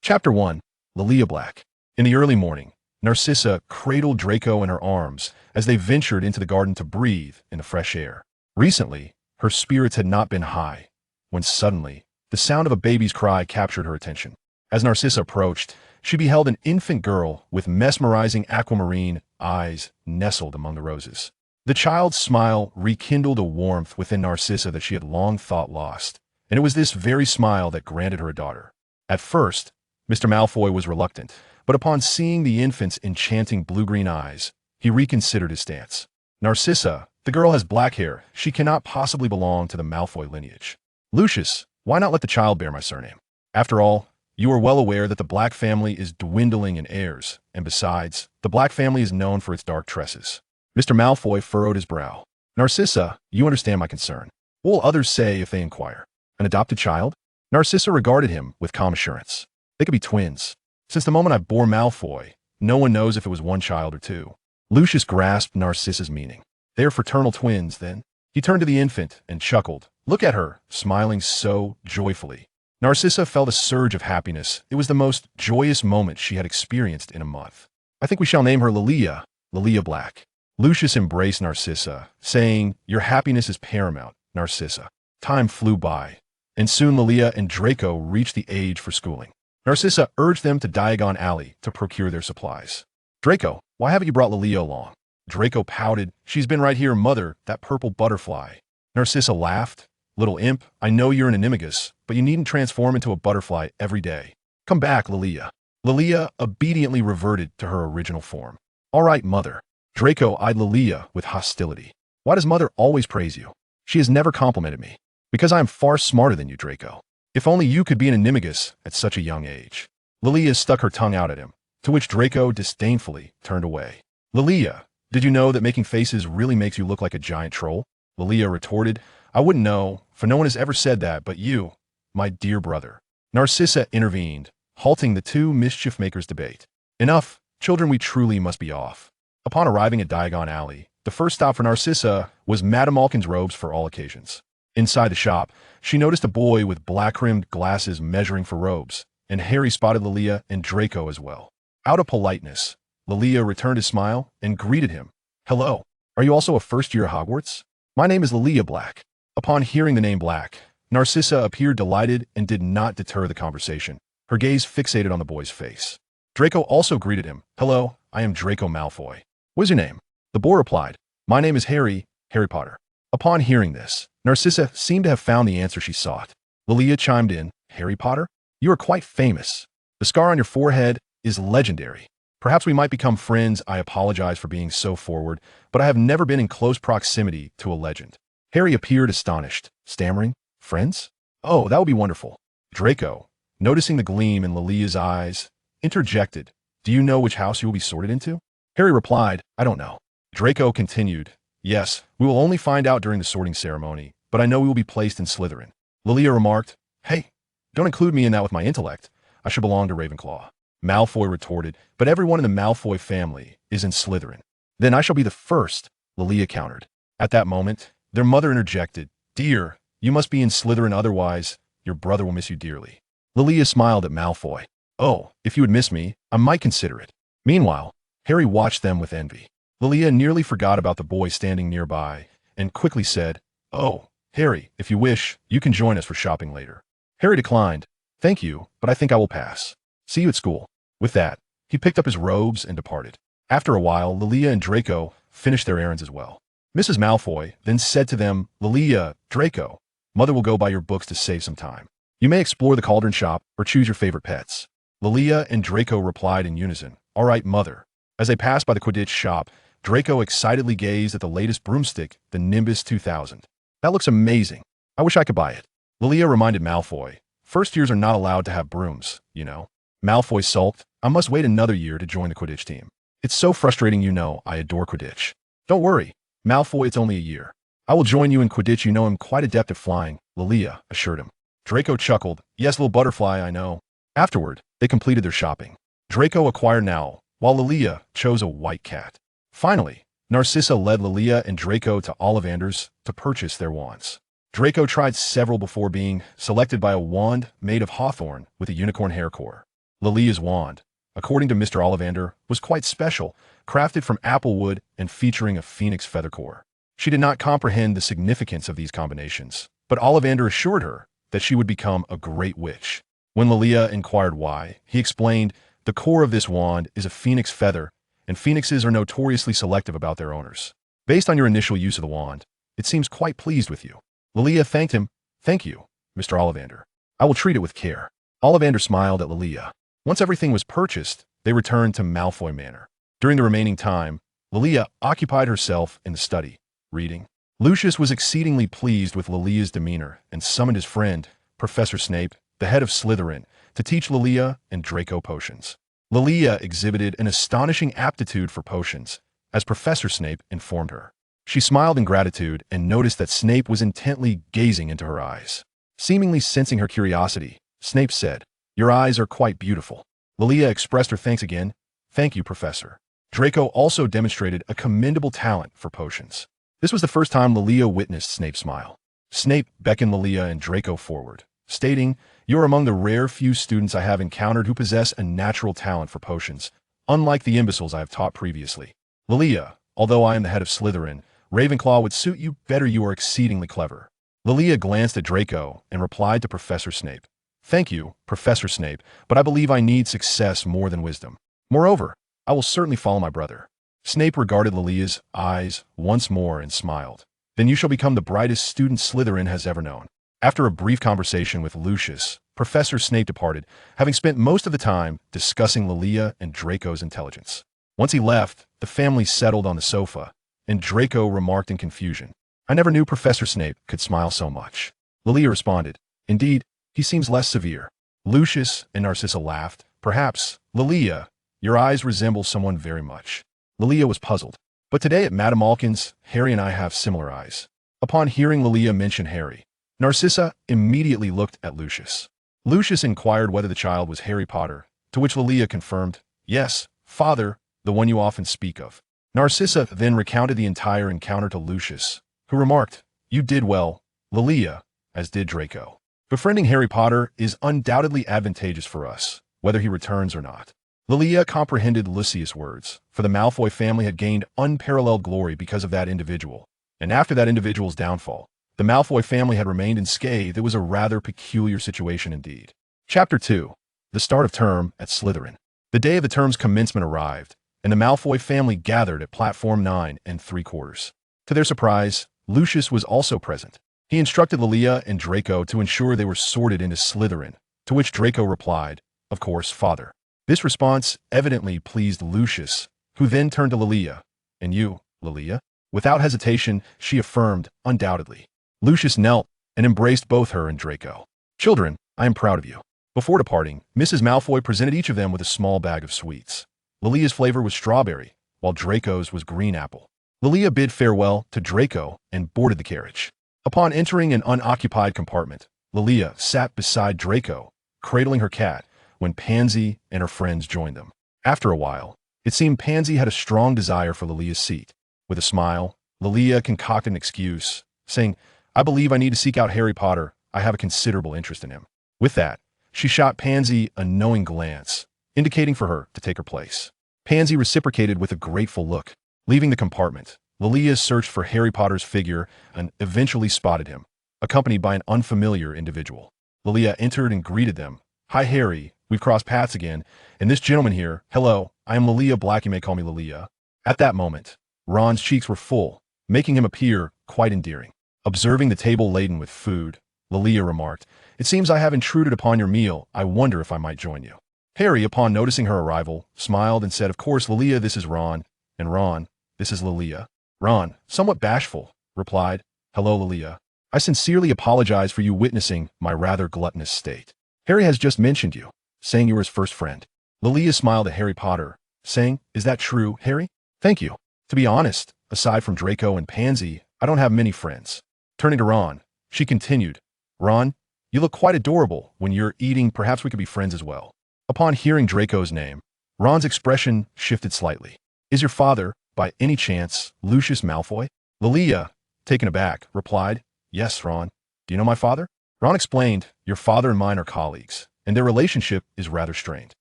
Chapter 1. Lilia Blake. In the early morning, Narcissa cradled Draco in her arms as they ventured into the garden to breathe in the fresh air. Recently, her spirits had not been high, when suddenly, the sound of a baby's cry captured her attention. As Narcissa approached, she beheld an infant girl with mesmerizing aquamarine eyes nestled among the roses. The child's smile rekindled a warmth within Narcissa that she had long thought lost, and it was this very smile that granted her a daughter. At first, Mr. Malfoy was reluctant, but upon seeing the infant's enchanting blue-green eyes, he reconsidered his stance. Narcissa, the girl has black hair. She cannot possibly belong to the Malfoy lineage. Lucius, why not let the child bear my surname? After all, you are well aware that the Black family is dwindling in heirs, and besides, the Black family is known for its dark tresses. Mr. Malfoy furrowed his brow. Narcissa, you understand my concern. What will others say if they inquire? An adopted child? Narcissa regarded him with calm assurance. They could be twins. Since the moment I bore Malfoy, no one knows if it was one child or two. Lucius grasped Narcissa's meaning. They are fraternal twins, then? He turned to the infant and chuckled. Look at her, smiling so joyfully. Narcissa felt a surge of happiness. It was the most joyous moment she had experienced in a month. I think we shall name her Lilia Blake. Lucius embraced Narcissa, saying, Your happiness is paramount, Narcissa. Time flew by, and soon Lilia and Draco reached the age for schooling. Narcissa urged them to Diagon Alley to procure their supplies. Draco, why haven't you brought Lilia along? Draco pouted. She's been right here, mother, that purple butterfly. Narcissa laughed. Little imp, I know you're an Anima Magus, but you needn't transform into a butterfly every day. Come back, Lilia. Lilia obediently reverted to her original form. All right, mother. Draco eyed Lilia with hostility. Why does mother always praise you? She has never complimented me. Because I am far smarter than you, Draco. If only you could be an Anima Magus at such a young age. Lilia stuck her tongue out at him, to which Draco disdainfully turned away. Lilia, did you know that making faces really makes you look like a giant troll? Lilia retorted, I wouldn't know, for no one has ever said that but you, my dear brother. Narcissa intervened, halting the two mischief-makers' debate. Enough, children, we truly must be off. Upon arriving at Diagon Alley, the first stop for Narcissa was Madame Malkin's robes for all occasions. Inside the shop, she noticed a boy with black-rimmed glasses measuring for robes, and Harry spotted Lilia and Draco as well. Out of politeness, Lilia returned his smile and greeted him. Hello, are you also a first-year at Hogwarts? My name is Lilia Blake. Upon hearing the name Blake, Narcissa appeared delighted and did not deter the conversation, her gaze fixated on the boy's face. Draco also greeted him. Hello, I am Draco Malfoy. What is your name? The boy replied, My name is Harry Potter. Upon hearing this, Narcissa seemed to have found the answer she sought. Lilia chimed in, Harry Potter? You are quite famous. The scar on your forehead is legendary. Perhaps we might become friends. I apologize for being so forward, but I have never been in close proximity to a legend. Harry appeared astonished, stammering, Friends? Oh, that would be wonderful. Draco, noticing the gleam in Lilia's eyes, interjected, Do you know which house you will be sorted into? Harry replied, I don't know. Draco continued, Yes, we will only find out during the sorting ceremony, but I know we will be placed in Slytherin. Lilia remarked, Hey, don't include me in that with my intellect. I should belong to Ravenclaw. Malfoy retorted, But everyone in the Malfoy family is in Slytherin. Then I shall be the first, Lilia countered. At that moment, their mother interjected, Dear, you must be in Slytherin, otherwise your brother will miss you dearly. Lilia smiled at Malfoy. Oh, if you would miss me, I might consider it. Meanwhile, Harry watched them with envy. Lilia nearly forgot about the boy standing nearby and quickly said, Oh, Harry, if you wish, you can join us for shopping later. Harry declined. Thank you, but I think I will pass. See you at school. With that, he picked up his robes and departed. After a while, Lilia and Draco finished their errands as well. Mrs. Malfoy then said to them, Lilia, Draco, Mother will go buy your books to save some time. You may explore the cauldron shop or choose your favorite pets. Lilia and Draco replied in unison, All right, Mother. As they passed by the Quidditch shop, Draco excitedly gazed at the latest broomstick, the Nimbus 2000. That looks amazing. I wish I could buy it. Lilia reminded Malfoy, First years are not allowed to have brooms, you know. Malfoy sulked, I must wait another year to join the Quidditch team. It's so frustrating, you know, I adore Quidditch. Don't worry, Malfoy, it's only a year. I will join you in Quidditch, you know I'm quite adept at flying, Lilia assured him. Draco chuckled, Yes, little butterfly, I know. Afterward, they completed their shopping. Draco acquired an owl, while Lilia chose a white cat. Finally, Narcissa led Lilia and Draco to Ollivanders to purchase their wands. Draco tried several before being selected by a wand made of hawthorn with a unicorn hair core. Lilia's wand, according to Mr. Ollivander, was quite special, crafted from apple wood and featuring a phoenix feather core. She did not comprehend the significance of these combinations, but Ollivander assured her that she would become a great witch. When Lilia inquired why, he explained, the core of this wand is a phoenix feather, and phoenixes are notoriously selective about their owners. Based on your initial use of the wand, it seems quite pleased with you. Lilia thanked him. Thank you, Mr. Ollivander. I will treat it with care. Ollivander smiled at Lilia. Once everything was purchased, they returned to Malfoy Manor. During the remaining time, Lilia occupied herself in the study, reading. Lucius was exceedingly pleased with Lilia's demeanor and summoned his friend, Professor Snape, the head of Slytherin, to teach Lilia and Draco potions. Lilia exhibited an astonishing aptitude for potions, as Professor Snape informed her. She smiled in gratitude and noticed that Snape was intently gazing into her eyes. Seemingly sensing her curiosity, Snape said, "Your eyes are quite beautiful." Lilia expressed her thanks again. "Thank you, Professor." Draco also demonstrated a commendable talent for potions. This was the first time Lilia witnessed Snape smile. Snape beckoned Lilia and Draco forward, stating, "You are among the rare few students I have encountered who possess a natural talent for potions, unlike the imbeciles I have taught previously. Lilia, although I am the head of Slytherin, Ravenclaw would suit you better. You are exceedingly clever." Lilia glanced at Draco and replied to Professor Snape, "Thank you, Professor Snape, but I believe I need success more than wisdom. Moreover, I will certainly follow my brother." Snape regarded Lilia's eyes once more and smiled. "Then you shall become the brightest student Slytherin has ever known." After a brief conversation with Lucius, Professor Snape departed, having spent most of the time discussing Lilia and Draco's intelligence. Once he left, the family settled on the sofa, and Draco remarked in confusion, "I never knew Professor Snape could smile so much." Lilia responded, "Indeed, he seems less severe." Lucius and Narcissa laughed. "Perhaps, Lilia, your eyes resemble someone very much." Lilia was puzzled. "But today at Madame Malkin's, Harry and I have similar eyes." Upon hearing Lilia mention Harry, Narcissa immediately looked at Lucius. Lucius inquired whether the child was Harry Potter, to which Lilia confirmed, "Yes, father, the one you often speak of." Narcissa then recounted the entire encounter to Lucius, who remarked, "You did well, Lilia, as did Draco. Befriending Harry Potter is undoubtedly advantageous for us, whether he returns or not." Lilia comprehended Lucius' words, for the Malfoy family had gained unparalleled glory because of that individual, and after that individual's downfall, the Malfoy family had remained unscathed. It was a rather peculiar situation indeed. Chapter 2. The start of term at Slytherin. The day of the term's commencement arrived, and the Malfoy family gathered at platform 9 3/4. To their surprise, Lucius was also present. He instructed Lilia and Draco to ensure they were sorted into Slytherin, to which Draco replied, "Of course, father." This response evidently pleased Lucius, who then turned to Lilia. "And you, Lilia?" Without hesitation, she affirmed, "Undoubtedly." Lucius knelt and embraced both her and Draco. "Children, I am proud of you." Before departing, Mrs. Malfoy presented each of them with a small bag of sweets. Lilia's flavor was strawberry, while Draco's was green apple. Lilia bid farewell to Draco and boarded the carriage. Upon entering an unoccupied compartment, Lilia sat beside Draco, cradling her cat, when Pansy and her friends joined them. After a while, it seemed Pansy had a strong desire for Lilia's seat. With a smile, Lilia concocted an excuse, saying, "I believe I need to seek out Harry Potter. I have a considerable interest in him." With that, she shot Pansy a knowing glance, indicating for her to take her place. Pansy reciprocated with a grateful look. Leaving the compartment, Lilia searched for Harry Potter's figure and eventually spotted him, accompanied by an unfamiliar individual. Lilia entered and greeted them. "Hi, Harry. We've crossed paths again, and this gentleman here, hello, I am Lilia Blake, you may call me Lilia." At that moment, Ron's cheeks were full, making him appear quite endearing. Observing the table laden with food, Lilia remarked, "It seems I have intruded upon your meal. I wonder if I might join you." Harry, upon noticing her arrival, smiled and said, "Of course, Lilia, this is Ron, and Ron, this is Lilia." Ron, somewhat bashful, replied, "Hello, Lilia. I sincerely apologize for you witnessing my rather gluttonous state. Harry has just mentioned you, saying you were his first friend." Lilia smiled at Harry Potter, saying, "Is that true, Harry?" "Thank you. To be honest, aside from Draco and Pansy, I don't have many friends." Turning to Ron, she continued, "Ron, you look quite adorable when you're eating. Perhaps we could be friends as well." Upon hearing Draco's name, Ron's expression shifted slightly. "Is your father, by any chance, Lucius Malfoy?" Lilia, taken aback, replied, "Yes, Ron. Do you know my father?" Ron explained, "Your father and mine are colleagues, and their relationship is rather strained."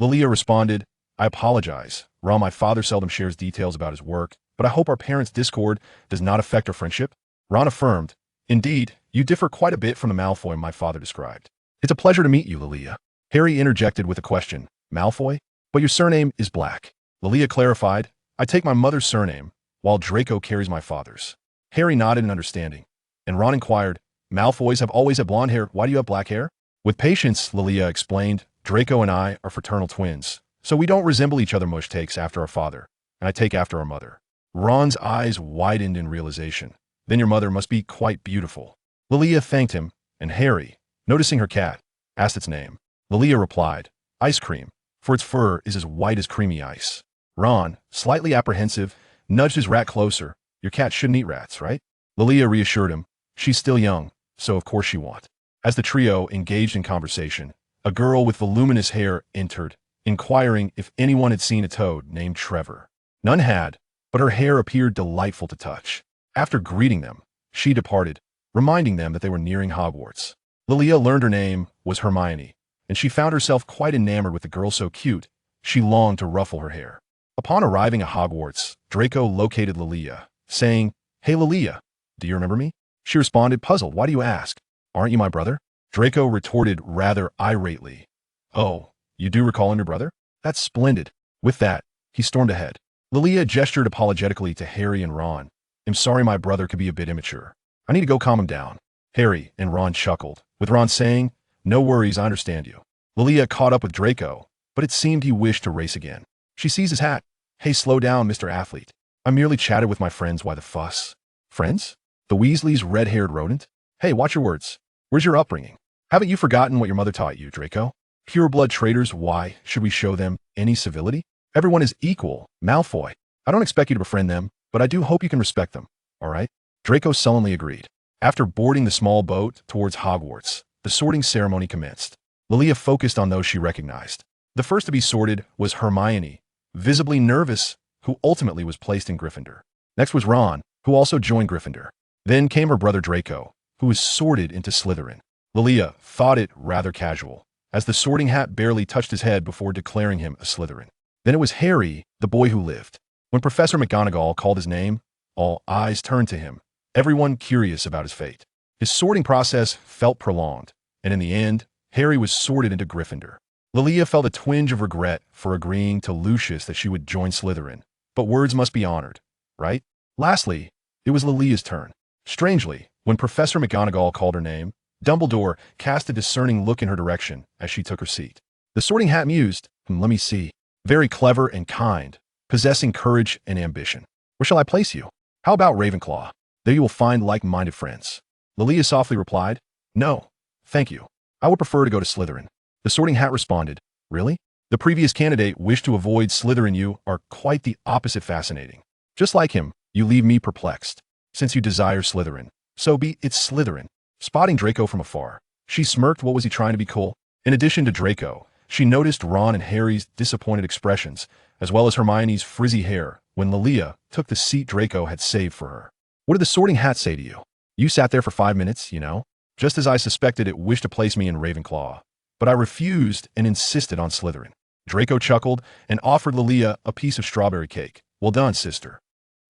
Lilia responded, I apologize. Ron, my father seldom shares details about his work, but I hope our parents' discord does not affect our friendship. Ron affirmed, indeed, you differ quite a bit from the Malfoy my father described. It's a pleasure to meet you, Lilia. Harry interjected with a question, Malfoy? But your surname is Black. Lilia clarified, I take my mother's surname, while Draco carries my father's. Harry nodded in understanding, and Ron inquired, Malfoys have always had blonde hair, why do you have black hair? With patience, Lilia explained, Draco and I are fraternal twins, so we don't resemble each other. Mush takes after our father, and I take after our mother. Ron's eyes widened in realization. Then your mother must be quite beautiful. Lilia thanked him, and Harry, noticing her cat, asked its name. Lilia replied, Ice Cream, for its fur is as white as creamy ice. Ron, slightly apprehensive, nudged his rat closer. Your cat shouldn't eat rats, right? Lilia reassured him. She's still young, so of course she won't. As the trio engaged in conversation, a girl with voluminous hair entered, inquiring if anyone had seen a toad named Trevor. None had, but her hair appeared delightful to touch. After greeting them, she departed, reminding them that they were nearing Hogwarts. Lilia learned her name was Hermione, and she found herself quite enamored with the girl so cute, she longed to ruffle her hair. Upon arriving at Hogwarts, Draco located Lilia, saying, Hey Lilia, do you remember me? She responded, puzzled, why do you ask? Aren't you my brother? Draco retorted rather irately, Oh, you do recall your brother? That's splendid. With that, he stormed ahead. Lilia gestured apologetically to Harry and Ron. I'm sorry my brother could be a bit immature. I need to go calm him down. Harry and Ron chuckled, with Ron saying, No worries, I understand you. Lilia caught up with Draco, but it seemed he wished to race again. She seized his hat. Hey, slow down, Mr. Athlete. I merely chatted with my friends. Why the fuss? Friends? The Weasleys' red-haired rodent? Hey, watch your words. Where's your upbringing? Haven't you forgotten what your mother taught you, Draco? Pure-blood traitors, why should we show them any civility? Everyone is equal, Malfoy. I don't expect you to befriend them, but I do hope you can respect them, all right? Draco sullenly agreed. After boarding the small boat towards Hogwarts, the sorting ceremony commenced. Lilia focused on those she recognized. The first to be sorted was Hermione, visibly nervous, who ultimately was placed in Gryffindor. Next was Ron, who also joined Gryffindor. Then came her brother Draco, who was sorted into Slytherin. Lilia thought it rather casual, as the sorting hat barely touched his head before declaring him a Slytherin. Then it was Harry, the boy who lived. When Professor McGonagall called his name, all eyes turned to him, everyone curious about his fate. His sorting process felt prolonged, and in the end, Harry was sorted into Gryffindor. Lilia felt a twinge of regret for agreeing to Lucius that she would join Slytherin, but words must be honored, right? Lastly, it was Lilia's turn. Strangely, when Professor McGonagall called her name, Dumbledore cast a discerning look in her direction as she took her seat. The sorting hat mused, let me see, very clever and kind, possessing courage and ambition. Where shall I place you? How about Ravenclaw? There you will find like-minded friends. Lilia softly replied, No, thank you. I would prefer to go to Slytherin. The sorting hat responded, Really? The previous candidate wished to avoid Slytherin. You are quite the opposite fascinating. Just like him, you leave me perplexed. Since you desire Slytherin, so be it Slytherin. Spotting Draco from afar, she smirked. What was he trying to be cool? In addition to Draco, she noticed Ron and Harry's disappointed expressions, as well as Hermione's frizzy hair, when Lilia took the seat Draco had saved for her. What did the sorting hat say to you? You sat there for 5 minutes, you know? Just as I suspected, it wished to place me in Ravenclaw. But I refused and insisted on Slytherin. Draco chuckled and offered Lilia a piece of strawberry cake. Well done, sister.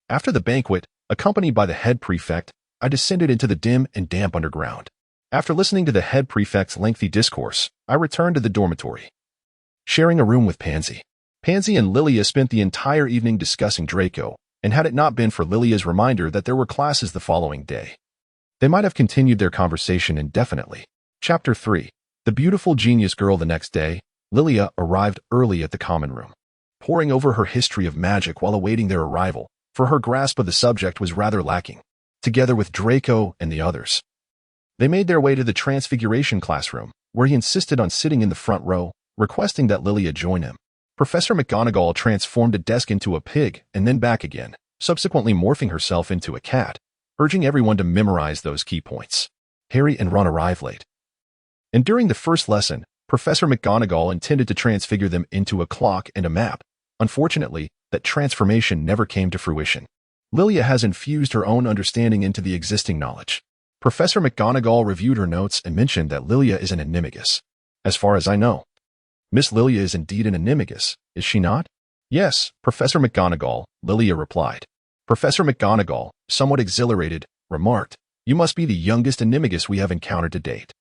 After the banquet, accompanied by the head prefect, I descended into the dim and damp underground. After listening to the head prefect's lengthy discourse, I returned to the dormitory, sharing a room with Pansy. Pansy and Lilia spent the entire evening discussing Draco, and had it not been for Lilia's reminder that there were classes the following day, they might have continued their conversation indefinitely. Chapter 3. The beautiful genius girl. The next day, Lilia arrived early at the common room, poring over her history of magic while awaiting their arrival, for her grasp of the subject was rather lacking. Together with Draco and the others, they made their way to the Transfiguration classroom, where he insisted on sitting in the front row, requesting that Lilia join him. Professor McGonagall transformed a desk into a pig and then back again, subsequently morphing herself into a cat, urging everyone to memorize those key points. Harry and Ron arrived late, and during the first lesson, Professor McGonagall intended to transfigure them into a clock and a map. Unfortunately, that transformation never came to fruition. Lilia has infused her own understanding into the existing knowledge. Professor McGonagall reviewed her notes and mentioned that Lilia is an animagus. As far as I know, Miss Lilia is indeed an animagus, is she not? Yes, Professor McGonagall, Lilia replied. Professor McGonagall, somewhat exhilarated, remarked, you must be the youngest animagus we have encountered to date.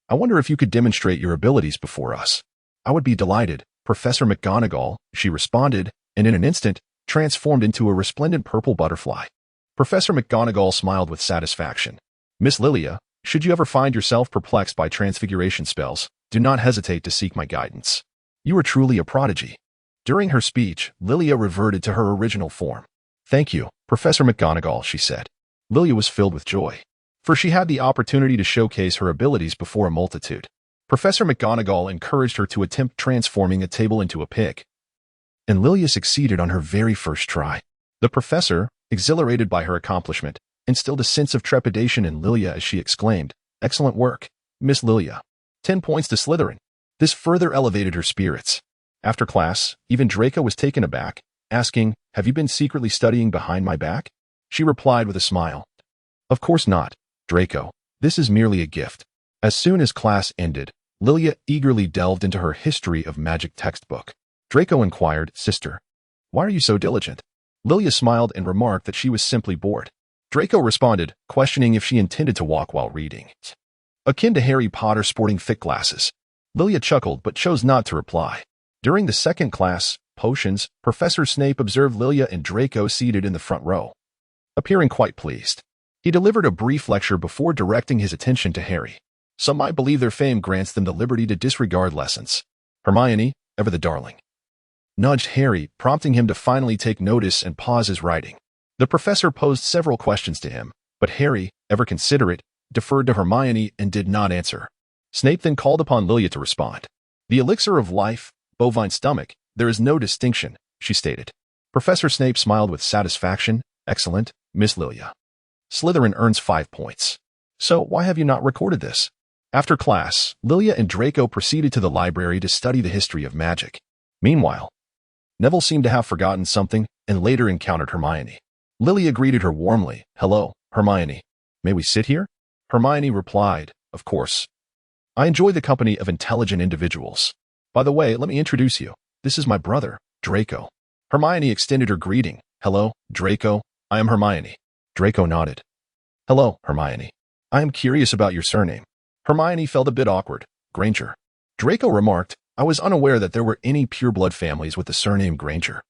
I wonder if you could demonstrate your abilities before us. I would be delighted, Professor McGonagall, she responded, and in an instant, transformed into a resplendent purple butterfly. Professor McGonagall smiled with satisfaction. Miss Lilia, should you ever find yourself perplexed by transfiguration spells, do not hesitate to seek my guidance. You are truly a prodigy. During her speech, Lilia reverted to her original form. Thank you, Professor McGonagall, she said. Lilia was filled with joy, for she had the opportunity to showcase her abilities before a multitude. Professor McGonagall encouraged her to attempt transforming a table into a pig, and Lilia succeeded on her very first try. The professor, exhilarated by her accomplishment, instilled a sense of trepidation in Lilia as she exclaimed, Excellent work, Miss Lilia. 10 points to Slytherin. This further elevated her spirits. After class, even Draco was taken aback, asking, Have you been secretly studying behind my back? She replied with a smile. Of course not, Draco. This is merely a gift. As soon as class ended, Lilia eagerly delved into her history of magic textbook. Draco inquired, Sister, why are you so diligent? Lilia smiled and remarked that she was simply bored. Draco responded, questioning if she intended to walk while reading. Akin to Harry Potter sporting thick glasses. Lilia chuckled but chose not to reply. During the second class, Potions, Professor Snape observed Lilia and Draco seated in the front row, appearing quite pleased. He delivered a brief lecture before directing his attention to Harry. Some might believe their fame grants them the liberty to disregard lessons. Hermione, ever the darling, nudged Harry, prompting him to finally take notice and pause his writing. The professor posed several questions to him, but Harry, ever considerate, deferred to Hermione and did not answer. Snape then called upon Lilia to respond. The elixir of life, bovine stomach, there is no distinction, she stated. Professor Snape smiled with satisfaction. Excellent, Miss Lilia. Slytherin earns 5 points. So why have you not recorded this? After class, Lilia and Draco proceeded to the library to study the history of magic. Meanwhile, Neville seemed to have forgotten something and later encountered Hermione. Lilia greeted her warmly. Hello, Hermione. May we sit here? Hermione replied, Of course. I enjoy the company of intelligent individuals. By the way, let me introduce you. This is my brother, Draco. Hermione extended her greeting. Hello, Draco. I am Hermione. Draco nodded. Hello, Hermione. I am curious about your surname. Hermione felt a bit awkward. Granger. Draco remarked, I was unaware that there were any pureblood families with the surname Granger.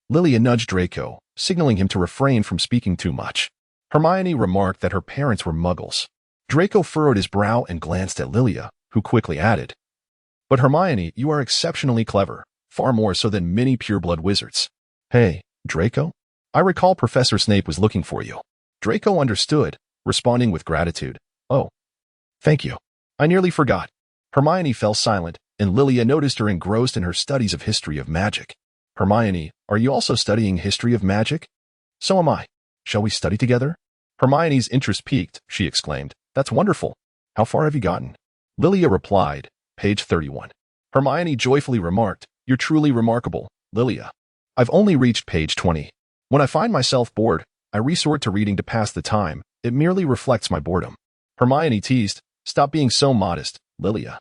Lilia nudged Draco, signaling him to refrain from speaking too much. Hermione remarked that her parents were muggles. Draco furrowed his brow and glanced at Lilia, who quickly added, But Hermione, you are exceptionally clever, far more so than many pureblood wizards. Hey, Draco? I recall Professor Snape was looking for you. Draco understood, responding with gratitude. Oh, thank you. I nearly forgot. Hermione fell silent, and Lilia noticed her engrossed in her studies of history of magic. Hermione, are you also studying history of magic? So am I. Shall we study together? Hermione's interest piqued, she exclaimed. That's wonderful. How far have you gotten? Lilia replied, page 31. Hermione joyfully remarked, You're truly remarkable, Lilia. I've only reached page 20. When I find myself bored, I resort to reading to pass the time. It merely reflects my boredom. Hermione teased, Stop being so modest, Lilia.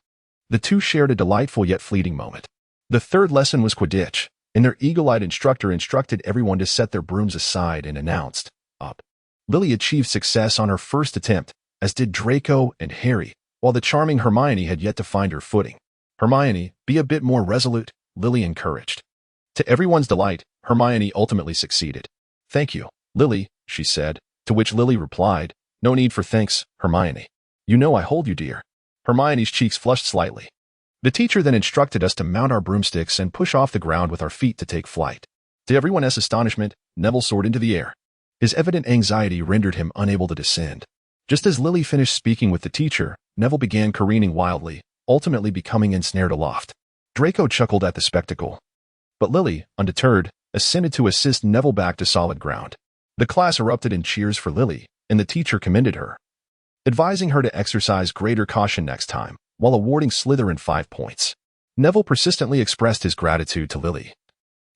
The two shared a delightful yet fleeting moment. The third lesson was Quidditch, and their eagle-eyed instructor instructed everyone to set their brooms aside and announced, Up. Lilia achieved success on her first attempt, as did Draco and Harry, while the charming Hermione had yet to find her footing. Hermione, be a bit more resolute, Lily encouraged. To everyone's delight, Hermione ultimately succeeded. Thank you, Lily, she said, to which Lily replied, No need for thanks, Hermione. You know I hold you dear. Hermione's cheeks flushed slightly. The teacher then instructed us to mount our broomsticks and push off the ground with our feet to take flight. To everyone's astonishment, Neville soared into the air. His evident anxiety rendered him unable to descend. Just as Lily finished speaking with the teacher, Neville began careening wildly, ultimately becoming ensnared aloft. Draco chuckled at the spectacle. But Lily, undeterred, ascended to assist Neville back to solid ground. The class erupted in cheers for Lily, and the teacher commended her, advising her to exercise greater caution next time, while awarding Slytherin 5 points. Neville persistently expressed his gratitude to Lily,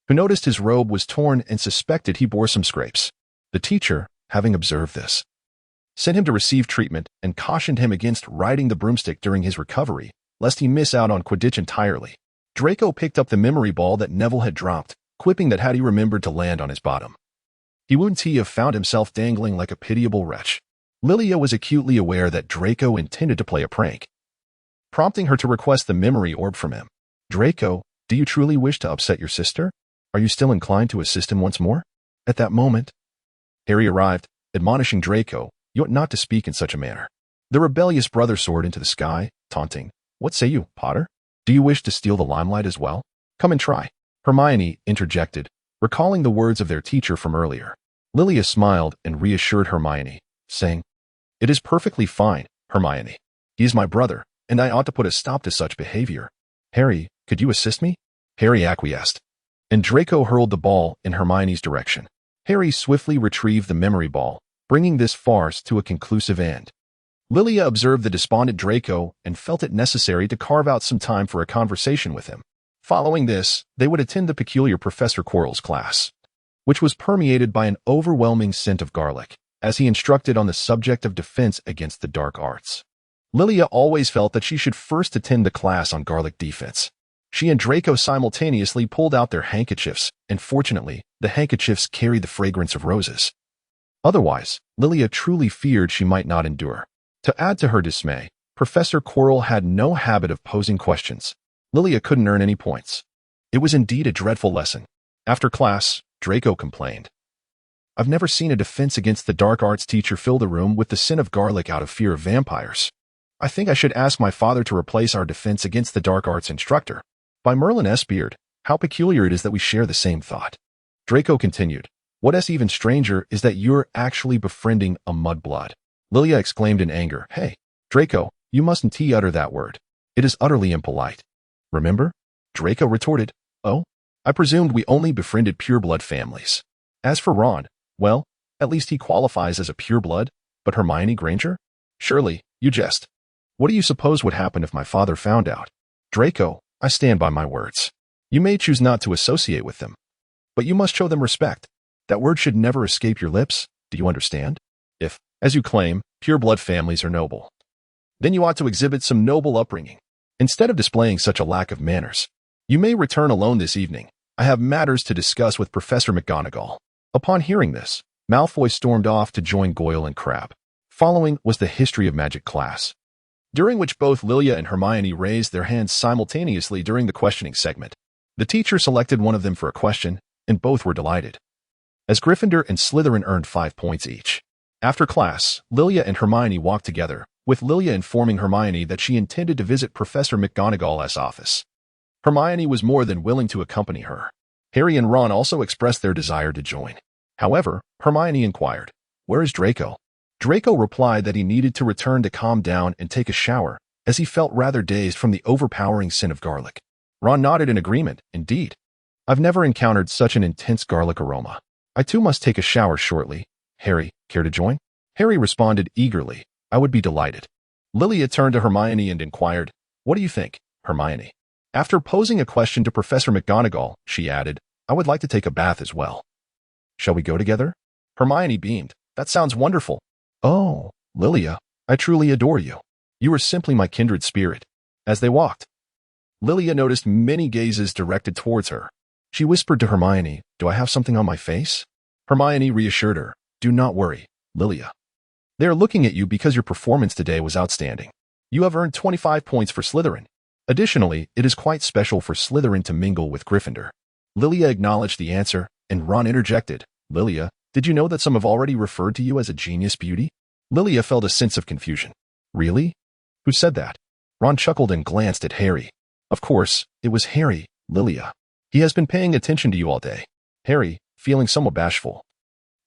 who noticed his robe was torn and suspected he bore some scrapes. The teacher, having observed this, sent him to receive treatment and cautioned him against riding the broomstick during his recovery, lest he miss out on Quidditch entirely. Draco picked up the memory ball that Neville had dropped, quipping that had he remembered to land on his bottom, he wouldn't have found himself dangling like a pitiable wretch. Lilia was acutely aware that Draco intended to play a prank, prompting her to request the memory orb from him. Draco, do you truly wish to upset your sister? Are you still inclined to assist him once more? At that moment, Harry arrived, admonishing Draco, you ought not to speak in such a manner. The rebellious brother soared into the sky, taunting, what say you, Potter? Do you wish to steal the limelight as well? Come and try. Hermione interjected, recalling the words of their teacher from earlier. Lilia smiled and reassured Hermione, saying, it is perfectly fine, Hermione. He is my brother, and I ought to put a stop to such behavior. Harry, could you assist me? Harry acquiesced, and Draco hurled the ball in Hermione's direction. Harry swiftly retrieved the memory ball, bringing this farce to a conclusive end. Lilia observed the despondent Draco and felt it necessary to carve out some time for a conversation with him. Following this, they would attend the peculiar Professor Quirrell's class, which was permeated by an overwhelming scent of garlic, as he instructed on the subject of defense against the dark arts. Lilia always felt that she should first attend the class on garlic defense. She and Draco simultaneously pulled out their handkerchiefs, and fortunately, the handkerchiefs carried the fragrance of roses. Otherwise, Lilia truly feared she might not endure. To add to her dismay, Professor Quirrell had no habit of posing questions. Lilia couldn't earn any points. It was indeed a dreadful lesson. After class, Draco complained, I've never seen a defense against the dark arts teacher fill the room with the scent of garlic out of fear of vampires. I think I should ask my father to replace our defense against the dark arts instructor. By Merlin S. Beard, how peculiar it is that we share the same thought. Draco continued, what is even stranger is that you're actually befriending a mudblood. Lilia exclaimed in anger, hey, Draco, you mustn't utter that word. It is utterly impolite. Remember? Draco retorted, oh, I presumed we only befriended pureblood families. As for Ron, well, at least he qualifies as a pureblood, but Hermione Granger? Surely, you jest. What do you suppose would happen if my father found out? Draco, I stand by my words. You may choose not to associate with them, but you must show them respect. That word should never escape your lips, do you understand? If, as you claim, pureblood families are noble, then you ought to exhibit some noble upbringing. Instead of displaying such a lack of manners, you may return alone this evening. I have matters to discuss with Professor McGonagall. Upon hearing this, Malfoy stormed off to join Goyle and Crabbe. Following was the History of Magic class, during which both Lilia and Hermione raised their hands simultaneously during the questioning segment. The teacher selected one of them for a question, and both were delighted, as Gryffindor and Slytherin earned 5 points each. After class, Lilia and Hermione walked together, with Lilia informing Hermione that she intended to visit Professor McGonagall's office. Hermione was more than willing to accompany her. Harry and Ron also expressed their desire to join. However, Hermione inquired, where is Draco? Draco replied that he needed to return to calm down and take a shower, as he felt rather dazed from the overpowering scent of garlic. Ron nodded in agreement, indeed. I've never encountered such an intense garlic aroma. I too must take a shower shortly. Harry, care to join? Harry responded eagerly, I would be delighted. Lilia turned to Hermione and inquired, what do you think, Hermione? After posing a question to Professor McGonagall, she added, I would like to take a bath as well. Shall we go together? Hermione beamed, that sounds wonderful. Oh, Lilia, I truly adore you. You are simply my kindred spirit. As they walked, Lilia noticed many gazes directed towards her. She whispered to Hermione, do I have something on my face? Hermione reassured her, do not worry, Lilia. They are looking at you because your performance today was outstanding. You have earned 25 points for Slytherin. Additionally, it is quite special for Slytherin to mingle with Gryffindor. Lilia acknowledged the answer, and Ron interjected, Lilia, did you know that some have already referred to you as a genius beauty? Lilia felt a sense of confusion. Really? Who said that? Ron chuckled and glanced at Harry. Of course, it was Harry, Lilia. He has been paying attention to you all day. Harry, feeling somewhat bashful,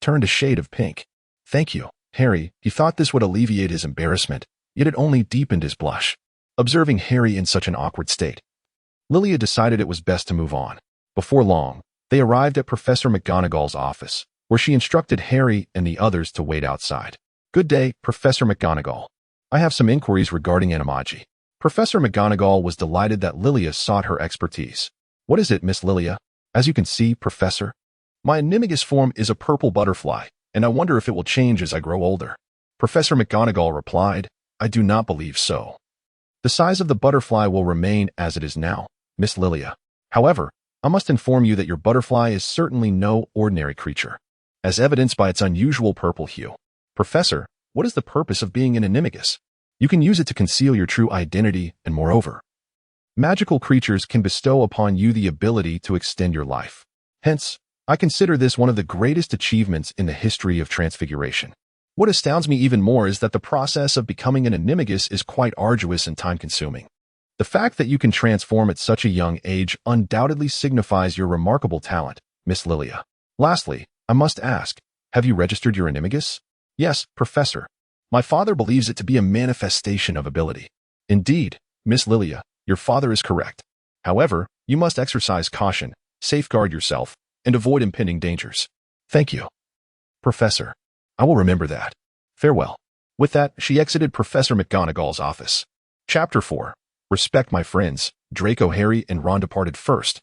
turned a shade of pink. Thank you, Harry. He thought this would alleviate his embarrassment, yet it only deepened his blush. Observing Harry in such an awkward state, Lilia decided it was best to move on. Before long, they arrived at Professor McGonagall's office, where she instructed Harry and the others to wait outside. Good day, Professor McGonagall. I have some inquiries regarding animagi. Professor McGonagall was delighted that Lilia sought her expertise. What is it, Miss Lilia? As you can see, Professor, my animagus form is a purple butterfly, and I wonder if it will change as I grow older. Professor McGonagall replied, I do not believe so. The size of the butterfly will remain as it is now. Miss Lilia. However, I must inform you that your butterfly is certainly no ordinary creature, as evidenced by its unusual purple hue. Professor, what is the purpose of being an animagus? You can use it to conceal your true identity, and moreover, magical creatures can bestow upon you the ability to extend your life. Hence, I consider this one of the greatest achievements in the history of transfiguration. What astounds me even more is that the process of becoming an animagus is quite arduous and time-consuming. The fact that you can transform at such a young age undoubtedly signifies your remarkable talent, Miss Lilia. Lastly, I must ask, have you registered your animagus? Yes, Professor. My father believes it to be a manifestation of ability. Indeed, Miss Lilia, your father is correct. However, you must exercise caution, safeguard yourself, and avoid impending dangers. Thank you, Professor. I will remember that. Farewell. With that, she exited Professor McGonagall's office. Chapter 4. Respect my friends. Draco, Harry, and Ron departed first,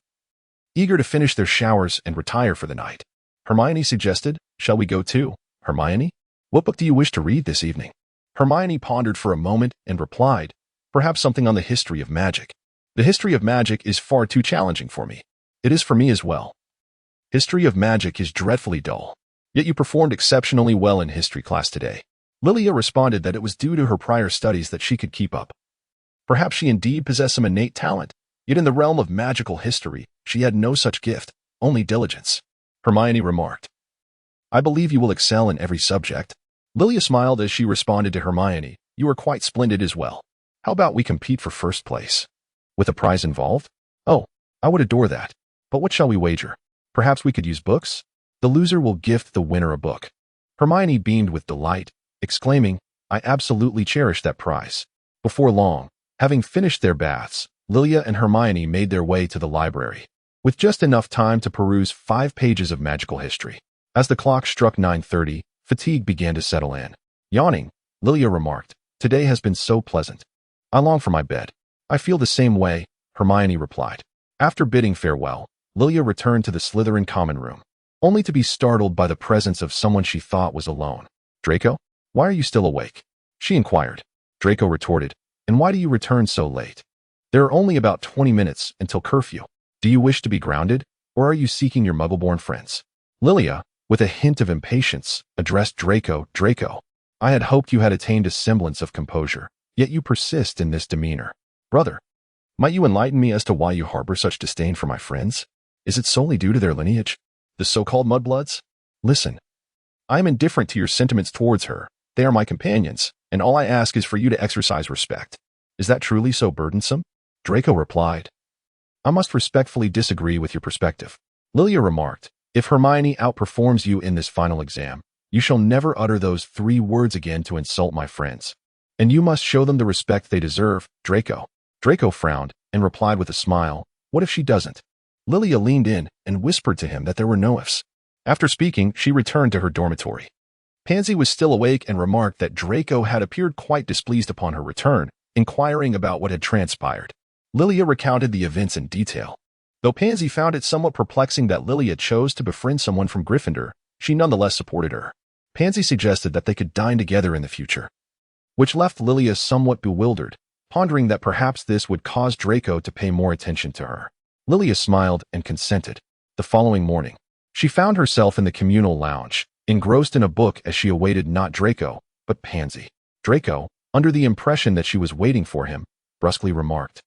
eager to finish their showers and retire for the night. Hermione suggested, "Shall we go too, Hermione? What book do you wish to read this evening?" Hermione pondered for a moment and replied, "Perhaps something on the history of magic. The history of magic is far too challenging for me." "It is for me as well. History of magic is dreadfully dull. Yet you performed exceptionally well in history class today." Lilia responded that it was due to her prior studies that she could keep up. Perhaps she indeed possessed some innate talent, yet in the realm of magical history, she had no such gift, only diligence. Hermione remarked, "I believe you will excel in every subject." Lilia smiled as she responded to Hermione, "You are quite splendid as well. How about we compete for first place? With a prize involved? Oh, I would adore that. But what shall we wager? Perhaps we could use books? The loser will gift the winner a book." Hermione beamed with delight, exclaiming, "I absolutely cherish that prize." Before long, having finished their baths, Lilia and Hermione made their way to the library, with just enough time to peruse 5 pages of magical history. As the clock struck 9:30, fatigue began to settle in. Yawning, Lilia remarked, "Today has been so pleasant. I long for my bed." "I feel the same way," Hermione replied. After bidding farewell, Lilia returned to the Slytherin common room, only to be startled by the presence of someone she thought was alone. "Draco, why are you still awake?" she inquired. Draco retorted, "And why do you return so late? There are only about 20 minutes until curfew. Do you wish to be grounded, or are you seeking your muggle-born friends?" Lilia, with a hint of impatience, addressed Draco. "Draco, I had hoped you had attained a semblance of composure, yet you persist in this demeanor. Brother, might you enlighten me as to why you harbor such disdain for my friends? Is it solely due to their lineage, the so-called mudbloods? Listen, I am indifferent to your sentiments towards her. They are my companions, and all I ask is for you to exercise respect. Is that truly so burdensome?" Draco replied, "I must respectfully disagree with your perspective." Lilia remarked, "If Hermione outperforms you in this final exam, you shall never utter those 3 words again to insult my friends. And you must show them the respect they deserve, Draco." Draco frowned and replied with a smile, "What if she doesn't?" Lilia leaned in and whispered to him that there were no ifs. After speaking, she returned to her dormitory. Pansy was still awake and remarked that Draco had appeared quite displeased upon her return, inquiring about what had transpired. Lilia recounted the events in detail. Though Pansy found it somewhat perplexing that Lilia chose to befriend someone from Gryffindor, she nonetheless supported her. Pansy suggested that they could dine together in the future, which left Lilia somewhat bewildered, pondering that perhaps this would cause Draco to pay more attention to her. Lilia smiled and consented. The following morning, she found herself in the communal lounge, engrossed in a book as she awaited not Draco, but Pansy. Draco, under the impression that she was waiting for him, brusquely remarked,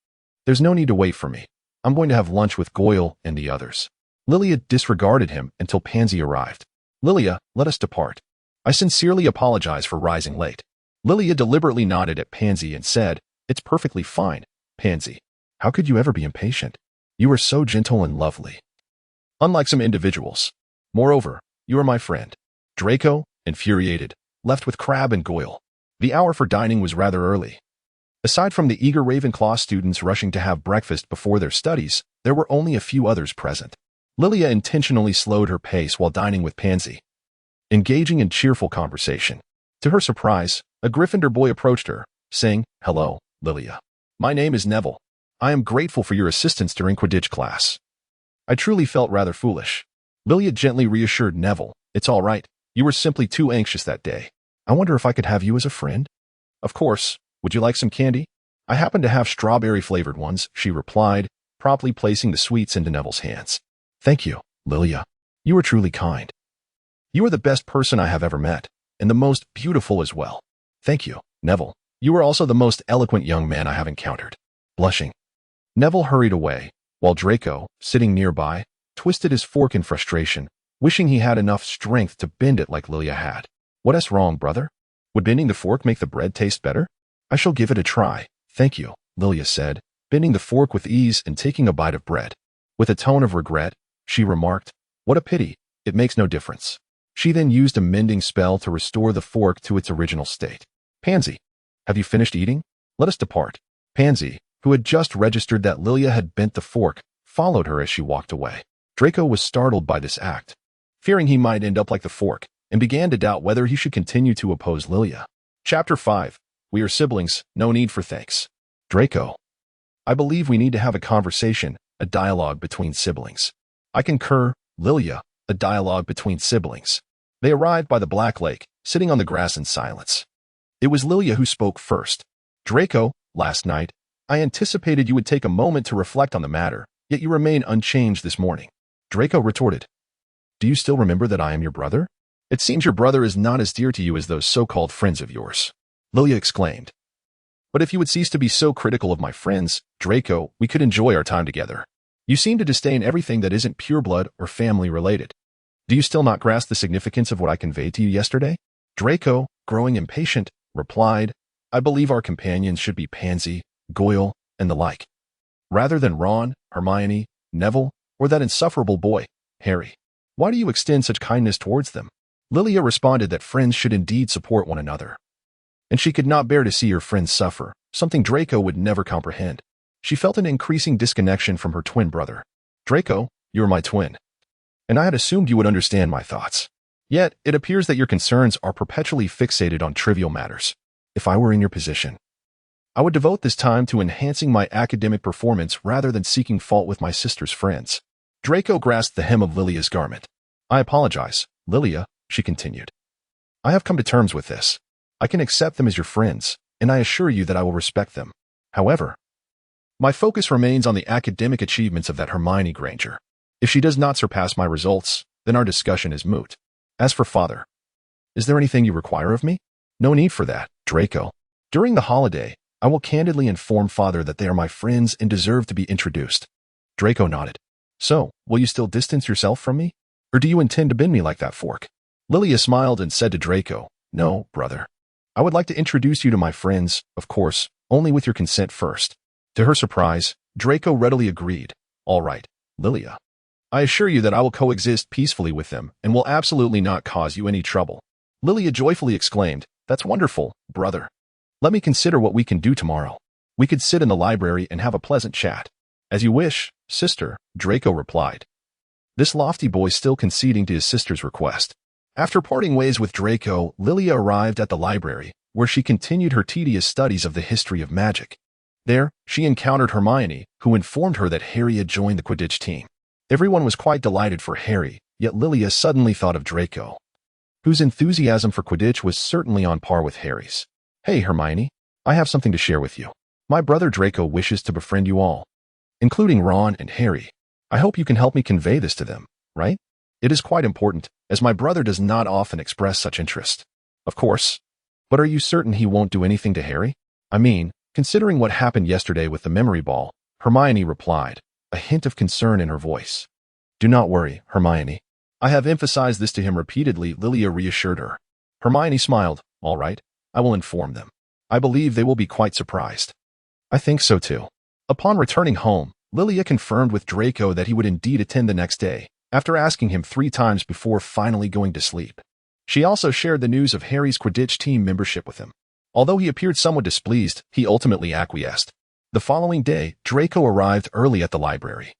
"There's no need to wait for me. I'm going to have lunch with Goyle and the others." Lilia disregarded him until Pansy arrived. "Lilia, let us depart. I sincerely apologize for rising late." Lilia deliberately nodded at Pansy and said, "It's perfectly fine, Pansy. How could you ever be impatient? You are so gentle and lovely, unlike some individuals. Moreover, you are my friend." Draco, infuriated, left with Crabbe and Goyle. The hour for dining was rather early. Aside from the eager Ravenclaw students rushing to have breakfast before their studies, there were only a few others present. Lilia intentionally slowed her pace while dining with Pansy, engaging in cheerful conversation. To her surprise, a Gryffindor boy approached her, saying, "Hello, Lilia. My name is Neville. I am grateful for your assistance during Quidditch class." "I truly felt rather foolish." Lilia gently reassured Neville, "It's all right. You were simply too anxious that day. I wonder if I could have you as a friend?" "Of course. Would you like some candy?" "I happen to have strawberry-flavored ones," she replied, promptly placing the sweets into Neville's hands. Thank you, Lilia. You are truly kind. You are the best person I have ever met, and the most beautiful as well. Thank you, Neville. You are also the most eloquent young man I have encountered. Blushing, Neville hurried away, while Draco, sitting nearby, twisted his fork in frustration, wishing he had enough strength to bend it like Lilia had. What's wrong, brother? Would bending the fork make the bread taste better? I shall give it a try. Thank you, Lilia said, bending the fork with ease and taking a bite of bread. With a tone of regret, she remarked, What a pity, it makes no difference. She then used a mending spell to restore the fork to its original state. Pansy, have you finished eating? Let us depart. Pansy, who had just registered that Lilia had bent the fork, followed her as she walked away. Draco was startled by this act, fearing he might end up like the fork, and began to doubt whether he should continue to oppose Lilia. Chapter 5. We are siblings, no need for thanks. Draco, I believe we need to have a conversation, a dialogue between siblings. I concur, Lilia, a dialogue between siblings. They arrived by the Black Lake, sitting on the grass in silence. It was Lilia who spoke first. Draco, last night, I anticipated you would take a moment to reflect on the matter, yet you remain unchanged this morning. Draco retorted. Do you still remember that I am your brother? It seems your brother is not as dear to you as those so-called friends of yours. Lilia exclaimed. But if you would cease to be so critical of my friends, Draco, we could enjoy our time together. You seem to disdain everything that isn't pure blood or family related. Do you still not grasp the significance of what I conveyed to you yesterday? Draco, growing impatient, replied, I believe our companions should be Pansy, Goyle, and the like, rather than Ron, Hermione, Neville, or that insufferable boy, Harry. Why do you extend such kindness towards them? Lilia responded that friends should indeed support one another, and she could not bear to see her friends suffer, something Draco would never comprehend. She felt an increasing disconnection from her twin brother. Draco, you are my twin, and I had assumed you would understand my thoughts. Yet, it appears that your concerns are perpetually fixated on trivial matters. If I were in your position, I would devote this time to enhancing my academic performance rather than seeking fault with my sister's friends. Draco grasped the hem of Lilia's garment. I apologize, Lilia, she continued. I have come to terms with this. I can accept them as your friends, and I assure you that I will respect them. However, my focus remains on the academic achievements of that Hermione Granger. If she does not surpass my results, then our discussion is moot. As for father, is there anything you require of me? No need for that, Draco. During the holiday, I will candidly inform father that they are my friends and deserve to be introduced. Draco nodded. So, will you still distance yourself from me? Or do you intend to bend me like that fork? Lilia smiled and said to Draco, No, brother. I would like to introduce you to my friends, of course, only with your consent first. To her surprise, Draco readily agreed. All right, Lilia. I assure you that I will coexist peacefully with them and will absolutely not cause you any trouble. Lilia joyfully exclaimed, That's wonderful, brother. Let me consider what we can do tomorrow. We could sit in the library and have a pleasant chat. As you wish, sister, Draco replied. This lofty boy still conceding to his sister's request. After parting ways with Draco, Lilia arrived at the library, where she continued her tedious studies of the history of magic. There, she encountered Hermione, who informed her that Harry had joined the Quidditch team. Everyone was quite delighted for Harry, yet Lilia suddenly thought of Draco, whose enthusiasm for Quidditch was certainly on par with Harry's. Hey, Hermione, I have something to share with you. My brother Draco wishes to befriend you all, including Ron and Harry. I hope you can help me convey this to them, right? It is quite important, as my brother does not often express such interest. Of course. But are you certain he won't do anything to Harry? I mean, considering what happened yesterday with the memory ball, Hermione replied, a hint of concern in her voice. Do not worry, Hermione. I have emphasized this to him repeatedly, Lilia reassured her. Hermione smiled. All right, I will inform them. I believe they will be quite surprised. I think so too. Upon returning home, Lilia confirmed with Draco that he would indeed attend the next day, after asking him 3 times before finally going to sleep. She also shared the news of Harry's Quidditch team membership with him. Although he appeared somewhat displeased, he ultimately acquiesced. The following day, Draco arrived early at the library,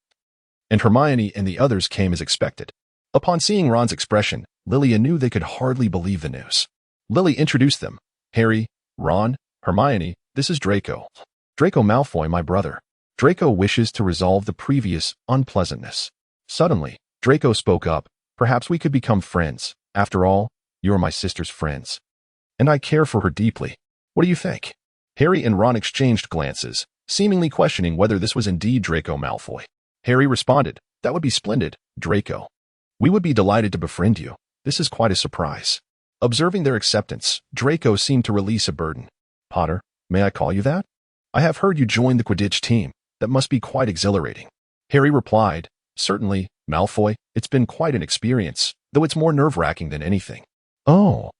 and Hermione and the others came as expected. Upon seeing Ron's expression, Lilia knew they could hardly believe the news. Lily introduced them. Harry, Ron, Hermione, this is Draco. Draco Malfoy, my brother. Draco wishes to resolve the previous unpleasantness. Suddenly, Draco spoke up. Perhaps we could become friends. After all, you are my sister's friends, and I care for her deeply. What do you think? Harry and Ron exchanged glances, seemingly questioning whether this was indeed Draco Malfoy. Harry responded, "That would be splendid, Draco. We would be delighted to befriend you. This is quite a surprise." Observing their acceptance, Draco seemed to release a burden. "Potter, may I call you that? I have heard you joined the Quidditch team. That must be quite exhilarating." Harry replied, "Certainly, Malfoy. It's been quite an experience, though it's more nerve-wracking than anything." "Oh.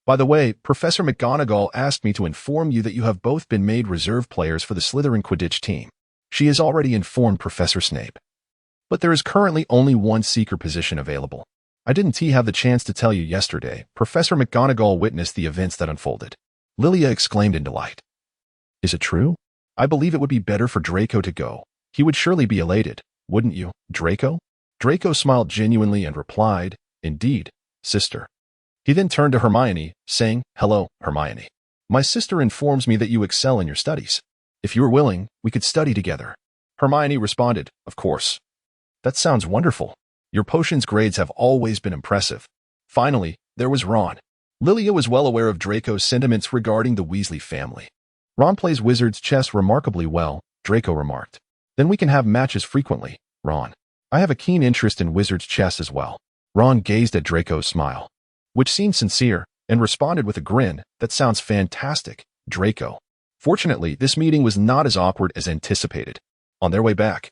By the way, Professor McGonagall asked me to inform you that you have both been made reserve players for the Slytherin Quidditch team. She has already informed Professor Snape. But there is currently only one seeker position available. I didn't have the chance to tell you yesterday. Professor McGonagall witnessed the events that unfolded." Lilia exclaimed in delight. "Is it true? I believe it would be better for Draco to go. He would surely be elated, wouldn't you, Draco?" Draco smiled genuinely and replied, "Indeed, sister." He then turned to Hermione, saying, "Hello, Hermione. My sister informs me that you excel in your studies. If you are willing, we could study together." Hermione responded, "Of course." "That sounds wonderful. Your potions grades have always been impressive." Finally, there was Ron. Lilia was well aware of Draco's sentiments regarding the Weasley family. "Ron plays wizard's chess remarkably well," Draco remarked. "Then we can have matches frequently, Ron. I have a keen interest in wizard's chess as well." Ron gazed at Draco's smile, which seemed sincere, and responded with a grin, "That sounds fantastic, Draco." Fortunately, this meeting was not as awkward as anticipated. On their way back,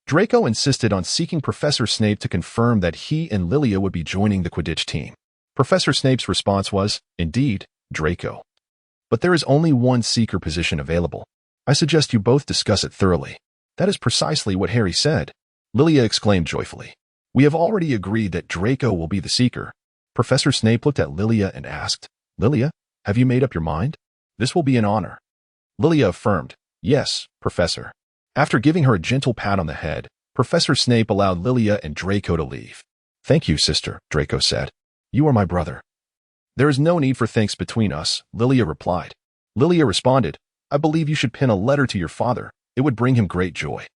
Draco insisted on seeking Professor Snape to confirm that he and Lilia would be joining the Quidditch team. Professor Snape's response was, "Indeed, Draco. But there is only one seeker position available. I suggest you both discuss it thoroughly." "That is precisely what Harry said," Lilia exclaimed joyfully. "We have already agreed that Draco will be the seeker." Professor Snape looked at Lilia and asked, "Lilia, have you made up your mind? This will be an honor." Lilia affirmed, "Yes, Professor." After giving her a gentle pat on the head, Professor Snape allowed Lilia and Draco to leave. "Thank you, sister," Draco said. "You are my brother." "There is no need for thanks between us," Lilia replied. Lilia responded, "I believe you should pen a letter to your father. It would bring him great joy."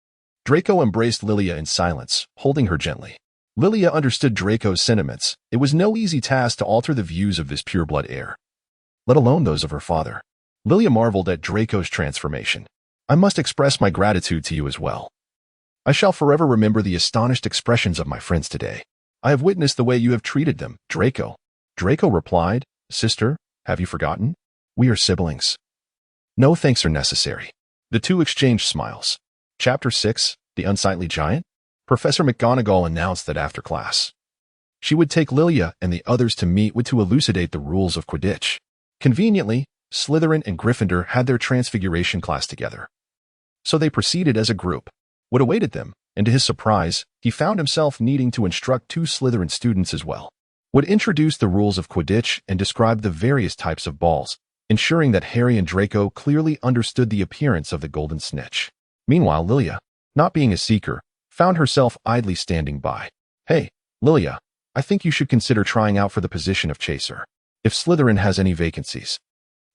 Draco embraced Lilia in silence, holding her gently. Lilia understood Draco's sentiments. It was no easy task to alter the views of this pureblood heir, let alone those of her father. Lilia marveled at Draco's transformation. "I must express my gratitude to you as well. I shall forever remember the astonished expressions of my friends today. I have witnessed the way you have treated them, Draco." Draco replied, "Sister, have you forgotten? We are siblings. No thanks are necessary." The two exchanged smiles. Chapter 6, The Unsightly Giant. Professor McGonagall announced that after class, she would take Lilia and the others to meet with to elucidate the rules of Quidditch. Conveniently, Slytherin and Gryffindor had their transfiguration class together, so they proceeded as a group. What awaited them, and to his surprise, he found himself needing to instruct two Slytherin students as well. Would introduce the rules of Quidditch and describe the various types of balls, ensuring that Harry and Draco clearly understood the appearance of the golden snitch. Meanwhile, Lilia, not being a seeker, found herself idly standing by. "Hey, Lilia, I think you should consider trying out for the position of chaser. If Slytherin has any vacancies,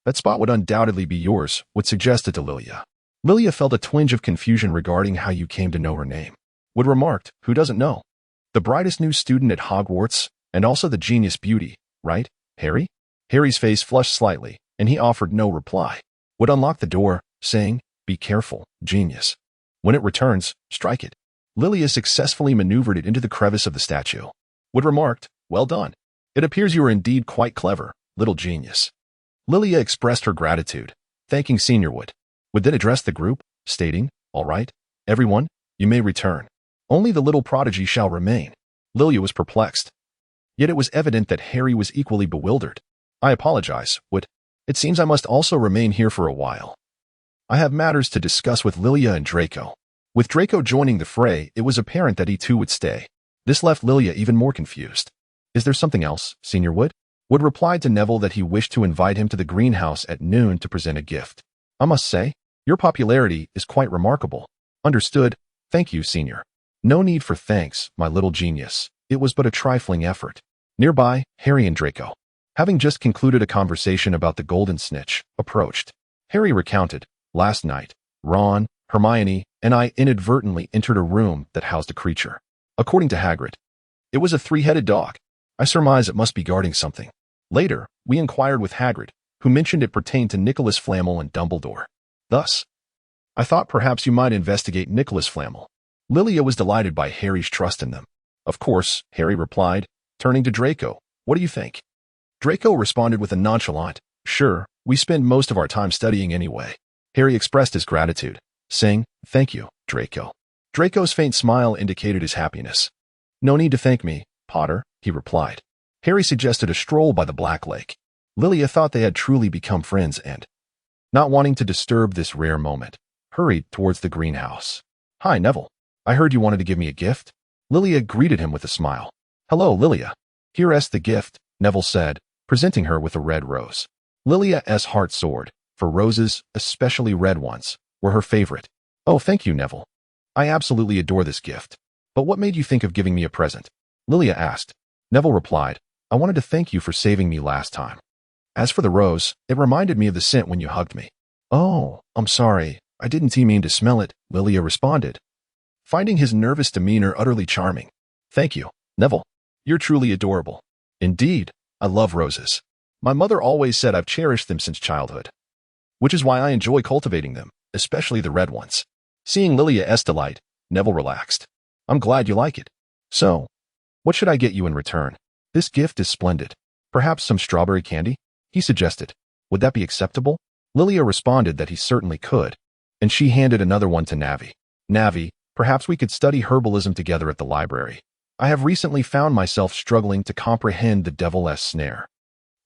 that spot would undoubtedly be yours," Wood suggested to Lilia. Lilia felt a twinge of confusion regarding how you came to know her name. Wood remarked, "Who doesn't know? The brightest new student at Hogwarts, and also the genius beauty, right, Harry?" Harry's face flushed slightly, and he offered no reply. Wood unlocked the door, saying, "Be careful, genius. When it returns, strike it." Lilia successfully maneuvered it into the crevice of the statue. Wood remarked, "Well done. It appears you are indeed quite clever, little genius." Lilia expressed her gratitude, thanking Senior Wood. Wood then addressed the group, stating, "All right, everyone, you may return. Only the little prodigy shall remain." Lilia was perplexed. Yet it was evident that Harry was equally bewildered. "I apologize, Wood. It seems I must also remain here for a while. I have matters to discuss with Lilia and Draco." With Draco joining the fray, it was apparent that he too would stay. This left Lilia even more confused. "Is there something else, Senior Wood?" Wood replied to Neville that he wished to invite him to the greenhouse at noon to present a gift. "I must say, your popularity is quite remarkable." "Understood. Thank you, Senior." "No need for thanks, my little genius. It was but a trifling effort." Nearby, Harry and Draco, having just concluded a conversation about the golden snitch, approached. Harry recounted, "Last night, Ron, Hermione, and I inadvertently entered a room that housed a creature. According to Hagrid, it was a three-headed dog. I surmise it must be guarding something. Later, we inquired with Hagrid, who mentioned it pertained to Nicholas Flamel and Dumbledore. Thus, I thought perhaps you might investigate Nicholas Flamel. Lilia was delighted by Harry's trust in them. Of course, Harry replied, turning to Draco. What do you think? Draco responded with a nonchalant, sure, we spend most of our time studying anyway. Harry expressed his gratitude, saying, thank you, Draco. Draco's faint smile indicated his happiness. No need to thank me, Potter, he replied. Harry suggested a stroll by the Black Lake. Lilia thought they had truly become friends and, not wanting to disturb this rare moment, hurried towards the greenhouse. Hi, Neville. I heard you wanted to give me a gift. Lilia greeted him with a smile. Hello, Lilia. Here's the gift, Neville said, presenting her with a red rose. Lilia's heart soared, for roses, especially red ones, were her favorite. Oh, thank you, Neville. I absolutely adore this gift. But what made you think of giving me a present? Lilia asked. Neville replied, I wanted to thank you for saving me last time. As for the rose, it reminded me of the scent when you hugged me. Oh, I'm sorry. I didn't mean to smell it, Lilia responded, finding his nervous demeanor utterly charming. Thank you, Neville. You're truly adorable. Indeed, I love roses. My mother always said I've cherished them since childhood, which is why I enjoy cultivating them, especially the red ones. Seeing Lilia's delight, Neville relaxed. I'm glad you like it. So, what should I get you in return? This gift is splendid. Perhaps some strawberry candy? He suggested. Would that be acceptable? Lilia responded that he certainly could, and she handed another one to Navi. Navi, perhaps we could study herbalism together at the library. I have recently found myself struggling to comprehend the devil's snare.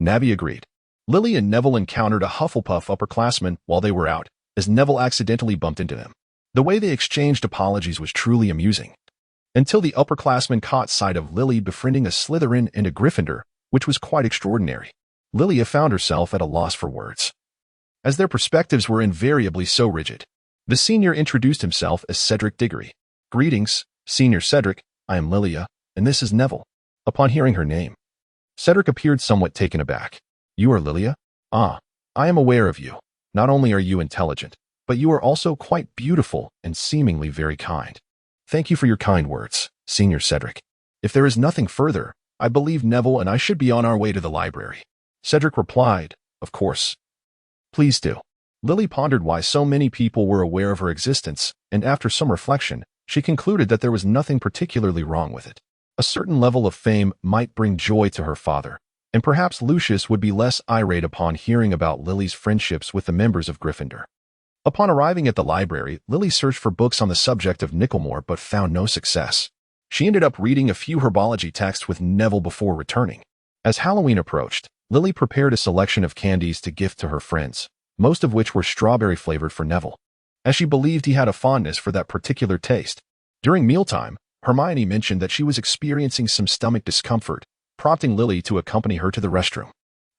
Navi agreed. Lily and Neville encountered a Hufflepuff upperclassman while they were out, as Neville accidentally bumped into them. The way they exchanged apologies was truly amusing, until the upperclassman caught sight of Lily befriending a Slytherin and a Gryffindor, which was quite extraordinary. Lilia found herself at a loss for words, as their perspectives were invariably so rigid. The senior introduced himself as Cedric Diggory. Greetings, Senior Cedric, I am Lilia, and this is Neville. Upon hearing her name, Cedric appeared somewhat taken aback. You are Lilia? Ah, I am aware of you. Not only are you intelligent, but you are also quite beautiful and seemingly very kind. Thank you for your kind words, Senior Cedric. If there is nothing further, I believe Neville and I should be on our way to the library. Cedric replied, of course. Please do. Lily pondered why so many people were aware of her existence, and after some reflection, she concluded that there was nothing particularly wrong with it. A certain level of fame might bring joy to her father, and perhaps Lucius would be less irate upon hearing about Lily's friendships with the members of Gryffindor. Upon arriving at the library, Lily searched for books on the subject of Nicklemore but found no success. She ended up reading a few herbology texts with Neville before returning. As Halloween approached, Lily prepared a selection of candies to gift to her friends, most of which were strawberry-flavored for Neville, as she believed he had a fondness for that particular taste. During mealtime, Hermione mentioned that she was experiencing some stomach discomfort, prompting Lily to accompany her to the restroom.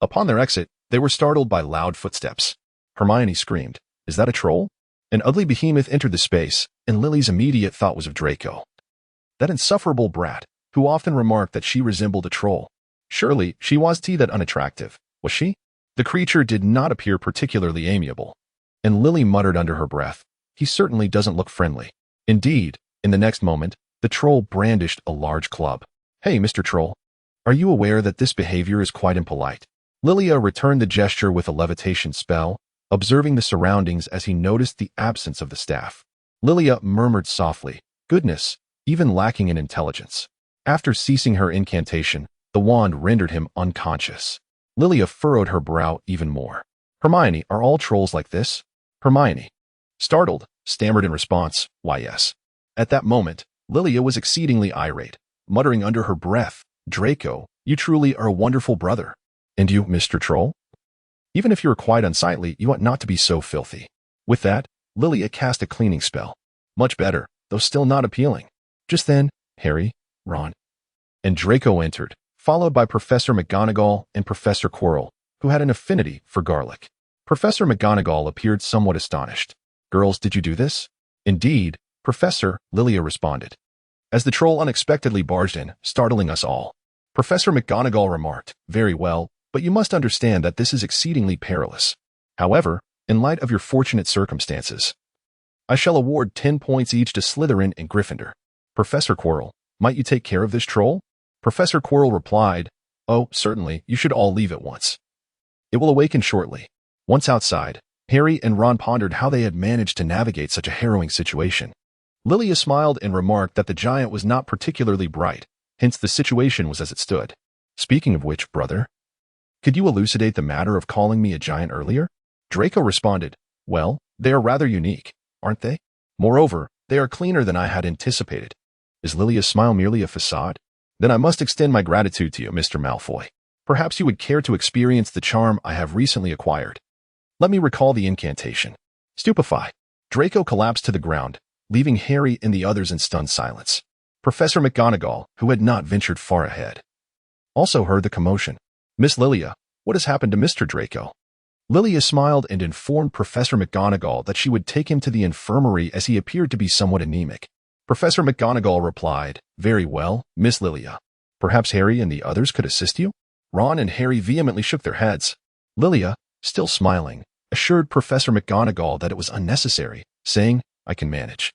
Upon their exit, they were startled by loud footsteps. Hermione screamed, "Is that a troll?" An ugly behemoth entered the space, and Lily's immediate thought was of Draco, that insufferable brat, who often remarked that she resembled a troll. Surely, she was that unattractive, was she? The creature did not appear particularly amiable, and Lily muttered under her breath, "He certainly doesn't look friendly." Indeed, in the next moment, the troll brandished a large club. "Hey, Mr. Troll, are you aware that this behavior is quite impolite?" Lilia returned the gesture with a levitation spell, observing the surroundings as he noticed the absence of the staff. Lilia murmured softly, "Goodness, even lacking in intelligence." After ceasing her incantation, the wand rendered him unconscious. Lilia furrowed her brow even more. "Hermione, are all trolls like this?" Hermione, startled, stammered in response, "Why, yes." At that moment, Lilia was exceedingly irate, muttering under her breath, "Draco, you truly are a wonderful brother. And you, Mr. Troll? Even if you are quite unsightly, you ought not to be so filthy." With that, Lilia cast a cleaning spell. Much better, though still not appealing. Just then, Harry, Ron, and Draco entered, followed by Professor McGonagall and Professor Quirrell, who had an affinity for garlic. Professor McGonagall appeared somewhat astonished. "Girls, did you do this?" "Indeed, Professor," Lilia responded, as the troll unexpectedly barged in, startling us all. Professor McGonagall remarked, "Very well, but you must understand that this is exceedingly perilous. However, in light of your fortunate circumstances, I shall award 10 points each to Slytherin and Gryffindor. Professor Quirrell, might you take care of this troll?" Professor Quirrell replied, "Oh, certainly, you should all leave at once. It will awaken shortly." Once outside, Harry and Ron pondered how they had managed to navigate such a harrowing situation. Lilia smiled and remarked that the giant was not particularly bright, hence the situation was as it stood. Speaking of which, brother, could you elucidate the matter of calling me a giant earlier? Draco responded, well, they are rather unique, aren't they? Moreover, they are cleaner than I had anticipated. Is Lilia's smile merely a facade? Then I must extend my gratitude to you, Mr. Malfoy. Perhaps you would care to experience the charm I have recently acquired. Let me recall the incantation. Stupefy. Draco collapsed to the ground, leaving Harry and the others in stunned silence. Professor McGonagall, who had not ventured far ahead, also heard the commotion. Miss Lilia, what has happened to Mr. Draco? Lilia smiled and informed Professor McGonagall that she would take him to the infirmary as he appeared to be somewhat anemic. Professor McGonagall replied, very well, Miss Lilia. Perhaps Harry and the others could assist you? Ron and Harry vehemently shook their heads. Lilia, still smiling, assured Professor McGonagall that it was unnecessary, saying, I can manage.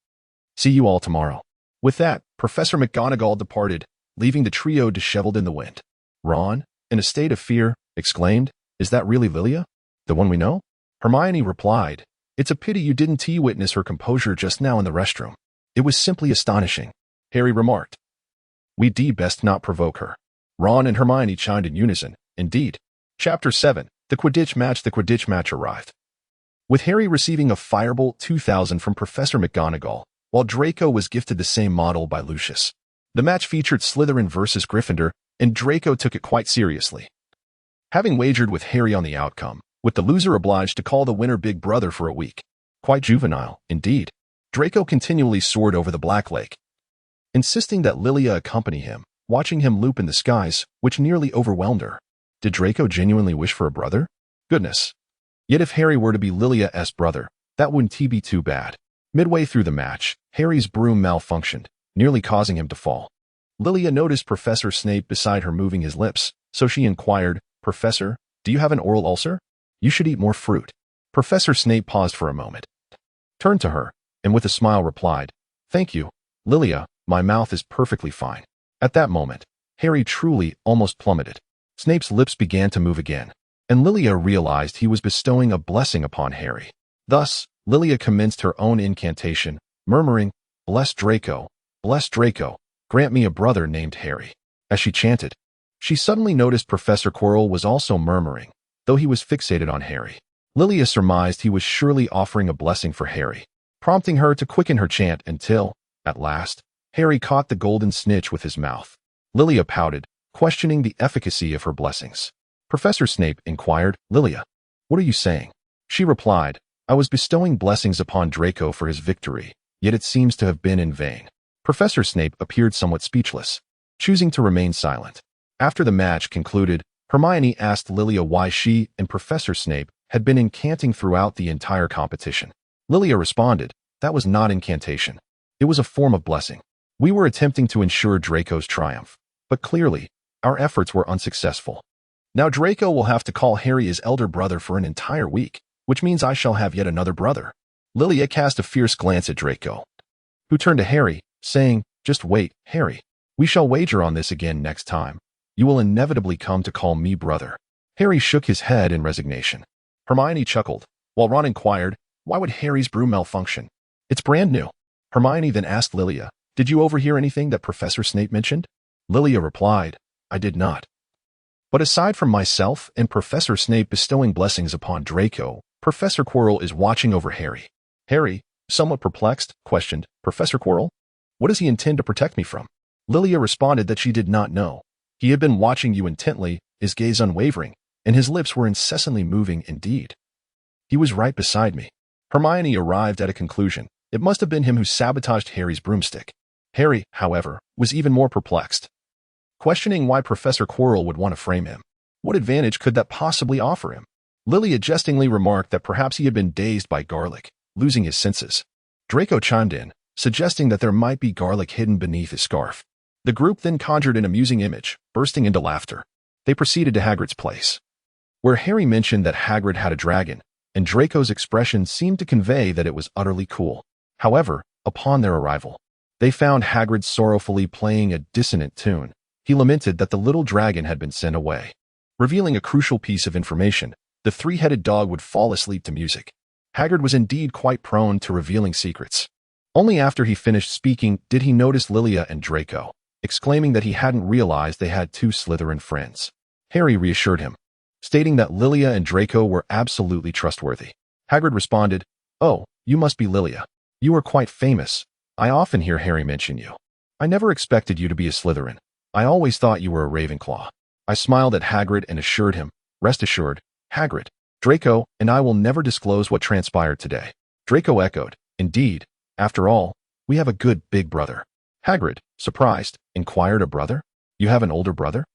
See you all tomorrow. With that, Professor McGonagall departed, leaving the trio disheveled in the wind. Ron, in a state of fear, exclaimed, is that really Lilia? The one we know? Hermione replied, it's a pity you didn't witness her composure just now in the restroom. It was simply astonishing. Harry remarked, we'd best not provoke her. Ron and Hermione chimed in unison, indeed. Chapter 7, The Quidditch Match arrived. With Harry receiving a Firebolt 2000 from Professor McGonagall, while Draco was gifted the same model by Lucius. The match featured Slytherin versus Gryffindor, and Draco took it quite seriously. Having wagered with Harry on the outcome, with the loser obliged to call the winner Big Brother for a week. Quite juvenile, indeed. Draco continually soared over the Black Lake, insisting that Lilia accompany him, watching him loop in the skies, which nearly overwhelmed her. Did Draco genuinely wish for a brother? Goodness. Yet if Harry were to be Lilia's brother, that wouldn't be too bad. Midway through the match, Harry's broom malfunctioned, nearly causing him to fall. Lilia noticed Professor Snape beside her moving his lips, so she inquired, Professor, do you have an oral ulcer? You should eat more fruit. Professor Snape paused for a moment, turned to her, and with a smile replied, thank you, Lilia, my mouth is perfectly fine. At that moment, Harry truly almost plummeted. Snape's lips began to move again, and Lilia realized he was bestowing a blessing upon Harry. Thus, Lilia commenced her own incantation, murmuring, bless Draco, grant me a brother named Harry. As she chanted, she suddenly noticed Professor Quirrell was also murmuring, though he was fixated on Harry. Lilia surmised he was surely offering a blessing for Harry, prompting her to quicken her chant until, at last, Harry caught the golden snitch with his mouth. Lilia pouted, questioning the efficacy of her blessings. Professor Snape inquired, Lilia, what are you saying? She replied, I was bestowing blessings upon Draco for his victory, yet it seems to have been in vain. Professor Snape appeared somewhat speechless, choosing to remain silent. After the match concluded, Hermione asked Lilia why she and Professor Snape had been incanting throughout the entire competition. Lilia responded, that was not incantation. It was a form of blessing. We were attempting to ensure Draco's triumph, but clearly, our efforts were unsuccessful. Now Draco will have to call Harry his elder brother for an entire week, which means I shall have yet another brother. Lilia cast a fierce glance at Draco, who turned to Harry, saying, just wait, Harry. We shall wager on this again next time. You will inevitably come to call me brother. Harry shook his head in resignation. Hermione chuckled, while Ron inquired, why would Harry's broom malfunction? It's brand new. Hermione then asked Lilia, did you overhear anything that Professor Snape mentioned? Lilia replied, I did not. But aside from myself and Professor Snape bestowing blessings upon Draco, Professor Quirrell is watching over Harry. Harry, somewhat perplexed, questioned, Professor Quirrell? What does he intend to protect me from? Lilia responded that she did not know. He had been watching you intently, his gaze unwavering, and his lips were incessantly moving indeed. He was right beside me. Hermione arrived at a conclusion. It must have been him who sabotaged Harry's broomstick. Harry, however, was even more perplexed, questioning why Professor Quirrell would want to frame him. What advantage could that possibly offer him? Lilia jestingly remarked that perhaps he had been dazed by garlic, losing his senses. Draco chimed in, suggesting that there might be garlic hidden beneath his scarf. The group then conjured an amusing image, bursting into laughter. They proceeded to Hagrid's place, where Harry mentioned that Hagrid had a dragon, and Draco's expression seemed to convey that it was utterly cool. However, upon their arrival, they found Hagrid sorrowfully playing a dissonant tune. He lamented that the little dragon had been sent away. Revealing a crucial piece of information, the three-headed dog would fall asleep to music. Hagrid was indeed quite prone to revealing secrets. Only after he finished speaking did he notice Lilia and Draco, exclaiming that he hadn't realized they had two Slytherin friends. Harry reassured him, stating that Lilia and Draco were absolutely trustworthy. Hagrid responded, "Oh, you must be Lilia. You are quite famous. I often hear Harry mention you. I never expected you to be a Slytherin. I always thought you were a Ravenclaw." I smiled at Hagrid and assured him, "Rest assured, Hagrid, Draco and I will never disclose what transpired today." Draco echoed, "Indeed, after all, we have a good big brother." Hagrid, surprised, inquired, "A brother? You have an older brother?"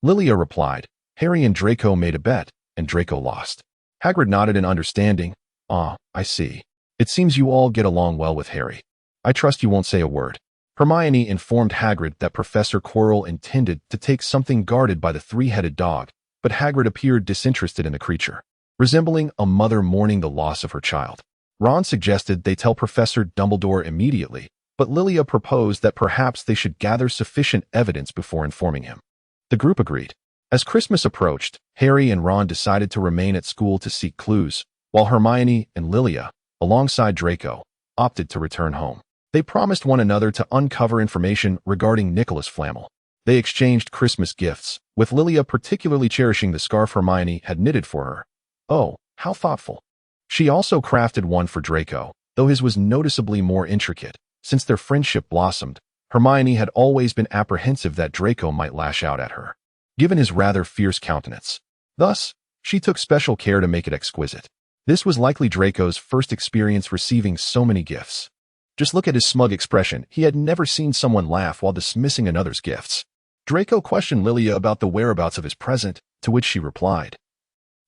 Lilia replied, "Harry and Draco made a bet, and Draco lost." Hagrid nodded in understanding. "Ah, I see. It seems you all get along well with Harry. I trust you won't say a word." Hermione informed Hagrid that Professor Quirrell intended to take something guarded by the three-headed dog, but Hagrid appeared disinterested in the creature, resembling a mother mourning the loss of her child. Ron suggested they tell Professor Dumbledore immediately, but Lilia proposed that perhaps they should gather sufficient evidence before informing him. The group agreed. As Christmas approached, Harry and Ron decided to remain at school to seek clues, while Hermione and Lilia, alongside Draco, opted to return home. They promised one another to uncover information regarding Nicholas Flamel. They exchanged Christmas gifts, with Lilia particularly cherishing the scarf Hermione had knitted for her. Oh, how thoughtful. She also crafted one for Draco, though his was noticeably more intricate. Since their friendship blossomed, Hermione had always been apprehensive that Draco might lash out at her, given his rather fierce countenance. Thus, she took special care to make it exquisite. This was likely Draco's first experience receiving so many gifts. Just look at his smug expression. He had never seen someone laugh while dismissing another's gifts. Draco questioned Lilia about the whereabouts of his present, to which she replied,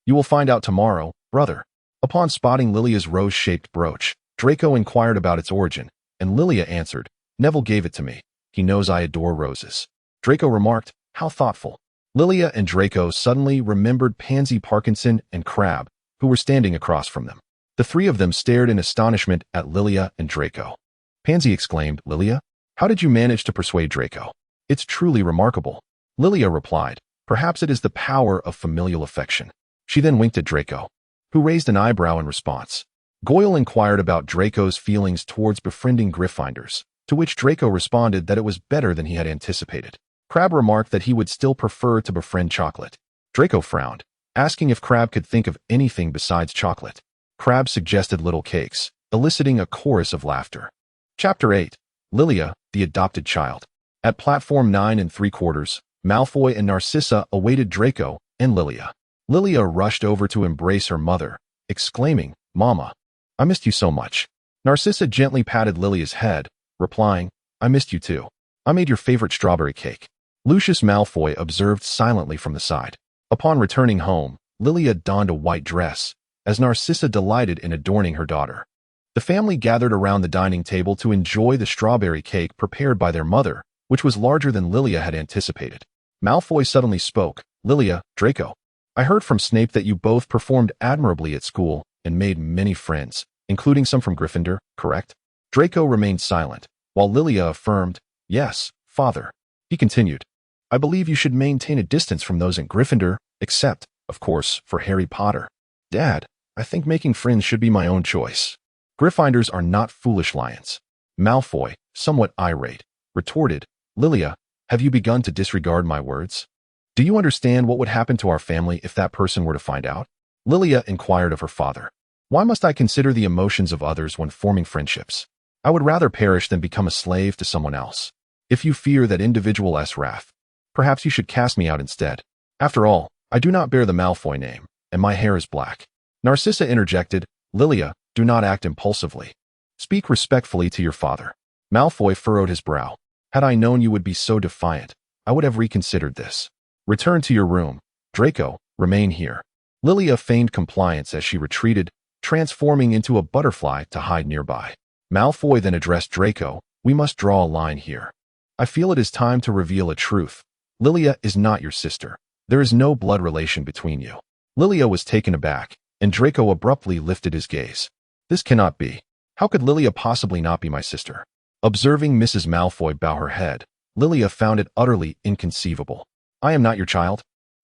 "You will find out tomorrow, brother." Upon spotting Lilia's rose-shaped brooch, Draco inquired about its origin, and Lilia answered, "Neville gave it to me. He knows I adore roses." Draco remarked, "How thoughtful." Lilia and Draco suddenly remembered Pansy Parkinson and Crabbe, who were standing across from them. The three of them stared in astonishment at Lilia and Draco. Pansy exclaimed, "Lilia, how did you manage to persuade Draco? It's truly remarkable." Lilia replied, "Perhaps it is the power of familial affection." She then winked at Draco, who raised an eyebrow in response. Goyle inquired about Draco's feelings towards befriending Gryffindors, to which Draco responded that it was better than he had anticipated. Crabbe remarked that he would still prefer to befriend Chocolate. Draco frowned, asking if Crabbe could think of anything besides chocolate. Crabbe suggested little cakes, eliciting a chorus of laughter. Chapter 8. Lilia, the Adopted Child. At platform 9 3/4, Malfoy and Narcissa awaited Draco and Lilia. Lilia rushed over to embrace her mother, exclaiming, "Mama, I missed you so much." Narcissa gently patted Lilia's head, replying, "I missed you too. I made your favorite strawberry cake." Lucius Malfoy observed silently from the side. Upon returning home, Lilia donned a white dress, as Narcissa delighted in adorning her daughter. The family gathered around the dining table to enjoy the strawberry cake prepared by their mother, which was larger than Lilia had anticipated. Malfoy suddenly spoke, "Lilia, Draco, I heard from Snape that you both performed admirably at school and made many friends, including some from Gryffindor, correct?" Draco remained silent, while Lilia affirmed, "Yes, father." He continued, "I believe you should maintain a distance from those in Gryffindor, except, of course, for Harry Potter. Dad, I think making friends should be my own choice. Gryffindors are not foolish lions." Malfoy, somewhat irate, retorted, "Lilia, have you begun to disregard my words? Do you understand what would happen to our family if that person were to find out?" Lilia inquired of her father, "Why must I consider the emotions of others when forming friendships? I would rather perish than become a slave to someone else. If you fear that individual's wrath, perhaps you should cast me out instead. After all, I do not bear the Malfoy name, and my hair is black." Narcissa interjected, "Lilia, do not act impulsively. Speak respectfully to your father." Malfoy furrowed his brow. "Had I known you would be so defiant, I would have reconsidered this. Return to your room. Draco, remain here." Lilia feigned compliance as she retreated, transforming into a butterfly to hide nearby. Malfoy then addressed Draco, "We must draw a line here. I feel it is time to reveal a truth. Lilia is not your sister. There is no blood relation between you." Lilia was taken aback, and Draco abruptly lifted his gaze. "This cannot be. How could Lilia possibly not be my sister?" Observing Mrs. Malfoy bow her head, Lilia found it utterly inconceivable. "I am not your child?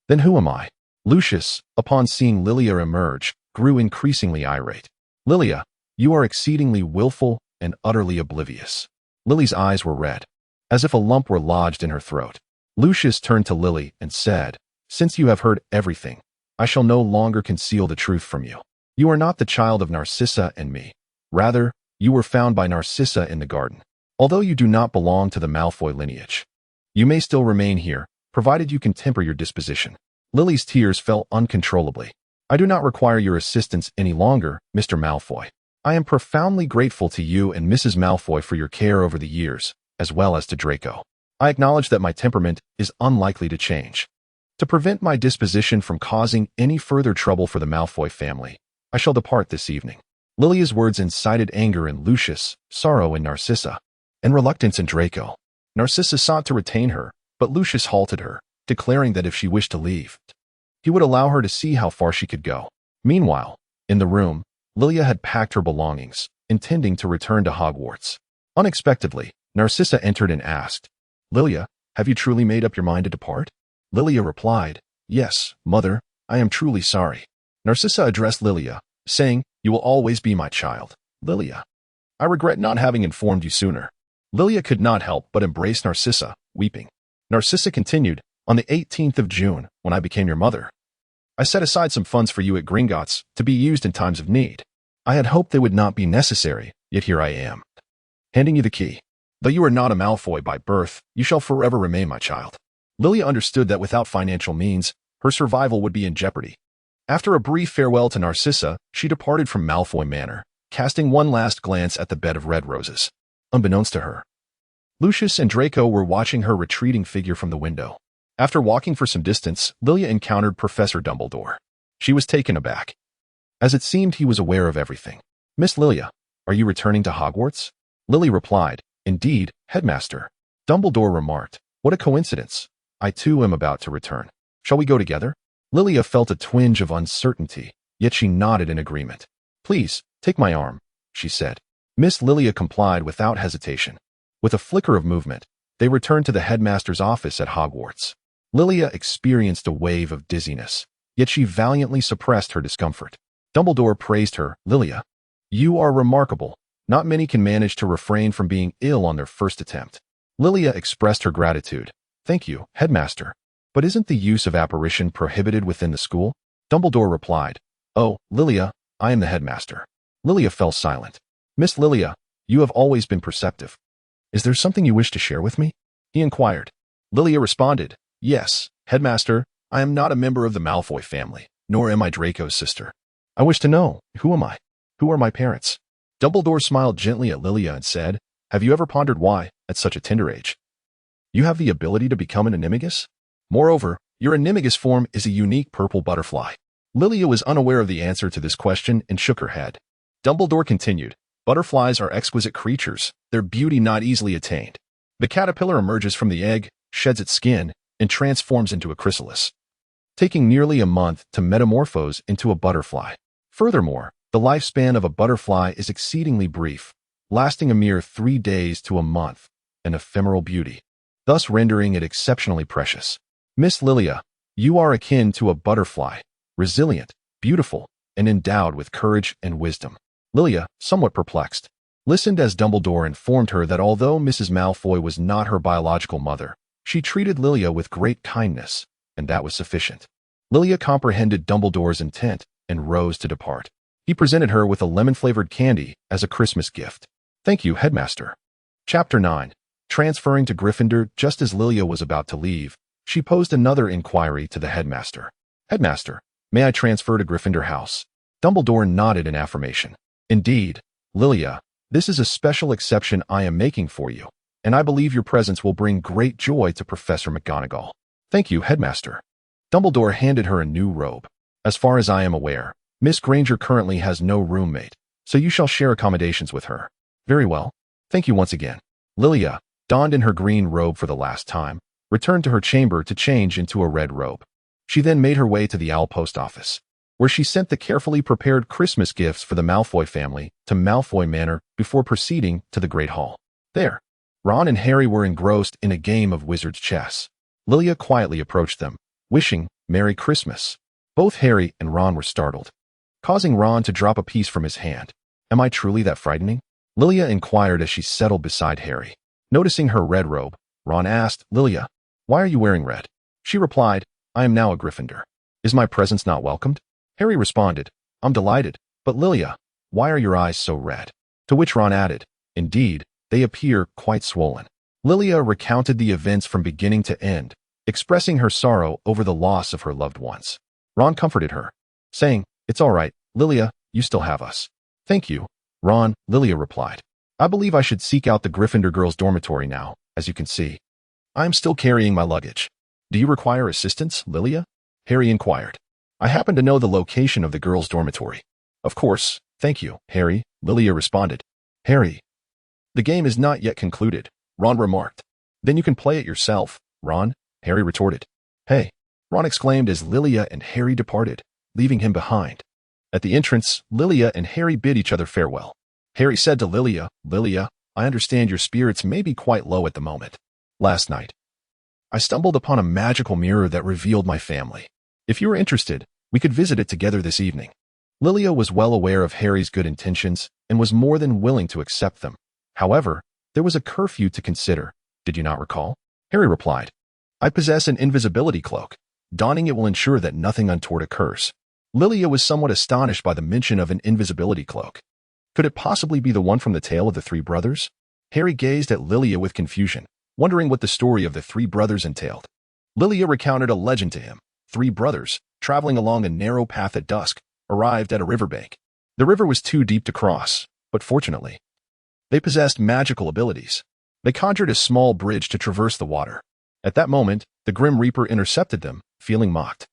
Then who am I?" Lucius, upon seeing Lilia emerge, grew increasingly irate. Lilia, you are exceedingly willful and utterly oblivious. Lily's eyes were red, as if a lump were lodged in her throat. Lucius turned to Lily and said, "Since you have heard everything, I shall no longer conceal the truth from you. You are not the child of Narcissa and me. Rather, you were found by Narcissa in the garden. Although you do not belong to the Malfoy lineage, you may still remain here, provided you can temper your disposition." Lily's tears fell uncontrollably. "I do not require your assistance any longer, Mr. Malfoy. I am profoundly grateful to you and Mrs. Malfoy for your care over the years, as well as to Draco. I acknowledge that my temperament is unlikely to change. To prevent my disposition from causing any further trouble for the Malfoy family, I shall depart this evening." Lilia's words incited anger in Lucius, sorrow in Narcissa, and reluctance in Draco. Narcissa sought to retain her, but Lucius halted her, declaring that if she wished to leave, he would allow her to see how far she could go. Meanwhile, in the room, Lilia had packed her belongings, intending to return to Hogwarts. Unexpectedly, Narcissa entered and asked, "Lilia, have you truly made up your mind to depart?" Lilia replied, "Yes, mother, I am truly sorry." Narcissa addressed Lilia, saying, "You will always be my child, Lilia. I regret not having informed you sooner." Lilia could not help but embrace Narcissa, weeping. Narcissa continued, "On the 18th of June, when I became your mother, I set aside some funds for you at Gringotts to be used in times of need. I had hoped they would not be necessary, yet here I am, handing you the key. Though you are not a Malfoy by birth, you shall forever remain my child." Lilia understood that without financial means, her survival would be in jeopardy. After a brief farewell to Narcissa, she departed from Malfoy Manor, casting one last glance at the bed of red roses. Unbeknownst to her, Lucius and Draco were watching her retreating figure from the window. After walking for some distance, Lilia encountered Professor Dumbledore. She was taken aback, as it seemed he was aware of everything. "Miss Lilia, are you returning to Hogwarts?" Lily replied, "Indeed, Headmaster." Dumbledore remarked, "What a coincidence. I too am about to return. Shall we go together?" Lilia felt a twinge of uncertainty, yet she nodded in agreement. "Please, take my arm," she said. Miss Lilia complied without hesitation. With a flicker of movement, they returned to the headmaster's office at Hogwarts. Lilia experienced a wave of dizziness, yet she valiantly suppressed her discomfort. Dumbledore praised her. "Lilia, you are remarkable. Not many can manage to refrain from being ill on their first attempt." Lilia expressed her gratitude. "Thank you, Headmaster. But isn't the use of apparition prohibited within the school?" Dumbledore replied, "Oh, Lilia, I am the headmaster." Lilia fell silent. "Miss Lilia, you have always been perceptive. Is there something you wish to share with me?" he inquired. Lilia responded, "Yes, Headmaster, I am not a member of the Malfoy family, nor am I Draco's sister. I wish to know, who am I? Who are my parents?" Dumbledore smiled gently at Lilia and said, "Have you ever pondered why, at such a tender age, you have the ability to become an animagus? Moreover, your animagus form is a unique purple butterfly." Lilia was unaware of the answer to this question and shook her head. Dumbledore continued, "Butterflies are exquisite creatures, their beauty not easily attained. The caterpillar emerges from the egg, sheds its skin, and transforms into a chrysalis, taking nearly a month to metamorphose into a butterfly. Furthermore, the lifespan of a butterfly is exceedingly brief, lasting a mere 3 days to a month, an ephemeral beauty, thus rendering it exceptionally precious. Miss Lilia, you are akin to a butterfly, resilient, beautiful, and endowed with courage and wisdom." Lilia, somewhat perplexed, listened as Dumbledore informed her that although Mrs. Malfoy was not her biological mother, she treated Lilia with great kindness, and that was sufficient. Lilia comprehended Dumbledore's intent and rose to depart. He presented her with a lemon-flavored candy as a Christmas gift. "Thank you, Headmaster." Chapter 9. Transferring to Gryffindor. Just as Lilia was about to leave, she posed another inquiry to the headmaster. "Headmaster, may I transfer to Gryffindor House?" Dumbledore nodded in affirmation. "Indeed, Lilia, this is a special exception I am making for you, and I believe your presence will bring great joy to Professor McGonagall." "Thank you, Headmaster." Dumbledore handed her a new robe. "As far as I am aware, Miss Granger currently has no roommate, so you shall share accommodations with her." "Very well. Thank you once again." Lilia, donned in her green robe for the last time, returned to her chamber to change into a red robe. She then made her way to the Owl Post Office, where she sent the carefully prepared Christmas gifts for the Malfoy family to Malfoy Manor before proceeding to the Great Hall. There, Ron and Harry were engrossed in a game of wizard's chess. Lilia quietly approached them, wishing Merry Christmas. Both Harry and Ron were startled. causing Ron to drop a piece from his hand. Am I truly that frightening? Lilia inquired as she settled beside Harry. Noticing her red robe, Ron asked, Lilia, why are you wearing red? She replied, I am now a Gryffindor. Is my presence not welcomed? Harry responded, I'm delighted, but Lilia, why are your eyes so red? To which Ron added, indeed, they appear quite swollen. Lilia recounted the events from beginning to end, expressing her sorrow over the loss of her loved ones. Ron comforted her, saying, It's all right, Lilia, you still have us. Thank you, Ron, Lilia replied. I believe I should seek out the Gryffindor girls' dormitory now, as you can see. I am still carrying my luggage. Do you require assistance, Lilia? Harry inquired. I happen to know the location of the girls' dormitory. Of course, thank you, Harry, Lilia responded. Harry. The game is not yet concluded, Ron remarked. Then you can play it yourself, Ron, Harry retorted. Hey, Ron exclaimed as Lilia and Harry departed, leaving him behind. At the entrance, Lilia and Harry bid each other farewell. Harry said to Lilia, Lilia, I understand your spirits may be quite low at the moment. Last night, I stumbled upon a magical mirror that revealed my family. If you are interested, we could visit it together this evening. Lilia was well aware of Harry's good intentions and was more than willing to accept them. However, there was a curfew to consider. Did you not recall? Harry replied, I possess an invisibility cloak. Donning it will ensure that nothing untoward occurs. Lilia was somewhat astonished by the mention of an invisibility cloak. Could it possibly be the one from the tale of the three brothers? Harry gazed at Lilia with confusion, wondering what the story of the three brothers entailed. Lilia recounted a legend to him. Three brothers, traveling along a narrow path at dusk, arrived at a riverbank. The river was too deep to cross, but fortunately, they possessed magical abilities. They conjured a small bridge to traverse the water. At that moment, the Grim Reaper intercepted them, feeling mocked.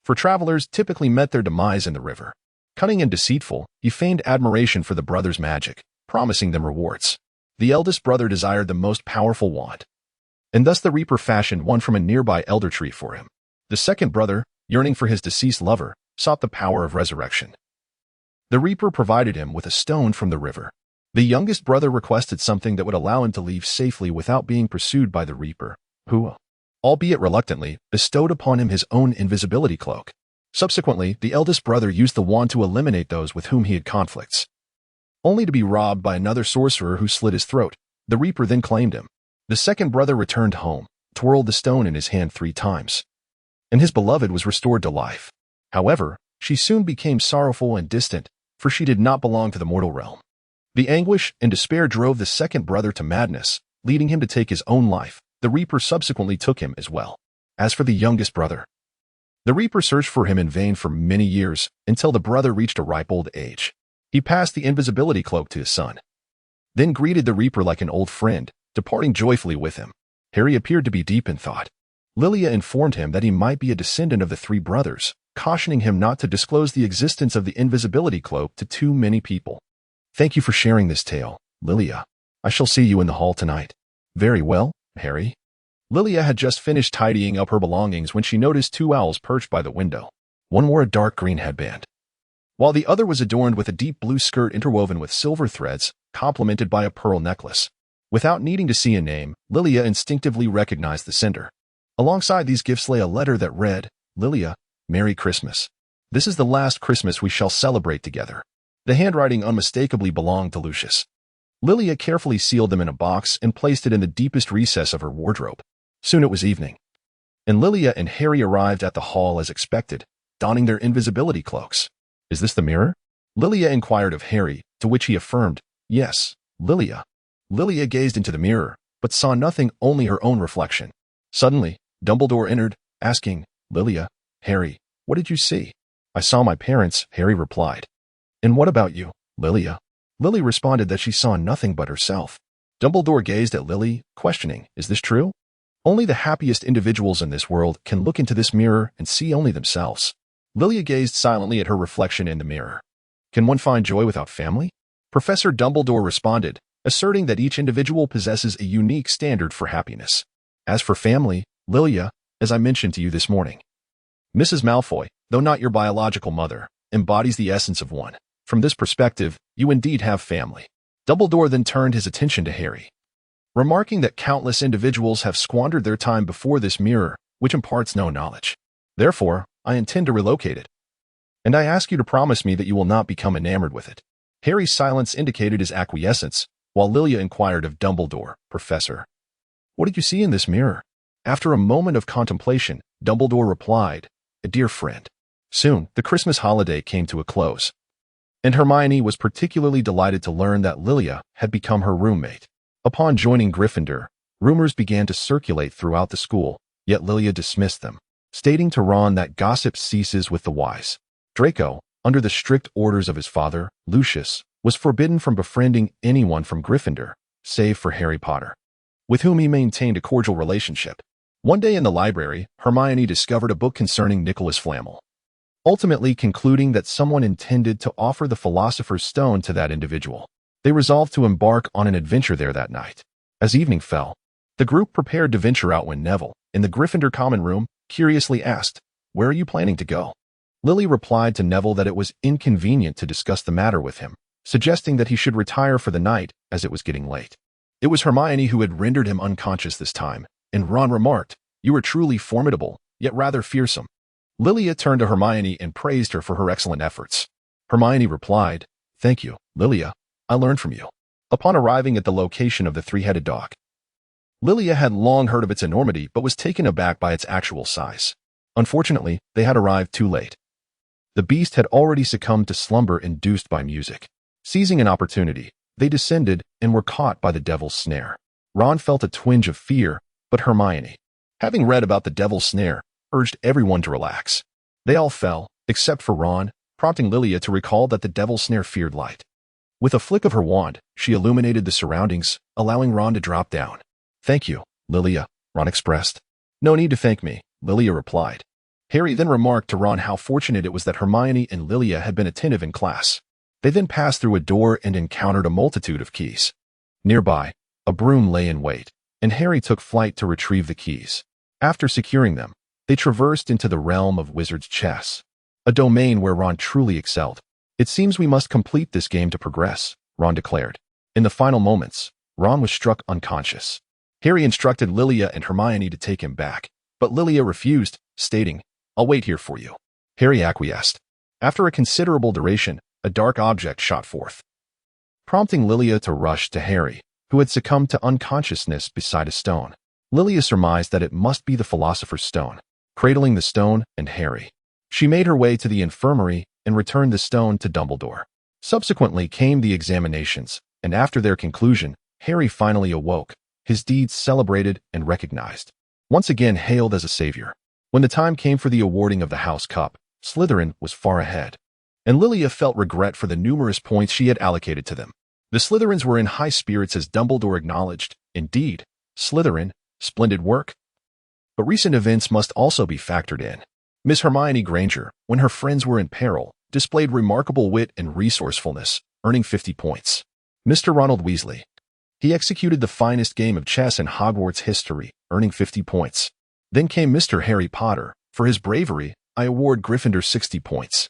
For travelers typically met their demise in the river. Cunning and deceitful, he feigned admiration for the brothers' magic, promising them rewards. The eldest brother desired the most powerful wand, and thus the Reaper fashioned one from a nearby elder tree for him. The second brother, yearning for his deceased lover, sought the power of resurrection. The Reaper provided him with a stone from the river. The youngest brother requested something that would allow him to leave safely without being pursued by the Reaper, who, albeit reluctantly, bestowed upon him his own invisibility cloak. Subsequently, the eldest brother used the wand to eliminate those with whom he had conflicts, only to be robbed by another sorcerer who slit his throat. The Reaper then claimed him. The second brother returned home, twirled the stone in his hand 3 times, and his beloved was restored to life. However, she soon became sorrowful and distant, for she did not belong to the mortal realm. The anguish and despair drove the second brother to madness, leading him to take his own life. The Reaper subsequently took him as well. As for the youngest brother, the Reaper searched for him in vain for many years, until the brother reached a ripe old age. He passed the invisibility cloak to his son, then greeted the Reaper like an old friend, departing joyfully with him. Harry appeared to be deep in thought. Lilia informed him that he might be a descendant of the 3 brothers, cautioning him not to disclose the existence of the invisibility cloak to too many people. Thank you for sharing this tale, Lilia. I shall see you in the hall tonight. Very well, Harry. Lilia had just finished tidying up her belongings when she noticed 2 owls perched by the window. One wore a dark green headband, while the other was adorned with a deep blue skirt interwoven with silver threads, complemented by a pearl necklace. Without needing to see a name, Lilia instinctively recognized the sender. Alongside these gifts lay a letter that read, Lilia, Merry Christmas. This is the last Christmas we shall celebrate together. The handwriting unmistakably belonged to Lucius. Lilia carefully sealed them in a box and placed it in the deepest recess of her wardrobe. Soon it was evening, and Lilia and Harry arrived at the hall as expected, donning their invisibility cloaks. Is this the mirror? Lilia inquired of Harry, to which he affirmed, Yes, Lilia. Lilia gazed into the mirror, but saw nothing, only her own reflection. Suddenly, Dumbledore entered, asking, Lilia, Harry, what did you see? I saw my parents, Harry replied. And what about you, Lilia? Lily responded that she saw nothing but herself. Dumbledore gazed at Lily, questioning, Is this true? Only the happiest individuals in this world can look into this mirror and see only themselves. Lilia gazed silently at her reflection in the mirror. Can one find joy without family? Professor Dumbledore responded, asserting that each individual possesses a unique standard for happiness. As for family, Lilia, as I mentioned to you this morning, Mrs. Malfoy, though not your biological mother, embodies the essence of one. From this perspective, you indeed have family. Dumbledore then turned his attention to Harry, remarking that countless individuals have squandered their time before this mirror, which imparts no knowledge. Therefore, I intend to relocate it. And I ask you to promise me that you will not become enamored with it." Harry's silence indicated his acquiescence, while Lilia inquired of Dumbledore, "Professor, what did you see in this mirror?" After a moment of contemplation, Dumbledore replied, "A dear friend." Soon, the Christmas holiday came to a close, and Hermione was particularly delighted to learn that Lilia had become her roommate. Upon joining Gryffindor, rumors began to circulate throughout the school, yet Lilia dismissed them, stating to Ron that gossip ceases with the wise. Draco, under the strict orders of his father, Lucius, was forbidden from befriending anyone from Gryffindor, save for Harry Potter, with whom he maintained a cordial relationship. One day in the library, Hermione discovered a book concerning Nicholas Flamel, ultimately concluding that someone intended to offer the Philosopher's Stone to that individual. They resolved to embark on an adventure there that night. As evening fell, the group prepared to venture out when Neville, in the Gryffindor common room, curiously asked, "Where are you planning to go?" Lily replied to Neville that it was inconvenient to discuss the matter with him, suggesting that he should retire for the night as it was getting late. It was Hermione who had rendered him unconscious this time, and Ron remarked, "You are truly formidable, yet rather fearsome." Lilia turned to Hermione and praised her for her excellent efforts. Hermione replied, "Thank you, Lilia. I learned from you." Upon arriving at the location of the three-headed dog, Lilia had long heard of its enormity but was taken aback by its actual size. Unfortunately, they had arrived too late. The beast had already succumbed to slumber induced by music. Seizing an opportunity, they descended and were caught by the devil's snare. Ron felt a twinge of fear, but Hermione, having read about the devil's snare, urged everyone to relax. They all fell, except for Ron, prompting Lilia to recall that the devil's snare feared light. With a flick of her wand, she illuminated the surroundings, allowing Ron to drop down. "Thank you, Lilia," Ron expressed. "No need to thank me," Lilia replied. Harry then remarked to Ron how fortunate it was that Hermione and Lilia had been attentive in class. They then passed through a door and encountered a multitude of keys. Nearby, a broom lay in wait, and Harry took flight to retrieve the keys. After securing them, they traversed into the realm of wizard's chess, a domain where Ron truly excelled. "It seems we must complete this game to progress," Ron declared. In the final moments, Ron was struck unconscious. Harry instructed Lilia and Hermione to take him back, but Lilia refused, stating, "I'll wait here for you." Harry acquiesced. After a considerable duration, a dark object shot forth, prompting Lilia to rush to Harry, who had succumbed to unconsciousness beside a stone. Lilia surmised that it must be the Philosopher's Stone. Cradling the stone and Harry, she made her way to the infirmary and returned the stone to Dumbledore. Subsequently came the examinations, and after their conclusion, Harry finally awoke, his deeds celebrated and recognized, once again hailed as a savior. When the time came for the awarding of the House Cup, Slytherin was far ahead, and Lilia felt regret for the numerous points she had allocated to them. The Slytherins were in high spirits as Dumbledore acknowledged, "Indeed, Slytherin, splendid work." But recent events must also be factored in. Miss Hermione Granger, when her friends were in peril, displayed remarkable wit and resourcefulness, earning 50 points. Mr. Ronald Weasley, he executed the finest game of chess in Hogwarts history, earning 50 points. Then came Mr. Harry Potter. For his bravery, I award Gryffindor 60 points.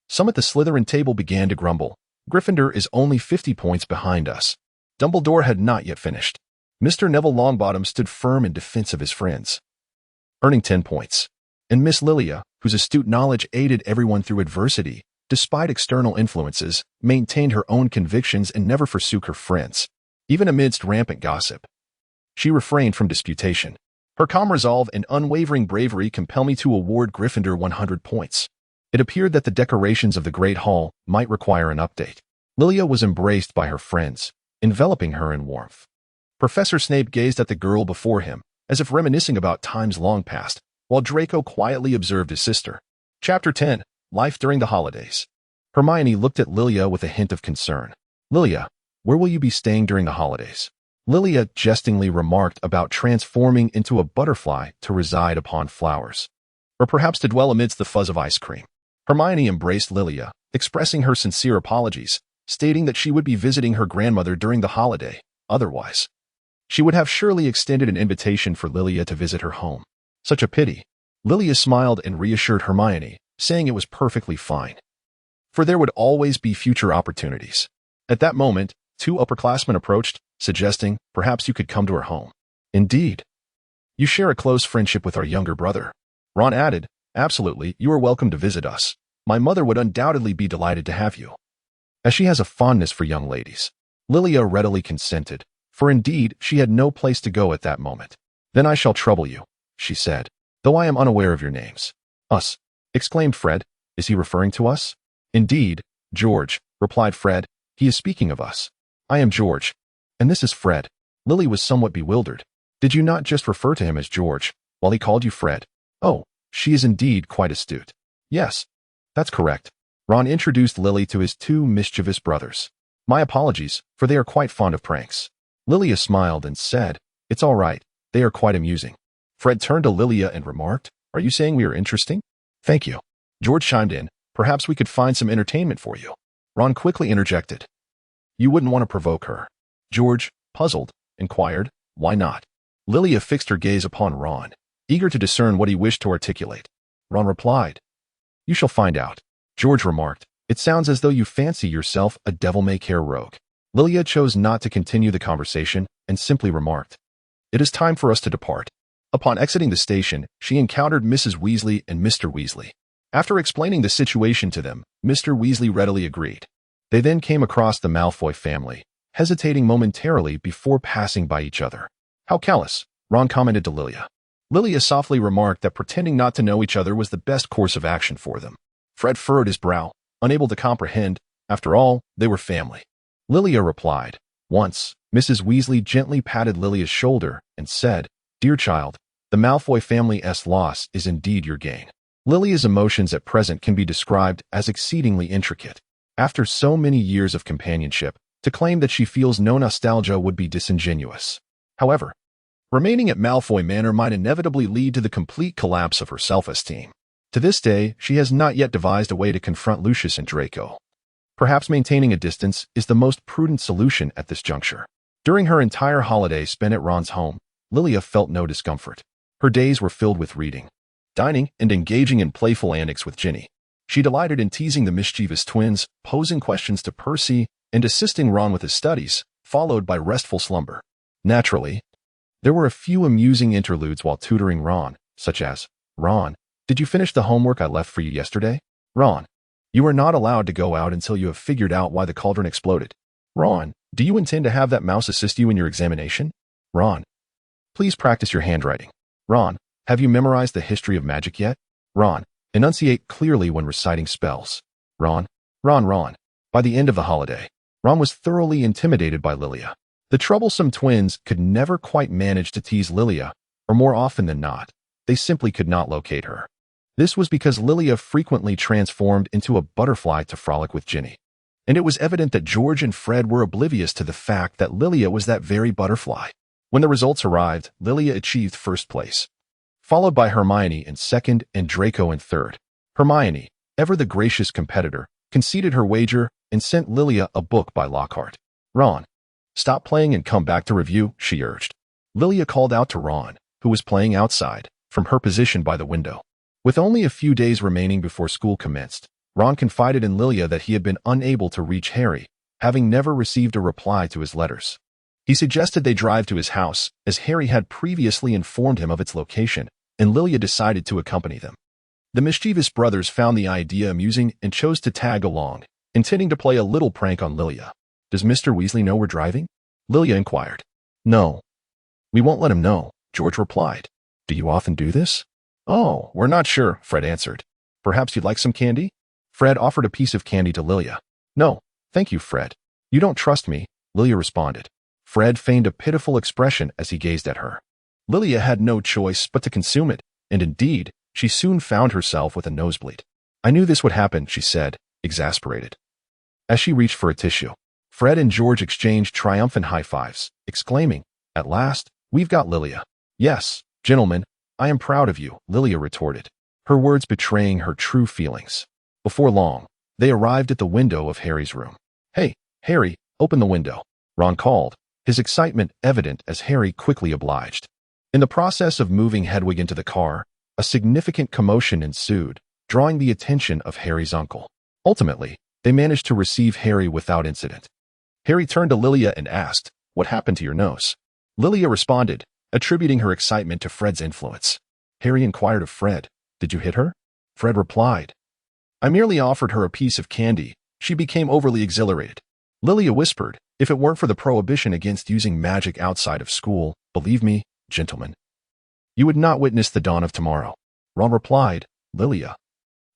Some at the Slytherin table began to grumble. Gryffindor is only 50 points behind us. Dumbledore had not yet finished. Mr. Neville Longbottom stood firm in defense of his friends, earning 10 points. And Miss Lilia, whose astute knowledge aided everyone through adversity, despite external influences, maintained her own convictions and never forsook her friends. Even amidst rampant gossip, she refrained from disputation. Her calm resolve and unwavering bravery compel me to award Gryffindor 100 points. It appeared that the decorations of the Great Hall might require an update. Lilia was embraced by her friends, enveloping her in warmth. Professor Snape gazed at the girl before him, as if reminiscing about times long past, while Draco quietly observed his sister. Chapter 10. Life During the Holidays. Hermione looked at Lilia with a hint of concern. "Lilia, where will you be staying during the holidays?" Lilia jestingly remarked about transforming into a butterfly to reside upon flowers, or perhaps to dwell amidst the fuzz of ice cream. Hermione embraced Lilia, expressing her sincere apologies, stating that she would be visiting her grandmother during the holiday. Otherwise, she would have surely extended an invitation for Lilia to visit her home. Such a pity. Lilia smiled and reassured Hermione, saying it was perfectly fine, for there would always be future opportunities. At that moment, two upperclassmen approached, suggesting, "Perhaps you could come to our home." "Indeed. You share a close friendship with our younger brother." Ron added, "Absolutely, you are welcome to visit us. My mother would undoubtedly be delighted to have you, as she has a fondness for young ladies. Lilia readily consented, for indeed she had no place to go at that moment. Then I shall trouble you, she said, though I am unaware of your names. Us, exclaimed Fred. Is he referring to us? Indeed, George, replied Fred. He is speaking of us. I am George, and this is Fred. Lily was somewhat bewildered. Did you not just refer to him as George, while he called you Fred? Oh, she is indeed quite astute. Yes, that's correct. Ron introduced Lily to his two mischievous brothers. My apologies, for they are quite fond of pranks. Lilia smiled and said, It's all right, they are quite amusing. Fred turned to Lilia and remarked, Are you saying we are interesting? Thank you. George chimed in, Perhaps we could find some entertainment for you. Ron quickly interjected. You wouldn't want to provoke her. George, puzzled, inquired, Why not? Lilia fixed her gaze upon Ron, eager to discern what he wished to articulate. Ron replied, You shall find out. George remarked, It sounds as though you fancy yourself a devil-may-care rogue. Lilia chose not to continue the conversation and simply remarked, It is time for us to depart. Upon exiting the station, she encountered Mrs. Weasley and Mr. Weasley. After explaining the situation to them, Mr. Weasley readily agreed. They then came across the Malfoy family, hesitating momentarily before passing by each other. How callous, Ron commented to Lilia. Lilia softly remarked that pretending not to know each other was the best course of action for them. Fred furrowed his brow, unable to comprehend. After all, they were family. Lilia replied. Once, Mrs. Weasley gently patted Lilia's shoulder and said, Dear child, the Malfoy family's loss is indeed your gain. Lilia's emotions at present can be described as exceedingly intricate. After so many years of companionship, to claim that she feels no nostalgia would be disingenuous. However, remaining at Malfoy Manor might inevitably lead to the complete collapse of her self-esteem. To this day, she has not yet devised a way to confront Lucius and Draco. Perhaps maintaining a distance is the most prudent solution at this juncture. During her entire holiday spent at Ron's home, Lilia felt no discomfort. Her days were filled with reading, dining, and engaging in playful antics with Ginny. She delighted in teasing the mischievous twins, posing questions to Percy, and assisting Ron with his studies, followed by restful slumber. Naturally, there were a few amusing interludes while tutoring Ron, such as, Ron, did you finish the homework I left for you yesterday? Ron, you are not allowed to go out until you have figured out why the cauldron exploded. Ron, do you intend to have that mouse assist you in your examination? Ron, please practice your handwriting. Ron, have you memorized the history of magic yet? Ron, enunciate clearly when reciting spells. Ron. By the end of the holiday, Ron was thoroughly intimidated by Lilia. The troublesome twins could never quite manage to tease Lilia, or more often than not, they simply could not locate her. This was because Lilia frequently transformed into a butterfly to frolic with Ginny. And it was evident that George and Fred were oblivious to the fact that Lilia was that very butterfly. When the results arrived, Lilia achieved first place, followed by Hermione in second and Draco in third. Hermione, ever the gracious competitor, conceded her wager and sent Lilia a book by Lockhart. Ron, stop playing and come back to review, she urged. Lilia called out to Ron, who was playing outside, from her position by the window. With only a few days remaining before school commenced, Ron confided in Lilia that he had been unable to reach Harry, having never received a reply to his letters. He suggested they drive to his house, as Harry had previously informed him of its location, and Lilia decided to accompany them. The mischievous brothers found the idea amusing and chose to tag along, intending to play a little prank on Lilia. Does Mr. Weasley know we're driving? Lilia inquired. No. We won't let him know, George replied. Do you often do this? Oh, we're not sure, Fred answered. Perhaps you'd like some candy? Fred offered a piece of candy to Lilia. No, thank you, Fred. You don't trust me, Lilia responded. Fred feigned a pitiful expression as he gazed at her. Lilia had no choice but to consume it, and indeed, she soon found herself with a nosebleed. I knew this would happen, she said, exasperated. As she reached for a tissue, Fred and George exchanged triumphant high fives, exclaiming, At last, we've got Lilia. Yes, gentlemen, I am proud of you, Lilia retorted, her words betraying her true feelings. Before long, they arrived at the window of Harry's room. Hey, Harry, open the window, Ron called, his excitement evident as Harry quickly obliged. In the process of moving Hedwig into the car, a significant commotion ensued, drawing the attention of Harry's uncle. Ultimately, they managed to receive Harry without incident. Harry turned to Lilia and asked, What happened to your nose? Lilia responded, attributing her excitement to Fred's influence. Harry inquired of Fred, Did you hit her? Fred replied, I merely offered her a piece of candy. She became overly exhilarated. Lilia whispered, if it weren't for the prohibition against using magic outside of school, believe me, gentlemen, you would not witness the dawn of tomorrow. Ron replied, Lilia,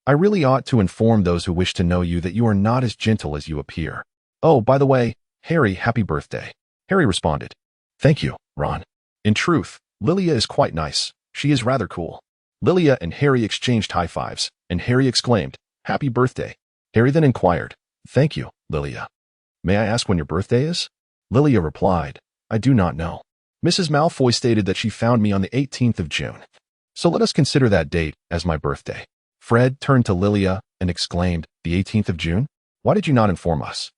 I really ought to inform those who wish to know you that you are not as gentle as you appear. Oh, by the way, Harry, happy birthday. Harry responded. Thank you, Ron. In truth, Lilia is quite nice. She is rather cool. Lilia and Harry exchanged high fives, and Harry exclaimed, Happy birthday. Harry then inquired, Thank you, Lilia. May I ask when your birthday is? Lilia replied, I do not know. Mrs. Malfoy stated that she found me on the 18th of June. So let us consider that date as my birthday. Fred turned to Lilia and exclaimed, The 18th of June? Why did you not inform us?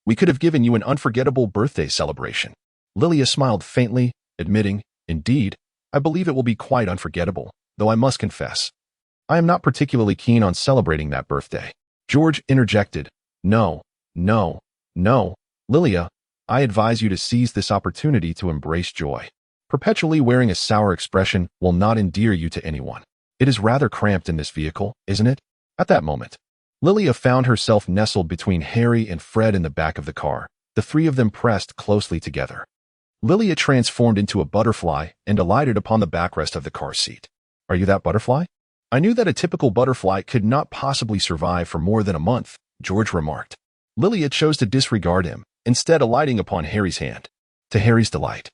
We could have given you an unforgettable birthday celebration. Lilia smiled faintly, admitting, Indeed, I believe it will be quite unforgettable, though I must confess, I am not particularly keen on celebrating that birthday. George interjected, No, Lilia, I advise you to seize this opportunity to embrace joy. Perpetually wearing a sour expression will not endear you to anyone. It is rather cramped in this vehicle, isn't it? At that moment, Lilia found herself nestled between Harry and Fred in the back of the car, the three of them pressed closely together. Lilia transformed into a butterfly and alighted upon the backrest of the car seat. Are you that butterfly? I knew that a typical butterfly could not possibly survive for more than a month, George remarked. Lilia chose to disregard him, instead alighting upon Harry's hand. To Harry's delight,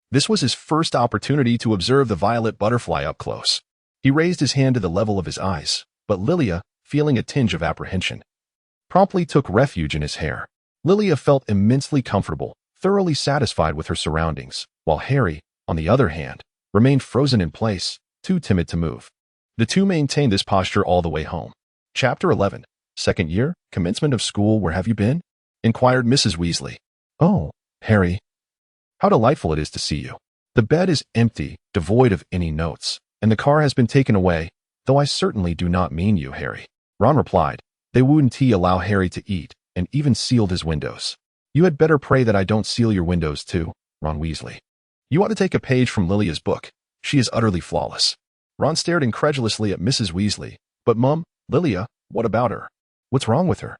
this was his first opportunity to observe the violet butterfly up close. He raised his hand to the level of his eyes, but Lilia, feeling a tinge of apprehension, promptly took refuge in his hair. Lilia felt immensely comfortable, thoroughly satisfied with her surroundings, while Harry, on the other hand, remained frozen in place, too timid to move. The two maintained this posture all the way home. Chapter 11. Second year, commencement of school, where have you been? Inquired Mrs. Weasley. Oh, Harry, how delightful it is to see you. The bed is empty, devoid of any notes, and the car has been taken away, though I certainly do not mean you, Harry. Ron replied. They wouldn't allow Harry to eat, and even sealed his windows. You had better pray that I don't seal your windows too, Ron Weasley. You ought to take a page from Lilia's book. She is utterly flawless. Ron stared incredulously at Mrs. Weasley. But Mum, Lilia, what about her? What's wrong with her?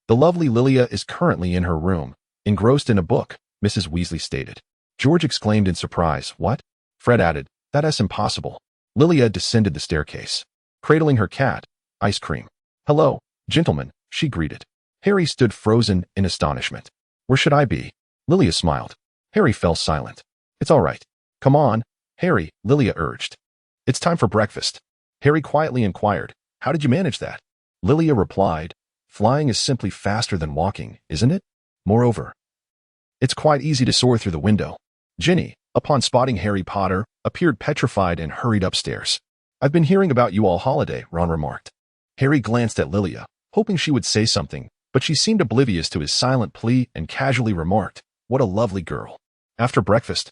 The lovely Lilia is currently in her room, engrossed in a book, Mrs. Weasley stated. George exclaimed in surprise. What? Fred added, That's impossible. Lilia descended the staircase, cradling her cat, Ice Cream. Hello, gentlemen, she greeted. Harry stood frozen in astonishment. Where should I be? Lilia smiled. Harry fell silent. It's all right. Come on, Harry, Lilia urged. It's time for breakfast. Harry quietly inquired, How did you manage that? Lilia replied, Flying is simply faster than walking, isn't it? Moreover, it's quite easy to soar through the window. Ginny, upon spotting Harry Potter, appeared petrified and hurried upstairs. I've been hearing about you all holiday, Ron remarked. Harry glanced at Lilia, hoping she would say something, but she seemed oblivious to his silent plea and casually remarked, What a lovely girl. After breakfast,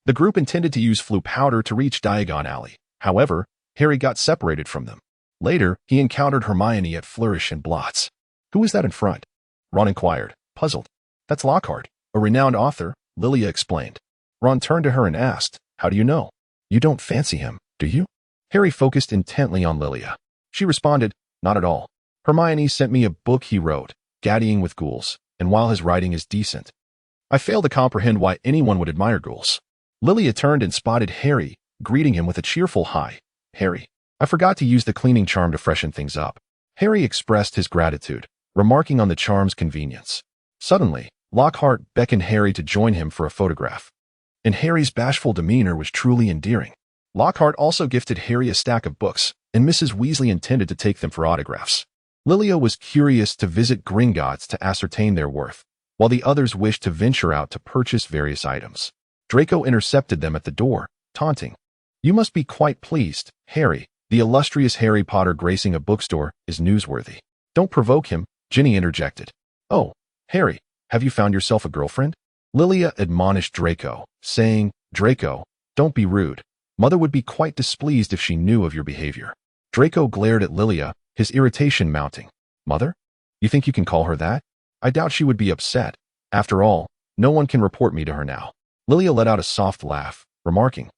the group intended to use Floo powder to reach Diagon Alley. However, Harry got separated from them. Later, he encountered Hermione at Flourish and Blots. Who is that in front? Ron inquired, puzzled. That's Lockhart, a renowned author, Lilia explained. Ron turned to her and asked, How do you know? You don't fancy him, do you? Harry focused intently on Lilia. She responded, Not at all. Hermione sent me a book he wrote, Gaddying with Ghouls, and while his writing is decent, I fail to comprehend why anyone would admire ghouls. Lilia turned and spotted Harry, greeting him with a cheerful hi. Harry, I forgot to use the cleaning charm to freshen things up. Harry expressed his gratitude, remarking on the charm's convenience. Suddenly, Lockhart beckoned Harry to join him for a photograph. And Harry's bashful demeanor was truly endearing. Lockhart also gifted Harry a stack of books, and Mrs. Weasley intended to take them for autographs. Lilia was curious to visit Gringotts to ascertain their worth, while the others wished to venture out to purchase various items. Draco intercepted them at the door, taunting. You must be quite pleased, Harry. The illustrious Harry Potter gracing a bookstore is newsworthy. Don't provoke him, Ginny interjected. Oh, Harry, have you found yourself a girlfriend? Lilia admonished Draco, saying, Draco, don't be rude. Mother would be quite displeased if she knew of your behavior. Draco glared at Lilia, his irritation mounting. Mother? You think you can call her that? I doubt she would be upset. After all, no one can report me to her now. Lilia let out a soft laugh, remarking,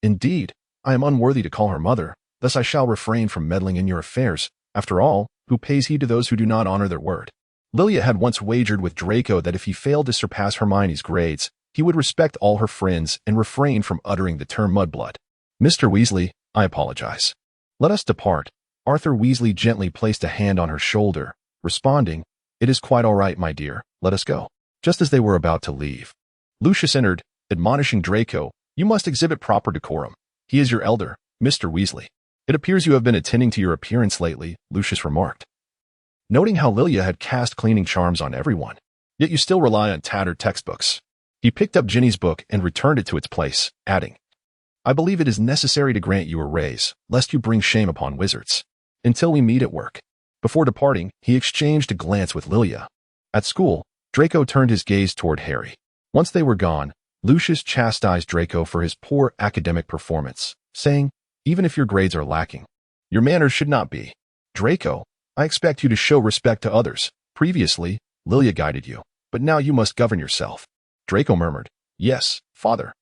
Indeed, I am unworthy to call her mother, thus I shall refrain from meddling in your affairs. After all, who pays heed to those who do not honor their word. Lilia had once wagered with Draco that if he failed to surpass Hermione's grades, he would respect all her friends and refrain from uttering the term mudblood. Mr. Weasley, I apologize. Let us depart. Arthur Weasley gently placed a hand on her shoulder, responding, It is quite all right, my dear, let us go. Just as they were about to leave, Lucius entered, admonishing Draco, You must exhibit proper decorum. He is your elder, Mr. Weasley. It appears you have been attending to your appearance lately, Lucius remarked. Noting how Lilia had cast cleaning charms on everyone, yet you still rely on tattered textbooks. He picked up Ginny's book and returned it to its place, adding, I believe it is necessary to grant you a raise, lest you bring shame upon wizards. Until we meet at work. Before departing, he exchanged a glance with Lilia. At school, Draco turned his gaze toward Harry. Once they were gone, Lucius chastised Draco for his poor academic performance, saying, Even if your grades are lacking, your manners should not be. Draco, I expect you to show respect to others. Previously, Lilia guided you, but now you must govern yourself. Draco murmured, Yes, father.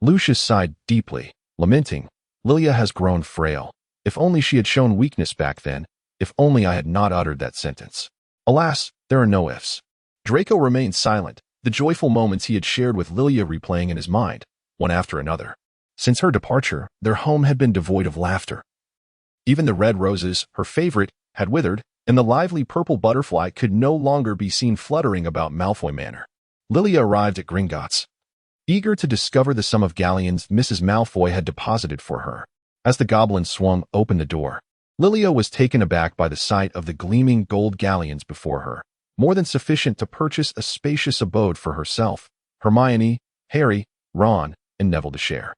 Lucius sighed deeply, lamenting, Lilia has grown frail. If only she had shown weakness back then. If only I had not uttered that sentence. Alas, there are no ifs. Draco remained silent, the joyful moments he had shared with Lilia replaying in his mind, one after another. Since her departure, their home had been devoid of laughter. Even the red roses, her favorite, had withered, and the lively purple butterfly could no longer be seen fluttering about Malfoy Manor. Lilia arrived at Gringotts, eager to discover the sum of galleons Mrs. Malfoy had deposited for her. As the goblin swung open the door, Lilia was taken aback by the sight of the gleaming gold galleons before her, more than sufficient to purchase a spacious abode for herself, Hermione, Harry, Ron, and Neville to share.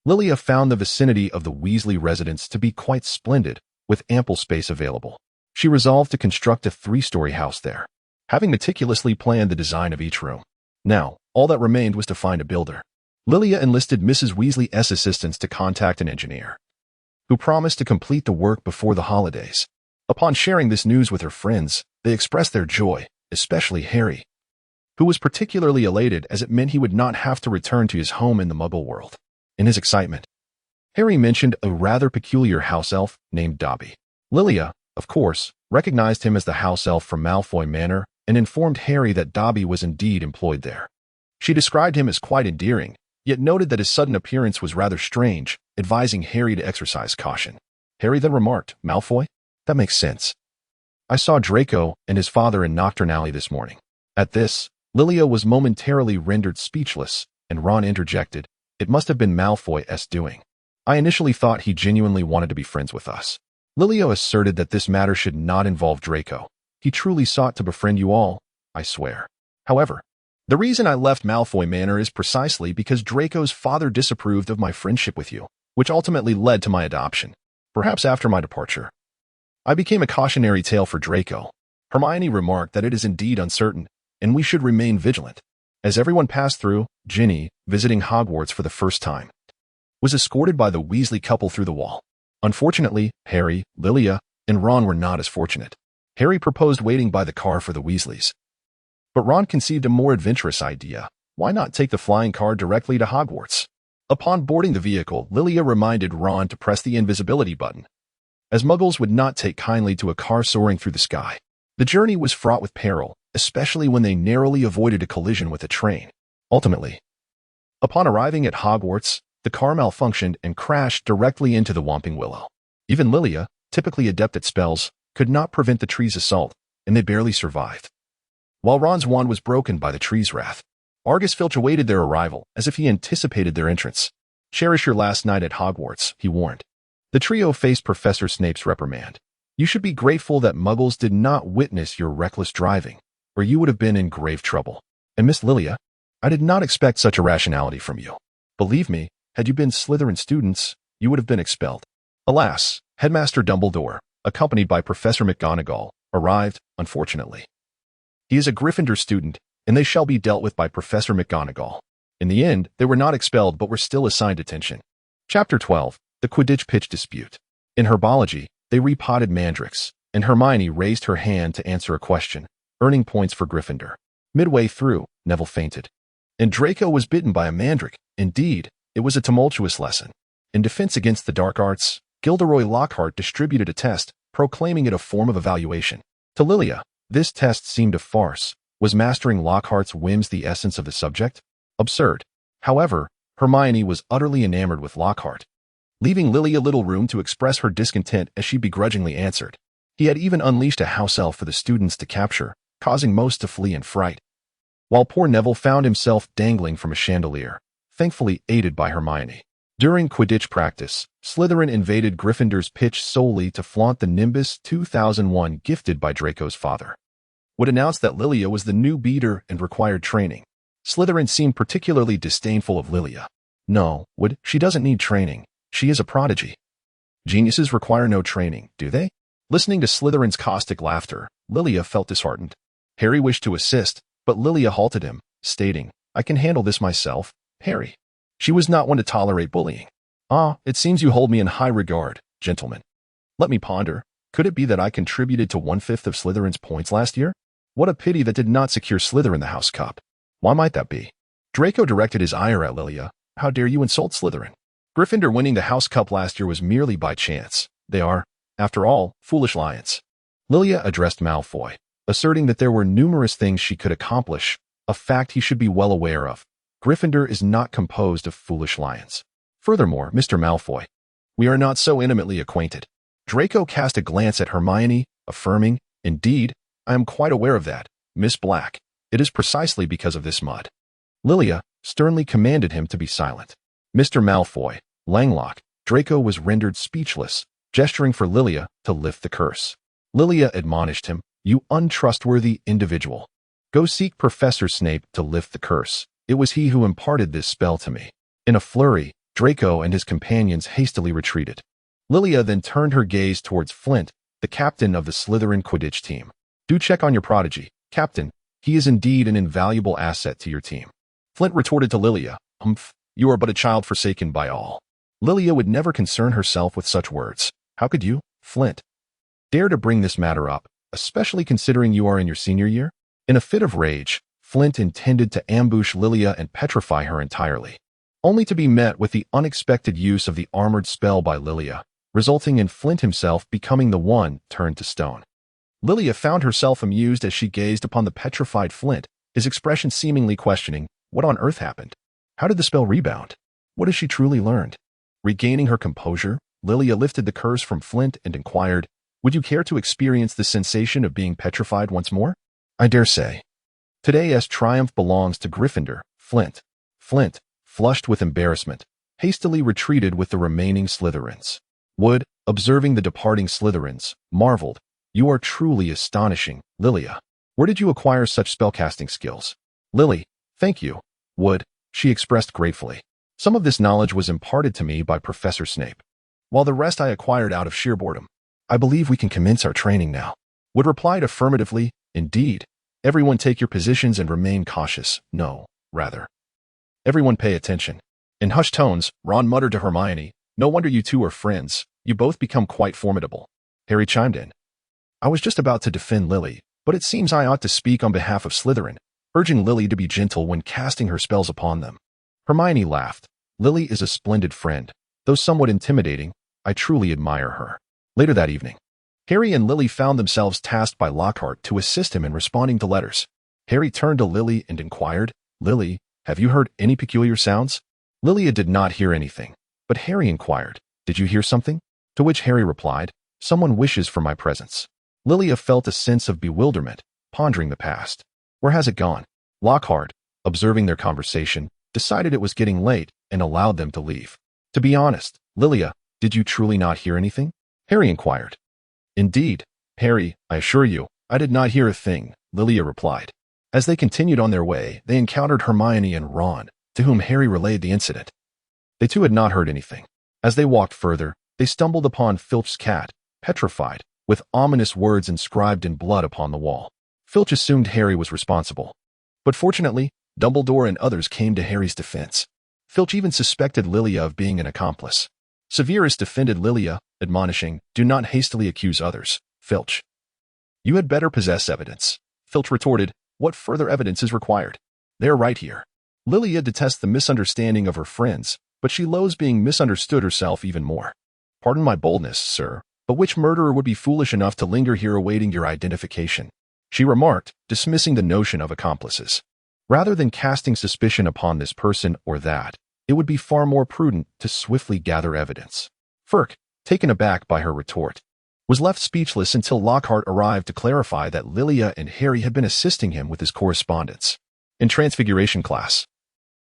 Lilia found the vicinity of the Weasley residence to be quite splendid, with ample space available. She resolved to construct a 3-story house there, having meticulously planned the design of each room. Now, all that remained was to find a builder. Lilia enlisted Mrs. Weasley's assistance to contact an engineer, who promised to complete the work before the holidays. Upon sharing this news with her friends, they expressed their joy, especially Harry, who was particularly elated as it meant he would not have to return to his home in the Muggle world. In his excitement, Harry mentioned a rather peculiar house elf named Dobby. Lilia, of course, recognized him as the house elf from Malfoy Manor and informed Harry that Dobby was indeed employed there. She described him as quite endearing, yet noted that his sudden appearance was rather strange, advising Harry to exercise caution. Harry then remarked, Malfoy? That makes sense. I saw Draco and his father in Nocturne Alley this morning. At this, Lilia was momentarily rendered speechless, and Ron interjected, It must have been Malfoy's doing. I initially thought he genuinely wanted to be friends with us. Lilia asserted that this matter should not involve Draco. He truly sought to befriend you all, I swear. However, the reason I left Malfoy Manor is precisely because Draco's father disapproved of my friendship with you, which ultimately led to my adoption. Perhaps after my departure, I became a cautionary tale for Draco. Hermione remarked that it is indeed uncertain, and we should remain vigilant. As everyone passed through, Ginny, visiting Hogwarts for the first time, was escorted by the Weasley couple through the wall. Unfortunately, Harry, Lilia, and Ron were not as fortunate. Harry proposed waiting by the car for the Weasleys, but Ron conceived a more adventurous idea. Why not take the flying car directly to Hogwarts? Upon boarding the vehicle, Lilia reminded Ron to press the invisibility button, as Muggles would not take kindly to a car soaring through the sky. The journey was fraught with peril, especially when they narrowly avoided a collision with a train. Ultimately, upon arriving at Hogwarts, the car malfunctioned and crashed directly into the Whomping Willow. Even Lilia, typically adept at spells, could not prevent the tree's assault, and they barely survived. While Ron's wand was broken by the tree's wrath, Argus Filch awaited their arrival as if he anticipated their entrance. Cherish your last night at Hogwarts, he warned. The trio faced Professor Snape's reprimand. You should be grateful that Muggles did not witness your reckless driving, or you would have been in grave trouble. And Miss Lilia, I did not expect such irrationality from you. Believe me, had you been Slytherin students, you would have been expelled. Alas, Headmaster Dumbledore, accompanied by Professor McGonagall, arrived, unfortunately. He is a Gryffindor student, and they shall be dealt with by Professor McGonagall. In the end, they were not expelled but were still assigned attention. Chapter 12, The Quidditch Pitch Dispute. In herbology, they repotted mandrakes, and Hermione raised her hand to answer a question, earning points for Gryffindor. Midway through, Neville fainted, and Draco was bitten by a mandrake. Indeed, it was a tumultuous lesson. In defense against the dark arts, Gilderoy Lockhart distributed a test, proclaiming it a form of evaluation. To Lilia, this test seemed a farce. Was mastering Lockhart's whims the essence of the subject? Absurd. However, Hermione was utterly enamored with Lockhart, leaving Lilia little room to express her discontent as she begrudgingly answered. He had even unleashed a house elf for the students to capture, causing most to flee in fright, while poor Neville found himself dangling from a chandelier, thankfully aided by Hermione. During Quidditch practice, Slytherin invaded Gryffindor's pitch solely to flaunt the Nimbus 2001 gifted by Draco's father. Would announced that Lilia was the new beater and required training. Slytherin seemed particularly disdainful of Lilia. No, Wood, she doesn't need training. She is a prodigy. Geniuses require no training, do they? Listening to Slytherin's caustic laughter, Lilia felt disheartened. Harry wished to assist, but Lilia halted him, stating, "I can handle this myself, Harry." She was not one to tolerate bullying. "Ah, it seems you hold me in high regard, gentlemen. Let me ponder. Could it be that I contributed to 1/5 of Slytherin's points last year? What a pity that did not secure Slytherin the House Cup. Why might that be?" Draco directed his ire at Lilia. "How dare you insult Slytherin? Gryffindor winning the House Cup last year was merely by chance. They are, after all, foolish lions." Lilia addressed Malfoy, asserting that there were numerous things she could accomplish, a fact he should be well aware of. Gryffindor is not composed of foolish lions. Furthermore, Mr. Malfoy, we are not so intimately acquainted. Draco cast a glance at Hermione, affirming, "Indeed, I am quite aware of that, Miss Black. It is precisely because of this mud." Lilia sternly commanded him to be silent. "Mr. Malfoy, Langlock," Draco was rendered speechless, gesturing for Lilia to lift the curse. Lilia admonished him, "You untrustworthy individual. Go seek Professor Snape to lift the curse. It was he who imparted this spell to me." In a flurry, Draco and his companions hastily retreated. Lilia then turned her gaze towards Flint, the captain of the Slytherin Quidditch team. "Do check on your prodigy, Captain. He is indeed an invaluable asset to your team." Flint retorted to Lilia, "Humph, you are but a child forsaken by all." Lilia would never concern herself with such words. "How could you, Flint, dare to bring this matter up, especially considering you are in your senior year?" In a fit of rage, Flint intended to ambush Lilia and petrify her entirely, only to be met with the unexpected use of the armored spell by Lilia, resulting in Flint himself becoming the one turned to stone. Lilia found herself amused as she gazed upon the petrified Flint, his expression seemingly questioning, what on earth happened? How did the spell rebound? What has she truly learned? Regaining her composure, Lilia lifted the curse from Flint and inquired, "Would you care to experience the sensation of being petrified once more?" "I dare say." "Today's triumph belongs to Gryffindor, Flint." Flint, flushed with embarrassment, hastily retreated with the remaining Slytherins. Wood, observing the departing Slytherins, marveled, "You are truly astonishing, Lilia. Where did you acquire such spellcasting skills?" "Lily, thank you, Wood," she expressed gratefully. "Some of this knowledge was imparted to me by Professor Snape, while the rest I acquired out of sheer boredom. I believe we can commence our training now." Wood replied affirmatively, "Indeed. Everyone take your positions and remain cautious. No, rather, everyone pay attention." In hushed tones, Ron muttered to Hermione, "No wonder you two are friends. You both become quite formidable." Harry chimed in, "I was just about to defend Lily, but it seems I ought to speak on behalf of Slytherin, urging Lily to be gentle when casting her spells upon them." Hermione laughed. "Lily is a splendid friend, though somewhat intimidating. I truly admire her." Later that evening, Harry and Lily found themselves tasked by Lockhart to assist him in responding to letters. Harry turned to Lily and inquired, "Lily, have you heard any peculiar sounds?" Lilia did not hear anything, but Harry inquired, "Did you hear something?" To which Harry replied, "Someone wishes for my presence." Lilia felt a sense of bewilderment, pondering the past. Where has it gone? Lockhart, observing their conversation, decided it was getting late and allowed them to leave. "To be honest, Lilia, did you truly not hear anything?" Harry inquired. "Indeed, Harry, I assure you, I did not hear a thing," Lilia replied. As they continued on their way, they encountered Hermione and Ron, to whom Harry relayed the incident. They too had not heard anything. As they walked further, they stumbled upon Filch's cat, petrified, with ominous words inscribed in blood upon the wall. Filch assumed Harry was responsible. But fortunately, Dumbledore and others came to Harry's defense. Filch even suspected Lilia of being an accomplice. Severus defended Lilia, admonishing, "Do not hastily accuse others, Filch. You had better possess evidence." Filch retorted, "What further evidence is required? They are right here." Lilia detests the misunderstanding of her friends, but she loathes being misunderstood herself even more. "Pardon my boldness, sir, But which murderer would be foolish enough to linger here awaiting your identification? She remarked, dismissing the notion of accomplices. Rather than casting suspicion upon this person or that, it would be far more prudent to swiftly gather evidence. Firk, taken aback by her retort, was left speechless until Lockhart arrived to clarify that Lilia and Harry had been assisting him with his correspondence. In Transfiguration class,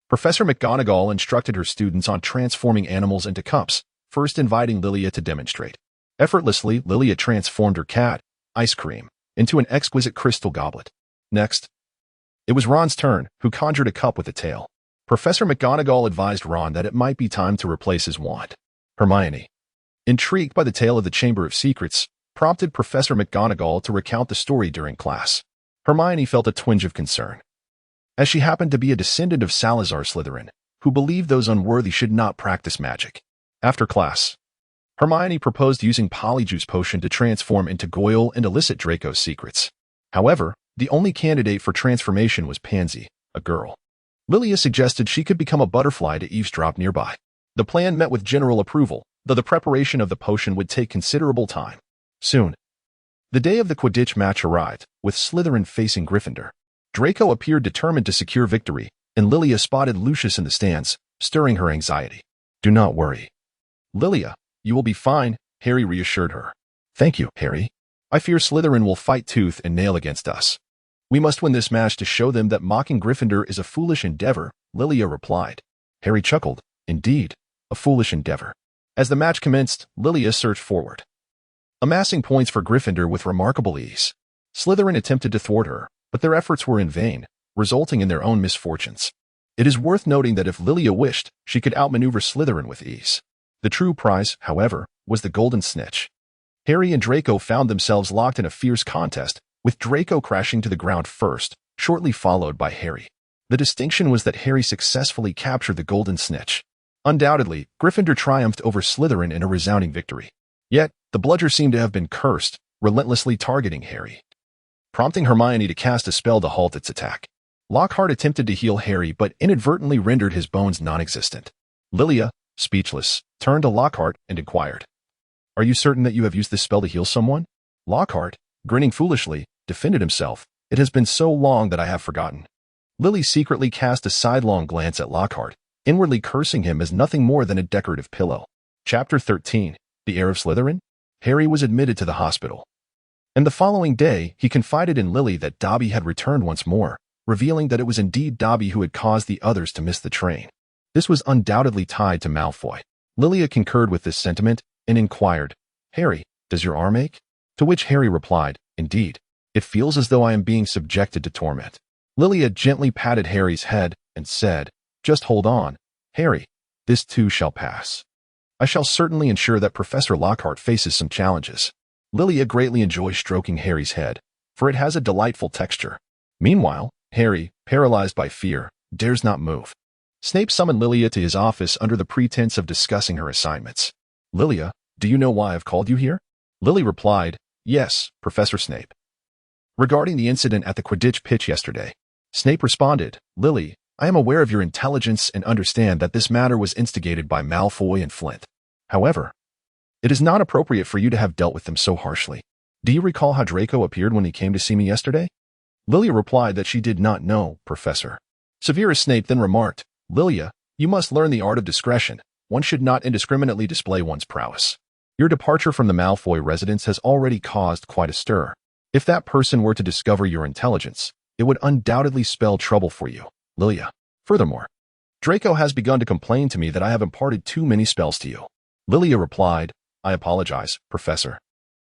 Professor McGonagall instructed her students on transforming animals into cups, first inviting Lilia to demonstrate. Effortlessly, Lilia transformed her cat, Ice Cream, into an exquisite crystal goblet. Next, it was Ron's turn, who conjured a cup with a tail. Professor McGonagall advised Ron that it might be time to replace his wand. Hermione, intrigued by the tale of the Chamber of Secrets, prompted Professor McGonagall to recount the story during class. Hermione felt a twinge of concern, as she happened to be a descendant of Salazar Slytherin, who believed those unworthy should not practice magic. After class, Hermione proposed using Polyjuice Potion to transform into Goyle and elicit Draco's secrets. However, the only candidate for transformation was Pansy, a girl. Lilia suggested she could become a butterfly to eavesdrop nearby. The plan met with general approval, though the preparation of the potion would take considerable time. Soon, the day of the Quidditch match arrived, with Slytherin facing Gryffindor. Draco appeared determined to secure victory, and Lilia spotted Lucius in the stands, stirring her anxiety. "Do not worry, Lilia, you will be fine," Harry reassured her. "Thank you, Harry. I fear Slytherin will fight tooth and nail against us. We must win this match to show them that mocking Gryffindor is a foolish endeavor," Lilia replied. Harry chuckled. Indeed, a foolish endeavor. As the match commenced, Lilia surged forward, amassing points for Gryffindor with remarkable ease. Slytherin attempted to thwart her, but their efforts were in vain, resulting in their own misfortunes. It is worth noting that if Lilia wished, she could outmaneuver Slytherin with ease. The true prize, however, was the Golden Snitch. Harry and Draco found themselves locked in a fierce contest, with Draco crashing to the ground first, shortly followed by Harry. The distinction was that Harry successfully captured the Golden Snitch. Undoubtedly, Gryffindor triumphed over Slytherin in a resounding victory. Yet, the bludger seemed to have been cursed, relentlessly targeting Harry, prompting Hermione to cast a spell to halt its attack. Lockhart attempted to heal Harry but inadvertently rendered his bones non-existent. Lilia, speechless, turned to Lockhart and inquired, "Are you certain that you have used this spell to heal someone?" Lockhart, grinning foolishly, defended himself. "It has been so long that I have forgotten." Lily secretly cast a sidelong glance at Lockhart, inwardly cursing him as nothing more than a decorative pillow. Chapter 13. The Heir of Slytherin? Harry was admitted to the hospital, and the following day he confided in Lily that Dobby had returned once more, revealing that it was indeed Dobby who had caused the others to miss the train. This was undoubtedly tied to Malfoy. Lilia concurred with this sentiment and inquired, "Harry, does your arm ache?" To which Harry replied, "Indeed, it feels as though I am being subjected to torment." Lilia gently patted Harry's head and said, "Just hold on, Harry. This too shall pass. I shall certainly ensure that Professor Lockhart faces some challenges." Lilia greatly enjoys stroking Harry's head, for it has a delightful texture. Meanwhile, Harry, paralyzed by fear, dares not move. Snape summoned Lilia to his office under the pretense of discussing her assignments. "Lilia, do you know why I've called you here?" Lily replied, "Yes, Professor Snape. Regarding the incident at the Quidditch pitch yesterday." Snape responded, "Lily, I am aware of your intelligence and understand that this matter was instigated by Malfoy and Flint. However, it is not appropriate for you to have dealt with them so harshly. Do you recall how Draco appeared when he came to see me yesterday?" Lilia replied that she did not know, Professor. Severus Snape then remarked, "Lilia, you must learn the art of discretion. One should not indiscriminately display one's prowess. Your departure from the Malfoy residence has already caused quite a stir. If that person were to discover your intelligence, it would undoubtedly spell trouble for you, Lilia. Furthermore, Draco has begun to complain to me that I have imparted too many spells to you." Lilia replied, "I apologize, Professor.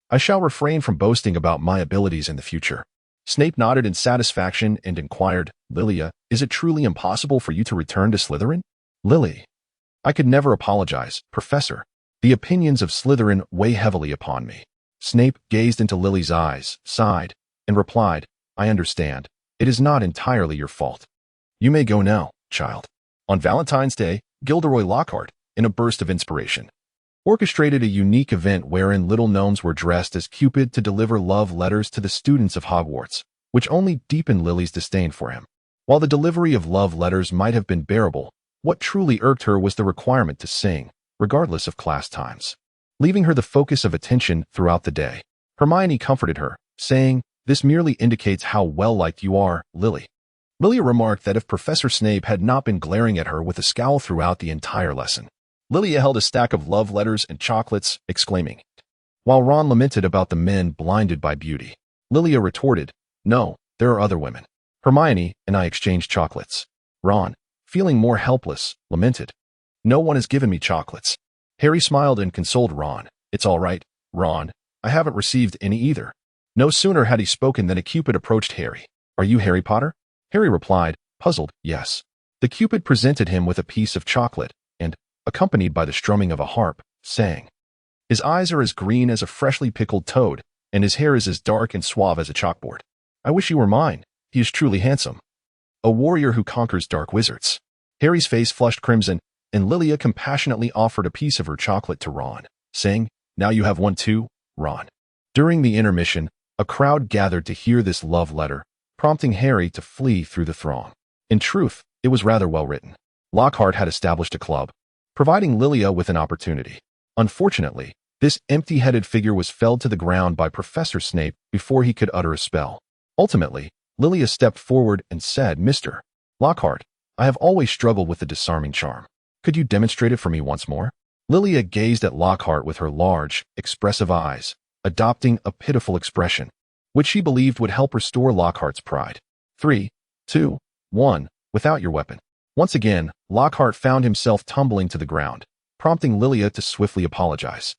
I shall refrain from boasting about my abilities in the future." Snape nodded in satisfaction and inquired, "Lilia, is it truly impossible for you to return to Slytherin?" Lily, "I could never apologize, Professor. The opinions of Slytherin weigh heavily upon me." Snape gazed into Lily's eyes, sighed, and replied, "I understand. It is not entirely your fault. You may go now, child." On Valentine's Day, Gilderoy Lockhart, in a burst of inspiration, orchestrated a unique event wherein little gnomes were dressed as Cupid to deliver love letters to the students of Hogwarts, which only deepened Lily's disdain for him. While the delivery of love letters might have been bearable, what truly irked her was the requirement to sing, regardless of class times. leaving her the focus of attention throughout the day. Hermione comforted her, saying, "This merely indicates how well-liked you are, Lily." Lilia remarked that if Professor Snape had not been glaring at her with a scowl throughout the entire lesson. Lilia held a stack of love letters and chocolates, exclaiming, while Ron lamented about the men blinded by beauty. Lilia retorted, "No, there are other women. Hermione and I exchanged chocolates." Ron, feeling more helpless, lamented, "No one has given me chocolates." Harry smiled and consoled Ron. "It's all right, Ron. I haven't received any either." No sooner had he spoken than a Cupid approached Harry. "Are you Harry Potter?" Harry replied, puzzled, "Yes." The Cupid presented him with a piece of chocolate and, accompanied by the strumming of a harp, sang, "His eyes are as green as a freshly pickled toad, and his hair is as dark and suave as a chalkboard. I wish you were mine. He is truly handsome. A warrior who conquers dark wizards." Harry's face flushed crimson, and Lilia compassionately offered a piece of her chocolate to Ron, saying, "Now you have one too, Ron." During the intermission, a crowd gathered to hear this love letter, prompting Harry to flee through the throng. In truth, it was rather well written. Lockhart had established a club, providing Lilia with an opportunity. Unfortunately, this empty-headed figure was felled to the ground by Professor Snape before he could utter a spell. Ultimately, Lilia stepped forward and said, "Mr. Lockhart, I have always struggled with the disarming charm. Could you demonstrate it for me once more?" Lilia gazed at Lockhart with her large, expressive eyes, adopting a pitiful expression, which she believed would help restore Lockhart's pride. 3, 2, 1, without your weapon. Once again, Lockhart found himself tumbling to the ground, prompting Lilia to swiftly apologize.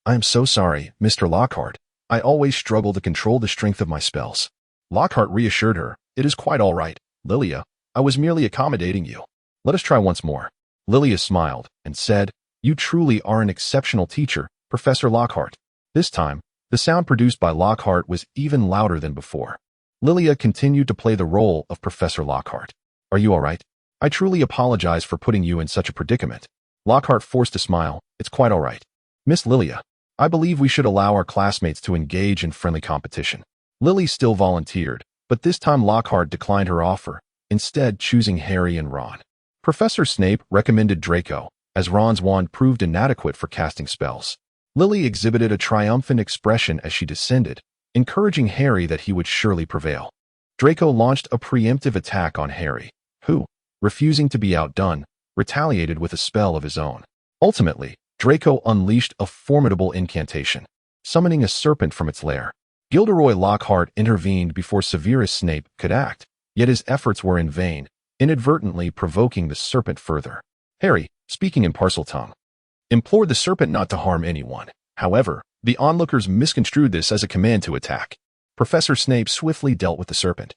"I am so sorry, Mr. Lockhart. I always struggle to control the strength of my spells." Lockhart reassured her, "It is quite all right, Lilia. I was merely accommodating you. Let us try once more." Lilia smiled and said, "You truly are an exceptional teacher, Professor Lockhart." This time, the sound produced by Lockhart was even louder than before. Lilia continued to play the role of Professor Lockhart. "Are you all right? I truly apologize for putting you in such a predicament." Lockhart forced a smile. "It's quite all right. Miss Lilia, I believe we should allow our classmates to engage in friendly competition." Lily still volunteered, but this time Lockhart declined her offer, instead choosing Harry and Ron. Professor Snape recommended Draco, as Ron's wand proved inadequate for casting spells. Lily exhibited a triumphant expression as she descended, encouraging Harry that he would surely prevail. Draco launched a preemptive attack on Harry, who, refusing to be outdone, retaliated with a spell of his own. Ultimately, Draco unleashed a formidable incantation, summoning a serpent from its lair. Gilderoy Lockhart intervened before Severus Snape could act, yet his efforts were in vain, inadvertently provoking the serpent further. Harry, speaking in Parseltongue, implored the serpent not to harm anyone. However, the onlookers misconstrued this as a command to attack. Professor Snape swiftly dealt with the serpent,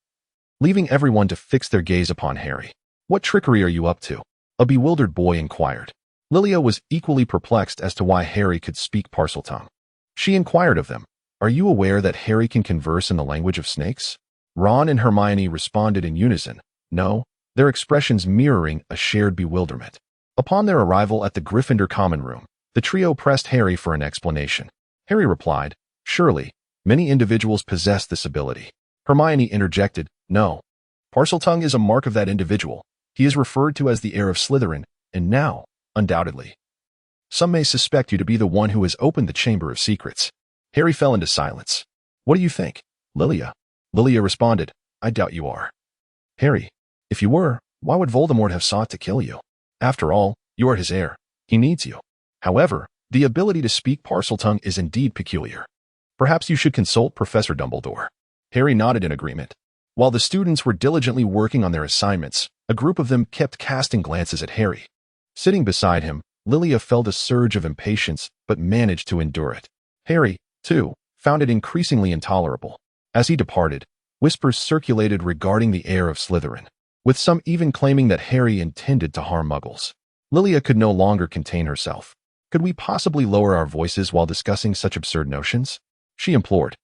leaving everyone to fix their gaze upon Harry. "What trickery are you up to?" a bewildered boy inquired. Lilia was equally perplexed as to why Harry could speak Parseltongue. She inquired of them, "Are you aware that Harry can converse in the language of snakes?" Ron and Hermione responded in unison, "No," their expressions mirroring a shared bewilderment. Upon their arrival at the Gryffindor common room, the trio pressed Harry for an explanation. Harry replied, "Surely, many individuals possess this ability." Hermione interjected, "No. Parseltongue is a mark of that individual. He is referred to as the heir of Slytherin, and now, undoubtedly, some may suspect you to be the one who has opened the Chamber of Secrets." Harry fell into silence. "What do you think, Lilia?" Lilia responded, "I doubt you are." "Harry, if you were, why would Voldemort have sought to kill you? After all, you are his heir. He needs you. However, the ability to speak Parseltongue is indeed peculiar. Perhaps you should consult Professor Dumbledore." Harry nodded in agreement. While the students were diligently working on their assignments, a group of them kept casting glances at Harry. Sitting beside him, Lilia felt a surge of impatience but managed to endure it. Harry, too, found it increasingly intolerable. As he departed, whispers circulated regarding the heir of Slytherin, with some even claiming that Harry intended to harm Muggles. Lilia could no longer contain herself. "Could we possibly lower our voices while discussing such absurd notions?" she implored.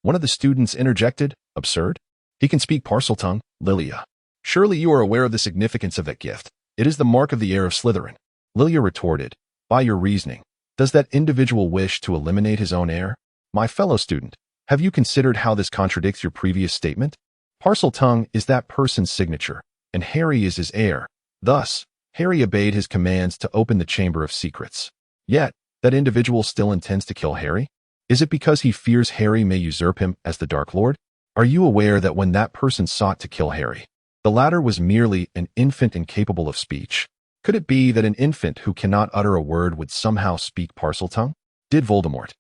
One of the students interjected, "Absurd? He can speak Parseltongue, Lilia. Surely you are aware of the significance of that gift. It is the mark of the heir of Slytherin." Lilia retorted, "By your reasoning, does that individual wish to eliminate his own heir? My fellow student, have you considered how this contradicts your previous statement? Parseltongue is that person's signature, and Harry is his heir. Thus, Harry obeyed his commands to open the Chamber of Secrets. Yet, That individual still intends to kill Harry? Is it because he fears Harry may usurp him as the Dark Lord? Are you aware that when that person sought to kill Harry, the latter was merely an infant incapable of speech? Could it be that an infant who cannot utter a word would somehow speak Parseltongue? Did Voldemort,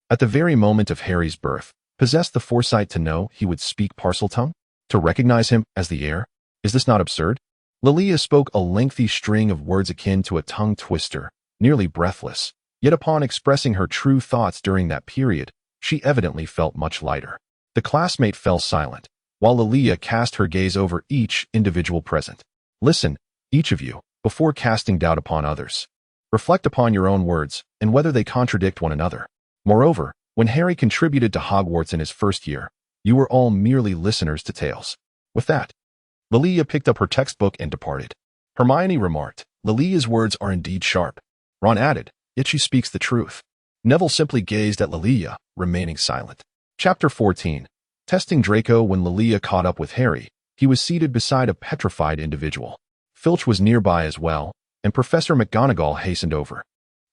at the very moment of Harry's birth, possess the foresight to know he would speak Parseltongue? To recognize him as the heir? Is this not absurd? Lilia spoke a lengthy string of words akin to a tongue twister, nearly breathless. Yet upon expressing her true thoughts during that period, she evidently felt much lighter. The classmate fell silent, while Lilia cast her gaze over each individual present. Listen, each of you, before casting doubt upon others. Reflect upon your own words and whether they contradict one another. Moreover, when Harry contributed to Hogwarts in his first year, you were all merely listeners to tales. With that, Lilia picked up her textbook and departed. Hermione remarked, Lilia's words are indeed sharp. Ron added, yet she speaks the truth. Neville simply gazed at Lilia, remaining silent. Chapter 14. Testing Draco. When Lilia caught up with Harry, he was seated beside a petrified individual. Filch was nearby as well, and Professor McGonagall hastened over,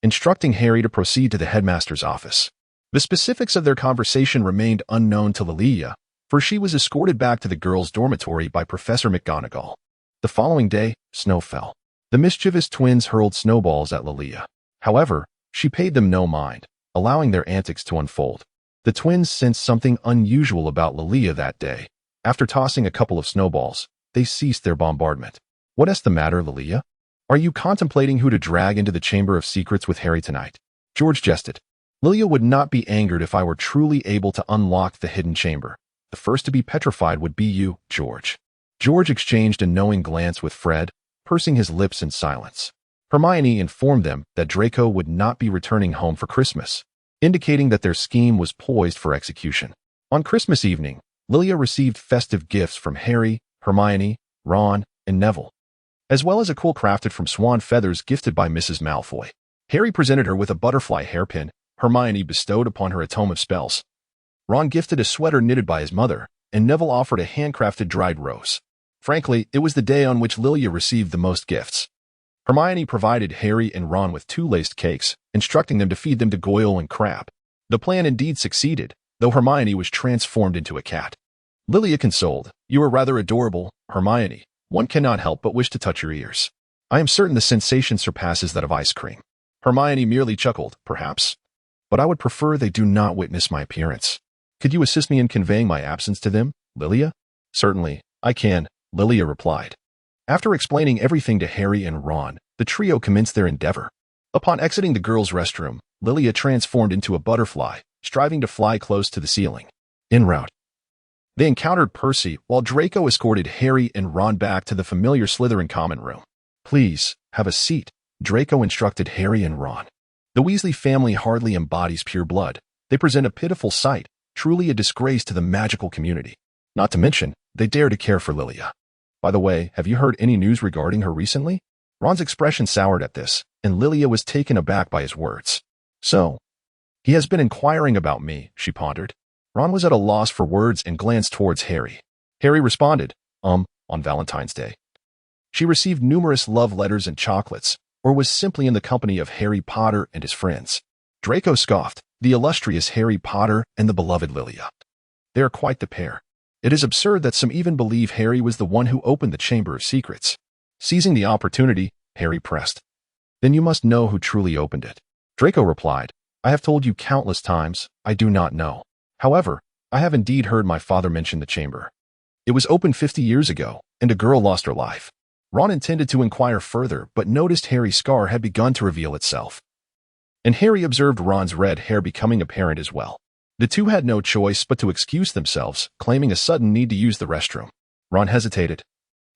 instructing Harry to proceed to the headmaster's office. The specifics of their conversation remained unknown to Lilia, for she was escorted back to the girls' dormitory by Professor McGonagall. The following day, snow fell. The mischievous twins hurled snowballs at Lilia. However, she paid them no mind, allowing their antics to unfold. The twins sensed something unusual about Lilia that day. After tossing a couple of snowballs, they ceased their bombardment. What's the matter, Lilia? Are you contemplating who to drag into the Chamber of Secrets with Harry tonight? George jested. Lilia would not be angered if I were truly able to unlock the hidden chamber. The first to be petrified would be you, George. George exchanged a knowing glance with Fred, pursing his lips in silence. Hermione informed them that Draco would not be returning home for Christmas, indicating that their scheme was poised for execution. On Christmas evening, Lilia received festive gifts from Harry, Hermione, Ron, and Neville, as well as a quill crafted from swan feathers gifted by Mrs. Malfoy. Harry presented her with a butterfly hairpin. Hermione bestowed upon her a tome of spells. Ron gifted a sweater knitted by his mother, and Neville offered a handcrafted dried rose. Frankly, it was the day on which Lilia received the most gifts. Hermione provided Harry and Ron with 2 laced cakes, instructing them to feed them to Goyle and Crab. The plan indeed succeeded, though Hermione was transformed into a cat. Lilia consoled, "You are rather adorable, Hermione. One cannot help but wish to touch your ears. I am certain the sensation surpasses that of ice cream." Hermione merely chuckled, "Perhaps. But I would prefer they do not witness my appearance. Could you assist me in conveying my absence to them, Lilia?" "Certainly, I can," Lilia replied. After explaining everything to Harry and Ron, the trio commenced their endeavor. Upon exiting the girls' restroom, Lilia transformed into a butterfly, striving to fly close to the ceiling. En route, they encountered Percy, while Draco escorted Harry and Ron back to the familiar Slytherin common room. "Please, have a seat," Draco instructed Harry and Ron. The Weasley family hardly embodies pure blood. They present a pitiful sight, truly a disgrace to the magical community. Not to mention, they dare to care for Lilia. By the way, have you heard any news regarding her recently? Ron's expression soured at this, and Lilia was taken aback by his words. "So, he has been inquiring about me," she pondered. Ron was at a loss for words and glanced towards Harry. Harry responded, on Valentine's Day. She received numerous love letters and chocolates, or was simply in the company of Harry Potter and his friends. Draco scoffed, "The illustrious Harry Potter and the beloved Lilia. They are quite the pair. It is absurd that some even believe Harry was the one who opened the Chamber of Secrets." Seizing the opportunity, Harry pressed, "Then you must know who truly opened it." Draco replied, "I have told you countless times, I do not know. However, I have indeed heard my father mention the chamber. It was opened 50 years ago, and a girl lost her life." Ron intended to inquire further, but noticed Harry's scar had begun to reveal itself. And Harry observed Ron's red hair becoming apparent as well. The two had no choice but to excuse themselves, claiming a sudden need to use the restroom. Ron hesitated,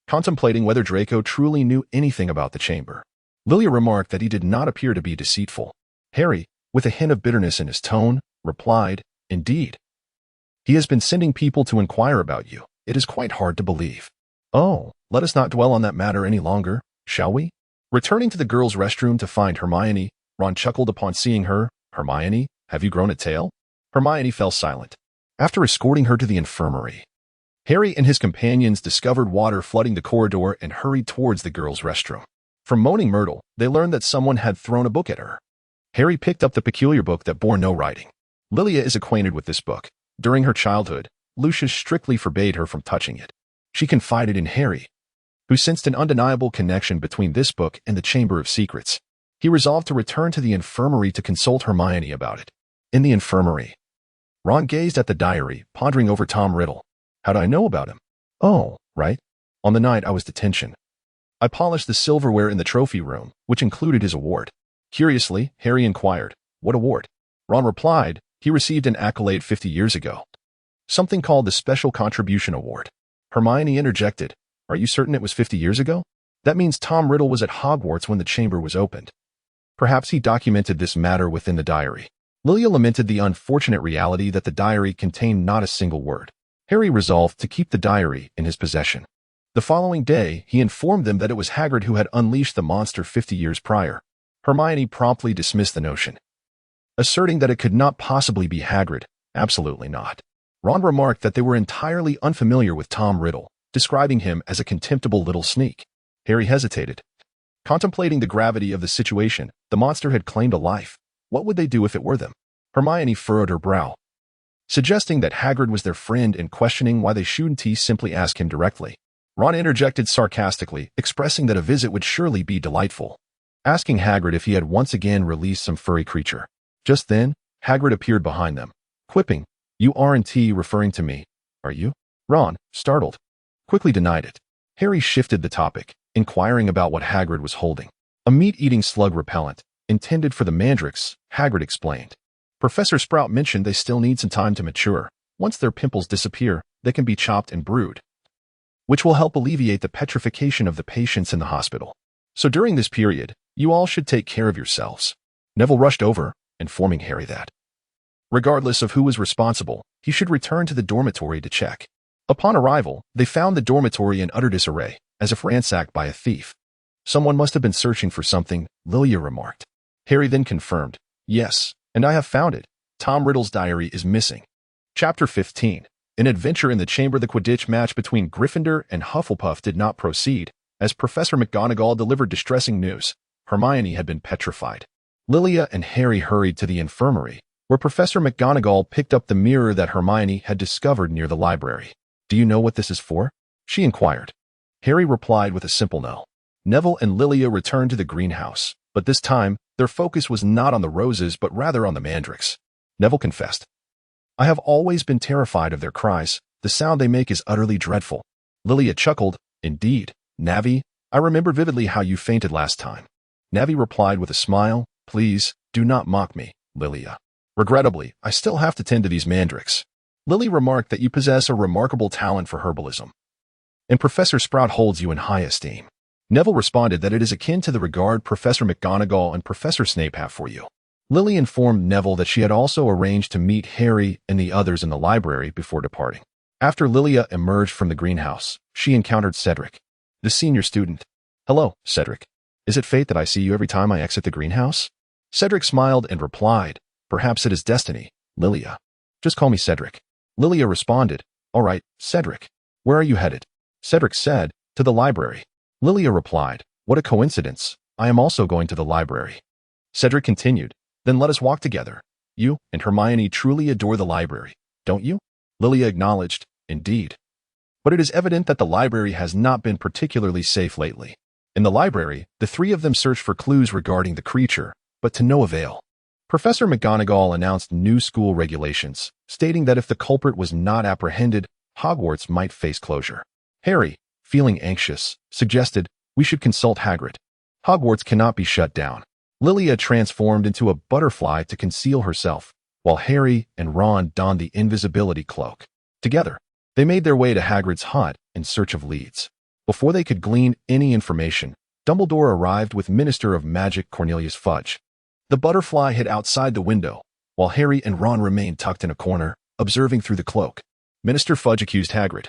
contemplating whether Draco truly knew anything about the chamber. Lilia remarked that he did not appear to be deceitful. Harry, with a hint of bitterness in his tone, replied, "Indeed. He has been sending people to inquire about you. It is quite hard to believe." "Oh, let us not dwell on that matter any longer, shall we?" Returning to the girls' restroom to find Hermione, Ron chuckled upon seeing her. "Hermione, have you grown a tail?" Hermione fell silent. After escorting her to the infirmary, Harry and his companions discovered water flooding the corridor and hurried towards the girls' restroom. From Moaning Myrtle, they learned that someone had thrown a book at her. Harry picked up the peculiar book that bore no writing. Lilia is acquainted with this book. During her childhood, Lucius strictly forbade her from touching it. She confided in Harry, who sensed an undeniable connection between this book and the Chamber of Secrets. He resolved to return to the infirmary to consult Hermione about it. In the infirmary, Ron gazed at the diary, pondering over Tom Riddle. How'd I know about him? Oh, right. On the night I was detention, I polished the silverware in the trophy room, which included his award. Curiously, Harry inquired, what award? Ron replied, he received an accolade 50 years ago. Something called the Special Contribution Award. Hermione interjected, are you certain it was 50 years ago? That means Tom Riddle was at Hogwarts when the chamber was opened. Perhaps he documented this matter within the diary. Lilia lamented the unfortunate reality that the diary contained not a single word. Harry resolved to keep the diary in his possession. The following day, he informed them that it was Hagrid who had unleashed the monster 50 years prior. Hermione promptly dismissed the notion, asserting that it could not possibly be Hagrid. Absolutely not. Ron remarked that they were entirely unfamiliar with Tom Riddle, describing him as a contemptible little sneak. Harry hesitated. Contemplating the gravity of the situation, the monster had claimed a life. What would they do if it were them? Hermione furrowed her brow, suggesting that Hagrid was their friend and questioning why they shouldn't simply ask him directly. Ron interjected sarcastically, expressing that a visit would surely be delightful, asking Hagrid if he had once again released some furry creature. Just then, Hagrid appeared behind them, quipping, "You aren't referring to me, are you?" Ron, startled, quickly denied it. Harry shifted the topic, inquiring about what Hagrid was holding. A meat-eating slug repellent, intended for the mandrakes, Hagrid explained. Professor Sprout mentioned they still need some time to mature. Once their pimples disappear, they can be chopped and brewed, which will help alleviate the petrification of the patients in the hospital. So during this period, you all should take care of yourselves. Neville rushed over, informing Harry that, regardless of who was responsible, he should return to the dormitory to check. Upon arrival, they found the dormitory in utter disarray, as if ransacked by a thief. Someone must have been searching for something, Lilia remarked. Harry then confirmed, yes, and I have found it. Tom Riddle's diary is missing. Chapter 15. An adventure in the chamber. The Quidditch match between Gryffindor and Hufflepuff did not proceed, as Professor McGonagall delivered distressing news. Hermione had been petrified. Lilia and Harry hurried to the infirmary, where Professor McGonagall picked up the mirror that Hermione had discovered near the library. Do you know what this is for? She inquired. Harry replied with a simple no. Neville and Lilia returned to the greenhouse, but this time, their focus was not on the roses but rather on the mandrakes. Neville confessed, I have always been terrified of their cries. The sound they make is utterly dreadful. Lilia chuckled, indeed, Navi, I remember vividly how you fainted last time. Navi replied with a smile, please, do not mock me, Lilia. Regrettably, I still have to tend to these mandrakes. Lily remarked that you possess a remarkable talent for herbalism, and Professor Sprout holds you in high esteem. Neville responded that it is akin to the regard Professor McGonagall and Professor Snape have for you. Lily informed Neville that she had also arranged to meet Harry and the others in the library before departing. After Lilia emerged from the greenhouse, she encountered Cedric, the senior student. Hello, Cedric. Is it fate that I see you every time I exit the greenhouse? Cedric smiled and replied, perhaps it is destiny, Lilia. Just call me Cedric. Lilia responded, all right, Cedric. Where are you headed? Cedric said, to the library. Lilia replied, what a coincidence. I am also going to the library. Cedric continued, then let us walk together. You and Hermione truly adore the library, don't you? Lilia acknowledged, indeed. But it is evident that the library has not been particularly safe lately. In the library, the three of them searched for clues regarding the creature, but to no avail. Professor McGonagall announced new school regulations, stating that if the culprit was not apprehended, Hogwarts might face closure. Harry, feeling anxious, suggested, we should consult Hagrid. Hogwarts cannot be shut down. Lilia transformed into a butterfly to conceal herself, while Harry and Ron donned the invisibility cloak. Together, they made their way to Hagrid's hut in search of leads. Before they could glean any information, Dumbledore arrived with Minister of Magic Cornelius Fudge. The butterfly hid outside the window, while Harry and Ron remained tucked in a corner, observing through the cloak. Minister Fudge accused Hagrid,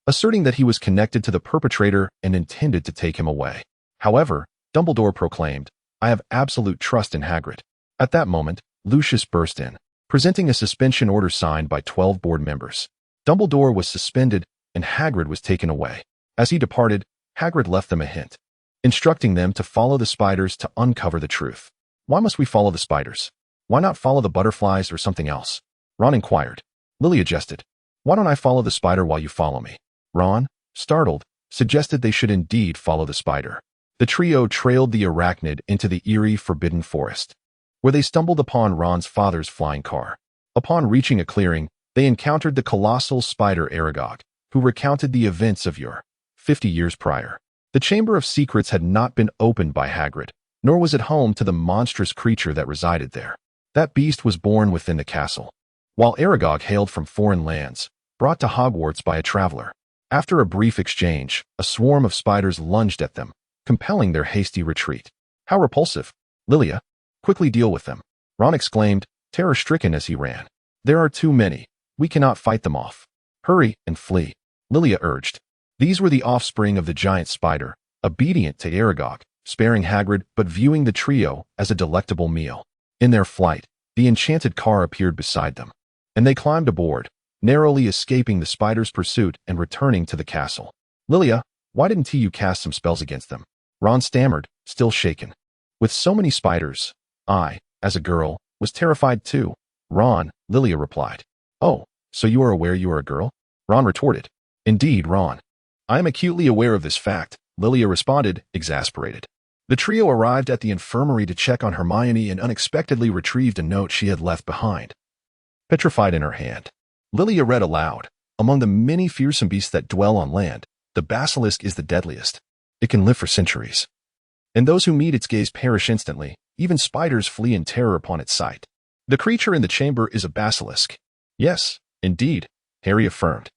asserting that he was connected to the perpetrator and intended to take him away. However, Dumbledore proclaimed, I have absolute trust in Hagrid. At that moment, Lucius burst in, presenting a suspension order signed by 12 board members. Dumbledore was suspended, and Hagrid was taken away. As he departed, Hagrid left them a hint, instructing them to follow the spiders to uncover the truth. Why must we follow the spiders? Why not follow the butterflies or something else? Ron inquired. Lilia jested. Why don't I follow the spider while you follow me? Ron, startled, suggested they should indeed follow the spider. The trio trailed the arachnid into the eerie, forbidden forest, where they stumbled upon Ron's father's flying car. Upon reaching a clearing, they encountered the colossal spider Aragog, who recounted the events of 50 years prior. The Chamber of Secrets had not been opened by Hagrid, nor was it home to the monstrous creature that resided there. That beast was born within the castle, while Aragog hailed from foreign lands, brought to Hogwarts by a traveler. After a brief exchange, a swarm of spiders lunged at them, compelling their hasty retreat. How repulsive! Lilia, quickly deal with them, Ron exclaimed, terror-stricken as he ran. There are too many. We cannot fight them off. Hurry and flee, Lilia urged. These were the offspring of the giant spider, obedient to Aragog, sparing Hagrid but viewing the trio as a delectable meal. In their flight, the enchanted car appeared beside them, and they climbed aboard, narrowly escaping the spider's pursuit and returning to the castle. Lilia, why didn't you cast some spells against them? Ron stammered, still shaken. With so many spiders, I, as a girl, was terrified too. Ron, Lilia replied. Oh, so you are aware you are a girl? Ron retorted. Indeed, Ron. I am acutely aware of this fact, Lilia responded, exasperated. The trio arrived at the infirmary to check on Hermione and unexpectedly retrieved a note she had left behind. Petrified in her hand, Lilia read aloud, among the many fearsome beasts that dwell on land, the basilisk is the deadliest. It can live for centuries, and those who meet its gaze perish instantly. Even spiders flee in terror upon its sight. The creature in the chamber is a basilisk. Yes, indeed, Harry affirmed.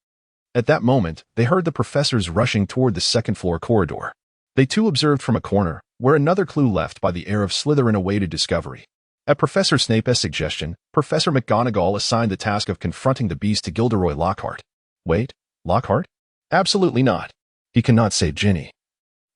At that moment, they heard the professors rushing toward the second-floor corridor. They too observed from a corner, where another clue left by the heir of Slytherin awaited discovery. At Professor Snape's suggestion, Professor McGonagall assigned the task of confronting the beast to Gilderoy Lockhart. Wait, Lockhart? Absolutely not. He cannot save Ginny.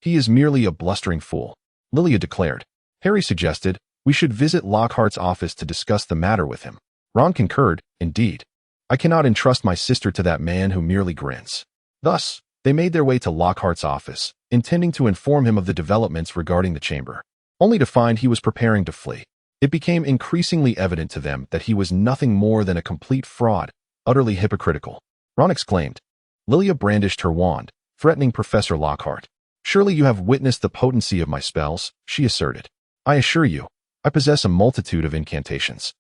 He is merely a blustering fool, Lilia declared. Harry suggested, we should visit Lockhart's office to discuss the matter with him. Ron concurred, indeed. I cannot entrust my sister to that man who merely grins. Thus, they made their way to Lockhart's office, intending to inform him of the developments regarding the chamber, only to find he was preparing to flee. It became increasingly evident to them that he was nothing more than a complete fraud, utterly hypocritical. Ron exclaimed. Lilia brandished her wand, threatening Professor Lockhart. Surely you have witnessed the potency of my spells, she asserted. I assure you, I possess a multitude of incantations.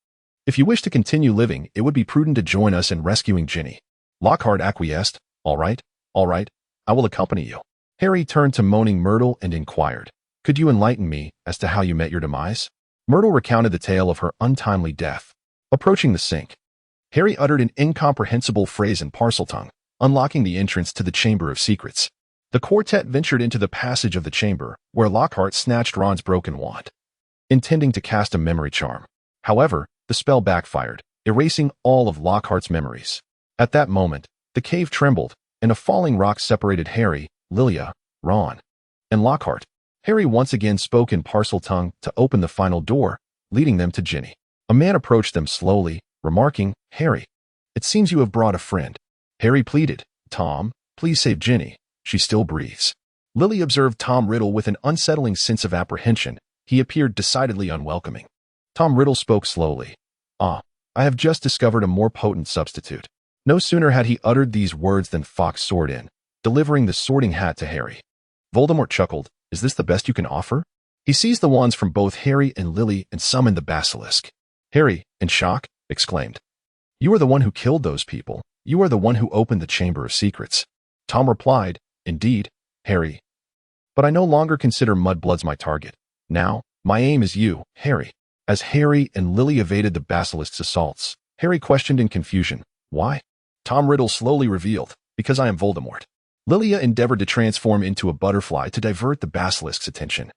If you wish to continue living, it would be prudent to join us in rescuing Ginny. Lockhart acquiesced. All right, I will accompany you. Harry turned to moaning Myrtle and inquired, could you enlighten me as to how you met your demise? Myrtle recounted the tale of her untimely death. Approaching the sink, Harry uttered an incomprehensible phrase in Parseltongue, unlocking the entrance to the Chamber of Secrets. The quartet ventured into the passage of the chamber, where Lockhart snatched Ron's broken wand, intending to cast a memory charm. However, the spell backfired, erasing all of Lockhart's memories. At that moment, the cave trembled, and a falling rock separated Harry, Lilia, Ron, and Lockhart. Harry once again spoke in Parseltongue to open the final door, leading them to Ginny. A man approached them slowly, remarking, Harry, it seems you have brought a friend. Harry pleaded, Tom, please save Ginny. She still breathes. Lily observed Tom Riddle with an unsettling sense of apprehension. He appeared decidedly unwelcoming. Tom Riddle spoke slowly. I have just discovered a more potent substitute. No sooner had he uttered these words than Fawkes soared in, delivering the sorting hat to Harry. Voldemort chuckled. Is this the best you can offer? He seized the wands from both Harry and Lily and summoned the basilisk. Harry, in shock, exclaimed, You are the one who killed those people. You are the one who opened the Chamber of Secrets. Tom replied, Indeed, Harry. But I no longer consider mudbloods my target. Now, my aim is you, Harry. As Harry and Lily evaded the basilisk's assaults, Harry questioned in confusion, Why? Tom Riddle slowly revealed, Because I am Voldemort. Lilia endeavored to transform into a butterfly to divert the basilisk's attention.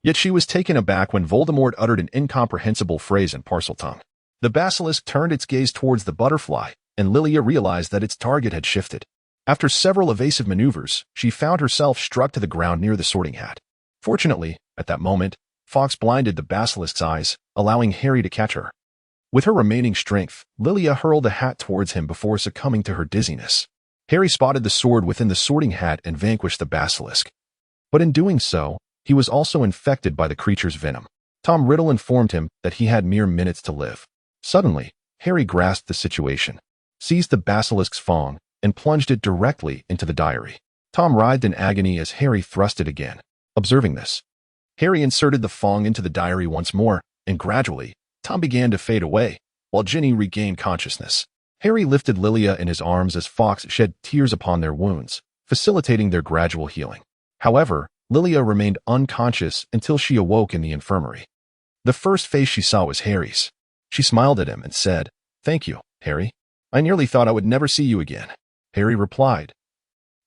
Yet she was taken aback when Voldemort uttered an incomprehensible phrase in Parseltongue. The basilisk turned its gaze towards the butterfly, and Lilia realized that its target had shifted. After several evasive maneuvers, she found herself struck to the ground near the sorting hat. Fortunately, at that moment, Fawkes blinded the basilisk's eyes, allowing Harry to catch her. With her remaining strength, Lilia hurled the hat towards him before succumbing to her dizziness. Harry spotted the sword within the sorting hat and vanquished the basilisk. But in doing so, he was also infected by the creature's venom. Tom Riddle informed him that he had mere minutes to live. Suddenly, Harry grasped the situation, seized the basilisk's fong, and plunged it directly into the diary. Tom writhed in agony as Harry thrust it again. Observing this, Harry inserted the fong into the diary once more, and gradually, Tom began to fade away, while Ginny regained consciousness. Harry lifted Lilia in his arms as Fawkes shed tears upon their wounds, facilitating their gradual healing. However, Lilia remained unconscious until she awoke in the infirmary. The first face she saw was Harry's. She smiled at him and said, "Thank you, Harry. I nearly thought I would never see you again." Harry replied,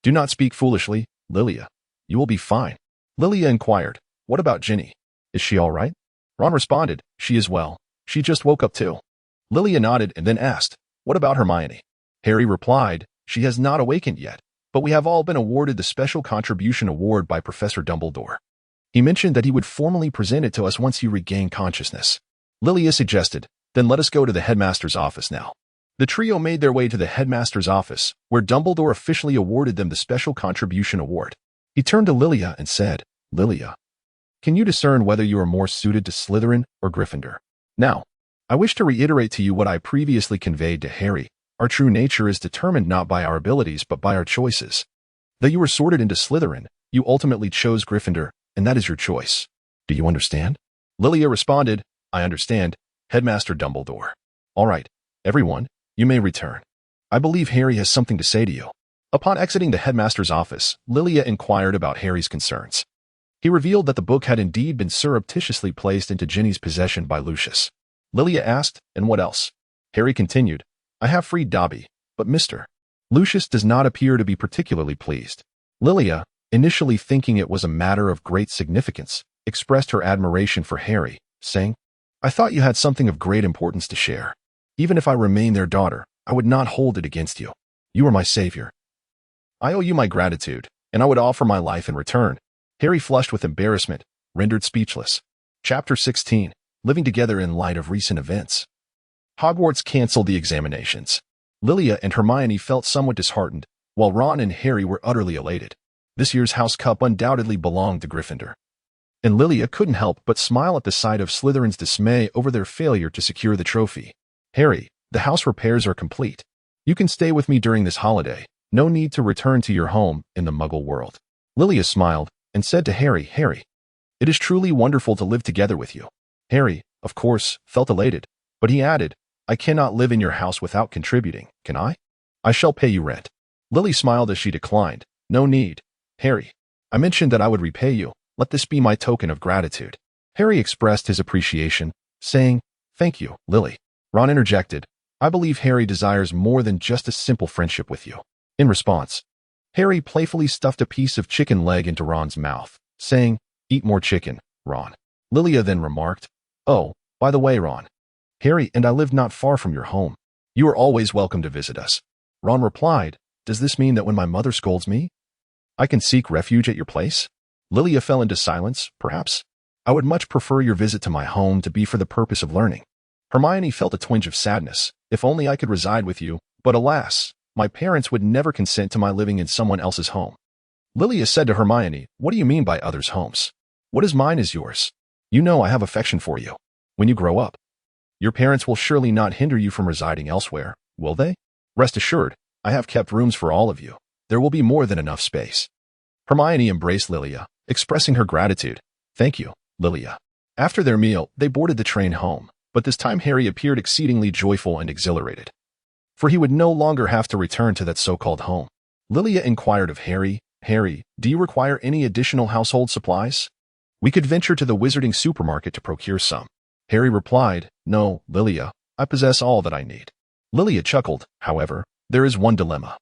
"Do not speak foolishly, Lilia. You will be fine." Lilia inquired, "What about Ginny? Is she all right?" Ron responded, "She is well. She just woke up too." Lilia nodded and then asked, "What about Hermione?" Harry replied, "She has not awakened yet, but we have all been awarded the Special Contribution Award by Professor Dumbledore. He mentioned that he would formally present it to us once you regain consciousness." Lilia suggested, "Then let us go to the headmaster's office now." The trio made their way to the headmaster's office, where Dumbledore officially awarded them the Special Contribution Award. He turned to Lilia and said, "Lilia, can you discern whether you are more suited to Slytherin or Gryffindor? Now, I wish to reiterate to you what I previously conveyed to Harry. Our true nature is determined not by our abilities but by our choices. Though you were sorted into Slytherin, you ultimately chose Gryffindor, and that is your choice. Do you understand?" Lilia responded, "I understand, Headmaster Dumbledore. All right, everyone, you may return. I believe Harry has something to say to you." Upon exiting the headmaster's office, Lilia inquired about Harry's concerns. He revealed that the book had indeed been surreptitiously placed into Ginny's possession by Lucius. Lilia asked, "And what else?" Harry continued, "I have freed Dobby, but Mr. Lucius does not appear to be particularly pleased." Lilia, initially thinking it was a matter of great significance, expressed her admiration for Harry, saying, "I thought you had something of great importance to share. Even if I remain their daughter, I would not hold it against you. You are my savior. I owe you my gratitude, and I would offer my life in return." Harry flushed with embarrassment, rendered speechless. Chapter 16. Living together in light of recent events. Hogwarts canceled the examinations. Lilia and Hermione felt somewhat disheartened, while Ron and Harry were utterly elated. This year's House Cup undoubtedly belonged to Gryffindor. And Lilia couldn't help but smile at the sight of Slytherin's dismay over their failure to secure the trophy. "Harry, the house repairs are complete. You can stay with me during this holiday. No need to return to your home in the Muggle world." Lilia smiled and said to Harry, "Harry, it is truly wonderful to live together with you." Harry, of course, felt elated, but he added, "I cannot live in your house without contributing, can I? I shall pay you rent." Lily smiled as she declined, "No need, Harry. I mentioned that I would repay you. Let this be my token of gratitude." Harry expressed his appreciation, saying, "Thank you, Lily." Ron interjected, "I believe Harry desires more than just a simple friendship with you." In response, Harry playfully stuffed a piece of chicken leg into Ron's mouth, saying, "Eat more chicken, Ron." Lilia then remarked, "Oh, by the way, Ron, Harry and I live not far from your home. You are always welcome to visit us." Ron replied, "Does this mean that when my mother scolds me, I can seek refuge at your place?" Lilia fell into silence, "Perhaps. I would much prefer your visit to my home to be for the purpose of learning." Hermione felt a twinge of sadness. "If only I could reside with you, but alas, my parents would never consent to my living in someone else's home." Lilia said to Hermione, "What do you mean by others' homes? What is mine is yours. You know I have affection for you. When you grow up, your parents will surely not hinder you from residing elsewhere, will they? Rest assured, I have kept rooms for all of you. There will be more than enough space." Hermione embraced Lilia, expressing her gratitude. "Thank you, Lilia." After their meal, they boarded the train home, but this time Harry appeared exceedingly joyful and exhilarated, for he would no longer have to return to that so-called home. Lilia inquired of Harry, "Harry, do you require any additional household supplies? We could venture to the wizarding supermarket to procure some." Harry replied, "No, Lilia, I possess all that I need." Lilia chuckled, "However, there is one dilemma.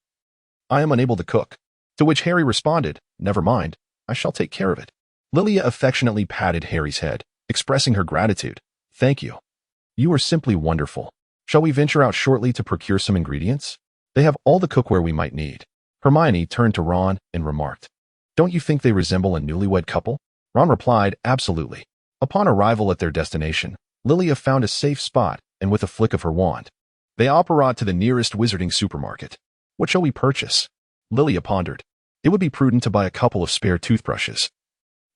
I am unable to cook." To which Harry responded, "Never mind, I shall take care of it." Lilia affectionately patted Harry's head, expressing her gratitude. "Thank you. You are simply wonderful. Shall we venture out shortly to procure some ingredients? They have all the cookware we might need." Hermione turned to Ron and remarked, "Don't you think they resemble a newlywed couple?" Ron replied, "Absolutely." Upon arrival at their destination, Lilia found a safe spot, and with a flick of her wand, they apparat to the nearest wizarding supermarket. "What shall we purchase?" Lilia pondered. "It would be prudent to buy a couple of spare toothbrushes,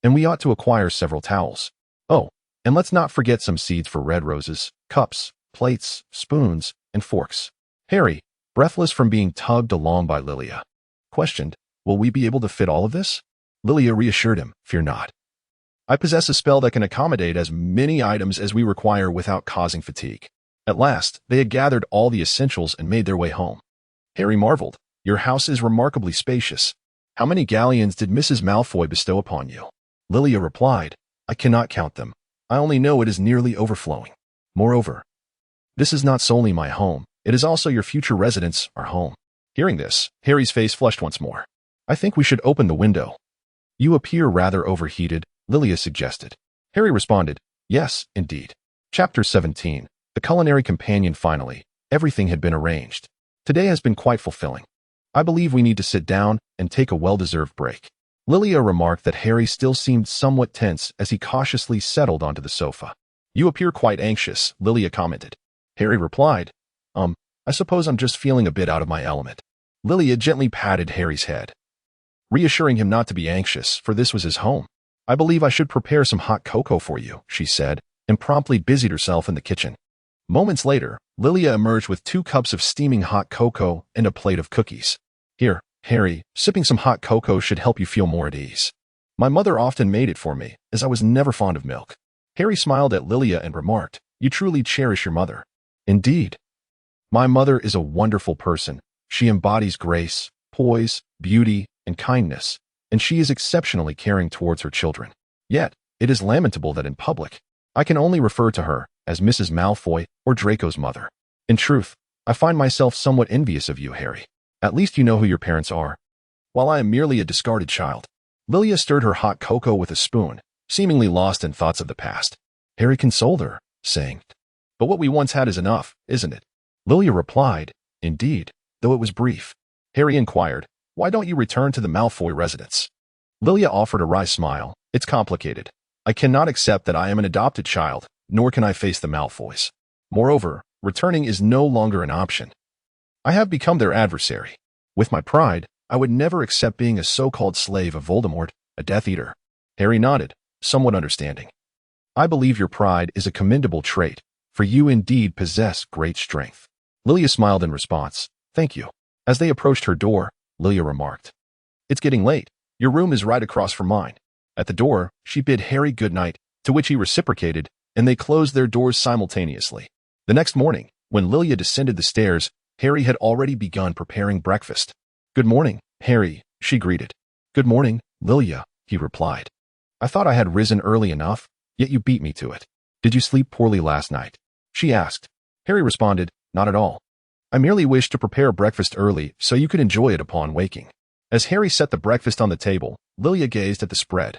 and we ought to acquire several towels. Oh, And let's not forget some seeds for red roses, cups, plates, spoons, and forks. Harry, breathless from being tugged along by Lilia, questioned, will we be able to fit all of this? Lilia reassured him, fear not. I possess a spell that can accommodate as many items as we require without causing fatigue. At last, they had gathered all the essentials and made their way home. Harry marveled, your house is remarkably spacious. How many galleons did Mrs. Malfoy bestow upon you? Lilia replied, I cannot count them. I only know it is nearly overflowing. Moreover, this is not solely my home, it is also your future residence, our home. Hearing this, Harry's face flushed once more. I think we should open the window. You appear rather overheated, Lilia suggested. Harry responded, yes, indeed. Chapter 17. The Culinary Companion. Finally, everything had been arranged. Today has been quite fulfilling. I believe we need to sit down and take a well-deserved break. Lilia remarked that Harry still seemed somewhat tense as he cautiously settled onto the sofa. You appear quite anxious, Lilia commented. Harry replied, I suppose I'm just feeling a bit out of my element. Lilia gently patted Harry's head, reassuring him not to be anxious, for this was his home. I believe I should prepare some hot cocoa for you, she said, and promptly busied herself in the kitchen. Moments later, Lilia emerged with 2 cups of steaming hot cocoa and a plate of cookies. Here, Harry, sipping some hot cocoa should help you feel more at ease. My mother often made it for me, as I was never fond of milk. Harry smiled at Lilia and remarked, you truly cherish your mother. Indeed. My mother is a wonderful person. She embodies grace, poise, beauty, and kindness, and she is exceptionally caring towards her children. Yet, it is lamentable that in public, I can only refer to her as Mrs. Malfoy or Draco's mother. In truth, I find myself somewhat envious of you, Harry. At least you know who your parents are, while I am merely a discarded child. Lilia stirred her hot cocoa with a spoon, seemingly lost in thoughts of the past. Harry consoled her, saying, but what we once had is enough, isn't it? Lilia replied, indeed, though it was brief. Harry inquired, why don't you return to the Malfoy residence? Lilia offered a wry smile, it's complicated. I cannot accept that I am an adopted child, nor can I face the Malfoys. Moreover, returning is no longer an option. I have become their adversary. With my pride, I would never accept being a so-called slave of Voldemort, a Death Eater. Harry nodded, somewhat understanding. I believe your pride is a commendable trait, for you indeed possess great strength. Lilia smiled in response, thank you. As they approached her door, Lilia remarked, it's getting late. Your room is right across from mine. At the door, she bid Harry good night, to which he reciprocated, and they closed their doors simultaneously. The next morning, when Lilia descended the stairs, Harry had already begun preparing breakfast. Good morning, Harry, she greeted. Good morning, Lilia, he replied. I thought I had risen early enough, yet you beat me to it. Did you sleep poorly last night? She asked. Harry responded, not at all. I merely wished to prepare breakfast early so you could enjoy it upon waking. As Harry set the breakfast on the table, Lilia gazed at the spread.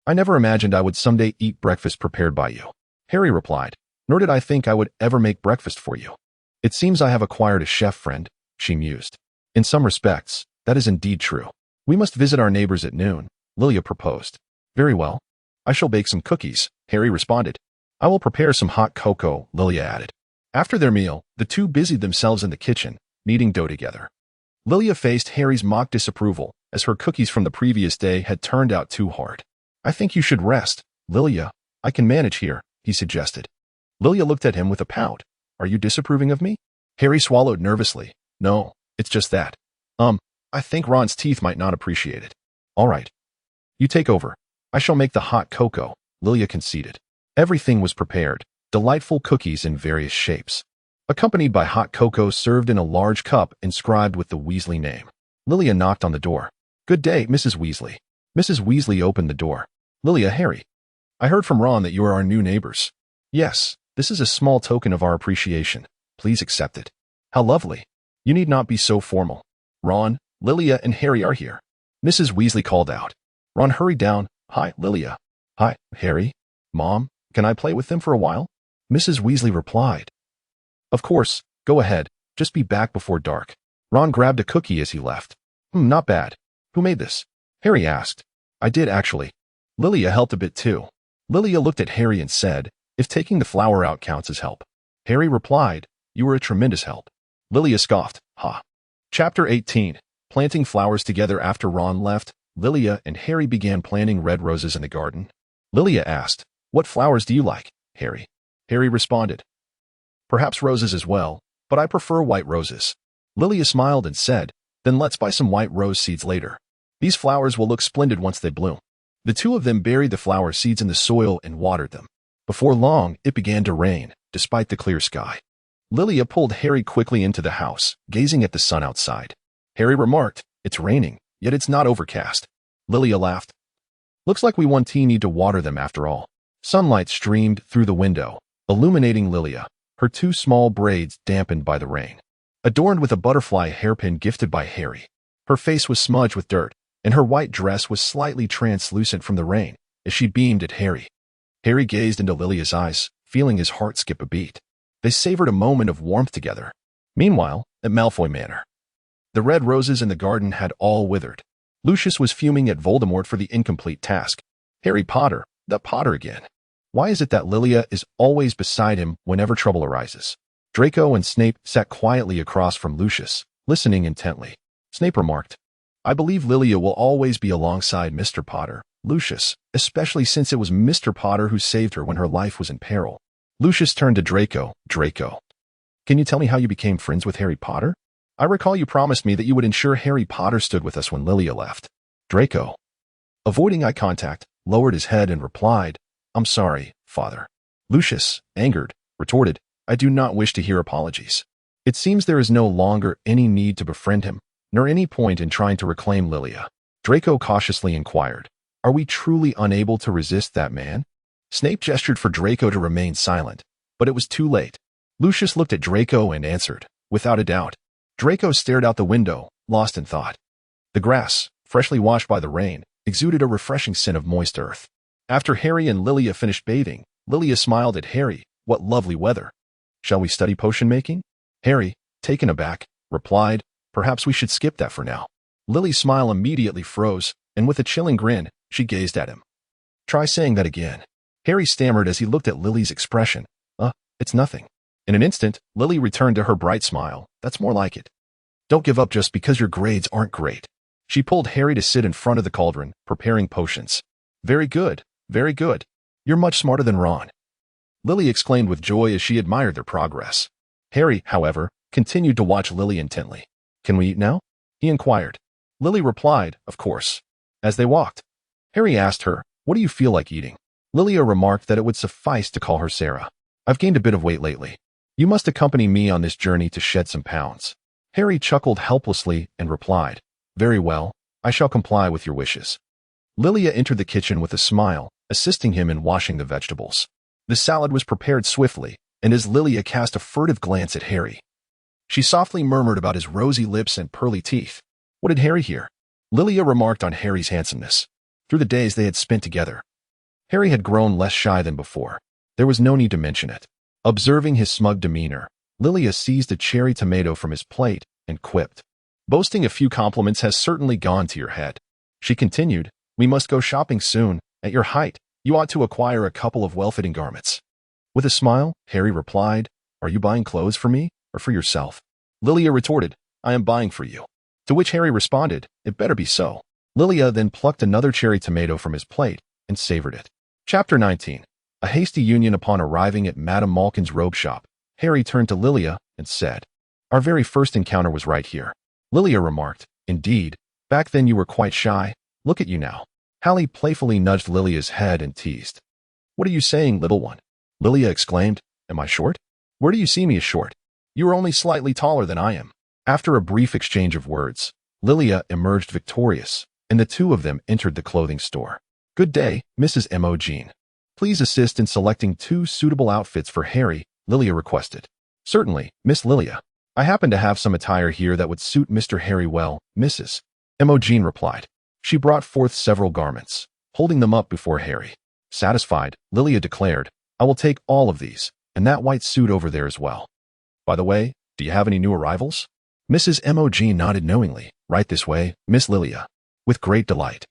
I never imagined I would someday eat breakfast prepared by you. Harry replied, nor did I think I would ever make breakfast for you. It seems I have acquired a chef friend, she mused. In some respects, that is indeed true. We must visit our neighbors at noon, Lilia proposed. Very well. I shall bake some cookies, Harry responded. I will prepare some hot cocoa, Lilia added. After their meal, the two busied themselves in the kitchen, kneading dough together. Lilia faced Harry's mock disapproval, as her cookies from the previous day had turned out too hard. I think you should rest, Lilia. I can manage here, he suggested. Lilia looked at him with a pout. Are you disapproving of me? Harry swallowed nervously. No, it's just that. I think Ron's teeth might not appreciate it. All right. You take over. I shall make the hot cocoa, Lilia conceded. Everything was prepared, delightful cookies in various shapes, accompanied by hot cocoa served in a large cup inscribed with the Weasley name. Lilia knocked on the door. Good day, Mrs. Weasley. Mrs. Weasley opened the door. Lilia, Harry. I heard from Ron that you are our new neighbors. Yes, this is a small token of our appreciation. Please accept it. How lovely. You need not be so formal. Ron, Lilia, and Harry are here. Mrs. Weasley called out. Ron hurried down. Hi, Lilia. Hi, Harry. Mom, can I play with them for a while? Mrs. Weasley replied. Of course, go ahead. Just be back before dark. Ron grabbed a cookie as he left. Not bad. Who made this? Harry asked. I did, actually. Lilia helped a bit too. Lilia looked at Harry and said, if taking the flour out counts as help. Harry replied, you were a tremendous help. Lilia scoffed. Ha. Chapter 18. Planting flowers together. After Ron left, Lilia and Harry began planting red roses in the garden. Lilia asked, What flowers do you like, Harry? Harry responded. Perhaps roses as well, but I prefer white roses. Lilia smiled and said, then let's buy some white rose seeds later. These flowers will look splendid once they bloom. The two of them buried the flower seeds in the soil and watered them. Before long, it began to rain, despite the clear sky. Lilia pulled Harry quickly into the house, gazing at the sun outside. Harry remarked, it's raining, yet it's not overcast. Lilia laughed. Looks like we want need to water them after all. Sunlight streamed through the window, illuminating Lilia, her two small braids dampened by the rain. Adorned with a butterfly hairpin gifted by Harry. Her face was smudged with dirt, and her white dress was slightly translucent from the rain as she beamed at Harry. Harry gazed into Lilia's eyes, feeling his heart skip a beat. They savored a moment of warmth together. Meanwhile, at Malfoy Manor, the red roses in the garden had all withered. Lucius was fuming at Voldemort for the incomplete task. Harry Potter, that Potter again. Why is it that Lilia is always beside him whenever trouble arises? Draco and Snape sat quietly across from Lucius, listening intently. Snape remarked, I believe Lilia will always be alongside Mr. Potter, Lucius, especially since it was Mr. Potter who saved her when her life was in peril. Lucius turned to Draco. Draco, can you tell me how you became friends with Harry Potter? I recall you promised me that you would ensure Harry Potter stood with us when Lilia left. Draco, avoiding eye contact, lowered his head and replied, I'm sorry, Father. Lucius, angered, retorted, I do not wish to hear apologies. It seems there is no longer any need to befriend him, nor any point in trying to reclaim Lilia. Draco cautiously inquired, are we truly unable to resist that man? Snape gestured for Draco to remain silent, but it was too late. Lucius looked at Draco and answered, without a doubt. Draco stared out the window, lost in thought. The grass, freshly washed by the rain, exuded a refreshing scent of moist earth. After Harry and Lilia finished bathing, Lilia smiled at Harry, what lovely weather. Shall we study potion making? Harry, taken aback, replied, perhaps we should skip that for now. Lily's smile immediately froze, and with a chilling grin, she gazed at him. Try saying that again. Harry stammered as he looked at Lily's expression. It's nothing. In an instant, Lily returned to her bright smile. That's more like it. Don't give up just because your grades aren't great. She pulled Harry to sit in front of the cauldron, preparing potions. Very good, very good. You're much smarter than Ron. Lily exclaimed with joy as she admired their progress. Harry, however, continued to watch Lily intently. Can we eat now? He inquired. Lily replied, of course. As they walked, Harry asked her, what do you feel like eating? Lilia remarked that it would suffice to call her Sarah. I've gained a bit of weight lately. You must accompany me on this journey to shed some pounds. Harry chuckled helplessly and replied, very well, I shall comply with your wishes. Lilia entered the kitchen with a smile, assisting him in washing the vegetables. The salad was prepared swiftly, and as Lilia cast a furtive glance at Harry, she softly murmured about his rosy lips and pearly teeth. What did Harry hear? Lilia remarked on Harry's handsomeness. Through the days they had spent together, Harry had grown less shy than before. There was no need to mention it. Observing his smug demeanor, Lilia seized a cherry tomato from his plate and quipped, boasting a few compliments has certainly gone to your head. She continued, we must go shopping soon. At your height, you ought to acquire a couple of well-fitting garments. With a smile, Harry replied, are you buying clothes for me or for yourself? Lilia retorted, I am buying for you. To which Harry responded, it better be so. Lilia then plucked another cherry tomato from his plate and savored it. Chapter 19. A hasty union. Upon arriving at Madame Malkin's robe shop, Harry turned to Lilia and said, our very first encounter was right here. Lilia remarked, indeed, back then you were quite shy. Look at you now. Hallie playfully nudged Lilia's head and teased. What are you saying, little one? Lilia exclaimed, am I short? Where do you see me as short? You are only slightly taller than I am. After a brief exchange of words, Lilia emerged victorious, and the two of them entered the clothing store. Good day, Mrs. Imogen. Please assist in selecting 2 suitable outfits for Harry, Lilia requested. Certainly, Miss Lilia. I happen to have some attire here that would suit Mr. Harry well, Mrs. Imogen replied. She brought forth several garments, holding them up before Harry. Satisfied, Lilia declared, I will take all of these, and that white suit over there as well. By the way, do you have any new arrivals? Mrs. Imogen nodded knowingly. Right this way, Miss Lilia. With great delight.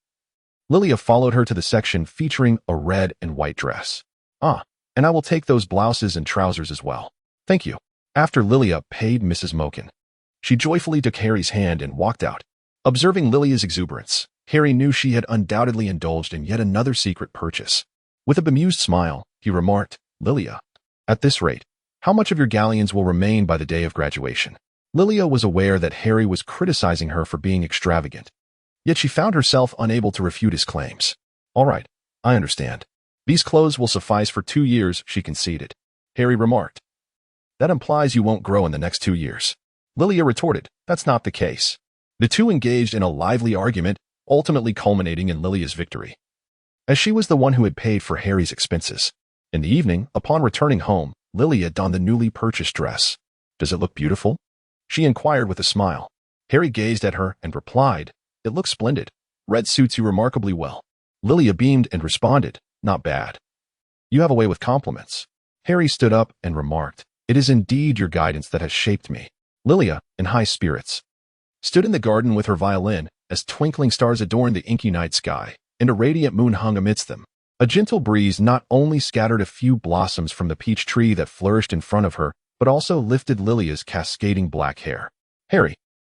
Lilia followed her to the section featuring a red and white dress. And I will take those blouses and trousers as well. Thank you. After Lilia paid Mrs. Mokin, she joyfully took Harry's hand and walked out. Observing Lilia's exuberance, Harry knew she had undoubtedly indulged in yet another secret purchase. With a bemused smile, he remarked, "Lilia, at this rate, how much of your galleons will remain by the day of graduation?" Lilia was aware that Harry was criticizing her for being extravagant, yet she found herself unable to refute his claims. "All right, I understand. These clothes will suffice for 2 years," she conceded. Harry remarked, "That implies you won't grow in the next 2 years." Lilia retorted, "That's not the case." The two engaged in a lively argument, ultimately culminating in Lilia's victory, as she was the one who had paid for Harry's expenses. In the evening, upon returning home, Lilia donned the newly purchased dress. "Does it look beautiful?" she inquired with a smile. Harry gazed at her and replied, "It looks splendid. Red suits you remarkably well." Lilia beamed and responded, "Not bad. You have a way with compliments." Harry stood up and remarked, "It is indeed your guidance that has shaped me." Lilia, in high spirits, stood in the garden with her violin as twinkling stars adorned the inky night sky, and a radiant moon hung amidst them. A gentle breeze not only scattered a few blossoms from the peach tree that flourished in front of her, but also lifted Lilia's cascading black hair. Harry,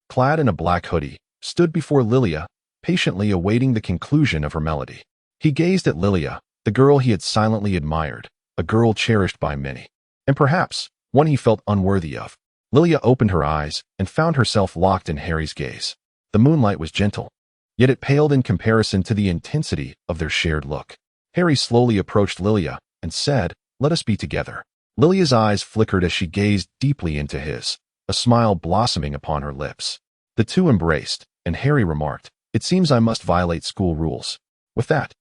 clad in a black hoodie, stood before Lilia, patiently awaiting the conclusion of her melody. He gazed at Lilia, the girl he had silently admired, a girl cherished by many, and perhaps one he felt unworthy of. Lilia opened her eyes and found herself locked in Harry's gaze. The moonlight was gentle, yet it paled in comparison to the intensity of their shared look. Harry slowly approached Lilia and said, "Let us be together." Lilia's eyes flickered as she gazed deeply into his, a smile blossoming upon her lips. The two embraced, and Harry remarked, "It seems I must violate school rules." With that,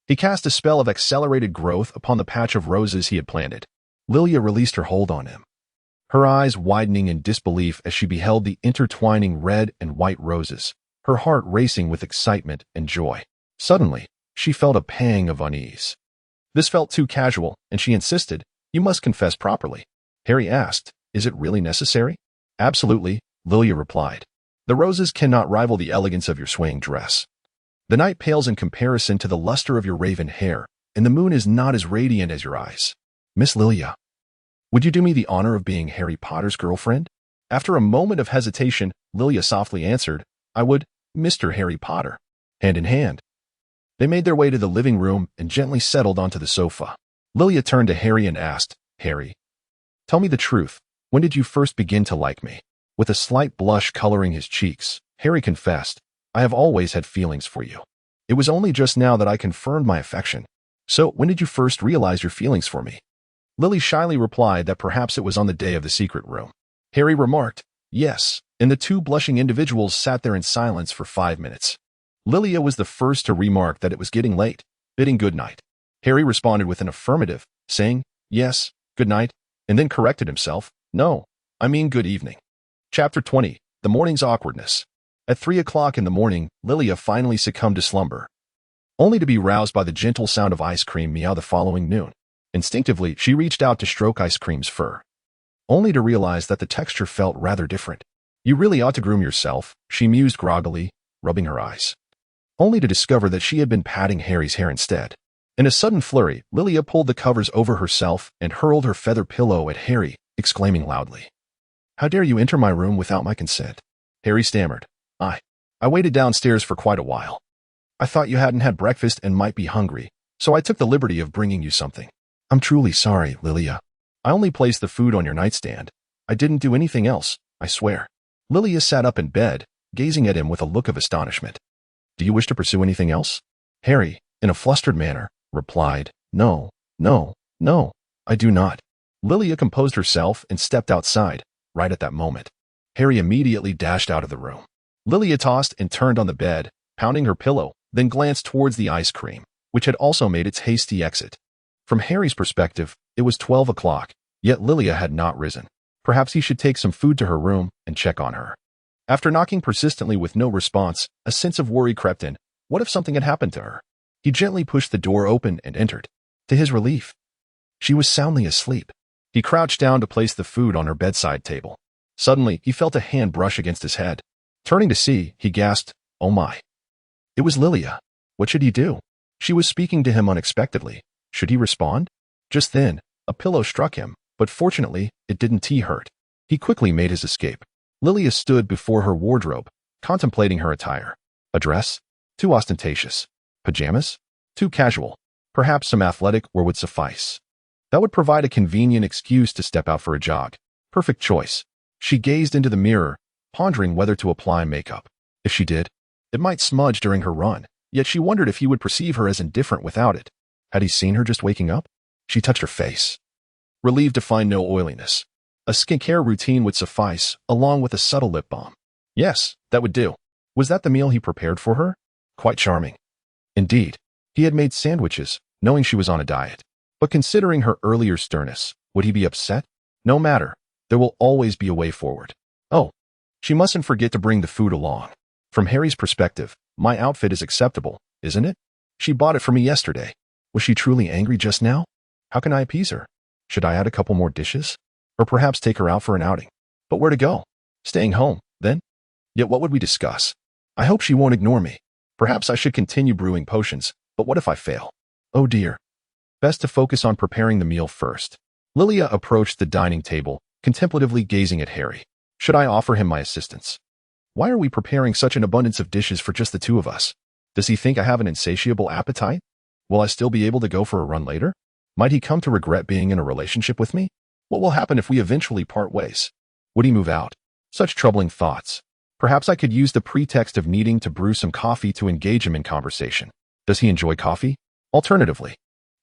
he cast a spell of accelerated growth upon the patch of roses he had planted. Lilia released her hold on him, her eyes widening in disbelief as she beheld the intertwining red and white roses, her heart racing with excitement and joy. Suddenly, she felt a pang of unease. This felt too casual, and she insisted, "You must confess properly." Harry asked, "Is it really necessary?" "Absolutely," Lilia replied. "The roses cannot rival the elegance of your swaying dress. The night pales in comparison to the luster of your raven hair, and the moon is not as radiant as your eyes. Miss Lilia, would you do me the honor of being Harry Potter's girlfriend?" After a moment of hesitation, Lilia softly answered, "I would, Mr. Harry Potter." Hand in hand, they made their way to the living room and gently settled onto the sofa. Lilia turned to Harry and asked, "Harry, tell me the truth. When did you first begin to like me?" With a slight blush coloring his cheeks, Harry confessed, "I have always had feelings for you. It was only just now that I confirmed my affection. So, when did you first realize your feelings for me?" Lily shyly replied that perhaps it was on the day of the secret room. Harry remarked, "Yes," and the two blushing individuals sat there in silence for 5 minutes. Lilia was the first to remark that it was getting late, bidding good night. Harry responded with an affirmative, saying, "Yes, good night," and then corrected himself, "No, I mean good evening." Chapter 20. The Morning's Awkwardness. At 3 o'clock in the morning, Lilia finally succumbed to slumber, only to be roused by the gentle sound of ice cream meow the following noon. Instinctively, she reached out to stroke ice cream's fur, only to realize that the texture felt rather different. "You really ought to groom yourself," she mused groggily, rubbing her eyes, only to discover that she had been patting Harry's hair instead. In a sudden flurry, Lilia pulled the covers over herself and hurled her feather pillow at Harry, exclaiming loudly, "How dare you enter my room without my consent?" Harry stammered, I waited downstairs for quite a while. I thought you hadn't had breakfast and might be hungry, so I took the liberty of bringing you something." "I'm truly sorry, Lilia. I only placed the food on your nightstand. I didn't do anything else, I swear." Lilia sat up in bed, gazing at him with a look of astonishment. "Do you wish to pursue anything else?" Harry, in a flustered manner, replied, No, I do not." Lilia composed herself and stepped outside. Right at that moment, Harry immediately dashed out of the room. Lilia tossed and turned on the bed, pounding her pillow, then glanced towards the ice cream, which had also made its hasty exit. From Harry's perspective, it was 12 o'clock, yet Lilia had not risen. Perhaps he should take some food to her room and check on her. After knocking persistently with no response, a sense of worry crept in. What if something had happened to her? He gently pushed the door open and entered. To his relief, she was soundly asleep. He crouched down to place the food on her bedside table. Suddenly, he felt a hand brush against his head. Turning to see, he gasped, "Oh my." It was Lilia. What should he do? She was speaking to him unexpectedly. Should he respond? Just then, a pillow struck him, but fortunately, it didn't hurt. He quickly made his escape. Lilia stood before her wardrobe, contemplating her attire. A dress? Too ostentatious. Pajamas? Too casual. Perhaps some athletic wear would suffice. That would provide a convenient excuse to step out for a jog. Perfect choice. She gazed into the mirror, pondering whether to apply makeup. If she did, it might smudge during her run, yet she wondered if he would perceive her as indifferent without it. Had he seen her just waking up? She touched her face, relieved to find no oiliness. A skincare routine would suffice, along with a subtle lip balm. Yes, that would do. Was that the meal he prepared for her? Quite charming. Indeed, he had made sandwiches, knowing she was on a diet. But considering her earlier sternness, would he be upset? No matter. There will always be a way forward. Oh, she mustn't forget to bring the food along. From Harry's perspective, my outfit is acceptable, isn't it? She bought it for me yesterday. Was she truly angry just now? How can I appease her? Should I add a couple more dishes? Or perhaps take her out for an outing? But where to go? Staying home, then? Yet what would we discuss? I hope she won't ignore me. Perhaps I should continue brewing potions, but what if I fail? Oh dear. Best to focus on preparing the meal first. Lilia approached the dining table, contemplatively gazing at Harry. Should I offer him my assistance? Why are we preparing such an abundance of dishes for just the two of us? Does he think I have an insatiable appetite? Will I still be able to go for a run later? Might he come to regret being in a relationship with me? What will happen if we eventually part ways? Would he move out? Such troubling thoughts. Perhaps I could use the pretext of needing to brew some coffee to engage him in conversation. Does he enjoy coffee? Alternatively,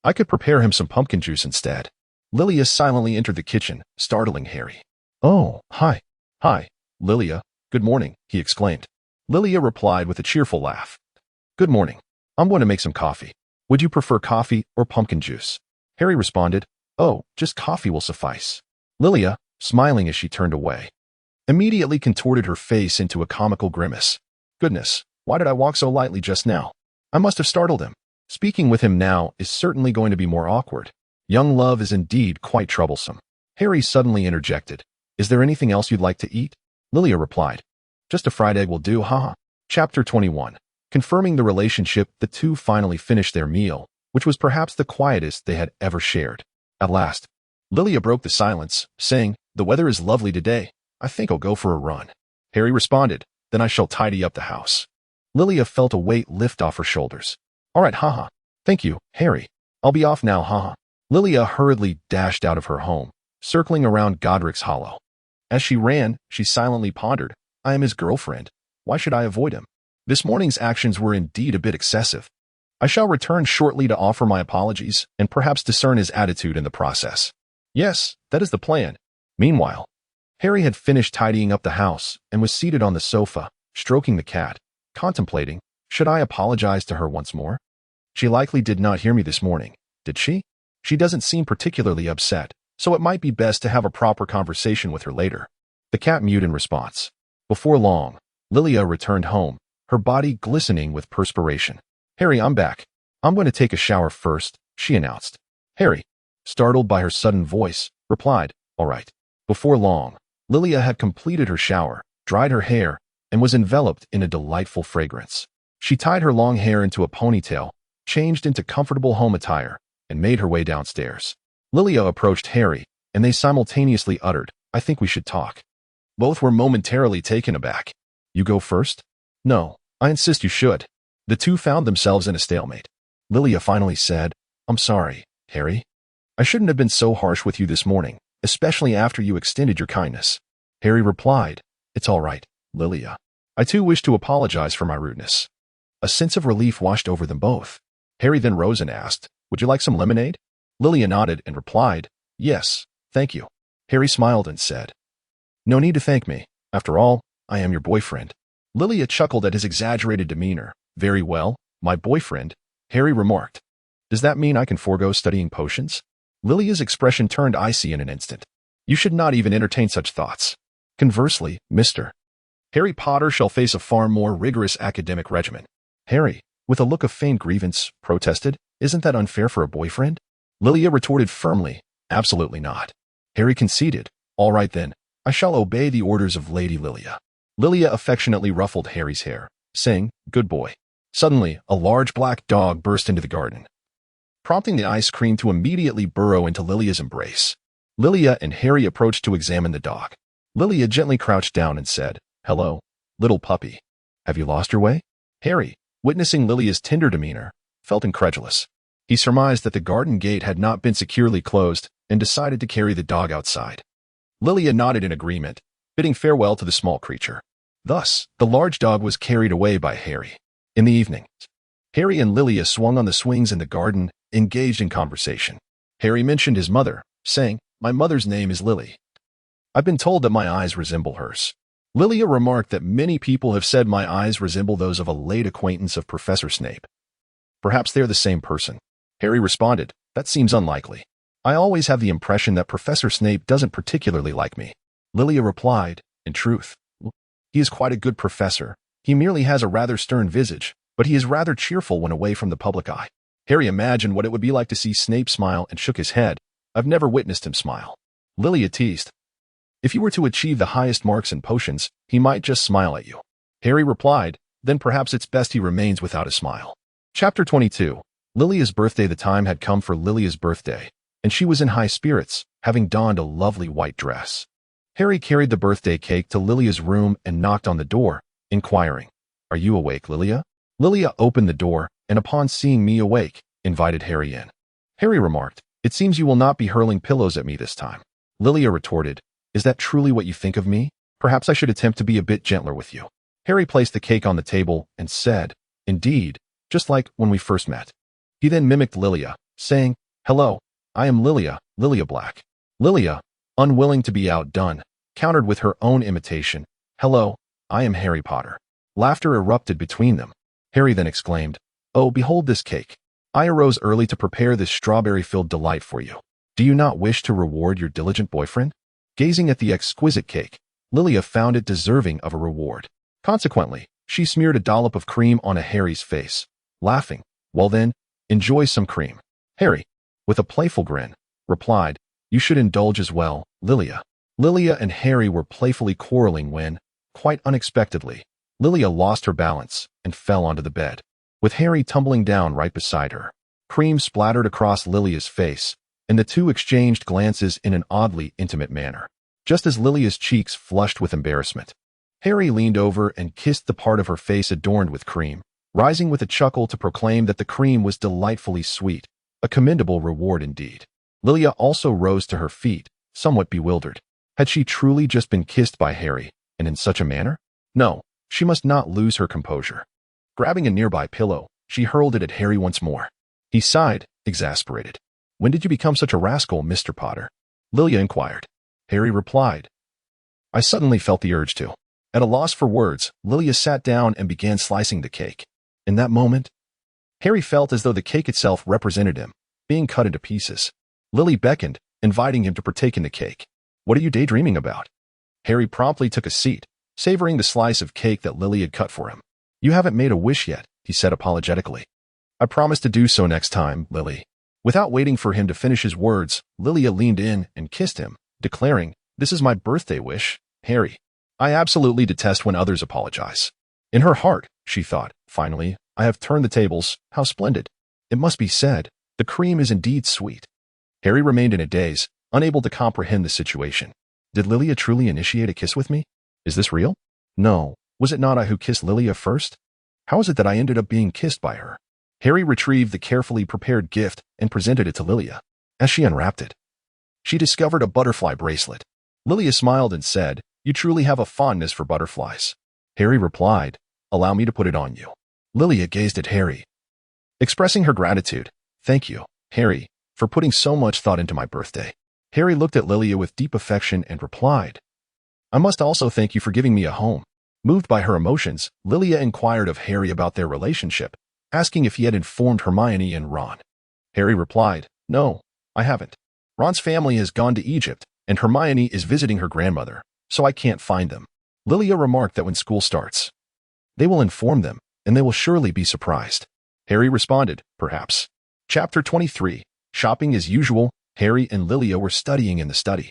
I could prepare him some pumpkin juice instead. Lilia silently entered the kitchen, startling Harry. Oh, hi. Hi, Lilia. Good morning, he exclaimed. Lilia replied with a cheerful laugh. Good morning. I'm going to make some coffee. Would you prefer coffee or pumpkin juice? Harry responded, Oh, just coffee will suffice. Lilia, smiling as she turned away, immediately contorted her face into a comical grimace. Goodness, why did I walk so lightly just now? I must have startled him. Speaking with him now is certainly going to be more awkward. Young love is indeed quite troublesome. Harry suddenly interjected. Is there anything else you'd like to eat? Lilia replied. Just a fried egg will do, haha. Chapter 21. Confirming the relationship, the two finally finished their meal, which was perhaps the quietest they had ever shared. At last, Lilia broke the silence, saying, The weather is lovely today. I think I'll go for a run. Harry responded, Then I shall tidy up the house. Lilia felt a weight lift off her shoulders. All right, haha. Thank you, Harry. I'll be off now, haha. Lilia hurriedly dashed out of her home, circling around Godric's Hollow. As she ran, she silently pondered, I am his girlfriend. Why should I avoid him? This morning's actions were indeed a bit excessive. I shall return shortly to offer my apologies and perhaps discern his attitude in the process. Yes, that is the plan. Meanwhile, Harry had finished tidying up the house and was seated on the sofa, stroking the cat, contemplating, should I apologize to her once more? She likely did not hear me this morning, did she? She doesn't seem particularly upset, so it might be best to have a proper conversation with her later. The cat mewed in response. Before long, Lilia returned home, her body glistening with perspiration. Harry, I'm back. I'm going to take a shower first, she announced. Harry, startled by her sudden voice, replied, All right. Before long, Lilia had completed her shower, dried her hair, and was enveloped in a delightful fragrance. She tied her long hair into a ponytail, changed into comfortable home attire, and made her way downstairs. Lilia approached Harry, and they simultaneously uttered, I think we should talk. Both were momentarily taken aback. You go first? No, I insist you should. The two found themselves in a stalemate. Lilia finally said, I'm sorry, Harry. I shouldn't have been so harsh with you this morning, especially after you extended your kindness. Harry replied, It's all right, Lilia. I too wish to apologize for my rudeness. A sense of relief washed over them both. Harry then rose and asked, Would you like some lemonade? Lilia nodded and replied, Yes, thank you. Harry smiled and said, No need to thank me. After all, I am your boyfriend. Lilia chuckled at his exaggerated demeanor. Very well, my boyfriend, Harry remarked. Does that mean I can forego studying potions? Lilia's expression turned icy in an instant. You should not even entertain such thoughts. Conversely, Mr. Harry Potter shall face a far more rigorous academic regimen. Harry, with a look of feigned grievance, protested, Isn't that unfair for a boyfriend? Lilia retorted firmly, Absolutely not. Harry conceded, All right then, I shall obey the orders of Lady Lilia. Lilia affectionately ruffled Harry's hair, saying, Good boy. Suddenly, a large black dog burst into the garden, prompting the ice cream to immediately burrow into Lilia's embrace. Lilia and Harry approached to examine the dog. Lilia gently crouched down and said, Hello, little puppy. Have you lost your way? Harry, witnessing Lilia's tender demeanor, felt incredulous. He surmised that the garden gate had not been securely closed and decided to carry the dog outside. Lilia nodded in agreement, bidding farewell to the small creature. Thus, the large dog was carried away by Harry. In the evening, Harry and Lilia swung on the swings in the garden, engaged in conversation. Harry mentioned his mother, saying, "My mother's name is Lily. I've been told that my eyes resemble hers." Lilia remarked that many people have said my eyes resemble those of a late acquaintance of Professor Snape. Perhaps they're the same person. Harry responded, "That seems unlikely. I always have the impression that Professor Snape doesn't particularly like me." Lilia replied, "In truth, he is quite a good professor. He merely has a rather stern visage, but he is rather cheerful when away from the public eye." Harry imagined what it would be like to see Snape smile and shook his head. "I've never witnessed him smile." Lilia teased, "If you were to achieve the highest marks in potions, he might just smile at you." Harry replied, "Then perhaps it's best he remains without a smile." Chapter 22. Lilia's birthday. The time had come for Lilia's birthday, and she was in high spirits, having donned a lovely white dress. Harry carried the birthday cake to Lilia's room and knocked on the door, inquiring, "Are you awake, Lilia?" Lilia opened the door, and upon seeing me awake, invited Harry in. Harry remarked, "It seems you will not be hurling pillows at me this time." Lilia retorted, "Is that truly what you think of me? Perhaps I should attempt to be a bit gentler with you." Harry placed the cake on the table and said, "Indeed, just like when we first met." He then mimicked Lilia, saying, "Hello, I am Lilia Blake." Lilia, unwilling to be outdone, countered with her own imitation, "Hello, I am Harry Potter." Laughter erupted between them. Harry then exclaimed, "Oh, behold this cake. I arose early to prepare this strawberry-filled delight for you. Do you not wish to reward your diligent boyfriend?" Gazing at the exquisite cake, Lilia found it deserving of a reward. Consequently, she smeared a dollop of cream on Harry's face, laughing, "Well then, enjoy some cream." Harry, with a playful grin, replied, "You should indulge as well, Lilia." Lilia and Harry were playfully quarreling when, quite unexpectedly, Lilia lost her balance and fell onto the bed, with Harry tumbling down right beside her. Cream splattered across Lilia's face, and the two exchanged glances in an oddly intimate manner. Just as Lilia's cheeks flushed with embarrassment, Harry leaned over and kissed the part of her face adorned with cream, rising with a chuckle to proclaim that the cream was delightfully sweet, a commendable reward indeed. Lilia also rose to her feet, somewhat bewildered. Had she truly just been kissed by Harry, and in such a manner? No, she must not lose her composure. Grabbing a nearby pillow, she hurled it at Harry once more. He sighed, exasperated. "When did you become such a rascal, Mr. Potter?" Lilia inquired. Harry replied, "I suddenly felt the urge to." At a loss for words, Lilia sat down and began slicing the cake. In that moment, Harry felt as though the cake itself represented him, being cut into pieces. Lily beckoned, inviting him to partake in the cake. "What are you daydreaming about?" Harry promptly took a seat, savoring the slice of cake that Lily had cut for him. "You haven't made a wish yet," he said apologetically. "I promise to do so next time, Lily." Without waiting for him to finish his words, Lilia leaned in and kissed him, declaring, "This is my birthday wish, Harry. I absolutely detest when others apologize." In her heart, she thought, "Finally, I have turned the tables. How splendid." It must be said, the cream is indeed sweet. Harry remained in a daze, unable to comprehend the situation. Did Lilia truly initiate a kiss with me? Is this real? No, was it not I who kissed Lilia first? How is it that I ended up being kissed by her? Harry retrieved the carefully prepared gift and presented it to Lilia. As she unwrapped it, she discovered a butterfly bracelet. Lilia smiled and said, "You truly have a fondness for butterflies." Harry replied, "Allow me to put it on you." Lilia gazed at Harry, expressing her gratitude. "Thank you, Harry, for putting so much thought into my birthday." Harry looked at Lilia with deep affection and replied, "I must also thank you for giving me a home." Moved by her emotions, Lilia inquired of Harry about their relationship, asking if he had informed Hermione and Ron. Harry replied, "No, I haven't. Ron's family has gone to Egypt, and Hermione is visiting her grandmother, so I can't find them." Lilia remarked that when school starts, they will inform them, and they will surely be surprised. Harry responded, "Perhaps." Chapter 23. Shopping as usual, Harry and Lilia were studying in the study.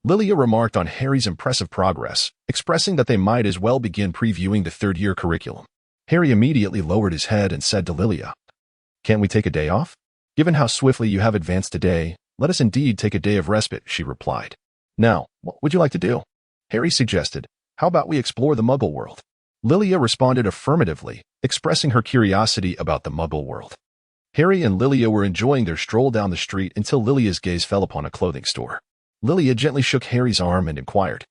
Lilia remarked on Harry's impressive progress, expressing that they might as well begin previewing the third-year curriculum. Harry immediately lowered his head and said to Lilia, "Can't we take a day off? Given how swiftly you have advanced today, let us indeed take a day of respite," she replied. "Now, what would you like to do?" Harry suggested, "How about we explore the Muggle world?" Lilia responded affirmatively, expressing her curiosity about the Muggle world. Harry and Lilia were enjoying their stroll down the street until Lilia's gaze fell upon a clothing store. Lilia gently shook Harry's arm and inquired,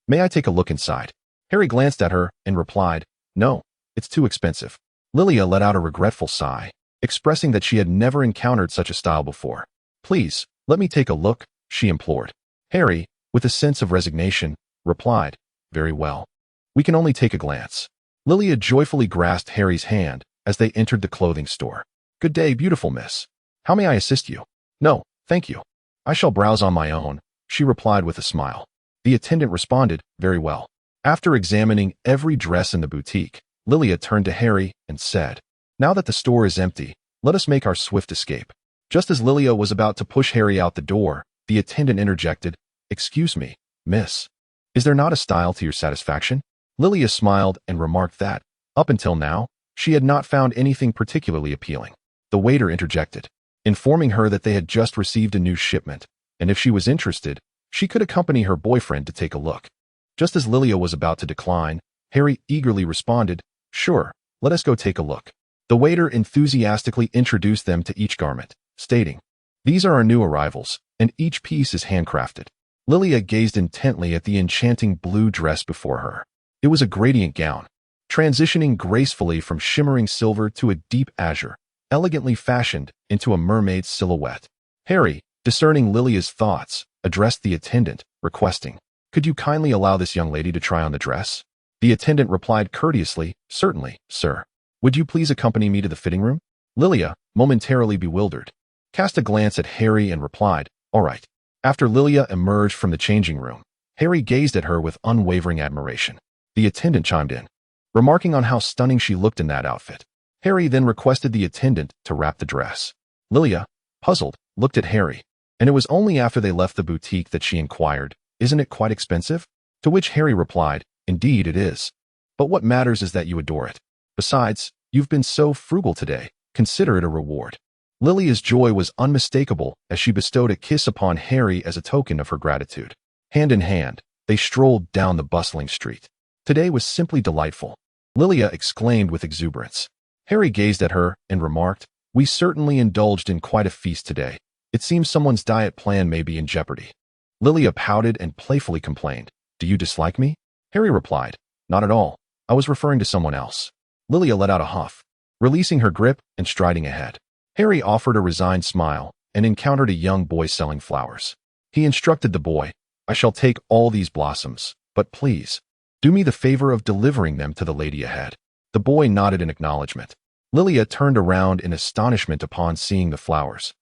"May I take a look inside?" Harry glanced at her and replied, "No, it's too expensive." Lilia let out a regretful sigh, expressing that she had never encountered such a style before. "Please, let me take a look," she implored. Harry, with a sense of resignation, replied, "Very well. We can only take a glance." Lilia joyfully grasped Harry's hand as they entered the clothing store. "Good day, beautiful miss. How may I assist you?" "No, thank you. I shall browse on my own," she replied with a smile. The attendant responded, "Very well." After examining every dress in the boutique, Lilia turned to Harry and said, "Now that the store is empty, let us make our swift escape." Just as Lilia was about to push Harry out the door, the attendant interjected, "Excuse me, miss. Is there not a style to your satisfaction?" Lilia smiled and remarked that, up until now, she had not found anything particularly appealing. The waiter interjected, informing her that they had just received a new shipment, and if she was interested, she could accompany her boyfriend to take a look. Just as Lilia was about to decline, Harry eagerly responded, "Sure, let us go take a look." The waiter enthusiastically introduced them to each garment, stating, "These are our new arrivals, and each piece is handcrafted." Lilia gazed intently at the enchanting blue dress before her. It was a gradient gown, transitioning gracefully from shimmering silver to a deep azure, elegantly fashioned into a mermaid's silhouette. Harry, discerning Lilia's thoughts, addressed the attendant, requesting, "Could you kindly allow this young lady to try on the dress?" The attendant replied courteously, "Certainly, sir. Would you please accompany me to the fitting room?" Lilia, momentarily bewildered, cast a glance at Harry and replied, "All right." After Lilia emerged from the changing room, Harry gazed at her with unwavering admiration. The attendant chimed in, remarking on how stunning she looked in that outfit. Harry then requested the attendant to wrap the dress. Lilia, puzzled, looked at Harry, and it was only after they left the boutique that she inquired, "Isn't it quite expensive?" To which Harry replied, "Indeed it is. But what matters is that you adore it. Besides, you've been so frugal today, consider it a reward." Lilia's joy was unmistakable as she bestowed a kiss upon Harry as a token of her gratitude. Hand in hand, they strolled down the bustling street. Today was simply delightful, Lilia exclaimed with exuberance. Harry gazed at her and remarked, "We certainly indulged in quite a feast today. It seems someone's diet plan may be in jeopardy." Lilia pouted and playfully complained, "Do you dislike me?" Harry replied, "Not at all. I was referring to someone else." Lilia let out a huff, releasing her grip and striding ahead. Harry offered a resigned smile and encountered a young boy selling flowers. He instructed the boy, "I shall take all these blossoms, but please, do me the favor of delivering them to the lady ahead." The boy nodded in acknowledgement. Lilia turned around in astonishment upon seeing the flowers,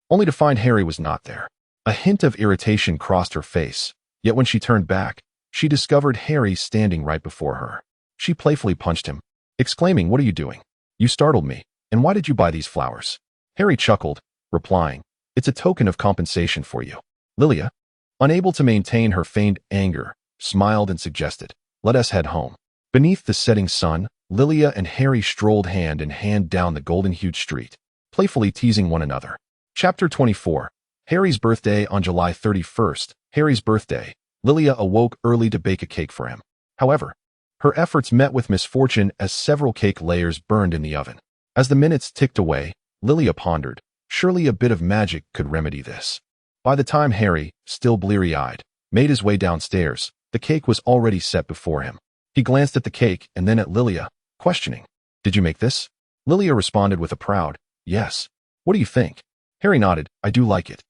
only to find Harry was not there. A hint of irritation crossed her face, yet when she turned back, she discovered Harry standing right before her. She playfully punched him, exclaiming, "What are you doing? You startled me, and why did you buy these flowers?" Harry chuckled, replying, "It's a token of compensation for you." Lilia, unable to maintain her feigned anger, smiled and suggested, "Let us head home." Beneath the setting sun, Lilia and Harry strolled hand in hand down the golden-hued street, playfully teasing one another. Chapter 24. Harry's birthday on July 31st. Harry's birthday. Lilia awoke early to bake a cake for him. However, her efforts met with misfortune as several cake layers burned in the oven. As the minutes ticked away, Lilia pondered, surely a bit of magic could remedy this. By the time Harry, still bleary-eyed, made his way downstairs, the cake was already set before him. He glanced at the cake and then at Lilia, questioning, "Did you make this?" Lilia responded with a proud, "Yes. What do you think?" Harry nodded, "I do like it.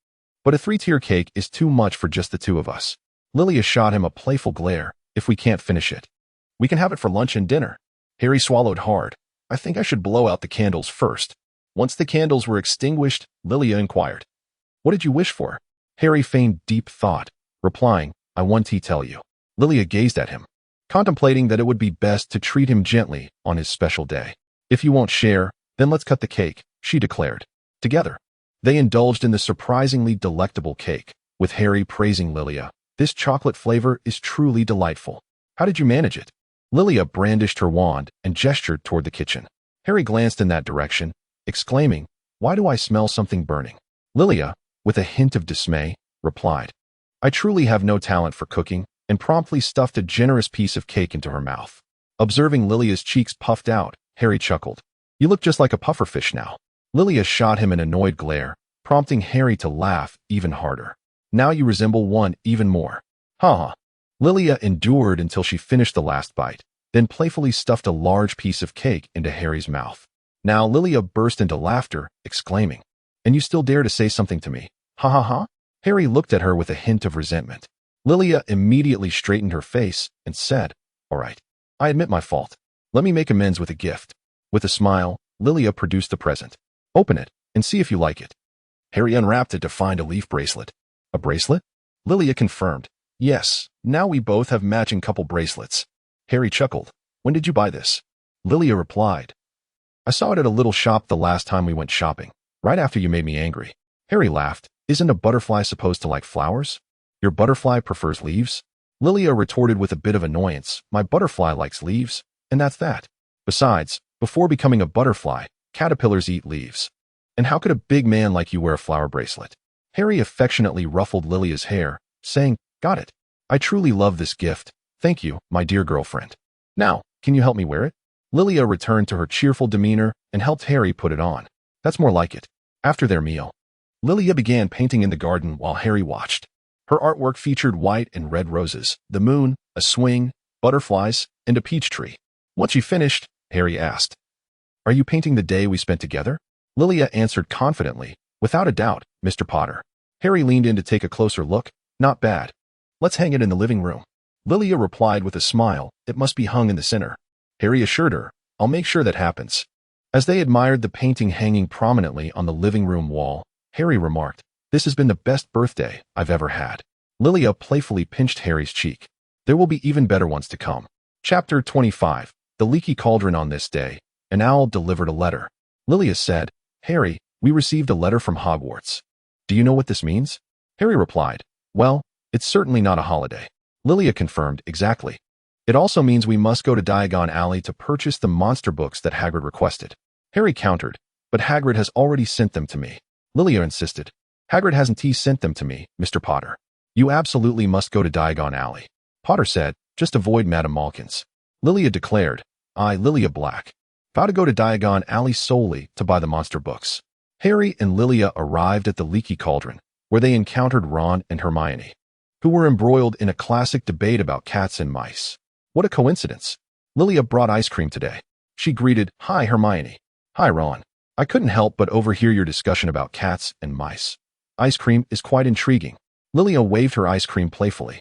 But a 3-tier cake is too much for just the two of us." Lilia shot him a playful glare, "If we can't finish it, we can have it for lunch and dinner." Harry swallowed hard. "I think I should blow out the candles first." Once the candles were extinguished, Lilia inquired, "What did you wish for?" Harry feigned deep thought, replying, "I want to tell you." Lilia gazed at him, contemplating that it would be best to treat him gently on his special day. "If you won't share, then let's cut the cake," she declared. Together, they indulged in the surprisingly delectable cake, with Harry praising Lilia, "This chocolate flavor is truly delightful. How did you manage it?" Lilia brandished her wand and gestured toward the kitchen. Harry glanced in that direction, exclaiming, "Why do I smell something burning?" Lilia, with a hint of dismay, replied, "I truly have no talent for cooking," and promptly stuffed a generous piece of cake into her mouth. Observing Lilia's cheeks puffed out, Harry chuckled, "You look just like a pufferfish now." Lilia shot him an annoyed glare, prompting Harry to laugh even harder. Now you resemble one even more. Ha ha. Lilia endured until she finished the last bite, then playfully stuffed a large piece of cake into Harry's mouth. Now Lilia burst into laughter, exclaiming, "And you still dare to say something to me? Ha ha ha?" Harry looked at her with a hint of resentment. Lilia immediately straightened her face and said, "All right. I admit my fault. Let me make amends with a gift." With a smile, Lilia produced the present. "Open it and see if you like it." Harry unwrapped it to find a leaf bracelet. "A bracelet?" Lilia confirmed. "Yes, now we both have matching couple bracelets." Harry chuckled. "When did you buy this?" Lilia replied, "I saw it at a little shop the last time we went shopping, right after you made me angry." Harry laughed. "Isn't a butterfly supposed to like flowers? Your butterfly prefers leaves?" Lilia retorted with a bit of annoyance. "My butterfly likes leaves, and that's that. Besides, before becoming a butterfly, caterpillars eat leaves. And how could a big man like you wear a flower bracelet?" Harry affectionately ruffled Lilia's hair, saying, "Got it. I truly love this gift. Thank you, my dear girlfriend. Now, can you help me wear it?" Lilia returned to her cheerful demeanor and helped Harry put it on. "That's more like it." After their meal, Lilia began painting in the garden while Harry watched. Her artwork featured white and red roses, the moon, a swing, butterflies, and a peach tree. Once she finished, Harry asked, "Are you painting the day we spent together?" Lilia answered confidently, "Without a doubt, Mr. Potter." Harry leaned in to take a closer look. "Not bad. Let's hang it in the living room." Lilia replied with a smile, "It must be hung in the center." Harry assured her, "I'll make sure that happens." As they admired the painting hanging prominently on the living room wall, Harry remarked, "This has been the best birthday I've ever had." Lilia playfully pinched Harry's cheek. "There will be even better ones to come." Chapter 25. The Leaky Cauldron. On this day, an owl delivered a letter. Lilia said, "Harry, we received a letter from Hogwarts. Do you know what this means?" Harry replied, "Well, it's certainly not a holiday." Lilia confirmed, "Exactly. It also means we must go to Diagon Alley to purchase the monster books that Hagrid requested." Harry countered, "But Hagrid has already sent them to me." Lilia insisted, "Hagrid hasn't sent them to me, Mr. Potter. You absolutely must go to Diagon Alley." Potter said, "Just avoid Madame Malkin's." Lilia declared, "I, Lilia Black, vow to go to Diagon Alley solely to buy the monster books." Harry and Lilia arrived at the Leaky Cauldron, where they encountered Ron and Hermione, who were embroiled in a classic debate about cats and mice. What a coincidence. Lilia brought ice cream today. She greeted, "Hi, Hermione." "Hi, Ron. I couldn't help but overhear your discussion about cats and mice. Ice cream is quite intriguing." Lilia waved her ice cream playfully.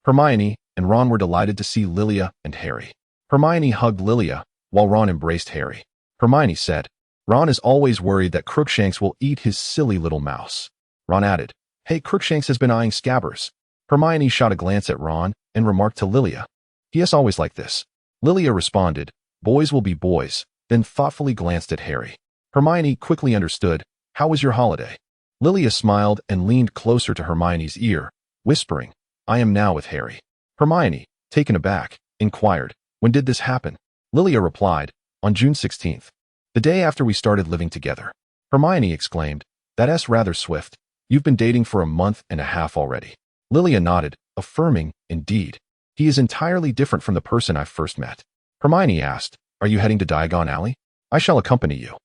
Hermione and Ron were delighted to see Lilia and Harry. Hermione hugged Lilia, while Ron embraced Harry. Hermione said, "Ron is always worried that Crookshanks will eat his silly little mouse." Ron added, "Hey, Crookshanks has been eyeing Scabbers." Hermione shot a glance at Ron and remarked to Lilia, "He is always like this." Lilia responded, "Boys will be boys," then thoughtfully glanced at Harry. Hermione quickly understood, "How was your holiday?" Lilia smiled and leaned closer to Hermione's ear, whispering, "I am now with Harry." Hermione, taken aback, inquired, "When did this happen?" Lilia replied, "On June 16th, the day after we started living together." Hermione exclaimed, "That's rather swift. You've been dating for a month and a half already." Lilia nodded, affirming, "Indeed. He is entirely different from the person I first met." Hermione asked, "Are you heading to Diagon Alley?" "I shall accompany you.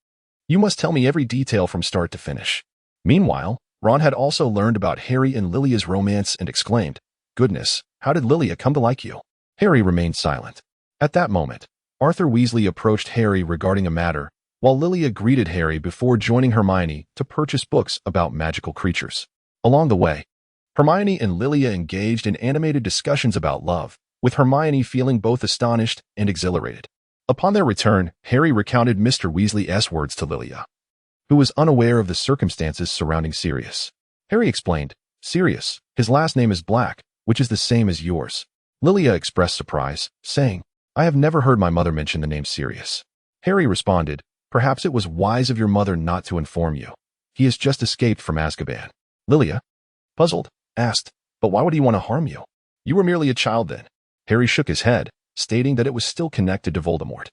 You must tell me every detail from start to finish." Meanwhile, Ron had also learned about Harry and Lilia's romance and exclaimed, "Goodness, how did Lilia come to like you?" Harry remained silent. At that moment, Arthur Weasley approached Harry regarding a matter, while Lilia greeted Harry before joining Hermione to purchase books about magical creatures. Along the way, Hermione and Lilia engaged in animated discussions about love, with Hermione feeling both astonished and exhilarated. Upon their return, Harry recounted Mr. Weasley's words to Lilia, who was unaware of the circumstances surrounding Sirius. Harry explained, "Sirius, his last name is Black, which is the same as yours." Lilia expressed surprise, saying, "I have never heard my mother mention the name Sirius." Harry responded, "Perhaps it was wise of your mother not to inform you. He has just escaped from Azkaban." Lilia, puzzled, asked, "But why would he want to harm you? You were merely a child then." Harry shook his head, stating that it was still connected to Voldemort.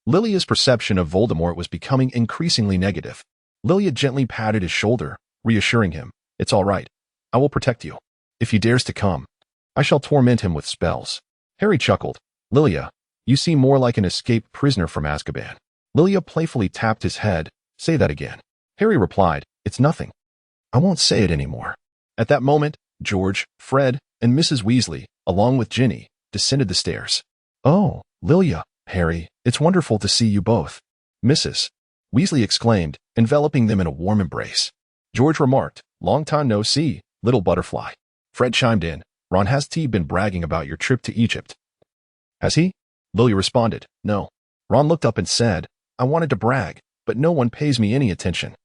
Lilia's perception of Voldemort was becoming increasingly negative. Lilia gently patted his shoulder, reassuring him, "It's all right. I will protect you. If he dares to come, I shall torment him with spells." Harry chuckled. "Lilia, you seem more like an escaped prisoner from Azkaban." Lilia playfully tapped his head. "Say that again." Harry replied, "It's nothing. I won't say it anymore." At that moment, George, Fred, and Mrs. Weasley, along with Ginny, descended the stairs. "Oh, Lilia, Harry, it's wonderful to see you both," Mrs. Weasley exclaimed, enveloping them in a warm embrace. George remarked, "Long time no see, little butterfly." Fred chimed in, "Ron, has T been bragging about your trip to Egypt?" "Has he?" Lilia responded, "No." Ron looked up and said, "I wanted to brag, but no one pays me any attention."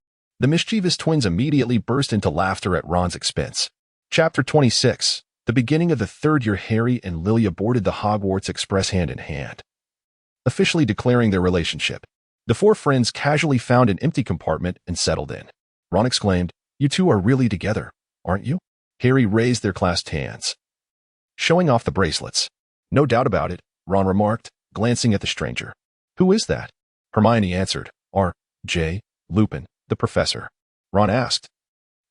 The mischievous twins immediately burst into laughter at Ron's expense. Chapter 26. The beginning of the third year. Harry and Lilia boarded the Hogwarts Express hand in hand, officially declaring their relationship. The four friends casually found an empty compartment and settled in. Ron exclaimed, "You two are really together, aren't you?" Harry raised their clasped hands, showing off the bracelets. "No doubt about it," Ron remarked, glancing at the stranger. "Who is that?" Hermione answered, "R.J. Lupin, the professor." Ron asked,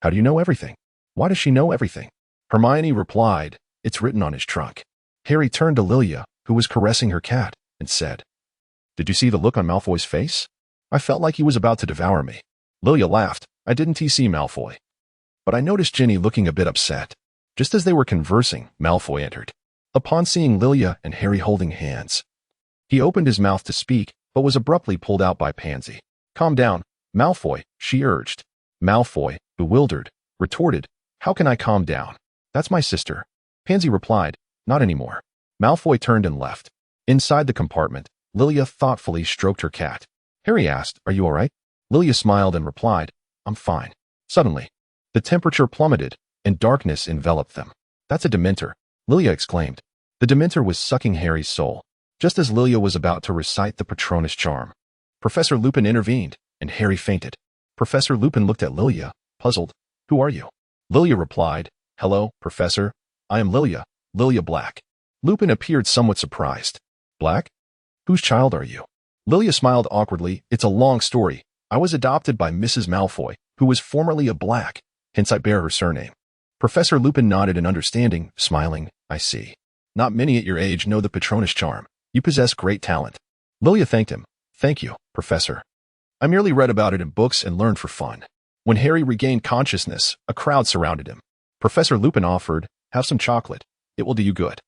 "How do you know everything? Why does she know everything?" Hermione replied, "It's written on his trunk." Harry turned to Lilia, who was caressing her cat, and said, "Did you see the look on Malfoy's face? I felt like he was about to devour me." Lilia laughed. "I didn't see Malfoy, but I noticed Ginny looking a bit upset." Just as they were conversing, Malfoy entered. Upon seeing Lilia and Harry holding hands, he opened his mouth to speak, but was abruptly pulled out by Pansy. "Calm down, Malfoy," she urged. Malfoy, bewildered, retorted, "How can I calm down? That's my sister." Pansy replied, "Not anymore." Malfoy turned and left. Inside the compartment, Lilia thoughtfully stroked her cat. Harry asked, "Are you all right?" Lilia smiled and replied, "I'm fine." Suddenly, the temperature plummeted, and darkness enveloped them. "That's a Dementor," Lilia exclaimed. The Dementor was sucking Harry's soul. Just as Lilia was about to recite the Patronus charm, Professor Lupin intervened, and Harry fainted. Professor Lupin looked at Lilia, puzzled. "Who are you?" Lilia replied, "Hello, Professor. I am Lilia, Lilia Black." Lupin appeared somewhat surprised. "Black? Whose child are you?" Lilia smiled awkwardly. "It's a long story. I was adopted by Mrs. Malfoy, who was formerly a Black, hence I bear her surname." Professor Lupin nodded in understanding, smiling, "I see. Not many at your age know the Patronus charm. You possess great talent." Lilia thanked him. "Thank you, Professor. I merely read about it in books and learned for fun." When Harry regained consciousness, a crowd surrounded him. Professor Lupin offered, "Have some chocolate. It will do you good."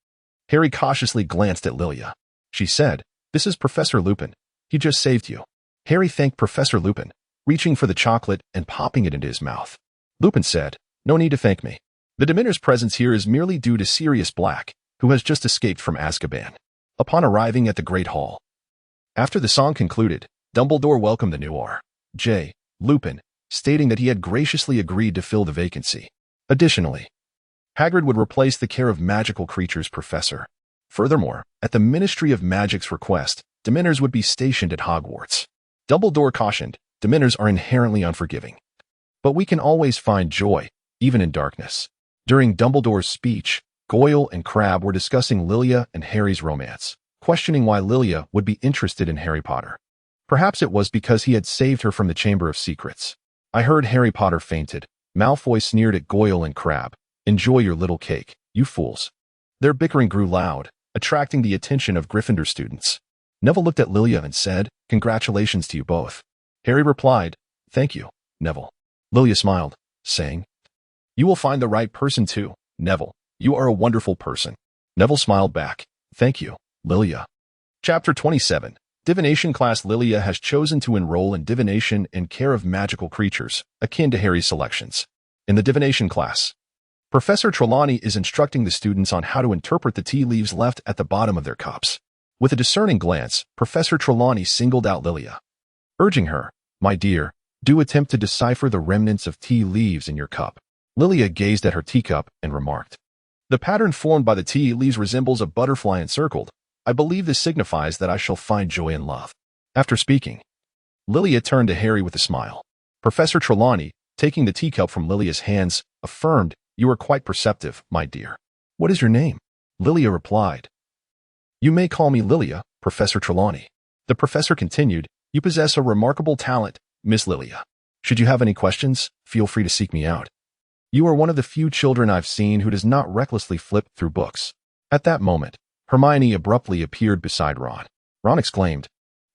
Harry cautiously glanced at Lilia. She said, "This is Professor Lupin. He just saved you." Harry thanked Professor Lupin, reaching for the chocolate and popping it into his mouth. Lupin said, "No need to thank me. The Dementor's presence here is merely due to Sirius Black, who has just escaped from Azkaban." Upon arriving at the Great Hall, after the song concluded, Dumbledore welcomed the new R.J. Lupin, stating that he had graciously agreed to fill the vacancy. Additionally, Hagrid would replace the care of magical creatures professor. Furthermore, at the Ministry of Magic's request, Dementors would be stationed at Hogwarts. Dumbledore cautioned, Dementors are inherently unforgiving, but we can always find joy, even in darkness. During Dumbledore's speech, Goyle and Crabbe were discussing Lilia and Harry's romance, questioning why Lilia would be interested in Harry Potter. Perhaps it was because he had saved her from the Chamber of Secrets. "I heard Harry Potter fainted." Malfoy sneered at Goyle and Crabbe. "Enjoy your little cake, you fools." Their bickering grew loud, attracting the attention of Gryffindor students. Neville looked at Lilia and said, "Congratulations to you both." Harry replied, "Thank you, Neville." Lilia smiled, saying, "You will find the right person too, Neville. You are a wonderful person." Neville smiled back, "Thank you, Lilia." Chapter 27. Divination class. Lilia has chosen to enroll in divination and care of magical creatures, akin to Harry's selections. In the divination class, Professor Trelawney is instructing the students on how to interpret the tea leaves left at the bottom of their cups. With a discerning glance, Professor Trelawney singled out Lilia, urging her, "My dear, do attempt to decipher the remnants of tea leaves in your cup." Lilia gazed at her teacup and remarked, "The pattern formed by the tea leaves resembles a butterfly encircled. I believe this signifies that I shall find joy in love." After speaking, Lilia turned to Harry with a smile. Professor Trelawney, taking the teacup from Lilia's hands, affirmed, "You are quite perceptive, my dear." "What is your name?" Lilia replied. "You may call me Lilia, Professor Trelawney." The professor continued, "You possess a remarkable talent, Miss Lilia. Should you have any questions, feel free to seek me out. You are one of the few children I've seen who does not recklessly flip through books." At that moment, Hermione abruptly appeared beside Ron. Ron exclaimed,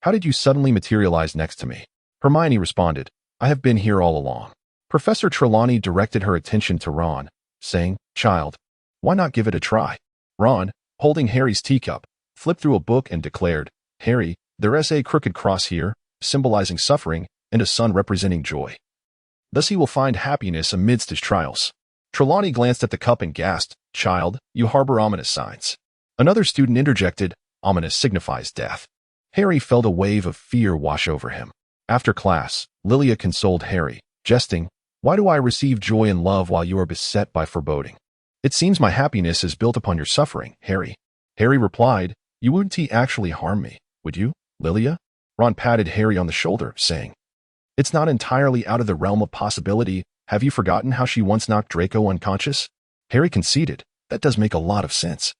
"How did you suddenly materialize next to me?" Hermione responded, I have been here all along. Professor Trelawney directed her attention to Ron, saying, "Child, why not give it a try?" Ron, holding Harry's teacup, flipped through a book and declared, "Harry, there's a crooked cross here, symbolizing suffering, and a sun representing joy. Thus he will find happiness amidst his trials." Trelawney glanced at the cup and gasped, "Child, you harbor ominous signs." Another student interjected, "Ominous signifies death." Harry felt a wave of fear wash over him. After class, Lilia consoled Harry, jesting, "Why do I receive joy and love while you are beset by foreboding? It seems my happiness is built upon your suffering, Harry." Harry replied, "You wouldn't actually harm me, would you, Lilia?" Ron patted Harry on the shoulder, saying, "It's not entirely out of the realm of possibility. Have you forgotten how she once knocked Draco unconscious?" Harry conceded, "That does make a lot of sense."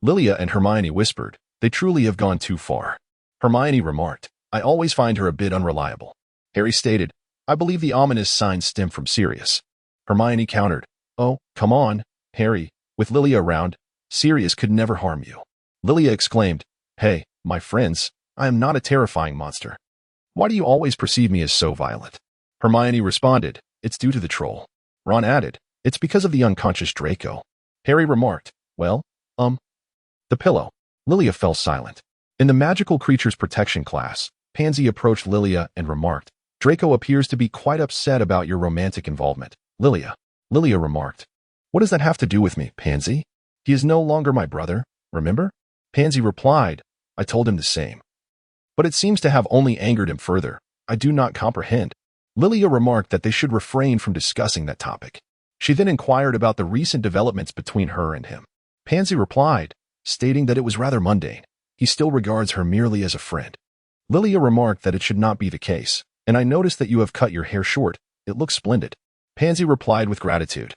Lilia and Hermione whispered, "They truly have gone too far." Hermione remarked, "I always find her a bit unreliable." Harry stated, "I believe the ominous signs stem from Sirius." Hermione countered, "Oh, come on, Harry, with Lilia around, Sirius could never harm you." Lilia exclaimed, "Hey, my friends, I am not a terrifying monster. Why do you always perceive me as so violent?" Hermione responded, "It's due to the troll." Ron added, "It's because of the unconscious Draco." Harry remarked, "Well, the pillow." Lilia fell silent. In the magical creatures protection class, Pansy approached Lilia and remarked, "Draco appears to be quite upset about your romantic involvement, Lilia." Lilia remarked, "What does that have to do with me, Pansy? He is no longer my brother, remember?" Pansy replied, "I told him the same. But it seems to have only angered him further. I do not comprehend." Lilia remarked that they should refrain from discussing that topic. She then inquired about the recent developments between her and him. Pansy replied, stating that it was rather mundane. He still regards her merely as a friend. Lilia remarked that it should not be the case, "And I noticed that you have cut your hair short. It looks splendid." Pansy replied with gratitude,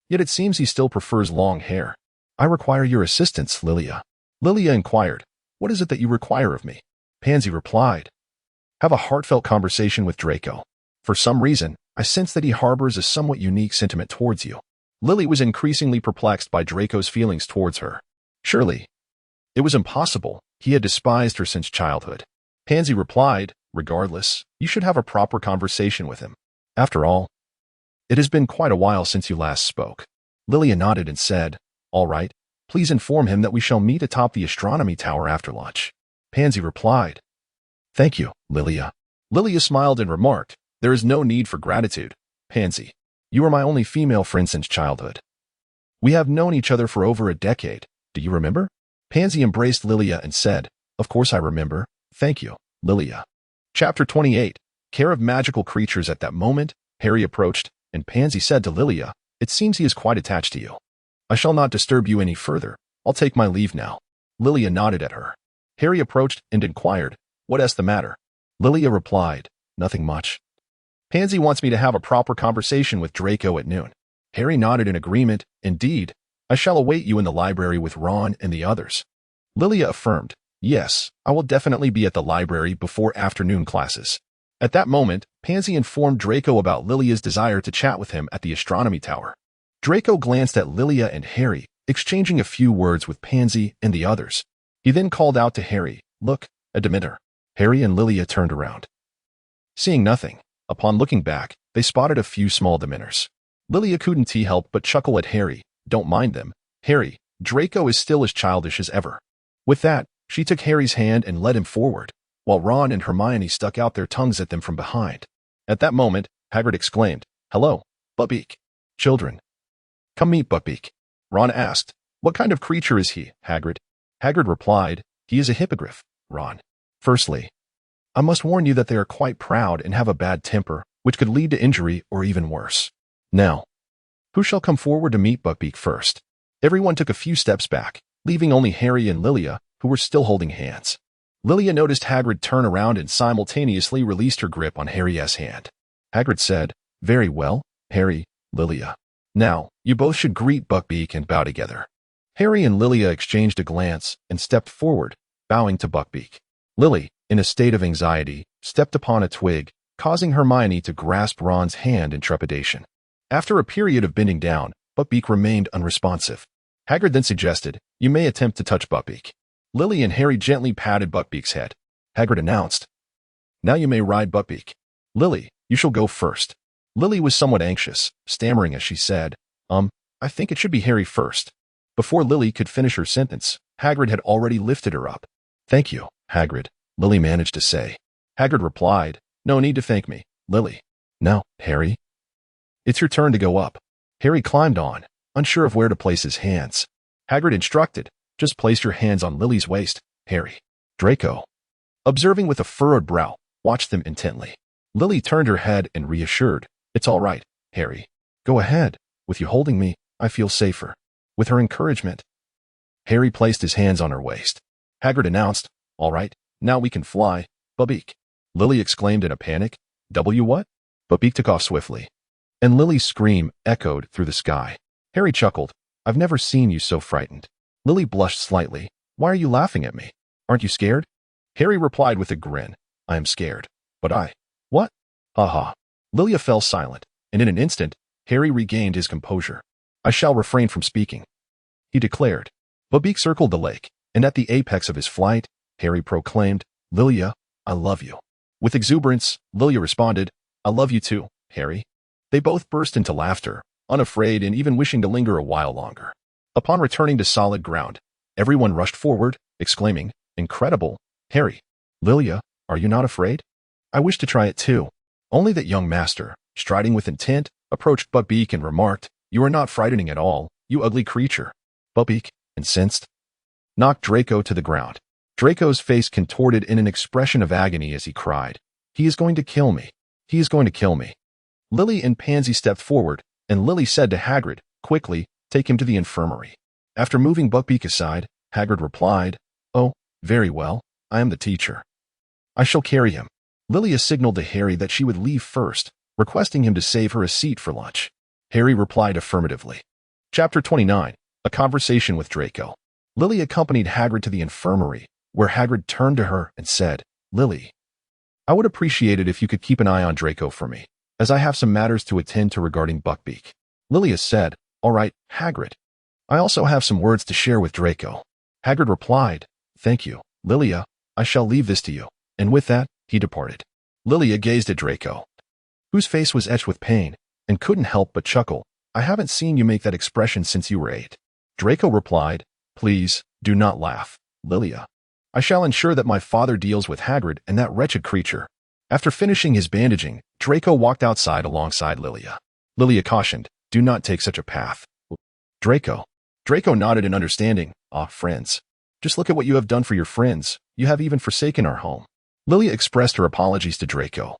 "Yet it seems he still prefers long hair. I require your assistance, Lilia." Lilia inquired, "What is it that you require of me?" Pansy replied, "Have a heartfelt conversation with Draco. For some reason, I sense that he harbors a somewhat unique sentiment towards you." Lily was increasingly perplexed by Draco's feelings towards her. Surely, it was impossible. He had despised her since childhood. Pansy replied, "Regardless, you should have a proper conversation with him. After all, it has been quite a while since you last spoke." Lilia nodded and said, "All right, please inform him that we shall meet atop the astronomy tower after lunch." Pansy replied, "Thank you, Lilia." Lilia smiled and remarked, "There is no need for gratitude, Pansy. You are my only female friend since childhood. We have known each other for over a decade. Do you remember?" Pansy embraced Lilia and said, "Of course I remember. Thank you, Lilia." Chapter 28. Care of Magical Creatures. At that moment, Harry approached, and Pansy said to Lilia, "It seems he is quite attached to you. I shall not disturb you any further. I'll take my leave now." Lilia nodded at her. Harry approached and inquired, "What's the matter?" Lilia replied, "Nothing much. Pansy wants me to have a proper conversation with Draco at noon." Harry nodded in agreement. "Indeed, I shall await you in the library with Ron and the others." Lilia affirmed, "Yes, I will definitely be at the library before afternoon classes." At that moment, Pansy informed Draco about Lilia's desire to chat with him at the astronomy tower. Draco glanced at Lilia and Harry, exchanging a few words with Pansy and the others. He then called out to Harry, "Look, a Dementor." Harry and Lilia turned around. Seeing nothing, upon looking back, they spotted a few small Dementors. Lilia couldn't help but chuckle at Harry. "Don't mind them, Harry. Draco is still as childish as ever." With that, she took Harry's hand and led him forward, while Ron and Hermione stuck out their tongues at them from behind. At that moment, Hagrid exclaimed, "Hello, Buckbeak. Children, come meet Buckbeak." Ron asked, "What kind of creature is he, Hagrid?" Hagrid replied, "He is a hippogriff, Ron. Firstly, I must warn you that they are quite proud and have a bad temper, which could lead to injury or even worse. Now, who shall come forward to meet Buckbeak first?" Everyone took a few steps back, leaving only Harry and Lilia, who were still holding hands. Lilia noticed Hagrid turn around and simultaneously released her grip on Harry's hand. Hagrid said, "Very well, Harry, Lilia. Now, you both should greet Buckbeak and bow together." Harry and Lilia exchanged a glance and stepped forward, bowing to Buckbeak. Lily, in a state of anxiety, stepped upon a twig, causing Hermione to grasp Ron's hand in trepidation. After a period of bending down, Buckbeak remained unresponsive. Hagrid then suggested, "You may attempt to touch Buckbeak." Lily and Harry gently patted Buckbeak's head. Hagrid announced, "Now you may ride Buckbeak." "Lily, You shall go first. Lily was somewhat anxious, stammering as she said, I think it should be Harry first. Before Lily could finish her sentence, Hagrid had already lifted her up. Thank you, Hagrid, Lily managed to say. Hagrid replied, No need to thank me, Lily. Now, Harry. It's your turn to go up. Harry climbed on, unsure of where to place his hands. Hagrid instructed, Just place your hands on Lily's waist, Harry. Draco, observing with a furrowed brow, watched them intently. Lily turned her head and reassured, It's all right, Harry. Go ahead. With you holding me, I feel safer. With her encouragement, Harry placed his hands on her waist. Hagrid announced, All right, now we can fly. Bubbik. Lily exclaimed in a panic, What? Bubbik took off swiftly, and Lily's scream echoed through the sky. Harry chuckled, I've never seen you so frightened. Lily blushed slightly. Why are you laughing at me? Aren't you scared? Harry replied with a grin, I am scared. But What? Ha ha. Lilia fell silent, and in an instant, Harry regained his composure. I shall refrain from speaking, he declared. Bubbik circled the lake, and at the apex of his flight, Harry proclaimed, Lilia, I love you. With exuberance, Lilia responded, I love you too, Harry. They both burst into laughter, unafraid and even wishing to linger a while longer. Upon returning to solid ground, everyone rushed forward, exclaiming, Incredible, Harry. Lilia, are you not afraid? I wish to try it too. Only that young master, striding with intent, approached Bubbik and remarked, You are not frightening at all, you ugly creature. Bubbik, incensed, knocked Draco to the ground. Draco's face contorted in an expression of agony as he cried, He is going to kill me. He is going to kill me. Lily and Pansy stepped forward, and Lily said to Hagrid, Quickly, take him to the infirmary. After moving Bubbik aside, Hagrid replied, Oh, very well, I am the teacher. I shall carry him. Lilia signaled to Harry that she would leave first, requesting him to save her a seat for lunch. Harry replied affirmatively. Chapter 29, A Conversation with Draco. Lily accompanied Hagrid to the infirmary, where Hagrid turned to her and said, Lily, I would appreciate it if you could keep an eye on Draco for me, as I have some matters to attend to regarding Buckbeak. Lilia said, All right, Hagrid. I also have some words to share with Draco. Hagrid replied, Thank you, Lilia, I shall leave this to you. And with that, he departed. Lilia gazed at Draco, whose face was etched with pain, and couldn't help but chuckle. I haven't seen you make that expression since you were 8. Draco replied, Please, do not laugh, Lilia. I shall ensure that my father deals with Hagrid and that wretched creature. After finishing his bandaging, Draco walked outside alongside Lilia. Lilia cautioned, Do not take such a path. Draco nodded in understanding. Friends. Just look at what you have done for your friends. You have even forsaken our home. Lilia expressed her apologies to Draco,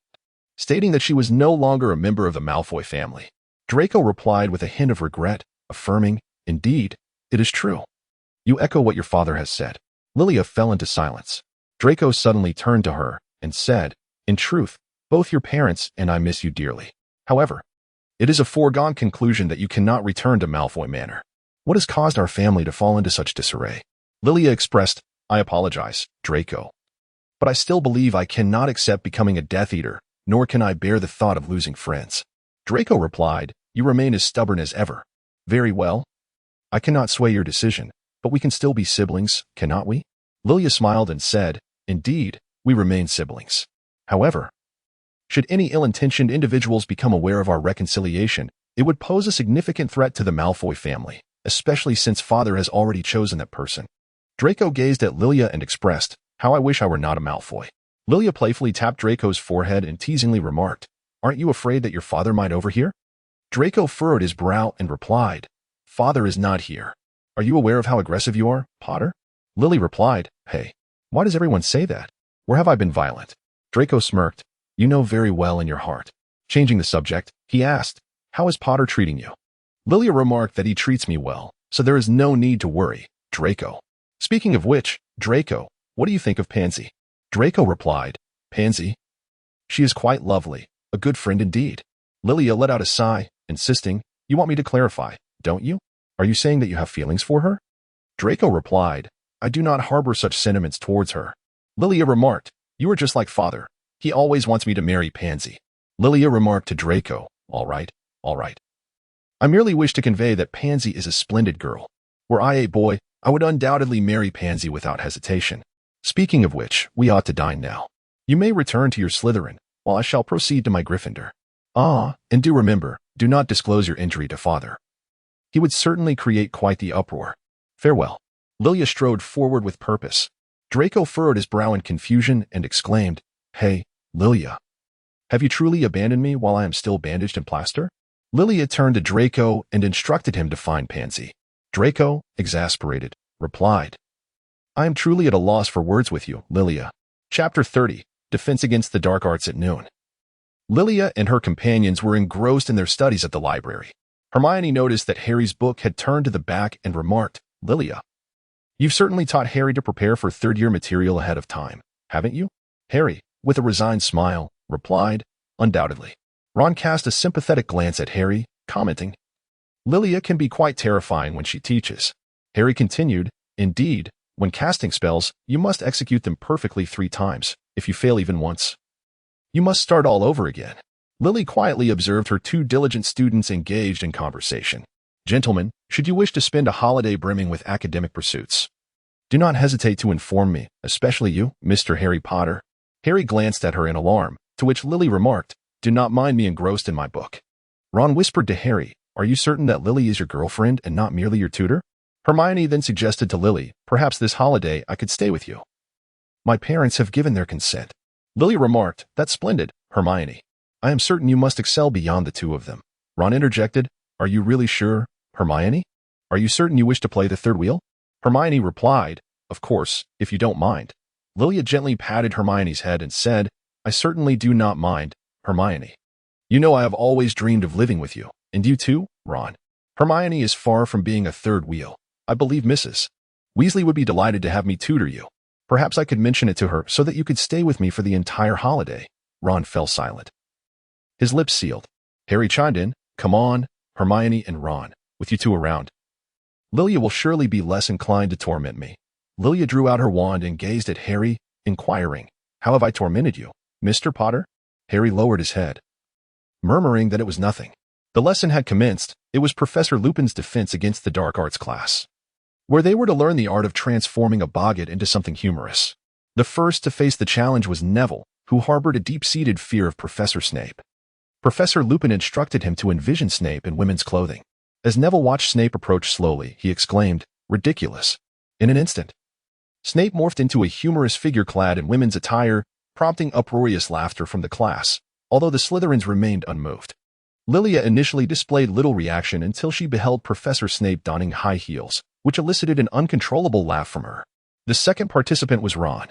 stating that she was no longer a member of the Malfoy family. Draco replied with a hint of regret, affirming, Indeed, it is true. You echo what your father has said. Lilia fell into silence. Draco suddenly turned to her and said, In truth, both your parents and I miss you dearly. However, it is a foregone conclusion that you cannot return to Malfoy Manor. What has caused our family to fall into such disarray? Lilia expressed, I apologize, Draco. But I still believe I cannot accept becoming a Death Eater, nor can I bear the thought of losing friends. Draco replied, You remain as stubborn as ever. Very well. I cannot sway your decision, but we can still be siblings, cannot we? Lilia smiled and said, Indeed, we remain siblings. However, should any ill-intentioned individuals become aware of our reconciliation, it would pose a significant threat to the Malfoy family, especially since father has already chosen that person. Draco gazed at Lilia and expressed, How I wish I were not a Malfoy. Lilia playfully tapped Draco's forehead and teasingly remarked, Aren't you afraid that your father might overhear? Draco furrowed his brow and replied, Father is not here. Are you aware of how aggressive you are, Potter? Lily replied, Hey, why does everyone say that? Where have I been violent? Draco smirked, You know very well in your heart. Changing the subject, he asked, How is Potter treating you? Lilia remarked that he treats me well, so there is no need to worry, Draco. Speaking of which, Draco, what do you think of Pansy? Draco replied, Pansy? She is quite lovely, a good friend indeed. Lilia let out a sigh, insisting, You want me to clarify, don't you? Are you saying that you have feelings for her? Draco replied, I do not harbor such sentiments towards her. Lilia remarked, You are just like father. He always wants me to marry Pansy. Lilia remarked to Draco, All right. I merely wish to convey that Pansy is a splendid girl. Were I a boy, I would undoubtedly marry Pansy without hesitation. Speaking of which, we ought to dine now. You may return to your Slytherin, while I shall proceed to my Gryffindor. Ah, and do remember, do not disclose your injury to father. He would certainly create quite the uproar. Farewell. Lilia strode forward with purpose. Draco furrowed his brow in confusion and exclaimed, Hey, Lilia. Have you truly abandoned me while I am still bandaged in plaster? Lilia turned to Draco and instructed him to find Pansy. Draco, exasperated, replied, I am truly at a loss for words with you, Lilia. Chapter 30, Defense Against the Dark Arts at Noon. Lilia and her companions were engrossed in their studies at the library. Hermione noticed that Harry's book had turned to the back and remarked, Lilia, you've certainly taught Harry to prepare for third-year material ahead of time, haven't you? Harry, with a resigned smile, replied, Undoubtedly. Ron cast a sympathetic glance at Harry, commenting, Lilia can be quite terrifying when she teaches. Harry continued, Indeed, when casting spells, you must execute them perfectly 3 times. If you fail even once, you must start all over again. Lily quietly observed her 2 diligent students engaged in conversation. Gentlemen, should you wish to spend a holiday brimming with academic pursuits, do not hesitate to inform me, especially you, Mr. Harry Potter. Harry glanced at her in alarm, to which Lily remarked, Do not mind me engrossed in my book. Ron whispered to Harry, Are you certain that Lily is your girlfriend and not merely your tutor? Hermione then suggested to Lily, Perhaps this holiday I could stay with you. My parents have given their consent. Lily remarked, That's splendid, Hermione. I am certain you must excel beyond the 2 of them. Ron interjected, Are you really sure, Hermione? Are you certain you wish to play the third wheel? Hermione replied, Of course, if you don't mind. Lilia gently patted Hermione's head and said, I certainly do not mind, Hermione. You know I have always dreamed of living with you, and you too, Ron. Hermione is far from being a third wheel. I believe Mrs. Weasley would be delighted to have me tutor you. Perhaps I could mention it to her so that you could stay with me for the entire holiday. Ron fell silent. His lips sealed. Harry chimed in, Come on, Hermione and Ron, with you 2 around. Lilia will surely be less inclined to torment me. Lilia drew out her wand and gazed at Harry, inquiring, How have I tormented you, Mr. Potter? Harry lowered his head, murmuring that it was nothing. The lesson had commenced. It was Professor Lupin's defense against the dark arts class, where they were to learn the art of transforming a boggart into something humorous. The first to face the challenge was Neville, who harbored a deep-seated fear of Professor Snape. Professor Lupin instructed him to envision Snape in women's clothing. As Neville watched Snape approach slowly, he exclaimed, Ridiculous. In an instant, Snape morphed into a humorous figure clad in women's attire, prompting uproarious laughter from the class, although the Slytherins remained unmoved. Lilia initially displayed little reaction until she beheld Professor Snape donning high heels, which elicited an uncontrollable laugh from her. The second participant was Ron,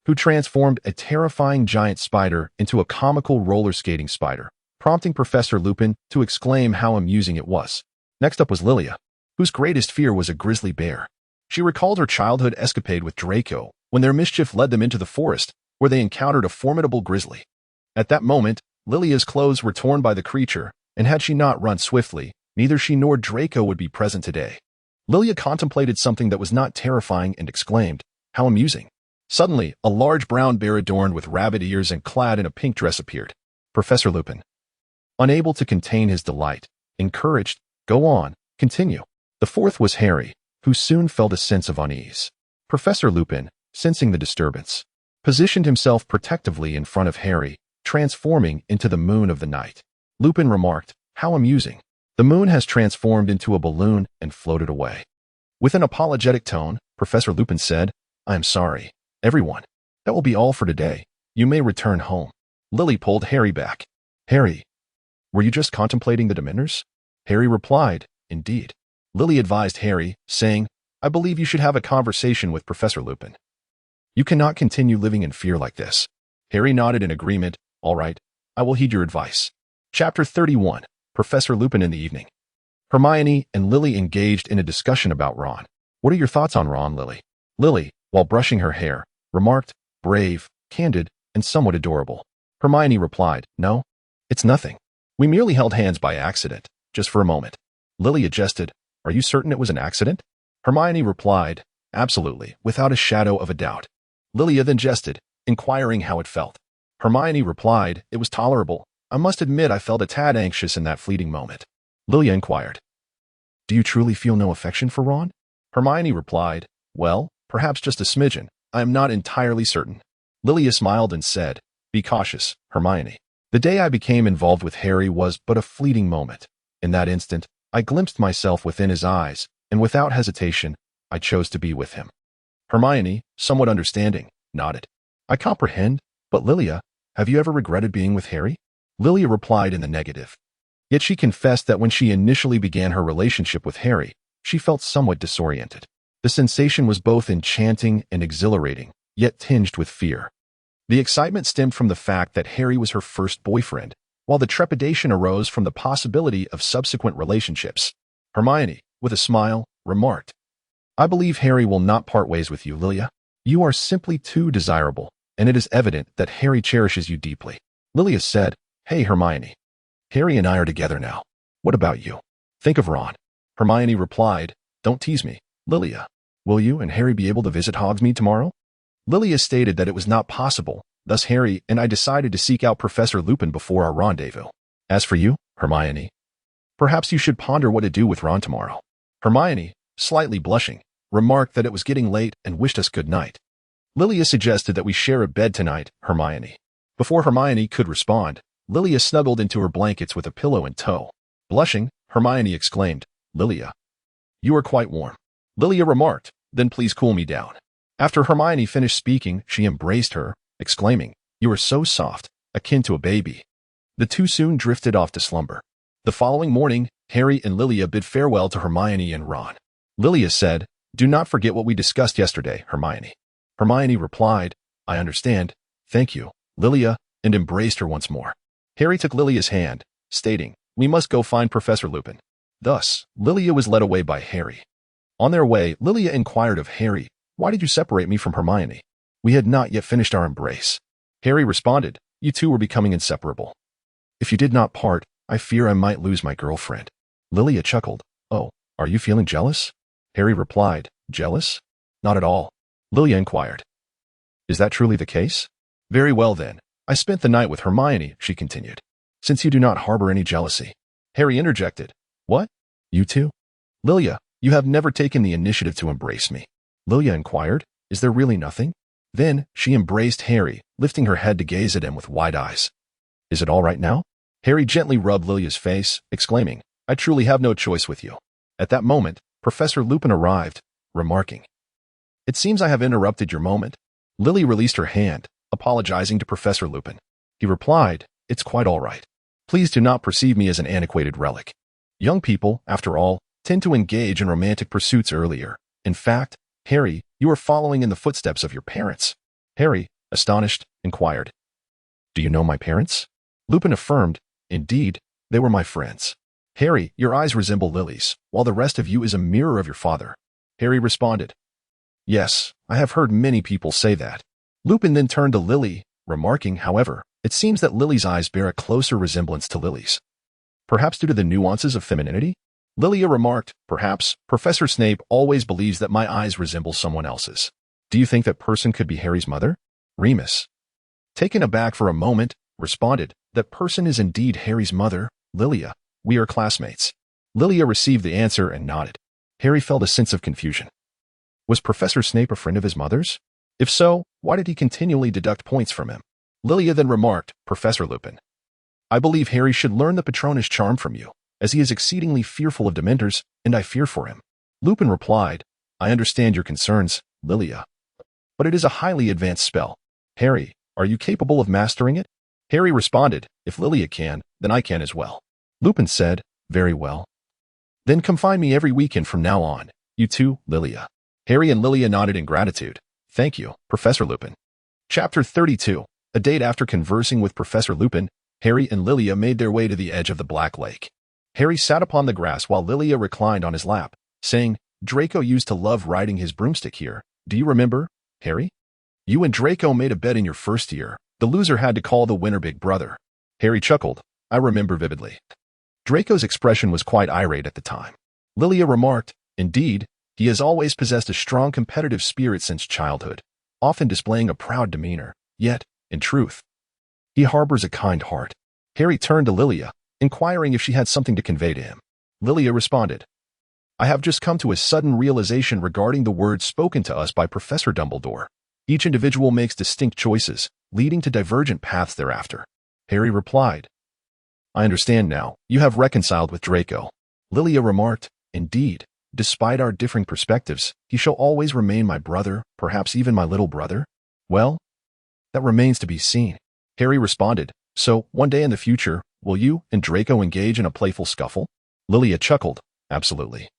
who transformed a terrifying giant spider into a comical roller skating spider, prompting Professor Lupin to exclaim how amusing it was. Next up was Lilia, whose greatest fear was a grizzly bear. She recalled her childhood escapade with Draco when their mischief led them into the forest, where they encountered a formidable grizzly. At that moment, Lilia's clothes were torn by the creature, and had she not run swiftly, neither she nor Draco would be present today. Lilia contemplated something that was not terrifying and exclaimed, How amusing. Suddenly, a large brown bear adorned with rabbit ears and clad in a pink dress appeared. Professor Lupin, unable to contain his delight, encouraged, Go on, continue. The fourth was Harry, who soon felt a sense of unease. Professor Lupin, sensing the disturbance, positioned himself protectively in front of Harry, transforming into the moon of the night. Lupin remarked, How amusing. The moon has transformed into a balloon and floated away. With an apologetic tone, Professor Lupin said, I am sorry, everyone. That will be all for today. You may return home. Lily pulled Harry back. Harry, were you just contemplating the Dementors? Harry replied, Indeed. Lily advised Harry, saying, I believe you should have a conversation with Professor Lupin. You cannot continue living in fear like this. Harry nodded in agreement. All right, I will heed your advice. Chapter 31, Professor Lupin in the evening. Hermione and Lily engaged in a discussion about Ron. What are your thoughts on Ron, Lily? Lily, while brushing her hair, remarked, brave, candid, and somewhat adorable. Hermione replied, No, it's nothing. We merely held hands by accident, just for a moment. Lily adjusted, Are you certain it was an accident? Hermione replied, Absolutely, without a shadow of a doubt. Lilia then jested, inquiring how it felt. Hermione replied, It was tolerable. I must admit I felt a tad anxious in that fleeting moment. Lilia inquired, Do you truly feel no affection for Ron? Hermione replied, Well, perhaps just a smidgen. I am not entirely certain. Lilia smiled and said, Be cautious, Hermione. The day I became involved with Harry was but a fleeting moment. In that instant, I glimpsed myself within his eyes, and without hesitation, I chose to be with him. Hermione, somewhat understanding, nodded. I comprehend, but Lilia, have you ever regretted being with Harry? Lilia replied in the negative. Yet she confessed that when she initially began her relationship with Harry, she felt somewhat disoriented. The sensation was both enchanting and exhilarating, yet tinged with fear. The excitement stemmed from the fact that Harry was her first boyfriend, while the trepidation arose from the possibility of subsequent relationships. Hermione, with a smile, remarked, I believe Harry will not part ways with you, Lilia. You are simply too desirable, and it is evident that Harry cherishes you deeply. Lilia said, Hey, Hermione. Harry and I are together now. What about you? Think of Ron. Hermione replied, Don't tease me, Lilia. Will you and Harry be able to visit Hogsmeade tomorrow? Lilia stated that it was not possible, thus Harry and I decided to seek out Professor Lupin before our rendezvous. As for you, Hermione, perhaps you should ponder what to do with Ron tomorrow. Hermione, slightly blushing, remarked that it was getting late and wished us good night. Lilia suggested that we share a bed tonight, Hermione. Before Hermione could respond, Lilia snuggled into her blankets with a pillow in tow. Blushing, Hermione exclaimed, Lilia, you are quite warm. Lilia remarked, Then please cool me down. After Hermione finished speaking, she embraced her, exclaiming, You are so soft, akin to a baby. The two soon drifted off to slumber. The following morning, Harry and Lilia bid farewell to Hermione and Ron. Lilia said, Do not forget what we discussed yesterday, Hermione. Hermione replied, I understand, thank you, Lilia, and embraced her once more. Harry took Lilia's hand, stating, We must go find Professor Lupin. Thus, Lilia was led away by Harry. On their way, Lilia inquired of Harry, Why did you separate me from Hermione? We had not yet finished our embrace. Harry responded, You two were becoming inseparable. If you did not part, I fear I might lose my girlfriend. Lilia chuckled, Oh, are you feeling jealous? Harry replied, Jealous? Not at all. Lilia inquired, Is that truly the case? Very well then. I spent the night with Hermione, she continued. Since you do not harbor any jealousy. Harry interjected, What? You two? Lilia, you have never taken the initiative to embrace me. Lilia inquired, Is there really nothing? Then she embraced Harry, lifting her head to gaze at him with wide eyes. Is it all right now? Harry gently rubbed Lilia's face, exclaiming, I truly have no choice with you. At that moment, Professor Lupin arrived, remarking, It seems I have interrupted your moment. Lily released her hand, apologizing to Professor Lupin. He replied, It's quite all right. Please do not perceive me as an antiquated relic. Young people, after all, tend to engage in romantic pursuits earlier. In fact, Harry, you are following in the footsteps of your parents. Harry, astonished, inquired, Do you know my parents? Lupin affirmed, Indeed, they were my friends. Harry, your eyes resemble Lily's, while the rest of you is a mirror of your father. Harry responded, Yes, I have heard many people say that. Lupin then turned to Lily, remarking, however, it seems that Lily's eyes bear a closer resemblance to Lily's. Perhaps due to the nuances of femininity? Lilia remarked, Perhaps, Professor Snape always believes that my eyes resemble someone else's. Do you think that person could be Harry's mother? Remus, taken aback for a moment, responded, That person is indeed Harry's mother, Lilia. We are classmates. Lilia received the answer and nodded. Harry felt a sense of confusion. Was Professor Snape a friend of his mother's? If so, why did he continually deduct points from him? Lilia then remarked, Professor Lupin, I believe Harry should learn the Patronus charm from you, as he is exceedingly fearful of Dementors, and I fear for him. Lupin replied, I understand your concerns, Lilia, but it is a highly advanced spell. Harry, are you capable of mastering it? Harry responded, If Lilia can, then I can as well. Lupin said, Very well. Then come find me every weekend from now on. You too, Lilia. Harry and Lilia nodded in gratitude. Thank you, Professor Lupin. Chapter 32. A date after conversing with Professor Lupin, Harry and Lilia made their way to the edge of the Black Lake. Harry sat upon the grass while Lilia reclined on his lap, saying, Draco used to love riding his broomstick here. Do you remember, Harry? You and Draco made a bet in your first year. The loser had to call the winner big brother. Harry chuckled. I remember vividly. Draco's expression was quite irate at the time. Lilia remarked, Indeed, he has always possessed a strong competitive spirit since childhood, often displaying a proud demeanor. Yet, in truth, he harbors a kind heart. Harry turned to Lilia, inquiring if she had something to convey to him. Lilia responded, I have just come to a sudden realization regarding the words spoken to us by Professor Dumbledore. Each individual makes distinct choices, leading to divergent paths thereafter. Harry replied, I understand now. You have reconciled with Draco. Lilia remarked, Indeed, despite our differing perspectives, he shall always remain my brother, perhaps even my little brother. Well, that remains to be seen. Harry responded, So, one day in the future, will you and Draco engage in a playful scuffle? Lilia chuckled, Absolutely.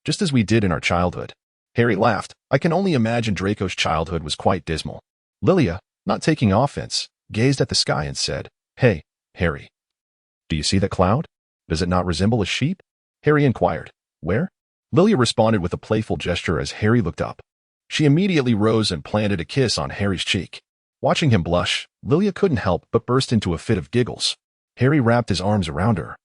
Just as we did in our childhood. Harry laughed. I can only imagine Draco's childhood was quite dismal. Lilia, not taking offense, gazed at the sky and said, Hey, Harry. Do you see that cloud? Does it not resemble a sheep? Harry inquired. Where? Lilia responded with a playful gesture as Harry looked up. She immediately rose and planted a kiss on Harry's cheek. Watching him blush, Lilia couldn't help but burst into a fit of giggles. Harry wrapped his arms around her,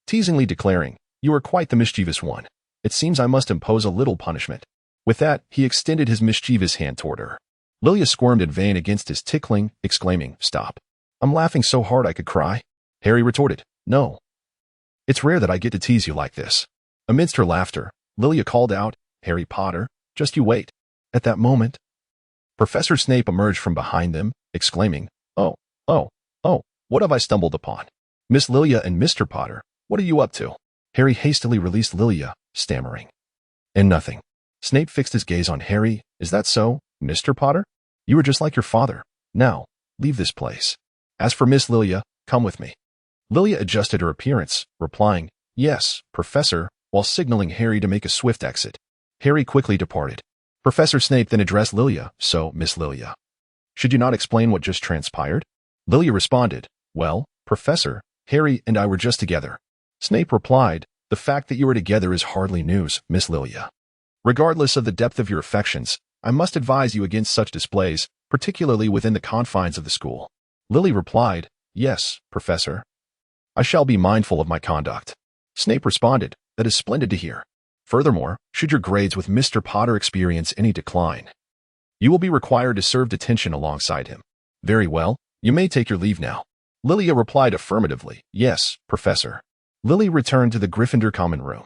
teasingly declaring, You are quite the mischievous one. It seems I must impose a little punishment. With that, he extended his mischievous hand toward her. Lilia squirmed in vain against his tickling, exclaiming, Stop. I'm laughing so hard I could cry. Harry retorted, No. It's rare that I get to tease you like this. Amidst her laughter, Lilia called out, Harry Potter, just you wait. At that moment, Professor Snape emerged from behind them, exclaiming, Oh, what have I stumbled upon? Miss Lilia and Mr. Potter, what are you up to? Harry hastily released Lilia, stammering. And nothing. Snape fixed his gaze on Harry. Is that so, Mr. Potter? You are just like your father. Now, leave this place. As for Miss Lilia, come with me. Lilia adjusted her appearance, replying, Yes, Professor, while signaling Harry to make a swift exit. Harry quickly departed. Professor Snape then addressed Lilia, So, Miss Lilia, should you not explain what just transpired? Lilia responded, Well, Professor, Harry and I were just together. Snape replied, The fact that you were together is hardly news, Miss Lilia. Regardless of the depth of your affections, I must advise you against such displays, particularly within the confines of the school. Lily replied, Yes, Professor. I shall be mindful of my conduct. Snape responded, That is splendid to hear. Furthermore, should your grades with Mr. Potter experience any decline, you will be required to serve detention alongside him. Very well, you may take your leave now. Lilia replied affirmatively, Yes, Professor. Lily returned to the Gryffindor common room,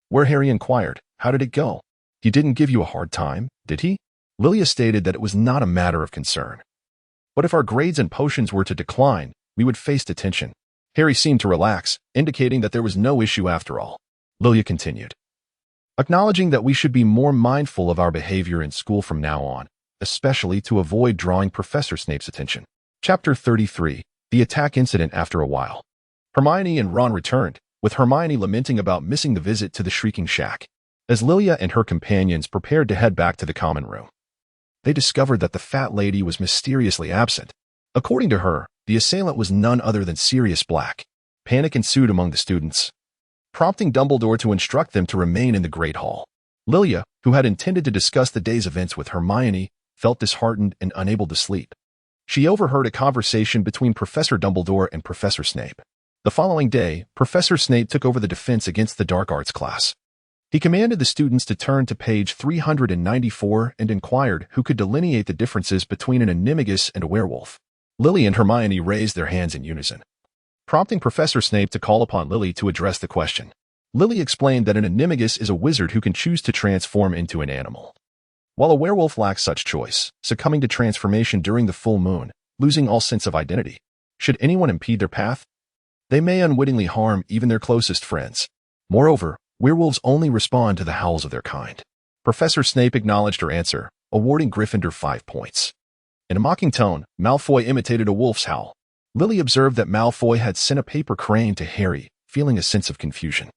where Harry inquired, How did it go? He didn't give you a hard time, did he? Lilia stated that it was not a matter of concern. But if our grades and potions were to decline, we would face detention. Harry seemed to relax, indicating that there was no issue after all. Lilia continued, acknowledging that we should be more mindful of our behavior in school from now on, especially to avoid drawing Professor Snape's attention. Chapter 33, The Attack Incident After a While. Hermione and Ron returned, with Hermione lamenting about missing the visit to the Shrieking Shack. As Lilia and her companions prepared to head back to the common room, they discovered that the fat lady was mysteriously absent. According to her, the assailant was none other than Sirius Black. Panic ensued among the students, prompting Dumbledore to instruct them to remain in the Great Hall. Lilia, who had intended to discuss the day's events with Hermione, felt disheartened and unable to sleep. She overheard a conversation between Professor Dumbledore and Professor Snape. The following day, Professor Snape took over the defense against the Dark Arts class. He commanded the students to turn to page 394 and inquired who could delineate the differences between an animagus and a werewolf. Lily and Hermione raised their hands in unison, prompting Professor Snape to call upon Lily to address the question. Lily explained that an animagus is a wizard who can choose to transform into an animal, while a werewolf lacks such choice, succumbing to transformation during the full moon, losing all sense of identity. Should anyone impede their path, they may unwittingly harm even their closest friends. Moreover, werewolves only respond to the howls of their kind. Professor Snape acknowledged her answer, awarding Gryffindor 5 points. In a mocking tone, Malfoy imitated a wolf's howl. Lily observed that Malfoy had sent a paper crane to Harry, feeling a sense of confusion.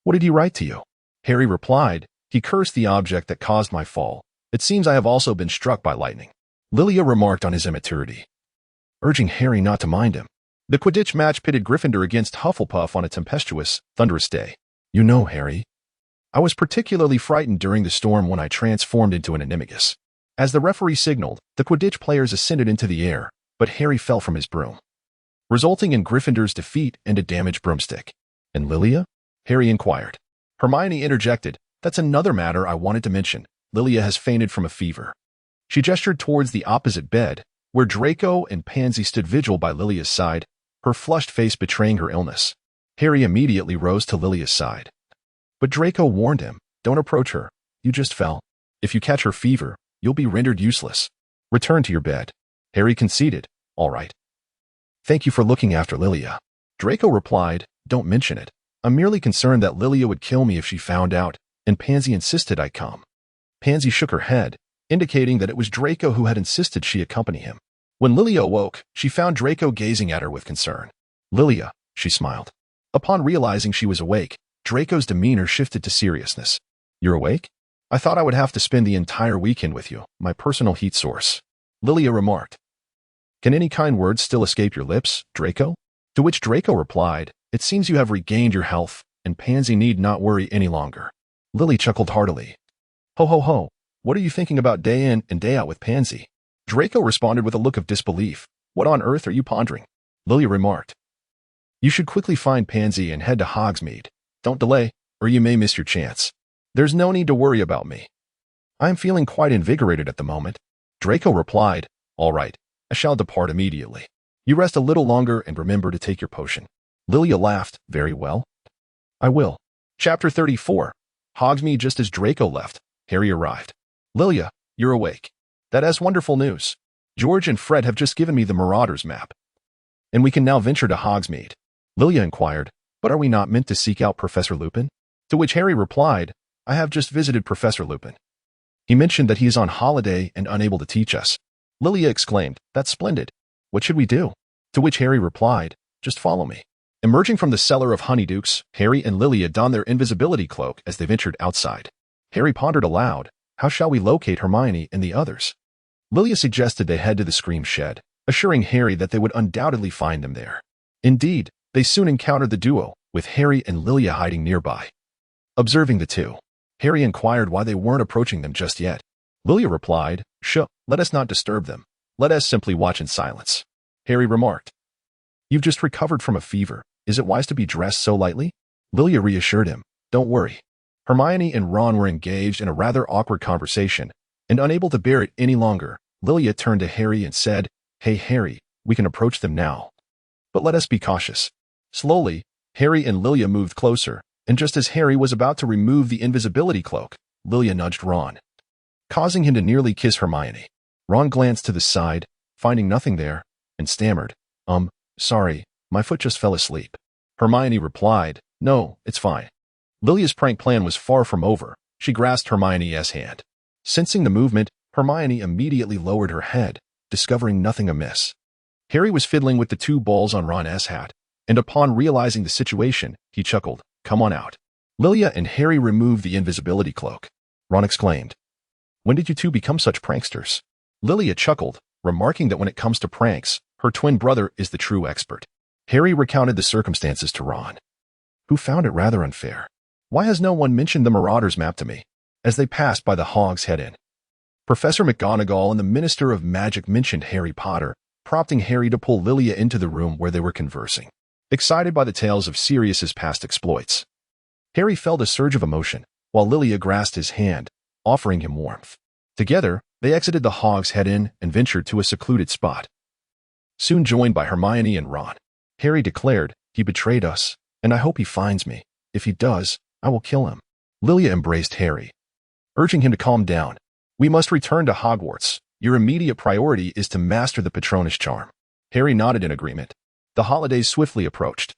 What did he write to you? Harry replied, He cursed the object that caused my fall. It seems I have also been struck by lightning. Lilia remarked on his immaturity, urging Harry not to mind him. The Quidditch match pitted Gryffindor against Hufflepuff on a tempestuous, thunderous day. You know, Harry, I was particularly frightened during the storm when I transformed into an animagus. As the referee signaled, the Quidditch players ascended into the air, but Harry fell from his broom, resulting in Gryffindor's defeat and a damaged broomstick. And Lilia? Harry inquired. Hermione interjected, That's another matter I wanted to mention. Lilia has fainted from a fever. She gestured towards the opposite bed, where Draco and Pansy stood vigil by Lilia's side, her flushed face betraying her illness. Harry immediately rose to Lilia's side. But Draco warned him, Don't approach her. You just fell. If you catch her fever, you'll be rendered useless. Return to your bed. Harry conceded, "All right. Thank you for looking after Lilia." Draco replied, "Don't mention it. I'm merely concerned that Lilia would kill me if she found out, and Pansy insisted I come." Pansy shook her head, indicating that it was Draco who had insisted she accompany him. When Lilia awoke, she found Draco gazing at her with concern. "Lilia," she smiled. Upon realizing she was awake, Draco's demeanor shifted to seriousness. "You're awake? I thought I would have to spend the entire weekend with you, my personal heat source," Lilia remarked. "Can any kind words still escape your lips, Draco?" To which Draco replied, "It seems you have regained your health, and Pansy need not worry any longer." Lily chuckled heartily. "Ho ho ho, what are you thinking about day in and day out with Pansy?" Draco responded with a look of disbelief. "What on earth are you pondering?" Lilia remarked. "You should quickly find Pansy and head to Hogsmeade. Don't delay, or you may miss your chance. There's no need to worry about me. I am feeling quite invigorated at the moment." Draco replied, "All right, I shall depart immediately. You rest a little longer and remember to take your potion." Lilia laughed. "Very well. I will." Chapter 34. Hogsmeade. Just as Draco left, Harry arrived. "Lilia, you're awake. That is wonderful news. George and Fred have just given me the Marauders map, and we can now venture to Hogsmeade." Lilia inquired, "But are we not meant to seek out Professor Lupin?" To which Harry replied, "I have just visited Professor Lupin. He mentioned that he is on holiday and unable to teach us." Lilia exclaimed, "That's splendid. What should we do?" To which Harry replied, "Just follow me." Emerging from the cellar of Honeydukes, Harry and Lilia donned their invisibility cloak as they ventured outside. Harry pondered aloud, how shall we locate Hermione and the others? Lilia suggested they head to the Scream Shed, assuring Harry that they would undoubtedly find them there. Indeed, they soon encountered the duo, with Harry and Lilia hiding nearby. Observing the two, Harry inquired why they weren't approaching them just yet. Lilia replied, "Shh, let us not disturb them. Let us simply watch in silence." Harry remarked, "You've just recovered from a fever. Is it wise to be dressed so lightly?" Lilia reassured him, "Don't worry." Hermione and Ron were engaged in a rather awkward conversation, and unable to bear it any longer, Lilia turned to Harry and said, "Hey Harry, we can approach them now. But let us be cautious." Slowly, Harry and Lilia moved closer, and just as Harry was about to remove the invisibility cloak, Lilia nudged Ron, causing him to nearly kiss Hermione. Ron glanced to the side, finding nothing there, and stammered, Sorry, my foot just fell asleep." Hermione replied, "No, it's fine." Lilia's prank plan was far from over. She grasped Hermione's hand. Sensing the movement, Hermione immediately lowered her head, discovering nothing amiss. Harry was fiddling with the two balls on Ron's hat, and upon realizing the situation, he chuckled, "Come on out." Lilia and Harry removed the invisibility cloak. Ron exclaimed, "When did you two become such pranksters?" Lilia chuckled, remarking that when it comes to pranks, her twin brother is the true expert. Harry recounted the circumstances to Ron, who found it rather unfair. "Why has no one mentioned the Marauders map to me?" As they passed by the Hog's Head Inn, Professor McGonagall and the Minister of Magic mentioned Harry Potter, prompting Harry to pull Lilia into the room where they were conversing. Excited by the tales of Sirius's past exploits, Harry felt a surge of emotion, while Lilia grasped his hand, offering him warmth. Together, they exited the Hog's Head Inn and ventured to a secluded spot. Soon joined by Hermione and Ron, Harry declared, "He betrayed us, and I hope he finds me. If he does, I will kill him." Lilia embraced Harry, urging him to calm down. "We must return to Hogwarts. Your immediate priority is to master the Patronus charm." Harry nodded in agreement. The holidays swiftly approached,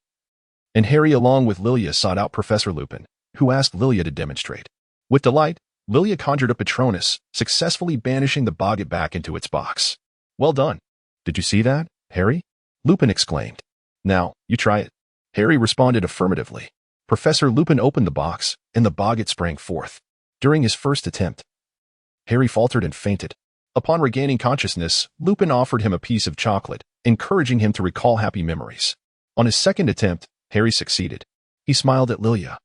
and Harry along with Lilia sought out Professor Lupin, who asked Lilia to demonstrate. With delight, Lilia conjured a Patronus, successfully banishing the boggart back into its box. "Well done. Did you see that, Harry?" Lupin exclaimed. "Now, you try it." Harry responded affirmatively. Professor Lupin opened the box, and the boggart sprang forth. During his first attempt, Harry faltered and fainted. Upon regaining consciousness, Lupin offered him a piece of chocolate, encouraging him to recall happy memories. On his second attempt, Harry succeeded. He smiled at Lilia,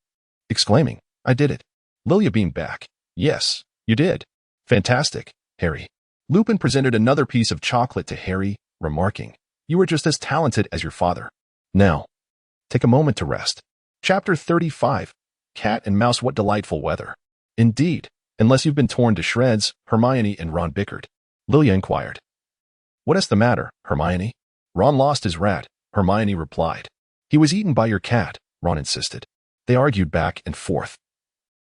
exclaiming, "I did it." Lilia beamed back. "Yes, you did. Fantastic, Harry." Lupin presented another piece of chocolate to Harry, remarking, "You are just as talented as your father. Now, take a moment to rest." Chapter 35. Cat and Mouse. What delightful weather. Indeed, unless you've been torn to shreds, Hermione and Ron bickered. Lilia inquired, "What is the matter, Hermione?" "Ron lost his rat," Hermione replied. "He was eaten by your cat," Ron insisted. They argued back and forth,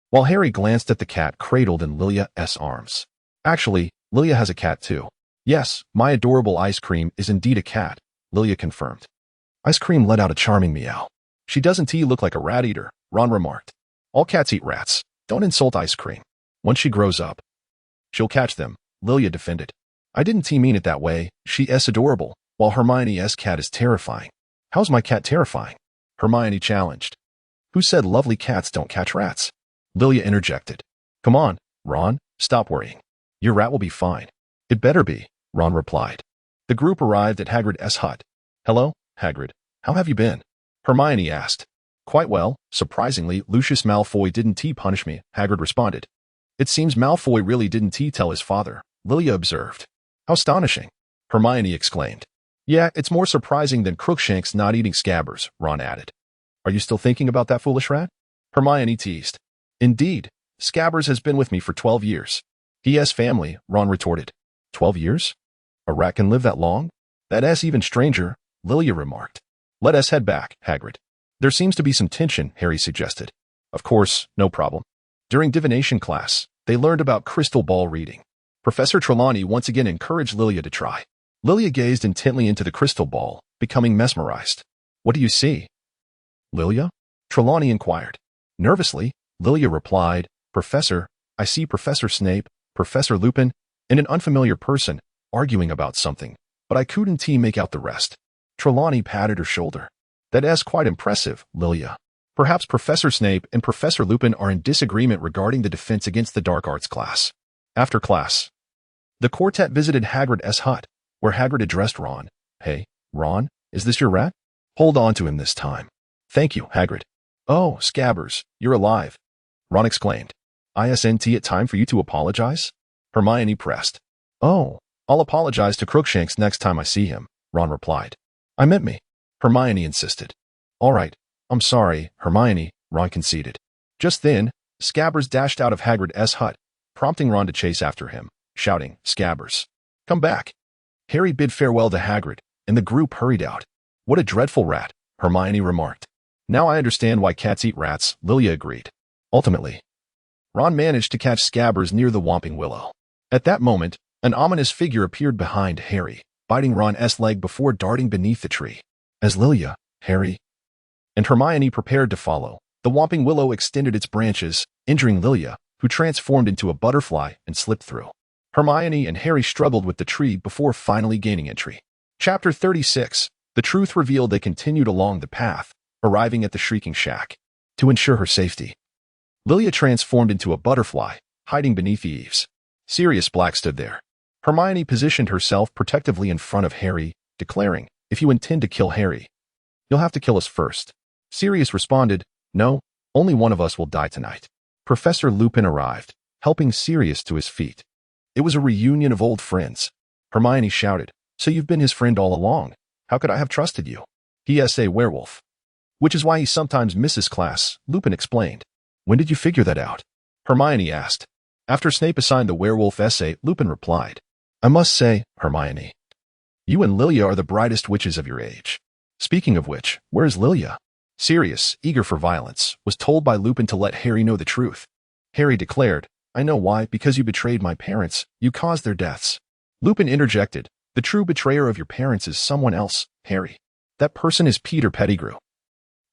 while Harry glanced at the cat cradled in Lilia's arms. "Actually, Lilia has a cat too. Yes, my adorable ice cream is indeed a cat, Lilia confirmed. Ice cream let out a charming meow. She doesn't look like a rat eater, Ron remarked. All cats eat rats. Don't insult ice cream. Once she grows up, she'll catch them, Lilia defended. I didn't mean it that way. She's adorable, while Hermione's cat is terrifying. How's my cat terrifying? Hermione challenged. Who said lovely cats don't catch rats? Lilia interjected. Come on, Ron, stop worrying. Your rat will be fine. It better be, Ron replied. The group arrived at Hagrid's hut. Hello, Hagrid. How have you been? Hermione asked. Quite well. Surprisingly, Lucius Malfoy didn't punish me, Hagrid responded. It seems Malfoy really didn't tell his father, Lilia observed. How astonishing, Hermione exclaimed. Yeah, it's more surprising than Crookshanks not eating Scabbers, Ron added. Are you still thinking about that foolish rat? Hermione teased. Indeed, Scabbers has been with me for 12 years. He has family, Ron retorted. 12 years? A rat can live that long? That's even stranger, Lilia remarked. Let us head back, Hagrid. There seems to be some tension, Harry suggested. Of course, no problem. During divination class, they learned about crystal ball reading. Professor Trelawney once again encouraged Lilia to try. Lilia gazed intently into the crystal ball, becoming mesmerized. What do you see? Lilia? Trelawney inquired. Nervously, Lilia replied, Professor, I see Professor Snape, Professor Lupin, and an unfamiliar person arguing about something, but I couldn't make out the rest. Trelawney patted her shoulder. That's quite impressive, Lilia. Perhaps Professor Snape and Professor Lupin are in disagreement regarding the defense against the dark arts class. After class, the quartet visited Hagrid's hut, where Hagrid addressed Ron. Hey, Ron, is this your rat? Hold on to him this time. Thank you, Hagrid. Oh, Scabbers, you're alive, Ron exclaimed. Isn't it time for you to apologize? Hermione pressed. Oh, I'll apologize to Crookshanks next time I see him, Ron replied. I meant me, Hermione insisted. All right, I'm sorry, Hermione, Ron conceded. Just then, Scabbers dashed out of Hagrid's hut, prompting Ron to chase after him, shouting, Scabbers, come back. Harry bid farewell to Hagrid, and the group hurried out. What a dreadful rat, Hermione remarked. Now I understand why cats eat rats, Lilia agreed. Ultimately, Ron managed to catch Scabbers near the Whomping Willow. At that moment, an ominous figure appeared behind Harry, biting Ron's leg before darting beneath the tree. As Lilia, Harry, and Hermione prepared to follow, the Whomping Willow extended its branches, injuring Lilia, who transformed into a butterfly and slipped through. Hermione and Harry struggled with the tree before finally gaining entry. Chapter 36. The truth revealed. They continued along the path, arriving at the Shrieking Shack. To ensure her safety, Lilia transformed into a butterfly, hiding beneath the eaves. Sirius Black stood there. Hermione positioned herself protectively in front of Harry, declaring, If you intend to kill Harry, you'll have to kill us first. Sirius responded, No, only one of us will die tonight. Professor Lupin arrived, helping Sirius to his feet. It was a reunion of old friends. Hermione shouted, So you've been his friend all along. How could I have trusted you? He is a werewolf. Which is why he sometimes misses class, Lupin explained. When did you figure that out? Hermione asked. After Snape assigned the werewolf essay, Lupin replied. I must say, Hermione, you and Lilia are the brightest witches of your age. Speaking of which, where is Lilia? Sirius, eager for violence, was told by Lupin to let Harry know the truth. Harry declared, I know why, because you betrayed my parents, you caused their deaths. Lupin interjected, the true betrayer of your parents is someone else, Harry. That person is Peter Pettigrew,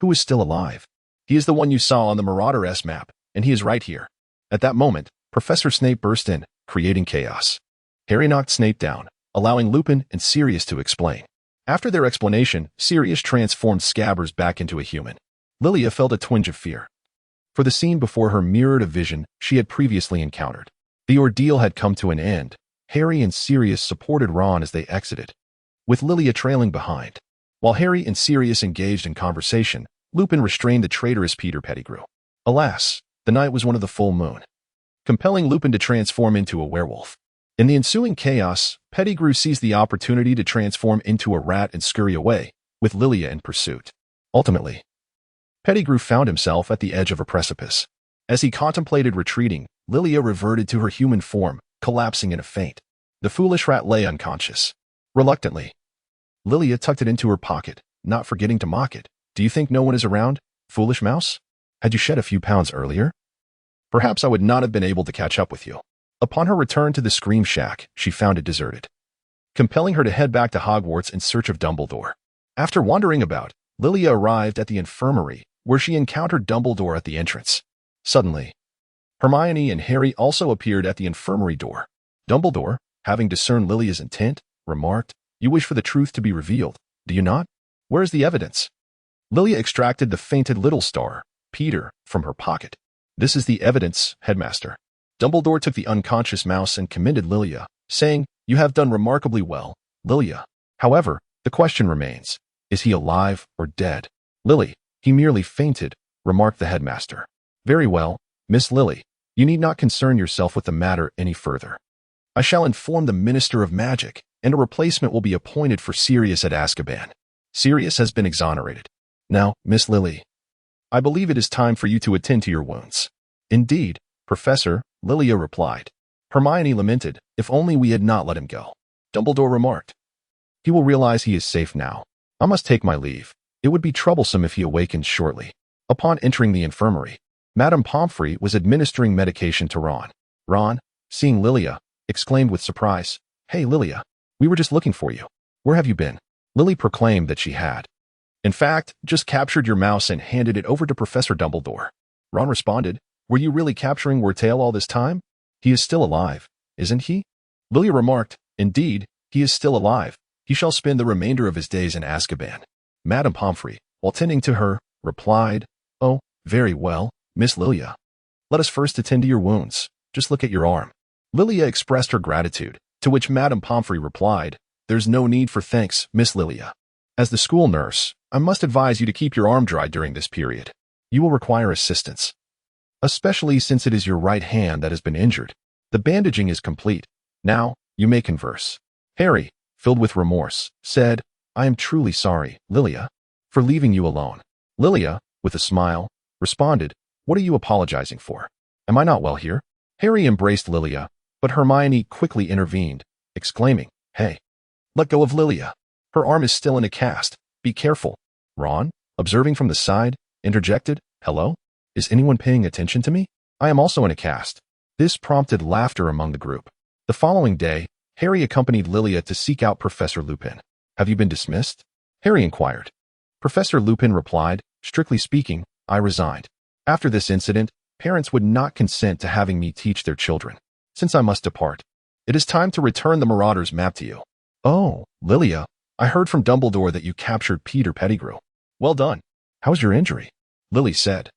who is still alive. He is the one you saw on the Marauder map, and he is right here. At that moment, Professor Snape burst in, creating chaos. Harry knocked Snape down, allowing Lupin and Sirius to explain. After their explanation, Sirius transformed Scabbers back into a human. Lilia felt a twinge of fear. For the scene before her mirrored a vision she had previously encountered. The ordeal had come to an end. Harry and Sirius supported Ron as they exited, with Lilia trailing behind. While Harry and Sirius engaged in conversation, Lupin restrained the traitorous Peter Pettigrew. Alas, the night was one of the full moon, compelling Lupin to transform into a werewolf. In the ensuing chaos, Pettigrew seized the opportunity to transform into a rat and scurry away, with Lilia in pursuit. Ultimately, Pettigrew found himself at the edge of a precipice. As he contemplated retreating, Lilia reverted to her human form, collapsing in a faint. The foolish rat lay unconscious. Reluctantly, Lilia tucked it into her pocket, not forgetting to mock it. Do you think no one is around, foolish mouse? Had you shed a few pounds earlier? Perhaps I would not have been able to catch up with you. Upon her return to the Scream Shack, she found it deserted. compelling her to head back to Hogwarts in search of Dumbledore. After wandering about, Lilia arrived at the infirmary, where she encountered Dumbledore at the entrance. Suddenly, Hermione and Harry also appeared at the infirmary door. Dumbledore, having discerned Lilia's intent, remarked, "You wish for the truth to be revealed, do you not? Where is the evidence?" Lilia extracted the fainted little star, Peter, from her pocket. "This is the evidence, Headmaster." Dumbledore took the unconscious mouse and commended Lilia, saying, "You have done remarkably well, Lilia. However, the question remains, is he alive or dead?" "Lily, he merely fainted," remarked the headmaster. "Very well, Miss Lily, you need not concern yourself with the matter any further. I shall inform the Minister of Magic, and a replacement will be appointed for Sirius at Azkaban. Sirius has been exonerated. Now, Miss Lily, I believe it is time for you to attend to your wounds." "Indeed, Professor," Lilia replied. Hermione lamented, "If only we had not let him go." Dumbledore remarked, "He will realize he is safe now. I must take my leave. It would be troublesome if he awakens shortly." Upon entering the infirmary, Madame Pomfrey was administering medication to Ron. Ron, seeing Lilia, exclaimed with surprise, "Hey Lilia, we were just looking for you. Where have you been?" Lily proclaimed that she had, in fact, just captured your mouse and handed it over to Professor Dumbledore. Ron responded, "Were you really capturing Wurtail all this time? He is still alive, isn't he?" Lilia remarked, "Indeed, he is still alive. He shall spend the remainder of his days in Azkaban." Madame Pomfrey, while tending to her, replied, "Oh, very well, Miss Lilia. Let us first attend to your wounds. Just look at your arm." Lilia expressed her gratitude, to which Madame Pomfrey replied, "There's no need for thanks, Miss Lilia. As the school nurse, I must advise you to keep your arm dry during this period. You will require assistance, especially since it is your right hand that has been injured. The bandaging is complete. Now, you may converse." Harry, filled with remorse, said, "I am truly sorry, Lilia, for leaving you alone." Lilia, with a smile, responded, "What are you apologizing for? Am I not well here?" Harry embraced Lilia, but Hermione quickly intervened, exclaiming, "Hey, let go of Lilia. Her arm is still in a cast. Be careful." Ron, observing from the side, interjected, "Hello? Is anyone paying attention to me? I am also in a cast." This prompted laughter among the group. The following day, Harry accompanied Lilia to seek out Professor Lupin. "Have you been dismissed?" Harry inquired. Professor Lupin replied, "Strictly speaking, I resigned. After this incident, parents would not consent to having me teach their children. Since I must depart, it is time to return the Marauder's map to you." "Oh, Lilia, I heard from Dumbledore that you captured Peter Pettigrew. Well done. How's your injury?" Lily said.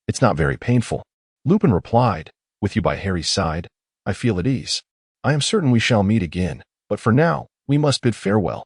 "It's not very painful." Lupin replied, "With you by Harry's side, I feel at ease. I am certain we shall meet again, but for now, we must bid farewell."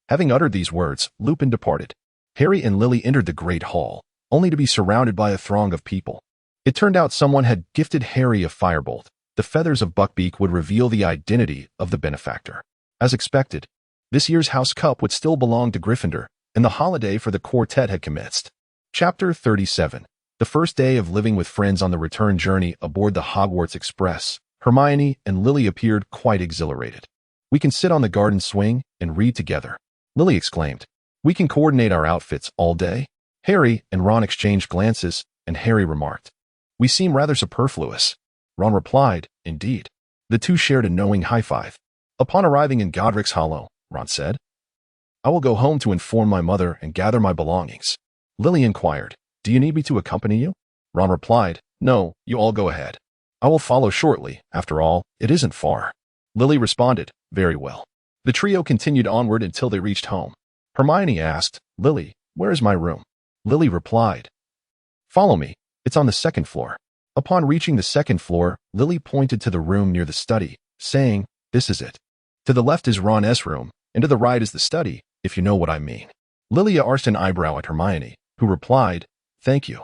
Having uttered these words, Lupin departed. Harry and Lily entered the great hall, only to be surrounded by a throng of people. It turned out someone had gifted Harry a firebolt. The feathers of Buckbeak would reveal the identity of the benefactor. As expected, this year's House Cup would still belong to Gryffindor, and the holiday for the quartet had commenced. Chapter 37. The first day of living with friends on the return journey aboard the Hogwarts Express, Hermione and Lily appeared quite exhilarated. "We can sit on the garden swing and read together," Lily exclaimed. "We can coordinate our outfits all day." Harry and Ron exchanged glances, and Harry remarked, "We seem rather superfluous." Ron replied, "Indeed." The two shared a knowing high-five. Upon arriving in Godric's Hollow, Ron said, "I will go home to inform my mother and gather my belongings." Lily inquired, "Do you need me to accompany you?" Ron replied, "No, you all go ahead. I will follow shortly. After all, it isn't far." Lily responded, "Very well." The trio continued onward until they reached home. Hermione asked, "Lily, where is my room?" Lily replied, "Follow me. It's on the second floor." Upon reaching the second floor, Lily pointed to the room near the study, saying, "This is it. To the left is Ron's room, and to the right is the study, if you know what I mean." Lilia arched an eyebrow at Hermione, who replied, "Thank you,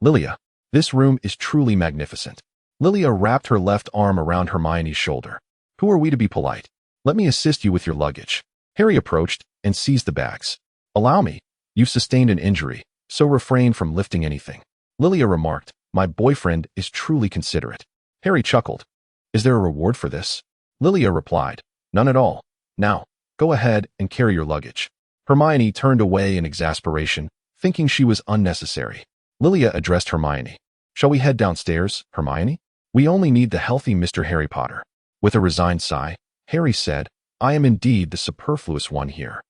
Lilia. This room is truly magnificent." Lilia wrapped her left arm around Hermione's shoulder. "Who are we to be polite? Let me assist you with your luggage." Harry approached and seized the bags. "Allow me. You've sustained an injury, so refrain from lifting anything." Lilia remarked, "My boyfriend is truly considerate." Harry chuckled. "Is there a reward for this?" Lilia replied, "None at all. Now, go ahead and carry your luggage." Hermione turned away in exasperation, thinking she was unnecessary. Lilia addressed Hermione. "Shall we head downstairs, Hermione? We only need the healthy Mr. Harry Potter." With a resigned sigh, Harry said, I am indeed the superfluous one here.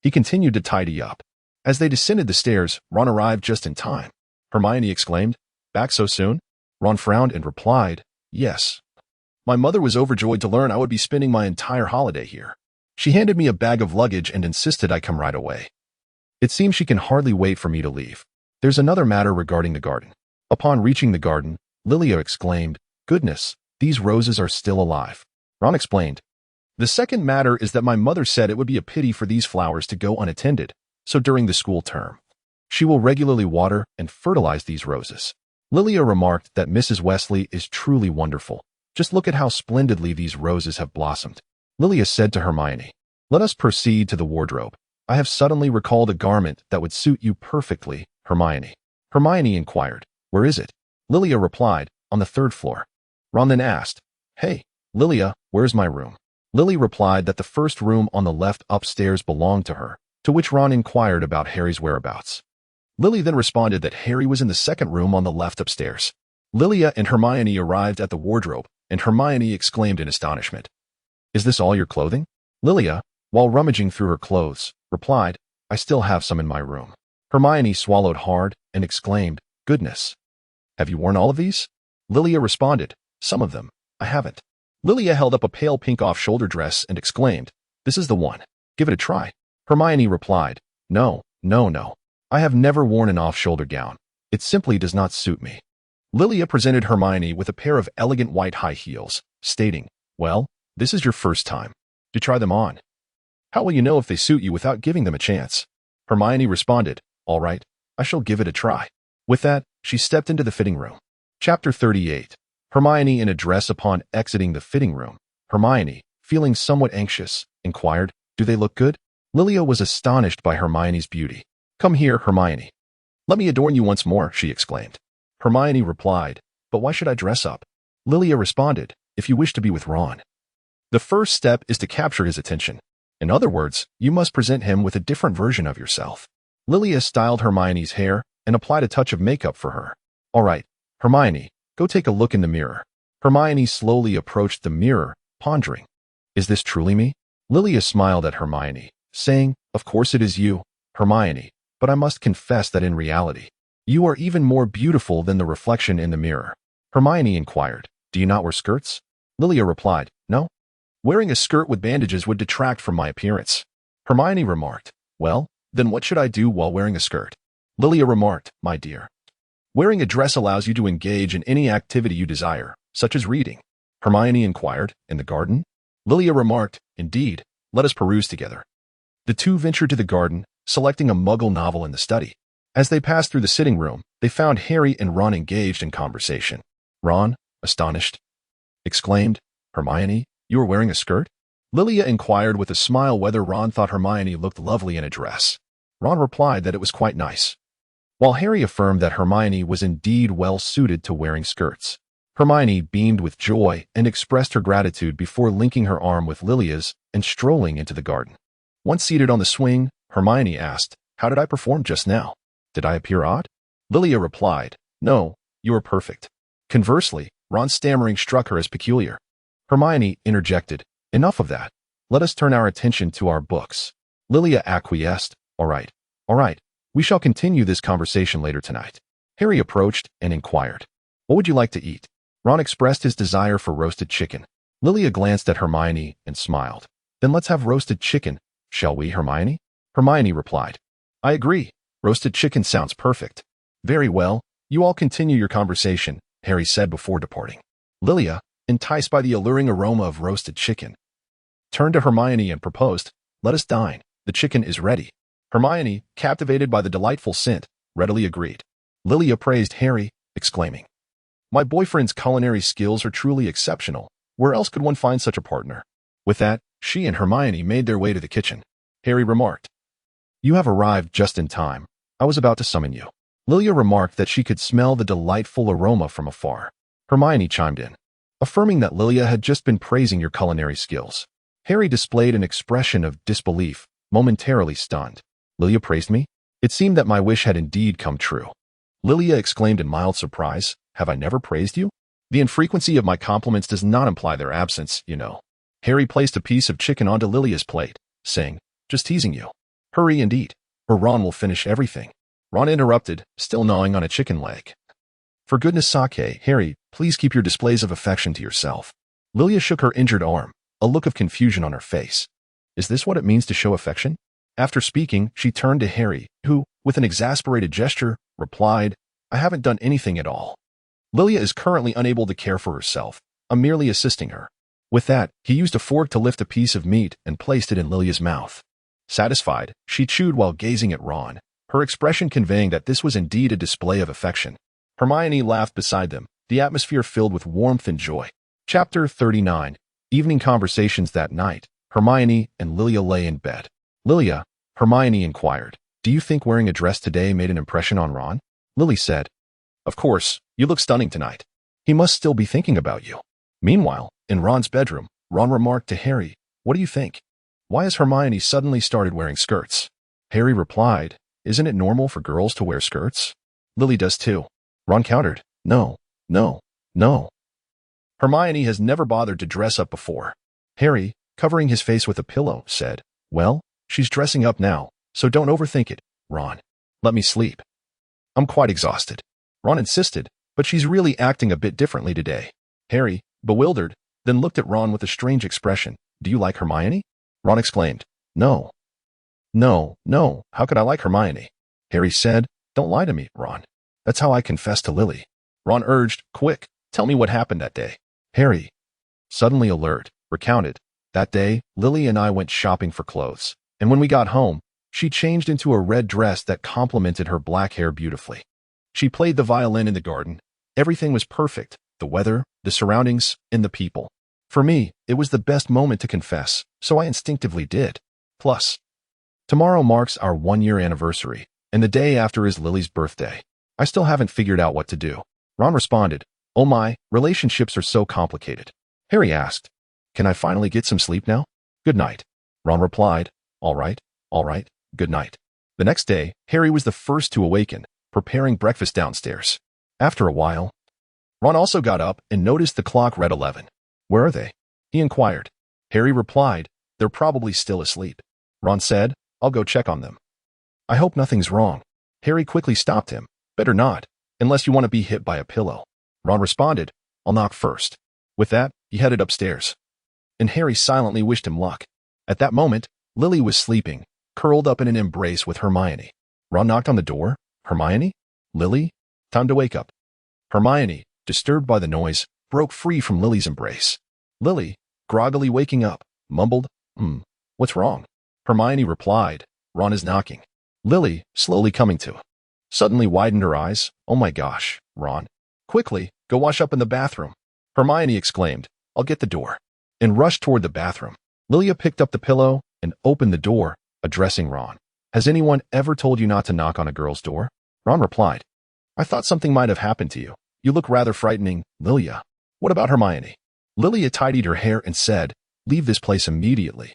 He continued to tidy up. As they descended the stairs, Ron arrived just in time. Hermione exclaimed, "Back so soon?" Ron frowned and replied, "Yes. My mother was overjoyed to learn I would be spending my entire holiday here. She handed me a bag of luggage and insisted I come right away. It seems she can hardly wait for me to leave. There's another matter regarding the garden." Upon reaching the garden, Lilia exclaimed, "Goodness, these roses are still alive." Ron explained, "The second matter is that my mother said it would be a pity for these flowers to go unattended, so during the school term, she will regularly water and fertilize these roses." Lilia remarked that Mrs. Wesley is truly wonderful. "Just look at how splendidly these roses have blossomed." Lilia said to Hermione, "Let us proceed to the wardrobe. I have suddenly recalled a garment that would suit you perfectly, Hermione." Hermione inquired, "Where is it?" Lilia replied, "On the 3rd floor." Ron then asked, "Hey, Lilia, where's my room?" Lily replied that the first room on the left upstairs belonged to her, to which Ron inquired about Harry's whereabouts. Lily then responded that Harry was in the second room on the left upstairs. Lilia and Hermione arrived at the wardrobe, and Hermione exclaimed in astonishment, "Is this all your clothing?" Lilia, while rummaging through her clothes, replied, "I still have some in my room." Hermione swallowed hard and exclaimed, "Goodness. Have you worn all of these?" Lilia responded, "Some of them. I haven't." Lilia held up a pale pink off-shoulder dress and exclaimed, "This is the one. Give it a try." Hermione replied, No. I have never worn an off-shoulder gown. It simply does not suit me." Lilia presented Hermione with a pair of elegant white high heels, stating, "Well, this is your first time to try them on. How will you know if they suit you without giving them a chance?" Hermione responded, "All right, I shall give it a try." With that, she stepped into the fitting room. Chapter 38. Hermione in a dress. Upon exiting the fitting room, Hermione, feeling somewhat anxious, inquired, "Do they look good?" Lilia was astonished by Hermione's beauty. "Come here, Hermione. Let me adorn you once more," she exclaimed. Hermione replied, "But why should I dress up?" Lilia responded, "If you wish to be with Ron, the first step is to capture his attention. In other words, you must present him with a different version of yourself." Lilia styled Hermione's hair and applied a touch of makeup for her. "All right, Hermione, go take a look in the mirror." Hermione slowly approached the mirror, pondering, "Is this truly me?" Lilia smiled at Hermione, saying, "Of course it is you, Hermione, but I must confess that in reality, you are even more beautiful than the reflection in the mirror." Hermione inquired, "Do you not wear skirts?" Lilia replied, "No. Wearing a skirt with bandages would detract from my appearance." Hermione remarked, "Well, then what should I do while wearing a skirt?" Lilia remarked, "My dear, wearing a dress allows you to engage in any activity you desire, such as reading." Hermione inquired, "In the garden?" Lilia remarked, "Indeed, let us peruse together." The two ventured to the garden, selecting a Muggle novel in the study. As they passed through the sitting room, they found Harry and Ron engaged in conversation. Ron, astonished, exclaimed, "Hermione, you are wearing a skirt?" Lilia inquired with a smile whether Ron thought Hermione looked lovely in a dress. Ron replied that it was quite nice, while Harry affirmed that Hermione was indeed well suited to wearing skirts. Hermione beamed with joy and expressed her gratitude before linking her arm with Lilia's and strolling into the garden. Once seated on the swing, Hermione asked, "How did I perform just now? Did I appear odd?" Lilia replied, "No, you were perfect." Conversely, Ron's stammering struck her as peculiar. Hermione interjected, "Enough of that. Let us turn our attention to our books." Lilia acquiesced, All right. We shall continue this conversation later tonight." Harry approached and inquired, "What would you like to eat?" Ron expressed his desire for roasted chicken. Lilia glanced at Hermione and smiled. "Then let's have roasted chicken, shall we, Hermione?" Hermione replied, "I agree. Roasted chicken sounds perfect." "Very well. You all continue your conversation," Harry said before departing. Lilia, enticed by the alluring aroma of roasted chicken, turned to Hermione and proposed, "Let us dine. The chicken is ready." Hermione, captivated by the delightful scent, readily agreed. Lilia praised Harry, exclaiming, "My boyfriend's culinary skills are truly exceptional. Where else could one find such a partner?" With that, she and Hermione made their way to the kitchen. Harry remarked, "You have arrived just in time. I was about to summon you." Lilia remarked that she could smell the delightful aroma from afar. Hermione chimed in, affirming that Lilia had just been praising your culinary skills. Harry displayed an expression of disbelief, momentarily stunned. "Lilia praised me? It seemed that my wish had indeed come true." Lilia exclaimed in mild surprise, "Have I never praised you? The infrequency of my compliments does not imply their absence, you know." Harry placed a piece of chicken onto Lilia's plate, saying, "Just teasing you. Hurry and eat, or Ron will finish everything." Ron interrupted, still gnawing on a chicken leg. "For goodness sake, Harry, please keep your displays of affection to yourself." Lilia shook her injured arm, a look of confusion on her face. Is this what it means to show affection? After speaking, she turned to Harry, who, with an exasperated gesture, replied, "I haven't done anything at all. Lilia is currently unable to care for herself. I'm merely assisting her." With that, he used a fork to lift a piece of meat and placed it in Lilia's mouth. Satisfied, she chewed while gazing at Ron, her expression conveying that this was indeed a display of affection. Hermione laughed beside them, the atmosphere filled with warmth and joy. Chapter 39. Evening conversations that night. Hermione and Lilia lay in bed. "Lilia," Hermione inquired, "do you think wearing a dress today made an impression on Ron?" Lily said, "Of course, you look stunning tonight. He must still be thinking about you." Meanwhile, in Ron's bedroom, Ron remarked to Harry, "What do you think? Why has Hermione suddenly started wearing skirts?" Harry replied, "Isn't it normal for girls to wear skirts? Lily does too." Ron countered, "No, no, no. Hermione has never bothered to dress up before." Harry, covering his face with a pillow, said, "Well, she's dressing up now, so don't overthink it, Ron. Let me sleep. I'm quite exhausted." Ron insisted, "But she's really acting a bit differently today." Harry, bewildered, then looked at Ron with a strange expression. "Do you like Hermione?" Ron exclaimed, "No. No, no, how could I like Hermione?" Harry said, "Don't lie to me, Ron. That's how I confessed to Lily." Ron urged, "Quick, tell me what happened that day." Harry, suddenly alert, recounted, "That day, Lily and I went shopping for clothes, and when we got home, she changed into a red dress that complemented her black hair beautifully. She played the violin in the garden. Everything was perfect, the weather, the surroundings, and the people. For me, it was the best moment to confess, so I instinctively did. Plus, tomorrow marks our 1-year anniversary, and the day after is Lily's birthday. I still haven't figured out what to do." Ron responded, "Oh my, relationships are so complicated." Harry asked, "Can I finally get some sleep now? Good night." Ron replied, all right, good night." The next day, Harry was the first to awaken, preparing breakfast downstairs. After a while, Ron also got up and noticed the clock read 11. "Where are they?" he inquired. Harry replied, "They're probably still asleep." Ron said, "I'll go check on them." "I hope nothing's wrong." Harry quickly stopped him. "Better not, unless you want to be hit by a pillow." Ron responded, "I'll knock first." With that, he headed upstairs, and Harry silently wished him luck. At that moment, Lily was sleeping, curled up in an embrace with Hermione. Ron knocked on the door. "Hermione? Lily? Time to wake up." Hermione, disturbed by the noise, broke free from Lily's embrace. Lily, groggily waking up, mumbled, "What's wrong?" Hermione replied, "Ron is knocking." Lily, slowly coming to, suddenly widened her eyes. "Oh my gosh, Ron. Quickly, go wash up in the bathroom." Hermione exclaimed, "I'll get the door," and rushed toward the bathroom. Lilia picked up the pillow and opened the door, addressing Ron. "Has anyone ever told you not to knock on a girl's door?" Ron replied, "I thought something might have happened to you. You look rather frightening, Lilia." "What about Hermione?" Lilia tidied her hair and said, "Leave this place immediately,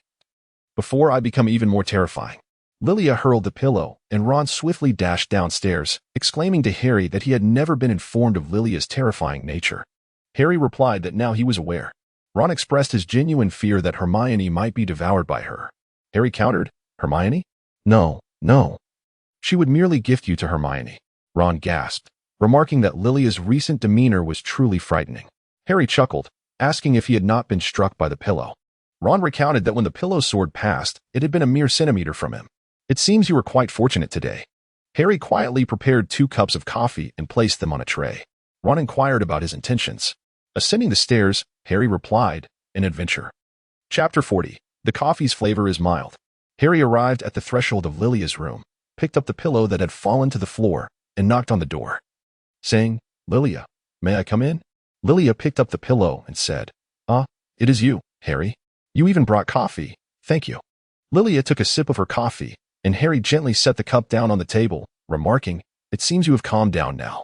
before I become even more terrifying." Lilia hurled the pillow, and Ron swiftly dashed downstairs, exclaiming to Harry that he had never been informed of Lilia's terrifying nature. Harry replied that now he was aware. Ron expressed his genuine fear that Hermione might be devoured by her. Harry countered, "Hermione? No, no. She would merely gift you to Hermione." Ron gasped, remarking that Lilia's recent demeanor was truly frightening. Harry chuckled, asking if he had not been struck by the pillow. Ron recounted that when the pillow soared past, it had been a mere centimeter from him. "It seems you were quite fortunate today." Harry quietly prepared 2 cups of coffee and placed them on a tray. Ron inquired about his intentions. Ascending the stairs, Harry replied, "An adventure." Chapter 40. The coffee's flavor is mild. Harry arrived at the threshold of Lilia's room, picked up the pillow that had fallen to the floor, and knocked on the door, saying, "Lilia, may I come in?" Lilia picked up the pillow and said, It is you, Harry. You even brought coffee. Thank you." Lilia took a sip of her coffee, and Harry gently set the cup down on the table, remarking, "It seems you have calmed down now.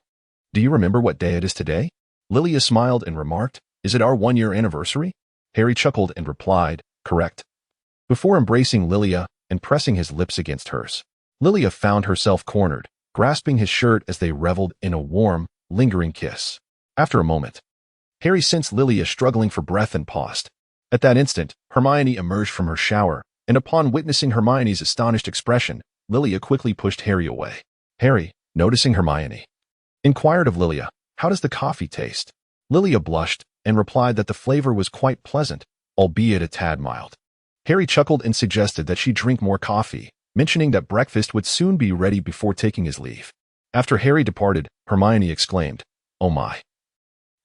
Do you remember what day it is today?" Lilia smiled and remarked, "Is it our 1-year anniversary?" Harry chuckled and replied, "Correct." Before embracing Lilia and pressing his lips against hers, Lilia found herself cornered, grasping his shirt as they reveled in a warm, lingering kiss. After a moment, Harry sensed Lilia struggling for breath and paused. At that instant, Hermione emerged from her shower, and upon witnessing Hermione's astonished expression, Lilia quickly pushed Harry away. Harry, noticing Hermione, inquired of Lilia, "How does the coffee taste?" Lilia blushed and replied that the flavor was quite pleasant, albeit a tad mild. Harry chuckled and suggested that she drink more coffee, mentioning that breakfast would soon be ready before taking his leave. After Harry departed, Hermione exclaimed, "Oh my.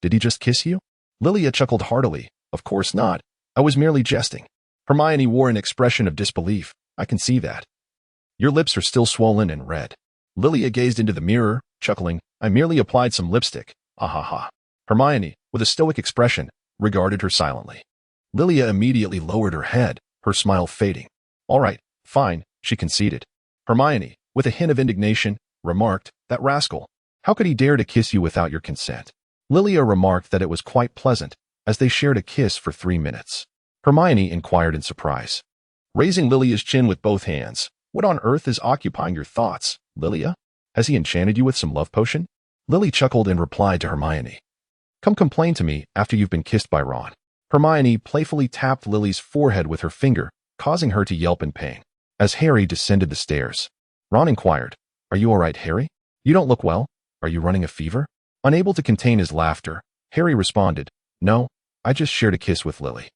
Did he just kiss you?" Lilia chuckled heartily, "Of course not. I was merely jesting." Hermione wore an expression of disbelief. "I can see that. Your lips are still swollen and red." Lilia gazed into the mirror, chuckling, "I merely applied some lipstick. Ah ha ha." Hermione, with a stoic expression, regarded her silently. Lilia immediately lowered her head, her smile fading. "All right, fine," she conceded. Hermione, with a hint of indignation, remarked, "That rascal. How could he dare to kiss you without your consent?" Lilia remarked that it was quite pleasant, as they shared a kiss for 3 minutes. Hermione inquired in surprise, raising Lilia's chin with both hands, "What on earth is occupying your thoughts, Lilia? Has he enchanted you with some love potion?" Lily chuckled and replied to Hermione, "Come complain to me after you've been kissed by Ron." Hermione playfully tapped Lily's forehead with her finger, causing her to yelp in pain. As Harry descended the stairs, Ron inquired, "Are you all right, Harry? You don't look well. Are you running a fever?" Unable to contain his laughter, Harry responded, "No, I just shared a kiss with Lily."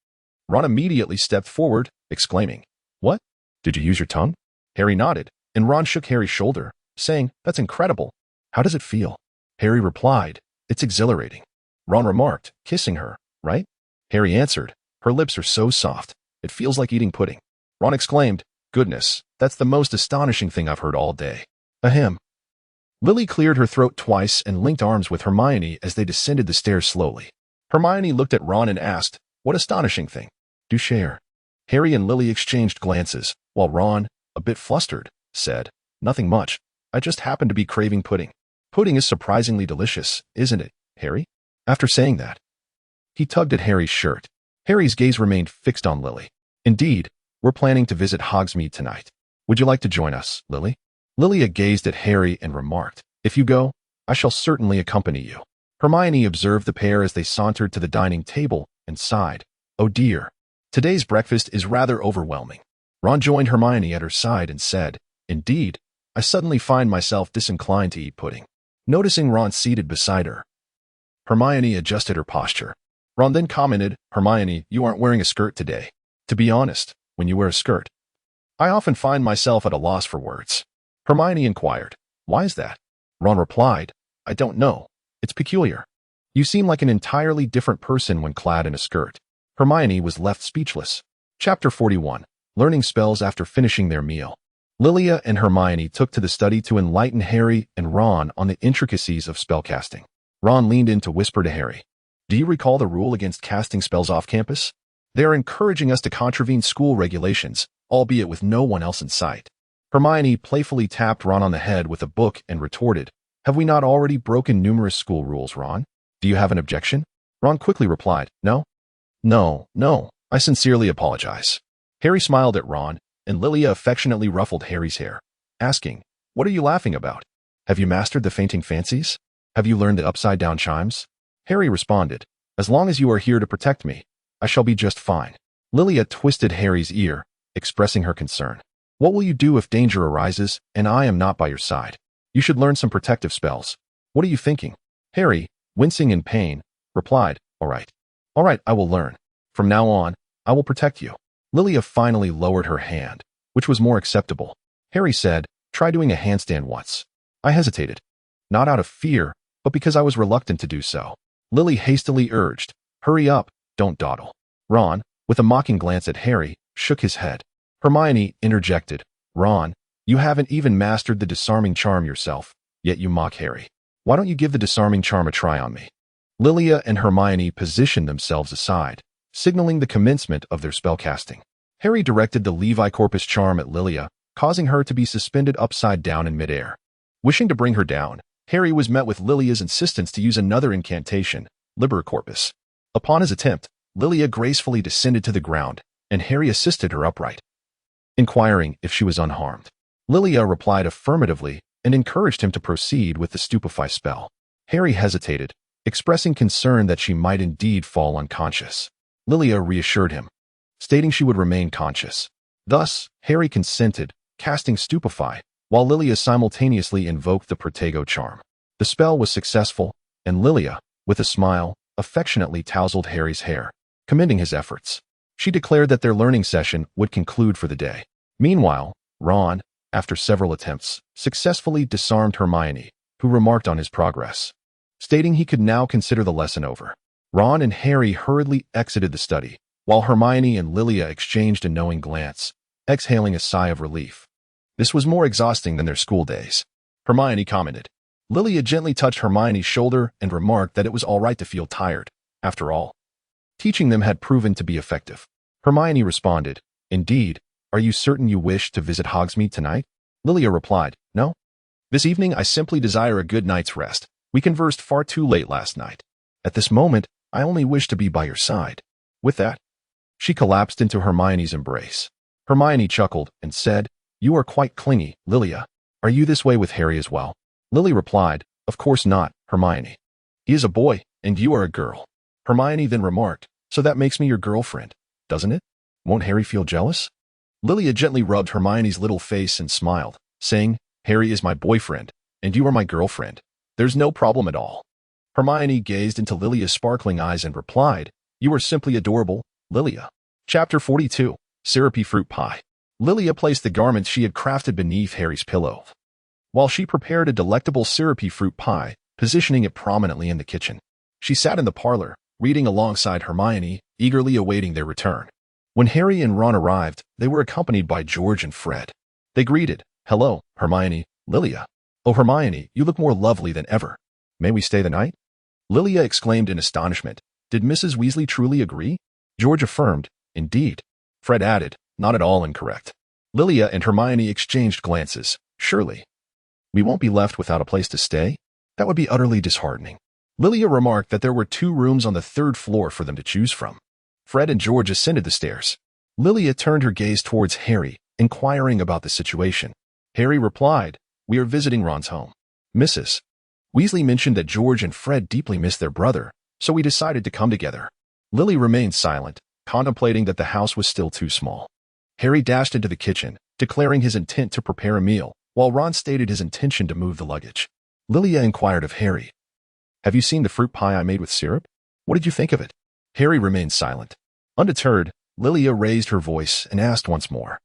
Ron immediately stepped forward, exclaiming, "What? Did you use your tongue?" Harry nodded, and Ron shook Harry's shoulder, saying, "That's incredible. How does it feel?" Harry replied, "It's exhilarating." Ron remarked, "Kissing her, right?" Harry answered, "Her lips are so soft, it feels like eating pudding." Ron exclaimed, "Goodness, that's the most astonishing thing I've heard all day." Ahem. Lily cleared her throat twice and linked arms with Hermione as they descended the stairs slowly. Hermione looked at Ron and asked, "What astonishing thing? Do share." Harry and Lily exchanged glances, while Ron, a bit flustered, said, "Nothing much. I just happen to be craving pudding." "Pudding is surprisingly delicious, isn't it, Harry?" After saying that, he tugged at Harry's shirt. Harry's gaze remained fixed on Lily. "Indeed, we're planning to visit Hogsmeade tonight. Would you like to join us, Lily?" Lilia gazed at Harry and remarked, "If you go, I shall certainly accompany you." Hermione observed the pair as they sauntered to the dining table and sighed, "Oh dear, today's breakfast is rather overwhelming." Ron joined Hermione at her side and said, "Indeed, I suddenly find myself disinclined to eat pudding." Noticing Ron seated beside her, Hermione adjusted her posture. Ron then commented, "Hermione, you aren't wearing a skirt today. To be honest, when you wear a skirt, I often find myself at a loss for words." Hermione inquired, "Why is that?" Ron replied, "I don't know. It's peculiar. You seem like an entirely different person when clad in a skirt." Hermione was left speechless. Chapter 41. Learning spells after finishing their meal. Lilia and Hermione took to the study to enlighten Harry and Ron on the intricacies of spellcasting. Ron leaned in to whisper to Harry, "Do you recall the rule against casting spells off campus? They are encouraging us to contravene school regulations, albeit with no one else in sight." Hermione playfully tapped Ron on the head with a book and retorted, "Have we not already broken numerous school rules, Ron? Do you have an objection?" Ron quickly replied, "No. No, I sincerely apologize." Harry smiled at Ron, and Lilia affectionately ruffled Harry's hair, asking, "What are you laughing about? Have you mastered the fainting fancies? Have you learned the upside-down chimes?" Harry responded, "As long as you are here to protect me, I shall be just fine." Lilia twisted Harry's ear, expressing her concern. "What will you do if danger arises and I am not by your side? You should learn some protective spells." "What are you thinking?" Harry, wincing in pain, replied, All right, I will learn. From now on, I will protect you." Lilia finally lowered her hand, which was more acceptable. Harry said, "Try doing a handstand once." I hesitated, not out of fear, but because I was reluctant to do so. Lily hastily urged, "Hurry up, don't dawdle." Ron, with a mocking glance at Harry, shook his head. Hermione interjected, "Ron, you haven't even mastered the disarming charm yourself, yet you mock Harry. Why don't you give the disarming charm a try on me?" Lilia and Hermione positioned themselves aside, signaling the commencement of their spellcasting. Harry directed the Levi Corpus charm at Lilia, causing her to be suspended upside down in midair. Wishing to bring her down, Harry was met with Lilia's insistence to use another incantation, Liber Corpus. Upon his attempt, Lilia gracefully descended to the ground, and Harry assisted her upright, inquiring if she was unharmed. Lilia replied affirmatively and encouraged him to proceed with the stupefy spell. Harry hesitated, expressing concern that she might indeed fall unconscious. Lilia reassured him, stating she would remain conscious. Thus, Harry consented, casting Stupefy, while Lilia simultaneously invoked the Protego charm. The spell was successful, and Lilia, with a smile, affectionately tousled Harry's hair, commending his efforts. She declared that their learning session would conclude for the day. Meanwhile, Ron, after several attempts, successfully disarmed Hermione, who remarked on his progress, stating he could now consider the lesson over. Ron and Harry hurriedly exited the study, while Hermione and Lilia exchanged a knowing glance, exhaling a sigh of relief. This was more exhausting than their school days, Hermione commented. Lilia gently touched Hermione's shoulder and remarked that it was all right to feel tired. After all, teaching them had proven to be effective. Hermione responded, "Indeed, are you certain you wish to visit Hogsmeade tonight?" Lilia replied, "No. This evening I simply desire a good night's rest. We conversed far too late last night. At this moment, I only wish to be by your side." With that, she collapsed into Hermione's embrace. Hermione chuckled and said, "You are quite clingy, Lilia. Are you this way with Harry as well?" Lily replied, "Of course not, Hermione. He is a boy, and you are a girl." Hermione then remarked, "So that makes me your girlfriend, doesn't it? Won't Harry feel jealous?" Lilia gently rubbed Hermione's little face and smiled, saying, "Harry is my boyfriend, and you are my girlfriend. There's no problem at all." Hermione gazed into Lilia's sparkling eyes and replied, "You are simply adorable, Lilia." Chapter 42, Syrupy Fruit Pie. Lilia placed the garments she had crafted beneath Harry's pillow, while she prepared a delectable syrupy fruit pie, positioning it prominently in the kitchen. She sat in the parlor, reading alongside Hermione, eagerly awaiting their return. When Harry and Ron arrived, they were accompanied by George and Fred. They greeted, "Hello, Hermione, Lilia. Oh, Hermione, you look more lovely than ever. May we stay the night?" Lilia exclaimed in astonishment. "Did Mrs. Weasley truly agree?" George affirmed, "Indeed." Fred added, "Not at all incorrect." Lilia and Hermione exchanged glances. "Surely we won't be left without a place to stay? That would be utterly disheartening." Lilia remarked that there were 2 rooms on the 3rd floor for them to choose from. Fred and George ascended the stairs. Lilia turned her gaze towards Harry, inquiring about the situation. Harry replied, "We are visiting Ron's home. Mrs. Weasley mentioned that George and Fred deeply missed their brother, so we decided to come together." Lily remained silent, contemplating that the house was still too small. Harry dashed into the kitchen, declaring his intent to prepare a meal, while Ron stated his intention to move the luggage. Lilia inquired of Harry, "Have you seen the fruit pie I made with syrup? What did you think of it?" Harry remained silent. Undeterred, Lilia raised her voice and asked once more,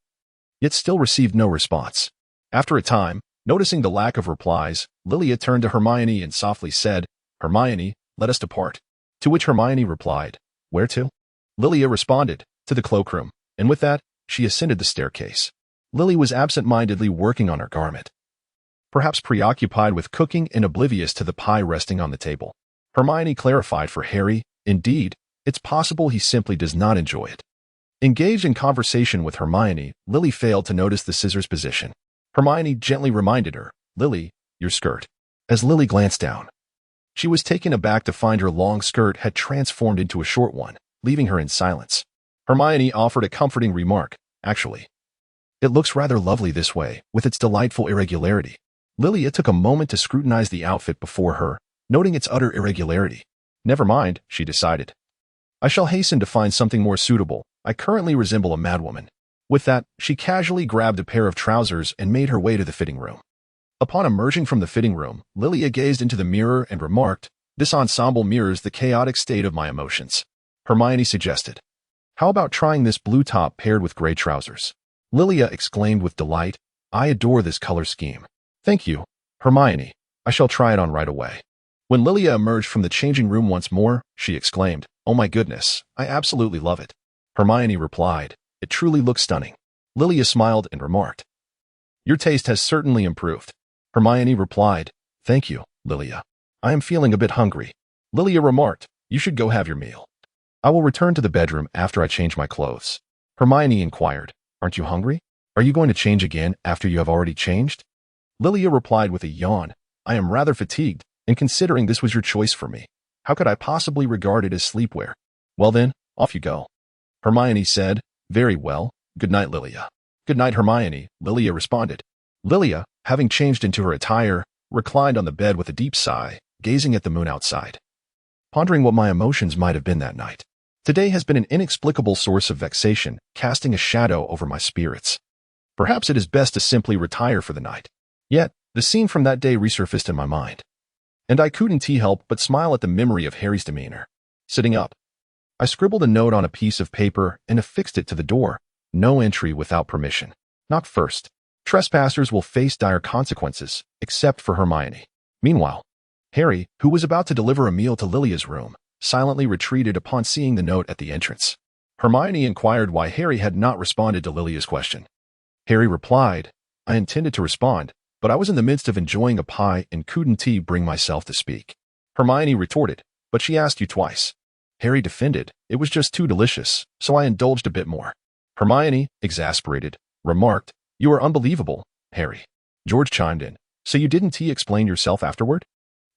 yet still received no response. After a time, noticing the lack of replies, Lilia turned to Hermione and softly said, "Hermione, let us depart." To which Hermione replied, "Where to?" Lilia responded, "To the cloakroom," and with that, she ascended the staircase. Lily was absent-mindedly working on her garment, perhaps preoccupied with cooking and oblivious to the pie resting on the table. Hermione clarified for Harry, "Indeed, it's possible he simply does not enjoy it." Engaged in conversation with Hermione, Lily failed to notice the scissors position. Hermione gently reminded her, "Lily, your skirt." As Lily glanced down, she was taken aback to find her long skirt had transformed into a short one, leaving her in silence. Hermione offered a comforting remark, "Actually, it looks rather lovely this way, with its delightful irregularity." Lilia took a moment to scrutinize the outfit before her, noting its utter irregularity. "Never mind," she decided. "I shall hasten to find something more suitable. I currently resemble a madwoman." With that, she casually grabbed a pair of trousers and made her way to the fitting room. Upon emerging from the fitting room, Lilia gazed into the mirror and remarked, "This ensemble mirrors the chaotic state of my emotions." Hermione suggested, "How about trying this blue top paired with gray trousers?" Lilia exclaimed with delight, "I adore this color scheme." "Thank you, Hermione. I shall try it on right away." When Lilia emerged from the changing room once more, she exclaimed, "Oh my goodness, I absolutely love it." Hermione replied, "It truly looks stunning." Lilia smiled and remarked, "Your taste has certainly improved." Hermione replied, "Thank you, Lilia. I am feeling a bit hungry." Lilia remarked, "You should go have your meal. I will return to the bedroom after I change my clothes." Hermione inquired, "Aren't you hungry? Are you going to change again after you have already changed?" Lilia replied with a yawn, "I am rather fatigued, and considering this was your choice for me, how could I possibly regard it as sleepwear?" "Well then, off you go." Hermione said, "Very well. Good night, Lilia." "Good night, Hermione," Lilia responded. Lilia, having changed into her attire, reclined on the bed with a deep sigh, gazing at the moon outside, pondering what my emotions might have been that night. Today has been an inexplicable source of vexation, casting a shadow over my spirits. Perhaps it is best to simply retire for the night. Yet, the scene from that day resurfaced in my mind. And I couldn't help but smile at the memory of Harry's demeanor. Sitting up, I scribbled a note on a piece of paper and affixed it to the door. No entry without permission. Knock first. Trespassers will face dire consequences, except for Hermione. Meanwhile, Harry, who was about to deliver a meal to Lilia's room, silently retreated upon seeing the note at the entrance. Hermione inquired why Harry had not responded to Lilia's question. Harry replied, I intended to respond, but I was in the midst of enjoying a pie and couldn't bring myself to speak. Hermione retorted, but she asked you twice. Harry defended, it was just too delicious, so I indulged a bit more. Hermione, exasperated, remarked, you are unbelievable, Harry. George chimed in, so you didn't explain yourself afterward?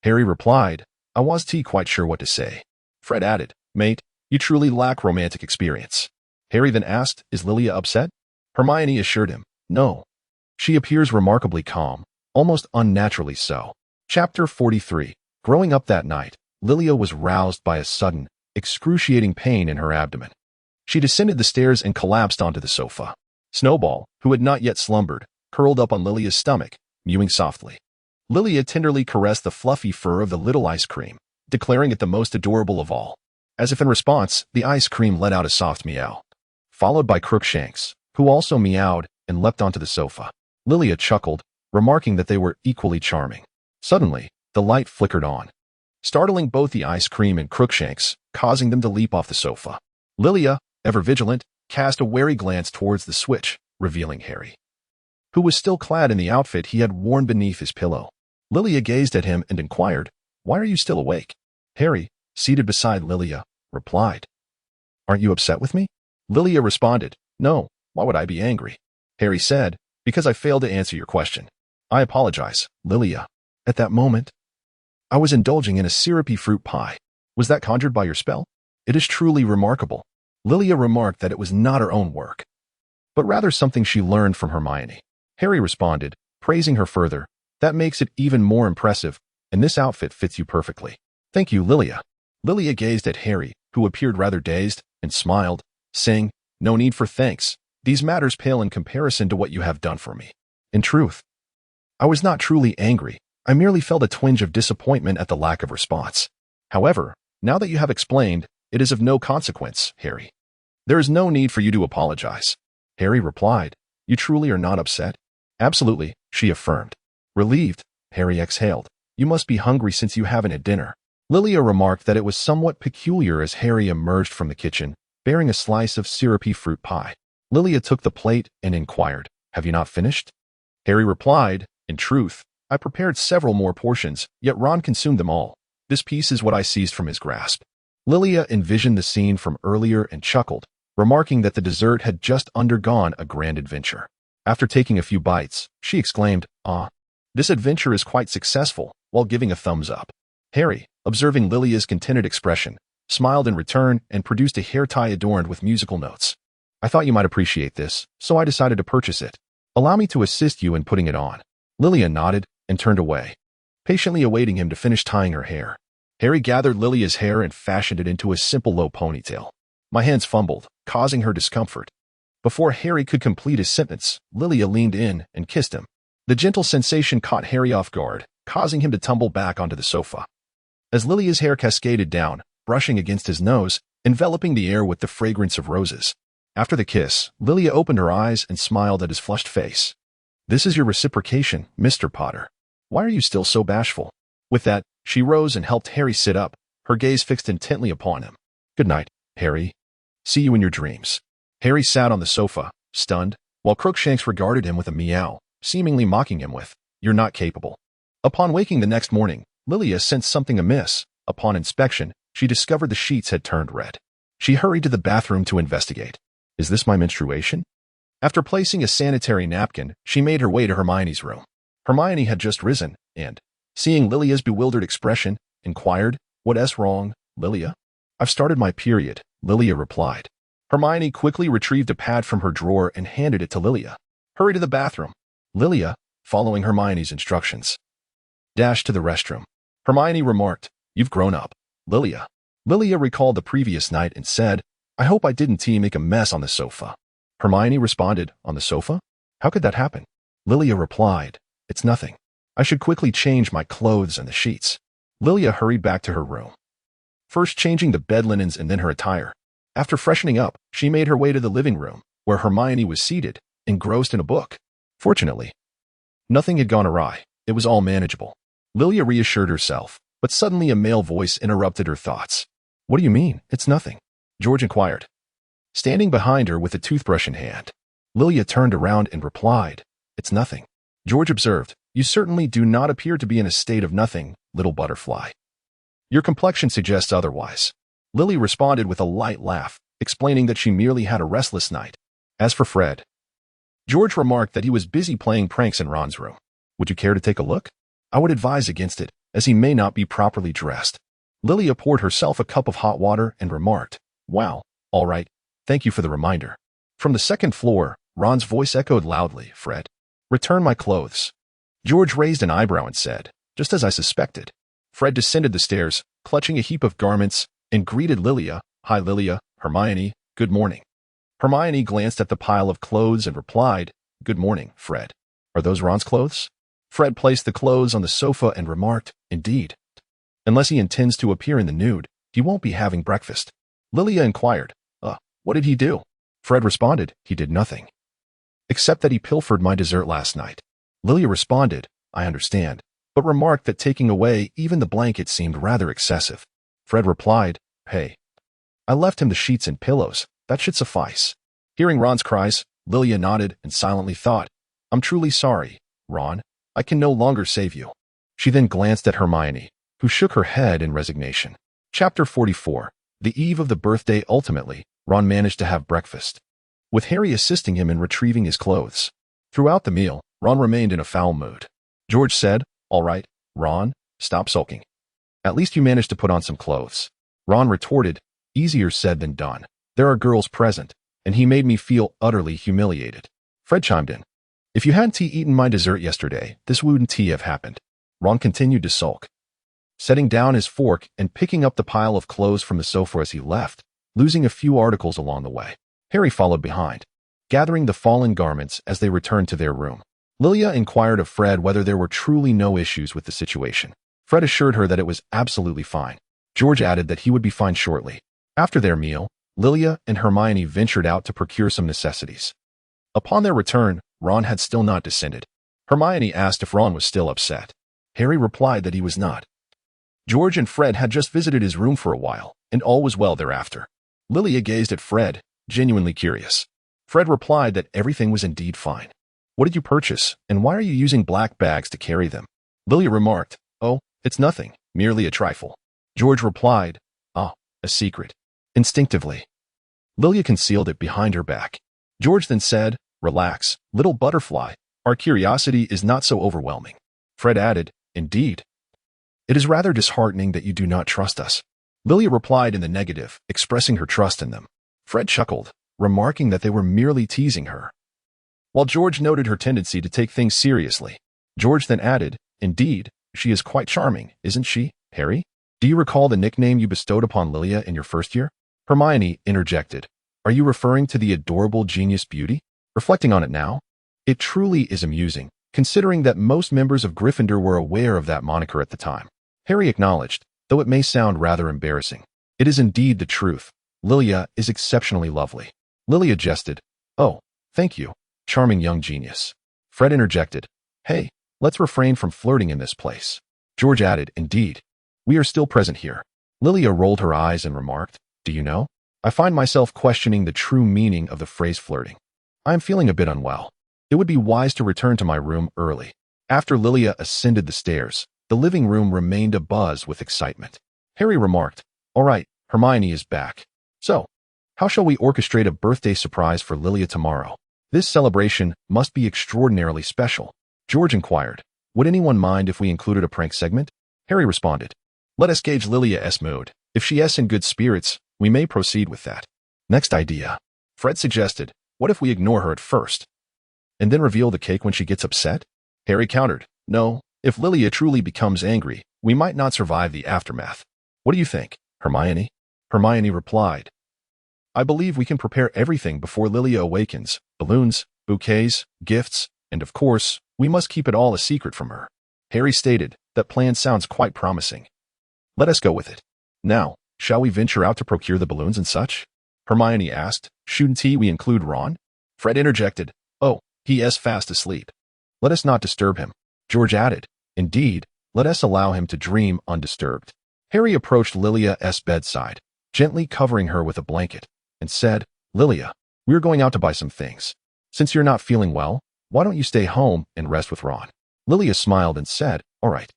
Harry replied, I was quite sure what to say. Fred added, mate, you truly lack romantic experience. Harry then asked, is Lilia upset? Hermione assured him, no. She appears remarkably calm, almost unnaturally so. Chapter 43. Growing up that night, Lilia was roused by a sudden, excruciating pain in her abdomen. She descended the stairs and collapsed onto the sofa. Snowball, who had not yet slumbered, curled up on Lilia's stomach, mewing softly. Lilia tenderly caressed the fluffy fur of the little ice cream, declaring it the most adorable of all. As if in response, the ice cream let out a soft meow, followed by Crookshanks, who also meowed and leapt onto the sofa. Lilia chuckled, remarking that they were equally charming. Suddenly, the light flickered on, startling both the ice cream and Crookshanks, causing them to leap off the sofa. Lilia, ever vigilant, cast a wary glance towards the switch, revealing Harry, who was still clad in the outfit he had worn beneath his pillow. Lilia gazed at him and inquired, why are you still awake? Harry, seated beside Lilia, replied, aren't you upset with me? Lilia responded, no, why would I be angry? Harry said, because I failed to answer your question. I apologize, Lilia. At that moment, I was indulging in a syrupy fruit pie. Was that conjured by your spell? It is truly remarkable. Lilia remarked that it was not her own work, but rather something she learned from Hermione. Harry responded, praising her further, that makes it even more impressive, and this outfit fits you perfectly. Thank you, Lilia. Lilia gazed at Harry, who appeared rather dazed, and smiled, saying, no need for thanks. These matters pale in comparison to what you have done for me. In truth, I was not truly angry. I merely felt a twinge of disappointment at the lack of response. However, now that you have explained, it is of no consequence, Harry. There is no need for you to apologize. Harry replied, you truly are not upset? Absolutely, she affirmed. Relieved, Harry exhaled. You must be hungry since you haven't had dinner. Lilia remarked that it was somewhat peculiar as Harry emerged from the kitchen, bearing a slice of syrupy fruit pie. Lilia took the plate and inquired, have you not finished? Harry replied, in truth, I prepared several more portions, yet Ron consumed them all. This piece is what I seized from his grasp. Lilia envisioned the scene from earlier and chuckled, remarking that the dessert had just undergone a grand adventure. After taking a few bites, she exclaimed, this adventure is quite successful, while giving a thumbs up. Harry, observing Lilia's contented expression, smiled in return and produced a hair tie adorned with musical notes. I thought you might appreciate this, so I decided to purchase it. Allow me to assist you in putting it on. Lilia nodded and turned away, patiently awaiting him to finish tying her hair. Harry gathered Lilia's hair and fashioned it into a simple low ponytail. My hands fumbled, causing her discomfort. Before Harry could complete his sentence, Lilia leaned in and kissed him. The gentle sensation caught Harry off guard, causing him to tumble back onto the sofa. As Lilia's hair cascaded down, brushing against his nose, enveloping the air with the fragrance of roses. After the kiss, Lilia opened her eyes and smiled at his flushed face. This is your reciprocation, Mr. Potter. Why are you still so bashful? With that, she rose and helped Harry sit up, her gaze fixed intently upon him. Good night, Harry. See you in your dreams. Harry sat on the sofa, stunned, while Crookshanks regarded him with a meow, seemingly mocking him with, you're not capable. Upon waking the next morning, Lilia sensed something amiss. Upon inspection, she discovered the sheets had turned red. She hurried to the bathroom to investigate. Is this my menstruation? After placing a sanitary napkin, she made her way to Hermione's room. Hermione had just risen, and, seeing Lilia's bewildered expression, inquired, what's wrong, Lilia? I've started my period, Lilia replied. Hermione quickly retrieved a pad from her drawer and handed it to Lilia. Hurry to the bathroom. Lilia, following Hermione's instructions, dashed to the restroom. Hermione remarked, you've grown up, Lilia. Lilia recalled the previous night and said, I hope I didn't make a mess on the sofa. Hermione responded, on the sofa? How could that happen? Lilia replied, it's nothing. I should quickly change my clothes and the sheets. Lilia hurried back to her room, first changing the bed linens and then her attire. After freshening up, she made her way to the living room, where Hermione was seated, engrossed in a book. Fortunately, nothing had gone awry. It was all manageable. Lilia reassured herself, but suddenly a male voice interrupted her thoughts. What do you mean? It's nothing, George inquired, standing behind her with a toothbrush in hand. Lilia turned around and replied, it's nothing. George observed, you certainly do not appear to be in a state of nothing, little butterfly. Your complexion suggests otherwise. Lily responded with a light laugh, explaining that she merely had a restless night. As for Fred, George remarked that he was busy playing pranks in Ron's room. Would you care to take a look? I would advise against it, as he may not be properly dressed. Lilia poured herself a cup of hot water and remarked, wow, all right, thank you for the reminder. From the second floor, Ron's voice echoed loudly, Fred, return my clothes. George raised an eyebrow and said, just as I suspected. Fred descended the stairs, clutching a heap of garments, and greeted Lilia. Hi Lilia, Hermione, good morning. Hermione glanced at the pile of clothes and replied, good morning, Fred. Are those Ron's clothes? Fred placed the clothes on the sofa and remarked, indeed. Unless he intends to appear in the nude, he won't be having breakfast. Lilia inquired, what did he do? Fred responded, he did nothing. Except that he pilfered my dessert last night. Lilia responded, I understand, but remarked that taking away even the blanket seemed rather excessive. Fred replied, hey, I left him the sheets and pillows. That should suffice. Hearing Ron's cries, Lilia nodded and silently thought, I'm truly sorry, Ron. I can no longer save you. She then glanced at Hermione, who shook her head in resignation. Chapter 44. The eve of the birthday. Ultimately, Ron managed to have breakfast, with Harry assisting him in retrieving his clothes. Throughout the meal, Ron remained in a foul mood. George said, all right, Ron, stop sulking. At least you managed to put on some clothes. Ron retorted, easier said than done. There are girls present, and he made me feel utterly humiliated. Fred chimed in. If you hadn't eaten my dessert yesterday, this wouldn't have happened. Ron continued to sulk, setting down his fork and picking up the pile of clothes from the sofa as he left, losing a few articles along the way. Harry followed behind, gathering the fallen garments as they returned to their room. Lilia inquired of Fred whether there were truly no issues with the situation. Fred assured her that it was absolutely fine. George added that he would be fine shortly. After their meal, Lilia and Hermione ventured out to procure some necessities. Upon their return, Ron had still not descended. Hermione asked if Ron was still upset. Harry replied that he was not. George and Fred had just visited his room for a while, and all was well thereafter. Lilia gazed at Fred, genuinely curious. Fred replied that everything was indeed fine. What did you purchase, and why are you using black bags to carry them? Lilia remarked, oh, it's nothing, merely a trifle. George replied, a secret. Instinctively, Lilia concealed it behind her back. George then said, relax, little butterfly, our curiosity is not so overwhelming. Fred added, indeed. It is rather disheartening that you do not trust us. Lilia replied in the negative, expressing her trust in them. Fred chuckled, remarking that they were merely teasing her, while George noted her tendency to take things seriously. George then added, indeed, she is quite charming, isn't she, Harry? Do you recall the nickname you bestowed upon Lilia in your first year? Hermione interjected, are you referring to the adorable genius beauty? Reflecting on it now, it truly is amusing, considering that most members of Gryffindor were aware of that moniker at the time. Harry acknowledged, though it may sound rather embarrassing. It is indeed the truth. Lilia is exceptionally lovely. Lilia jested, oh, thank you, charming young genius. Fred interjected, hey, let's refrain from flirting in this place. George added, indeed. We are still present here. Lilia rolled her eyes and remarked, do you know? I find myself questioning the true meaning of the phrase flirting. I am feeling a bit unwell. It would be wise to return to my room early. After Lilia ascended the stairs, the living room remained abuzz with excitement. Harry remarked, all right, Hermione is back. So, how shall we orchestrate a birthday surprise for Lilia tomorrow? This celebration must be extraordinarily special. George inquired, would anyone mind if we included a prank segment? Harry responded, let us gauge Lilia's mood. If she is in good spirits, we may proceed with that. Next idea. Fred suggested, what if we ignore her at first, and then reveal the cake when she gets upset? Harry countered, no, if Lilia truly becomes angry, we might not survive the aftermath. What do you think? Hermione? Hermione replied, I believe we can prepare everything before Lilia awakens. Balloons, bouquets, gifts, and of course, we must keep it all a secret from her. Harry stated, that plan sounds quite promising. Let us go with it. Now, shall we venture out to procure the balloons and such? Hermione asked, shouldn't we include Ron? Fred interjected, oh, he is fast asleep. Let us not disturb him. George added, indeed, let us allow him to dream undisturbed. Harry approached Lilia's bedside, gently covering her with a blanket, and said, Lilia, we're going out to buy some things. Since you're not feeling well, why don't you stay home and rest with Ron? Lilia smiled and said, all right.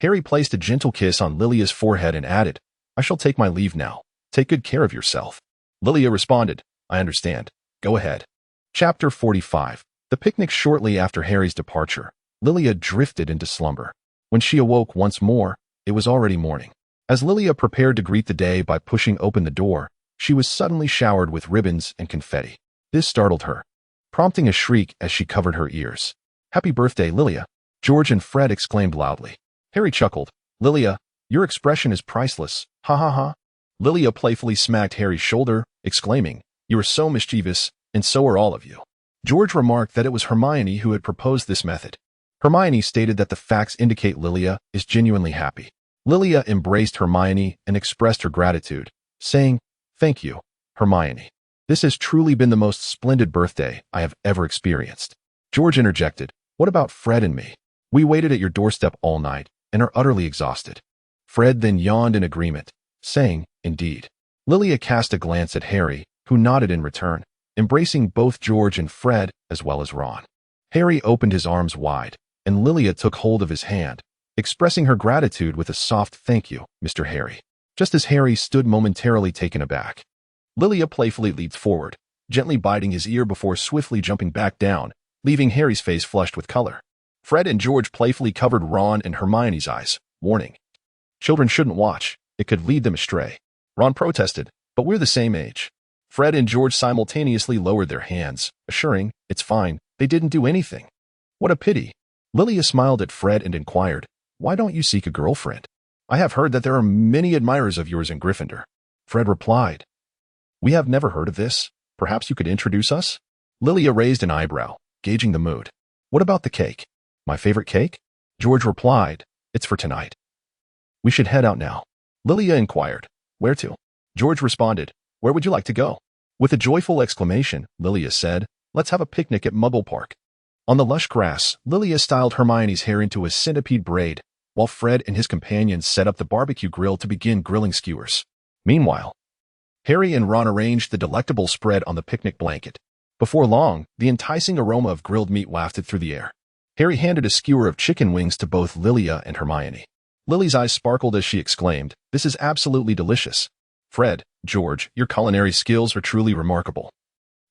Harry placed a gentle kiss on Lilia's forehead and added, I shall take my leave now. Take good care of yourself. Lilia responded, I understand. Go ahead. Chapter 45. The picnic. Shortly after Harry's departure, Lilia drifted into slumber. When she awoke once more, it was already morning. As Lilia prepared to greet the day by pushing open the door, she was suddenly showered with ribbons and confetti. This startled her, prompting a shriek as she covered her ears. Happy birthday, Lilia! George and Fred exclaimed loudly. Harry chuckled. Lilia, your expression is priceless. Ha ha ha. Lilia playfully smacked Harry's shoulder, exclaiming, you are so mischievous, and so are all of you. George remarked that it was Hermione who had proposed this method. Hermione stated that the facts indicate Lilia is genuinely happy. Lilia embraced Hermione and expressed her gratitude, saying, thank you, Hermione. This has truly been the most splendid birthday I have ever experienced. George interjected, what about Fred and me? We waited at your doorstep all night and are utterly exhausted. Fred then yawned in agreement, saying, indeed. Lilia cast a glance at Harry, who nodded in return, embracing both George and Fred as well as Ron. Harry opened his arms wide, and Lilia took hold of his hand, expressing her gratitude with a soft thank you, Mr. Harry. Just as Harry stood momentarily taken aback, Lilia playfully leaped forward, gently biting his ear before swiftly jumping back down, leaving Harry's face flushed with color. Fred and George playfully covered Ron and Hermione's eyes, warning, children shouldn't watch, it could lead them astray. Ron protested, but we're the same age. Fred and George simultaneously lowered their hands, assuring, it's fine, they didn't do anything. What a pity. Lilia smiled at Fred and inquired, why don't you seek a girlfriend? I have heard that there are many admirers of yours in Gryffindor. Fred replied, we have never heard of this. Perhaps you could introduce us? Lilia raised an eyebrow, gauging the mood. What about the cake? My favorite cake? George replied, it's for tonight. We should head out now. Lilia inquired, where to? George responded, where would you like to go? With a joyful exclamation, Lilia said, let's have a picnic at Muggle Park. On the lush grass, Lilia styled Hermione's hair into a centipede braid, while Fred and his companions set up the barbecue grill to begin grilling skewers. Meanwhile, Harry and Ron arranged the delectable spread on the picnic blanket. Before long, the enticing aroma of grilled meat wafted through the air. Harry handed a skewer of chicken wings to both Lilia and Hermione. Lily's eyes sparkled as she exclaimed, this is absolutely delicious. Fred, George, your culinary skills are truly remarkable.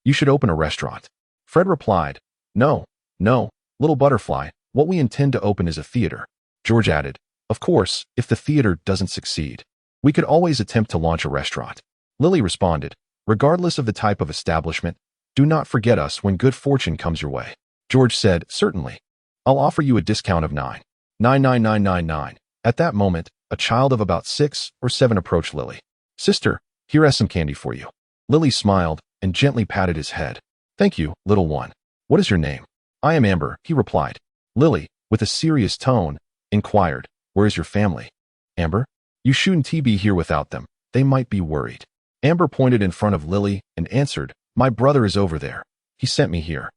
You should open a restaurant. Fred replied, no, little butterfly, what we intend to open is a theater. George added, of course, if the theater doesn't succeed, we could always attempt to launch a restaurant. Lily responded, regardless of the type of establishment, do not forget us when good fortune comes your way. George said, certainly. I'll offer you a discount of 9.9999. At that moment, a child of about 6 or 7 approached Lily. Sister, here is some candy for you. Lily smiled and gently patted his head. Thank you, little one. What is your name? I am Amber, he replied. Lily, with a serious tone, inquired, where is your family? Amber, you shouldn't be here without them. They might be worried. Amber pointed in front of Lily and answered, my brother is over there. He sent me here.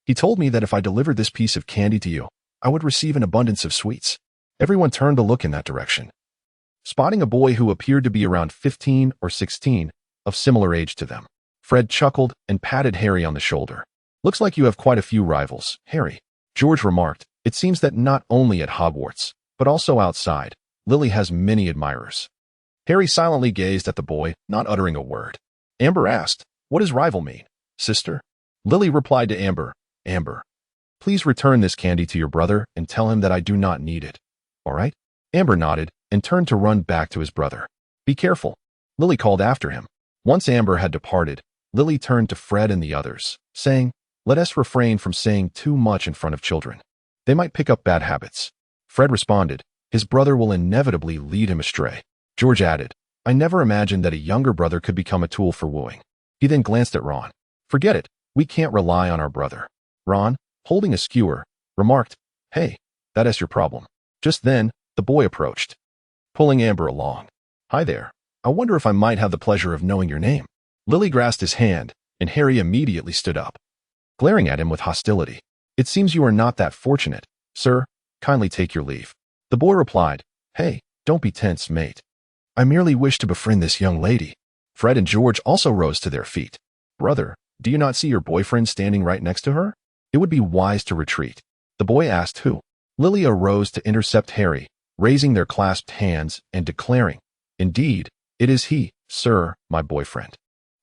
He told me that if I delivered this piece of candy to you, I would receive an abundance of sweets. Everyone turned to look in that direction, spotting a boy who appeared to be around 15 or 16, of similar age to them. Fred chuckled and patted Harry on the shoulder. Looks like you have quite a few rivals, Harry. George remarked, it seems that not only at Hogwarts, but also outside, Lily has many admirers. Harry silently gazed at the boy, not uttering a word. Amber asked, what does rival mean, sister? Lily replied to Amber, Amber, please return this candy to your brother and tell him that I do not need it. All right? Amber nodded and turned to run back to his brother. Be careful, Lily called after him. Once Amber had departed, Lily turned to Fred and the others, saying, let us refrain from saying too much in front of children. They might pick up bad habits. Fred responded, his brother will inevitably lead him astray. George added, I never imagined that a younger brother could become a tool for wooing. He then glanced at Ron. Forget it. We can't rely on our brother. Ron, holding a skewer, remarked, Hey, that's your problem. Just then, the boy approached, pulling Amber along. Hi there. I wonder if I might have the pleasure of knowing your name. Lily grasped his hand, and Harry immediately stood up, glaring at him with hostility. It seems you are not that fortunate. Sir, kindly take your leave. The boy replied, Hey, don't be tense, mate. I merely wish to befriend this young lady. Fred and George also rose to their feet. Brother, do you not see your boyfriend standing right next to her? It would be wise to retreat. The boy asked who. Lilia rose to intercept Harry, raising their clasped hands and declaring, Indeed, it is he, sir, my boyfriend.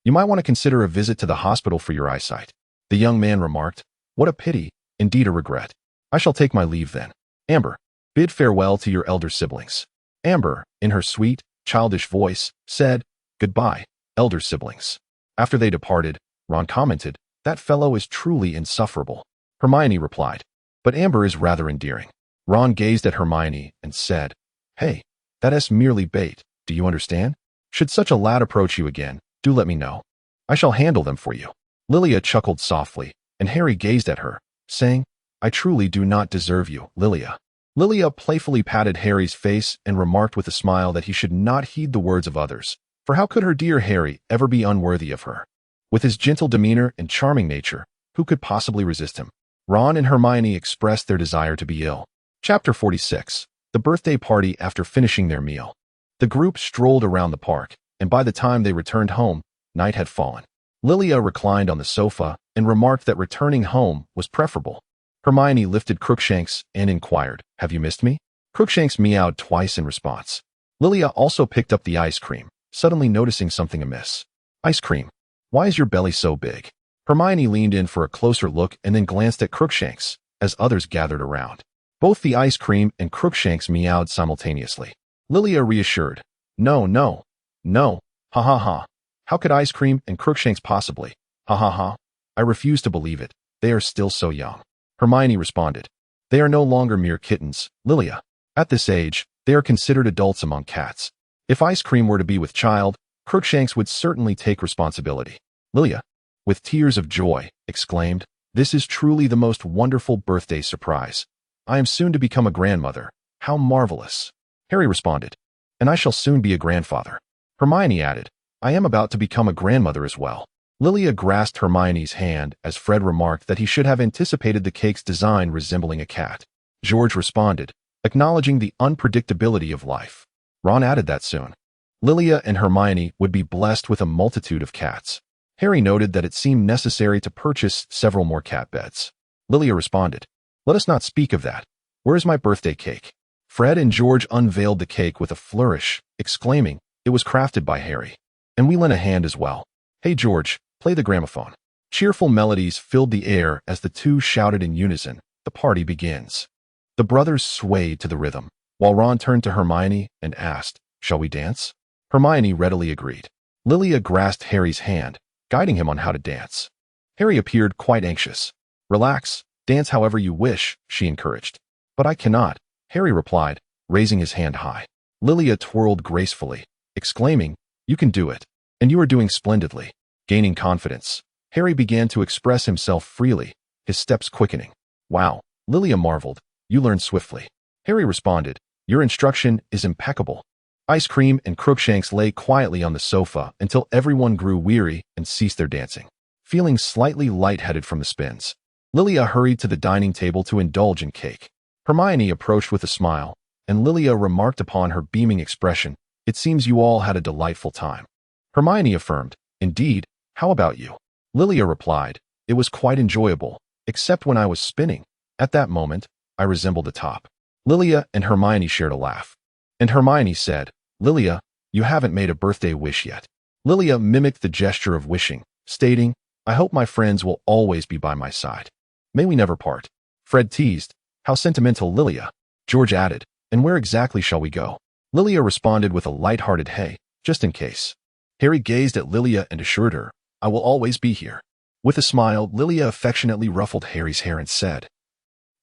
You might want to consider a visit to the hospital for your eyesight. The young man remarked, What a pity, indeed a regret. I shall take my leave then. Amber, bid farewell to your elder siblings. Amber, in her sweet, childish voice, said, Goodbye, elder siblings. After they departed, Ron commented, That fellow is truly insufferable. Hermione replied, But Amber is rather endearing. Ron gazed at Hermione and said, Hey, that is merely bait, do you understand? Should such a lad approach you again, do let me know. I shall handle them for you. Lilia chuckled softly, and Harry gazed at her, saying, I truly do not deserve you, Lilia. Lilia playfully patted Harry's face and remarked with a smile that he should not heed the words of others, for how could her dear Harry ever be unworthy of her? With his gentle demeanor and charming nature, who could possibly resist him? Ron and Hermione expressed their desire to be ill. Chapter 46. The birthday party after finishing their meal. The group strolled around the park, and by the time they returned home, night had fallen. Lilia reclined on the sofa and remarked that returning home was preferable. Hermione lifted Crookshanks and inquired, Have you missed me? Crookshanks meowed twice in response. Lilia also picked up the ice cream, suddenly noticing something amiss. Ice cream. Why is your belly so big? Hermione leaned in for a closer look and then glanced at Crookshanks, as others gathered around. Both the ice cream and Crookshanks meowed simultaneously. Lilia reassured, No, no, no, ha ha ha. How could ice cream and Crookshanks possibly? Ha ha ha. I refuse to believe it. They are still so young. Hermione responded, They are no longer mere kittens, Lilia. At this age, they are considered adults among cats. If ice cream were to be with child, Crookshanks would certainly take responsibility. Lilia, with tears of joy, exclaimed, This is truly the most wonderful birthday surprise. I am soon to become a grandmother. How marvelous. Harry responded, And I shall soon be a grandfather. Hermione added, I am about to become a grandmother as well. Lilia grasped Hermione's hand as Fred remarked that he should have anticipated the cake's design resembling a cat. George responded, acknowledging the unpredictability of life. Ron added that soon Lilia and Hermione would be blessed with a multitude of cats. Harry noted that it seemed necessary to purchase several more cat beds. Lilia responded, Let us not speak of that. Where is my birthday cake? Fred and George unveiled the cake with a flourish, exclaiming, It was crafted by Harry. And we lent a hand as well. Hey George, play the gramophone. Cheerful melodies filled the air as the two shouted in unison, The party begins. The brothers swayed to the rhythm, while Ron turned to Hermione and asked, Shall we dance? Hermione readily agreed. Lilia grasped Harry's hand, guiding him on how to dance. Harry appeared quite anxious. Relax, dance however you wish, she encouraged. But I cannot, Harry replied, raising his hand high. Lilia twirled gracefully, exclaiming, You can do it. And you are doing splendidly. Gaining confidence, Harry began to express himself freely, his steps quickening. Wow, Lilia marveled, You learned swiftly. Harry responded, Your instruction is impeccable. Ice cream and Crookshanks lay quietly on the sofa until everyone grew weary and ceased their dancing. Feeling slightly lightheaded from the spins, Lilia hurried to the dining table to indulge in cake. Hermione approached with a smile, and Lilia remarked upon her beaming expression, It seems you all had a delightful time. Hermione affirmed, Indeed, how about you? Lilia replied, It was quite enjoyable, except when I was spinning. At that moment, I resembled a top. Lilia and Hermione shared a laugh. And Hermione said, Lilia, you haven't made a birthday wish yet. Lilia mimicked the gesture of wishing, stating, I hope my friends will always be by my side. May we never part. Fred teased, How sentimental, Lilia. George added, And where exactly shall we go? Lilia responded with a light-hearted hey, just in case. Harry gazed at Lilia and assured her, I will always be here. With a smile, Lilia affectionately ruffled Harry's hair and said,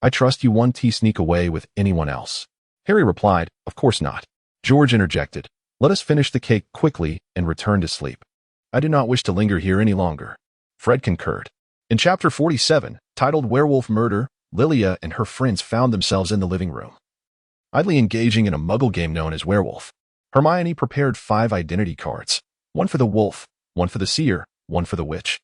I trust you won't sneak away with anyone else. Harry replied, Of course not. George interjected, Let us finish the cake quickly and return to sleep. I do not wish to linger here any longer. Fred concurred. In chapter 47, titled Werewolf Murder, Lilia and her friends found themselves in the living room, idly engaging in a muggle game known as Werewolf. Hermione prepared 5 identity cards, 1 for the wolf, 1 for the seer, 1 for the witch,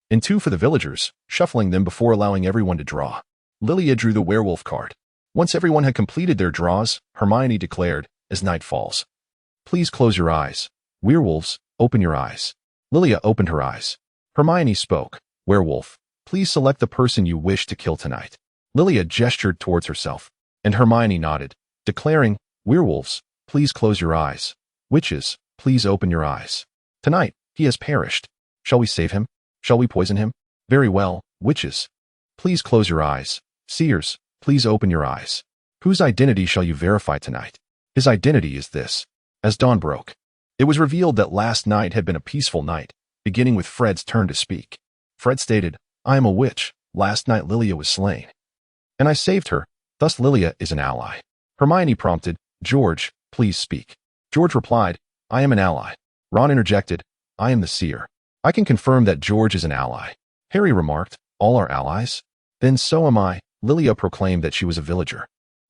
and 2 for the villagers, shuffling them before allowing everyone to draw. Lilia drew the werewolf card. Once everyone had completed their draws, Hermione declared, as night falls, "Please close your eyes. Werewolves, open your eyes." Lilia opened her eyes. Hermione spoke, "Werewolf, please select the person you wish to kill tonight." Lilia gestured towards herself, and Hermione nodded, declaring, "Werewolves, please close your eyes. Witches, please open your eyes. Tonight, he has perished. Shall we save him? Shall we poison him? Very well, witches, please close your eyes. Seers, please open your eyes. Whose identity shall you verify tonight? His identity is this." As dawn broke, it was revealed that last night had been a peaceful night, beginning with Fred's turn to speak. Fred stated, "I am a witch. Last night Lilia was slain, and I saved her. Thus Lilia is an ally." Hermione prompted, "George, please speak." George replied, "I am an ally." Ron interjected, "I am the seer." "I can confirm that George is an ally." Harry remarked, "All are allies?" "Then so am I." Lilia proclaimed that she was a villager.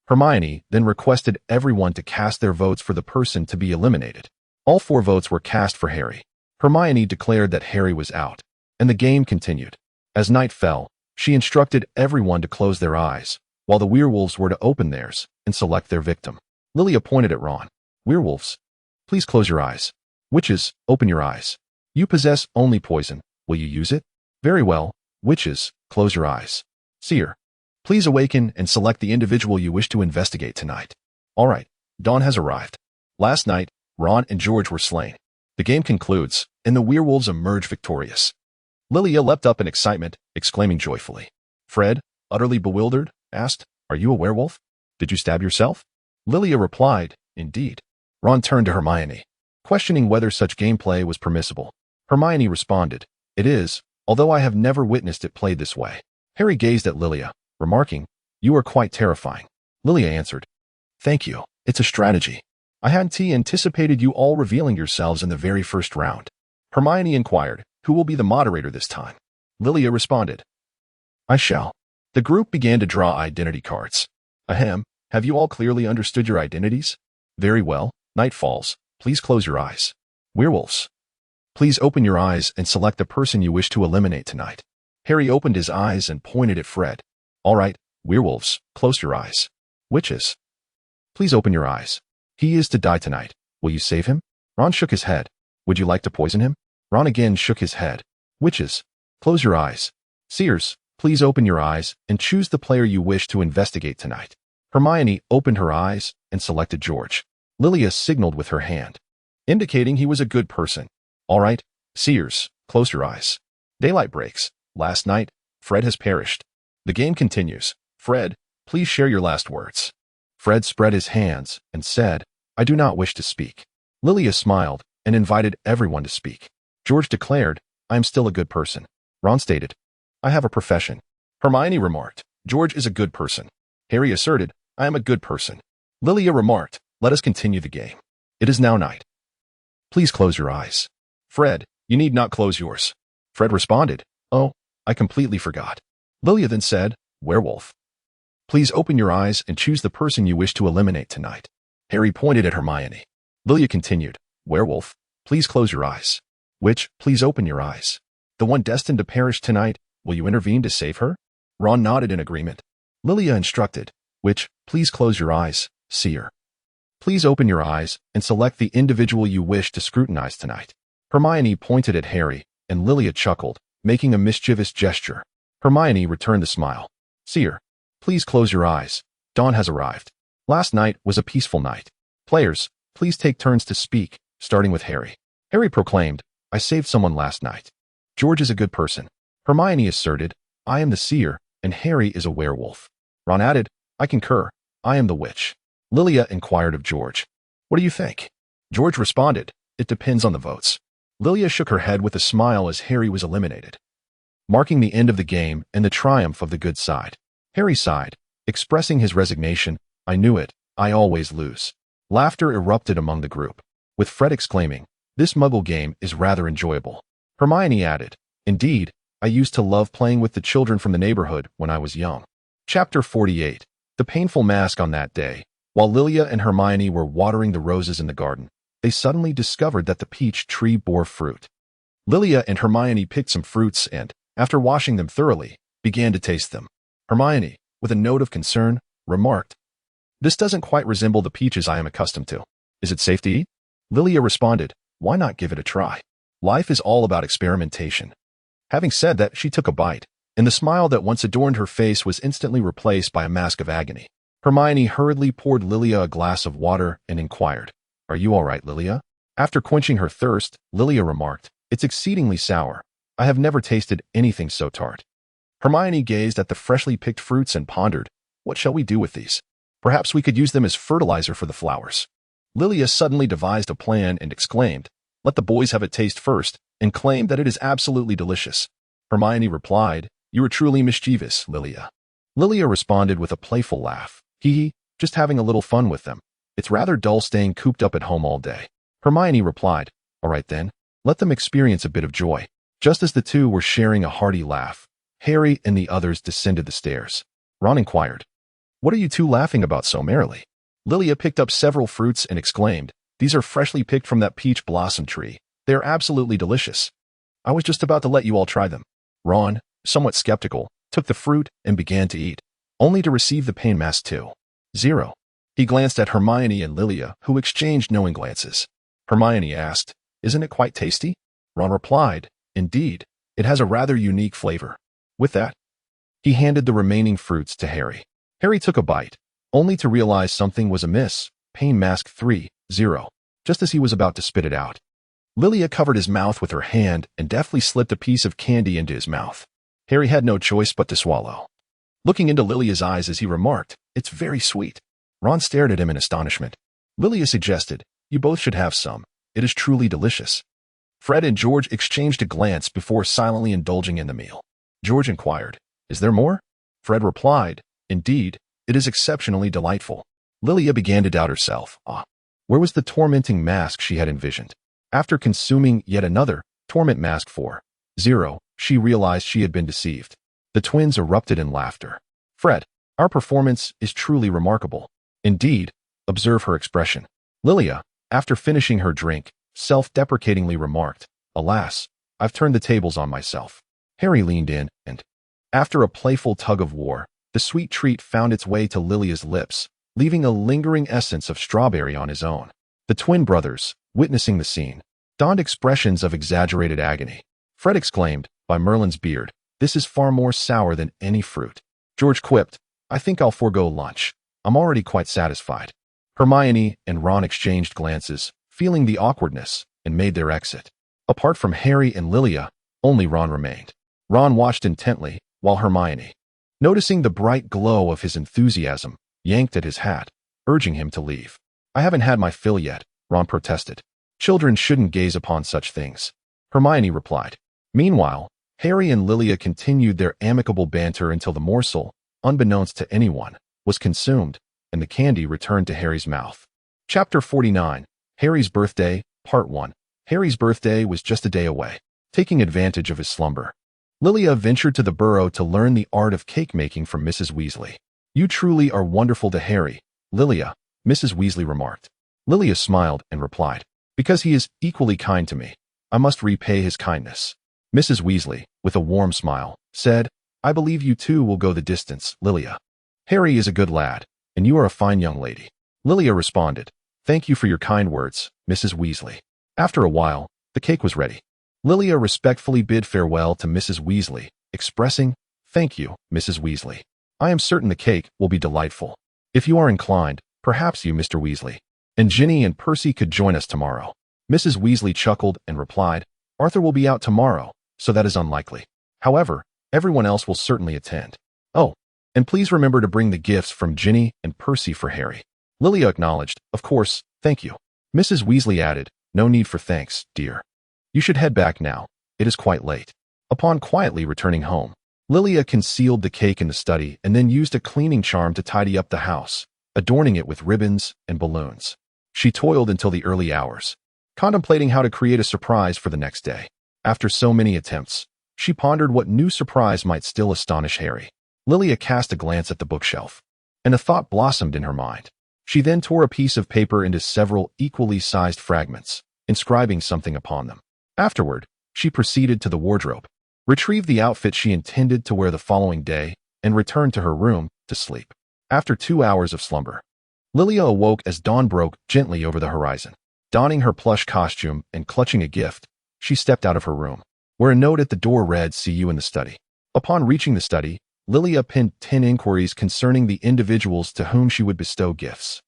Hermione then requested everyone to cast their votes for the person to be eliminated. All 4 votes were cast for Harry. Hermione declared that Harry was out, and the game continued. As night fell, she instructed everyone to close their eyes, while the werewolves were to open theirs and select their victim. Lilia pointed at Ron. "Werewolves, please close your eyes. Witches, open your eyes. You possess only poison. Will you use it? Very well. Witches, close your eyes. Seer, please awaken and select the individual you wish to investigate tonight." All right, dawn has arrived. Last night, Ron and George were slain. The game concludes, and the werewolves emerge victorious. Lilia leapt up in excitement, exclaiming joyfully. Fred, utterly bewildered, asked, "Are you a werewolf? Did you stab yourself?" Lilia replied, "Indeed." Ron turned to Hermione, questioning whether such gameplay was permissible. Hermione responded, "It is, although I have never witnessed it played this way." Harry gazed at Lilia, remarking, "You are quite terrifying." Lilia answered, "Thank you. It's a strategy. I hadn't anticipated you all revealing yourselves in the very first round." Hermione inquired, "Who will be the moderator this time?" Lilia responded, "I shall." The group began to draw identity cards. "Ahem, have you all clearly understood your identities? Very well, night falls. Please close your eyes. Werewolves, please open your eyes and select the person you wish to eliminate tonight." Harry opened his eyes and pointed at Fred. "All right, werewolves, close your eyes. Witches, please open your eyes. He is to die tonight. Will you save him?" Ron shook his head. "Would you like to poison him?" Ron again shook his head. "Witches, close your eyes. Seers, please open your eyes and choose the player you wish to investigate tonight." Hermione opened her eyes and selected George. Lilia signaled with her hand, indicating he was a good person. "All right, seers, close your eyes. Daylight breaks. Last night, Fred has perished. The game continues. Fred, please share your last words." Fred spread his hands and said, "I do not wish to speak." Lilia smiled and invited everyone to speak. George declared, "I am still a good person." Ron stated, "I have a profession." Hermione remarked, "George is a good person." Harry asserted, "I am a good person." Lilia remarked, "Let us continue the game. It is now night. Please close your eyes." Fred, "You need not close yours." Fred responded, "Oh, I completely forgot." Lilia then said, "Werewolf, please open your eyes and choose the person you wish to eliminate tonight." Harry pointed at Hermione. Lilia continued, "Werewolf, please close your eyes. Witch, please open your eyes. The one destined to perish tonight, will you intervene to save her?" Ron nodded in agreement. Lilia instructed, "Witch, please close your eyes. Seer, please open your eyes and select the individual you wish to scrutinize tonight." Hermione pointed at Harry, and Lilia chuckled, making a mischievous gesture. Hermione returned the smile. "Seer, please close your eyes. Dawn has arrived. Last night was a peaceful night. Players, please take turns to speak, starting with Harry." Harry proclaimed, "I saved someone last night. George is a good person." Hermione asserted, "I am the seer, and Harry is a werewolf." Ron added, "I concur. I am the witch." Lilia inquired of George, "What do you think?" George responded, "It depends on the votes." Lilia shook her head with a smile as Harry was eliminated, marking the end of the game and the triumph of the good side. Harry sighed, expressing his resignation. "I knew it. I always lose." Laughter erupted among the group. with Fred exclaiming, "This muggle game is rather enjoyable." Hermione added, "Indeed, I used to love playing with the children from the neighborhood when I was young." Chapter 48. The painful mask. On that day, while Lilia and Hermione were watering the roses in the garden, they suddenly discovered that the peach tree bore fruit. Lilia and Hermione picked some fruits and, after washing them thoroughly, began to taste them. Hermione, with a note of concern, remarked, "This doesn't quite resemble the peaches I am accustomed to. Is it safe to eat?" Lilia responded, "Why not give it a try? Life is all about experimentation." Having said that, she took a bite, and the smile that once adorned her face was instantly replaced by a mask of agony. Hermione hurriedly poured Lilia a glass of water and inquired, "Are you all right, Lilia?" After quenching her thirst, Lilia remarked, "It's exceedingly sour. I have never tasted anything so tart." Hermione gazed at the freshly picked fruits and pondered, "What shall we do with these? Perhaps we could use them as fertilizer for the flowers." Lilia suddenly devised a plan and exclaimed, "Let the boys have a taste first," and claimed that it is absolutely delicious. Hermione replied, "You are truly mischievous, Lilia." Lilia responded with a playful laugh, "Hee, just having a little fun with them. It's rather dull staying cooped up at home all day." Hermione replied, "All right then, let them experience a bit of joy." Just as the two were sharing a hearty laugh, Harry and the others descended the stairs. Ron inquired, "What are you two laughing about so merrily?" Lilia picked up several fruits and exclaimed, "These are freshly picked from that peach blossom tree. They are absolutely delicious. I was just about to let you all try them." Ron, somewhat skeptical, took the fruit and began to eat, only to receive the pain mask too. 0. He glanced at Hermione and Lilia, who exchanged knowing glances. Hermione asked, "Isn't it quite tasty?" Ron replied, "Indeed, it has a rather unique flavor." With that, he handed the remaining fruits to Harry. Harry took a bite, only to realize something was amiss. Pain mask 3-0, just as he was about to spit it out. Lilia covered his mouth with her hand and deftly slipped a piece of candy into his mouth. Harry had no choice but to swallow. Looking into Lilia's eyes as he remarked, "It's very sweet." Ron stared at him in astonishment. Lilia suggested, "You both should have some. It is truly delicious." Fred and George exchanged a glance before silently indulging in the meal. George inquired, "Is there more?" Fred replied, "Indeed, it is exceptionally delightful." Lilia began to doubt herself. Where was the tormenting mask she had envisioned? After consuming yet another torment mask 4-0, she realized she had been deceived. The twins erupted in laughter. "Fred, our performance is truly remarkable." "Indeed," observe her expression. Lilia, after finishing her drink, self-deprecatingly remarked, "Alas, I've turned the tables on myself." Harry leaned in, and, after a playful tug of war, the sweet treat found its way to Lilia's lips, leaving a lingering essence of strawberry on his own. The twin brothers, witnessing the scene, donned expressions of exaggerated agony. Fred exclaimed, "By Merlin's beard, this is far more sour than any fruit." George quipped, "I think I'll forego lunch. I'm already quite satisfied." Hermione and Ron exchanged glances, feeling the awkwardness, and made their exit. Apart from Harry and Lilia, only Ron remained. Ron watched intently, while Hermione, noticing the bright glow of his enthusiasm, yanked at his hat, urging him to leave. "I haven't had my fill yet," Ron protested. "Children shouldn't gaze upon such things," Hermione replied. Meanwhile, Harry and Lilia continued their amicable banter until the morsel, unbeknownst to anyone, was consumed, and the candy returned to Harry's mouth. Chapter 49. Harry's Birthday, Part 1. Harry's birthday was just a day away. Taking advantage of his slumber, Lilia ventured to the burrow to learn the art of cake-making from Mrs. Weasley. "You truly are wonderful to Harry, Lilia," Mrs. Weasley remarked. Lilia smiled and replied, "Because he is equally kind to me, I must repay his kindness." Mrs. Weasley, with a warm smile, said, "I believe you too will go the distance, Lilia. Harry is a good lad, and you are a fine young lady." Lilia responded, "Thank you for your kind words, Mrs. Weasley." After a while, the cake was ready. Lilia respectfully bid farewell to Mrs. Weasley, expressing, "Thank you, Mrs. Weasley. I am certain the cake will be delightful. If you are inclined, perhaps you, Mr. Weasley, and Ginny and Percy could join us tomorrow." Mrs. Weasley chuckled and replied, "Arthur will be out tomorrow, so that is unlikely. However, everyone else will certainly attend. Oh, and please remember to bring the gifts from Ginny and Percy for Harry." Lilia acknowledged, "Of course, thank you." Mrs. Weasley added, "No need for thanks, dear. You should head back now. It is quite late." Upon quietly returning home, Lilia concealed the cake in the study and then used a cleaning charm to tidy up the house, adorning it with ribbons and balloons. She toiled until the early hours, contemplating how to create a surprise for the next day. After so many attempts, she pondered what new surprise might still astonish Harry. Lilia cast a glance at the bookshelf, and a thought blossomed in her mind. She then tore a piece of paper into several equally sized fragments, inscribing something upon them. Afterward, she proceeded to the wardrobe, retrieved the outfit she intended to wear the following day, and returned to her room to sleep. After 2 hours of slumber, Lilia awoke as dawn broke gently over the horizon. Donning her plush costume and clutching a gift, she stepped out of her room, where a note at the door read, "See you in the study." Upon reaching the study, Lilia penned 10 inquiries concerning the individuals to whom she would bestow gifts.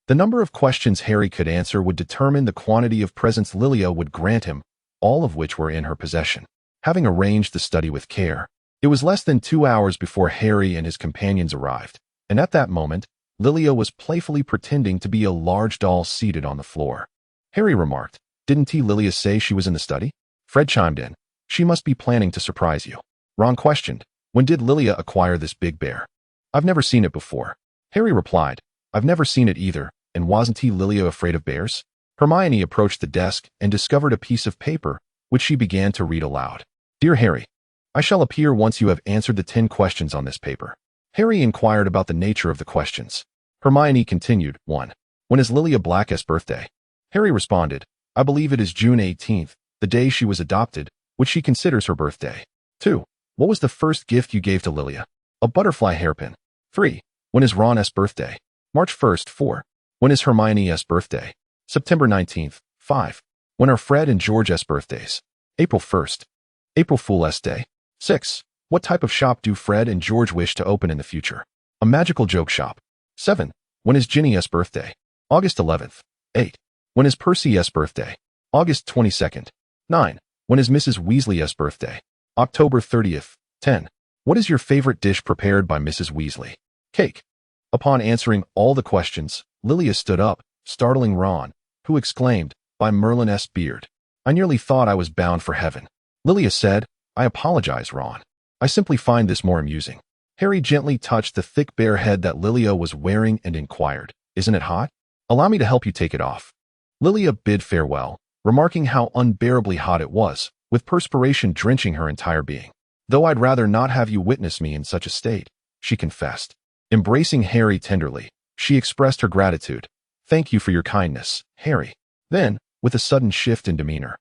The number of questions Harry could answer would determine the quantity of presents Lilia would grant him, all of which were in her possession. Having arranged the study with care, it was less than 2 hours before Harry and his companions arrived, and at that moment, Lilia was playfully pretending to be a large doll seated on the floor. Harry remarked, "Didn't Lilia say she was in the study?" Fred chimed in, "She must be planning to surprise you." Ron questioned, "When did Lilia acquire this big bear?" "I've never seen it before." Harry replied, "I've never seen it either, and wasn't Lilia afraid of bears?" Hermione approached the desk and discovered a piece of paper, which she began to read aloud. "Dear Harry, I shall appear once you have answered the 10 questions on this paper." Harry inquired about the nature of the questions. Hermione continued, 1. When is Lilia Black's birthday? Harry responded, "I believe it is June 18th, the day she was adopted, which she considers her birthday." 2. What was the first gift you gave to Lilia? A butterfly hairpin. 3. When is Ron's birthday? March 1st. 4. When is Hermione's birthday? September 19th. 5. When are Fred and George's birthdays? April 1st. April Fool's Day. 6. What type of shop do Fred and George wish to open in the future? A magical joke shop. 7. When is Ginny's birthday? August 11th. 8. When is Percy's birthday? August 22nd. 9. When is Mrs. Weasley's birthday? October 30th. 10. What is your favorite dish prepared by Mrs. Weasley? Cake. Upon answering all the questions, Lilia stood up, startling Ron, who exclaimed, "By Merlin's beard. I nearly thought I was bound for heaven." Lilia said, "I apologize, Ron. I simply find this more amusing." Harry gently touched the thick bare head that Lilia was wearing and inquired, "Isn't it hot? Allow me to help you take it off." Lilia bid farewell, remarking how unbearably hot it was, with perspiration drenching her entire being. "Though I'd rather not have you witness me in such a state," she confessed. Embracing Harry tenderly, she expressed her gratitude. "Thank you for your kindness, Harry." Then, with a sudden shift in demeanor,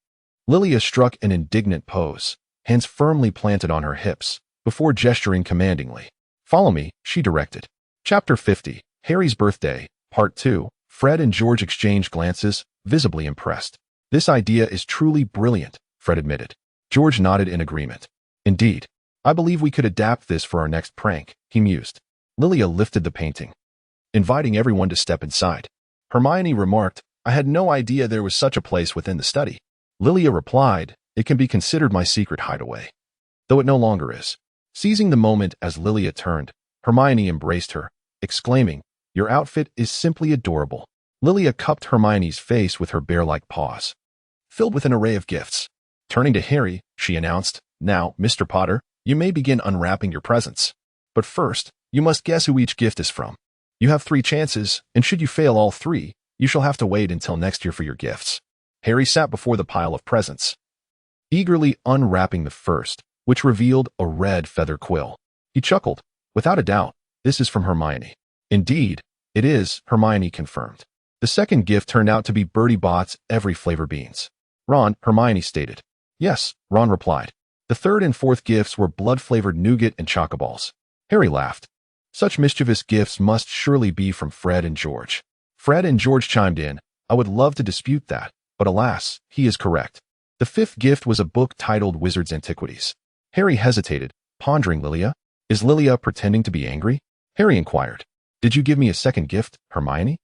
Lilia struck an indignant pose, hands firmly planted on her hips, before gesturing commandingly. "Follow me," she directed. Chapter 50, Harry's Birthday, Part 2. Fred and George exchanged glances, visibly impressed. "This idea is truly brilliant," Fred admitted. George nodded in agreement. "Indeed. I believe we could adapt this for our next prank," he mused. Lilia lifted the painting, inviting everyone to step inside. Hermione remarked, "I had no idea there was such a place within the study." Lilia replied, "It can be considered my secret hideaway." Though it no longer is. Seizing the moment as Lilia turned, Hermione embraced her, exclaiming, "Your outfit is simply adorable." Lilia cupped Hermione's face with her bear-like paws, filled with an array of gifts. Turning to Harry, she announced, "Now, Mr. Potter, you may begin unwrapping your presents. But first, you must guess who each gift is from. You have 3 chances, and should you fail all 3, you shall have to wait until next year for your gifts." Harry sat before the pile of presents, eagerly unwrapping the first, which revealed a red feather quill. He chuckled. "Without a doubt, this is from Hermione." "Indeed, it is," Hermione confirmed. The second gift turned out to be Bertie Bott's Every Flavor Beans. "Ron," Hermione stated. "Yes," Ron replied. The third and fourth gifts were blood-flavored nougat and chocoballs. Harry laughed. Such mischievous gifts must surely be from Fred and George. Fred and George chimed in, "I would love to dispute that, but alas, he is correct." The fifth gift was a book titled Wizard's Antiquities. Harry hesitated, pondering Lilia. "Is Lilia pretending to be angry?" Harry inquired. "Did you give me a second gift, Hermione?"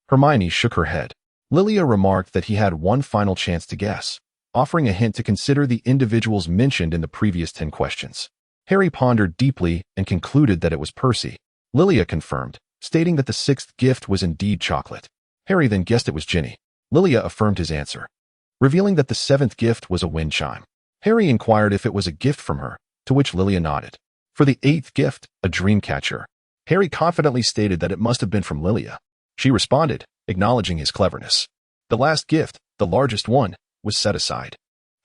Hermione shook her head. Lilia remarked that he had one final chance to guess, offering a hint to consider the individuals mentioned in the previous 10 questions. Harry pondered deeply and concluded that it was Percy. Lilia confirmed, stating that the sixth gift was indeed chocolate. Harry then guessed it was Ginny. Lilia affirmed his answer, revealing that the seventh gift was a wind chime. Harry inquired if it was a gift from her, to which Lilia nodded. For the eighth gift, a dream catcher, Harry confidently stated that it must have been from Lilia. She responded, acknowledging his cleverness. The last gift, the largest one, was set aside.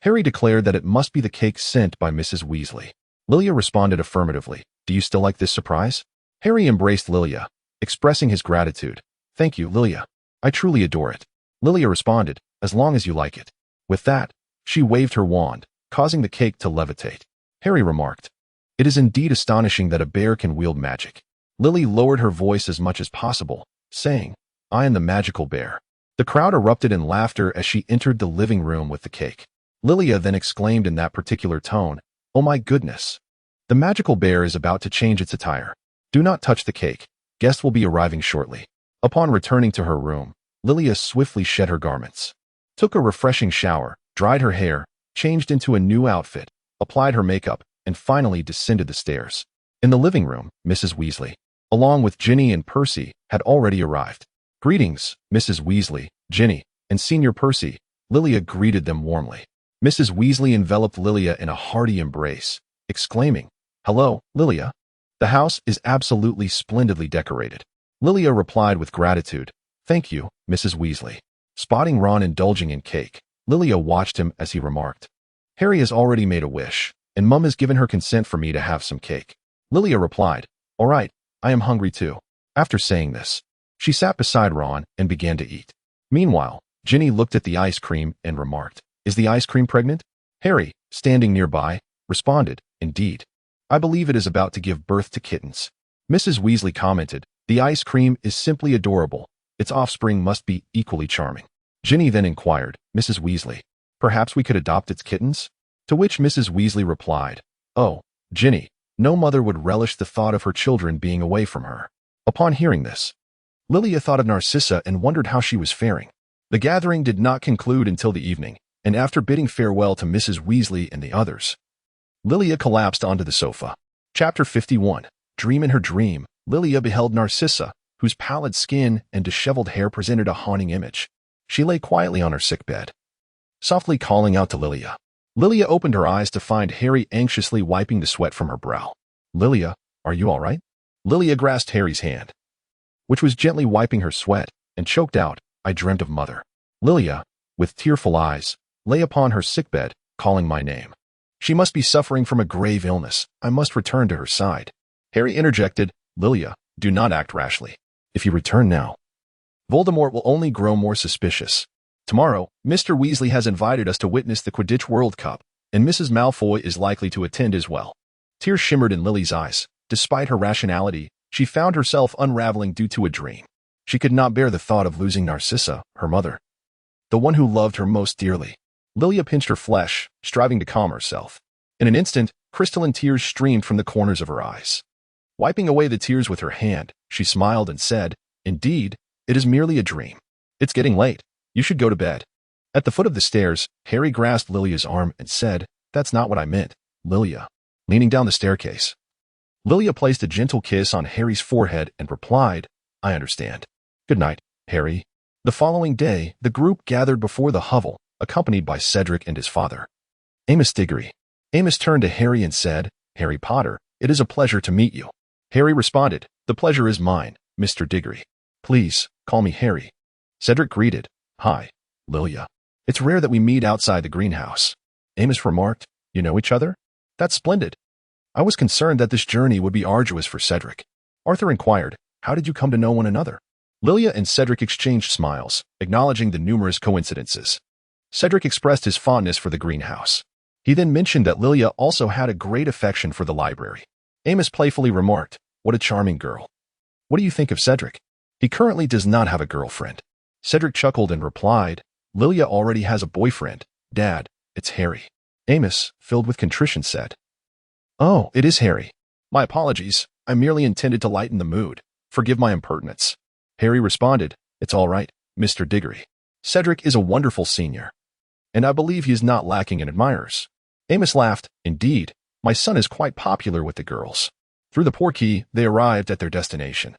Harry declared that it must be the cake sent by Mrs. Weasley. Lilia responded affirmatively. Do you still like this surprise? Harry embraced Lilia, expressing his gratitude. Thank you, Lilia. I truly adore it. Lilia responded, as long as you like it. With that, she waved her wand, causing the cake to levitate. Harry remarked, it is indeed astonishing that a bear can wield magic. Lily lowered her voice as much as possible, saying, I am the magical bear. The crowd erupted in laughter as she entered the living room with the cake. Lilia then exclaimed in that particular tone, oh my goodness. The magical bear is about to change its attire. Do not touch the cake. Guests will be arriving shortly. Upon returning to her room, Lilia swiftly shed her garments, took a refreshing shower, dried her hair, changed into a new outfit, applied her makeup, and finally descended the stairs. In the living room, Mrs. Weasley, along with Ginny and Percy, had already arrived. Greetings, Mrs. Weasley, Ginny, and Senior Percy. Lilia greeted them warmly. Mrs. Weasley enveloped Lilia in a hearty embrace, exclaiming, hello, Lilia. The house is absolutely splendidly decorated. Lilia replied with gratitude, thank you, Mrs. Weasley. Spotting Ron indulging in cake, Lilia watched him as he remarked, Harry has already made a wish, and Mum has given her consent for me to have some cake. Lilia replied, all right, I am hungry too. After saying this, she sat beside Ron and began to eat. Meanwhile, Ginny looked at the ice cream and remarked, is the ice cream pregnant? Harry, standing nearby, responded, indeed. I believe it is about to give birth to kittens. Mrs. Weasley commented, the ice cream is simply adorable. Its offspring must be equally charming. Ginny then inquired, Mrs. Weasley, perhaps we could adopt its kittens? To which Mrs. Weasley replied, oh, Ginny, no mother would relish the thought of her children being away from her. Upon hearing this, Lilia thought of Narcissa and wondered how she was faring. The gathering did not conclude until the evening, and after bidding farewell to Mrs. Weasley and the others, Lilia collapsed onto the sofa. Chapter 51. Dream in her dream, Lilia beheld Narcissa, whose pallid skin and disheveled hair presented a haunting image. She lay quietly on her sickbed, softly calling out to Lilia. Lilia opened her eyes to find Harry anxiously wiping the sweat from her brow. Lilia, are you all right? Lilia grasped Harry's hand, which was gently wiping her sweat, and choked out, I dreamt of Mother. Lilia, with tearful eyes, lay upon her sickbed, calling my name. She must be suffering from a grave illness. I must return to her side. Harry interjected, Lilia, do not act rashly. If you return now, Voldemort will only grow more suspicious. Tomorrow, Mr. Weasley has invited us to witness the Quidditch World Cup, and Mrs. Malfoy is likely to attend as well. Tears shimmered in Lily's eyes. Despite her rationality, she found herself unraveling due to a dream. She could not bear the thought of losing Narcissa, her mother, the one who loved her most dearly. Lilia pinched her flesh, striving to calm herself. In an instant, crystalline tears streamed from the corners of her eyes. Wiping away the tears with her hand, she smiled and said, indeed, it is merely a dream. It's getting late. You should go to bed. At the foot of the stairs, Harry grasped Lilia's arm and said, that's not what I meant, Lilia. Leaning down the staircase, Lilia placed a gentle kiss on Harry's forehead and replied, I understand. Good night, Harry. The following day, the group gathered before the hovel, accompanied by Cedric and his father, Amos Diggory. Amos turned to Harry and said, Harry Potter, it is a pleasure to meet you. Harry responded, the pleasure is mine, Mr. Diggory. Please, call me Harry. Cedric greeted, hi, Lilia. It's rare that we meet outside the greenhouse. Amos remarked, you know each other? That's splendid. I was concerned that this journey would be arduous for Cedric. Arthur inquired, how did you come to know one another? Lilia and Cedric exchanged smiles, acknowledging the numerous coincidences. Cedric expressed his fondness for the greenhouse. He then mentioned that Lilia also had a great affection for the library. Amos playfully remarked, what a charming girl. What do you think of Cedric? He currently does not have a girlfriend. Cedric chuckled and replied, Lilia already has a boyfriend. Dad, it's Harry. Amos, filled with contrition, said, oh, it is Harry. My apologies. I merely intended to lighten the mood. Forgive my impertinence. Harry responded, it's all right, Mr. Diggory. Cedric is a wonderful senior, and I believe he is not lacking in admirers. Amos laughed, indeed, my son is quite popular with the girls. Through the portkey, they arrived at their destination,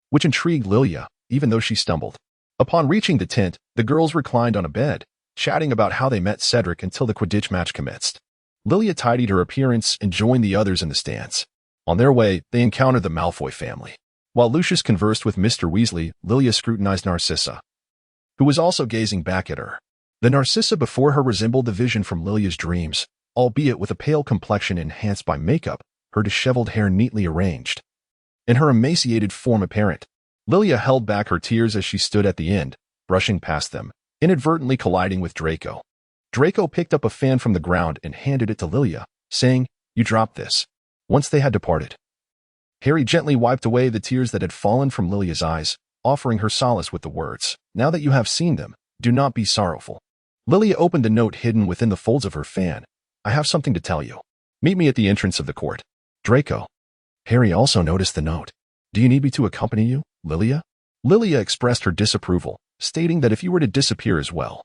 which intrigued Lilia, even though she stumbled. Upon reaching the tent, the girls reclined on a bed, chatting about how they met Cedric until the Quidditch match commenced. Lilia tidied her appearance and joined the others in the stands. On their way, they encountered the Malfoy family. While Lucius conversed with Mr. Weasley, Lilia scrutinized Narcissa, who was also gazing back at her. The Narcissa before her resembled the vision from Lilia's dreams, albeit with a pale complexion enhanced by makeup, her disheveled hair neatly arranged, and her emaciated form apparent. Lilia held back her tears as she stood at the end, brushing past them, inadvertently colliding with Draco. Draco picked up a fan from the ground and handed it to Lilia, saying, "You dropped this." Once they had departed, Harry gently wiped away the tears that had fallen from Lilia's eyes, offering her solace with the words, "Now that you have seen them, do not be sorrowful." Lilia opened the note hidden within the folds of her fan. "I have something to tell you. Meet me at the entrance of the court." Draco. Harry also noticed the note. "Do you need me to accompany you, Lilia?" Lilia expressed her disapproval, stating that if you were to disappear as well,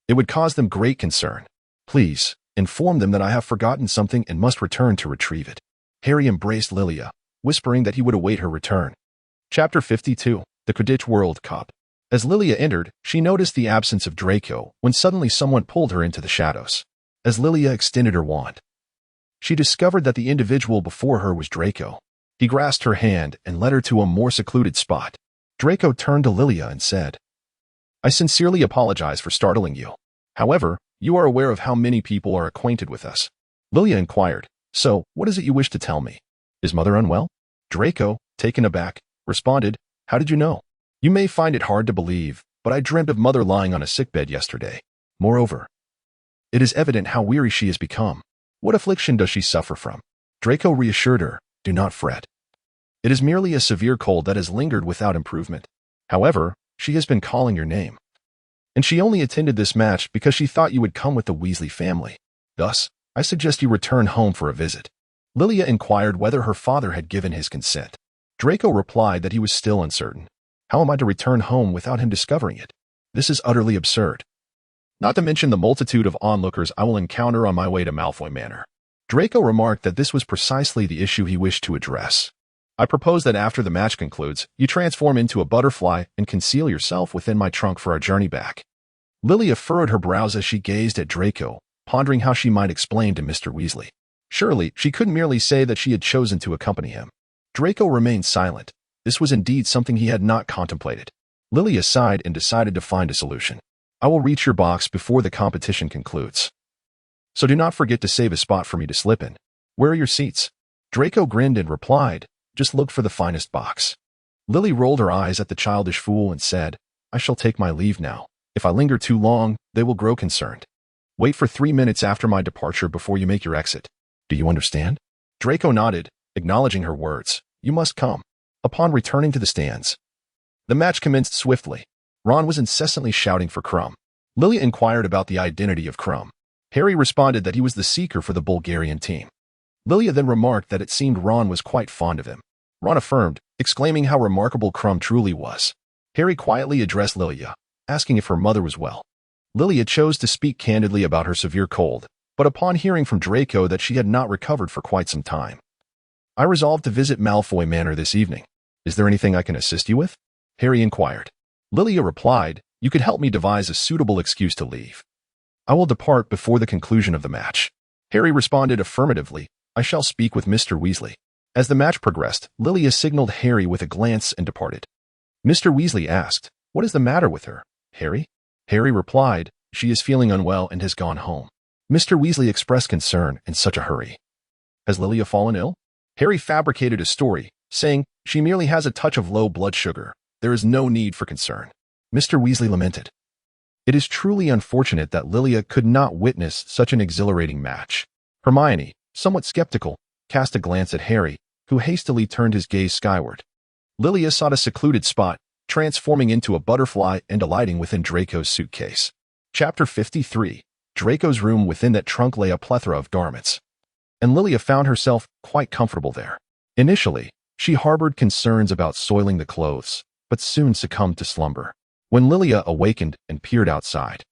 it would cause them great concern. "Please, inform them that I have forgotten something and must return to retrieve it." Harry embraced Lilia, whispering that he would await her return. Chapter 52. The Quidditch World Cup. As Lilia entered, she noticed the absence of Draco when suddenly someone pulled her into the shadows. As Lilia extended her wand, she discovered that the individual before her was Draco. He grasped her hand and led her to a more secluded spot. Draco turned to Lilia and said, "I sincerely apologize for startling you. However, you are aware of how many people are acquainted with us." Lilia inquired, "So, what is it you wish to tell me? Is Mother unwell?" Draco, taken aback, responded, "How did you know? You may find it hard to believe, but I dreamt of Mother lying on a sickbed yesterday. Moreover, it is evident how weary she has become. What affliction does she suffer from?" Draco reassured her, "Do not fret. It is merely a severe cold that has lingered without improvement. However, she has been calling your name. And she only attended this match because she thought you would come with the Weasley family. Thus, I suggest you return home for a visit." Lilia inquired whether her father had given his consent. Draco replied that he was still uncertain. "How am I to return home without him discovering it? This is utterly absurd. Not to mention the multitude of onlookers I will encounter on my way to Malfoy Manor." Draco remarked that this was precisely the issue he wished to address. "I propose that after the match concludes, you transform into a butterfly and conceal yourself within my trunk for our journey back." Lilia furrowed her brows as she gazed at Draco, pondering how she might explain to Mr. Weasley. Surely, she couldn't merely say that she had chosen to accompany him. Draco remained silent. This was indeed something he had not contemplated. Lilia sighed and decided to find a solution. "I will reach your box before the competition concludes. So do not forget to save a spot for me to slip in. Where are your seats?" Draco grinned and replied, "Just look for the finest box." Lily rolled her eyes at the childish fool and said, "I shall take my leave now. If I linger too long, they will grow concerned. Wait for 3 minutes after my departure before you make your exit. Do you understand?" Draco nodded, acknowledging her words. "You must come." Upon returning to the stands, the match commenced swiftly. Ron was incessantly shouting for Krum. Lilia inquired about the identity of Krum. Harry responded that he was the seeker for the Bulgarian team. Lilia then remarked that it seemed Ron was quite fond of him. Ron affirmed, exclaiming how remarkable Krum truly was. Harry quietly addressed Lilia, asking if her mother was well. Lilia chose to speak candidly about her severe cold, but upon hearing from Draco that she had not recovered for quite some time, "I resolved to visit Malfoy Manor this evening. Is there anything I can assist you with?" Harry inquired. Lilia replied, "You could help me devise a suitable excuse to leave. I will depart before the conclusion of the match." Harry responded affirmatively, "I shall speak with Mr. Weasley." As the match progressed, Lilia signaled Harry with a glance and departed. Mr. Weasley asked, "What is the matter with her, Harry?" Harry replied, "She is feeling unwell and has gone home." Mr. Weasley expressed concern in such a hurry. "Has Lilia fallen ill?" Harry fabricated a story, saying, "She merely has a touch of low blood sugar. There is no need for concern." Mr. Weasley lamented, "It is truly unfortunate that Lilia could not witness such an exhilarating match." Hermione, somewhat skeptical, cast a glance at Harry, who hastily turned his gaze skyward. Lilia sought a secluded spot, transforming into a butterfly and alighting within Draco's suitcase. Chapter 53. Draco's room. Within that trunk lay a plethora of garments, and Lilia found herself quite comfortable there. Initially, she harbored concerns about soiling the clothes, but soon succumbed to slumber. When Lilia awakened and peered outside,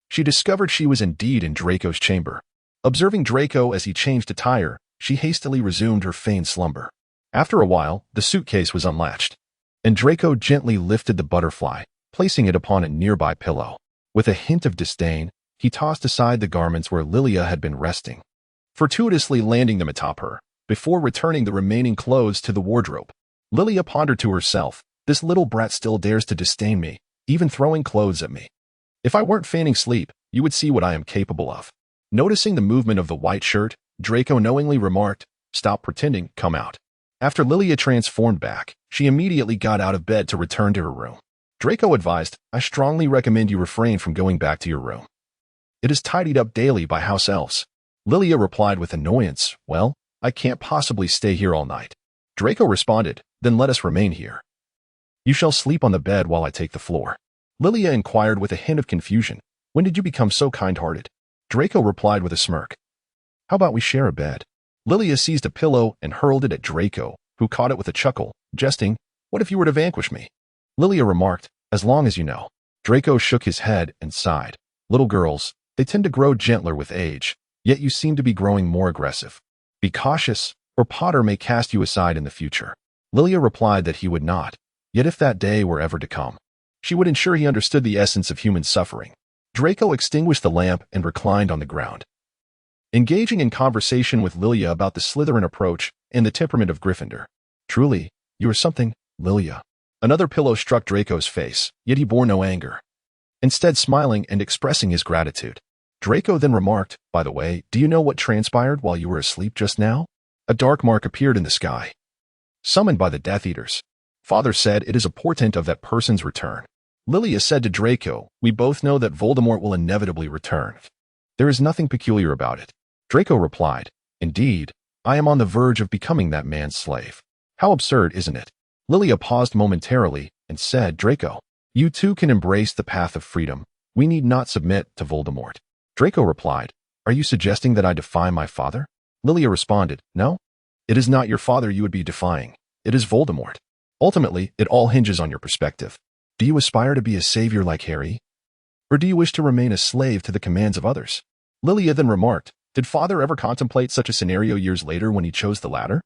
she discovered she was indeed in Draco's chamber. Observing Draco as he changed attire, she hastily resumed her feigned slumber. After a while, the suitcase was unlatched, and Draco gently lifted the butterfly, placing it upon a nearby pillow. With a hint of disdain, he tossed aside the garments where Lilia had been resting, fortuitously landing them atop her, before returning the remaining clothes to the wardrobe. Lilia pondered to herself, "This little brat still dares to disdain me, even throwing clothes at me. If I weren't feigning sleep, you would see what I am capable of. Noticing the movement of the white shirt, Draco knowingly remarked, "Stop pretending, come out." After Lilia transformed back, she immediately got out of bed to return to her room. Draco advised, "I strongly recommend you refrain from going back to your room. It is tidied up daily by house elves." Lilia replied with annoyance, "Well, I can't possibly stay here all night." Draco responded, "Then let us remain here. You shall sleep on the bed while I take the floor." Lilia inquired with a hint of confusion, "When did you become so kind-hearted?" Draco replied with a smirk, "How about we share a bed?" Lilia seized a pillow and hurled it at Draco, who caught it with a chuckle, jesting, "What if you were to vanquish me?" Lilia remarked, "As long as you know." Draco shook his head and sighed. "Little girls, they tend to grow gentler with age, yet you seem to be growing more aggressive. Be cautious, or Potter may cast you aside in the future." Lilia replied that he would not, yet if that day were ever to come, she would ensure he understood the essence of human suffering. Draco extinguished the lamp and reclined on the ground, engaging in conversation with Lilia about the Slytherin approach and the temperament of Gryffindor. "Truly, you are something, Lilia." Another pillow struck Draco's face, yet he bore no anger, instead smiling and expressing his gratitude. Draco then remarked, "By the way, do you know what transpired while you were asleep just now?" A dark mark appeared in the sky, summoned by the Death Eaters. Father said it is a portent of that person's return. Lilia said to Draco, "We both know that Voldemort will inevitably return. There is nothing peculiar about it." Draco replied, "Indeed, I am on the verge of becoming that man's slave. How absurd, isn't it?" Lilia paused momentarily and said, "Draco, you too can embrace the path of freedom. We need not submit to Voldemort." Draco replied, "Are you suggesting that I defy my father?" Lilia responded, "No. It is not your father you would be defying. It is Voldemort. Ultimately, it all hinges on your perspective. Do you aspire to be a savior like Harry? Or do you wish to remain a slave to the commands of others?" Lilia then remarked, "Did father ever contemplate such a scenario years later when he chose the latter?"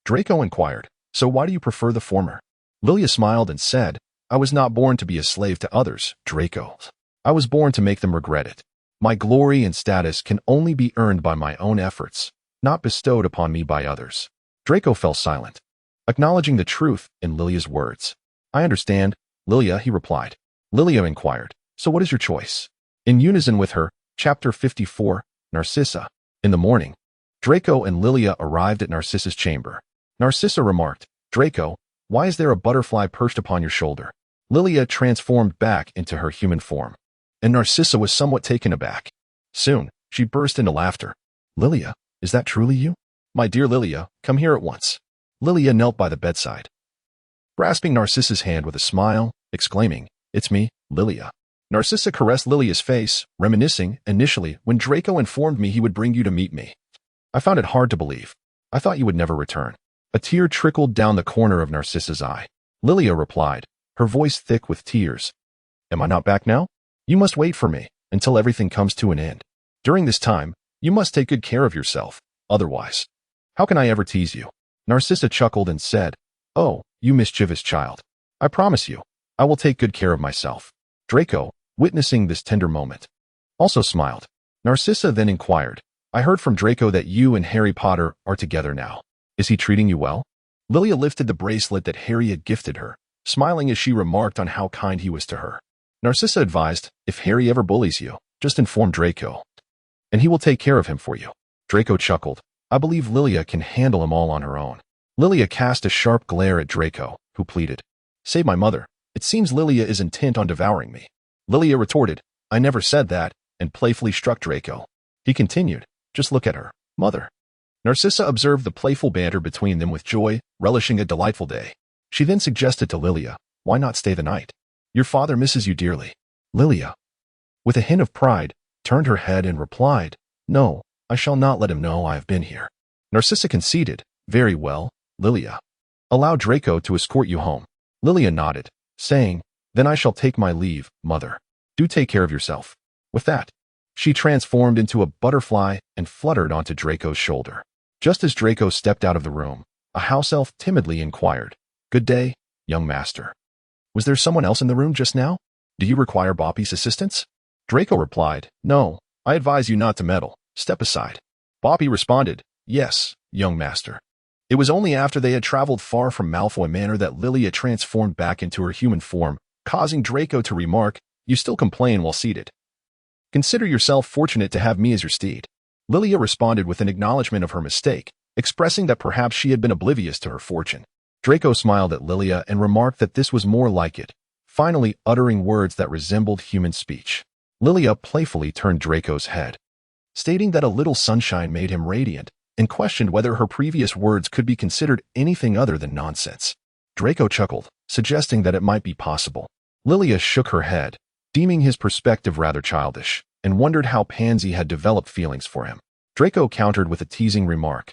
Draco inquired, "So why do you prefer the former?" Lilia smiled and said, "I was not born to be a slave to others, Draco. I was born to make them regret it. My glory and status can only be earned by my own efforts, not bestowed upon me by others." Draco fell silent, acknowledging the truth in Lilia's words. "I understand, Lilia," he replied. Lilia inquired, "So what is your choice?" In unison with her, Chapter 54, Narcissa. In the morning, Draco and Lilia arrived at Narcissa's chamber. Narcissa remarked, "Draco, why is there a butterfly perched upon your shoulder?" Lilia transformed back into her human form, and Narcissa was somewhat taken aback. Soon, she burst into laughter. "Lilia, is that truly you?" "My dear Lilia, come here at once." Lilia knelt by the bedside, grasping Narcissa's hand with a smile, exclaiming, "It's me, Lilia." Narcissa caressed Lilia's face, reminiscing, "Initially, when Draco informed me he would bring you to meet me, I found it hard to believe. I thought you would never return." A tear trickled down the corner of Narcissa's eye. Lilia replied, her voice thick with tears, "Am I not back now? You must wait for me until everything comes to an end. During this time, you must take good care of yourself. Otherwise, how can I ever tease you?" Narcissa chuckled and said, "Oh, you mischievous child. I promise you, I will take good care of myself." Draco, witnessing this tender moment, also smiled. Narcissa then inquired, "I heard from Draco that you and Harry Potter are together now. Is he treating you well?" Lilia lifted the bracelet that Harry had gifted her, smiling as she remarked on how kind he was to her. Narcissa advised, "If Harry ever bullies you, just inform Draco, and he will take care of him for you." Draco chuckled, "I believe Lilia can handle him all on her own." Lilia cast a sharp glare at Draco, who pleaded, "Save my mother. It seems Lilia is intent on devouring me." Lilia retorted, "I never said that," and playfully struck Draco. He continued, "Just look at her, mother." Narcissa observed the playful banter between them with joy, relishing a delightful day. She then suggested to Lilia, "Why not stay the night? Your father misses you dearly." Lilia, with a hint of pride, turned her head and replied, "No, I shall not let him know I have been here." Narcissa conceded, "Very well, Lilia. Allow Draco to escort you home." Lilia nodded, saying, "Then I shall take my leave, mother. Do take care of yourself." With that, she transformed into a butterfly and fluttered onto Draco's shoulder. Just as Draco stepped out of the room, a house elf timidly inquired, "Good day, young master. Was there someone else in the room just now? Do you require Boppy's assistance?" Draco replied, "No, I advise you not to meddle. Step aside." Boppy responded, "Yes, young master." It was only after they had traveled far from Malfoy Manor that Lilia transformed back into her human form, causing Draco to remark, "You still complain while seated. Consider yourself fortunate to have me as your steed. Lilia responded with an acknowledgement of her mistake, expressing that perhaps she had been oblivious to her fortune. Draco smiled at Lilia and remarked that this was more like it, finally uttering words that resembled human speech. Lilia playfully turned Draco's head, stating that a little sunshine made him radiant, and questioned whether her previous words could be considered anything other than nonsense. Draco chuckled, suggesting that it might be possible. Lilia shook her head, deeming his perspective rather childish, and wondered how Pansy had developed feelings for him. Draco countered with a teasing remark,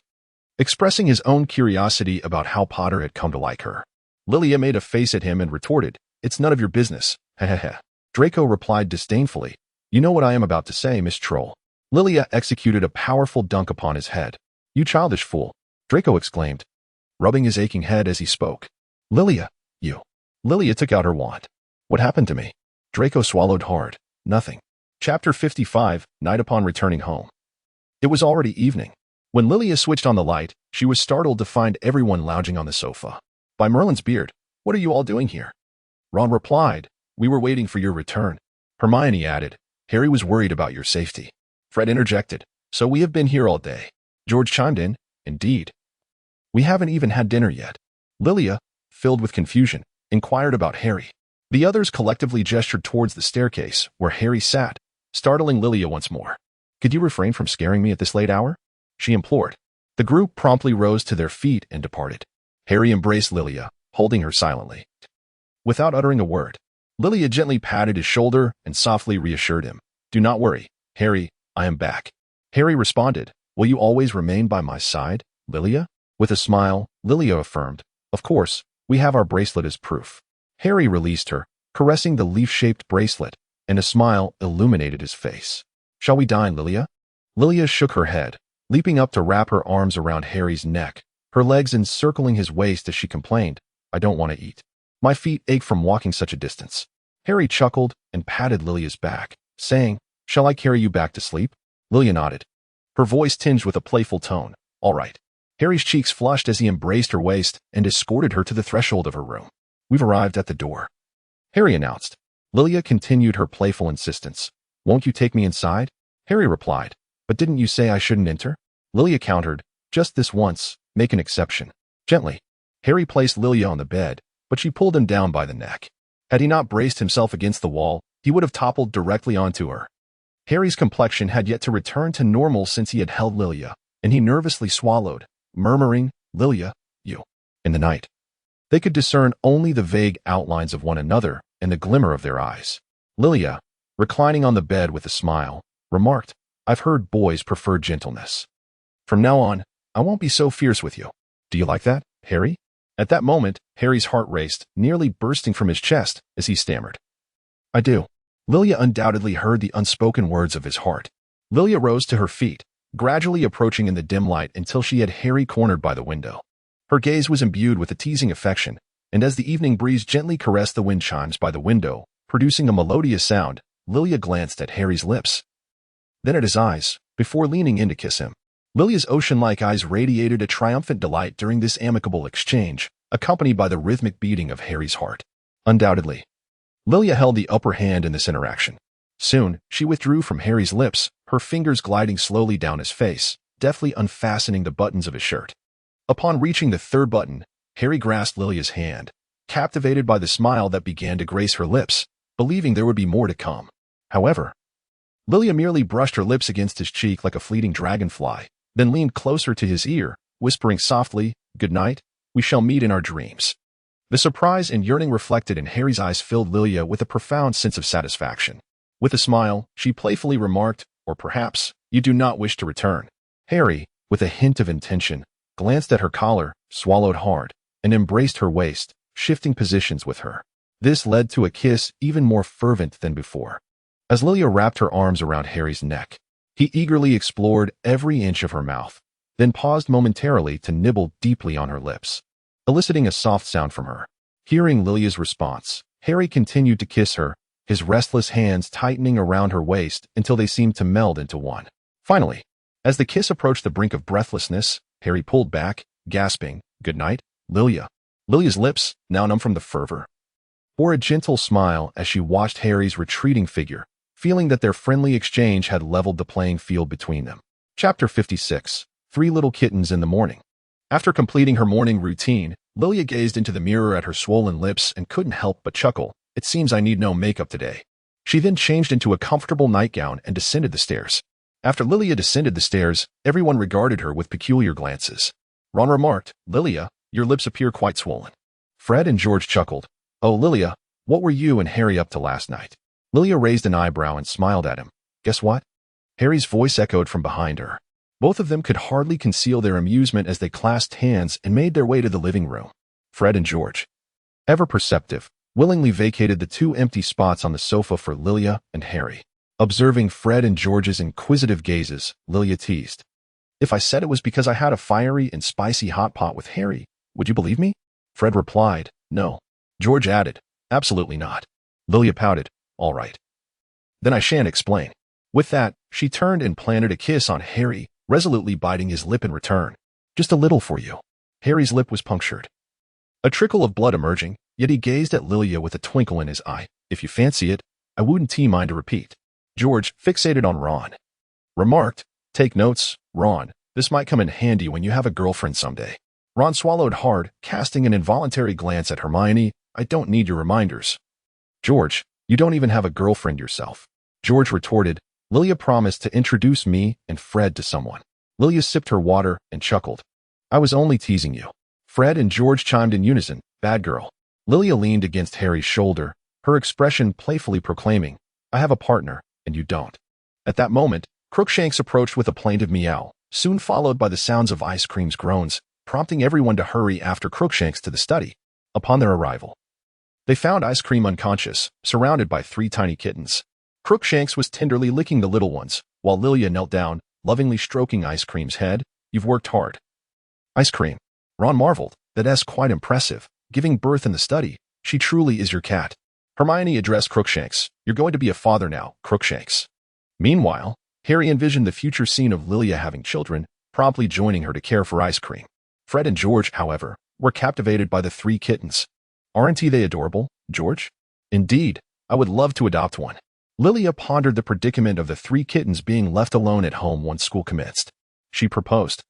expressing his own curiosity about how Potter had come to like her. Lilia made a face at him and retorted, "It's none of your business, heh." Draco replied disdainfully, "You know what I am about to say, Miss Troll." Lilia executed a powerful dunk upon his head. "You childish fool," Draco exclaimed, rubbing his aching head as he spoke. "Lilia, you." Lilia took out her wand. "What happened to me?" Draco swallowed hard. "Nothing." Chapter 55, Night upon returning home. It was already evening. When Lilia switched on the light, she was startled to find everyone lounging on the sofa. "By Merlin's beard, what are you all doing here?" Ron replied, "We were waiting for your return." Hermione added, "Harry was worried about your safety." Fred interjected, "So we have been here all day." George chimed in, "Indeed. We haven't even had dinner yet." Lilia, filled with confusion, inquired about Harry. The others collectively gestured towards the staircase, where Harry sat, startling Lilia once more. "Could you refrain from scaring me at this late hour?" she implored. The group promptly rose to their feet and departed. Harry embraced Lilia, holding her silently. Without uttering a word, Lilia gently patted his shoulder and softly reassured him. "Do not worry, Harry, I am back." Harry responded, "Will you always remain by my side, Lilia?" With a smile, Lilia affirmed, "Of course, we have our bracelet as proof." Harry released her, caressing the leaf-shaped bracelet, and a smile illuminated his face. "Shall we dine, Lilia?" Lilia shook her head, leaping up to wrap her arms around Harry's neck, her legs encircling his waist as she complained, "I don't want to eat. My feet ache from walking such a distance." Harry chuckled and patted Lilia's back, saying, "Shall I carry you back to sleep?" Lilia nodded, her voice tinged with a playful tone. "All right." Harry's cheeks flushed as he embraced her waist and escorted her to the threshold of her room. "We've arrived at the door," Harry announced. Lilia continued her playful insistence. "Won't you take me inside?" Harry replied, "But didn't you say I shouldn't enter?" Lilia countered, "Just this once, make an exception." Gently, Harry placed Lilia on the bed, but she pulled him down by the neck. Had he not braced himself against the wall, he would have toppled directly onto her. Harry's complexion had yet to return to normal since he had held Lilia, and he nervously swallowed, murmuring, "Lilia, you." In the night, they could discern only the vague outlines of one another and the glimmer of their eyes. Lilia, reclining on the bed with a smile, remarked, "I've heard boys prefer gentleness. From now on, I won't be so fierce with you. Do you like that, Harry?" At that moment, Harry's heart raced, nearly bursting from his chest as he stammered, "I do." Lilia undoubtedly heard the unspoken words of his heart. Lilia rose to her feet, gradually approaching in the dim light until she had Harry cornered by the window. Her gaze was imbued with a teasing affection, and as the evening breeze gently caressed the wind chimes by the window, producing a melodious sound, Lilia glanced at Harry's lips, then at his eyes, before leaning in to kiss him. Lilia's ocean-like eyes radiated a triumphant delight during this amicable exchange, accompanied by the rhythmic beating of Harry's heart. Undoubtedly, Lilia held the upper hand in this interaction. Soon, she withdrew from Harry's lips, her fingers gliding slowly down his face, deftly unfastening the buttons of his shirt. Upon reaching the third button, Harry grasped Lilia's hand, captivated by the smile that began to grace her lips, believing there would be more to come. However, Lilia merely brushed her lips against his cheek like a fleeting dragonfly, then leaned closer to his ear, whispering softly, "Good night, we shall meet in our dreams." The surprise and yearning reflected in Harry's eyes filled Lilia with a profound sense of satisfaction. With a smile, she playfully remarked, "Or perhaps, you do not wish to return." Harry, with a hint of intention, glanced at her collar, swallowed hard, and embraced her waist, shifting positions with her. This led to a kiss even more fervent than before. As Lilia wrapped her arms around Harry's neck, he eagerly explored every inch of her mouth, then paused momentarily to nibble deeply on her lips, eliciting a soft sound from her. Hearing Lilia's response, Harry continued to kiss her, his restless hands tightening around her waist until they seemed to meld into one. Finally, as the kiss approached the brink of breathlessness, Harry pulled back, gasping, "Good night, Lilia." Lilia's lips, now numb from the fervor, bore a gentle smile as she watched Harry's retreating figure, feeling that their friendly exchange had leveled the playing field between them. Chapter 56. 3 Little Kittens in the Morning. After completing her morning routine, Lilia gazed into the mirror at her swollen lips and couldn't help but chuckle. It seems I need no makeup today. She then changed into a comfortable nightgown and descended the stairs. After Lilia descended the stairs, everyone regarded her with peculiar glances. Ron remarked, "Lilia, your lips appear quite swollen." Fred and George chuckled. "Oh, Lilia, what were you and Harry up to last night?" Lilia raised an eyebrow and smiled at him. "Guess what?" Harry's voice echoed from behind her. Both of them could hardly conceal their amusement as they clasped hands and made their way to the living room. Fred and George, ever perceptive, willingly vacated the 2 empty spots on the sofa for Lilia and Harry. Observing Fred and George's inquisitive gazes, Lilia teased, "If I said it was because I had a fiery and spicy hot pot with Harry, would you believe me?" Fred replied, "No." George added, "Absolutely not." Lilia pouted, "All right. Then I shan't explain." With that, she turned and planted a kiss on Harry, resolutely biting his lip in return. "Just a little for you." Harry's lip was punctured, a trickle of blood emerging, yet he gazed at Lilia with a twinkle in his eye. "If you fancy it, I wouldn't mind to repeat." George, fixated on Ron, remarked, "Take notes, Ron. This might come in handy when you have a girlfriend someday." Ron swallowed hard, casting an involuntary glance at Hermione. "I don't need your reminders." "George, you don't even have a girlfriend yourself." George retorted, "Lilia promised to introduce me and Fred to someone." Lilia sipped her water and chuckled. "I was only teasing you." Fred and George chimed in unison, "Bad girl." Lilia leaned against Harry's shoulder, her expression playfully proclaiming, "I have a partner, and you don't." At that moment, Crookshanks approached with a plaintive meow, soon followed by the sounds of Ice Cream's groans, prompting everyone to hurry after Crookshanks to the study. Upon their arrival, they found Ice Cream unconscious, surrounded by 3 tiny kittens. Crookshanks was tenderly licking the little ones, while Lilia knelt down, lovingly stroking Ice Cream's head. "You've worked hard." "Ice Cream." Ron marveled, "That's quite impressive. Giving birth in the study, she truly is your cat." Hermione addressed Crookshanks, "You're going to be a father now, Crookshanks." Meanwhile, Harry envisioned the future scene of Lilia having children, promptly joining her to care for Ice Cream. Fred and George, however, were captivated by the 3 kittens. "Aren't they adorable, George?" "Indeed, I would love to adopt one." Lilia pondered the predicament of the 3 kittens being left alone at home once school commenced. She proposed,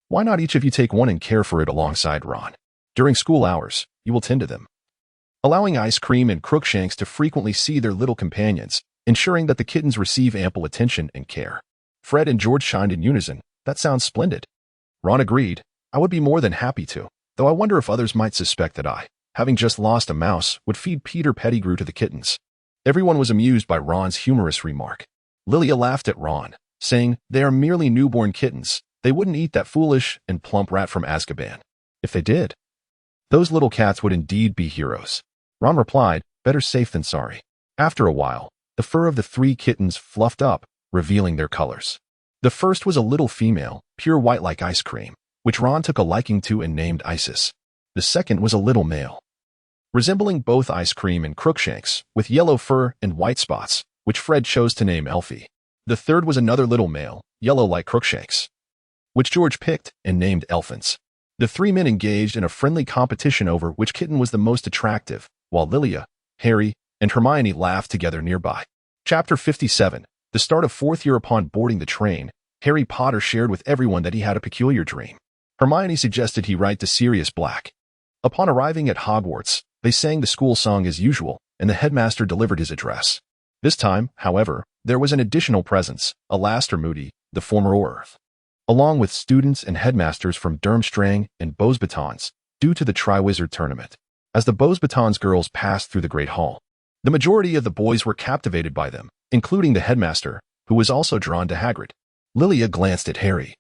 "Why not each of you take one and care for it alongside Ron? During school hours, you will tend to them." Allowing Ice Cream and Crookshanks to frequently see their little companions, ensuring that the kittens receive ample attention and care. Fred and George chimed in unison, "That sounds splendid." Ron agreed, "I would be more than happy to, though I wonder if others might suspect that I, having just lost a mouse, would feed Peter Pettigrew to the kittens." Everyone was amused by Ron's humorous remark. Lilia laughed at Ron, saying, "They are merely newborn kittens. They wouldn't eat that foolish and plump rat from Azkaban. If they did, those little cats would indeed be heroes." Ron replied, "Better safe than sorry." After a while, the fur of the 3 kittens fluffed up, revealing their colors. The first was a little female, pure white like Ice Cream, which Ron took a liking to and named Isis. The second was a little male, resembling both Ice Cream and Crookshanks, with yellow fur and white spots, which Fred chose to name Elfie. The third was another little male, yellow like Crookshanks, which George picked and named Elfins. The 3 men engaged in a friendly competition over which kitten was the most attractive, while Lilia, Harry, and Hermione laughed together nearby. Chapter 57. The start of 4th year. Upon boarding the train, Harry Potter shared with everyone that he had a peculiar dream. Hermione suggested he write to Sirius Black. Upon arriving at Hogwarts, they sang the school song as usual, and the headmaster delivered his address. This time, however, there was an additional presence, Alastair Moody, the former Earth, along with students and headmasters from Durmstrang and Beauxbatons, due to the Triwizard Tournament. As the Beauxbatons girls passed through the Great Hall, the majority of the boys were captivated by them, including the headmaster, who was also drawn to Hagrid. Lilia glanced at Harry,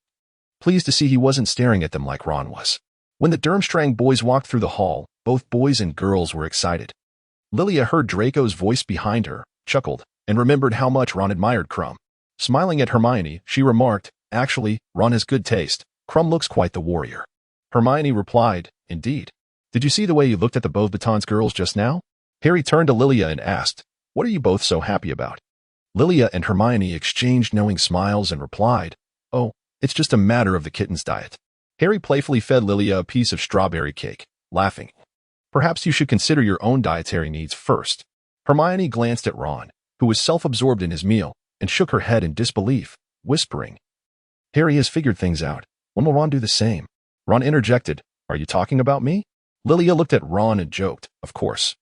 pleased to see he wasn't staring at them like Ron was. When the Durmstrang boys walked through the hall, both boys and girls were excited. Lilia heard Draco's voice behind her, chuckled, and remembered how much Ron admired Crumb. Smiling at Hermione, she remarked, "Actually, Ron has good taste. Crumb looks quite the warrior." Hermione replied, "Indeed. Did you see the way you looked at the Beauxbatons girls just now?" Harry turned to Lilia and asked, "What are you both so happy about?" Lilia and Hermione exchanged knowing smiles and replied, "Oh, it's just a matter of the kitten's diet." Harry playfully fed Lilia a piece of strawberry cake, laughing, "Perhaps you should consider your own dietary needs first." Hermione glanced at Ron, who was self-absorbed in his meal, and shook her head in disbelief, whispering, "Harry has figured things out. When will Ron do the same?" Ron interjected, "Are you talking about me?" Lilia looked at Ron and joked, "Of course.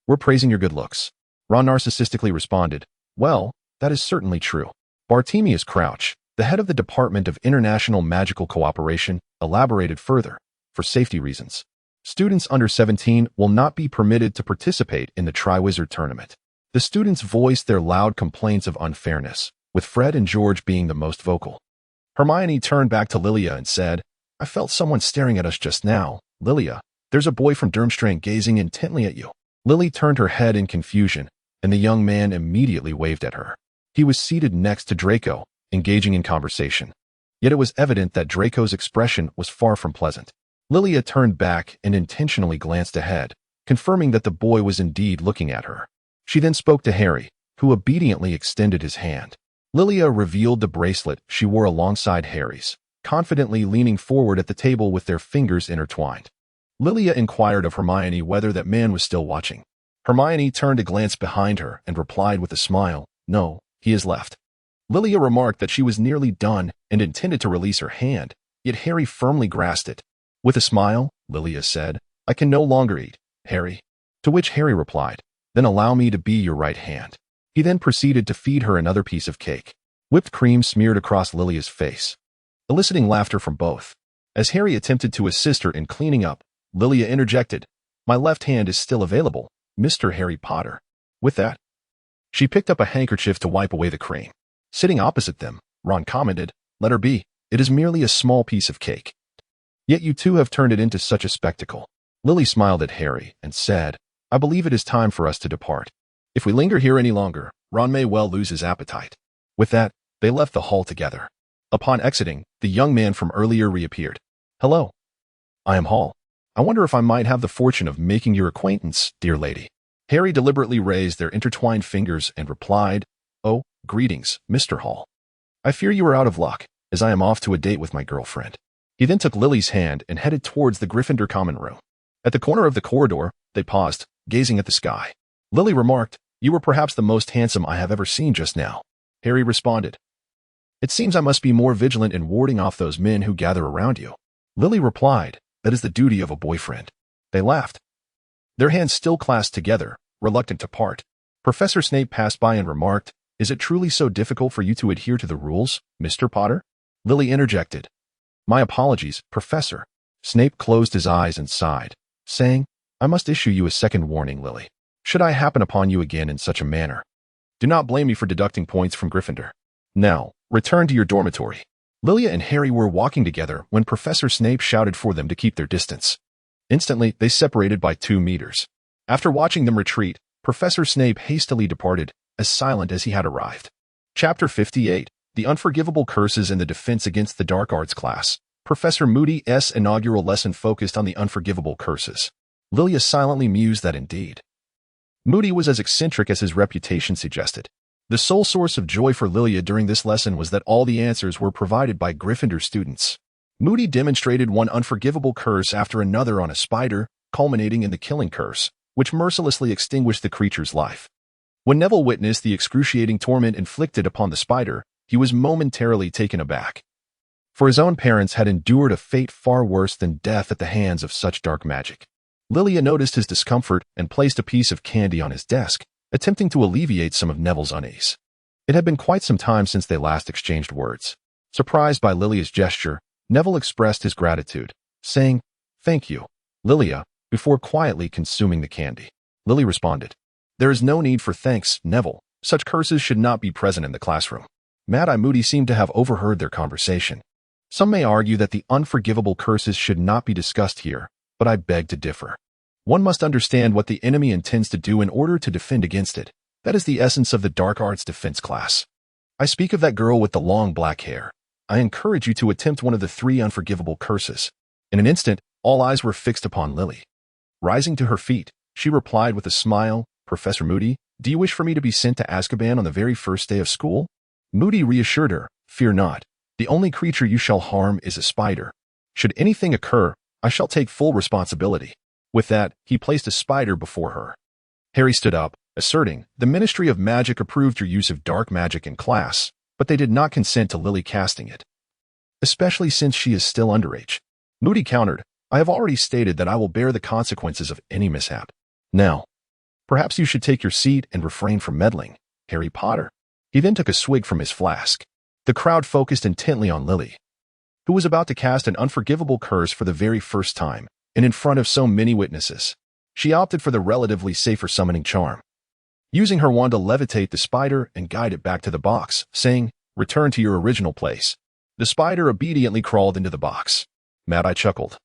We're praising your good looks." Ron narcissistically responded, "Well, that is certainly true." Bartemius Crouch, the head of the Department of International Magical Cooperation, elaborated further, "For safety reasons, students under 17 will not be permitted to participate in the Triwizard Tournament." The students voiced their loud complaints of unfairness, with Fred and George being the most vocal. Hermione turned back to Lilia and said, "I felt someone staring at us just now. Lilia, there's a boy from Durmstrang gazing intently at you." Lily turned her head in confusion, and the young man immediately waved at her. He was seated next to Draco, engaging in conversation. Yet it was evident that Draco's expression was far from pleasant. Lilia turned back and intentionally glanced ahead, confirming that the boy was indeed looking at her. She then spoke to Harry, who obediently extended his hand. Lilia revealed the bracelet she wore alongside Harry's, confidently leaning forward at the table with their fingers intertwined. Lilia inquired of Hermione whether that man was still watching. Hermione turned to glance behind her and replied with a smile, "No, he has left." Lilia remarked that she was nearly done and intended to release her hand, yet Harry firmly grasped it. With a smile, Lilia said, "I can no longer eat, Harry." To which Harry replied, "Then allow me to be your right hand." He then proceeded to feed her another piece of cake. Whipped cream smeared across Lilia's face, eliciting laughter from both. As Harry attempted to assist her in cleaning up, Lilia interjected, "My left hand is still available, Mr. Harry Potter." With that, she picked up a handkerchief to wipe away the cream. Sitting opposite them, Ron commented, "Let her be. It is merely a small piece of cake. Yet you two have turned it into such a spectacle." Lily smiled at Harry and said, "I believe it is time for us to depart. If we linger here any longer, Ron may well lose his appetite." With that, they left the hall together. Upon exiting, the young man from earlier reappeared. "Hello. I am Hall. I wonder if I might have the fortune of making your acquaintance, dear lady." Harry deliberately raised their intertwined fingers and replied, "Oh, greetings, Mr. Hall. I fear you are out of luck, as I am off to a date with my girlfriend." He then took Lily's hand and headed towards the Gryffindor common room. At the corner of the corridor, they paused, gazing at the sky. Lily remarked, "You were perhaps the most handsome I have ever seen just now." Harry responded, "It seems I must be more vigilant in warding off those men who gather around you." Lily replied, "That is the duty of a boyfriend." They laughed, their hands still clasped together, reluctant to part. Professor Snape passed by and remarked, "Is it truly so difficult for you to adhere to the rules, Mr. Potter?" Lily interjected, "My apologies, Professor." Snape closed his eyes and sighed, saying, "I must issue you a second warning, Lily. Should I happen upon you again in such a manner, do not blame me for deducting points from Gryffindor. Now, return to your dormitory." Lilia and Harry were walking together when Professor Snape shouted for them to keep their distance. Instantly, they separated by 2 meters. After watching them retreat, Professor Snape hastily departed, as silent as he had arrived. Chapter 58, The Unforgivable Curses and the Defense Against the Dark Arts Class. Professor Moody's inaugural lesson focused on the unforgivable curses. Lilia silently mused that indeed Moody was as eccentric as his reputation suggested. The sole source of joy for Lilia during this lesson was that all the answers were provided by Gryffindor students. Moody demonstrated one unforgivable curse after another on a spider, culminating in the killing curse, which mercilessly extinguished the creature's life. When Neville witnessed the excruciating torment inflicted upon the spider, he was momentarily taken aback. For his own parents had endured a fate far worse than death at the hands of such dark magic. Lilia noticed his discomfort and placed a piece of candy on his desk, attempting to alleviate some of Neville's unease. It had been quite some time since they last exchanged words. Surprised by Lilia's gesture, Neville expressed his gratitude, saying, "Thank you, Lilia," before quietly consuming the candy. Lily responded, "There is no need for thanks, Neville. Such curses should not be present in the classroom." Mad-Eye Moody seemed to have overheard their conversation. Some may argue that the unforgivable curses should not be discussed here, but I beg to differ. One must understand what the enemy intends to do in order to defend against it. That is the essence of the dark arts defense class. I speak of that girl with the long black hair. I encourage you to attempt one of the 3 unforgivable curses. In an instant, all eyes were fixed upon Lily. Rising to her feet, she replied with a smile, "Professor Moody, do you wish for me to be sent to Azkaban on the very first day of school?" Moody reassured her, "Fear not. The only creature you shall harm is a spider. Should anything occur, I shall take full responsibility." With that, he placed a spider before her. Harry stood up, asserting, "The Ministry of Magic approved your use of dark magic in class, but they did not consent to Lily casting it, especially since she is still underage." Moody countered, "I have already stated that I will bear the consequences of any mishap. Now, perhaps you should take your seat and refrain from meddling, Harry Potter." He then took a swig from his flask. The crowd focused intently on Lily, who was about to cast an unforgivable curse for the very first time, and in front of so many witnesses. She opted for the relatively safer summoning charm, using her wand to levitate the spider and guide it back to the box, saying, "Return to your original place." The spider obediently crawled into the box. Mad-Eye chuckled.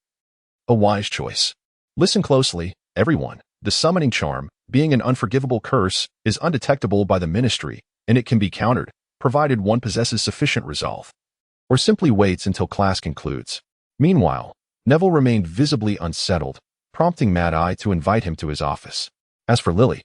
"A wise choice. Listen closely, everyone. The summoning charm, being an unforgivable curse, is undetectable by the Ministry, and it can be countered, provided one possesses sufficient resolve, or simply waits until class concludes." Meanwhile, Neville remained visibly unsettled, prompting Mad-Eye to invite him to his office. As for Lily,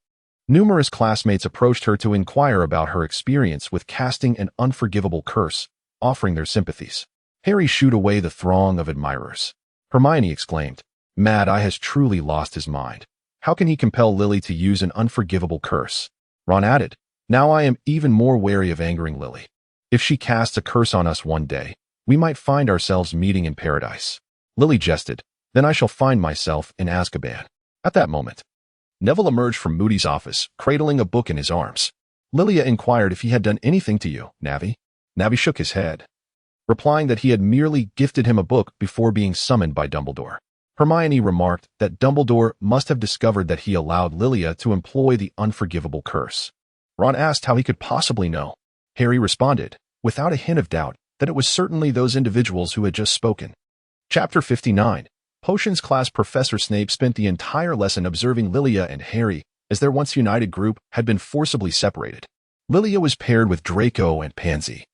numerous classmates approached her to inquire about her experience with casting an unforgivable curse, offering their sympathies. Harry shooed away the throng of admirers. Hermione exclaimed, "Mad-Eye has truly lost his mind. How can he compel Lily to use an unforgivable curse?" Ron added, "Now I am even more wary of angering Lily. If she casts a curse on us one day, we might find ourselves meeting in paradise." Lily jested, "Then I shall find myself in Azkaban." At that moment, Neville emerged from Moody's office, cradling a book in his arms. Lilia inquired if he had done anything to you, Navi. Navi shook his head, replying that he had merely gifted him a book before being summoned by Dumbledore. Hermione remarked that Dumbledore must have discovered that he allowed Lilia to employ the unforgivable curse. Ron asked how he could possibly know. Harry responded, without a hint of doubt, that it was certainly those individuals who had just spoken. Chapter 59. Potions class. Professor Snape spent the entire lesson observing Lilia and Harry, as their once united group had been forcibly separated. Lilia was paired with Draco and Pansy,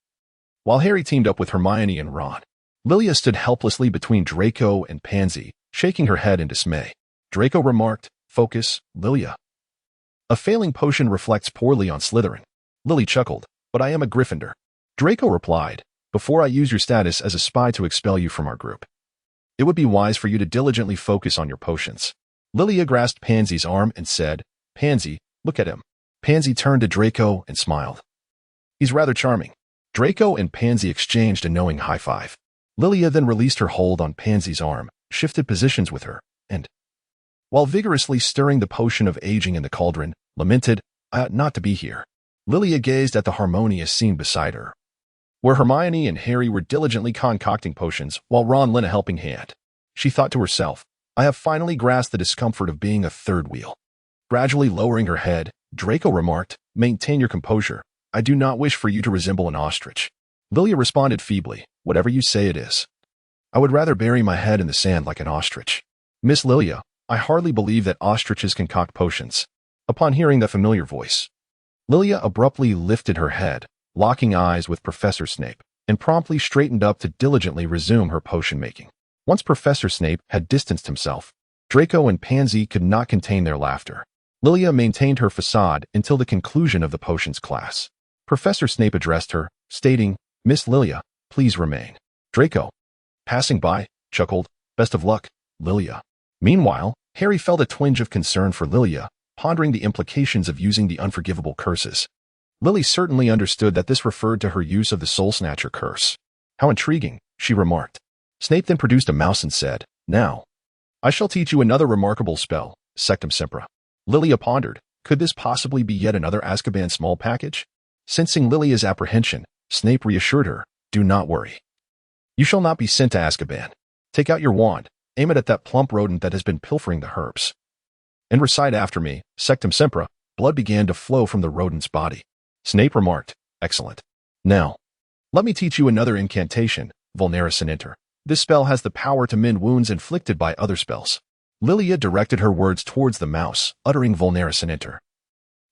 while Harry teamed up with Hermione and Ron. Lilia stood helplessly between Draco and Pansy, shaking her head in dismay. Draco remarked, "Focus, Lilia. A failing potion reflects poorly on Slytherin." Lily chuckled, "But I am a Gryffindor." Draco replied, "Before I use your status as a spy to expel you from our group, it would be wise for you to diligently focus on your potions." Lilia grasped Pansy's arm and said, "Pansy, look at him." Pansy turned to Draco and smiled. "He's rather charming." Draco and Pansy exchanged a knowing high five. Lilia then released her hold on Pansy's arm, shifted positions with her, and, while vigorously stirring the potion of aging in the cauldron, lamented, "I ought not to be here." Lilia gazed at the harmonious scene beside her, where Hermione and Harry were diligently concocting potions while Ron lent a helping hand. She thought to herself, "I have finally grasped the discomfort of being a third wheel." Gradually lowering her head, Draco remarked, "Maintain your composure. I do not wish for you to resemble an ostrich." Lilia responded feebly, "Whatever you say it is. I would rather bury my head in the sand like an ostrich." "Miss Lilia, I hardly believe that ostriches concoct potions." Upon hearing the familiar voice, Lilia abruptly lifted her head, locking eyes with Professor Snape, and promptly straightened up to diligently resume her potion making. Once Professor Snape had distanced himself, Draco and Pansy could not contain their laughter. Lilia maintained her facade until the conclusion of the potions class. Professor Snape addressed her, stating, "Miss Lilia, please remain." Draco, passing by, chuckled, "Best of luck, Lilia." Meanwhile, Harry felt a twinge of concern for Lilia, pondering the implications of using the unforgivable curses. Lily certainly understood that this referred to her use of the Soul Snatcher curse. "How intriguing," she remarked. Snape then produced a mouse and said, "Now, I shall teach you another remarkable spell, Sectum Sempra." Lilia pondered, could this possibly be yet another Azkaban small package? Sensing Lilia's apprehension, Snape reassured her, "Do not worry. You shall not be sent to Azkaban. Take out your wand, aim it at that plump rodent that has been pilfering the herbs, and recite after me, Sectum Sempra." Blood began to flow from the rodent's body. Snape remarked, "Excellent. Now, let me teach you another incantation, Vulnerus Inter. This spell has the power to mend wounds inflicted by other spells." Lilia directed her words towards the mouse, uttering Vulnerus Inter,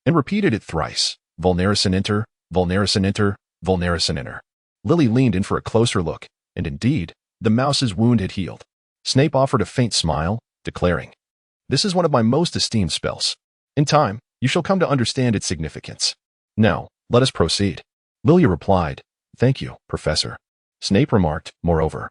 and repeated it thrice, Vulnerus Inter, Vulnerus Inter, Vulnerus Inter. Lily leaned in for a closer look, and indeed, the mouse's wound had healed. Snape offered a faint smile, declaring, "This is one of my most esteemed spells. In time, you shall come to understand its significance. Now, let us proceed." Lilia replied, "Thank you, Professor." Snape remarked, "Moreover,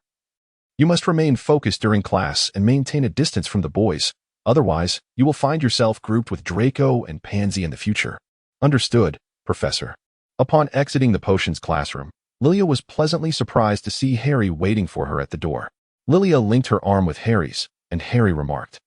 you must remain focused during class and maintain a distance from the boys Otherwise, you will find yourself grouped with Draco and Pansy in the future. Understood, Professor. Upon exiting the potions classroom, Lilia was pleasantly surprised to see Harry waiting for her at the door. Lilia linked her arm with Harry's, and Harry remarked,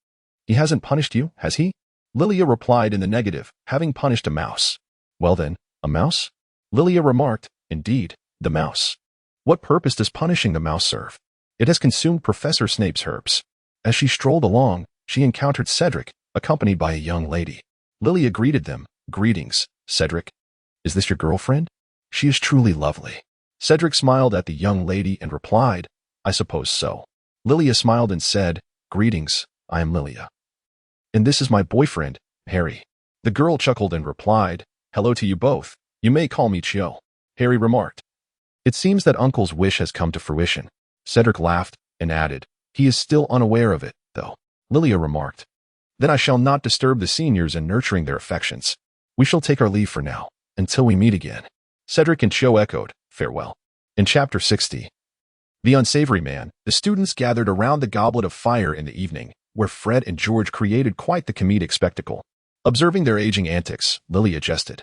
"He hasn't punished you, has he?" Lilia replied in the negative, having punished a mouse. "Well then, a mouse?" Lilia remarked, "Indeed, the mouse. What purpose does punishing the mouse serve? It has consumed Professor Snape's herbs." As she strolled along, she encountered Cedric, accompanied by a young lady. Lilia greeted them. "Greetings, Cedric. Is this your girlfriend? She is truly lovely." Cedric smiled at the young lady and replied, "I suppose so." Lilia smiled and said, "Greetings, I am Lilia. And this is my boyfriend, Harry." The girl chuckled and replied, "Hello to you both. You may call me Chio." Harry remarked, "It seems that Uncle's wish has come to fruition." Cedric laughed and added, "He is still unaware of it, though." Lilia remarked, "Then I shall not disturb the seniors in nurturing their affections. We shall take our leave for now, until we meet again." Cedric and Chio echoed, "Farewell." In Chapter 60, The Unsavory Man, the students gathered around the Goblet of Fire in the evening, where Fred and George created quite the comedic spectacle. Observing their aging antics, Lilia jested,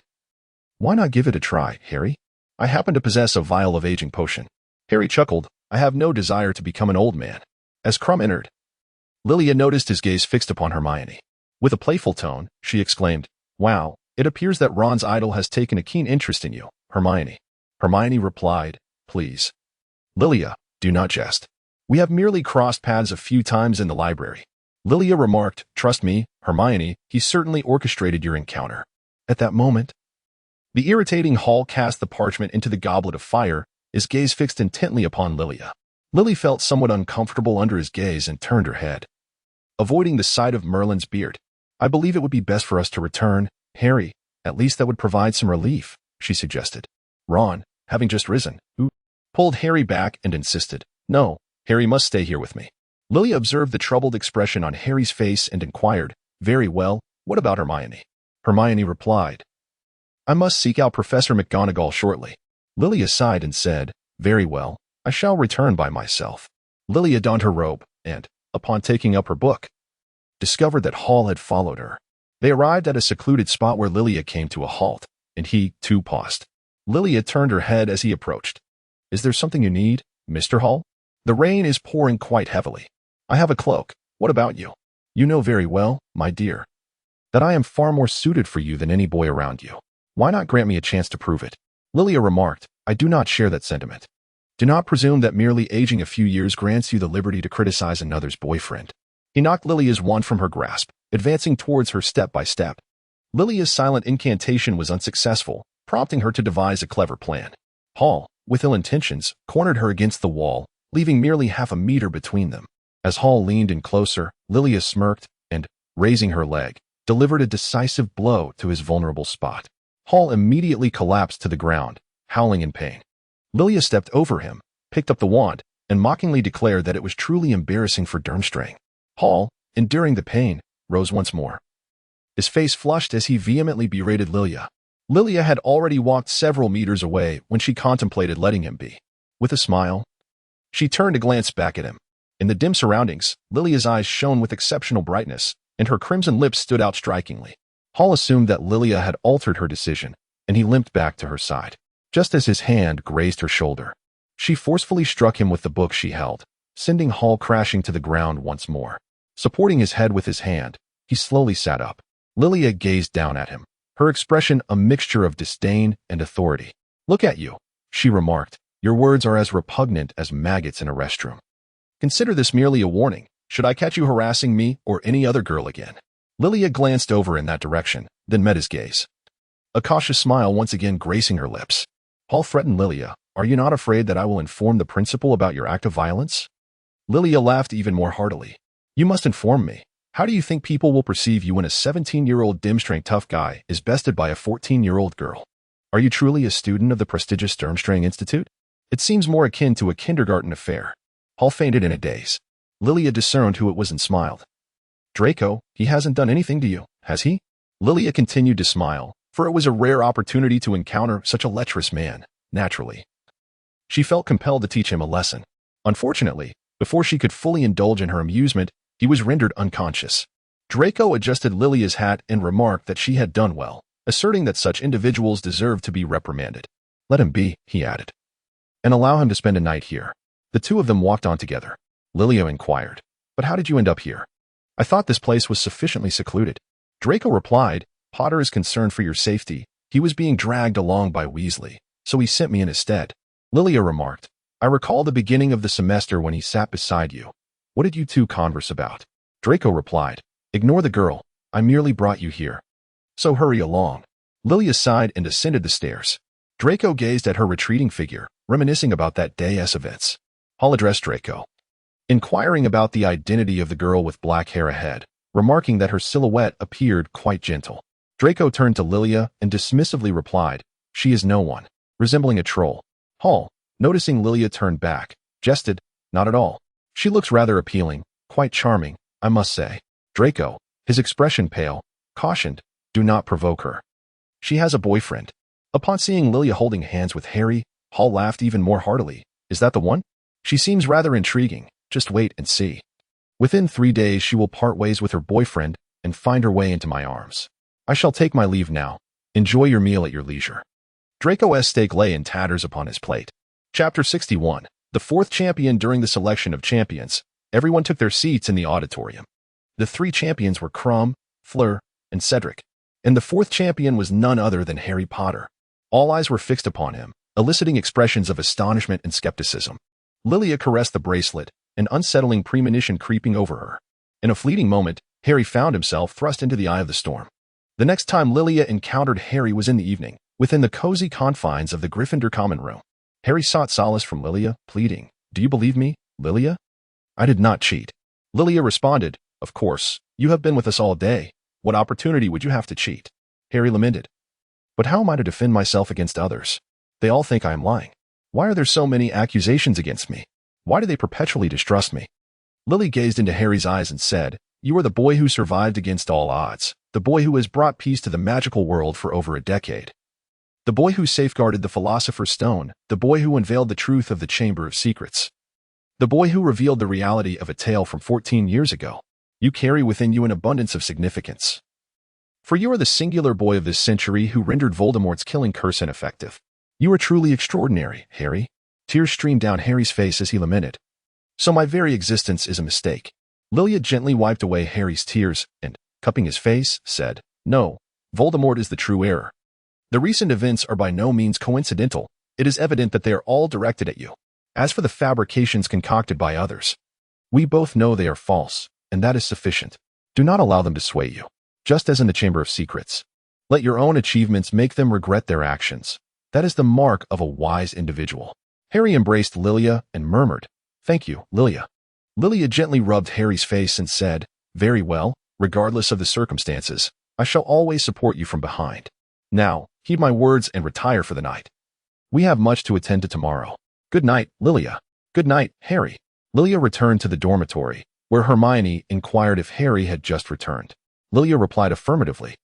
"Why not give it a try, Harry? I happen to possess a vial of aging potion." Harry chuckled, "I have no desire to become an old man." As Crumb entered, Lilia noticed his gaze fixed upon Hermione. With a playful tone, she exclaimed, "Wow, it appears that Ron's idol has taken a keen interest in you, Hermione." Hermione replied, "Please, Lilia, do not jest. We have merely crossed paths a few times in the library." Lilia remarked, "Trust me, Hermione, he certainly orchestrated your encounter." At that moment, the irritating Hall cast the parchment into the Goblet of Fire, his gaze fixed intently upon Lilia. Lily felt somewhat uncomfortable under his gaze and turned her head, avoiding the sight of Merlin's beard. "I believe it would be best for us to return, Harry. At least that would provide some relief," she suggested. Ron, having just risen, pulled Harry back and insisted, "No, Harry must stay here with me." Lilia observed the troubled expression on Harry's face and inquired, "Very well, what about Hermione?" Hermione replied, "I must seek out Professor McGonagall shortly." Lilia sighed and said, "Very well, I shall return by myself." Lilia donned her robe and, upon taking up her book, discovered that Hall had followed her. They arrived at a secluded spot where Lilia came to a halt, and he, too, paused. Lilia turned her head as he approached. "Is there something you need, Mr. Hall? The rain is pouring quite heavily. I have a cloak. What about you? You know very well, my dear, that I am far more suited for you than any boy around you. Why not grant me a chance to prove it?" Lilia remarked, "I do not share that sentiment. Do not presume that merely aging a few years grants you the liberty to criticize another's boyfriend." He knocked Lilia's wand from her grasp, advancing towards her step by step. Lilia's silent incantation was unsuccessful, prompting her to devise a clever plan. Hall, with ill intentions, cornered her against the wall, leaving merely half a meter between them. As Hall leaned in closer, Lilia smirked and, raising her leg, delivered a decisive blow to his vulnerable spot. Hall immediately collapsed to the ground, howling in pain. Lilia stepped over him, picked up the wand, and mockingly declared that it was truly embarrassing for Durmstrang. Hall, enduring the pain, rose once more. His face flushed as he vehemently berated Lilia. Lilia had already walked several meters away when she contemplated letting him be. With a smile, she turned to glance back at him. In the dim surroundings, Lilia's eyes shone with exceptional brightness, and her crimson lips stood out strikingly. Hall assumed that Lilia had altered her decision, and he limped back to her side. Just as his hand grazed her shoulder, she forcefully struck him with the book she held, sending Hall crashing to the ground once more. Supporting his head with his hand, he slowly sat up. Lilia gazed down at him, her expression a mixture of disdain and authority. "Look at you," she remarked. "Your words are as repugnant as maggots in a restroom. Consider this merely a warning, should I catch you harassing me or any other girl again." Lilia glanced over in that direction, then met his gaze, a cautious smile once again gracing her lips. Hall threatened Lilia, "Are you not afraid that I will inform the principal about your act of violence?" Lilia laughed even more heartily. "You must inform me. How do you think people will perceive you when a 17-year-old Durmstrang tough guy is bested by a 14-year-old girl? Are you truly a student of the prestigious Durmstrang Institute? It seems more akin to a kindergarten affair." Hall fainted in a daze. Lilia discerned who it was and smiled. "Draco, he hasn't done anything to you, has he?" Lilia continued to smile, for it was a rare opportunity to encounter such a lecherous man. Naturally, she felt compelled to teach him a lesson. Unfortunately, before she could fully indulge in her amusement, he was rendered unconscious. Draco adjusted Lilia's hat and remarked that she had done well, asserting that such individuals deserved to be reprimanded. Let him be, he added, and allow him to spend a night here. The two of them walked on together. Lilia inquired, but how did you end up here? I thought this place was sufficiently secluded. Draco replied, Potter is concerned for your safety. He was being dragged along by Weasley, so he sent me in his stead. Lilia remarked, I recall the beginning of the semester when he sat beside you. What did you two converse about? Draco replied, Ignore the girl. I merely brought you here. So hurry along. Lilia sighed and ascended the stairs. Draco gazed at her retreating figure, reminiscing about that day's events. Hall addressed Draco, inquiring about the identity of the girl with black hair ahead, remarking that her silhouette appeared quite gentle. Draco turned to Lilia and dismissively replied, She is no one, resembling a troll. Hall, noticing Lilia turned back, jested, Not at all. She looks rather appealing, quite charming, I must say. Draco, his expression pale, cautioned, Do not provoke her. She has a boyfriend. Upon seeing Lilia holding hands with Harry, Hall laughed even more heartily. Is that the one? She seems rather intriguing. Just wait and see. Within 3 days she will part ways with her boyfriend and find her way into my arms. I shall take my leave now. Enjoy your meal at your leisure. Draco's steak lay in tatters upon his plate. Chapter 61. The fourth champion. During the selection of champions, everyone took their seats in the auditorium. The 3 champions were Krum, Fleur, and Cedric, and the 4th champion was none other than Harry Potter. All eyes were fixed upon him, eliciting expressions of astonishment and skepticism. Lilia caressed the bracelet, an unsettling premonition creeping over her. In a fleeting moment, Harry found himself thrust into the eye of the storm. The next time Lilia encountered Harry was in the evening, within the cozy confines of the Gryffindor common room. Harry sought solace from Lilia, pleading, Do you believe me, Lilia? I did not cheat. Lilia responded, Of course, you have been with us all day. What opportunity would you have to cheat? Harry lamented. But how am I to defend myself against others? They all think I am lying. Why are there so many accusations against me? Why do they perpetually distrust me? Lily gazed into Harry's eyes and said, You are the boy who survived against all odds, the boy who has brought peace to the magical world for over a decade. The boy who safeguarded the Philosopher's Stone, the boy who unveiled the truth of the Chamber of Secrets. The boy who revealed the reality of a tale from 14 years ago. You carry within you an abundance of significance. For you are the singular boy of this century who rendered Voldemort's killing curse ineffective. You are truly extraordinary, Harry. Tears streamed down Harry's face as he lamented. So my very existence is a mistake. Lilia gently wiped away Harry's tears and, cupping his face, said, No, Voldemort is the true error. The recent events are by no means coincidental. It is evident that they are all directed at you. As for the fabrications concocted by others, we both know they are false, and that is sufficient. Do not allow them to sway you. Just as in the Chamber of Secrets, let your own achievements make them regret their actions. That is the mark of a wise individual. Harry embraced Lilia and murmured, Thank you, Lilia. Lilia gently rubbed Harry's face and said, Very well, regardless of the circumstances, I shall always support you from behind. Now, heed my words and retire for the night. We have much to attend to tomorrow. Good night, Lilia. Good night, Harry. Lilia returned to the dormitory, where Hermione inquired if Harry had just returned. Lilia replied affirmatively.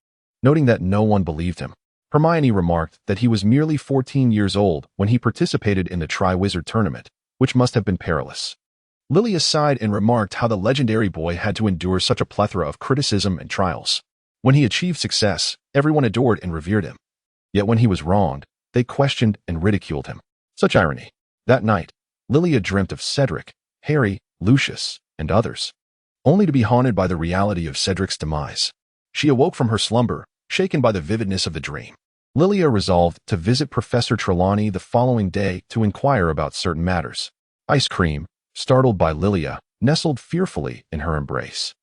Noting that no one believed him, Hermione remarked that he was merely 14 years old when he participated in the Triwizard Tournament, which must have been perilous. Lilia sighed and remarked how the legendary boy had to endure such a plethora of criticism and trials. When he achieved success, everyone adored and revered him. Yet when he was wronged, they questioned and ridiculed him. Such irony. That night, Lilia dreamt of Cedric, Harry, Lucius, and others, only to be haunted by the reality of Cedric's demise. She awoke from her slumber, shaken by the vividness of the dream. Lilia resolved to visit Professor Trelawney the following day to inquire about certain matters. Ice Cream, startled by Lilia, nestled fearfully in her embrace.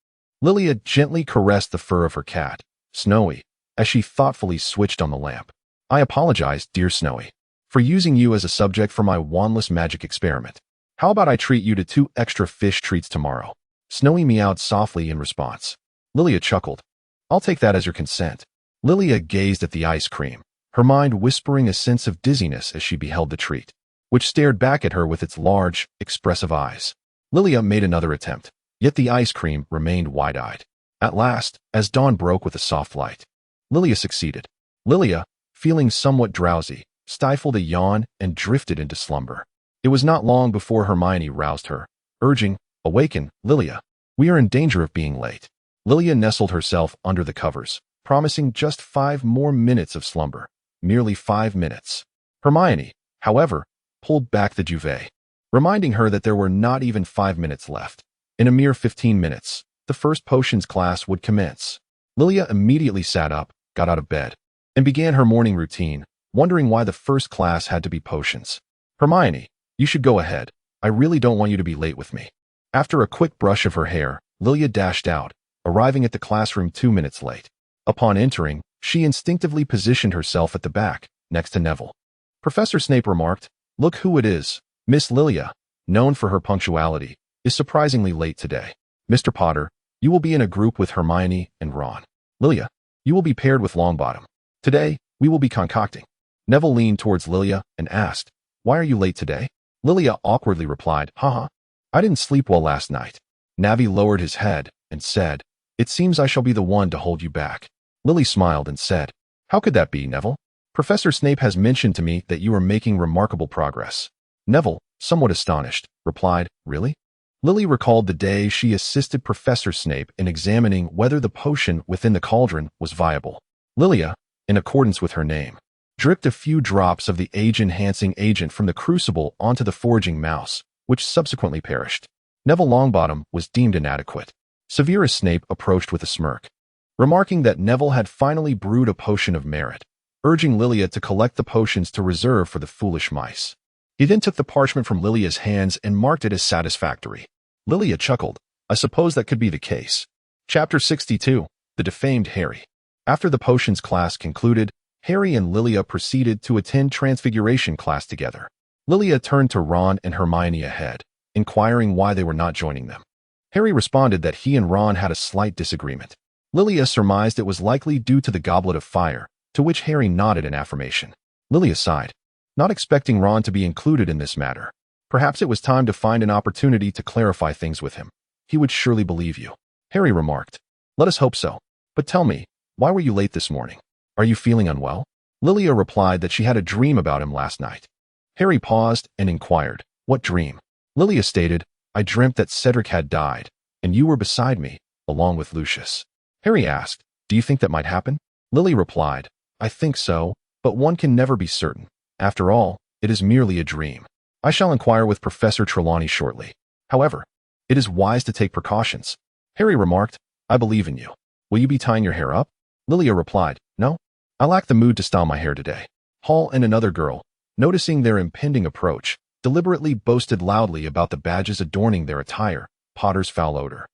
Lilia gently caressed the fur of her cat, Snowy, as she thoughtfully switched on the lamp. I apologize, dear Snowy, for using you as a subject for my wandless magic experiment. How about I treat you to 2 extra fish treats tomorrow? Snowy meowed softly in response. Lilia chuckled. I'll take that as your consent. Lilia gazed at the ice cream, her mind whispering a sense of dizziness as she beheld the treat, which stared back at her with its large, expressive eyes. Lilia made another attempt, yet the ice cream remained wide-eyed. At last, as dawn broke with a soft light, Lilia succeeded. Lilia, feeling somewhat drowsy, stifled a yawn and drifted into slumber. It was not long before Hermione roused her, urging, Awaken, Lilia. We are in danger of being late. Lilia nestled herself under the covers, promising just 5 more minutes of slumber. Merely 5 minutes. Hermione, however, pulled back the duvet, reminding her that there were not even 5 minutes left. In a mere 15 minutes, the first potions class would commence. Lilia immediately sat up, got out of bed, and began her morning routine, wondering why the first class had to be potions. Hermione, you should go ahead. I really don't want you to be late with me. After a quick brush of her hair, Lilia dashed out, arriving at the classroom 2 minutes late. Upon entering, she instinctively positioned herself at the back, next to Neville. Professor Snape remarked, "Look who it is. Miss Lilia, known for her punctuality, is surprisingly late today. Mr. Potter, you will be in a group with Hermione and Ron. Lilia, you will be paired with Longbottom. Today, we will be concocting." Neville leaned towards Lilia and asked, "Why are you late today?" Lilia awkwardly replied, "Haha, I didn't sleep well last night." Navi lowered his head and said, "It seems I shall be the one to hold you back." Lily smiled and said, "How could that be, Neville? Professor Snape has mentioned to me that you are making remarkable progress." Neville, somewhat astonished, replied, "Really?" Lily recalled the day she assisted Professor Snape in examining whether the potion within the cauldron was viable. Lilia, in accordance with her name, dripped a few drops of the age-enhancing agent from the crucible onto the foraging mouse, which subsequently perished. Neville Longbottom was deemed inadequate. Severus Snape approached with a smirk, remarking that Neville had finally brewed a potion of merit, urging Lilia to collect the potions to reserve for the foolish mice. He then took the parchment from Lilia's hands and marked it as satisfactory. Lilia chuckled. I suppose that could be the case. Chapter 62. The Defamed Harry. After the potions class concluded, Harry and Lilia proceeded to attend Transfiguration class together. Lilia turned to Ron and Hermione ahead, inquiring why they were not joining them. Harry responded that he and Ron had a slight disagreement. Lilia surmised it was likely due to the goblet of fire, to which Harry nodded in affirmation. Lilia sighed, not expecting Ron to be included in this matter. Perhaps it was time to find an opportunity to clarify things with him. He would surely believe you. Harry remarked, "Let us hope so. But tell me, why were you late this morning? Are you feeling unwell?" Lilia replied that she had a dream about him last night. Harry paused and inquired, "What dream?" Lilia stated, "I dreamt that Cedric had died, and you were beside me, along with Lucius." Harry asked, "Do you think that might happen?" Lily replied, "I think so, but one can never be certain. After all, it is merely a dream. I shall inquire with Professor Trelawney shortly. However, it is wise to take precautions." Harry remarked, "I believe in you. Will you be tying your hair up?" Lilia replied, "No, I lack the mood to style my hair today." Hall and another girl, noticing their impending approach, deliberately boasted loudly about the badges adorning their attire, Potter's foul odor.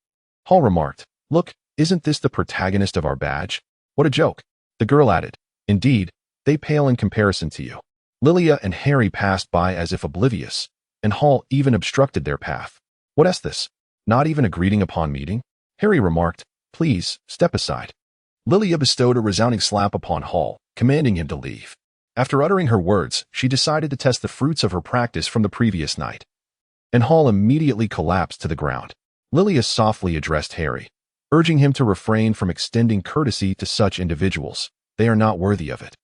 Hall remarked, "Look, isn't this the protagonist of our badge? What a joke." The girl added, "Indeed, they pale in comparison to you." Lilia and Harry passed by as if oblivious, and Hall even obstructed their path. "What is this? Not even a greeting upon meeting?" Harry remarked, "Please, step aside." Lilia bestowed a resounding slap upon Hall, commanding him to leave. After uttering her words, she decided to test the fruits of her practice from the previous night, and Hall immediately collapsed to the ground. Lilia softly addressed Harry, urging him to refrain from extending courtesy to such individuals. They are not worthy of it.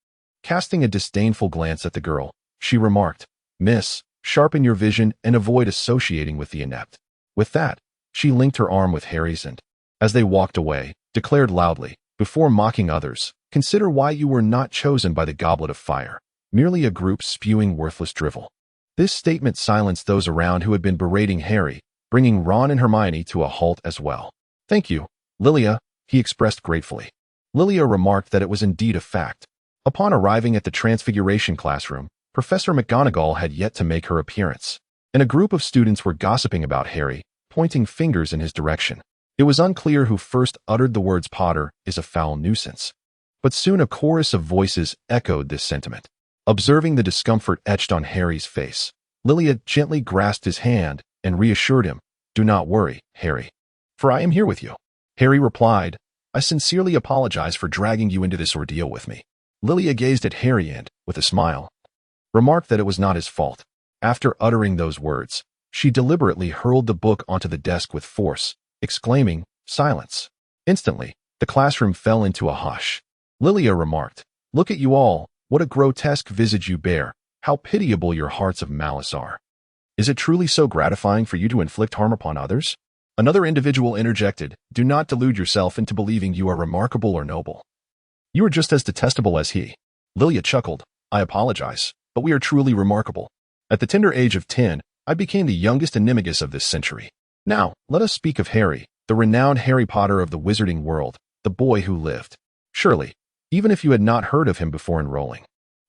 Casting a disdainful glance at the girl, she remarked, "Miss, sharpen your vision and avoid associating with the inept." With that, she linked her arm with Harry's and, as they walked away, declared loudly, before mocking others, "Consider why you were not chosen by the goblet of fire, merely a group spewing worthless drivel." This statement silenced those around who had been berating Harry, bringing Ron and Hermione to a halt as well. "Thank you, Lilia," he expressed gratefully. Lilia remarked that it was indeed a fact. Upon arriving at the Transfiguration classroom, Professor McGonagall had yet to make her appearance, and a group of students were gossiping about Harry, pointing fingers in his direction. It was unclear who first uttered the words "Potter is a foul nuisance," but soon a chorus of voices echoed this sentiment. Observing the discomfort etched on Harry's face, Lilia gently grasped his hand and reassured him, "Do not worry, Harry, for I am here with you." Harry replied, "I sincerely apologize for dragging you into this ordeal with me." Lilia gazed at Harry and, with a smile, remarked that it was not his fault. After uttering those words, she deliberately hurled the book onto the desk with force, exclaiming, "Silence." Instantly, the classroom fell into a hush. Lilia remarked, "Look at you all, what a grotesque visage you bear, how pitiable your hearts of malice are. Is it truly so gratifying for you to inflict harm upon others?" Another individual interjected, "Do not delude yourself into believing you are remarkable or noble. You are just as detestable as he." Lilia chuckled, "I apologize, but we are truly remarkable. At the tender age of 10, I became the youngest Animagus of this century. Now, let us speak of Harry, the renowned Harry Potter of the wizarding world, the boy who lived. Surely, even if you had not heard of him before enrolling,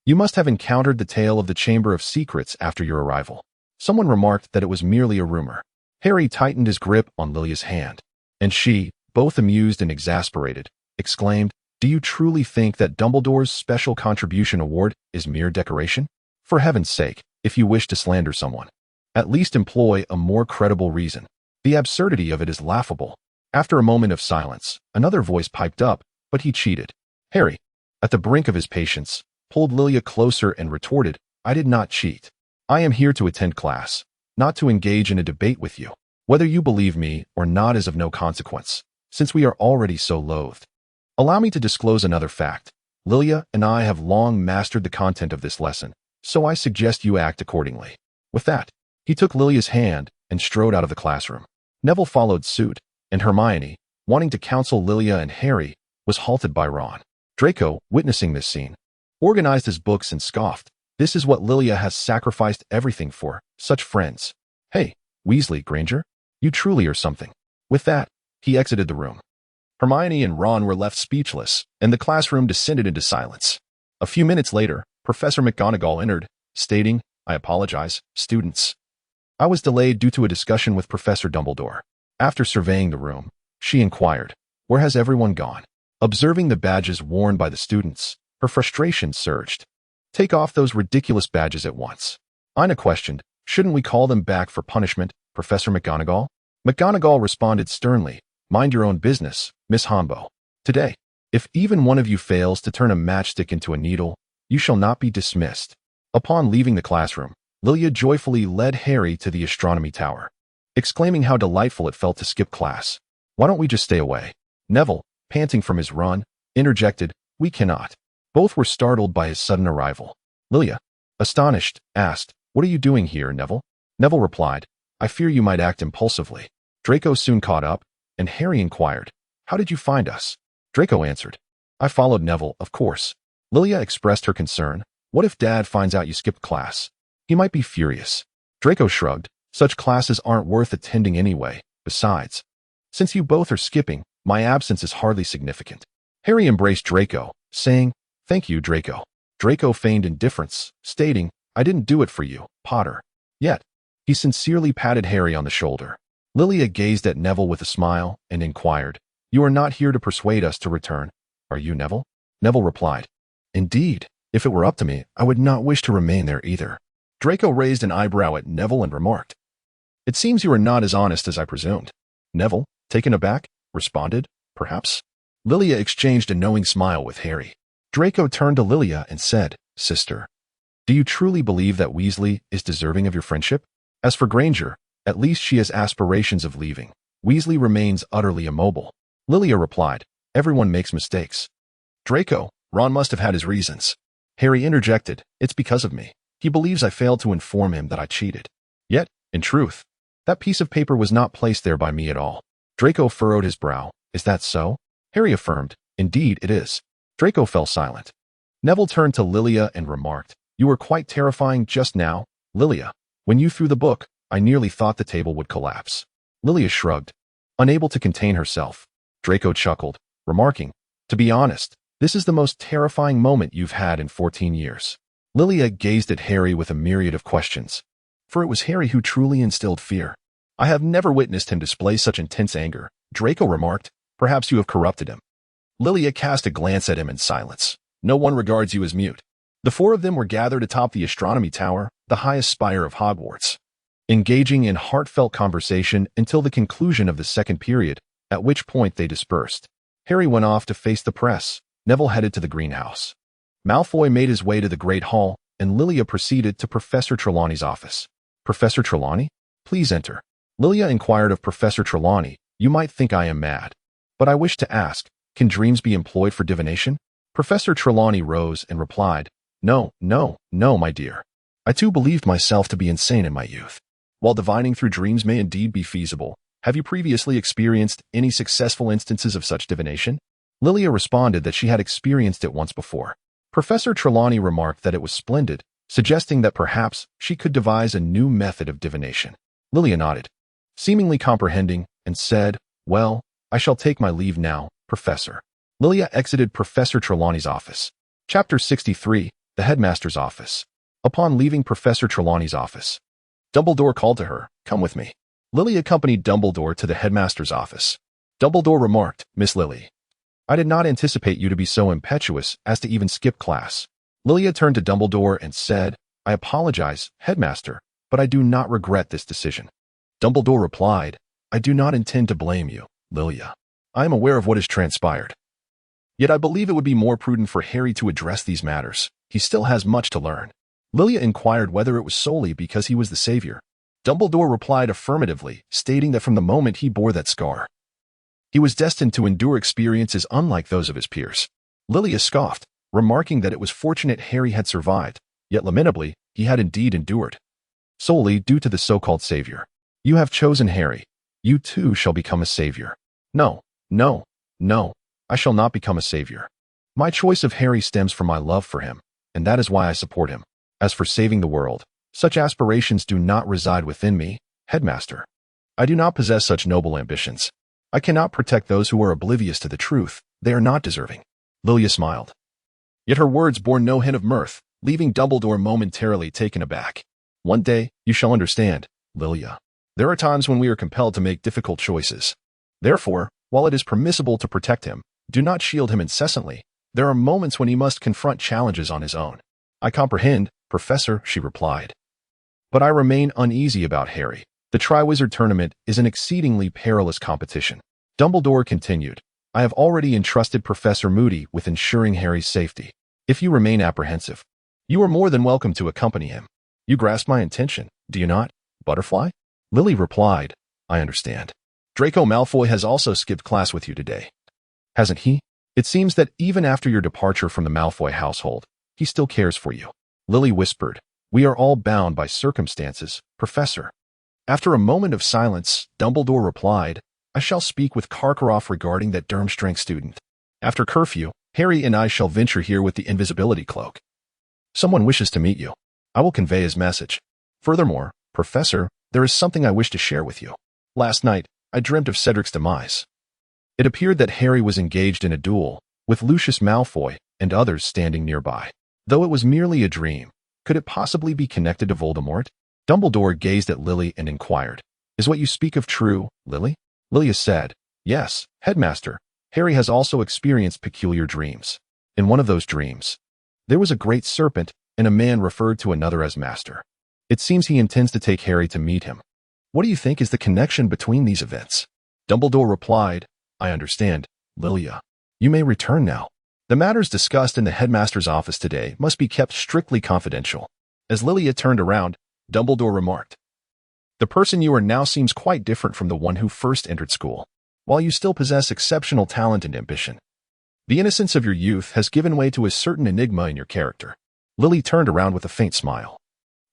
you must have encountered the tale of the Chamber of Secrets after your arrival." Someone remarked that it was merely a rumor. Harry tightened his grip on Lilia's hand, and she, both amused and exasperated, exclaimed, "Do you truly think that Dumbledore's Special Contribution Award is mere decoration? For heaven's sake, if you wish to slander someone, at least employ a more credible reason. The absurdity of it is laughable." After a moment of silence, another voice piped up, but he cheated. Harry, at the brink of his patience, pulled Lilia closer and retorted, "I did not cheat. I am here to attend class, not to engage in a debate with you. Whether you believe me or not is of no consequence, since we are already so loathed. Allow me to disclose another fact. Lilia and I have long mastered the content of this lesson, so I suggest you act accordingly." With that, he took Lilia's hand and strode out of the classroom. Neville followed suit, and Hermione, wanting to counsel Lilia and Harry, was halted by Ron. Draco, witnessing this scene, organized his books and scoffed, "This is what Lilia has sacrificed everything for, such friends. Hey, Weasley, Granger, you truly are something." With that, he exited the room. Hermione and Ron were left speechless, and the classroom descended into silence. A few minutes later, Professor McGonagall entered, stating, "I apologize, students. I was delayed due to a discussion with Professor Dumbledore." After surveying the room, she inquired, "Where has everyone gone?" Observing the badges worn by the students, her frustration surged. "Take off those ridiculous badges at once." Ina questioned, "Shouldn't we call them back for punishment, Professor McGonagall?" McGonagall responded sternly, "Mind your own business, Miss Hombo. Today, if even one of you fails to turn a matchstick into a needle, you shall not be dismissed." Upon leaving the classroom, Lilia joyfully led Harry to the astronomy tower, exclaiming how delightful it felt to skip class. "Why don't we just stay away?" Neville, panting from his run, interjected, "We cannot." Both were startled by his sudden arrival. Lilia, astonished, asked, "What are you doing here, Neville?" Neville replied, "I fear you might act impulsively." Draco soon caught up, and Harry inquired, "How did you find us?" Draco answered, "I followed Neville, of course." Lilia expressed her concern, "What if Dad finds out you skipped class? He might be furious." Draco shrugged, "Such classes aren't worth attending anyway. Besides, since you both are skipping, my absence is hardly significant." Harry embraced Draco, saying, "Thank you, Draco." Draco feigned indifference, stating, "I didn't do it for you, Potter." Yet, he sincerely patted Harry on the shoulder. Lilia gazed at Neville with a smile and inquired, "You are not here to persuade us to return, are you, Neville?" Neville replied, "Indeed, if it were up to me, I would not wish to remain there either." Draco raised an eyebrow at Neville and remarked, "It seems you are not as honest as I presumed." Neville, taken aback, responded, "Perhaps." Lilia exchanged a knowing smile with Harry. Draco turned to Lilia and said, "Sister, do you truly believe that Weasley is deserving of your friendship? As for Granger, at least she has aspirations of leaving. Weasley remains utterly immobile." Lilia replied, "Everyone makes mistakes." "Draco, Ron must have had his reasons." Harry interjected, "It's because of me. He believes I failed to inform him that I cheated. Yet, in truth, that piece of paper was not placed there by me at all." Draco furrowed his brow. "Is that so?" Harry affirmed, "Indeed it is." Draco fell silent. Neville turned to Lilia and remarked, "You were quite terrifying just now, Lilia. When you threw the book, I nearly thought the table would collapse." Lilia shrugged, unable to contain herself. Draco chuckled, remarking, "To be honest, this is the most terrifying moment you've had in 14 years. Lilia gazed at Harry with a myriad of questions, for it was Harry who truly instilled fear. "I have never witnessed him display such intense anger," Draco remarked. "Perhaps you have corrupted him." Lilia cast a glance at him in silence. "No one regards you as mute." The four of them were gathered atop the astronomy tower, the highest spire of Hogwarts, engaging in heartfelt conversation until the conclusion of the second period, at which point they dispersed. Harry went off to face the press. Neville headed to the greenhouse. Malfoy made his way to the Great Hall, and Lilia proceeded to Professor Trelawney's office. "Professor Trelawney, please enter." Lilia inquired of Professor Trelawney, "You might think I am mad, but I wish to ask, can dreams be employed for divination?" Professor Trelawney rose and replied, No, my dear. I too believed myself to be insane in my youth. While divining through dreams may indeed be feasible, Have you previously experienced any successful instances of such divination? Lilia responded that she had experienced it once before. Professor Trelawney remarked that it was splendid, suggesting that perhaps she could devise a new method of divination. Lilia nodded, seemingly comprehending, and said, "Well, I shall take my leave now, Professor." Lilia exited Professor Trelawney's office. Chapter 63, The Headmaster's Office. Upon leaving Professor Trelawney's office, Dumbledore called to her, "Come with me." Lily accompanied Dumbledore to the headmaster's office. Dumbledore remarked, "Miss Lily, I did not anticipate you to be so impetuous as to even skip class." Lilia turned to Dumbledore and said, "I apologize, Headmaster, but I do not regret this decision." Dumbledore replied, "I do not intend to blame you, Lilia. I am aware of what has transpired. Yet I believe it would be more prudent for Harry to address these matters. He still has much to learn." Lilia inquired whether it was solely because he was the savior. Dumbledore replied affirmatively, stating that from the moment he bore that scar, he was destined to endure experiences unlike those of his peers. Lilia scoffed, remarking that it was fortunate Harry had survived, yet lamentably, he had indeed endured. Solely due to the so-called savior. "You have chosen Harry. You too shall become a savior." No, no, no, I shall not become a savior. My choice of Harry stems from my love for him, and that is why I support him. As for saving the world, such aspirations do not reside within me, Headmaster. I do not possess such noble ambitions. I cannot protect those who are oblivious to the truth. They are not deserving. Lilia smiled. Yet her words bore no hint of mirth, leaving Dumbledore momentarily taken aback. "One day, you shall understand, Lilia. There are times when we are compelled to make difficult choices. Therefore, while it is permissible to protect him, do not shield him incessantly. There are moments when he must confront challenges on his own." "I comprehend, Professor," she replied. "But I remain uneasy about Harry. The Triwizard Tournament is an exceedingly perilous competition." Dumbledore continued, "I have already entrusted Professor Moody with ensuring Harry's safety. If you remain apprehensive, you are more than welcome to accompany him. You grasp my intention, do you not, Butterfly?" Lily replied, "I understand. Draco Malfoy has also skipped class with you today, hasn't he? It seems that even after your departure from the Malfoy household, he still cares for you." Lily whispered, "We are all bound by circumstances, Professor." After a moment of silence, Dumbledore replied, "I shall speak with Karkaroff regarding that Durmstrang student. After curfew, Harry and I shall venture here with the invisibility cloak. Someone wishes to meet you. I will convey his message. Furthermore, Professor, there is something I wish to share with you. Last night, I dreamt of Cedric's demise. It appeared that Harry was engaged in a duel, with Lucius Malfoy and others standing nearby. Though it was merely a dream, could it possibly be connected to Voldemort?" Dumbledore gazed at Lily and inquired, "Is what you speak of true, Lily?" Lilia said, "Yes, Headmaster. Harry has also experienced peculiar dreams. In one of those dreams, there was a great serpent, and a man referred to another as Master. It seems he intends to take Harry to meet him. What do you think is the connection between these events?" Dumbledore replied, "I understand, Lilia. You may return now. The matters discussed in the headmaster's office today must be kept strictly confidential." As Lilia turned around, Dumbledore remarked, "The person you are now seems quite different from the one who first entered school. While you still possess exceptional talent and ambition, the innocence of your youth has given way to a certain enigma in your character." Lily turned around with a faint smile,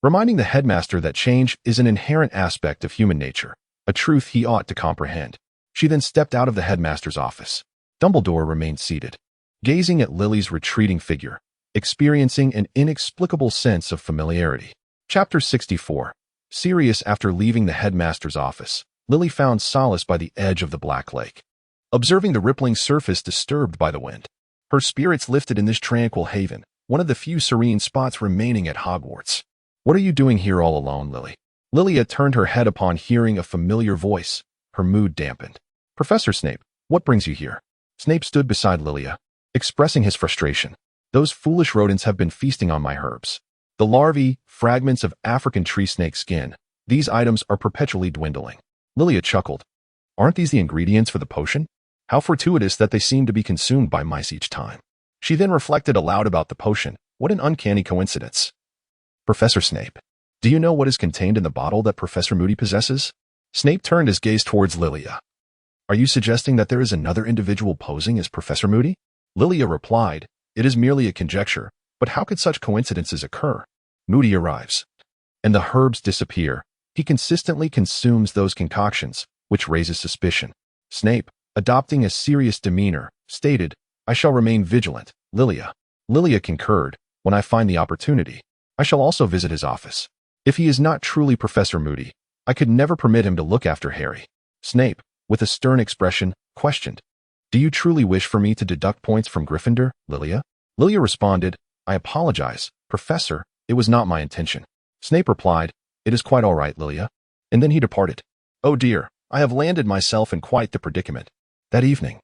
reminding the headmaster that change is an inherent aspect of human nature, a truth he ought to comprehend. She then stepped out of the headmaster's office. Dumbledore remained seated, gazing at Lily's retreating figure, experiencing an inexplicable sense of familiarity. Chapter 64. Serious. After leaving the headmaster's office, Lily found solace by the edge of the Black Lake, observing the rippling surface disturbed by the wind. Her spirits lifted in this tranquil haven, one of the few serene spots remaining at Hogwarts. "What are you doing here all alone, Lily?" Lilia turned her head upon hearing a familiar voice. Her mood dampened. "Professor Snape, what brings you here?" Snape stood beside Lilia, expressing his frustration. "Those foolish rodents have been feasting on my herbs. The larvae, fragments of African tree snake skin, these items are perpetually dwindling." Lilia chuckled. "Aren't these the ingredients for the potion? How fortuitous that they seem to be consumed by mice each time." She then reflected aloud about the potion. What an uncanny coincidence. "Professor Snape, do you know what is contained in the bottle that Professor Moody possesses?" Snape turned his gaze towards Lilia. "Are you suggesting that there is another individual posing as Professor Moody?" Lilia replied, "It is merely a conjecture, but how could such coincidences occur? Moody arrives, and the herbs disappear. He consistently consumes those concoctions, which raises suspicion. Snape, adopting a serious demeanor, stated, "I shall remain vigilant, Lilia." Lilia concurred, "When I find the opportunity, I shall also visit his office. If he is not truly Professor Moody, I could never permit him to look after Harry." Snape, with a stern expression, questioned, "Do you truly wish for me to deduct points from Gryffindor, Lilia?" Lilia responded, "I apologize, Professor, it was not my intention." Snape replied, "It is quite all right, Lilia." And then he departed. Oh dear, I have landed myself in quite the predicament. That evening,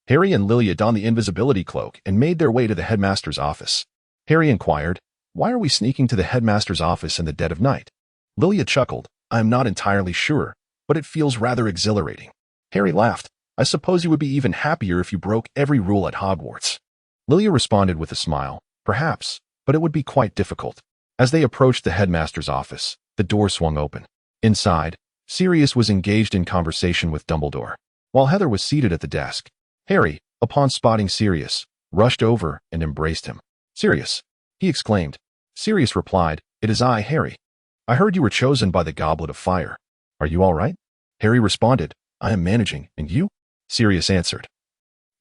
Harry and Lilia donned the invisibility cloak and made their way to the headmaster's office. Harry inquired, "Why are we sneaking to the headmaster's office in the dead of night?" Lilia chuckled, "I am not entirely sure, but it feels rather exhilarating." Harry laughed, "I suppose you would be even happier if you broke every rule at Hogwarts." Lilia responded with a smile, "Perhaps, but it would be quite difficult." As they approached the headmaster's office, the door swung open. Inside, Sirius was engaged in conversation with Dumbledore, while Heather was seated at the desk. Harry, upon spotting Sirius, rushed over and embraced him. "Sirius!" he exclaimed. Sirius replied, "It is I, Harry. I heard you were chosen by the Goblet of Fire. Are you all right?" Harry responded, "I am managing, and you?" Sirius answered,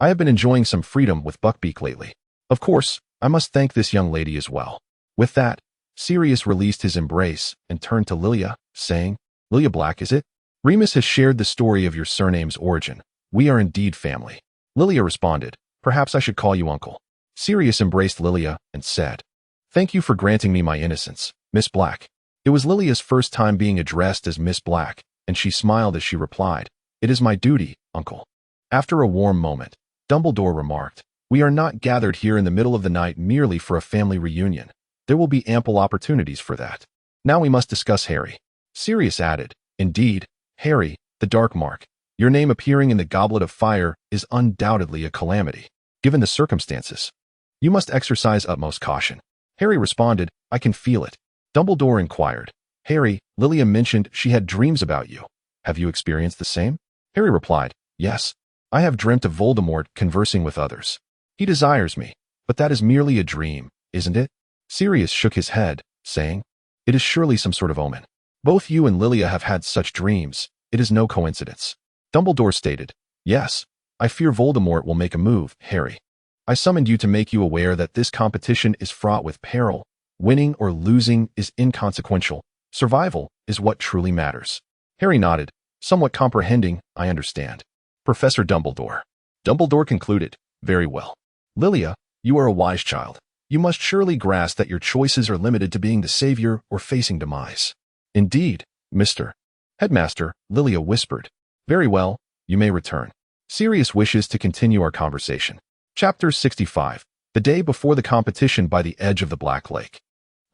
"I have been enjoying some freedom with Buckbeak lately. Of course, I must thank this young lady as well." With that, Sirius released his embrace and turned to Lilia, saying, "Lilia Black, is it? Remus has shared the story of your surname's origin. We are indeed family." Lilia responded, "Perhaps I should call you uncle." Sirius embraced Lilia and said, "Thank you for granting me my innocence, Miss Black." It was Lilia's first time being addressed as Miss Black, and she smiled as she replied, "It is my duty, uncle." After a warm moment, Dumbledore remarked, "We are not gathered here in the middle of the night merely for a family reunion. There will be ample opportunities for that. Now we must discuss Harry." Sirius added, "Indeed, Harry, the Dark Mark, your name appearing in the Goblet of Fire is undoubtedly a calamity. Given the circumstances, you must exercise utmost caution." Harry responded, "I can feel it." Dumbledore inquired, "Harry, Lilia mentioned she had dreams about you. Have you experienced the same?" Harry replied, "Yes. I have dreamt of Voldemort conversing with others. He desires me, but that is merely a dream, isn't it?" Sirius shook his head, saying, "It is surely some sort of omen. Both you and Lilia have had such dreams. It is no coincidence." Dumbledore stated, "Yes, I fear Voldemort will make a move, Harry. I summoned you to make you aware that this competition is fraught with peril. Winning or losing is inconsequential. Survival is what truly matters." Harry nodded, somewhat comprehending, "I understand. Professor Dumbledore." Dumbledore concluded, "Very well. Lilia, you are a wise child. You must surely grasp that your choices are limited to being the savior or facing demise." "Indeed, Mr. Headmaster," Lilia whispered. "Very well, you may return. Sirius wishes to continue our conversation." Chapter 65. The day before the competition by the edge of the Black Lake.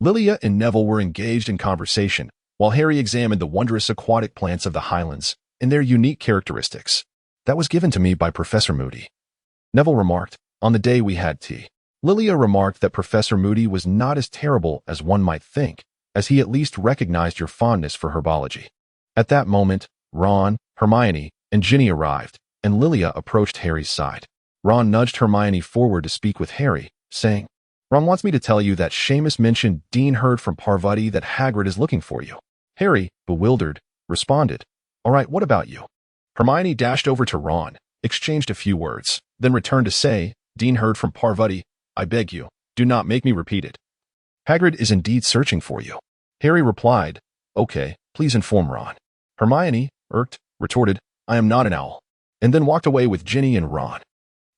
Lilia and Neville were engaged in conversation, while Harry examined the wondrous aquatic plants of the Highlands and their unique characteristics. "That was given to me by Professor Moody," Neville remarked, "on the day we had tea." Lilia remarked that Professor Moody was not as terrible as one might think, as he at least recognized your fondness for herbology. At that moment, Ron, Hermione, and Ginny arrived, and Lilia approached Harry's side. Ron nudged Hermione forward to speak with Harry, saying, "Ron wants me to tell you that Seamus mentioned Dean heard from Parvati that Hagrid is looking for you." Harry, bewildered, responded, "All right, what about you?" Hermione dashed over to Ron, exchanged a few words, then returned to say, "Dean heard from Parvati. I beg you, do not make me repeat it. Hagrid is indeed searching for you." Harry replied, "Okay, please inform Ron." Hermione, irked, retorted, "I am not an owl," and then walked away with Ginny and Ron.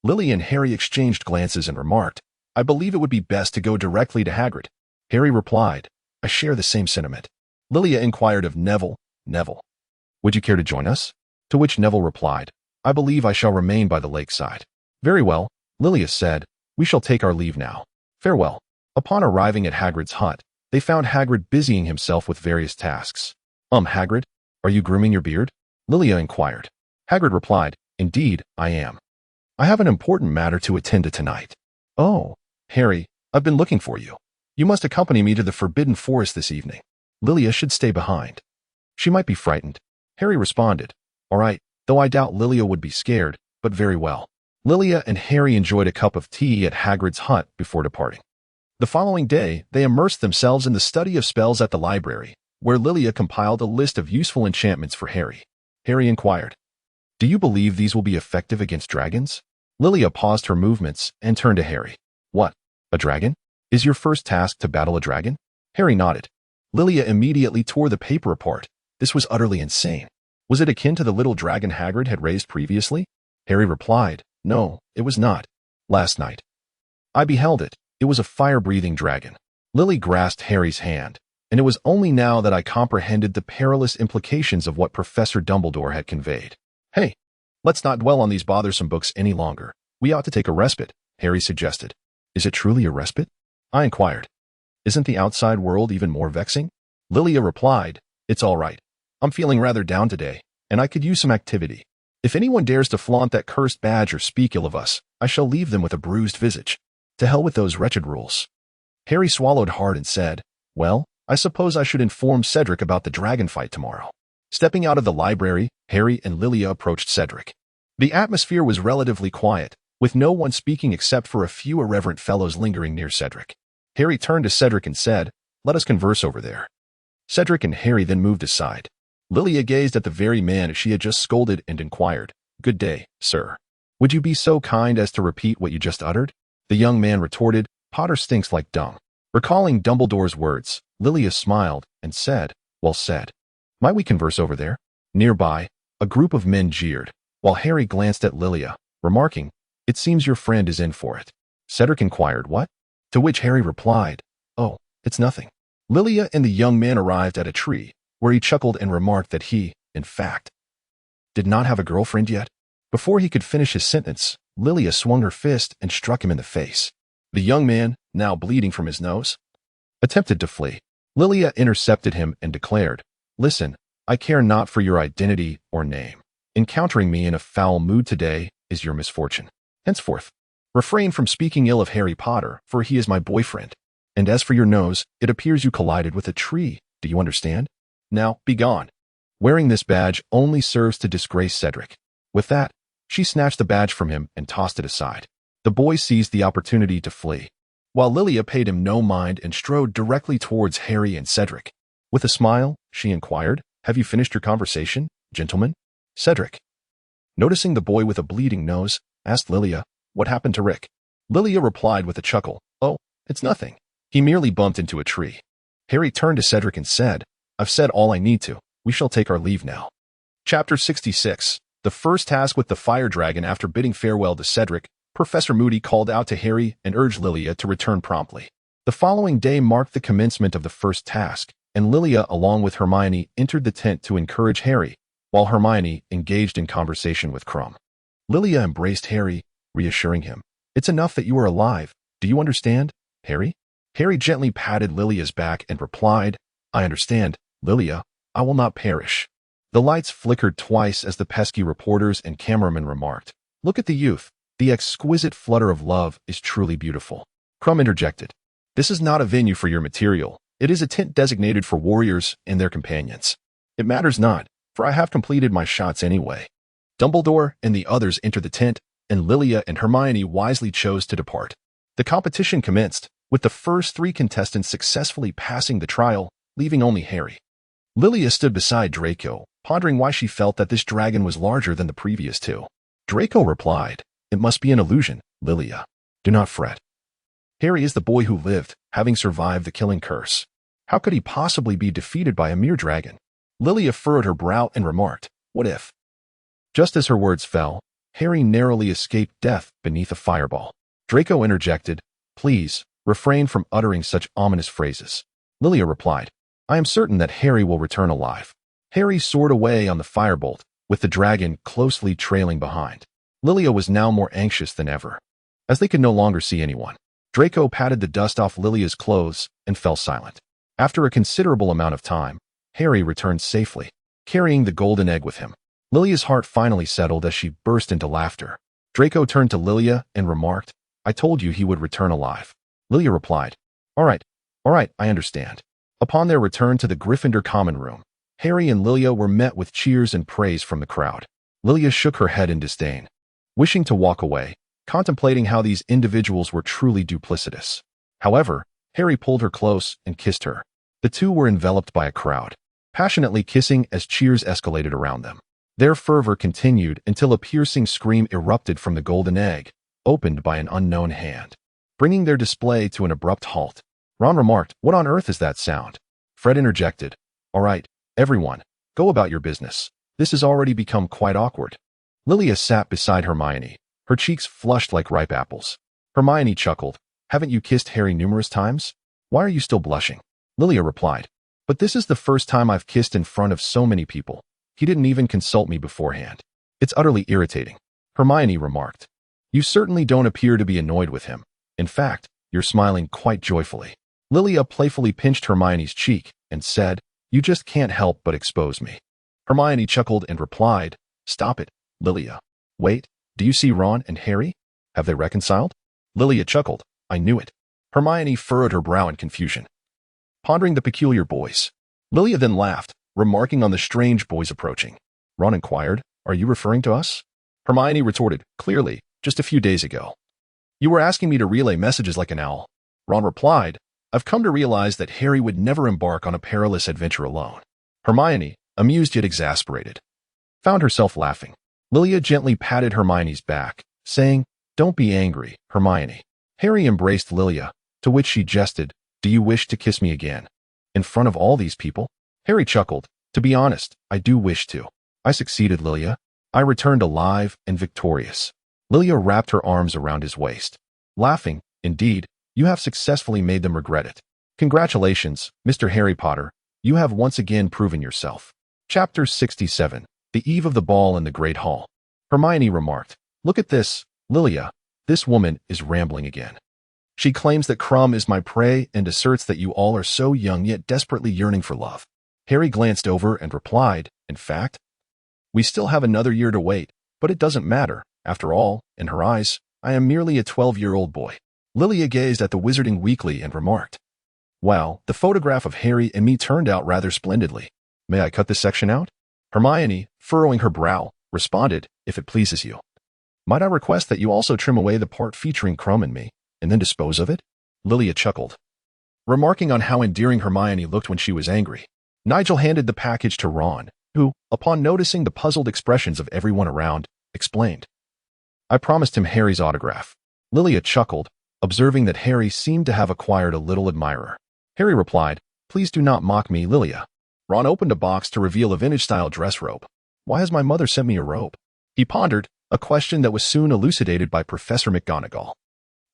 Lily and Harry exchanged glances and remarked, "I believe it would be best to go directly to Hagrid." Harry replied, "I share the same sentiment." Lilia inquired of Neville, "Neville, would you care to join us?" To which Neville replied, "I believe I shall remain by the lakeside." "Very well," Lilia said, "we shall take our leave now. Farewell." Upon arriving at Hagrid's hut, they found Hagrid busying himself with various tasks. Hagrid, are you grooming your beard?" Lilia inquired. Hagrid replied, "Indeed, I am. I have an important matter to attend to tonight." "Oh, Harry, I've been looking for you. You must accompany me to the Forbidden Forest this evening. Lilia should stay behind. She might be frightened." Harry responded, "All right, though I doubt Lilia would be scared, but very well." Lilia and Harry enjoyed a cup of tea at Hagrid's hut before departing. The following day, they immersed themselves in the study of spells at the library, where Lilia compiled a list of useful enchantments for Harry. Harry inquired. Do you believe these will be effective against dragons? Lilia paused her movements and turned to Harry. What? A dragon? Is your first task to battle a dragon? Harry nodded. Lilia immediately tore the paper apart. This was utterly insane. Was it akin to the little dragon Hagrid had raised previously? Harry replied, No, it was not. Last night. I beheld it. It was a fire-breathing dragon. Lily grasped Harry's hand, and it was only now that I comprehended the perilous implications of what Professor Dumbledore had conveyed. Hey, let's not dwell on these bothersome books any longer. We ought to take a respite, Harry suggested. Is it truly a respite? I inquired. Isn't the outside world even more vexing? Lilia replied, It's all right. I'm feeling rather down today, and I could use some activity. If anyone dares to flaunt that cursed badge or speak ill of us, I shall leave them with a bruised visage. To hell with those wretched rules. Harry swallowed hard and said, Well, I suppose I should inform Cedric about the dragon fight tomorrow. Stepping out of the library, Harry and Lilia approached Cedric. The atmosphere was relatively quiet, with no one speaking except for a few irreverent fellows lingering near Cedric. Harry turned to Cedric and said, Let us converse over there. Cedric and Harry then moved aside. Lilia gazed at the very man she had just scolded and inquired, Good day, sir. Would you be so kind as to repeat what you just uttered? The young man retorted, Potter stinks like dung. Recalling Dumbledore's words, Lilia smiled and said, Well said. Might we converse over there? Nearby, a group of men jeered, while Harry glanced at Lilia, remarking, It seems your friend is in for it. Cedric inquired, What? To which Harry replied, Oh, it's nothing. Lilia and the young man arrived at a tree, where he chuckled and remarked that he, in fact, did not have a girlfriend yet. Before he could finish his sentence, Lilia swung her fist and struck him in the face. The young man, now bleeding from his nose, attempted to flee. Lilia intercepted him and declared, Listen, I care not for your identity or name. Encountering me in a foul mood today is your misfortune. Henceforth, refrain from speaking ill of Harry Potter, for he is my boyfriend. And as for your nose, it appears you collided with a tree. Do you understand? Now, be gone. Wearing this badge only serves to disgrace Cedric. With that, she snatched the badge from him and tossed it aside. The boy seized the opportunity to flee, while Lilia paid him no mind and strode directly towards Harry and Cedric. With a smile, she inquired, Have you finished your conversation, gentlemen? Cedric, noticing the boy with a bleeding nose, asked Lilia, What happened to Rick? Lilia replied with a chuckle, Oh, it's nothing. He merely bumped into a tree. Harry turned to Cedric and said, I've said all I need to. We shall take our leave now. Chapter 66. The first task with the fire dragon. After bidding farewell to Cedric, Professor Moody called out to Harry and urged Lilia to return promptly. The following day marked the commencement of the first task, and Lilia, along with Hermione, entered the tent to encourage Harry, while Hermione engaged in conversation with Krum. Lilia embraced Harry, reassuring him, It's enough that you are alive. Do you understand, Harry? Harry gently patted Lilia's back and replied, I understand, Lilia. I will not perish. The lights flickered twice as the pesky reporters and cameramen remarked, Look at the youth. The exquisite flutter of love is truly beautiful. Krum interjected, This is not a venue for your material. It is a tent designated for warriors and their companions. It matters not, for I have completed my shots anyway. Dumbledore and the others entered the tent, and Lilia and Hermione wisely chose to depart. The competition commenced, with the first 3 contestants successfully passing the trial, leaving only Harry. Lilia stood beside Draco, pondering why she felt that this dragon was larger than the previous 2. Draco replied, It must be an illusion, Lilia. Do not fret. Harry is the boy who lived, having survived the killing curse. How could he possibly be defeated by a mere dragon? Lilia furrowed her brow and remarked, What if? Just as her words fell, Harry narrowly escaped death beneath a fireball. Draco interjected, Please, refrain from uttering such ominous phrases. Lilia replied, I am certain that Harry will return alive. Harry soared away on the firebolt, with the dragon closely trailing behind. Lilia was now more anxious than ever. As they could no longer see anyone, Draco patted the dust off Lilia's clothes and fell silent. After a considerable amount of time, Harry returned safely, carrying the golden egg with him. Lilia's heart finally settled as she burst into laughter. Draco turned to Lilia and remarked, I told you he would return alive. Lilia replied, All right, I understand. Upon their return to the Gryffindor common room, Harry and Lilia were met with cheers and praise from the crowd. Lilia shook her head in disdain, wishing to walk away, contemplating how these individuals were truly duplicitous. However, Harry pulled her close and kissed her. The two were enveloped by a crowd, passionately kissing as cheers escalated around them. Their fervor continued until a piercing scream erupted from the golden egg, opened by an unknown hand, bringing their display to an abrupt halt. Ron remarked, "What on earth is that sound?" Fred interjected, "All right, everyone, go about your business. This has already become quite awkward." Lilia sat beside Hermione, her cheeks flushed like ripe apples. Hermione chuckled, "Haven't you kissed Harry numerous times? Why are you still blushing?" Lilia replied, "But this is the first time I've kissed in front of so many people. He didn't even consult me beforehand. It's utterly irritating." Hermione remarked, "You certainly don't appear to be annoyed with him. In fact, you're smiling quite joyfully." Lilia playfully pinched Hermione's cheek and said, "You just can't help but expose me." Hermione chuckled and replied, "Stop it, Lilia. Wait, do you see Ron and Harry? Have they reconciled?" Lilia chuckled, "I knew it." Hermione furrowed her brow in confusion, pondering the peculiar boys. Lilia then laughed, remarking on the strange boys approaching. Ron inquired, "Are you referring to us?" Hermione retorted, "Clearly, just a few days ago. You were asking me to relay messages like an owl." Ron replied, "I've come to realize that Harry would never embark on a perilous adventure alone." Hermione, amused yet exasperated, found herself laughing. Lilia gently patted Hermione's back, saying, "Don't be angry, Hermione." Harry embraced Lilia, to which she jested, "Do you wish to kiss me again? In front of all these people?" Harry chuckled, "To be honest, I do wish to." "I succeeded, Lilia. I returned alive and victorious." Lilia wrapped her arms around his waist, laughing, "Indeed, you have successfully made them regret it. Congratulations, Mr. Harry Potter. You have once again proven yourself." Chapter 67. The Eve of the Ball in the Great Hall. Hermione remarked, "Look at this, Lilia. This woman is rambling again. She claims that Krum is my prey and asserts that you all are so young yet desperately yearning for love." Harry glanced over and replied, "In fact, we still have another year to wait, but it doesn't matter. After all, in her eyes, I am merely a 12-year-old boy." Lilia gazed at the Wizarding Weekly and remarked, "Well, the photograph of Harry and me turned out rather splendidly. May I cut this section out?" Hermione, furrowing her brow, responded, "If it pleases you. Might I request that you also trim away the part featuring Krum and me, and then dispose of it?" Lilia chuckled, remarking on how endearing Hermione looked when she was angry. Nigel handed the package to Ron, who, upon noticing the puzzled expressions of everyone around, explained, "I promised him Harry's autograph." Lilia chuckled, observing that Harry seemed to have acquired a little admirer. Harry replied, "Please do not mock me, Lilia." Ron opened a box to reveal a vintage-style dress robe. "Why has my mother sent me a robe?" He pondered, a question that was soon elucidated by Professor McGonagall.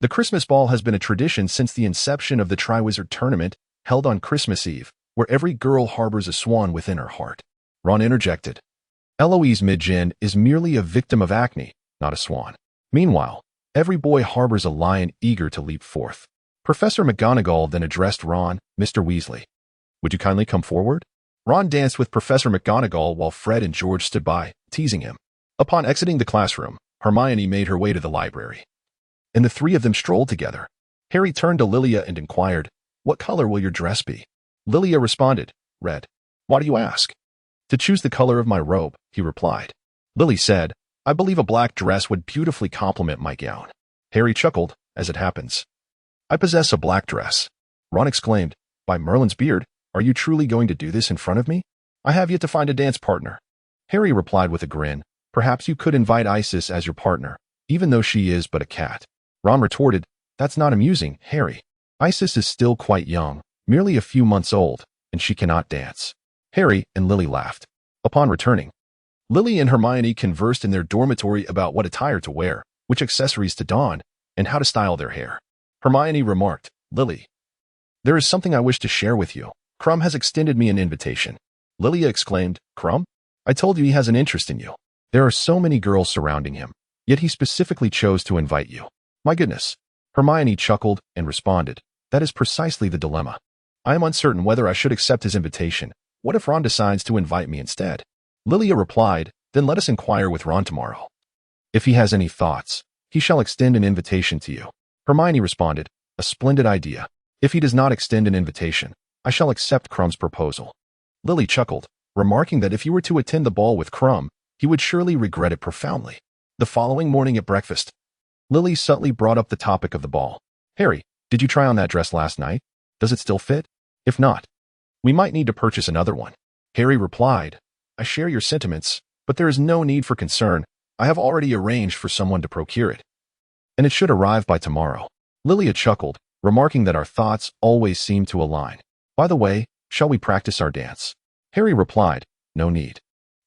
The Christmas ball has been a tradition since the inception of the Triwizard Tournament, held on Christmas Eve, where every girl harbors a swan within her heart. Ron interjected, "Eloise Midgen is merely a victim of acne, not a swan. Meanwhile, every boy harbors a lion eager to leap forth." Professor McGonagall then addressed Ron, "Mr. Weasley, would you kindly come forward?" Ron danced with Professor McGonagall while Fred and George stood by, teasing him. Upon exiting the classroom, Hermione made her way to the library, and the three of them strolled together. Harry turned to Lilia and inquired, "What color will your dress be?" Lilia responded, "Red." "Why do you ask?" "To choose the color of my robe," he replied. Lily said, "I believe a black dress would beautifully complement my gown." Harry chuckled, "As it happens, I possess a black dress." Ron exclaimed, "By Merlin's beard, are you truly going to do this in front of me? I have yet to find a dance partner." Harry replied with a grin, "Perhaps you could invite Isis as your partner, even though she is but a cat." Ron retorted, "That's not amusing, Harry. Isis is still quite young, merely a few months old, and she cannot dance." Harry and Lily laughed. Upon returning, Lily and Hermione conversed in their dormitory about what attire to wear, which accessories to don, and how to style their hair. Hermione remarked, "Lily, there is something I wish to share with you. Krum has extended me an invitation." Lilia exclaimed, "Krum? I told you he has an interest in you. There are so many girls surrounding him, yet he specifically chose to invite you." "My goodness." Hermione chuckled and responded, "That is precisely the dilemma. I am uncertain whether I should accept his invitation. What if Ron decides to invite me instead?" Lilia replied, "Then let us inquire with Ron tomorrow. If he has any thoughts, he shall extend an invitation to you." Hermione responded, "A splendid idea. If he does not extend an invitation, I shall accept Krum's proposal." Lily chuckled, remarking that if you were to attend the ball with Krum, he would surely regret it profoundly. The following morning at breakfast, Lily subtly brought up the topic of the ball. "Harry, did you try on that dress last night? Does it still fit? If not, we might need to purchase another one." Harry replied, "I share your sentiments. But there is no need for concern. I have already arranged for someone to procure it. And it should arrive by tomorrow. Lilia chuckled, remarking that our thoughts always seem to align. By the way, shall we practice our dance? Harry replied, no need.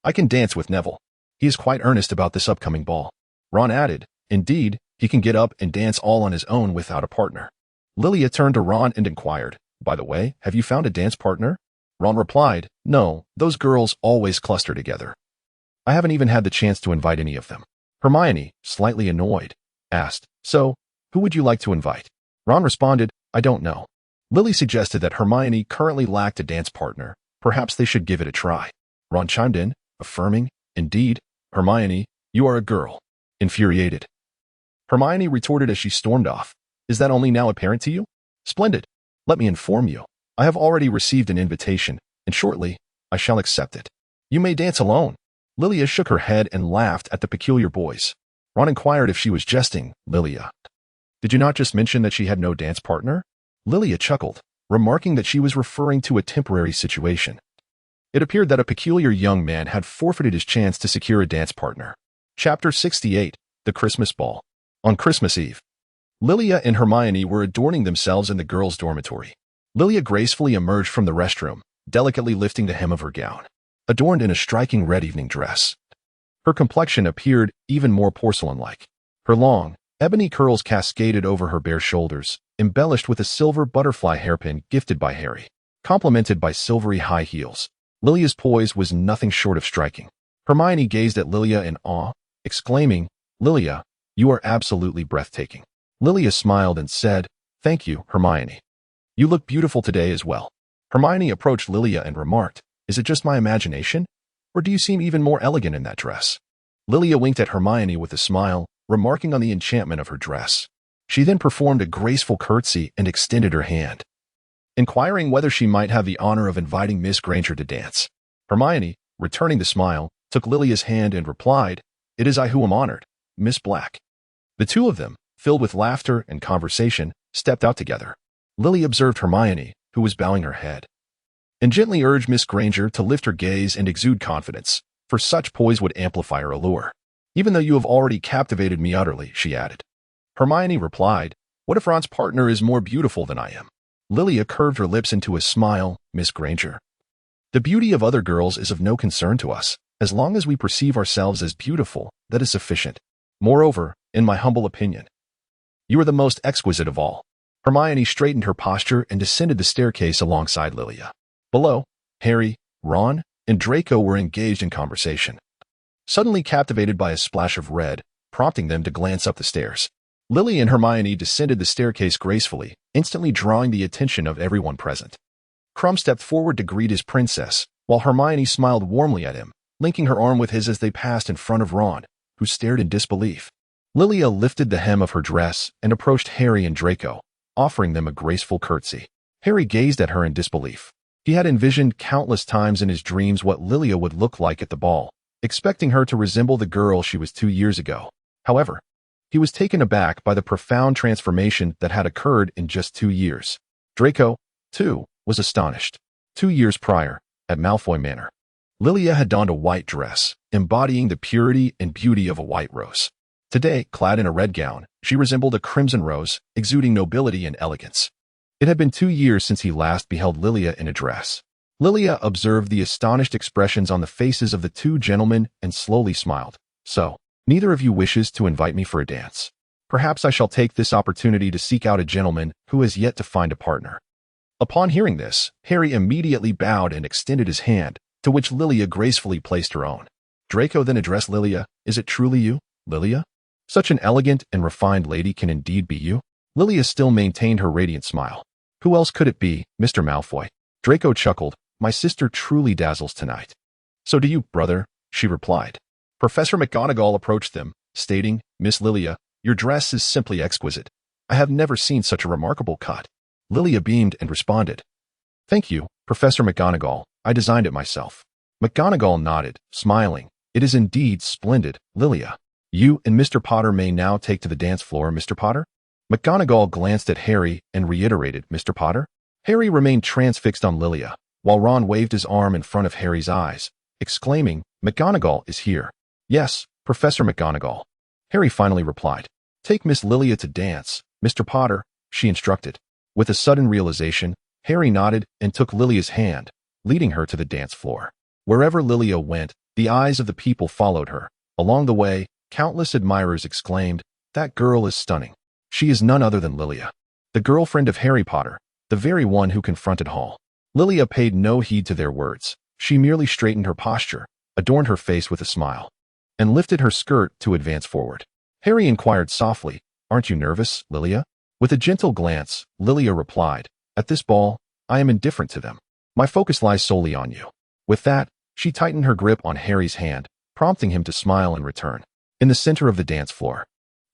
I can dance with Neville. He is quite earnest about this upcoming ball. Ron added, indeed, he can get up and dance all on his own without a partner. Lilia turned to Ron and inquired, by the way, have you found a dance partner? Ron replied, no, those girls always cluster together. I haven't even had the chance to invite any of them. Hermione, slightly annoyed, asked, so, who would you like to invite? Ron responded, I don't know. Lily suggested that Hermione currently lacked a dance partner. Perhaps they should give it a try. Ron chimed in, affirming, indeed, Hermione, you are a girl. Infuriated. Hermione retorted as she stormed off, is that only now apparent to you? Splendid. Let me inform you. I have already received an invitation, and shortly, I shall accept it. You may dance alone. Lilia shook her head and laughed at the peculiar voice. Ron inquired if she was jesting. Lilia, did you not just mention that she had no dance partner? Lilia chuckled, remarking that she was referring to a temporary situation. It appeared that a peculiar young man had forfeited his chance to secure a dance partner. Chapter 68, The Christmas Ball. On Christmas Eve, Lilia and Hermione were adorning themselves in the girls' dormitory. Lilia gracefully emerged from the restroom, delicately lifting the hem of her gown, adorned in a striking red evening dress. Her complexion appeared even more porcelain-like. Her long, ebony curls cascaded over her bare shoulders, embellished with a silver butterfly hairpin gifted by Harry, complemented by silvery high heels. Lilia's poise was nothing short of striking. Hermione gazed at Lilia in awe, exclaiming, Lilia, you are absolutely breathtaking. Lilia smiled and said, thank you, Hermione. You look beautiful today as well. Hermione approached Lilia and remarked, is it just my imagination? Or do you seem even more elegant in that dress? Lilia winked at Hermione with a smile, remarking on the enchantment of her dress. She then performed a graceful curtsy and extended her hand, inquiring whether she might have the honor of inviting Miss Granger to dance. Hermione, returning the smile, took Lilia's hand and replied, it is I who am honored, Miss Black. The two of them, filled with laughter and conversation, stepped out together. Lily observed Hermione, who was bowing her head, and gently urged Miss Granger to lift her gaze and exude confidence, for such poise would amplify her allure. Even though you have already captivated me utterly, she added. Hermione replied, what if Ron's partner is more beautiful than I am? Lilia curved her lips into a smile, Miss Granger. The beauty of other girls is of no concern to us. As long as we perceive ourselves as beautiful, that is sufficient. Moreover, in my humble opinion, you are the most exquisite of all. Hermione straightened her posture and descended the staircase alongside Lilia. Below, Harry, Ron, and Draco were engaged in conversation, suddenly captivated by a splash of red, prompting them to glance up the stairs. Lily and Hermione descended the staircase gracefully, instantly drawing the attention of everyone present. Krum stepped forward to greet his princess, while Hermione smiled warmly at him, linking her arm with his as they passed in front of Ron, who stared in disbelief. Lilia lifted the hem of her dress and approached Harry and Draco, offering them a graceful curtsy. Harry gazed at her in disbelief. He had envisioned countless times in his dreams what Lilia would look like at the ball, expecting her to resemble the girl she was 2 years ago. However, he was taken aback by the profound transformation that had occurred in just 2 years. Draco, too, was astonished. 2 years prior, at Malfoy Manor, Lilia had donned a white dress, embodying the purity and beauty of a white rose. Today, clad in a red gown, she resembled a crimson rose, exuding nobility and elegance. It had been 2 years since he last beheld Lilia in a dress. Lilia observed the astonished expressions on the faces of the two gentlemen and slowly smiled. So, neither of you wishes to invite me for a dance. Perhaps I shall take this opportunity to seek out a gentleman who has yet to find a partner. Upon hearing this, Harry immediately bowed and extended his hand, to which Lilia gracefully placed her own. Draco then addressed Lilia, is it truly you, Lilia? Such an elegant and refined lady can indeed be you? Lilia still maintained her radiant smile. Who else could it be, Mr. Malfoy? Draco chuckled, my sister truly dazzles tonight. So do you, brother, she replied. Professor McGonagall approached them, stating, Miss Lilia, your dress is simply exquisite. I have never seen such a remarkable cut. Lilia beamed and responded, thank you, Professor McGonagall, I designed it myself. McGonagall nodded, smiling, it is indeed splendid, Lilia. You and Mr. Potter may now take to the dance floor, Mr. Potter. McGonagall glanced at Harry and reiterated, Mr. Potter. Harry remained transfixed on Lilia, while Ron waved his arm in front of Harry's eyes, exclaiming, "McGonagall is here." "Yes, Professor McGonagall," Harry finally replied. "Take Miss Lilia to dance, Mr. Potter," she instructed. With a sudden realization, Harry nodded and took Lilia's hand, leading her to the dance floor. Wherever Lilia went, the eyes of the people followed her. Along the way, countless admirers exclaimed, "That girl is stunning. She is none other than Lilia, the girlfriend of Harry Potter, the very one who confronted Hall." Lilia paid no heed to their words. She merely straightened her posture, adorned her face with a smile, and lifted her skirt to advance forward. Harry inquired softly, "Aren't you nervous, Lilia?" With a gentle glance, Lilia replied, "At this ball, I am indifferent to them. My focus lies solely on you." With that, she tightened her grip on Harry's hand, prompting him to smile in return. In the center of the dance floor,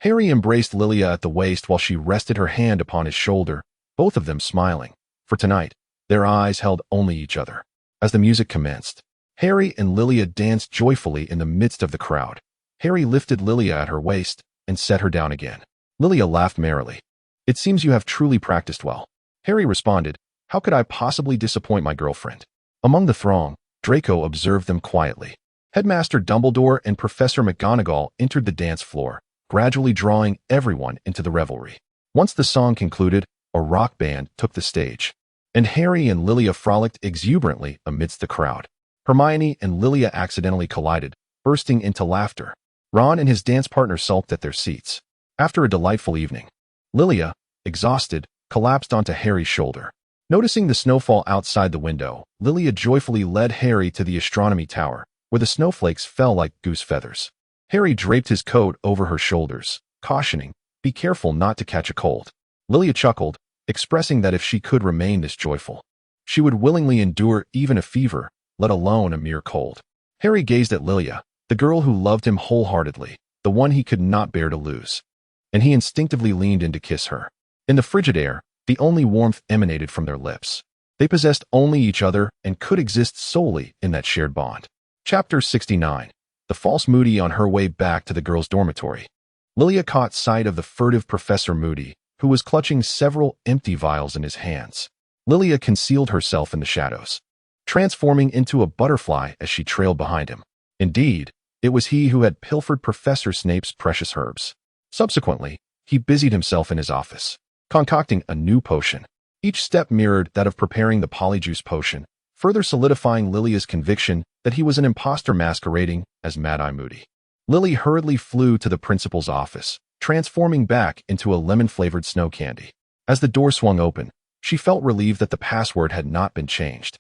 Harry embraced Lilia at the waist while she rested her hand upon his shoulder, both of them smiling. For tonight, their eyes held only each other. As the music commenced, Harry and Lilia danced joyfully in the midst of the crowd. Harry lifted Lilia at her waist and set her down again. Lilia laughed merrily. "It seems you have truly practiced well." Harry responded, "How could I possibly disappoint my girlfriend?" Among the throng, Draco observed them quietly. Headmaster Dumbledore and Professor McGonagall entered the dance floor, gradually drawing everyone into the revelry. Once the song concluded, a rock band took the stage, and Harry and Lilia frolicked exuberantly amidst the crowd. Hermione and Lilia accidentally collided, bursting into laughter. Ron and his dance partner sulked at their seats. After a delightful evening, Lilia, exhausted, collapsed onto Harry's shoulder. Noticing the snowfall outside the window, Lilia joyfully led Harry to the astronomy tower, where the snowflakes fell like goose feathers. Harry draped his coat over her shoulders, cautioning, "Be careful not to catch a cold." Lilia chuckled, expressing that if she could remain this joyful, she would willingly endure even a fever, let alone a mere cold. Harry gazed at Lilia, the girl who loved him wholeheartedly, the one he could not bear to lose, and he instinctively leaned in to kiss her. In the frigid air, the only warmth emanated from their lips. They possessed only each other and could exist solely in that shared bond. Chapter 69. The False Moody on her way back to the girls' dormitory. Lilia caught sight of the furtive Professor Moody, who was clutching several empty vials in his hands. Lilia concealed herself in the shadows, transforming into a butterfly as she trailed behind him. Indeed, it was he who had pilfered Professor Snape's precious herbs. Subsequently, he busied himself in his office, concocting a new potion. Each step mirrored that of preparing the polyjuice potion, further solidifying Lilia's conviction that he was an imposter masquerading as Mad-Eye Moody. Lily hurriedly flew to the principal's office, transforming back into a lemon-flavored snow candy. As the door swung open, she felt relieved that the password had not been changed,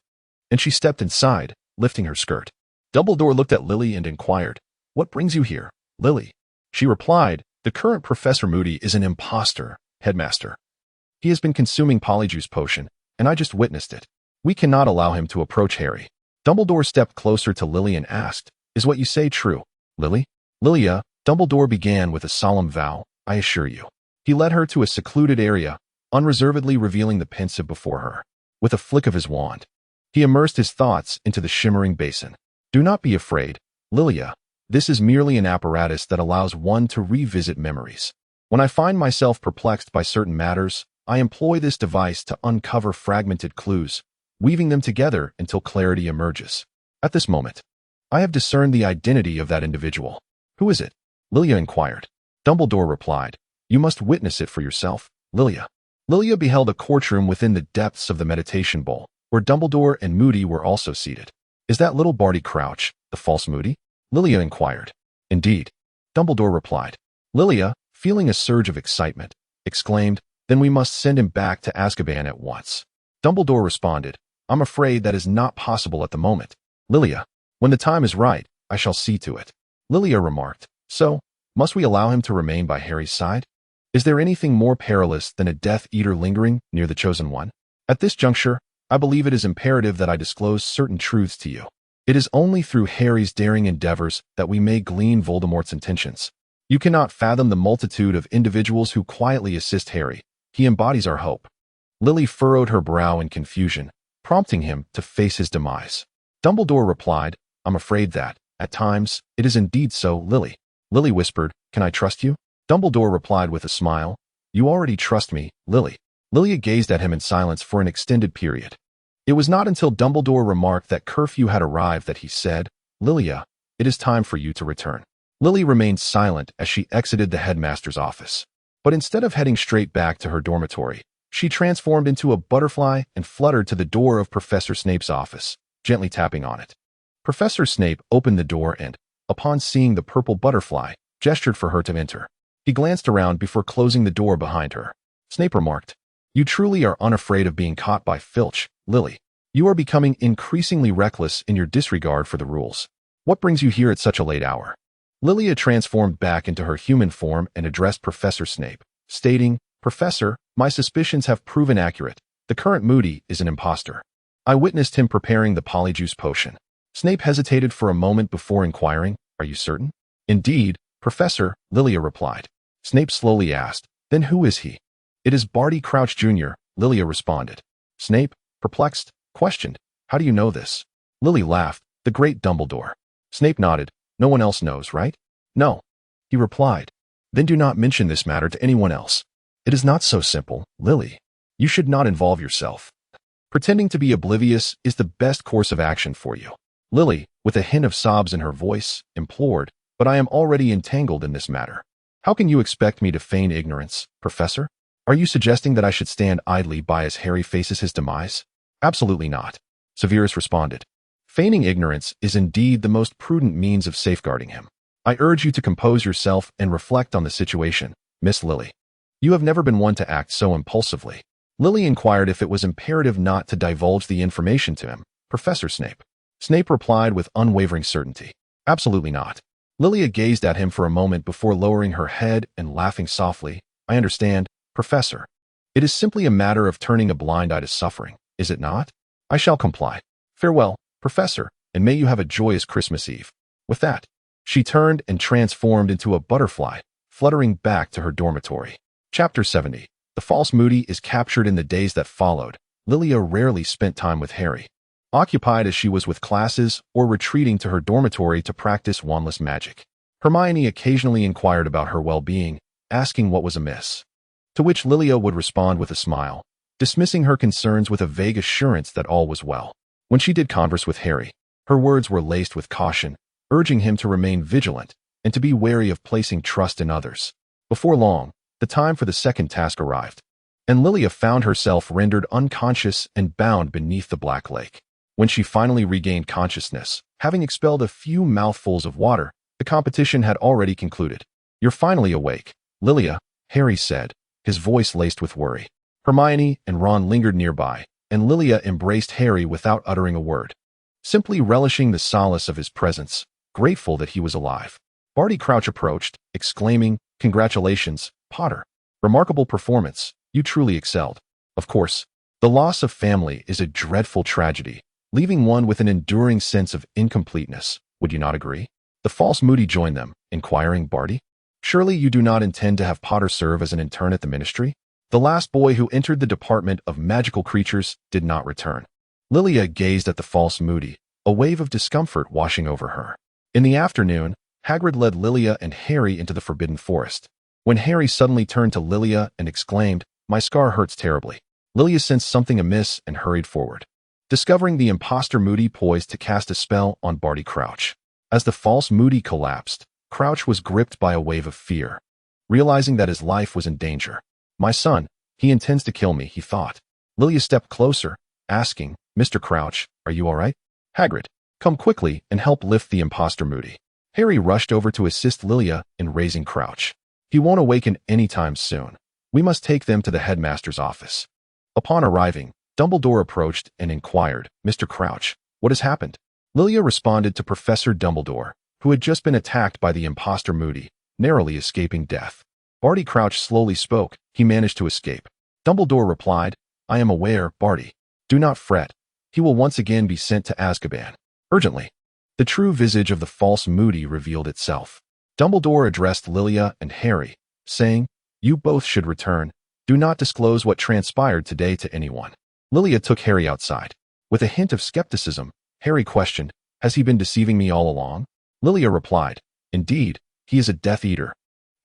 and she stepped inside, lifting her skirt. Dumbledore looked at Lily and inquired, "What brings you here, Lily?" She replied, "The current Professor Moody is an imposter, Headmaster. He has been consuming polyjuice potion, and I just witnessed it. We cannot allow him to approach Harry." Dumbledore stepped closer to Lily and asked, "Is what you say true, Lily?" "Lilia," Dumbledore began with a solemn vow, "I assure you." He led her to a secluded area, unreservedly revealing the pensive before her. With a flick of his wand, he immersed his thoughts into the shimmering basin. "Do not be afraid, Lilia. This is merely an apparatus that allows one to revisit memories. When I find myself perplexed by certain matters, I employ this device to uncover fragmented clues, weaving them together until clarity emerges. At this moment, I have discerned the identity of that individual." "Who is it?" Lilia inquired. Dumbledore replied, "You must witness it for yourself, Lilia." Lilia beheld a courtroom within the depths of the meditation bowl, where Dumbledore and Moody were also seated. "Is that little Barty Crouch the false Moody?" Lilia inquired. "Indeed," Dumbledore replied. Lilia, feeling a surge of excitement, exclaimed, "Then we must send him back to Azkaban at once." Dumbledore responded, "I'm afraid that is not possible at the moment, Lilia. When the time is right, I shall see to it." Lilia remarked, "So, must we allow him to remain by Harry's side? Is there anything more perilous than a Death Eater lingering near the Chosen One? At this juncture, I believe it is imperative that I disclose certain truths to you. It is only through Harry's daring endeavors that we may glean Voldemort's intentions. You cannot fathom the multitude of individuals who quietly assist Harry. He embodies our hope." Lily furrowed her brow in confusion, prompting him to face his demise. Dumbledore replied, "I'm afraid that, at times, it is indeed so, Lily." Lily whispered, "Can I trust you?" Dumbledore replied with a smile, "You already trust me, Lily." Lilia gazed at him in silence for an extended period. It was not until Dumbledore remarked that curfew had arrived that he said, Lilia, it is time for you to return. Lily remained silent as she exited the headmaster's office. But instead of heading straight back to her dormitory, she transformed into a butterfly and fluttered to the door of Professor Snape's office, gently tapping on it. Professor Snape opened the door and, upon seeing the purple butterfly, gestured for her to enter. He glanced around before closing the door behind her. Snape remarked, "You truly are unafraid of being caught by Filch, Lily. You are becoming increasingly reckless in your disregard for the rules. What brings you here at such a late hour?" Lilia transformed back into her human form and addressed Professor Snape, stating, "Professor, my suspicions have proven accurate. The current Moody is an imposter. I witnessed him preparing the polyjuice potion." Snape hesitated for a moment before inquiring, "Are you certain?" "Indeed, Professor," Lilia replied. Snape slowly asked, "Then who is he?" "It is Barty Crouch Jr.," Lilia responded. Snape, perplexed, questioned, "How do you know this?" Lily laughed, "The great Dumbledore." Snape nodded. "No one else knows, right?" "No," he replied. "Then do not mention this matter to anyone else." "It is not so simple, Lily. You should not involve yourself. Pretending to be oblivious is the best course of action for you." Lily, with a hint of sobs in her voice, implored, "But I am already entangled in this matter. How can you expect me to feign ignorance, Professor? Are you suggesting that I should stand idly by as Harry faces his demise?" "Absolutely not," Severus responded. "Feigning ignorance is indeed the most prudent means of safeguarding him. I urge you to compose yourself and reflect on the situation, Miss Lily. You have never been one to act so impulsively." Lily inquired if it was imperative not to divulge the information to him, Professor Snape. Snape replied with unwavering certainty, "Absolutely not." Lilia gazed at him for a moment before lowering her head and laughing softly. "I understand, Professor. It is simply a matter of turning a blind eye to suffering, is it not? I shall comply. Farewell, Professor, and may you have a joyous Christmas Eve." With that, she turned and transformed into a butterfly, fluttering back to her dormitory. Chapter 70. The false Moody is captured. In the days that followed, Lilia rarely spent time with Harry, occupied as she was with classes or retreating to her dormitory to practice wandless magic. Hermione occasionally inquired about her well-being, asking what was amiss, to which Lilia would respond with a smile, dismissing her concerns with a vague assurance that all was well. When she did converse with Harry, her words were laced with caution, urging him to remain vigilant and to be wary of placing trust in others. Before long, the time for the second task arrived, and Lilia found herself rendered unconscious and bound beneath the Black Lake. When she finally regained consciousness, having expelled a few mouthfuls of water, the competition had already concluded. "You're finally awake, Lilia," Harry said, his voice laced with worry. Hermione and Ron lingered nearby, and Lilia embraced Harry without uttering a word, simply relishing the solace of his presence, grateful that he was alive. Barty Crouch approached, exclaiming, "Congratulations, Potter. Remarkable performance. You truly excelled." Of course, the loss of family is a dreadful tragedy, leaving one with an enduring sense of incompleteness. Would you not agree? The false Moody joined them, inquiring, "Barty, surely you do not intend to have Potter serve as an intern at the Ministry?" The last boy who entered the Department of Magical Creatures did not return. Lilia gazed at the false Moody, a wave of discomfort washing over her. In the afternoon, Hagrid led Lilia and Harry into the Forbidden Forest. When Harry suddenly turned to Lilia and exclaimed, "My scar hurts terribly," Lilia sensed something amiss and hurried forward, discovering the imposter Moody poised to cast a spell on Barty Crouch. As the false Moody collapsed, Crouch was gripped by a wave of fear, realizing that his life was in danger. "My son, he intends to kill me," he thought. Lilia stepped closer, asking, "Mr. Crouch, are you all right?" "Hagrid, come quickly and help lift the imposter Moody." Harry rushed over to assist Lilia in raising Crouch. "He won't awaken anytime soon. We must take them to the headmaster's office." Upon arriving, Dumbledore approached and inquired, "Mr. Crouch, what has happened?" Lilia responded to Professor Dumbledore, who had just been attacked by the imposter Moody, narrowly escaping death. Barty Crouch slowly spoke. "He managed to escape." Dumbledore replied, "I am aware, Barty. Do not fret. He will once again be sent to Azkaban. Urgently." The true visage of the false Moody revealed itself. Dumbledore addressed Lilia and Harry, saying, "You both should return. Do not disclose what transpired today to anyone." Lilia took Harry outside. With a hint of skepticism, Harry questioned, "Has he been deceiving me all along?" Lilia replied, "Indeed, he is a Death Eater,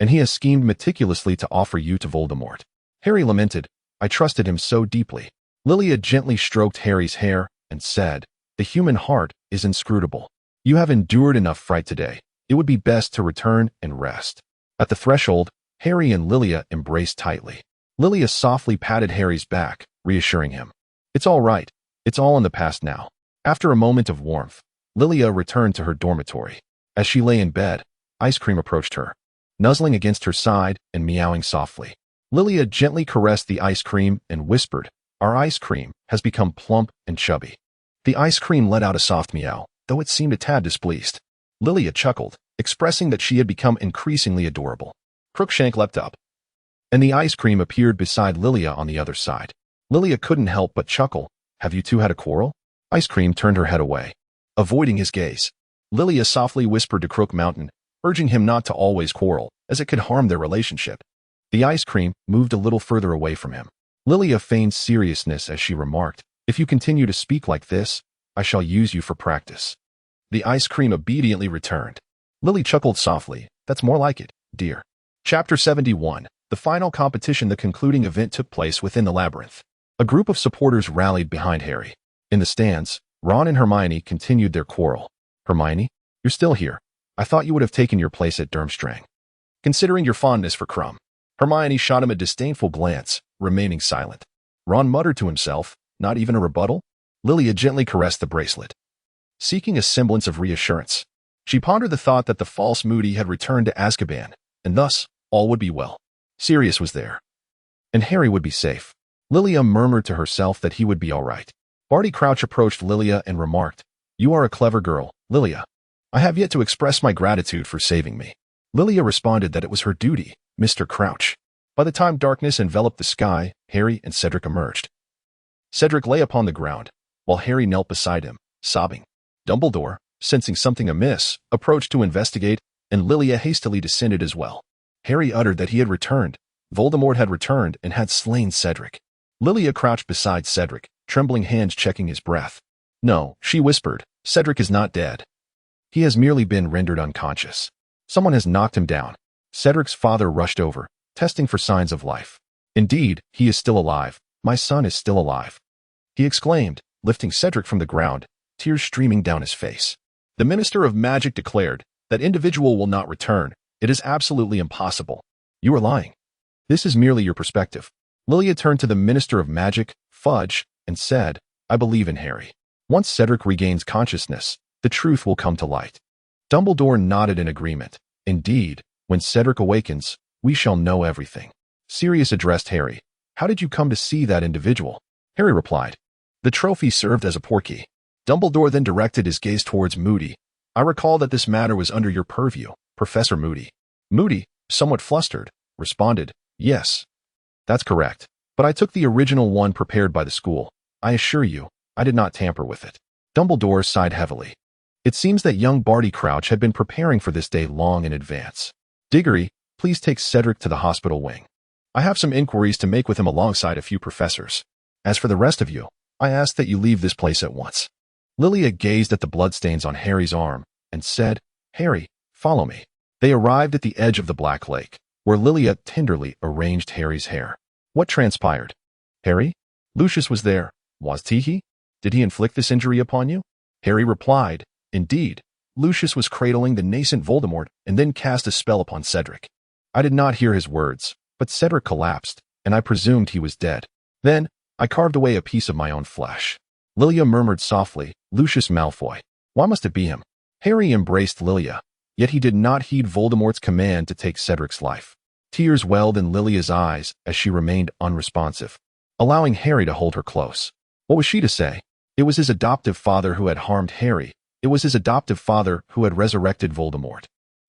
and he has schemed meticulously to offer you to Voldemort." Harry lamented, "I trusted him so deeply." Lilia gently stroked Harry's hair and said, "The human heart is inscrutable. You have endured enough fright today. It would be best to return and rest. At the threshold, Harry and Lilia embraced tightly. Lilia softly patted Harry's back, reassuring him. It's all right. It's all in the past now. After a moment of warmth, Lilia returned to her dormitory. As she lay in bed, Ice Cream approached her, nuzzling against her side and meowing softly. Lilia gently caressed the Ice Cream and whispered, "Our Ice Cream has become plump and chubby." The Ice Cream let out a soft meow, though it seemed a tad displeased. Lilia chuckled, expressing that she had become increasingly adorable. Crookshank leapt up, and the Ice Cream appeared beside Lilia on the other side. Lilia couldn't help but chuckle. "Have you two had a quarrel?" Ice Cream turned her head away, avoiding his gaze. Lilia softly whispered to Crook Mountain, urging him not to always quarrel, as it could harm their relationship. The Ice Cream moved a little further away from him. Lilia feigned seriousness as she remarked, "If you continue to speak like this, I shall use you for practice." The Ice Cream obediently returned. Lily chuckled softly. "That's more like it, dear." Chapter 71. The final competition. The concluding event took place within the labyrinth. A group of supporters rallied behind Harry. In the stands, Ron and Hermione continued their quarrel. "Hermione, you're still here. I thought you would have taken your place at Durmstrang." Considering your fondness for Crumb. Hermione shot him a disdainful glance, remaining silent. Ron muttered to himself, "Not even a rebuttal?" Lilia gently caressed the bracelet, seeking a semblance of reassurance. She pondered the thought that the false Moody had returned to Azkaban, and thus, all would be well. Sirius was there, and Harry would be safe. Lilia murmured to herself that he would be all right. Barty Crouch approached Lilia and remarked, "You are a clever girl, Lilia. I have yet to express my gratitude for saving me." Lilia responded that it was her duty, Mr. Crouch. By the time darkness enveloped the sky, Harry and Cedric emerged. Cedric lay upon the ground, while Harry knelt beside him, sobbing. Dumbledore, sensing something amiss, approached to investigate, and Lilia hastily descended as well. Harry uttered that he had returned. Voldemort had returned and had slain Cedric. Lilia crouched beside Cedric, trembling hands checking his breath. "No," she whispered, "Cedric is not dead. He has merely been rendered unconscious. Someone has knocked him down." Cedric's father rushed over, testing for signs of life. "Indeed, he is still alive. My son is still alive," he exclaimed, lifting Cedric from the ground, tears streaming down his face. "The Minister of Magic declared that individual will not return. It is absolutely impossible. You are lying. This is merely your perspective." Lilia turned to the Minister of Magic, Fudge, and said, "I believe in Harry. Once Cedric regains consciousness, the truth will come to light." Dumbledore nodded in agreement. "Indeed, when Cedric awakens, we shall know everything." Sirius addressed Harry. "How did you come to see that individual?" Harry replied, "The trophy served as a portkey." Dumbledore then directed his gaze towards Moody. "I recall that this matter was under your purview, Professor Moody." Moody, somewhat flustered, responded, "Yes, that's correct. But I took the original one prepared by the school. I assure you, I did not tamper with it." Dumbledore sighed heavily. It seems that young Barty Crouch had been preparing for this day long in advance. "Diggory, please take Cedric to the hospital wing. I have some inquiries to make with him alongside a few professors. As for the rest of you, I ask that you leave this place at once." Lilia gazed at the bloodstains on Harry's arm and said, "Harry, follow me." They arrived at the edge of the Black Lake, where Lilia tenderly arranged Harry's hair. What transpired? "Harry? Lucius was there. Was he? Did he inflict this injury upon you?" Harry replied, "Indeed, Lucius was cradling the nascent Voldemort and then cast a spell upon Cedric. I did not hear his words, but Cedric collapsed, and I presumed he was dead. Then, I carved away a piece of my own flesh." Lilia murmured softly, "Lucius Malfoy. Why must it be him?" Harry embraced Lilia, yet he did not heed Voldemort's command to take Cedric's life. Tears welled in Lilia's eyes as she remained unresponsive, allowing Harry to hold her close. What was she to say? It was his adoptive father who had harmed Harry. It was his adoptive father who had resurrected Voldemort.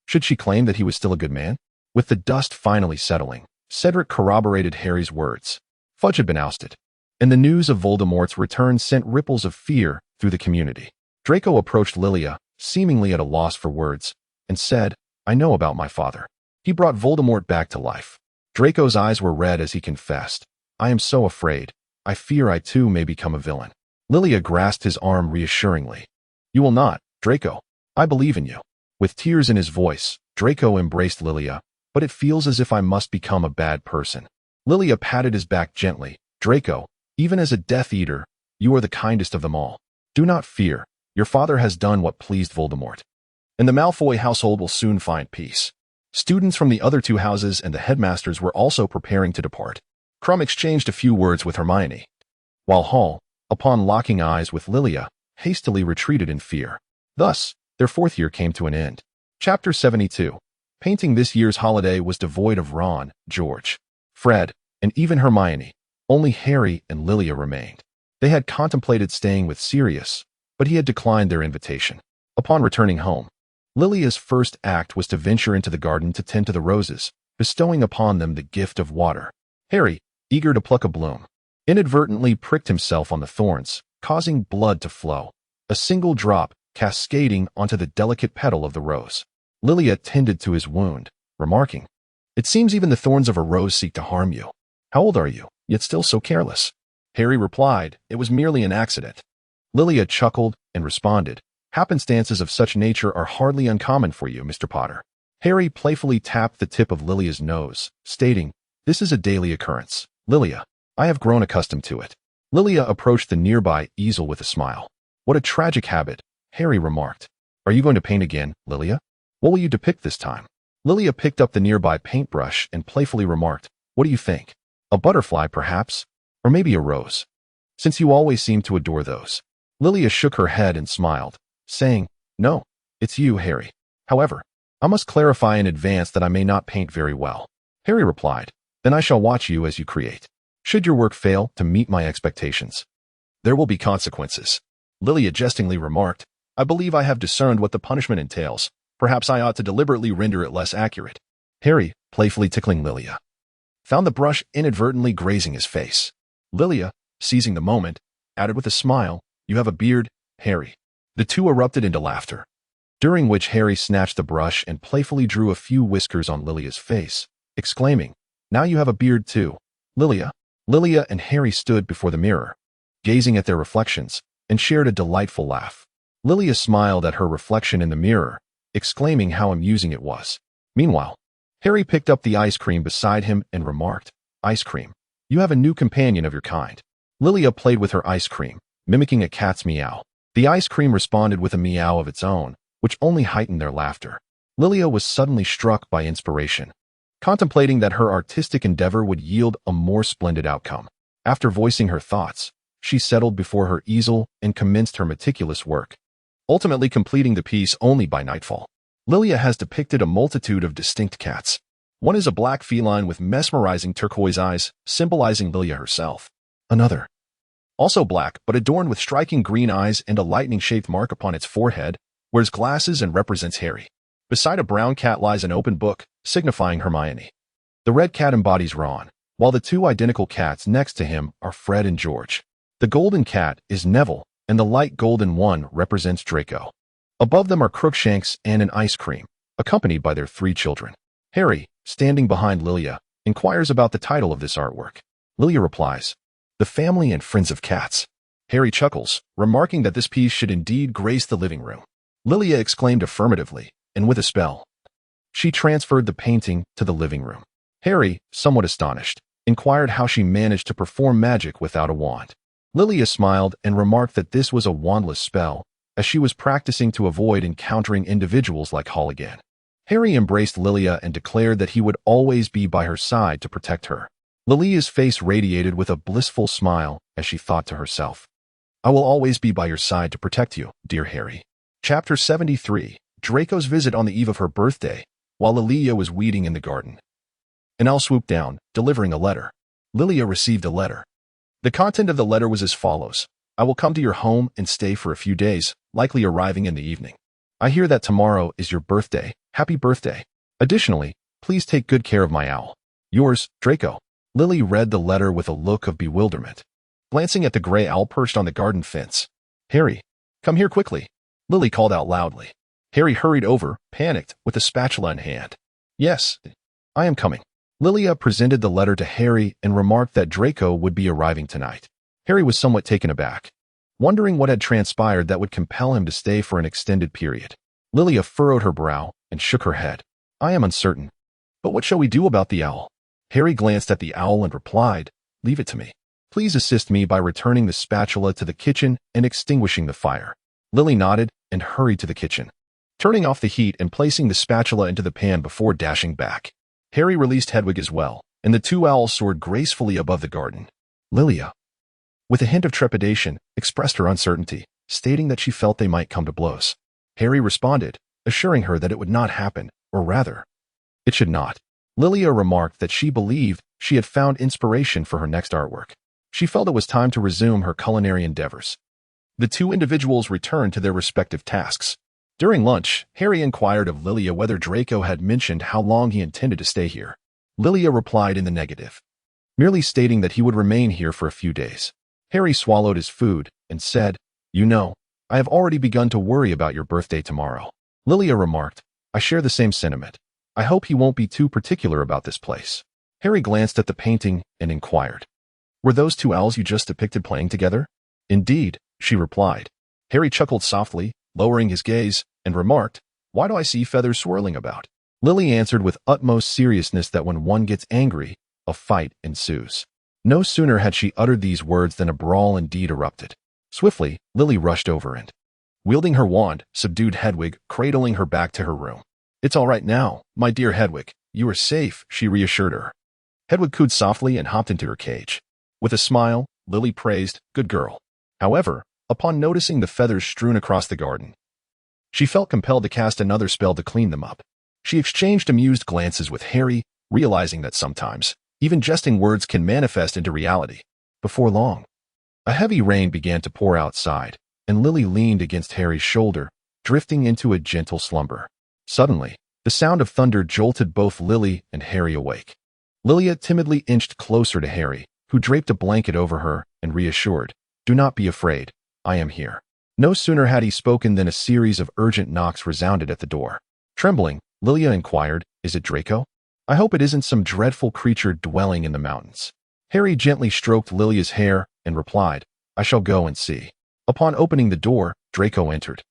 Should she claim that he was still a good man? With the dust finally settling, Cedric corroborated Harry's words. Fudge had been ousted, and the news of Voldemort's return sent ripples of fear through the community. Draco approached Lilia, seemingly at a loss for words, and said, "I know about my father. He brought Voldemort back to life." Draco's eyes were red as he confessed, "I am so afraid. I fear I too may become a villain." Lilia grasped his arm reassuringly. "You will not, Draco. I believe in you." With tears in his voice, Draco embraced Lilia, "But it feels as if I must become a bad person." Lilia patted his back gently. "Draco, even as a Death Eater, you are the kindest of them all. Do not fear. Your father has done what pleased Voldemort, and the Malfoy household will soon find peace. Students from the other two houses and the headmasters were also preparing to depart. Krum exchanged a few words with Hermione, while Hall, upon locking eyes with Lilia, hastily retreated in fear. Thus, their fourth year came to an end. Chapter 72. Painting this year's holiday was devoid of Ron, George, Fred, and even Hermione. Only Harry and Lilia remained. They had contemplated staying with Sirius, but he had declined their invitation. Upon returning home, Lilia's first act was to venture into the garden to tend to the roses, bestowing upon them the gift of water. Harry, eager to pluck a bloom, inadvertently pricked himself on the thorns, causing blood to flow, a single drop cascading onto the delicate petal of the rose. Lilia tended to his wound, remarking, "It seems even the thorns of a rose seek to harm you. How old are you, yet still so careless?" Harry replied, "It was merely an accident." Lilia chuckled and responded, "Happenstances of such nature are hardly uncommon for you, Mr. Potter." Harry playfully tapped the tip of Lilia's nose, stating, "This is a daily occurrence, Lilia. I have grown accustomed to it." Lilia approached the nearby easel with a smile. "What a tragic habit," Harry remarked. "Are you going to paint again, Lilia? What will you depict this time?" Lilia picked up the nearby paintbrush and playfully remarked, "What do you think? A butterfly, perhaps? Or maybe a rose? Since you always seem to adore those." Lilia shook her head and smiled, saying, "No, it's you, Harry. However, I must clarify in advance that I may not paint very well." Harry replied, "Then I shall watch you as you create. Should your work fail to meet my expectations, there will be consequences." Lilia jestingly remarked, "I believe I have discerned what the punishment entails. Perhaps I ought to deliberately render it less accurate." Harry, playfully tickling Lilia, found the brush inadvertently grazing his face. Lilia, seizing the moment, added with a smile, "You have a beard, Harry." The two erupted into laughter, during which Harry snatched the brush and playfully drew a few whiskers on Lilia's face, exclaiming, "Now you have a beard too, Lilia." Lilia and Harry stood before the mirror, gazing at their reflections, and shared a delightful laugh. Lilia smiled at her reflection in the mirror, exclaiming how amusing it was. Meanwhile, Harry picked up the ice cream beside him and remarked, "Ice cream, you have a new companion of your kind." Lilia played with her ice cream, mimicking a cat's meow. The ice cream responded with a meow of its own, which only heightened their laughter. Lilia was suddenly struck by inspiration, contemplating that her artistic endeavor would yield a more splendid outcome. After voicing her thoughts, she settled before her easel and commenced her meticulous work, ultimately completing the piece only by nightfall. Lilia has depicted a multitude of distinct cats. One is a black feline with mesmerizing turquoise eyes, symbolizing Lilia herself. Another, also black but adorned with striking green eyes and a lightning-shaped mark upon its forehead, wears glasses and represents Harry. Beside a brown cat lies an open book, signifying Hermione. The red cat embodies Ron, while the two identical cats next to him are Fred and George. The golden cat is Neville, and the light golden one represents Draco. Above them are Crookshanks and an ice cream, accompanied by their 3 children. Harry, standing behind Lilia, inquires about the title of this artwork. Lilia replies, "The Family and Friends of Cats." Harry chuckles, remarking that this piece should indeed grace the living room. Lilia exclaimed affirmatively, and with a spell, she transferred the painting to the living room. Harry, somewhat astonished, inquired how she managed to perform magic without a wand. Lilia smiled and remarked that this was a wandless spell, as she was practicing to avoid encountering individuals like Hall again. Harry embraced Lilia and declared that he would always be by her side to protect her. Lilia's face radiated with a blissful smile as she thought to herself, "I will always be by your side to protect you, dear Harry." Chapter 73. Draco's visit on the eve of her birthday, while Lilia was weeding in the garden. An owl swooped down, delivering a letter. Lilia received a letter. The content of the letter was as follows: "I will come to your home and stay for a few days, likely arriving in the evening. I hear that tomorrow is your birthday. Happy birthday. Additionally, please take good care of my owl. Yours, Draco." Lily read the letter with a look of bewilderment, glancing at the gray owl perched on the garden fence. "Harry, come here quickly," Lily called out loudly. Harry hurried over, panicked, with a spatula in hand. "Yes, I am coming." Lilia presented the letter to Harry and remarked that Draco would be arriving tonight. Harry was somewhat taken aback, wondering what had transpired that would compel him to stay for an extended period. Lilia furrowed her brow and shook her head. "I am uncertain. But what shall we do about the owl?" Harry glanced at the owl and replied, "Leave it to me. Please assist me by returning the spatula to the kitchen and extinguishing the fire." Lily nodded and hurried to the kitchen, turning off the heat and placing the spatula into the pan before dashing back. Harry released Hedwig as well, and the two owls soared gracefully above the garden. Lilia, with a hint of trepidation, expressed her uncertainty, stating that she felt they might come to blows. Harry responded, assuring her that it would not happen, or rather, it should not. Lilia remarked that she believed she had found inspiration for her next artwork. She felt it was time to resume her culinary endeavors. The two individuals returned to their respective tasks. During lunch, Harry inquired of Lilia whether Draco had mentioned how long he intended to stay here. Lilia replied in the negative, merely stating that he would remain here for a few days. Harry swallowed his food and said, "You know, I have already begun to worry about your birthday tomorrow." Lilia remarked, "I share the same sentiment. I hope he won't be too particular about this place." Harry glanced at the painting and inquired, "Were those two owls you just depicted playing together?" "Indeed," she replied. Harry chuckled softly, lowering his gaze, and remarked, "Why do I see feathers swirling about?" Lily answered with utmost seriousness that when one gets angry, a fight ensues. No sooner had she uttered these words than a brawl indeed erupted. Swiftly, Lily rushed over and, wielding her wand, subdued Hedwig, cradling her back to her room. "It's all right now, my dear Hedwig. You are safe," she reassured her. Hedwig cooed softly and hopped into her cage. With a smile, Lily praised, "Good girl." However, upon noticing the feathers strewn across the garden, she felt compelled to cast another spell to clean them up. She exchanged amused glances with Harry, realizing that sometimes, even jesting words can manifest into reality. Before long, a heavy rain began to pour outside, and Lily leaned against Harry's shoulder, drifting into a gentle slumber. Suddenly, the sound of thunder jolted both Lily and Harry awake. Lilia timidly inched closer to Harry, who draped a blanket over her and reassured, "Do not be afraid, I am here." No sooner had he spoken than a series of urgent knocks resounded at the door. Trembling, Lilia inquired, "Is it Draco? I hope it isn't some dreadful creature dwelling in the mountains." Harry gently stroked Lilia's hair and replied, "I shall go and see." Upon opening the door, Draco entered,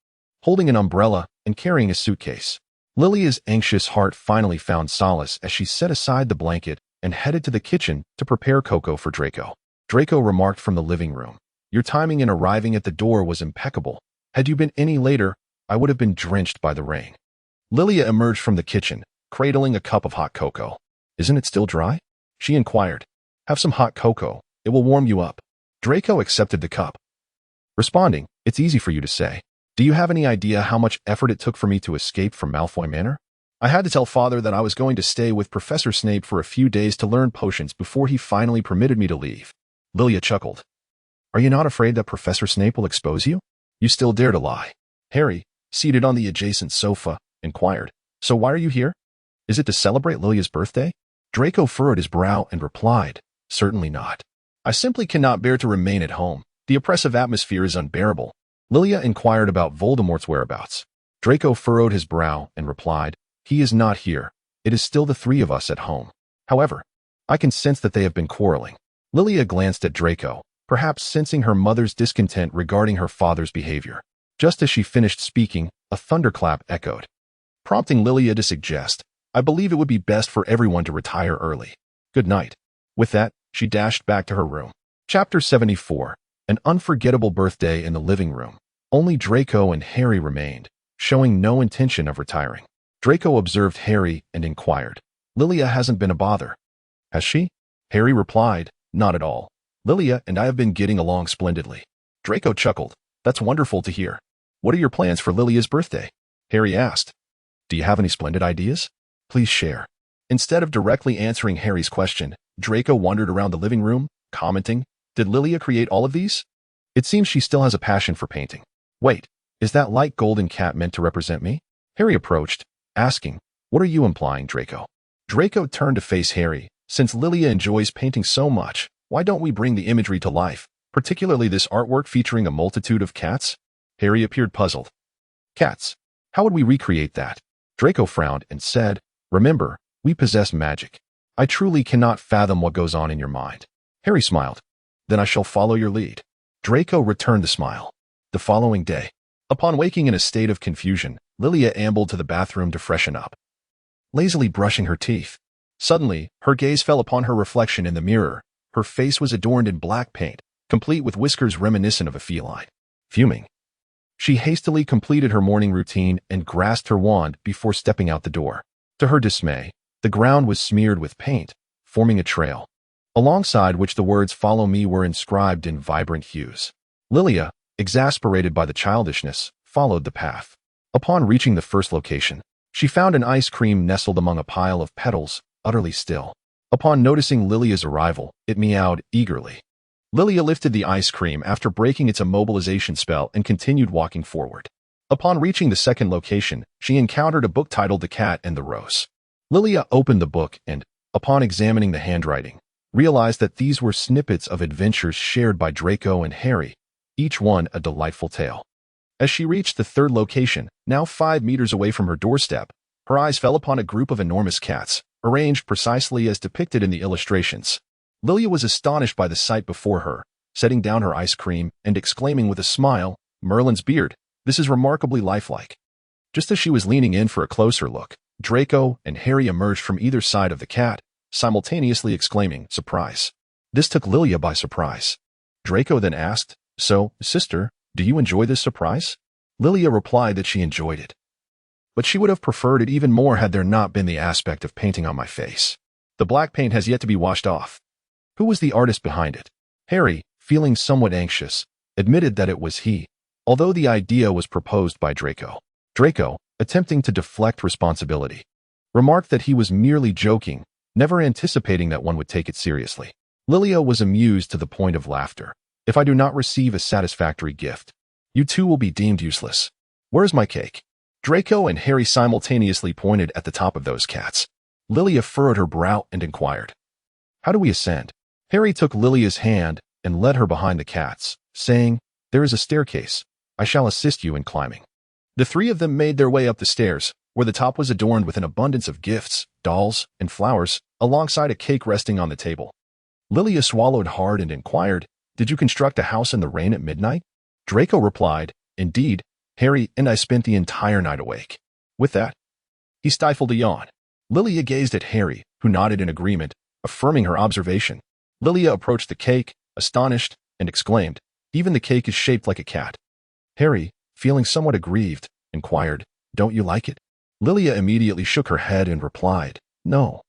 holding an umbrella and carrying a suitcase. Lilia's anxious heart finally found solace as she set aside the blanket and headed to the kitchen to prepare cocoa for Draco. Draco remarked from the living room, "Your timing in arriving at the door was impeccable. Had you been any later, I would have been drenched by the rain." Lilia emerged from the kitchen, cradling a cup of hot cocoa. "Isn't it still dry?" she inquired. "Have some hot cocoa. It will warm you up." Draco accepted the cup, responding, "It's easy for you to say. Do you have any idea how much effort it took for me to escape from Malfoy Manor? I had to tell Father that I was going to stay with Professor Snape for a few days to learn potions before he finally permitted me to leave." Lilia chuckled. "Are you not afraid that Professor Snape will expose you? You still dare to lie." Harry, seated on the adjacent sofa, inquired, "So why are you here? Is it to celebrate Lilia's birthday?" Draco furrowed his brow and replied, "Certainly not. I simply cannot bear to remain at home. The oppressive atmosphere is unbearable." Lilia inquired about Voldemort's whereabouts. Draco furrowed his brow and replied, "He is not here. It is still the three of us at home. However, I can sense that they have been quarreling." Lilia glanced at Draco, perhaps sensing her mother's discontent regarding her father's behavior. Just as she finished speaking, a thunderclap echoed, prompting Lilia to suggest, "I believe it would be best for everyone to retire early. Good night." With that, she dashed back to her room. Chapter 74. An unforgettable birthday in the living room. Only Draco and Harry remained, showing no intention of retiring. Draco observed Harry and inquired, "Lilia hasn't been a bother, has she?" Harry replied, "Not at all. Lilia and I have been getting along splendidly." Draco chuckled, "That's wonderful to hear. What are your plans for Lilia's birthday?" Harry asked, "Do you have any splendid ideas? Please share." Instead of directly answering Harry's question, Draco wandered around the living room, commenting, "Did Lilia create all of these? It seems she still has a passion for painting. Wait, is that light golden cat meant to represent me?" Harry approached, asking, "What are you implying, Draco?" Draco turned to face Harry. "Since Lilia enjoys painting so much, why don't we bring the imagery to life, particularly this artwork featuring a multitude of cats?" Harry appeared puzzled. "Cats? How would we recreate that?" Draco frowned and said, "Remember, we possess magic. I truly cannot fathom what goes on in your mind." Harry smiled. "Then I shall follow your lead." Draco returned the smile. The following day, upon waking in a state of confusion, Lilia ambled to the bathroom to freshen up, lazily brushing her teeth. Suddenly, her gaze fell upon her reflection in the mirror. Her face was adorned in black paint, complete with whiskers reminiscent of a feline. Fuming, She hastily completed her morning routine and grasped her wand before stepping out the door. To her dismay, the ground was smeared with paint, forming a trail, alongside which the words "Follow me" were inscribed in vibrant hues. Lilia, exasperated by the childishness, followed the path. Upon reaching the first location, she found an ice cream nestled among a pile of petals, utterly still. Upon noticing Lilia's arrival, it meowed eagerly. Lilia lifted the ice cream after breaking its immobilization spell and continued walking forward. Upon reaching the second location, she encountered a book titled The Cat and the Rose. Lilia opened the book and, upon examining the handwriting, realized that these were snippets of adventures shared by Draco and Harry, each one a delightful tale. As she reached the third location, now 5 meters away from her doorstep, her eyes fell upon a group of enormous cats, arranged precisely as depicted in the illustrations. Lilia was astonished by the sight before her, setting down her ice cream and exclaiming with a smile, "Merlin's beard, this is remarkably lifelike." Just as she was leaning in for a closer look, Draco and Harry emerged from either side of the cat, simultaneously exclaiming, "Surprise!" This took Lilia by surprise. Draco then asked, "So, sister, do you enjoy this surprise?" Lilia replied that she enjoyed it, but she would have preferred it even more had there not been the aspect of painting on my face. The black paint has yet to be washed off. Who was the artist behind it? Harry, feeling somewhat anxious, admitted that it was he, although the idea was proposed by Draco. Draco, attempting to deflect responsibility, remarked that he was merely joking, never anticipating that one would take it seriously. Lilia was amused to the point of laughter. "If I do not receive a satisfactory gift, you two will be deemed useless. Where's my cake?" Draco and Harry simultaneously pointed at the top of those cats. Lilia furrowed her brow and inquired, "How do we ascend?" Harry took Lilia's hand and led her behind the cats, saying, "There is a staircase. I shall assist you in climbing." The three of them made their way up the stairs, where the top was adorned with an abundance of gifts, dolls, and flowers, alongside a cake resting on the table. Lilia swallowed hard and inquired, "Did you construct a house in the rain at midnight?" Draco replied, "Indeed, Harry and I spent the entire night awake." With that, he stifled a yawn. Lilia gazed at Harry, who nodded in agreement, affirming her observation. Lilia approached the cake, astonished, and exclaimed, "Even the cake is shaped like a cat." Harry, feeling somewhat aggrieved, inquired, "Don't you like it?" Lilia immediately shook her head and replied, "No.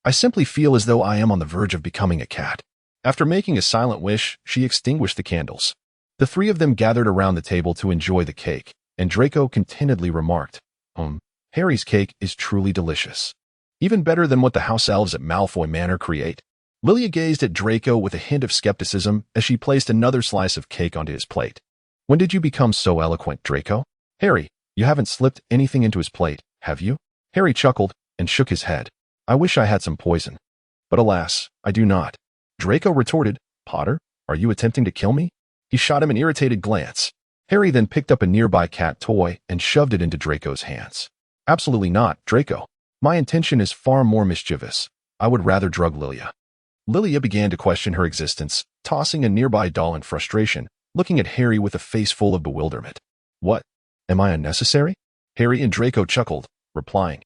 I simply feel as though I am on the verge of becoming a cat." After making a silent wish, she extinguished the candles. The three of them gathered around the table to enjoy the cake, and Draco contentedly remarked, Harry's cake is truly delicious. Even better than what the house elves at Malfoy Manor create." Lilia gazed at Draco with a hint of skepticism as she placed another slice of cake onto his plate. "When did you become so eloquent, Draco?" "Harry, you haven't slipped anything into his plate, have you?" Harry chuckled and shook his head. "I wish I had some poison, but alas, I do not." Draco retorted, "Potter, are you attempting to kill me?" He shot him an irritated glance. Harry then picked up a nearby cat toy and shoved it into Draco's hands. "Absolutely not, Draco. My intention is far more mischievous. I would rather drug Lilia." Lilia began to question her existence, tossing a nearby doll in frustration, looking at Harry with a face full of bewilderment. "What? Am I unnecessary?" Harry and Draco chuckled, replying,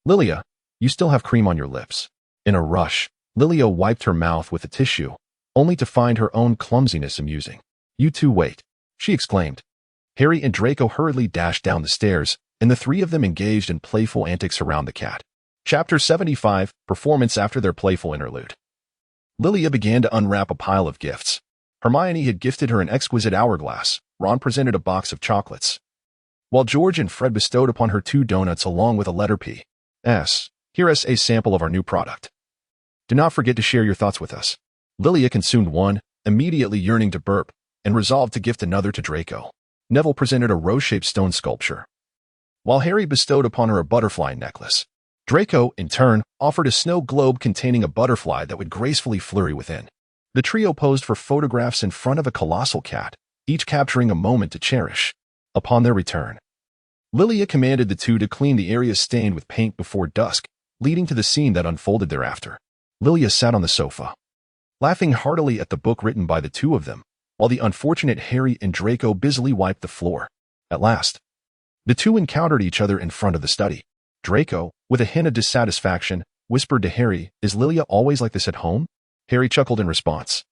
"Lilia, you still have cream on your lips." In a rush, Lilia wiped her mouth with a tissue, only to find her own clumsiness amusing. "You two wait," she exclaimed. Harry and Draco hurriedly dashed down the stairs, and the three of them engaged in playful antics around the cat. Chapter 75, Performance after their playful interlude. Lilia began to unwrap a pile of gifts. Hermione had gifted her an exquisite hourglass. Ron presented a box of chocolates, while George and Fred bestowed upon her 2 donuts along with a letter P. S. Here is a sample of our new product. Do not forget to share your thoughts with us. Lilia consumed one, immediately yearning to burp, and resolved to gift another to Draco. Neville presented a rose-shaped stone sculpture, while Harry bestowed upon her a butterfly necklace. Draco, in turn, offered a snow globe containing a butterfly that would gracefully flurry within. The trio posed for photographs in front of a colossal cat, each capturing a moment to cherish. Upon their return, Lilia commanded the two to clean the area stained with paint before dusk, leading to the scene that unfolded thereafter. Lilia sat on the sofa, laughing heartily at the book written by the two of them, while the unfortunate Harry and Draco busily wiped the floor. At last, the two encountered each other in front of the study. Draco, with a hint of dissatisfaction, whispered to Harry, "Is Lilia always like this at home?" Harry chuckled in response.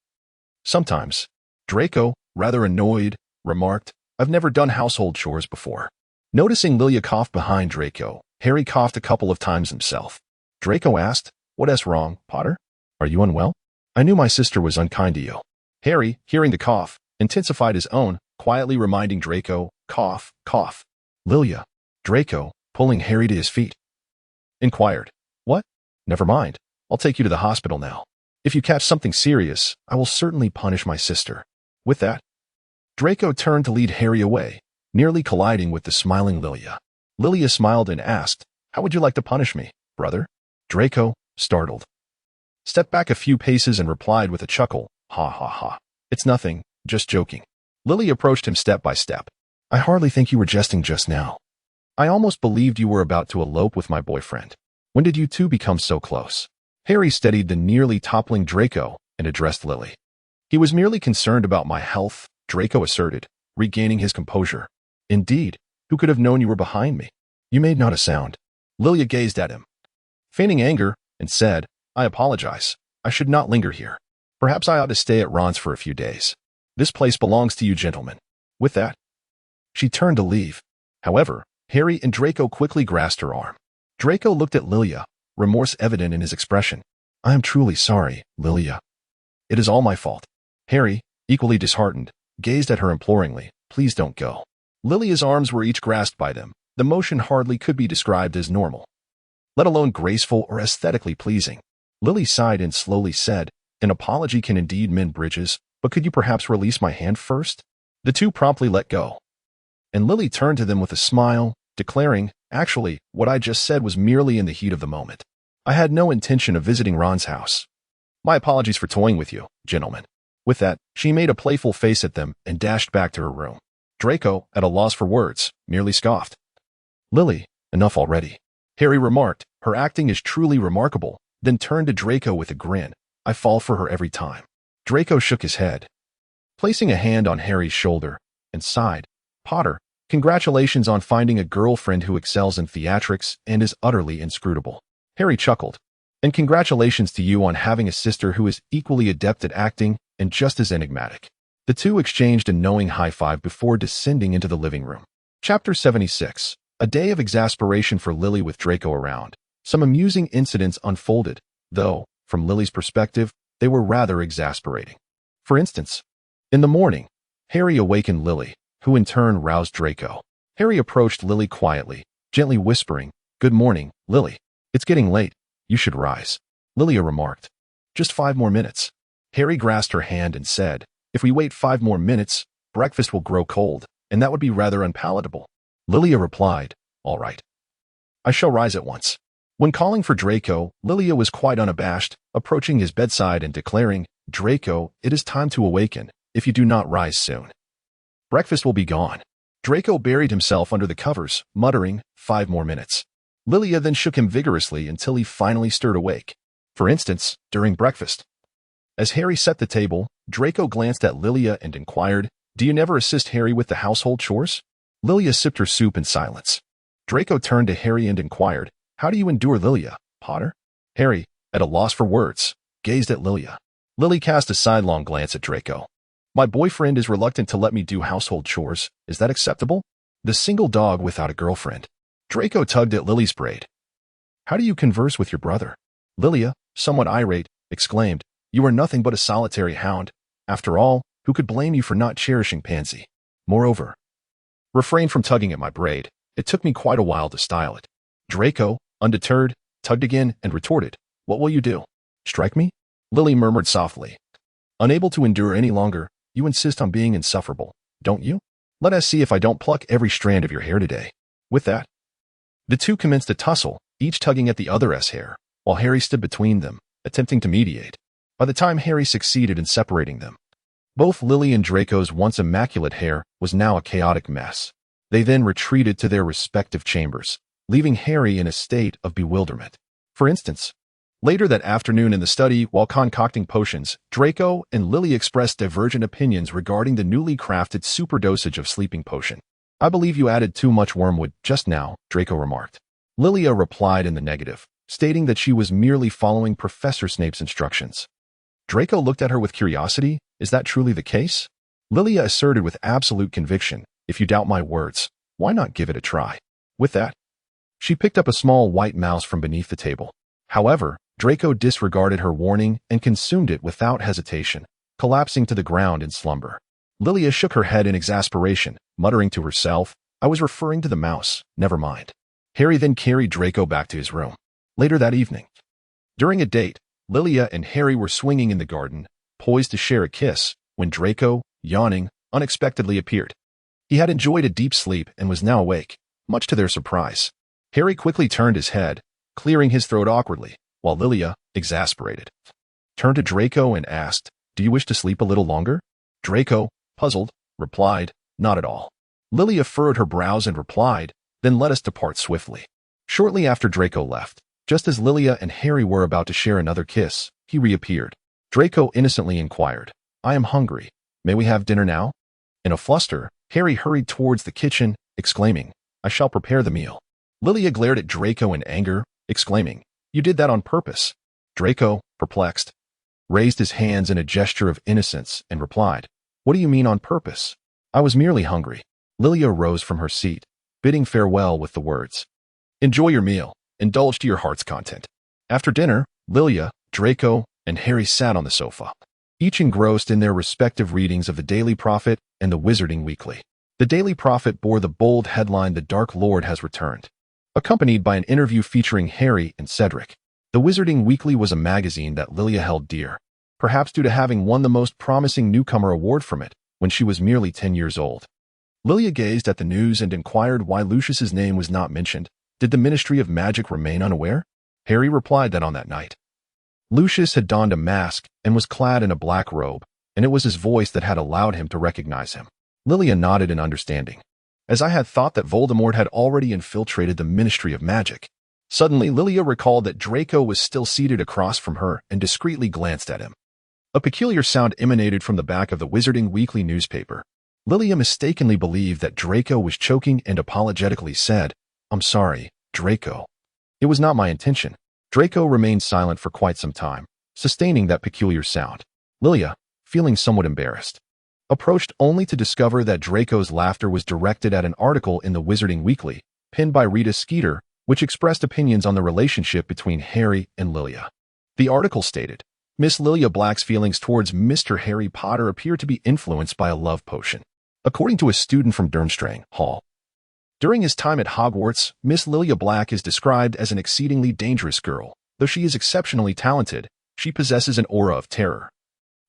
"Sometimes." Draco, rather annoyed, remarked, I've never done household chores before. Noticing Lilia cough behind Draco, Harry coughed a couple of times himself. Draco asked, "What's wrong, Potter? Are you unwell? I knew my sister was unkind to you." Harry, hearing the cough, intensified his own, quietly reminding Draco, "Cough, cough." Lilia, Draco, pulling Harry to his feet, inquired, "What? Never mind. I'll take you to the hospital now. If you catch something serious, I will certainly punish my sister." With that, Draco turned to lead Harry away, nearly colliding with the smiling Lilia. Lilia smiled and asked, "How would you like to punish me, brother?" Draco, startled, stepped back a few paces and replied with a chuckle, "Ha ha ha. It's nothing, just joking." Lily approached him step by step. "I hardly think you were jesting just now. I almost believed you were about to elope with my boyfriend. When did you two become so close?" Harry steadied the nearly toppling Draco and addressed Lily. "He was merely concerned about my health," Draco asserted, regaining his composure. "Indeed, who could have known you were behind me? You made not a sound." Lilia gazed at him, feigning anger, and said, "I apologize. I should not linger here. Perhaps I ought to stay at Ron's for a few days. This place belongs to you gentlemen." With that, she turned to leave. However, Harry and Draco quickly grasped her arm. Draco looked at Lilia, remorse evident in his expression. "I am truly sorry, Lilia. It is all my fault." Harry, equally disheartened, gazed at her imploringly. "Please don't go." Lilia's arms were each grasped by them. The motion hardly could be described as normal, let alone graceful or aesthetically pleasing. Lily sighed and slowly said, "An apology can indeed mend bridges, but could you perhaps release my hand first?" The two promptly let go, and Lily turned to them with a smile, declaring, "Actually, what I just said was merely in the heat of the moment. I had no intention of visiting Ron's house. My apologies for toying with you, gentlemen." With that, she made a playful face at them and dashed back to her room. Draco, at a loss for words, merely scoffed. "Lily, enough already," Harry remarked. "Her acting is truly remarkable," then turned to Draco with a grin. "I fall for her every time." Draco shook his head, placing a hand on Harry's shoulder, and sighed. "Potter, congratulations on finding a girlfriend who excels in theatrics and is utterly inscrutable." Harry chuckled. "And congratulations to you on having a sister who is equally adept at acting and just as enigmatic." The two exchanged a knowing high five before descending into the living room. Chapter 76. A day of exasperation for Lily with Draco around. Some amusing incidents unfolded, though, from Lily's perspective, they were rather exasperating. For instance, in the morning, Harry awakened Lily, who in turn roused Draco. Harry approached Lily quietly, gently whispering, "Good morning, Lily. It's getting late. You should rise." Lilia remarked, "Just 5 more minutes." Harry grasped her hand and said, "If we wait 5 more minutes, breakfast will grow cold, and that would be rather unpalatable." Lilia replied, "All right. I shall rise at once." When calling for Draco, Lilia was quite unabashed, approaching his bedside and declaring, "Draco, it is time to awaken. If you do not rise soon, breakfast will be gone." Draco buried himself under the covers, muttering, "5 more minutes." Lilia then shook him vigorously until he finally stirred awake. For instance, during breakfast, as Harry set the table, Draco glanced at Lilia and inquired, "Do you never assist Harry with the household chores?" Lilia sipped her soup in silence. Draco turned to Harry and inquired, "How do you endure Lilia, Potter?" Harry, at a loss for words, gazed at Lilia. Lily cast a sidelong glance at Draco. "My boyfriend is reluctant to let me do household chores. Is that acceptable? The single dog without a girlfriend." Draco tugged at Lily's braid. "How do you converse with your brother?" Lilia, somewhat irate, exclaimed, "You are nothing but a solitary hound. After all, who could blame you for not cherishing Pansy? Moreover, refrain from tugging at my braid. It took me quite a while to style it." Draco, undeterred, tugged again and retorted, "What will you do? Strike me?" Lily murmured softly. "Unable to endure any longer, you insist on being insufferable, don't you? Let us see if I don't pluck every strand of your hair today." With that, the two commenced a tussle, each tugging at the other's hair, while Harry stood between them, attempting to mediate. By the time Harry succeeded in separating them, both Lily and Draco's once immaculate hair was now a chaotic mess. They then retreated to their respective chambers, leaving Harry in a state of bewilderment. For instance, later that afternoon in the study, while concocting potions, Draco and Lily expressed divergent opinions regarding the newly crafted superdosage of sleeping potion. "I believe you added too much wormwood just now," Draco remarked. Lilia replied in the negative, stating that she was merely following Professor Snape's instructions. Draco looked at her with curiosity. "Is that truly the case?" Lilia asserted with absolute conviction, If you doubt my words, why not give it a try? With that, she picked up a small white mouse from beneath the table. However, Draco disregarded her warning and consumed it without hesitation, collapsing to the ground in slumber. Lilia shook her head in exasperation, muttering to herself, I was referring to the mouse, never mind. Harry then carried Draco back to his room. Later that evening, during a date, Lilia and Harry were swinging in the garden, poised to share a kiss, when Draco, yawning, unexpectedly appeared. He had enjoyed a deep sleep and was now awake, much to their surprise. Harry quickly turned his head, clearing his throat awkwardly, while Lilia, exasperated, turned to Draco and asked, Do you wish to sleep a little longer? Draco, puzzled, replied, Not at all. Lilia furrowed her brows and replied, Then let us depart swiftly. Shortly after Draco left, just as Lilia and Harry were about to share another kiss, he reappeared. Draco innocently inquired, I am hungry. May we have dinner now? In a fluster, Harry hurried towards the kitchen, exclaiming, I shall prepare the meal. Lilia glared at Draco in anger, exclaiming, You did that on purpose. Draco, perplexed, raised his hands in a gesture of innocence and replied, What do you mean on purpose? I was merely hungry. Lilia rose from her seat, bidding farewell with the words, Enjoy your meal, indulge to your heart's content. After dinner, Lilia, Draco, and Harry sat on the sofa, each engrossed in their respective readings of the Daily Prophet and the Wizarding Weekly. The Daily Prophet bore the bold headline The Dark Lord has returned, accompanied by an interview featuring Harry and Cedric. The Wizarding Weekly was a magazine that Lilia held dear, perhaps due to having won the most promising newcomer award from it when she was merely 10 years old. Lilia gazed at the news and inquired why Lucius's name was not mentioned. Did the Ministry of Magic remain unaware? Harry replied that on that night, Lucius had donned a mask and was clad in a black robe, and it was his voice that had allowed him to recognize him. Lilia nodded in understanding, as I had thought that Voldemort had already infiltrated the Ministry of Magic. Suddenly, Lilia recalled that Draco was still seated across from her and discreetly glanced at him. A peculiar sound emanated from the back of the Wizarding Weekly newspaper. Lilia mistakenly believed that Draco was choking and apologetically said, I'm sorry, Draco. It was not my intention. Draco remained silent for quite some time, sustaining that peculiar sound. Lilia, feeling somewhat embarrassed, approached only to discover that Draco's laughter was directed at an article in the Wizarding Weekly, penned by Rita Skeeter, which expressed opinions on the relationship between Harry and Lilia. The article stated, Miss Lilia Black's feelings towards Mr. Harry Potter appear to be influenced by a love potion. According to a student from Durmstrang Hall, during his time at Hogwarts, Miss Lilia Black is described as an exceedingly dangerous girl. Though she is exceptionally talented, she possesses an aura of terror,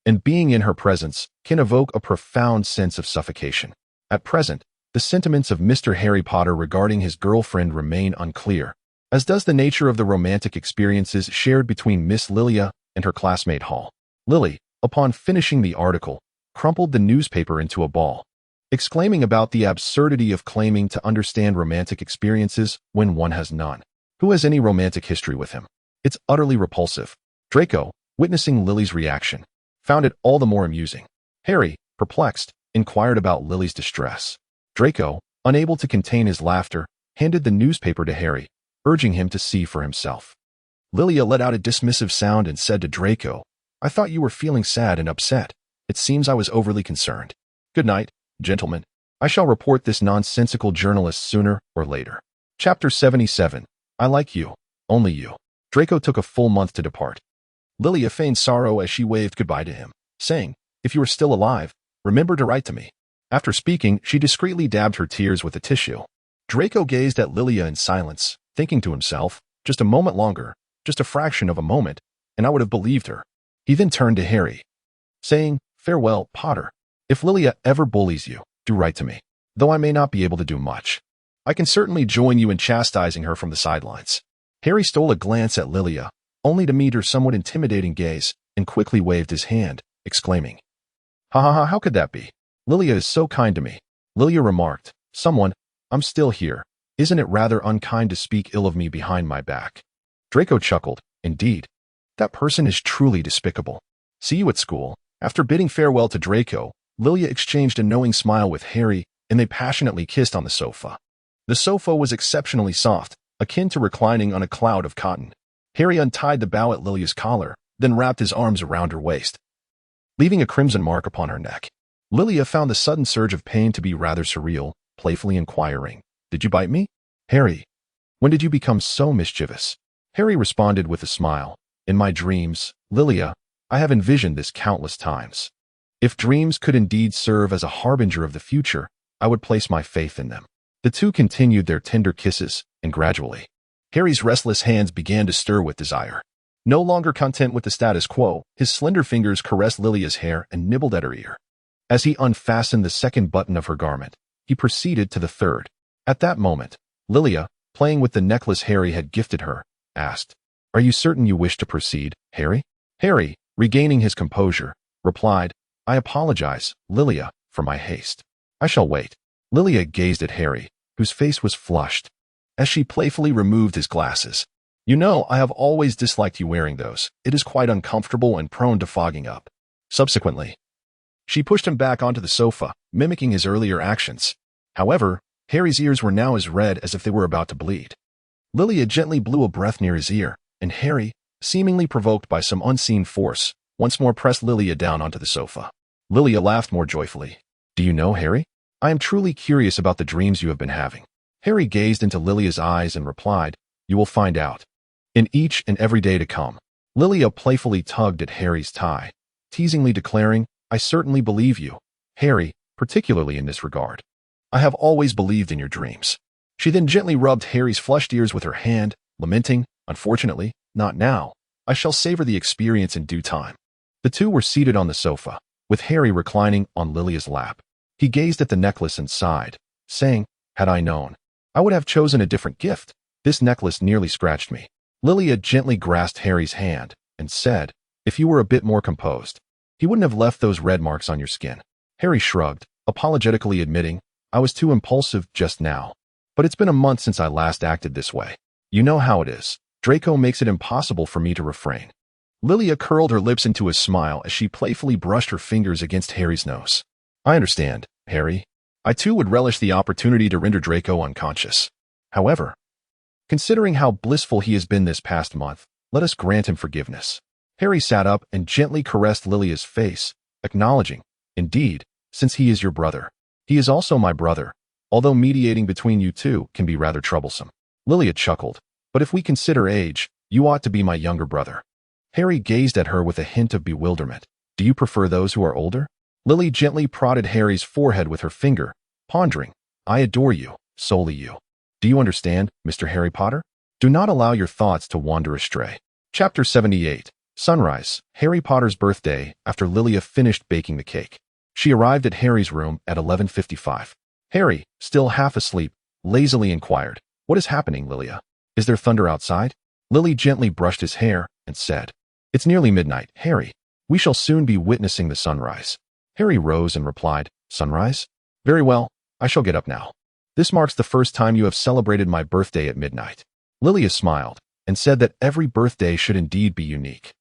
and being in her presence can evoke a profound sense of suffocation. At present, the sentiments of Mr. Harry Potter regarding his girlfriend remain unclear, as does the nature of the romantic experiences shared between Miss Lilia and her classmate Hall. Lily, upon finishing the article, crumpled the newspaper into a ball, exclaiming about the absurdity of claiming to understand romantic experiences when one has none. Who has any romantic history with him? It's utterly repulsive. Draco, witnessing Lily's reaction, found it all the more amusing. Harry, perplexed, inquired about Lily's distress. Draco, unable to contain his laughter, handed the newspaper to Harry, urging him to see for himself. Lilia let out a dismissive sound and said to Draco, I thought you were feeling sad and upset. It seems I was overly concerned. Good night, gentlemen. I shall report this nonsensical journalist sooner or later. Chapter 77. I like you. Only you. Draco took a full month to depart. Lilia feigned sorrow as she waved goodbye to him, saying, If you are still alive, remember to write to me. After speaking, she discreetly dabbed her tears with a tissue. Draco gazed at Lilia in silence, thinking to himself, just a moment longer, just a fraction of a moment, and I would have believed her. He then turned to Harry, saying, Farewell, Potter. If Lilia ever bullies you, do write to me. Though I may not be able to do much, I can certainly join you in chastising her from the sidelines. Harry stole a glance at Lilia, only to meet her somewhat intimidating gaze, and quickly waved his hand, exclaiming, Ha ha ha, how could that be? Lilia is so kind to me. Lilia remarked, Someone, I'm still here. Isn't it rather unkind to speak ill of me behind my back? Draco chuckled, Indeed. That person is truly despicable. See you at school. After bidding farewell to Draco, Lilia exchanged a knowing smile with Harry, and they passionately kissed on the sofa. The sofa was exceptionally soft, akin to reclining on a cloud of cotton. Harry untied the bow at Lilia's collar, then wrapped his arms around her waist, leaving a crimson mark upon her neck. Lilia found the sudden surge of pain to be rather surreal, playfully inquiring, "Did you bite me?" "Harry, when did you become so mischievous?" Harry responded with a smile, "In my dreams, Lilia, I have envisioned this countless times. If dreams could indeed serve as a harbinger of the future, I would place my faith in them." The two continued their tender kisses, and gradually, Harry's restless hands began to stir with desire. No longer content with the status quo, his slender fingers caressed Lilia's hair and nibbled at her ear. As he unfastened the second button of her garment, he proceeded to the third. At that moment, Lilia, playing with the necklace Harry had gifted her, asked, "Are you certain you wish to proceed, Harry?" Harry, regaining his composure, replied, "I apologize, Lilia, for my haste. I shall wait." Lilia gazed at Harry, whose face was flushed, as she playfully removed his glasses. "You know, I have always disliked you wearing those. It is quite uncomfortable and prone to fogging up." Subsequently, she pushed him back onto the sofa, mimicking his earlier actions. However, Harry's ears were now as red as if they were about to bleed. Lilia gently blew a breath near his ear, and Harry, seemingly provoked by some unseen force, once more pressed Lilia down onto the sofa. Lilia laughed more joyfully. "Do you know, Harry? I am truly curious about the dreams you have been having." Harry gazed into Lilia's eyes and replied, "You will find out. In each and every day to come." Lilia playfully tugged at Harry's tie, teasingly declaring, "I certainly believe you, Harry, particularly in this regard. I have always believed in your dreams." She then gently rubbed Harry's flushed ears with her hand, lamenting, "Unfortunately, not now. I shall savor the experience in due time." The two were seated on the sofa, with Harry reclining on Lilia's lap. He gazed at the necklace and sighed, saying, "Had I known, I would have chosen a different gift. This necklace nearly scratched me." Lilia gently grasped Harry's hand and said, "If you were a bit more composed, he wouldn't have left those red marks on your skin." Harry shrugged, apologetically admitting, "I was too impulsive just now. But it's been a month since I last acted this way. You know how it is. Draco makes it impossible for me to refrain." Lilia curled her lips into a smile as she playfully brushed her fingers against Harry's nose. "I understand, Harry. I too would relish the opportunity to render Draco unconscious. However, considering how blissful he has been this past month, let us grant him forgiveness." Harry sat up and gently caressed Lilia's face, acknowledging, "Indeed, since he is your brother, he is also my brother, although mediating between you two can be rather troublesome." Lilia chuckled, "But if we consider age, you ought to be my younger brother." Harry gazed at her with a hint of bewilderment. "Do you prefer those who are older?" Lily gently prodded Harry's forehead with her finger, pondering, "I adore you, solely you. Do you understand, Mr. Harry Potter? Do not allow your thoughts to wander astray." Chapter 78. Sunrise, Harry Potter's birthday. After Lilia finished baking the cake, she arrived at Harry's room at 11:55. Harry, still half asleep, lazily inquired, "What is happening, Lilia? Is there thunder outside?" Lily gently brushed his hair and said, "It's nearly midnight, Harry. We shall soon be witnessing the sunrise." Harry rose and replied, "Sunrise? Very well, I shall get up now. This marks the first time you have celebrated my birthday at midnight." Lilia smiled and said that every birthday should indeed be unique,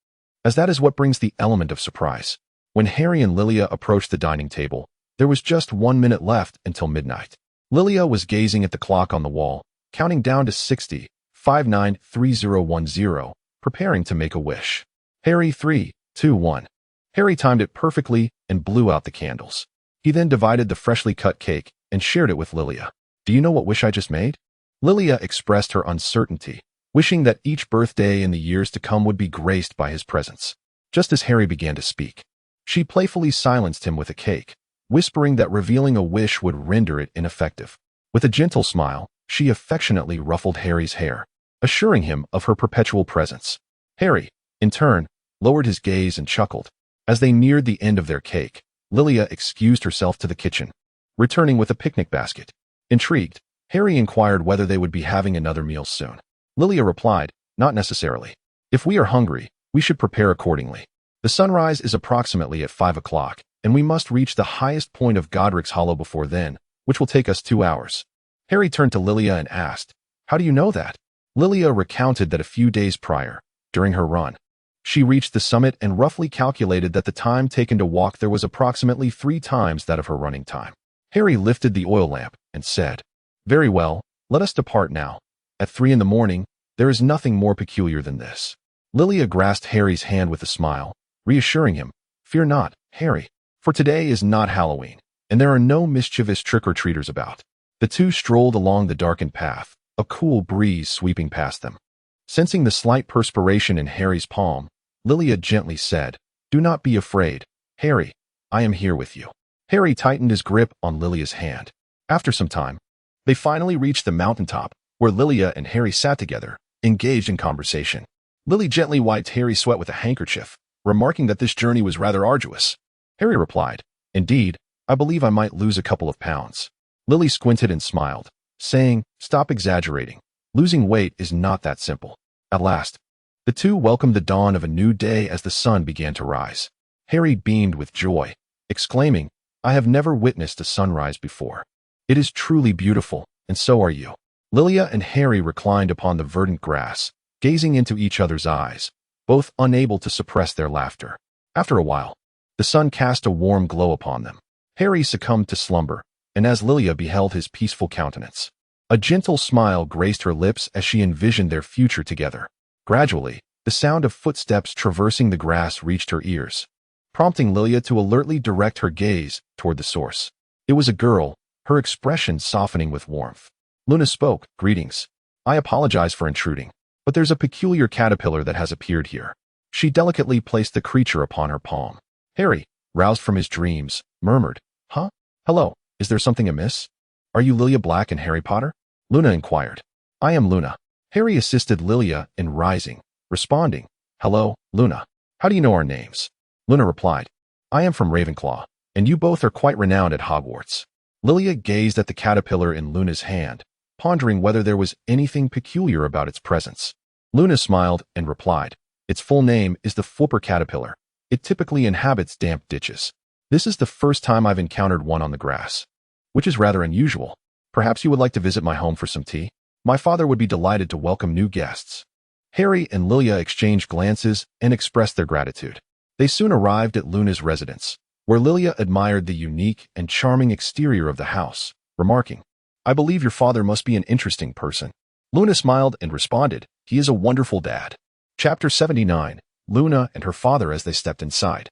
as that is what brings the element of surprise. When Harry and Lilia approached the dining table, there was just 1 minute left until midnight. Lilia was gazing at the clock on the wall, counting down to 60, 593010, preparing to make a wish. Harry 3, 2, 1. Harry timed it perfectly and blew out the candles. He then divided the freshly cut cake and shared it with Lilia. "Do you know what wish I just made?" Lilia expressed her uncertainty, wishing that each birthday in the years to come would be graced by his presence. Just as Harry began to speak, she playfully silenced him with a cake, whispering that revealing a wish would render it ineffective. With a gentle smile, she affectionately ruffled Harry's hair, assuring him of her perpetual presence. Harry, in turn, lowered his gaze and chuckled. As they neared the end of their cake, Lilia excused herself to the kitchen, returning with a picnic basket. Intrigued, Harry inquired whether they would be having another meal soon. Lilia replied, "Not necessarily. If we are hungry, we should prepare accordingly. The sunrise is approximately at 5 o'clock, and we must reach the highest point of Godric's Hollow before then, which will take us 2 hours." Harry turned to Lilia and asked, "How do you know that?" Lilia recounted that a few days prior, during her run, she reached the summit and roughly calculated that the time taken to walk there was approximately 3 times that of her running time. Harry lifted the oil lamp and said, "Very well, let us depart now. At 3 in the morning, there is nothing more peculiar than this." Lilia grasped Harry's hand with a smile, reassuring him, "Fear not, Harry. for today is not Halloween, and there are no mischievous trick-or-treaters about. The two strolled along the darkened path, a cool breeze sweeping past them. Sensing the slight perspiration in Harry's palm, Lilia gently said, "Do not be afraid, Harry. I am here with you." Harry tightened his grip on Lilia's hand. After some time, they finally reached the mountaintop, where Lilia and Harry sat together, engaged in conversation. Lily gently wiped Harry's sweat with a handkerchief, remarking that this journey was rather arduous. Harry replied, "Indeed, I believe I might lose a couple of pounds." Lily squinted and smiled, saying, "Stop exaggerating. Losing weight is not that simple." At last, the two welcomed the dawn of a new day as the sun began to rise. Harry beamed with joy, exclaiming, "I have never witnessed a sunrise before. It is truly beautiful, and so are you." Lilia and Harry reclined upon the verdant grass, gazing into each other's eyes, both unable to suppress their laughter. After a while, the sun cast a warm glow upon them. Harry succumbed to slumber, and as Lilia beheld his peaceful countenance, a gentle smile graced her lips as she envisioned their future together. Gradually, the sound of footsteps traversing the grass reached her ears, prompting Lilia to alertly direct her gaze toward the source. It was a girl, her expression softening with warmth. Luna spoke, "Greetings. I apologize for intruding, but there's a peculiar caterpillar that has appeared here." She delicately placed the creature upon her palm. Harry, roused from his dreams, murmured, "Huh? Hello, is there something amiss? Are you Lilia Black and Harry Potter?" Luna inquired. "I am Luna." Harry assisted Lilia in rising, responding, "Hello, Luna. How do you know our names?" Luna replied, "I am from Ravenclaw, and you both are quite renowned at Hogwarts." Lilia gazed at the caterpillar in Luna's hand, pondering whether there was anything peculiar about its presence. Luna smiled and replied, "Its full name is the Flipper caterpillar. It typically inhabits damp ditches. This is the first time I've encountered one on the grass, which is rather unusual. Perhaps you would like to visit my home for some tea? My father would be delighted to welcome new guests." Harry and Lilia exchanged glances and expressed their gratitude. They soon arrived at Luna's residence, where Lilia admired the unique and charming exterior of the house, remarking, "I believe your father must be an interesting person." Luna smiled and responded, "He is a wonderful dad." Chapter 79, Luna and her father as they stepped inside.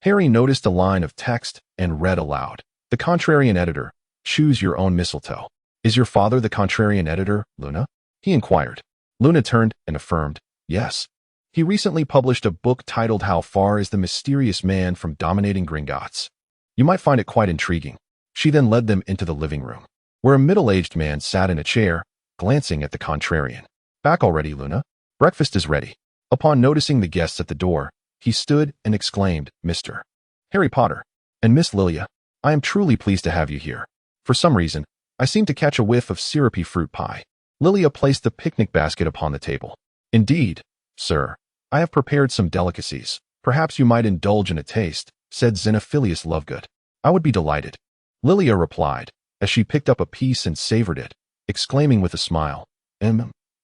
Harry noticed a line of text and read aloud, "The Contrarian Editor, choose your own mistletoe." "Is your father the Contrarian Editor, Luna?" he inquired. Luna turned and affirmed, "Yes. He recently published a book titled How Far is the Mysterious Man from Dominating Gringotts? You might find it quite intriguing." She then led them into the living room, where a middle-aged man sat in a chair, glancing at the Contrarian. "Back already, Luna? Breakfast is ready." Upon noticing the guests at the door, he stood and exclaimed, "Mr. Harry Potter and Miss Lilia, I am truly pleased to have you here. For some reason, I seem to catch a whiff of syrupy fruit pie." Lilia placed the picnic basket upon the table. "Indeed, sir, I have prepared some delicacies. Perhaps you might indulge in a taste," said Xenophilius Lovegood. "I would be delighted," Lilia replied, as she picked up a piece and savored it, exclaiming with a smile,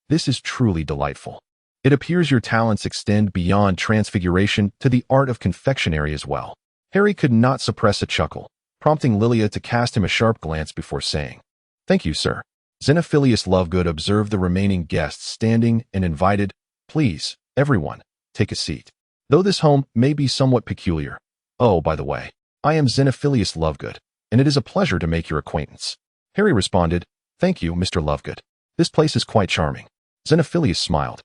This is truly delightful. It appears your talents extend beyond transfiguration to the art of confectionery as well." Harry could not suppress a chuckle, prompting Lilia to cast him a sharp glance before saying, "Thank you, sir." Xenophilius Lovegood observed the remaining guests standing and invited, "Please, everyone, take a seat. Though this home may be somewhat peculiar. Oh, by the way, I am Xenophilius Lovegood, and it is a pleasure to make your acquaintance." Harry responded, "Thank you, Mr. Lovegood. This place is quite charming." Xenophilius smiled.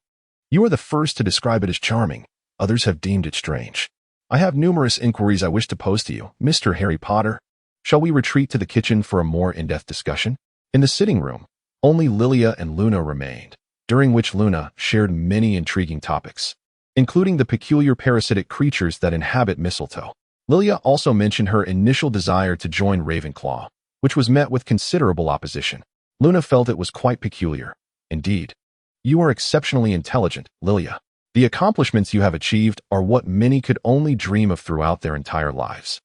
"You are the first to describe it as charming. Others have deemed it strange. I have numerous inquiries I wish to pose to you, Mr. Harry Potter. Shall we retreat to the kitchen for a more in-depth discussion?" In the sitting room, only Lilia and Luna remained, during which Luna shared many intriguing topics, including the peculiar parasitic creatures that inhabit mistletoe. Lilia also mentioned her initial desire to join Ravenclaw, which was met with considerable opposition. Luna felt it was quite peculiar. "Indeed. You are exceptionally intelligent, Lilia. The accomplishments you have achieved are what many could only dream of throughout their entire lives.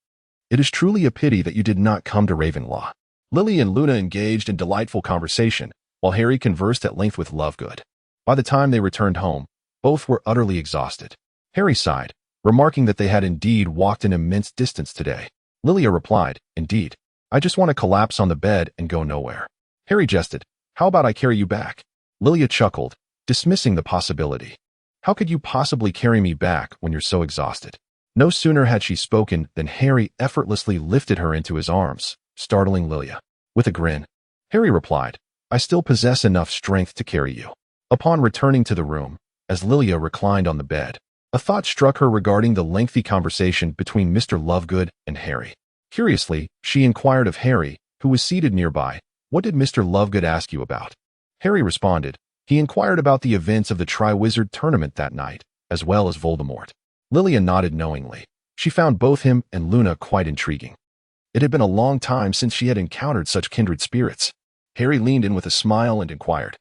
It is truly a pity that you did not come to Ravenclaw." Lily and Luna engaged in delightful conversation, while Harry conversed at length with Lovegood. By the time they returned home, both were utterly exhausted. Harry sighed, remarking that they had indeed walked an immense distance today. Lilia replied, "Indeed. I just want to collapse on the bed and go nowhere." Harry jested, "How about I carry you back?" Lilia chuckled, dismissing the possibility. "How could you possibly carry me back when you're so exhausted?" No sooner had she spoken than Harry effortlessly lifted her into his arms, startling Lilia. With a grin, Harry replied, "I still possess enough strength to carry you." Upon returning to the room, as Lilia reclined on the bed, a thought struck her regarding the lengthy conversation between Mr. Lovegood and Harry. Curiously, she inquired of Harry, who was seated nearby, "What did Mr. Lovegood ask you about?" Harry responded, "He inquired about the events of the Triwizard Tournament that night, as well as Voldemort." Lilia nodded knowingly. She found both him and Luna quite intriguing. It had been a long time since she had encountered such kindred spirits. Harry leaned in with a smile and inquired,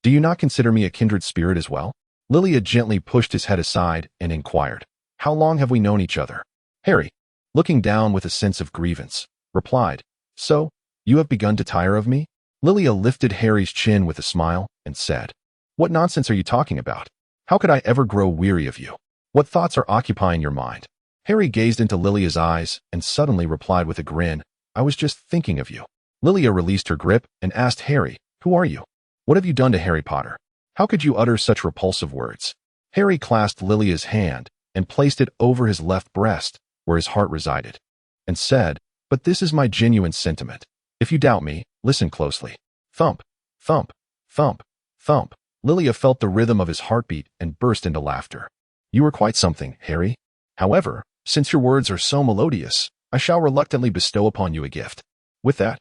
"Do you not consider me a kindred spirit as well?" Lilia gently pushed his head aside and inquired, "How long have we known each other?" Harry, looking down with a sense of grievance, replied, "So, you have begun to tire of me?" Lilia lifted Harry's chin with a smile and said, "What nonsense are you talking about? How could I ever grow weary of you? What thoughts are occupying your mind?" Harry gazed into Lilia's eyes and suddenly replied with a grin, "I was just thinking of you." Lilia released her grip and asked Harry, "Who are you? What have you done to Harry Potter? How could you utter such repulsive words?" Harry clasped Lilia's hand and placed it over his left breast, where his heart resided, and said, "But this is my genuine sentiment. If you doubt me, listen closely." Thump, thump, thump, thump. Lilia felt the rhythm of his heartbeat and burst into laughter. "You are quite something, Harry. However, since your words are so melodious, I shall reluctantly bestow upon you a gift." With that,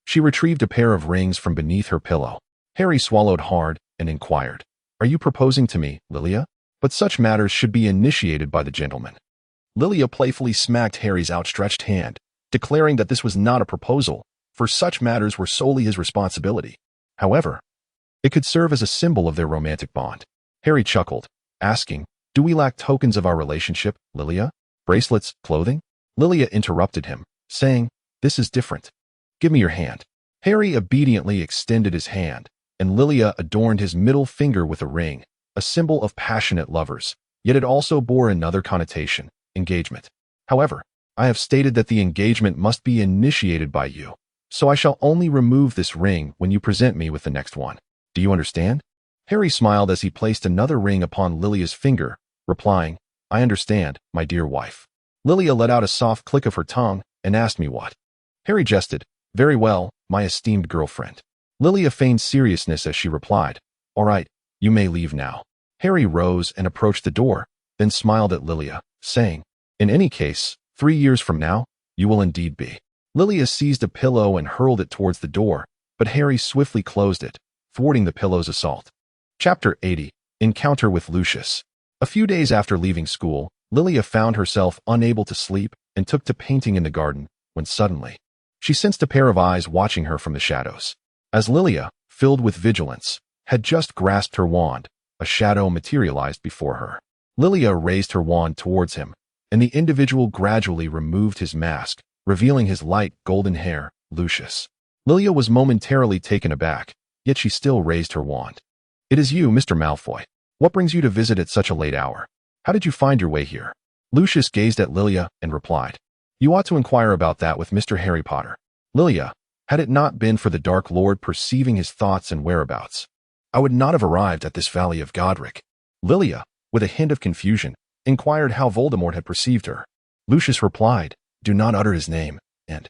she retrieved a pair of rings from beneath her pillow. Harry swallowed hard and inquired, "Are you proposing to me, Lilia? But such matters should be initiated by the gentleman." Lilia playfully smacked Harry's outstretched hand, declaring that this was not a proposal, for such matters were solely his responsibility. However, it could serve as a symbol of their romantic bond. Harry chuckled, asking, "Do we lack tokens of our relationship, Lilia? Bracelets, clothing?" Lilia interrupted him, saying, "This is different. Give me your hand." Harry obediently extended his hand, and Lilia adorned his middle finger with a ring, a symbol of passionate lovers, yet it also bore another connotation, engagement. "However, I have stated that the engagement must be initiated by you, so I shall only remove this ring when you present me with the next one. Do you understand?" Harry smiled as he placed another ring upon Lilia's finger, replying, "I understand, my dear wife." Lilia let out a soft click of her tongue and asked me what. Harry jested, "Very well, my esteemed girlfriend." Lilia feigned seriousness as she replied, "All right, you may leave now." Harry rose and approached the door, then smiled at Lilia, saying, "In any case, 3 years from now, you will indeed be." Lilia seized a pillow and hurled it towards the door, but Harry swiftly closed it, thwarting the pillow's assault. Chapter 80. Encounter with Lucius. A few days after leaving school, Lilia found herself unable to sleep and took to painting in the garden, when suddenly, she sensed a pair of eyes watching her from the shadows. As Lilia, filled with vigilance, had just grasped her wand, a shadow materialized before her. Lilia raised her wand towards him, and the individual gradually removed his mask, revealing his light golden hair, Lucius. Lilia was momentarily taken aback, yet she still raised her wand. "It is you, Mr. Malfoy. What brings you to visit at such a late hour? How did you find your way here?" Lucius gazed at Lilia and replied, "You ought to inquire about that with Mr. Harry Potter." Lilia, had it not been for the Dark Lord perceiving his thoughts and whereabouts, I would not have arrived at this valley of Godric. Lilia, with a hint of confusion, inquired how Voldemort had perceived her. Lucius replied, "Do not utter his name," and,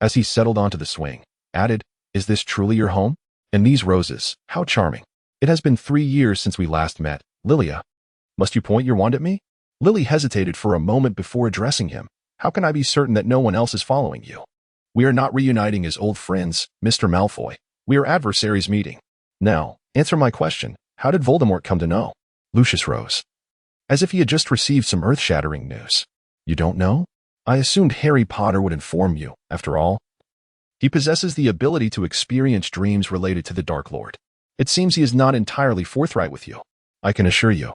as he settled onto the swing, added, "Is this truly your home? And these roses, how charming. It has been 3 years since we last met, Lilia. Must you point your wand at me?" Lily hesitated for a moment before addressing him. "How can I be certain that no one else is following you? We are not reuniting as old friends, Mr. Malfoy. We are adversaries meeting. Now, answer my question. How did Voldemort come to know?" Lucius rose, as if he had just received some earth-shattering news. "You don't know? I assumed Harry Potter would inform you. After all, he possesses the ability to experience dreams related to the Dark Lord. It seems he is not entirely forthright with you. I can assure you,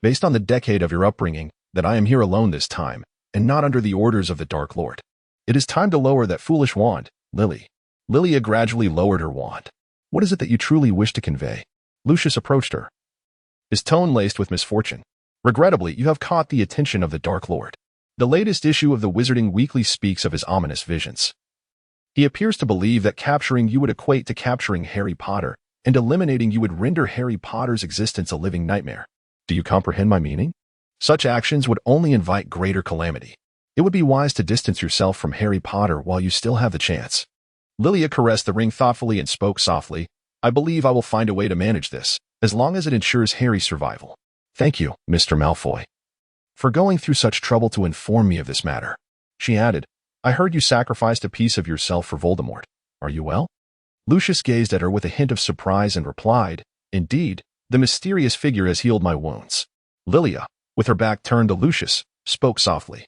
based on the decade of your upbringing, that I am here alone this time, and not under the orders of the Dark Lord. It is time to lower that foolish wand, Lily." Lilia gradually lowered her wand. "What is it that you truly wish to convey?" Lucius approached her, his tone laced with misfortune. "Regrettably, you have caught the attention of the Dark Lord. The latest issue of the Wizarding Weekly speaks of his ominous visions. He appears to believe that capturing you would equate to capturing Harry Potter, and eliminating you would render Harry Potter's existence a living nightmare. Do you comprehend my meaning?" Such actions would only invite greater calamity. It would be wise to distance yourself from Harry Potter while you still have the chance. Lilia caressed the ring thoughtfully and spoke softly. I believe I will find a way to manage this, as long as it ensures Harry's survival. Thank you, Mr. Malfoy, for going through such trouble to inform me of this matter. She added, I heard you sacrificed a piece of yourself for Voldemort. Are you well? Lucius gazed at her with a hint of surprise and replied, Indeed, the mysterious figure has healed my wounds. Lilia, with her back turned to Lucius, spoke softly.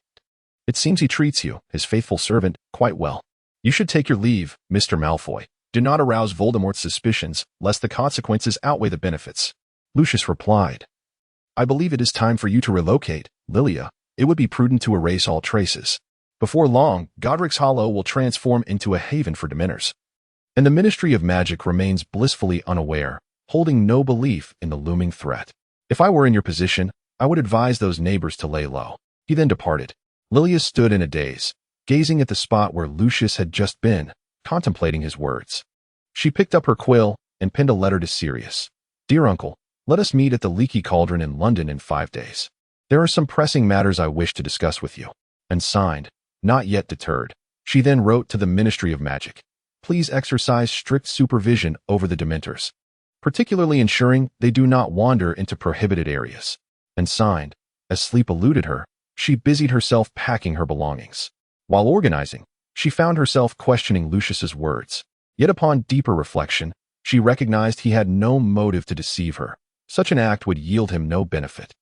It seems he treats you, his faithful servant, quite well. You should take your leave, Mr. Malfoy. Do not arouse Voldemort's suspicions, lest the consequences outweigh the benefits. Lucius replied, I believe it is time for you to relocate, Lilia. It would be prudent to erase all traces. Before long, Godric's Hollow will transform into a haven for Dementors. And the Ministry of Magic remains blissfully unaware, holding no belief in the looming threat. If I were in your position, I would advise those neighbors to lay low. He then departed. Lilia stood in a daze, gazing at the spot where Lucius had just been, contemplating his words. She picked up her quill and penned a letter to Sirius. Dear Uncle, let us meet at the Leaky Cauldron in London in 5 days. There are some pressing matters I wish to discuss with you. And signed, not yet deterred. She then wrote to the Ministry of Magic. Please exercise strict supervision over the Dementors, particularly ensuring they do not wander into prohibited areas. And signed, as sleep eluded her, she busied herself packing her belongings. While organizing, she found herself questioning Lucius's words. Yet upon deeper reflection, she recognized he had no motive to deceive her. Such an act would yield him no benefit.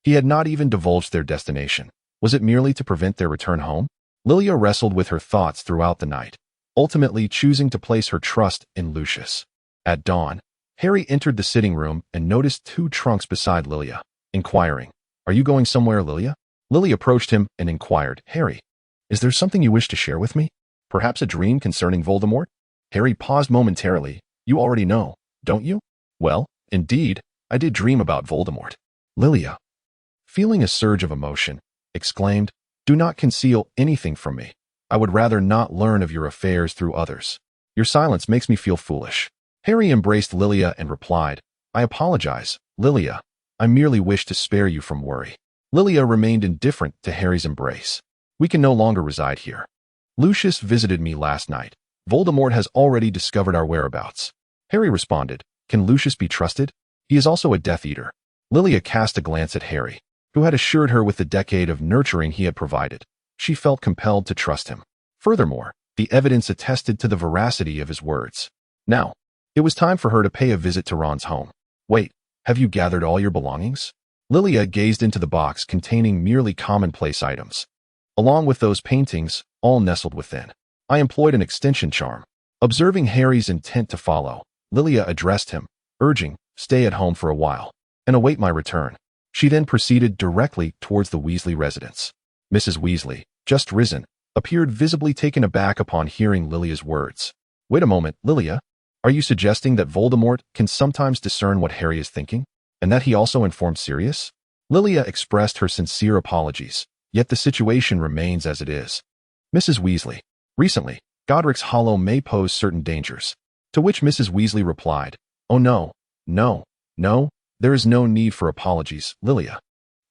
He had not even divulged their destination. Was it merely to prevent their return home? Lilia wrestled with her thoughts throughout the night, ultimately choosing to place her trust in Lucius. At dawn, Harry entered the sitting room and noticed 2 trunks beside Lilia, inquiring, Are you going somewhere, Lilia? Lily approached him and inquired, Harry, is there something you wish to share with me? Perhaps a dream concerning Voldemort? Harry paused momentarily. You already know, don't you? Well, indeed, I did dream about Voldemort. Lilia, feeling a surge of emotion, exclaimed, Do not conceal anything from me. I would rather not learn of your affairs through others. Your silence makes me feel foolish. Harry embraced Lilia and replied, I apologize, Lilia. I merely wish to spare you from worry. Lilia remained indifferent to Harry's embrace. We can no longer reside here. Lucius visited me last night. Voldemort has already discovered our whereabouts. Harry responded, Can Lucius be trusted? He is also a Death Eater. Lilia cast a glance at Harry, who had assured her with the decade of nurturing he had provided. She felt compelled to trust him. Furthermore, the evidence attested to the veracity of his words. Now, it was time for her to pay a visit to Ron's home. Wait, have you gathered all your belongings? Lilia gazed into the box containing merely commonplace items, along with those paintings, all nestled within. I employed an extension charm. Observing Harry's intent to follow, Lilia addressed him, urging, Stay at home for a while, and await my return. She then proceeded directly towards the Weasley residence. Mrs. Weasley, just risen, appeared visibly taken aback upon hearing Lilia's words. Wait a moment, Lilia. Are you suggesting that Voldemort can sometimes discern what Harry is thinking, and that he also informed Sirius? Lilia expressed her sincere apologies, yet the situation remains as it is. Mrs. Weasley, recently, Godric's Hollow may pose certain dangers. To which Mrs. Weasley replied, Oh no, there is no need for apologies, Lilia.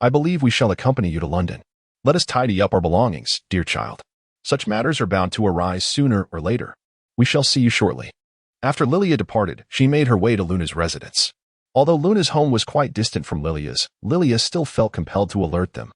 I believe we shall accompany you to London. Let us tidy up our belongings, dear child. Such matters are bound to arise sooner or later. We shall see you shortly. After Lilia departed, she made her way to Luna's residence. Although Luna's home was quite distant from Lilia's, Lilia still felt compelled to alert them,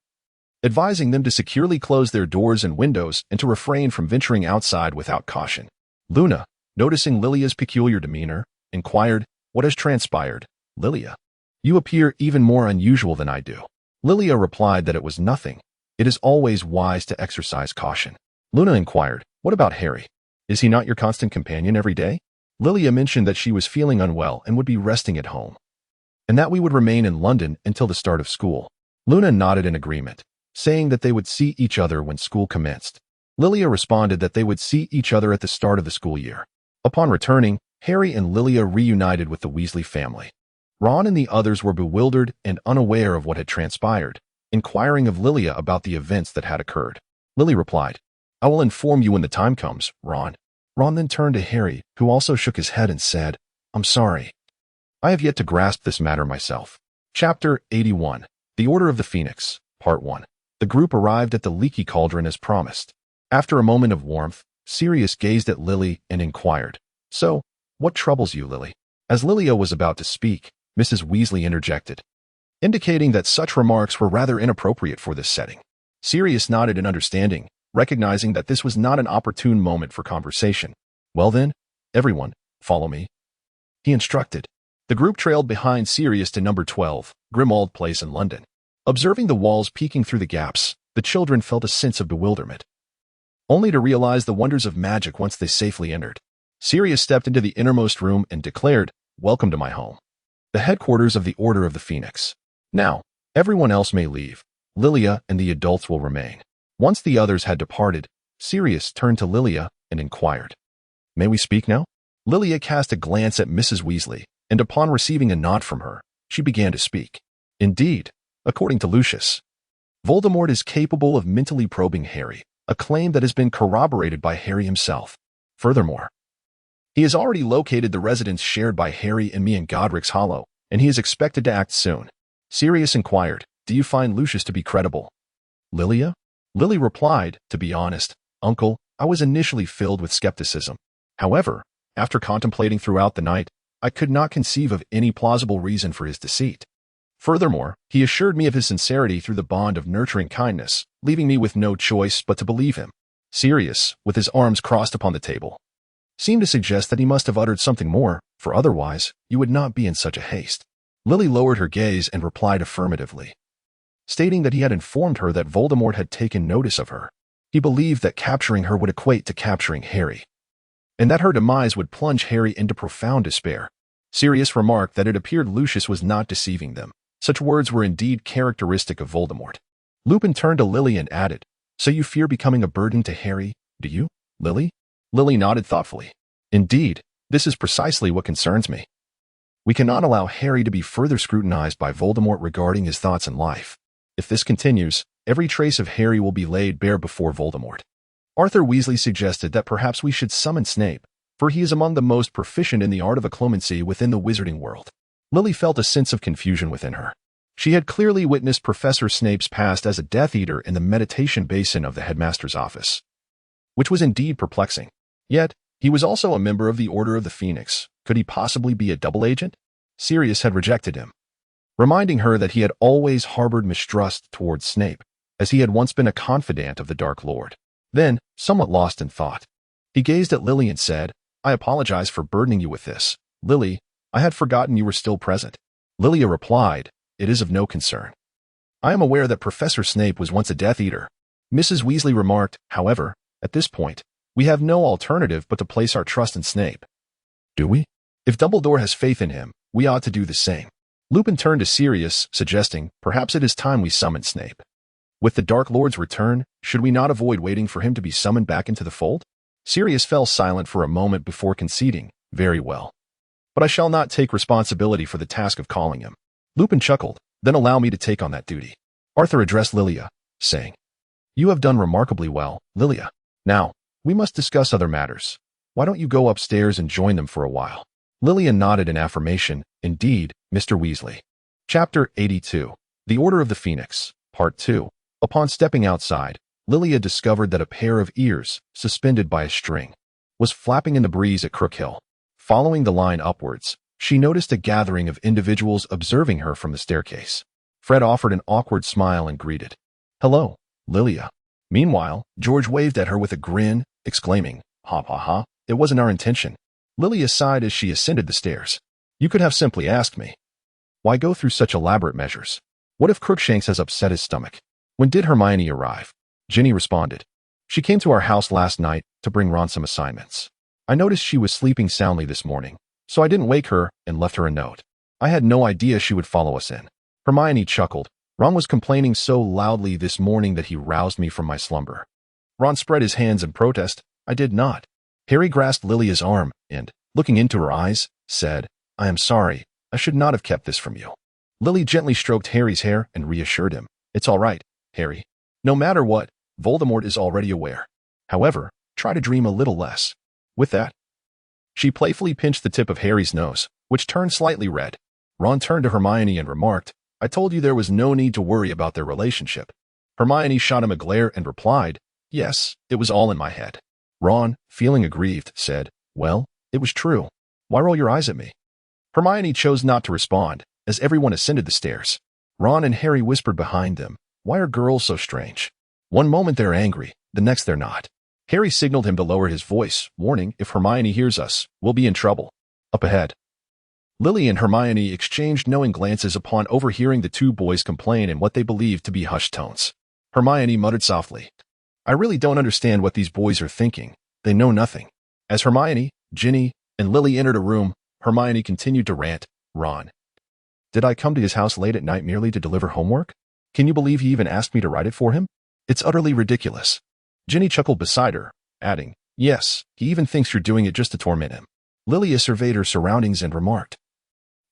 advising them to securely close their doors and windows and to refrain from venturing outside without caution. Luna, noticing Lilia's peculiar demeanor, inquired, What has transpired, Lilia? You appear even more unusual than I do. Lilia replied that it was nothing. It is always wise to exercise caution. Luna inquired, What about Harry? Is he not your constant companion every day? Lilia mentioned that she was feeling unwell and would be resting at home, and that we would remain in London until the start of school. Luna nodded in agreement, saying that they would see each other when school commenced. Lilia responded that they would see each other at the start of the school year. Upon returning, Harry and Lilia reunited with the Weasley family. Ron and the others were bewildered and unaware of what had transpired, inquiring of Lilia about the events that had occurred. Lily replied, I will inform you when the time comes, Ron. Ron then turned to Harry, who also shook his head and said, I'm sorry. I have yet to grasp this matter myself. Chapter 81. The Order of the Phoenix, Part 1. The group arrived at the leaky cauldron as promised. After a moment of warmth, Sirius gazed at Lily and inquired, "So, what troubles you, Lily?" As Lilia was about to speak, Mrs. Weasley interjected, indicating that such remarks were rather inappropriate for this setting. Sirius nodded in understanding, recognizing that this was not an opportune moment for conversation. "Well then, everyone, follow me," he instructed. The group trailed behind Sirius to number 12, Grimmauld Place in London. Observing the walls peeking through the gaps, the children felt a sense of bewilderment, only to realize the wonders of magic once they safely entered. Sirius stepped into the innermost room and declared, "Welcome to my home, the headquarters of the Order of the Phoenix. Now, everyone else may leave. Lilia and the adults will remain." Once the others had departed, Sirius turned to Lilia and inquired, "May we speak now?" Lilia cast a glance at Mrs. Weasley, and upon receiving a nod from her, she began to speak. "Indeed, according to Lucius, Voldemort is capable of mentally probing Harry, a claim that has been corroborated by Harry himself. Furthermore, he has already located the residence shared by Harry and me in Godric's Hollow, and he is expected to act soon." Sirius inquired, "Do you find Lucius to be credible, Lilia?" Lily replied, "To be honest, Uncle, I was initially filled with skepticism. However, after contemplating throughout the night, I could not conceive of any plausible reason for his deceit. Furthermore, he assured me of his sincerity through the bond of nurturing kindness, leaving me with no choice but to believe him." Sirius, with his arms crossed upon the table, seemed to suggest that he must have uttered something more, for otherwise, you would not be in such a haste. Lily lowered her gaze and replied affirmatively, stating that he had informed her that Voldemort had taken notice of her. He believed that capturing her would equate to capturing Harry, and that her demise would plunge Harry into profound despair. Sirius remarked that it appeared Lucius was not deceiving them. Such words were indeed characteristic of Voldemort. Lupin turned to Lily and added, "So you fear becoming a burden to Harry, do you, Lily?" Lily nodded thoughtfully. "Indeed, this is precisely what concerns me. We cannot allow Harry to be further scrutinized by Voldemort regarding his thoughts and life. If this continues, every trace of Harry will be laid bare before Voldemort." Arthur Weasley suggested that perhaps we should summon Snape, for he is among the most proficient in the art of occlumency within the wizarding world. Lily felt a sense of confusion within her. She had clearly witnessed Professor Snape's past as a Death Eater in the meditation basin of the headmaster's office, which was indeed perplexing. Yet, he was also a member of the Order of the Phoenix. Could he possibly be a double agent? Sirius had rejected him, reminding her that he had always harbored mistrust towards Snape, as he had once been a confidant of the Dark Lord. Then, somewhat lost in thought, he gazed at Lily and said, "I apologize for burdening you with this. Lily, I had forgotten you were still present." Lilia replied, "It is of no concern. I am aware that Professor Snape was once a Death Eater." Mrs. Weasley remarked, "However, at this point, we have no alternative but to place our trust in Snape." "Do we? If Dumbledore has faith in him, we ought to do the same." Lupin turned to Sirius, suggesting, "Perhaps it is time we summon Snape. With the Dark Lord's return, should we not avoid waiting for him to be summoned back into the fold?" Sirius fell silent for a moment before conceding, "Very well. But I shall not take responsibility for the task of calling him." Lupin chuckled, "Then allow me to take on that duty." Arthur addressed Lilia, saying, "You have done remarkably well, Lilia. Now, we must discuss other matters. Why don't you go upstairs and join them for a while?" Lilia nodded in affirmation. "Indeed, Mr. Weasley." Chapter 82. The Order of the Phoenix, Part 2. Upon stepping outside, Lilia discovered that a pair of ears, suspended by a string, was flapping in the breeze at Crook Hill. Following the line upwards, she noticed a gathering of individuals observing her from the staircase. Fred offered an awkward smile and greeted, "Hello, Lilia." Meanwhile, George waved at her with a grin, exclaiming, "Ha ha ha, it wasn't our intention." Lilia sighed as she ascended the stairs. "You could have simply asked me. Why go through such elaborate measures? What if Crookshanks has upset his stomach?" "When did Hermione arrive?" Ginny responded. "She came to our house last night to bring Ron some assignments. I noticed she was sleeping soundly this morning, so I didn't wake her and left her a note. I had no idea she would follow us in." Hermione chuckled. "Ron was complaining so loudly this morning that he roused me from my slumber." Ron spread his hands in protest. "I did not." Harry grasped Lilia's arm and, looking into her eyes, said, "I am sorry. I should not have kept this from you." Lily gently stroked Harry's hair and reassured him, "It's all right, Harry. No matter what, Voldemort is already aware. However, try to dream a little less." With that, she playfully pinched the tip of Harry's nose, which turned slightly red. Ron turned to Hermione and remarked, I told you there was no need to worry about their relationship. Hermione shot him a glare and replied, yes, it was all in my head. Ron, feeling aggrieved, said, well, it was true. Why roll your eyes at me? Hermione chose not to respond, as everyone ascended the stairs. Ron and Harry whispered behind them, why are girls so strange? One moment they're angry, the next they're not. Harry signaled him to lower his voice, warning, if Hermione hears us, we'll be in trouble. Up ahead. Lily and Hermione exchanged knowing glances upon overhearing the two boys complain in what they believed to be hushed tones. Hermione muttered softly, I really don't understand what these boys are thinking. They know nothing. As Hermione, Ginny, and Lily entered a room, Hermione continued to rant, Ron. Did I come to his house late at night merely to deliver homework? Can you believe he even asked me to write it for him? It's utterly ridiculous. Ginny chuckled beside her, adding, yes, he even thinks you're doing it just to torment him. Lilia surveyed her surroundings and remarked,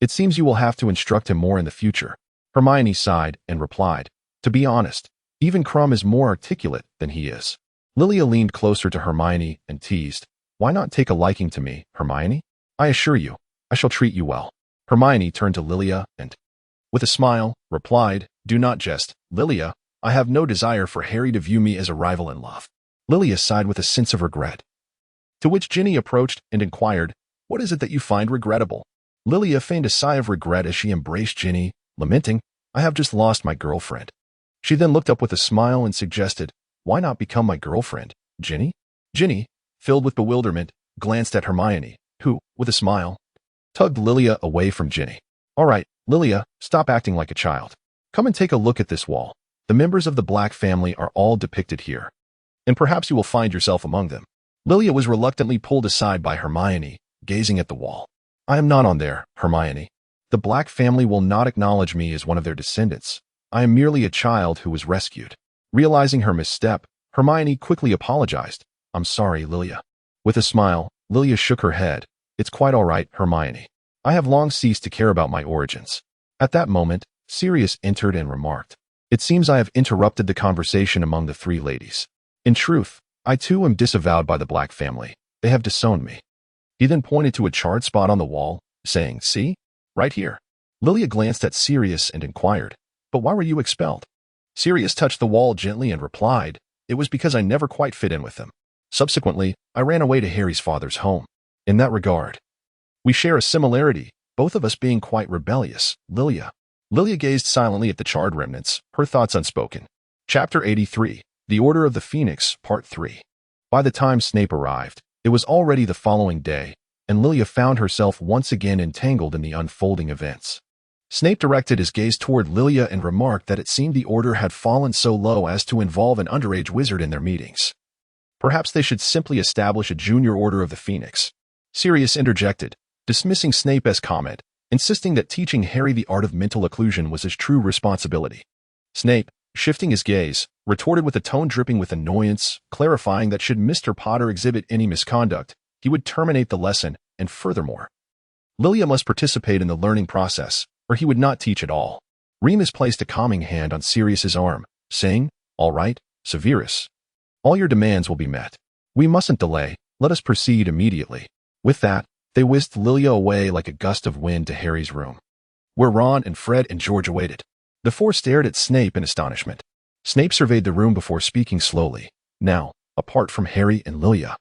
it seems you will have to instruct him more in the future. Hermione sighed and replied, to be honest, even Crumb is more articulate than he is. Lilia leaned closer to Hermione and teased, why not take a liking to me, Hermione? I assure you, I shall treat you well. Hermione turned to Lilia and, with a smile, replied, do not jest, Lilia. I have no desire for Harry to view me as a rival in love. Lilia sighed with a sense of regret. To which Ginny approached and inquired, what is it that you find regrettable? Lilia feigned a sigh of regret as she embraced Ginny, lamenting, I have just lost my girlfriend. She then looked up with a smile and suggested, why not become my girlfriend, Ginny? Ginny, filled with bewilderment, glanced at Hermione, who, with a smile, tugged Lilia away from Ginny. All right, Lilia, stop acting like a child. Come and take a look at this wall. The members of the Black family are all depicted here, and perhaps you will find yourself among them. Lilia was reluctantly pulled aside by Hermione, gazing at the wall. I am not on there, Hermione. The Black family will not acknowledge me as one of their descendants. I am merely a child who was rescued. Realizing her misstep, Hermione quickly apologized. I'm sorry, Lilia. With a smile, Lilia shook her head. It's quite all right, Hermione. I have long ceased to care about my origins. At that moment, Sirius entered and remarked, it seems I have interrupted the conversation among the three ladies. In truth, I too am disavowed by the Black family. They have disowned me. He then pointed to a charred spot on the wall, saying, see? Right here. Lilia glanced at Sirius and inquired, but why were you expelled? Sirius touched the wall gently and replied, it was because I never quite fit in with them. Subsequently, I ran away to Harry's father's home. In that regard, we share a similarity, both of us being quite rebellious, Lilia. Lilia gazed silently at the charred remnants, her thoughts unspoken. Chapter 83, The Order of the Phoenix, Part 3. By the time Snape arrived, it was already the following day, and Lilia found herself once again entangled in the unfolding events. Snape directed his gaze toward Lilia and remarked that it seemed the Order had fallen so low as to involve an underage wizard in their meetings. Perhaps they should simply establish a junior Order of the Phoenix. Sirius interjected, dismissing Snape as comment, insisting that teaching Harry the art of mental occlusion was his true responsibility. Snape, shifting his gaze, retorted with a tone dripping with annoyance, clarifying that should Mr. Potter exhibit any misconduct, he would terminate the lesson, and furthermore, Lilia must participate in the learning process, or he would not teach at all. Remus placed a calming hand on Sirius's arm, saying, all right, Severus. All your demands will be met. We mustn't delay, let us proceed immediately. With that, they whisked Lilia away like a gust of wind to Harry's room, where Ron and Fred and George awaited. The four stared at Snape in astonishment. Snape surveyed the room before speaking slowly. Now, apart from Harry and Lilia,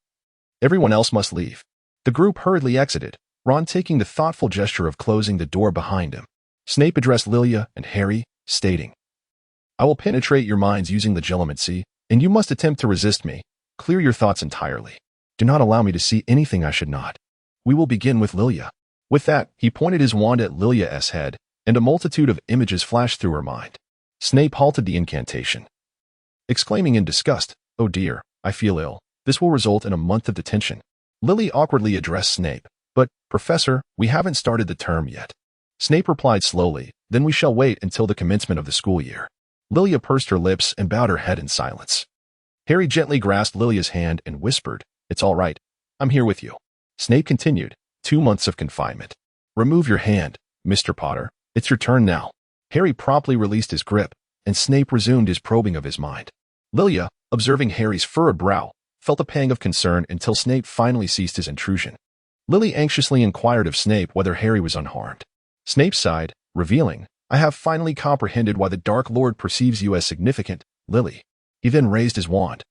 everyone else must leave. The group hurriedly exited, Ron taking the thoughtful gesture of closing the door behind him. Snape addressed Lilia and Harry, stating, I will penetrate your minds using legilimency, and you must attempt to resist me. Clear your thoughts entirely. Do not allow me to see anything I should not. We will begin with Lilia. With that, he pointed his wand at Lilia's head, and a multitude of images flashed through her mind. Snape halted the incantation, exclaiming in disgust, oh dear, I feel ill. This will result in a month of detention. Lily awkwardly addressed Snape, but, Professor, we haven't started the term yet. Snape replied slowly, then we shall wait until the commencement of the school year. Lilia pursed her lips and bowed her head in silence. Harry gently grasped Lilia's hand and whispered, it's all right. I'm here with you. Snape continued, 2 months of confinement. Remove your hand, Mr. Potter. It's your turn now. Harry promptly released his grip, and Snape resumed his probing of his mind. Lilia, observing Harry's furrowed brow, felt a pang of concern until Snape finally ceased his intrusion. Lily anxiously inquired of Snape whether Harry was unharmed. Snape sighed, revealing, I have finally comprehended why the Dark Lord perceives you as significant, Lily. He then raised his wand,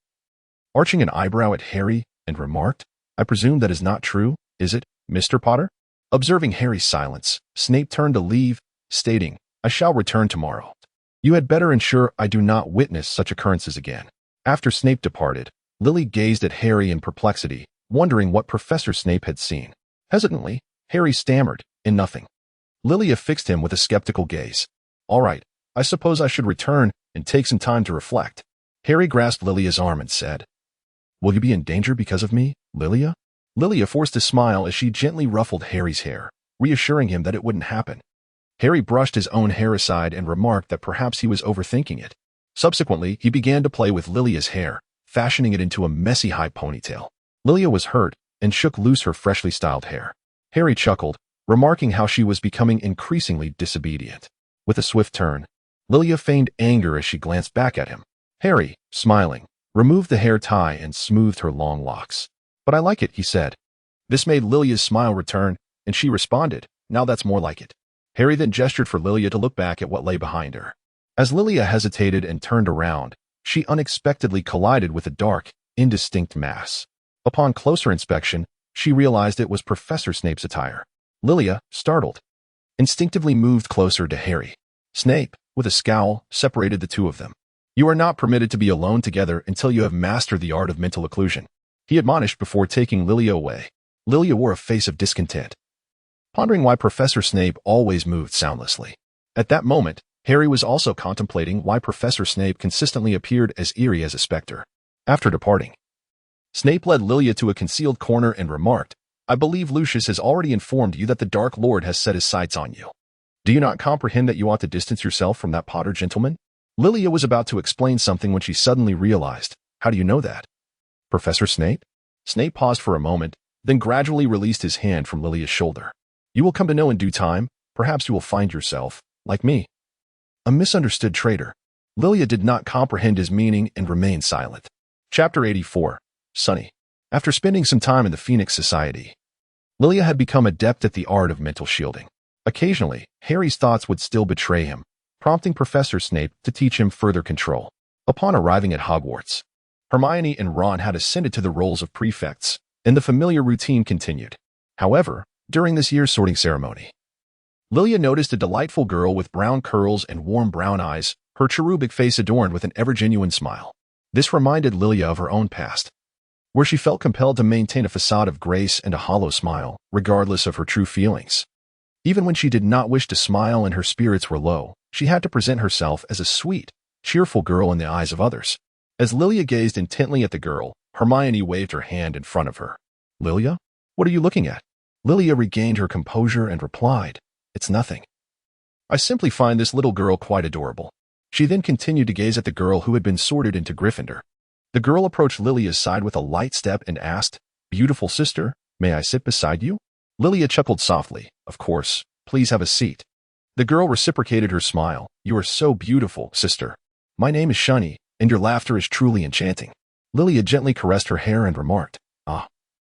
arching an eyebrow at Harry, and remarked, I presume that is not true, is it, Mr. Potter? Observing Harry's silence, Snape turned to leave, stating, I shall return tomorrow. You had better ensure I do not witness such occurrences again. After Snape departed, Lily gazed at Harry in perplexity, wondering what Professor Snape had seen. Hesitantly, Harry stammered, in nothing. Lily affixed him with a skeptical gaze. All right, I suppose I should return and take some time to reflect. Harry grasped Lilia's arm and said, Will you be in danger because of me, Lilia? Lilia forced a smile as she gently ruffled Harry's hair, reassuring him that it wouldn't happen. Harry brushed his own hair aside and remarked that perhaps he was overthinking it. Subsequently, he began to play with Lilia's hair, fashioning it into a messy high ponytail. Lilia was hurt and shook loose her freshly styled hair. Harry chuckled, remarking how she was becoming increasingly disobedient. With a swift turn, Lilia feigned anger as she glanced back at him. Harry, smiling, removed the hair tie and smoothed her long locks. But I like it, he said. This made Lilia's smile return, and she responded, now that's more like it. Harry then gestured for Lilia to look back at what lay behind her. As Lilia hesitated and turned around, she unexpectedly collided with a dark, indistinct mass. Upon closer inspection, she realized it was Professor Snape's attire. Lilia, startled, instinctively moved closer to Harry. Snape, with a scowl, separated the two of them. You are not permitted to be alone together until you have mastered the art of mental occlusion, he admonished before taking Lilia away. Lilia wore a face of discontent, pondering why Professor Snape always moved soundlessly. At that moment, Harry was also contemplating why Professor Snape consistently appeared as eerie as a specter. After departing, Snape led Lilia to a concealed corner and remarked, I believe Lucius has already informed you that the Dark Lord has set his sights on you. Do you not comprehend that you ought to distance yourself from that Potter gentleman? Lilia was about to explain something when she suddenly realized, how do you know that? Professor Snape? Snape paused for a moment, then gradually released his hand from Lilia's shoulder. You will come to know in due time, perhaps you will find yourself, like me, a misunderstood traitor. Lilia did not comprehend his meaning and remained silent. Chapter 84. Sunny. After spending some time in the Phoenix Society, Lilia had become adept at the art of mental shielding. Occasionally, Harry's thoughts would still betray him, prompting Professor Snape to teach him further control. Upon arriving at Hogwarts, Hermione and Ron had ascended to the roles of prefects, and the familiar routine continued. However, during this year's sorting ceremony, Lilia noticed a delightful girl with brown curls and warm brown eyes, her cherubic face adorned with an ever-genuine smile. This reminded Lilia of her own past, where she felt compelled to maintain a facade of grace and a hollow smile, regardless of her true feelings. Even when she did not wish to smile and her spirits were low, she had to present herself as a sweet, cheerful girl in the eyes of others. As Lilia gazed intently at the girl, Hermione waved her hand in front of her. Lilia? What are you looking at? Lilia regained her composure and replied, It's nothing. I simply find this little girl quite adorable. She then continued to gaze at the girl who had been sorted into Gryffindor. The girl approached Lilia's side with a light step and asked, Beautiful sister, may I sit beside you? Lilia chuckled softly, Of course, please have a seat. The girl reciprocated her smile. You are so beautiful, sister. My name is Shunny, and your laughter is truly enchanting. Lilia gently caressed her hair and remarked, Ah,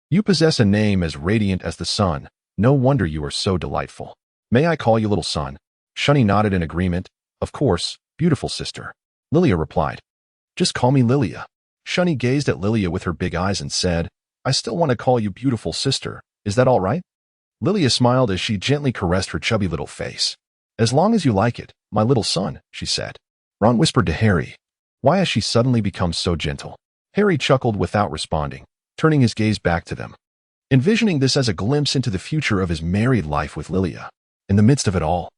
you possess a name as radiant as the sun. No wonder you are so delightful. May I call you little sun? Shunny nodded in agreement. Of course, beautiful sister. Lilia replied, Just call me Lilia. Shunny gazed at Lilia with her big eyes and said, I still want to call you beautiful sister. Is that all right? Lilia smiled as she gently caressed her chubby little face. As long as you like it, my little son, she said. Ron whispered to Harry, Why has she suddenly become so gentle? Harry chuckled without responding, turning his gaze back to them, envisioning this as a glimpse into the future of his married life with Lilia. In the midst of it all,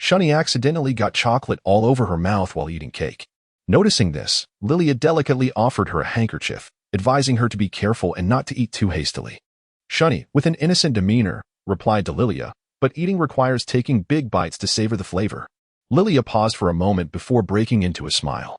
Shunny accidentally got chocolate all over her mouth while eating cake. Noticing this, Lilia delicately offered her a handkerchief, advising her to be careful and not to eat too hastily. Shunny, with an innocent demeanor, replied to Lilia, But eating requires taking big bites to savor the flavor. Lilia paused for a moment before breaking into a smile,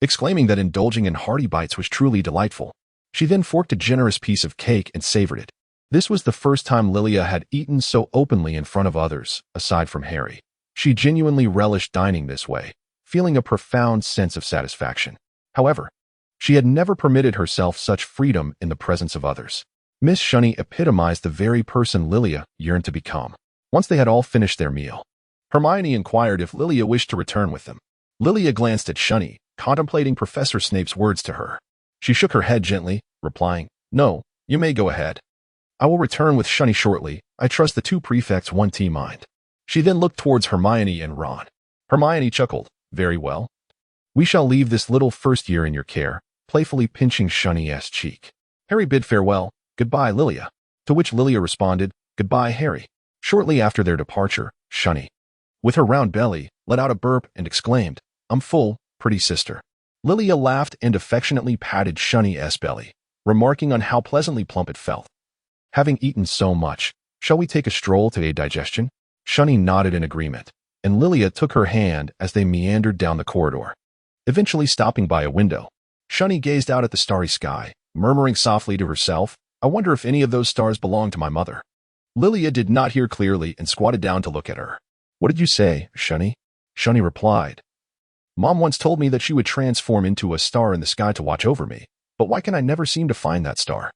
exclaiming that indulging in hearty bites was truly delightful. She then forked a generous piece of cake and savored it. This was the first time Lilia had eaten so openly in front of others, aside from Harry. She genuinely relished dining this way, feeling a profound sense of satisfaction. However, she had never permitted herself such freedom in the presence of others. Miss Shunny epitomized the very person Lilia yearned to become. Once they had all finished their meal, Hermione inquired if Lilia wished to return with them. Lilia glanced at Shunny, contemplating Professor Snape's words to her. She shook her head gently, replying, "No, you may go ahead. I will return with Shunny shortly. I trust the two prefects won't mind." She then looked towards Hermione and Ron. Hermione chuckled, "Very well. We shall leave this little first year in your care," playfully pinching Shunny's cheek. Harry bid farewell, "Goodbye, Lilia." To which Lilia responded, "Goodbye, Harry." Shortly after their departure, Shunny, with her round belly, let out a burp and exclaimed, "I'm full, pretty sister." Lilia laughed and affectionately patted Shunny's belly, remarking on how pleasantly plump it felt. "Having eaten so much, shall we take a stroll to aid digestion?" Shunny nodded in agreement, and Lilia took her hand as they meandered down the corridor. Eventually stopping by a window, Shunny gazed out at the starry sky, murmuring softly to herself, "I wonder if any of those stars belong to my mother." Lilia did not hear clearly and squatted down to look at her. "What did you say, Shunny?" Shunny replied, "Mom once told me that she would transform into a star in the sky to watch over me, but why can I never seem to find that star?"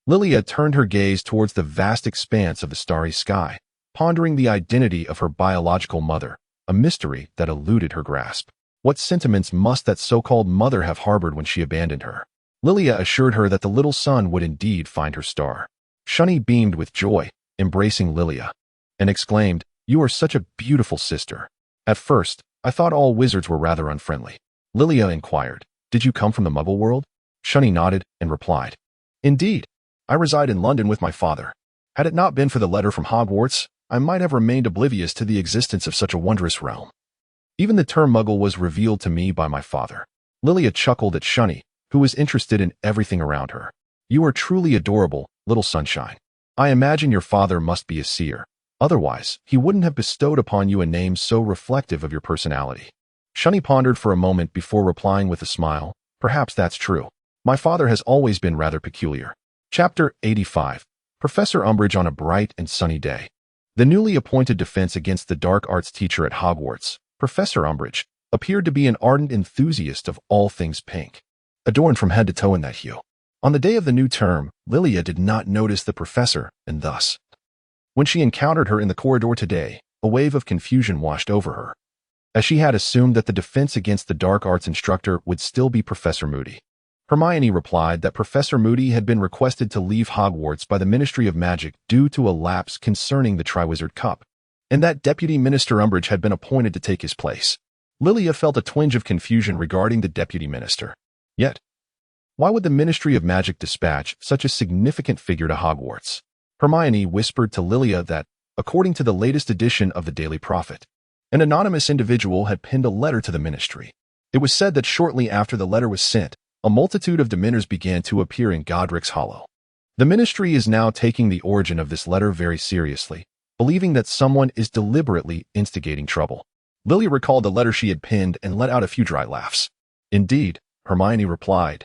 Lilia turned her gaze towards the vast expanse of the starry sky, pondering the identity of her biological mother, a mystery that eluded her grasp. What sentiments must that so-called mother have harbored when she abandoned her? Lilia assured her that the little son would indeed find her star. Shunny beamed with joy, embracing Lilia, and exclaimed, "You are such a beautiful sister. At first, I thought all wizards were rather unfriendly." Lilia inquired, "Did you come from the Muggle world?" Shunny nodded and replied, "Indeed. I reside in London with my father. Had it not been for the letter from Hogwarts, I might have remained oblivious to the existence of such a wondrous realm. Even the term Muggle was revealed to me by my father." Lilia chuckled at Shunny, who was interested in everything around her. "You are truly adorable, little sunshine. I imagine your father must be a seer. Otherwise, he wouldn't have bestowed upon you a name so reflective of your personality." Shunny pondered for a moment before replying with a smile, "Perhaps that's true. My father has always been rather peculiar." Chapter 85. Professor Umbridge on a bright and sunny day. The newly appointed Defense Against the Dark Arts teacher at Hogwarts, Professor Umbridge, appeared to be an ardent enthusiast of all things pink, adorned from head to toe in that hue. On the day of the new term, Lilia did not notice the professor, and thus, when she encountered her in the corridor today, a wave of confusion washed over her, as she had assumed that the Defense Against the Dark Arts instructor would still be Professor Moody. Hermione replied that Professor Moody had been requested to leave Hogwarts by the Ministry of Magic due to a lapse concerning the Triwizard Cup, and that Deputy Minister Umbridge had been appointed to take his place. Lilia felt a twinge of confusion regarding the Deputy Minister. Yet, why would the Ministry of Magic dispatch such a significant figure to Hogwarts? Hermione whispered to Lilia that, according to the latest edition of the Daily Prophet, an anonymous individual had penned a letter to the ministry. It was said that shortly after the letter was sent, a multitude of Dementors began to appear in Godric's Hollow. The ministry is now taking the origin of this letter very seriously, believing that someone is deliberately instigating trouble. Lilia recalled the letter she had penned and let out a few dry laughs. "Indeed," Hermione replied.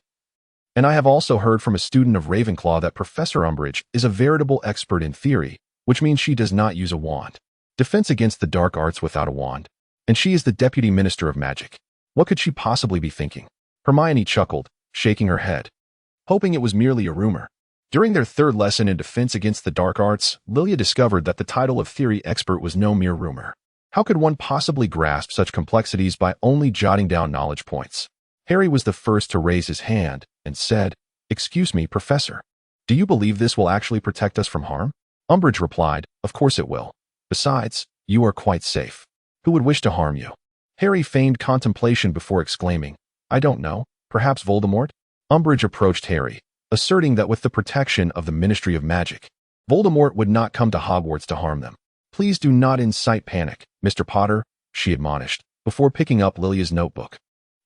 "And I have also heard from a student of Ravenclaw that Professor Umbridge is a veritable expert in theory, which means she does not use a wand. Defense Against the Dark Arts without a wand. And she is the Deputy Minister of Magic. What could she possibly be thinking?" Hermione chuckled, shaking her head, hoping it was merely a rumor. During their third lesson in Defense Against the Dark Arts, Lilia discovered that the title of theory expert was no mere rumor. How could one possibly grasp such complexities by only jotting down knowledge points? Harry was the first to raise his hand and said, "Excuse me, Professor. Do you believe this will actually protect us from harm?" Umbridge replied, "Of course it will. Besides, you are quite safe. Who would wish to harm you?" Harry feigned contemplation before exclaiming, "I don't know. Perhaps Voldemort?" Umbridge approached Harry, asserting that with the protection of the Ministry of Magic, Voldemort would not come to Hogwarts to harm them. "Please do not incite panic, Mr. Potter," she admonished, before picking up Lilia's notebook.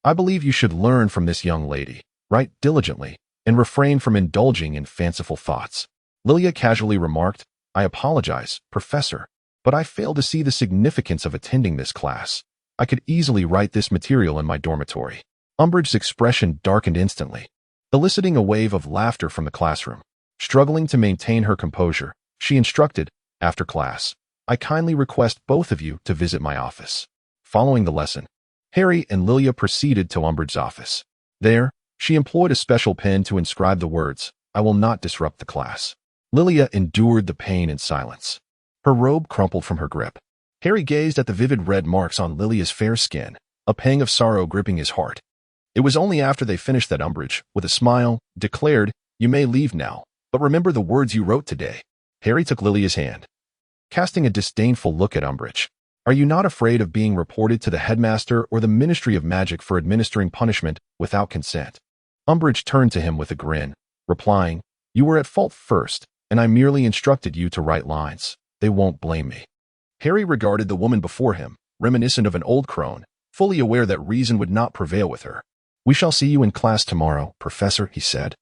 "I believe you should learn from this young lady, write diligently, and refrain from indulging in fanciful thoughts." Lilia casually remarked, "I apologize, Professor, but I fail to see the significance of attending this class. I could easily write this material in my dormitory." Umbridge's expression darkened instantly, eliciting a wave of laughter from the classroom. Struggling to maintain her composure, she instructed, "After class, I kindly request both of you to visit my office." Following the lesson, Harry and Lilia proceeded to Umbridge's office. There, she employed a special pen to inscribe the words, "I will not disrupt the class." Lilia endured the pain in silence. Her robe crumpled from her grip, Harry gazed at the vivid red marks on Lilia's fair skin, a pang of sorrow gripping his heart. It was only after they finished that Umbridge, with a smile, declared, "You may leave now, but remember the words you wrote today." Harry took Lilia's hand, casting a disdainful look at Umbridge. "Are you not afraid of being reported to the headmaster or the Ministry of Magic for administering punishment without consent?" Umbridge turned to him with a grin, replying, "You were at fault first, and I merely instructed you to write lines. They won't blame me." Harry regarded the woman before him, reminiscent of an old crone, fully aware that reason would not prevail with her. "We shall see you in class tomorrow, Professor," he said,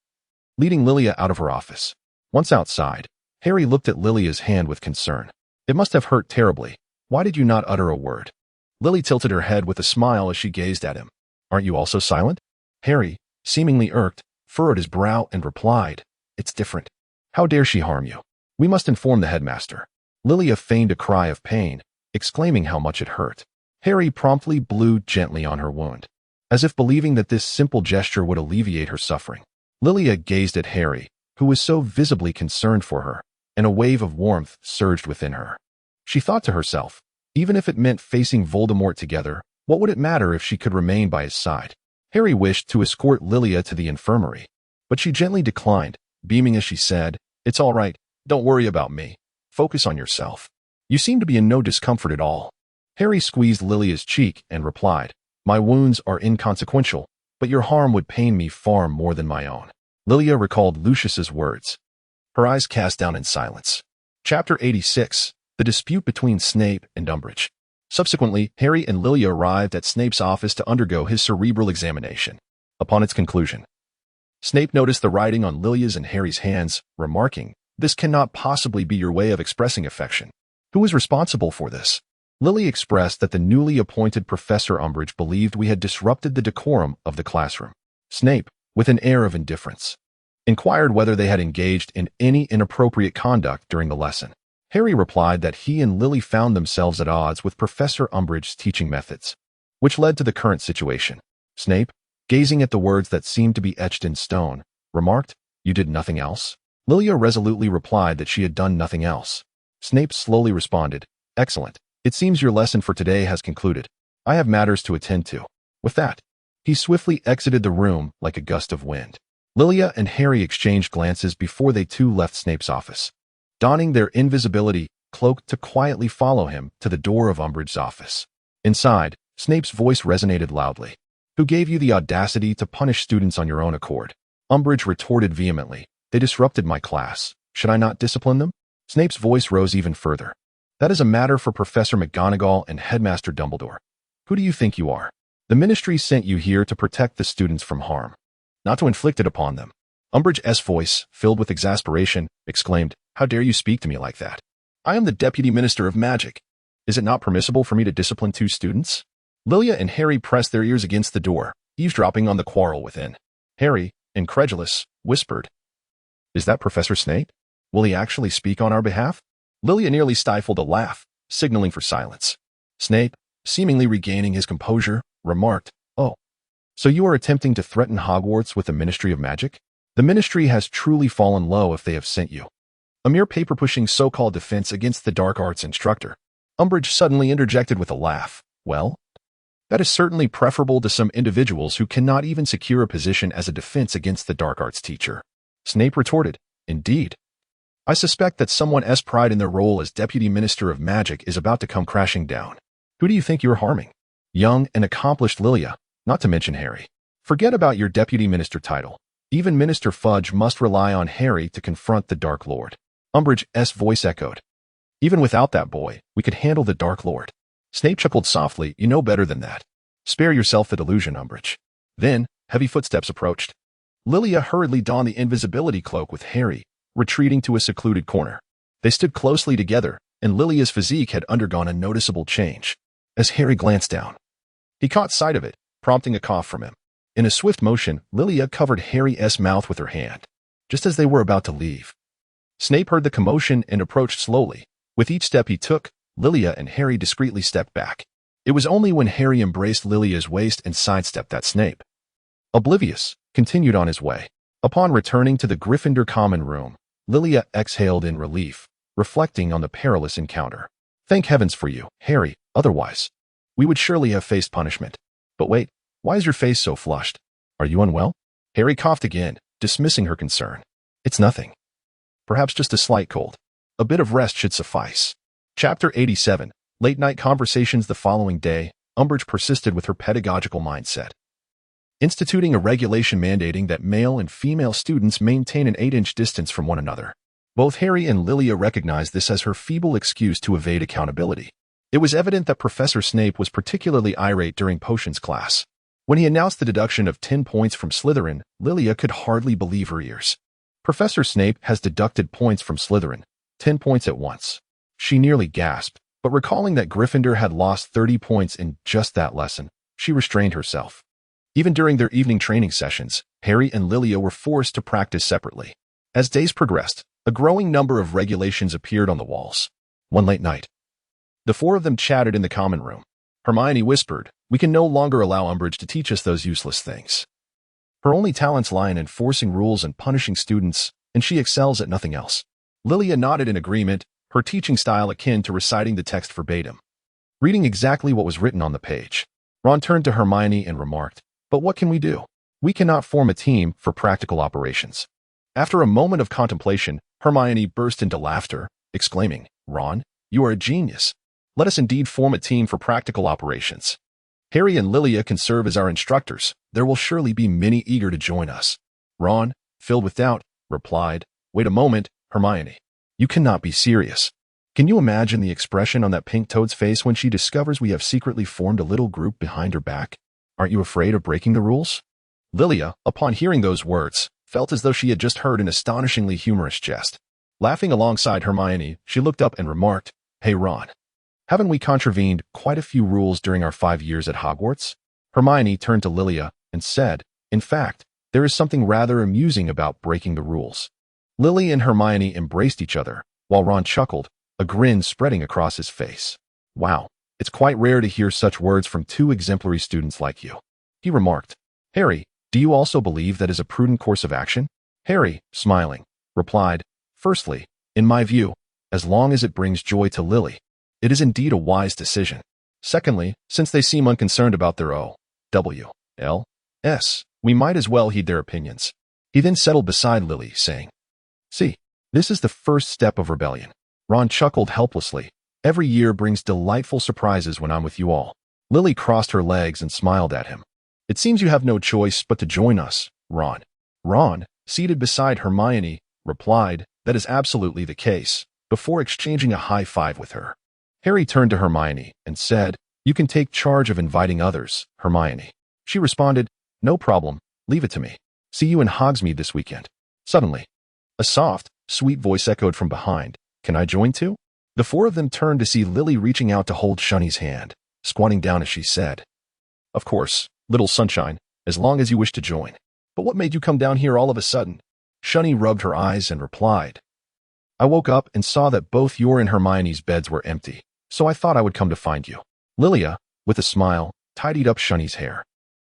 leading Lilia out of her office. Once outside, Harry looked at Lilia's hand with concern. "It must have hurt terribly. Why did you not utter a word?" Lily tilted her head with a smile as she gazed at him. "Aren't you also silent?" Harry, seemingly irked, furrowed his brow and replied, "It's different. How dare she harm you? We must inform the headmaster." Lilia feigned a cry of pain, exclaiming how much it hurt. Harry promptly blew gently on her wound, as if believing that this simple gesture would alleviate her suffering. Lilia gazed at Harry, who was so visibly concerned for her, and a wave of warmth surged within her. She thought to herself, even if it meant facing Voldemort together, what would it matter if she could remain by his side? Harry wished to escort Lilia to the infirmary, but she gently declined, beaming as she said, "It's all right, don't worry about me. Focus on yourself. You seem to be in no discomfort at all." Harry squeezed Lilia's cheek and replied, "My wounds are inconsequential, but your harm would pain me far more than my own." Lilia recalled Lucius's words, her eyes cast down in silence. Chapter 86, The Dispute Between Snape and Umbridge. Subsequently, Harry and Lilia arrived at Snape's office to undergo his cerebral examination. Upon its conclusion, Snape noticed the writing on Lilia's and Harry's hands, remarking, "This cannot possibly be your way of expressing affection. Who is responsible for this?" Lily expressed that the newly appointed Professor Umbridge believed we had disrupted the decorum of the classroom. Snape, with an air of indifference, inquired whether they had engaged in any inappropriate conduct during the lesson. Harry replied that he and Lily found themselves at odds with Professor Umbridge's teaching methods, which led to the current situation. Snape, gazing at the words that seemed to be etched in stone, remarked, "You did nothing else?" Lilia resolutely replied that she had done nothing else. Snape slowly responded, "Excellent. It seems your lesson for today has concluded. I have matters to attend to." With that, he swiftly exited the room like a gust of wind. Lilia and Harry exchanged glances before they too left Snape's office, donning their invisibility cloak to quietly follow him to the door of Umbridge's office. Inside, Snape's voice resonated loudly. "Who gave you the audacity to punish students on your own accord?" Umbridge retorted vehemently, "They disrupted my class. Should I not discipline them?" Snape's voice rose even further. "That is a matter for Professor McGonagall and Headmaster Dumbledore. Who do you think you are? The Ministry sent you here to protect the students from harm, not to inflict it upon them." Umbridge's voice, filled with exasperation, exclaimed, "How dare you speak to me like that? I am the Deputy Minister of Magic. Is it not permissible for me to discipline 2 students?" Lilia and Harry pressed their ears against the door, eavesdropping on the quarrel within. Harry, incredulous, whispered, "Is that Professor Snape? Will he actually speak on our behalf?" Lilia nearly stifled a laugh, signaling for silence. Snape, seemingly regaining his composure, remarked, "Oh, so you are attempting to threaten Hogwarts with the Ministry of Magic? The Ministry has truly fallen low if they have sent you. A mere paper-pushing so-called defense against the dark arts instructor." Umbridge suddenly interjected with a laugh. "Well, that is certainly preferable to some individuals who cannot even secure a position as a defense against the dark arts teacher." Snape retorted, "Indeed. I suspect that someone's pride in their role as Deputy Minister of Magic is about to come crashing down. Who do you think you are harming?" "Young and accomplished Lilia, not to mention Harry. Forget about your Deputy Minister title. Even Minister Fudge must rely on Harry to confront the Dark Lord." Umbridge's voice echoed, "Even without that boy, we could handle the Dark Lord." Snape chuckled softly, "You know better than that. Spare yourself the delusion, Umbridge." Then, heavy footsteps approached. Lilia hurriedly donned the invisibility cloak with Harry, retreating to a secluded corner. They stood closely together, and Lilia's physique had undergone a noticeable change. As Harry glanced down, he caught sight of it, prompting a cough from him. In a swift motion, Lilia covered Harry's mouth with her hand, just as they were about to leave. Snape heard the commotion and approached slowly. With each step he took, Lilia and Harry discreetly stepped back. It was only when Harry embraced Lilia's waist and sidestepped that Snape, oblivious, continued on his way. Upon returning to the Gryffindor common room, Lilia exhaled in relief, reflecting on the perilous encounter. Thank heavens for you, Harry, otherwise we would surely have faced punishment. But wait, why is your face so flushed? Are you unwell? Harry coughed again, dismissing her concern. It's nothing. Perhaps just a slight cold. A bit of rest should suffice. Chapter 87. Late-night conversations. The following day, Umbridge persisted with her pedagogical mindset, instituting a regulation mandating that male and female students maintain an 8-inch distance from one another. Both Harry and Lilia recognized this as her feeble excuse to evade accountability. It was evident that Professor Snape was particularly irate during potions class. When he announced the deduction of 10 points from Slytherin, Lilia could hardly believe her ears. Professor Snape has deducted points from Slytherin, 10 points at once. She nearly gasped, but recalling that Gryffindor had lost 30 points in just that lesson, she restrained herself. Even during their evening training sessions, Harry and Lilia were forced to practice separately. As days progressed, a growing number of regulations appeared on the walls. One late night, the four of them chatted in the common room. Hermione whispered, "We can no longer allow Umbridge to teach us those useless things. Her only talents lie in enforcing rules and punishing students, and she excels at nothing else." Lilia nodded in agreement, her teaching style akin to reciting the text verbatim, reading exactly what was written on the page. Ron turned to Hermione and remarked, "But what can we do? We cannot form a team for practical operations." After a moment of contemplation, Hermione burst into laughter, exclaiming, "Ron, you are a genius. Let us indeed form a team for practical operations. Harry and Lilia can serve as our instructors. There will surely be many eager to join us." Ron, filled with doubt, replied, "Wait a moment, Hermione. You cannot be serious. Can you imagine the expression on that pink toad's face when she discovers we have secretly formed a little group behind her back? Aren't you afraid of breaking the rules?" Lilia, upon hearing those words, felt as though she had just heard an astonishingly humorous jest. Laughing alongside Hermione, she looked up and remarked, "Hey Ron, haven't we contravened quite a few rules during our 5 years at Hogwarts?" Hermione turned to Lilia and said, "In fact, there is something rather amusing about breaking the rules." Lily and Hermione embraced each other, while Ron chuckled, a grin spreading across his face. "Wow, it's quite rare to hear such words from two exemplary students like you," he remarked. "Harry, do you also believe that is a prudent course of action?" Harry, smiling, replied, "Firstly, in my view, as long as it brings joy to Lily, it is indeed a wise decision. Secondly, since they seem unconcerned about their O.W.L.S., we might as well heed their opinions." He then settled beside Lily, saying, "See, this is the first step of rebellion." Ron chuckled helplessly. "Every year brings delightful surprises when I'm with you all." Lily crossed her legs and smiled at him. "It seems you have no choice but to join us, Ron." Ron, seated beside Hermione, replied, "That is absolutely the case," before exchanging a high five with her. Harry turned to Hermione and said, "You can take charge of inviting others, Hermione." She responded, "No problem, leave it to me. See you in Hogsmeade this weekend." Suddenly, a soft, sweet voice echoed from behind, "Can I join too?" The four of them turned to see Lily reaching out to hold Shunny's hand, squatting down as she said, "Of course, little sunshine, as long as you wish to join. But what made you come down here all of a sudden?" Shunny rubbed her eyes and replied, "I woke up and saw that both your and Hermione's beds were empty, so I thought I would come to find you." Lilia, with a smile, tidied up Shunny's hair.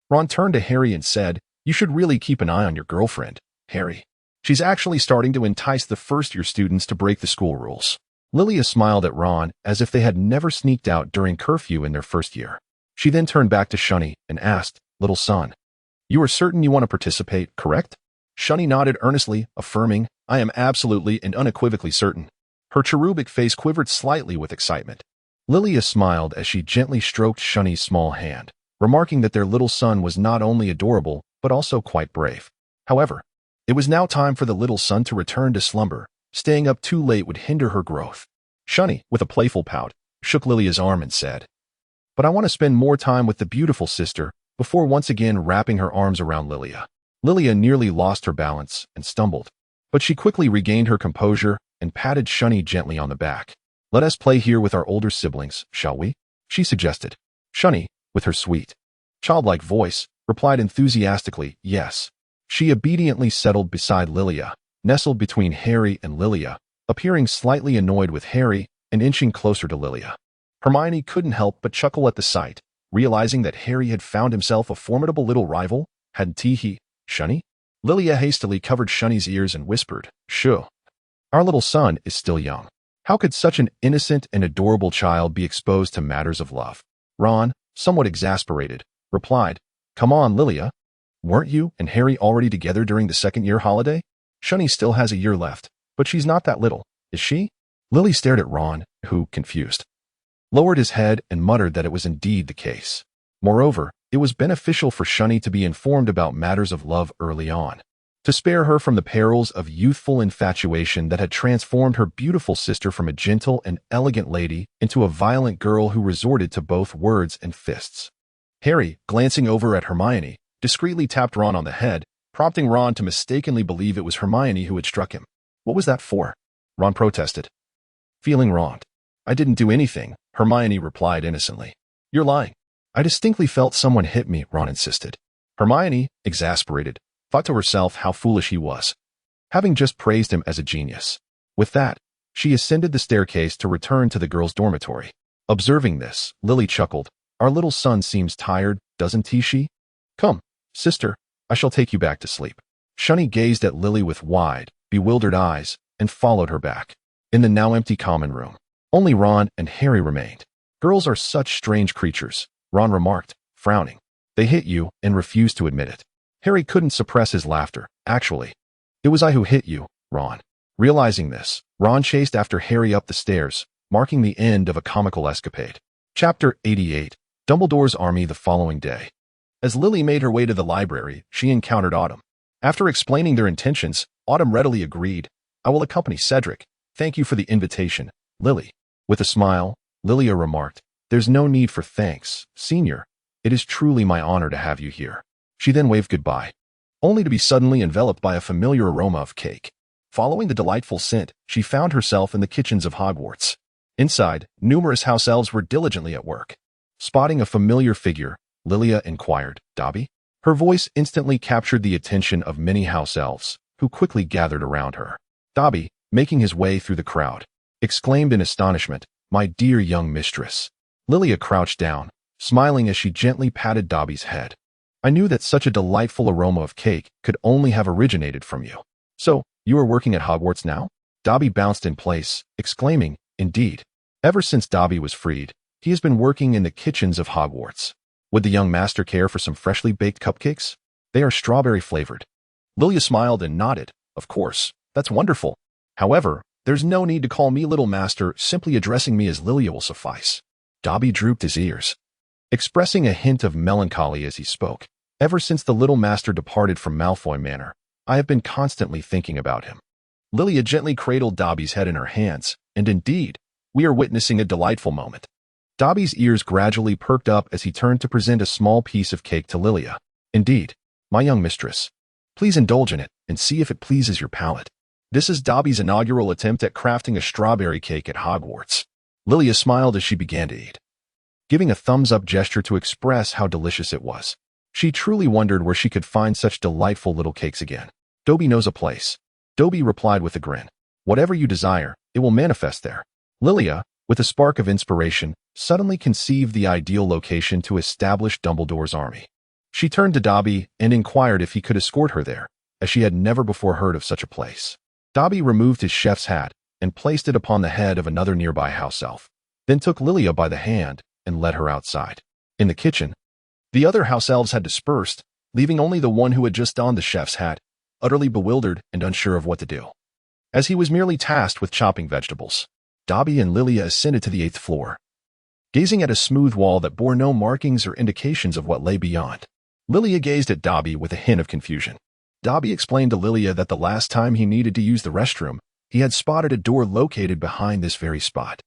Ron turned to Harry and said, "You should really keep an eye on your girlfriend, Harry. She's actually starting to entice the first-year students to break the school rules." Lilia smiled at Ron as if they had never sneaked out during curfew in their first year. She then turned back to Shunny and asked, "Little son, you are certain you want to participate, correct?" Shunny nodded earnestly, affirming, "I am absolutely and unequivocally certain." Her cherubic face quivered slightly with excitement. Lilia smiled as she gently stroked Shunny's small hand, remarking that their little son was not only adorable, but also quite brave. However, it was now time for the little son to return to slumber. Staying up too late would hinder her growth. Shunny, with a playful pout, shook Lilia's arm and said, "But I want to spend more time with the beautiful sister," before once again wrapping her arms around Lilia. Lilia nearly lost her balance and stumbled, but she quickly regained her composure and patted Shunny gently on the back. "Let us play here with our older siblings, shall we?" she suggested. Shunny, with her sweet, childlike voice, replied enthusiastically, "Yes." She obediently settled beside Lilia, nestled between Harry and Lilia, appearing slightly annoyed with Harry and inching closer to Lilia. Hermione couldn't help but chuckle at the sight, realizing that Harry had found himself a formidable little rival, hadn't he? "Shunny?" Lilia hastily covered Shunny's ears and whispered, "Shoo. Our little son is still young. How could such an innocent and adorable child be exposed to matters of love? Ron, somewhat exasperated, replied, "Come on, Lilia. Weren't you and Harry already together during the second-year holiday? Shunny still has a year left, but she's not that little, is she?" Lily stared at Ron, who, confused, lowered his head and muttered that it was indeed the case. Moreover, it was beneficial for Shunny to be informed about matters of love early on, to spare her from the perils of youthful infatuation that had transformed her beautiful sister from a gentle and elegant lady into a violent girl who resorted to both words and fists. Harry, glancing over at Hermione, discreetly tapped Ron on the head, prompting Ron to mistakenly believe it was Hermione who had struck him. "What was that for?" Ron protested, feeling wronged. "I didn't do anything," Hermione replied innocently. "You're lying." "I distinctly felt someone hit me," Ron insisted. Hermione, exasperated, thought to herself how foolish he was, having just praised him as a genius. With that, she ascended the staircase to return to the girls' dormitory. Observing this, Lily chuckled. "Our little son seems tired, doesn't he? Come, sister, I shall take you back to sleep." Shunny gazed at Lily with wide, bewildered eyes and followed her back. In the now empty common room, only Ron and Harry remained. "Girls are such strange creatures," Ron remarked, frowning. "They hit you and refuse to admit it." Harry couldn't suppress his laughter. "Actually, it was I who hit you, Ron." Realizing this, Ron chased after Harry up the stairs, marking the end of a comical escapade. Chapter 88. Dumbledore's Army. The following day, as Lily made her way to the library, she encountered Autumn. After explaining their intentions, Autumn readily agreed. "I will accompany Cedric. Thank you for the invitation, Lily." With a smile, Lilia remarked, "There's no need for thanks, Senior. It is truly my honor to have you here." She then waved goodbye, only to be suddenly enveloped by a familiar aroma of cake. Following the delightful scent, she found herself in the kitchens of Hogwarts. Inside, numerous house elves were diligently at work. Spotting a familiar figure, Lilia inquired, "Dobby?" Her voice instantly captured the attention of many house elves, who quickly gathered around her. Dobby, making his way through the crowd, exclaimed in astonishment, "My dear young mistress." Lilia crouched down, smiling as she gently patted Dobby's head. "I knew that such a delightful aroma of cake could only have originated from you. So, you are working at Hogwarts now?" Dobby bounced in place, exclaiming, "Indeed. Ever since Dobby was freed, he has been working in the kitchens of Hogwarts. Would the young master care for some freshly baked cupcakes? They are strawberry flavored." Lilia smiled and nodded. "Of course, that's wonderful. However, there's no need to call me little master, simply addressing me as Lilia will suffice." Dobby drooped his ears, expressing a hint of melancholy as he spoke. "Ever since the little master departed from Malfoy Manor, I have been constantly thinking about him." Lilia gently cradled Dobby's head in her hands, and indeed, we are witnessing a delightful moment. Dobby's ears gradually perked up as he turned to present a small piece of cake to Lilia. "Indeed, my young mistress. Please indulge in it and see if it pleases your palate." This is Dobby's inaugural attempt at crafting a strawberry cake at Hogwarts. Lilia smiled as she began to eat, giving a thumbs-up gesture to express how delicious it was. She truly wondered where she could find such delightful little cakes again. "Dobby knows a place," Dobby replied with a grin. "Whatever you desire, it will manifest there." Lilia, with a spark of inspiration, suddenly conceived the ideal location to establish Dumbledore's army. She turned to Dobby and inquired if he could escort her there, as she had never before heard of such a place. Dobby removed his chef's hat and placed it upon the head of another nearby house elf, then took Lilia by the hand and led her outside. In the kitchen, the other house elves had dispersed, leaving only the one who had just donned the chef's hat, utterly bewildered and unsure of what to do, as he was merely tasked with chopping vegetables. Dobby and Lilia ascended to the 8th floor, gazing at a smooth wall that bore no markings or indications of what lay beyond. Lilia gazed at Dobby with a hint of confusion. Dobby explained to Lilia that the last time he needed to use the restroom, he had spotted a door located behind this very spot.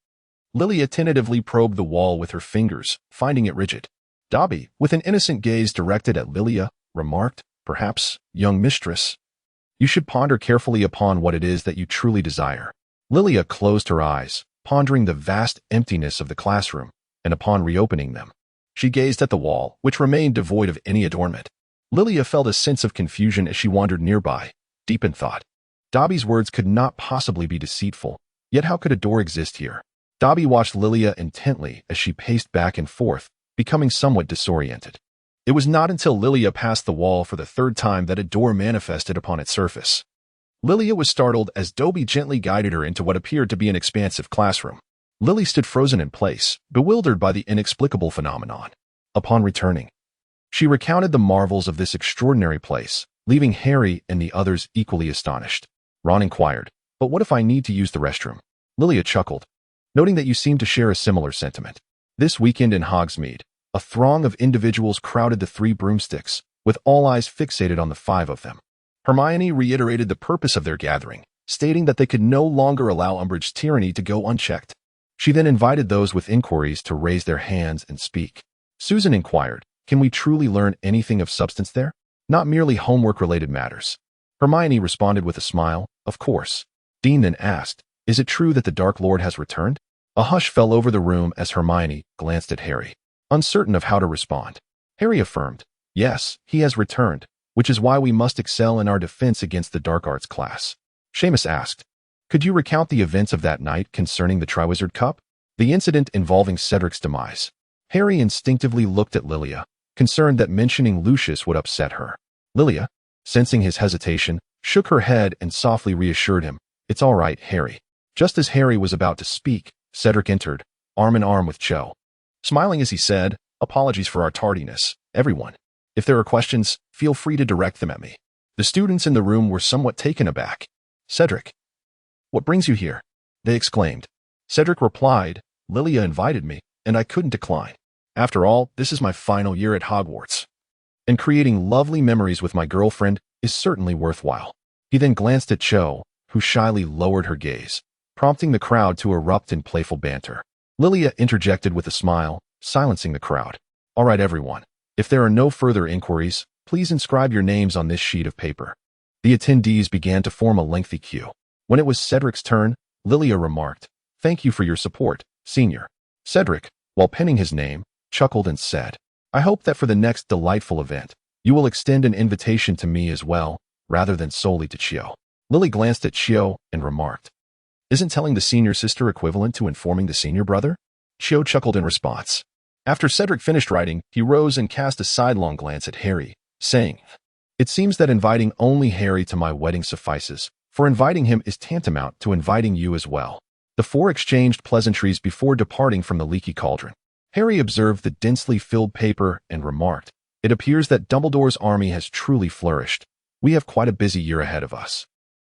Lilia tentatively probed the wall with her fingers, finding it rigid. Dobby, with an innocent gaze directed at Lilia, remarked, "Perhaps, young mistress, you should ponder carefully upon what it is that you truly desire." Lilia closed her eyes, pondering the vast emptiness of the classroom, and upon reopening them, she gazed at the wall, which remained devoid of any adornment. Lilia felt a sense of confusion as she wandered nearby, deep in thought. Dobby's words could not possibly be deceitful, yet how could a door exist here? Dobby watched Lilia intently as she paced back and forth, becoming somewhat disoriented. It was not until Lilia passed the wall for the third time that a door manifested upon its surface. Lilia was startled as Dobby gently guided her into what appeared to be an expansive classroom. Lily stood frozen in place, bewildered by the inexplicable phenomenon. Upon returning, she recounted the marvels of this extraordinary place, leaving Harry and the others equally astonished. Ron inquired, "But what if I need to use the restroom?" Lilia chuckled, noting that you seem to share a similar sentiment. This weekend in Hogsmeade, a throng of individuals crowded the 3 broomsticks, with all eyes fixated on the 5 of them. Hermione reiterated the purpose of their gathering, stating that they could no longer allow Umbridge's tyranny to go unchecked. She then invited those with inquiries to raise their hands and speak. Susan inquired, "Can we truly learn anything of substance there? Not merely homework-related matters." Hermione responded with a smile, "Of course." Dean then asked, "Is it true that the Dark Lord has returned?" A hush fell over the room as Hermione glanced at Harry, uncertain of how to respond. Harry affirmed, "Yes, he has returned, which is why we must excel in our defense against the Dark Arts class." Seamus asked, "Could you recount the events of that night concerning the Triwizard Cup? The incident involving Cedric's demise?" Harry instinctively looked at Lilia, concerned that mentioning Lucius would upset her. Lilia, sensing his hesitation, shook her head and softly reassured him, "It's all right, Harry." Just as Harry was about to speak, Cedric entered, arm in arm with Cho. Smiling as he said, "Apologies for our tardiness, everyone. If there are questions, feel free to direct them at me." The students in the room were somewhat taken aback. "Cedric, what brings you here?" they exclaimed. Cedric replied, "Lilia invited me, and I couldn't decline. After all, this is my final year at Hogwarts, and creating lovely memories with my girlfriend is certainly worthwhile." He then glanced at Cho, who shyly lowered her gaze, prompting the crowd to erupt in playful banter. Lilia interjected with a smile, silencing the crowd. "All right, everyone. If there are no further inquiries, please inscribe your names on this sheet of paper." The attendees began to form a lengthy queue. When it was Cedric's turn, Lilia remarked, "Thank you for your support, Senior." Cedric, while penning his name, chuckled and said, "I hope that for the next delightful event, you will extend an invitation to me as well, rather than solely to Chio." Lily glanced at Chio and remarked, "Isn't telling the senior sister equivalent to informing the senior brother?" Chio chuckled in response. After Cedric finished writing, he rose and cast a sidelong glance at Harry, saying, "It seems that inviting only Harry to my wedding suffices, for inviting him is tantamount to inviting you as well." The 4 exchanged pleasantries before departing from the leaky cauldron. Harry observed the densely filled paper and remarked, "It appears that Dumbledore's army has truly flourished. We have quite a busy year ahead of us."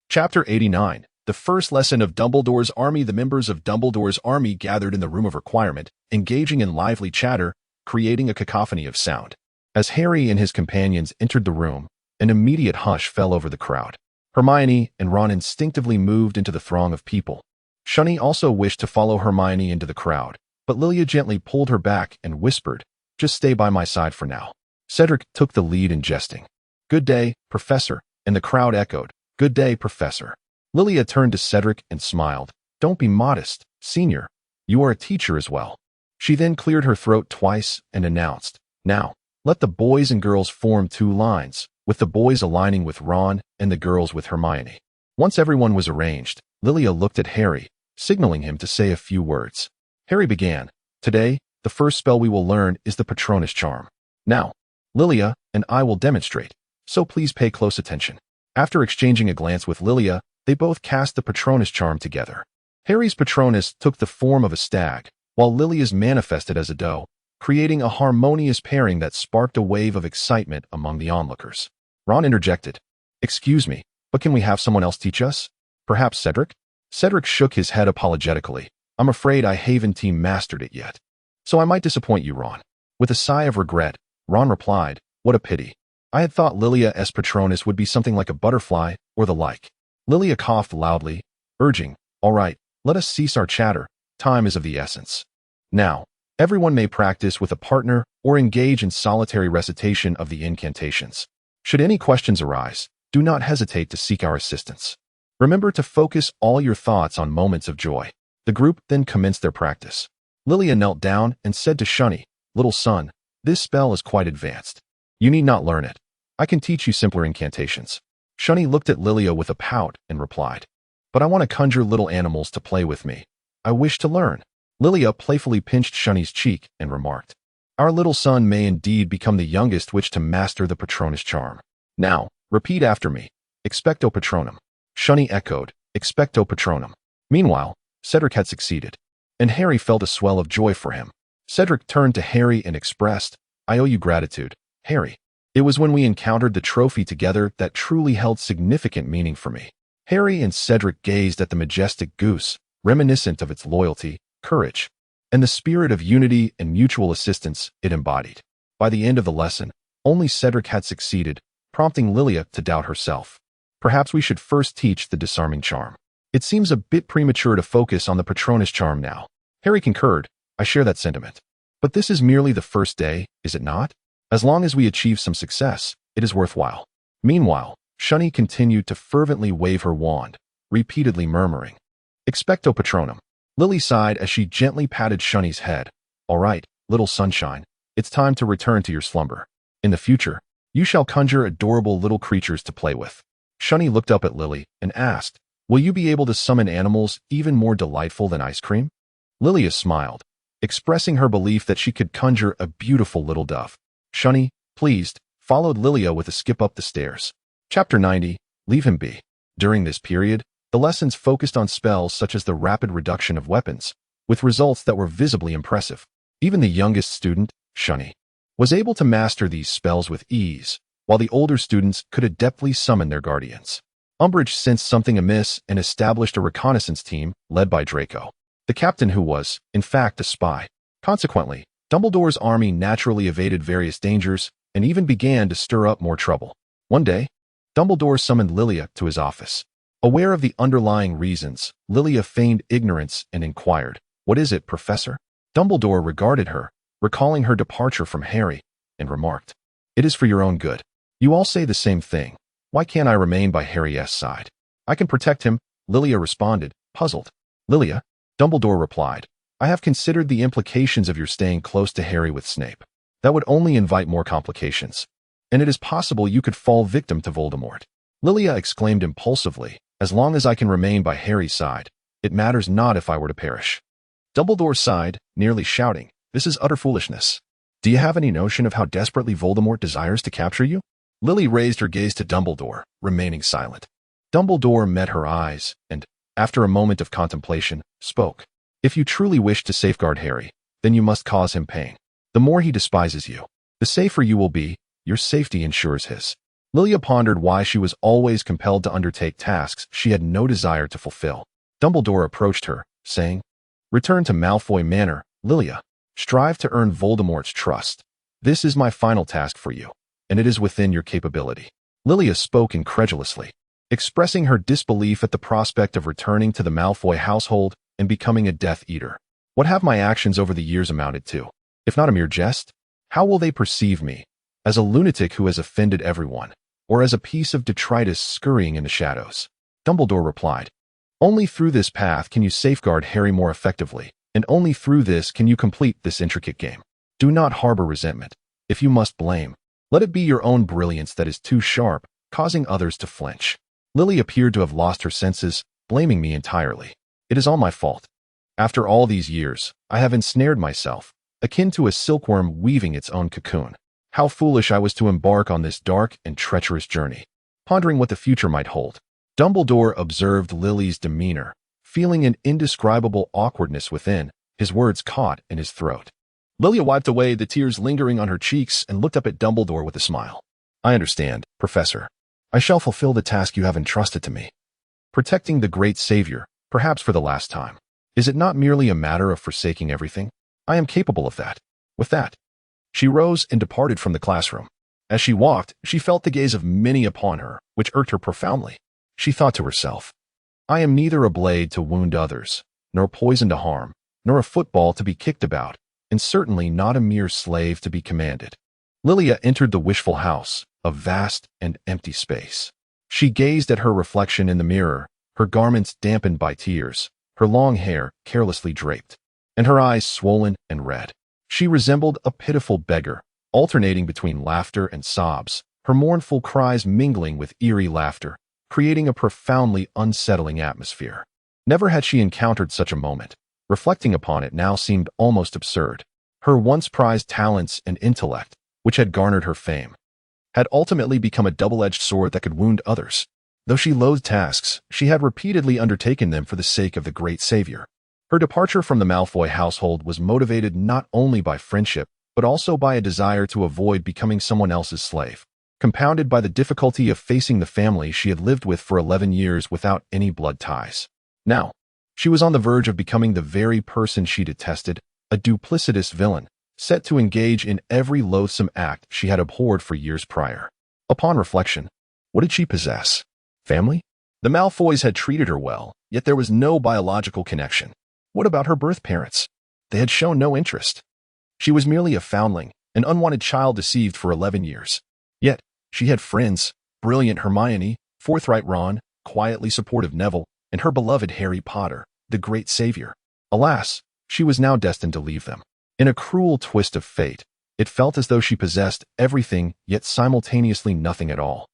Chapter 89. The first lesson of Dumbledore's army. The members of Dumbledore's army gathered in the room of requirement, engaging in lively chatter, creating a cacophony of sound. As Harry and his companions entered the room, an immediate hush fell over the crowd. Hermione and Ron instinctively moved into the throng of people. Shunny also wished to follow Hermione into the crowd, but Lilia gently pulled her back and whispered, "Just stay by my side for now." Cedric took the lead in jesting. "Good day, Professor," and the crowd echoed, "Good day, Professor." Lilia turned to Cedric and smiled. "Don't be modest, Senior. You are a teacher as well." She then cleared her throat twice and announced, "Now, let the boys and girls form 2 lines, with the boys aligning with Ron and the girls with Hermione." Once everyone was arranged, Lilia looked at Harry, signaling him to say a few words. Harry began, "Today, the first spell we will learn is the Patronus charm. Now, Lilia and I will demonstrate, so please pay close attention." After exchanging a glance with Lilia, they both cast the Patronus charm together. Harry's Patronus took the form of a stag, while Lilia's manifested as a doe, creating a harmonious pairing that sparked a wave of excitement among the onlookers. Ron interjected, "Excuse me, but can we have someone else teach us? Perhaps Cedric?" Cedric shook his head apologetically. "I'm afraid I haven't team mastered it yet. So I might disappoint you, Ron." With a sigh of regret, Ron replied, "What a pity. I had thought Lilia's Patronus would be something like a butterfly or the like." Lilia coughed loudly, urging, "All right, let us cease our chatter. Time is of the essence. Now, everyone may practice with a partner or engage in solitary recitation of the incantations. Should any questions arise, do not hesitate to seek our assistance. Remember to focus all your thoughts on moments of joy." The group then commenced their practice. Lilia knelt down and said to Shunny, "Little son, this spell is quite advanced. You need not learn it. I can teach you simpler incantations." Shunny looked at Lilia with a pout and replied, "But I want to conjure little animals to play with me. I wish to learn." Lilia playfully pinched Shunny's cheek and remarked, "Our little son may indeed become the youngest witch to master the Patronus charm. Now, repeat after me. Expecto Patronum." Shunny echoed, expecto patronum. Meanwhile, Cedric had succeeded, and Harry felt a swell of joy for him. Cedric turned to Harry and expressed, I owe you gratitude, Harry. It was when we encountered the trophy together that truly held significant meaning for me. Harry and Cedric gazed at the majestic goose, reminiscent of its loyalty, courage, and the spirit of unity and mutual assistance it embodied. By the end of the lesson, only Cedric had succeeded, prompting Lilia to doubt herself. Perhaps we should first teach the disarming charm. It seems a bit premature to focus on the patronus charm now. Harry concurred, I share that sentiment. But this is merely the first day, is it not? As long as we achieve some success, it is worthwhile. Meanwhile, Shunny continued to fervently wave her wand, repeatedly murmuring, expecto patronum. Lily sighed as she gently patted Shunny's head. All right, little sunshine, it's time to return to your slumber. In the future, you shall conjure adorable little creatures to play with. Shunny looked up at Lily and asked, will you be able to summon animals even more delightful than ice cream? Lilia smiled, expressing her belief that she could conjure a beautiful little dove. Shunny, pleased, followed Lilia with a skip up the stairs. Chapter 90, Leave Him Be. During this period, the lessons focused on spells such as the rapid reduction of weapons, with results that were visibly impressive. Even the youngest student, Shunny, was able to master these spells with ease, while the older students could adeptly summon their guardians. Umbridge sensed something amiss and established a reconnaissance team led by Draco, the captain who was, in fact, a spy. Consequently, Dumbledore's army naturally evaded various dangers and even began to stir up more trouble. One day, Dumbledore summoned Lilia to his office. Aware of the underlying reasons, Lilia feigned ignorance and inquired, what is it, Professor? Dumbledore regarded her, recalling her departure from Harry, and remarked, it is for your own good. You all say the same thing. Why can't I remain by Harry's side? I can protect him, Lilia responded, puzzled. Lilia, Dumbledore replied, I have considered the implications of your staying close to Harry with Snape. That would only invite more complications. And it is possible you could fall victim to Voldemort. Lilia exclaimed impulsively, as long as I can remain by Harry's side, it matters not if I were to perish. Dumbledore sighed, nearly shouting, this is utter foolishness. Do you have any notion of how desperately Voldemort desires to capture you? Lily raised her gaze to Dumbledore, remaining silent. Dumbledore met her eyes, and, after a moment of contemplation, spoke. If you truly wish to safeguard Harry, then you must cause him pain. The more he despises you, the safer you will be, your safety ensures his. Lilia pondered why she was always compelled to undertake tasks she had no desire to fulfill. Dumbledore approached her, saying, return to Malfoy Manor, Lilia. Strive to earn Voldemort's trust. This is my final task for you, and it is within your capability. Lilia spoke incredulously, expressing her disbelief at the prospect of returning to the Malfoy household and becoming a Death Eater. What have my actions over the years amounted to? If not a mere jest, how will they perceive me? As a lunatic who has offended everyone, or as a piece of detritus scurrying in the shadows? Dumbledore replied, only through this path can you safeguard Harry more effectively, and only through this can you complete this intricate game. Do not harbor resentment. If you must blame, let it be your own brilliance that is too sharp, causing others to flinch. Lily appeared to have lost her senses, blaming me entirely. It is all my fault. After all these years, I have ensnared myself, akin to a silkworm weaving its own cocoon. How foolish I was to embark on this dark and treacherous journey, pondering what the future might hold. Dumbledore observed Lily's demeanor, feeling an indescribable awkwardness within, his words caught in his throat. Lilia wiped away the tears lingering on her cheeks and looked up at Dumbledore with a smile. I understand, Professor. I shall fulfill the task you have entrusted to me. Protecting the great savior, perhaps for the last time. Is it not merely a matter of forsaking everything? I am capable of that. With that, she rose and departed from the classroom. As she walked, she felt the gaze of many upon her, which irked her profoundly. She thought to herself, I am neither a blade to wound others, nor poison to harm, nor a football to be kicked about, and certainly not a mere slave to be commanded. Lilia entered the wishful house, a vast and empty space. She gazed at her reflection in the mirror, her garments dampened by tears, her long hair carelessly draped, and her eyes swollen and red. She resembled a pitiful beggar, alternating between laughter and sobs, her mournful cries mingling with eerie laughter, creating a profoundly unsettling atmosphere. Never had she encountered such a moment. Reflecting upon it now seemed almost absurd. Her once prized talents and intellect, which had garnered her fame, had ultimately become a double-edged sword that could wound others. Though she loathed tasks, she had repeatedly undertaken them for the sake of the great savior. Her departure from the Malfoy household was motivated not only by friendship, but also by a desire to avoid becoming someone else's slave, compounded by the difficulty of facing the family she had lived with for 11 years without any blood ties. Now, she was on the verge of becoming the very person she detested, a duplicitous villain, set to engage in every loathsome act she had abhorred for years prior. Upon reflection, what did she possess? Family? The Malfoys had treated her well, yet there was no biological connection. What about her birth parents? They had shown no interest. She was merely a foundling, an unwanted child deceived for 11 years. Yet, she had friends, brilliant Hermione, forthright Ron, quietly supportive Neville, and her beloved Harry Potter, the great savior. Alas, she was now destined to leave them. In a cruel twist of fate, it felt as though she possessed everything, yet simultaneously nothing at all.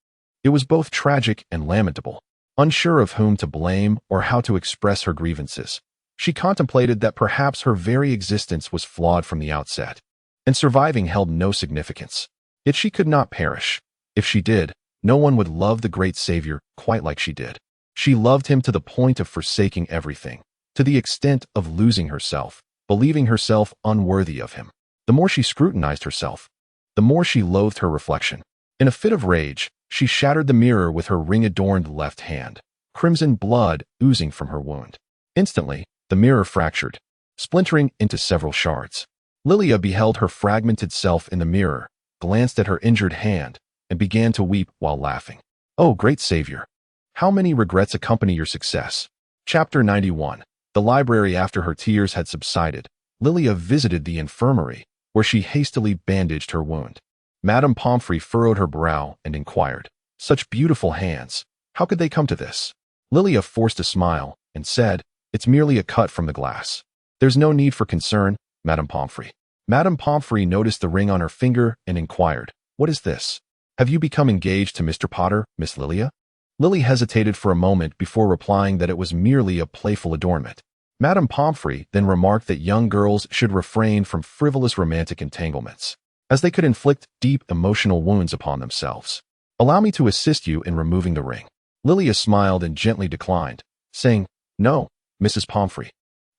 It was both tragic and lamentable. Unsure of whom to blame or how to express her grievances, she contemplated that perhaps her very existence was flawed from the outset, and surviving held no significance. Yet she could not perish. If she did, no one would love the great savior quite like she did. She loved him to the point of forsaking everything, to the extent of losing herself, believing herself unworthy of him. The more she scrutinized herself, the more she loathed her reflection. In a fit of rage, she shattered the mirror with her ring-adorned left hand, crimson blood oozing from her wound. Instantly, the mirror fractured, splintering into several shards. Lilia beheld her fragmented self in the mirror, glanced at her injured hand, and began to weep while laughing. Oh, great savior! How many regrets accompany your success? Chapter 91. The library. After her tears had subsided, Lilia visited the infirmary, where she hastily bandaged her wound. Madame Pomfrey furrowed her brow and inquired, "Such beautiful hands, how could they come to this?" Lilia forced a smile and said, "It's merely a cut from the glass. There's no need for concern, Madame Pomfrey." Madame Pomfrey noticed the ring on her finger and inquired, "What is this? Have you become engaged to Mr. Potter, Miss Lilia?" Lily hesitated for a moment before replying that it was merely a playful adornment. Madame Pomfrey then remarked that young girls should refrain from frivolous romantic entanglements, as they could inflict deep emotional wounds upon themselves. "Allow me to assist you in removing the ring." Lilia smiled and gently declined, saying, "No, Mrs. Pomfrey.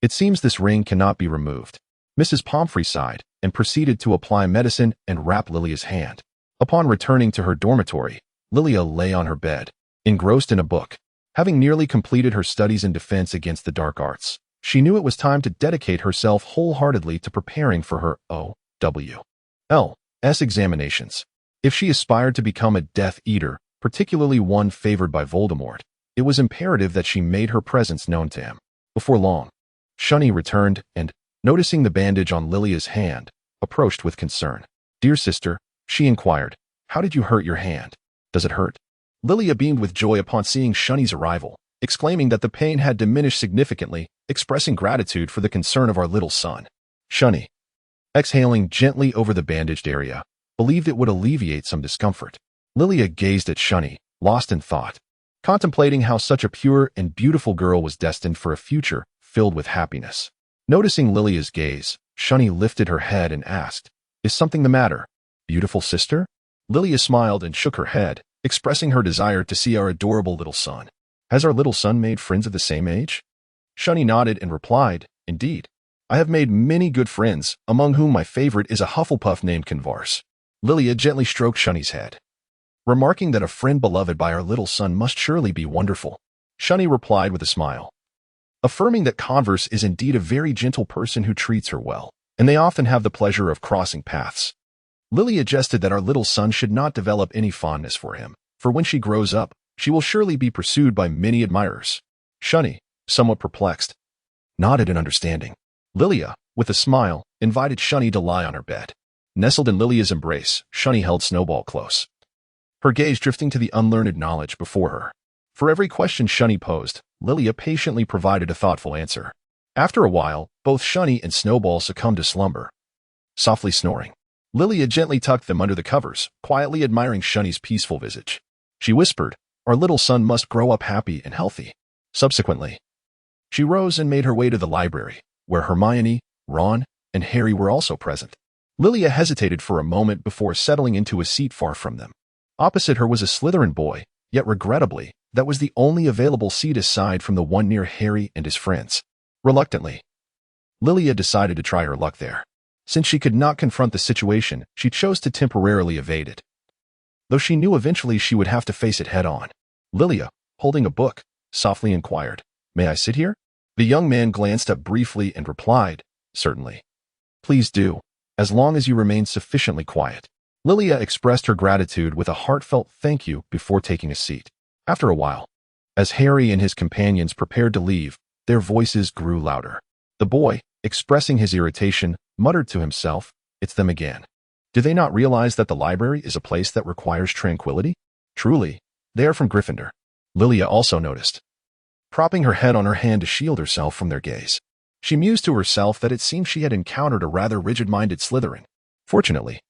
It seems this ring cannot be removed." Mrs. Pomfrey sighed and proceeded to apply medicine and wrap Lilia's hand. Upon returning to her dormitory, Lilia lay on her bed, engrossed in a book. Having nearly completed her studies in defense against the dark arts, she knew it was time to dedicate herself wholeheartedly to preparing for her O.W.L.S. examinations. If she aspired to become a Death Eater, particularly one favored by Voldemort, it was imperative that she made her presence known to him. Before long, Shunny returned and, noticing the bandage on Lilia's hand, approached with concern. "Dear sister," she inquired, "how did you hurt your hand? Does it hurt?" Lilia beamed with joy upon seeing Shunny's arrival, exclaiming that the pain had diminished significantly, expressing gratitude for the concern of our little son. Shunny, exhaling gently over the bandaged area, believed it would alleviate some discomfort. Lilia gazed at Shunny, lost in thought, contemplating how such a pure and beautiful girl was destined for a future filled with happiness. Noticing Lilia's gaze, Shunny lifted her head and asked, "Is something the matter, beautiful sister?" Lilia smiled and shook her head, expressing her desire to see our adorable little son. "Has our little son made friends of the same age?" Shunny nodded and replied, "Indeed. I have made many good friends, among whom my favorite is a Hufflepuff named Converse." Lilia gently stroked Shunny's head, remarking that a friend beloved by our little son must surely be wonderful. Shunny replied with a smile, affirming that Converse is indeed a very gentle person who treats her well, and they often have the pleasure of crossing paths. Lilia jested that our little son should not develop any fondness for him, for when she grows up, she will surely be pursued by many admirers. Shunny, somewhat perplexed, nodded in understanding. Lilia, with a smile, invited Shunny to lie on her bed. Nestled in Lilia's embrace, Shunny held Snowball close, her gaze drifting to the unlearned knowledge before her. For every question Shunny posed, Lilia patiently provided a thoughtful answer. After a while, both Shunny and Snowball succumbed to slumber, softly snoring. Lilia gently tucked them under the covers, quietly admiring Shunny's peaceful visage. She whispered, "Our little son must grow up happy and healthy." Subsequently, she rose and made her way to the library, where Hermione, Ron, and Harry were also present. Lilia hesitated for a moment before settling into a seat far from them. Opposite her was a Slytherin boy, yet regrettably, That was the only available seat aside from the one near Harry and his friends. Reluctantly, Lilia decided to try her luck there. Since she could not confront the situation, she chose to temporarily evade it, though she knew eventually she would have to face it head-on. Lilia, holding a book, softly inquired, "May I sit here?" The young man glanced up briefly and replied, "Certainly. Please do, as long as you remain sufficiently quiet." Lilia expressed her gratitude with a heartfelt thank you before taking a seat. After a while, as Harry and his companions prepared to leave, their voices grew louder. The boy, expressing his irritation, muttered to himself, "It's them again. Do they not realize that the library is a place that requires tranquility? Truly, they are from Gryffindor." Lilia also noticed, propping her head on her hand to shield herself from their gaze. She mused to herself that it seemed she had encountered a rather rigid-minded Slytherin. Fortunately,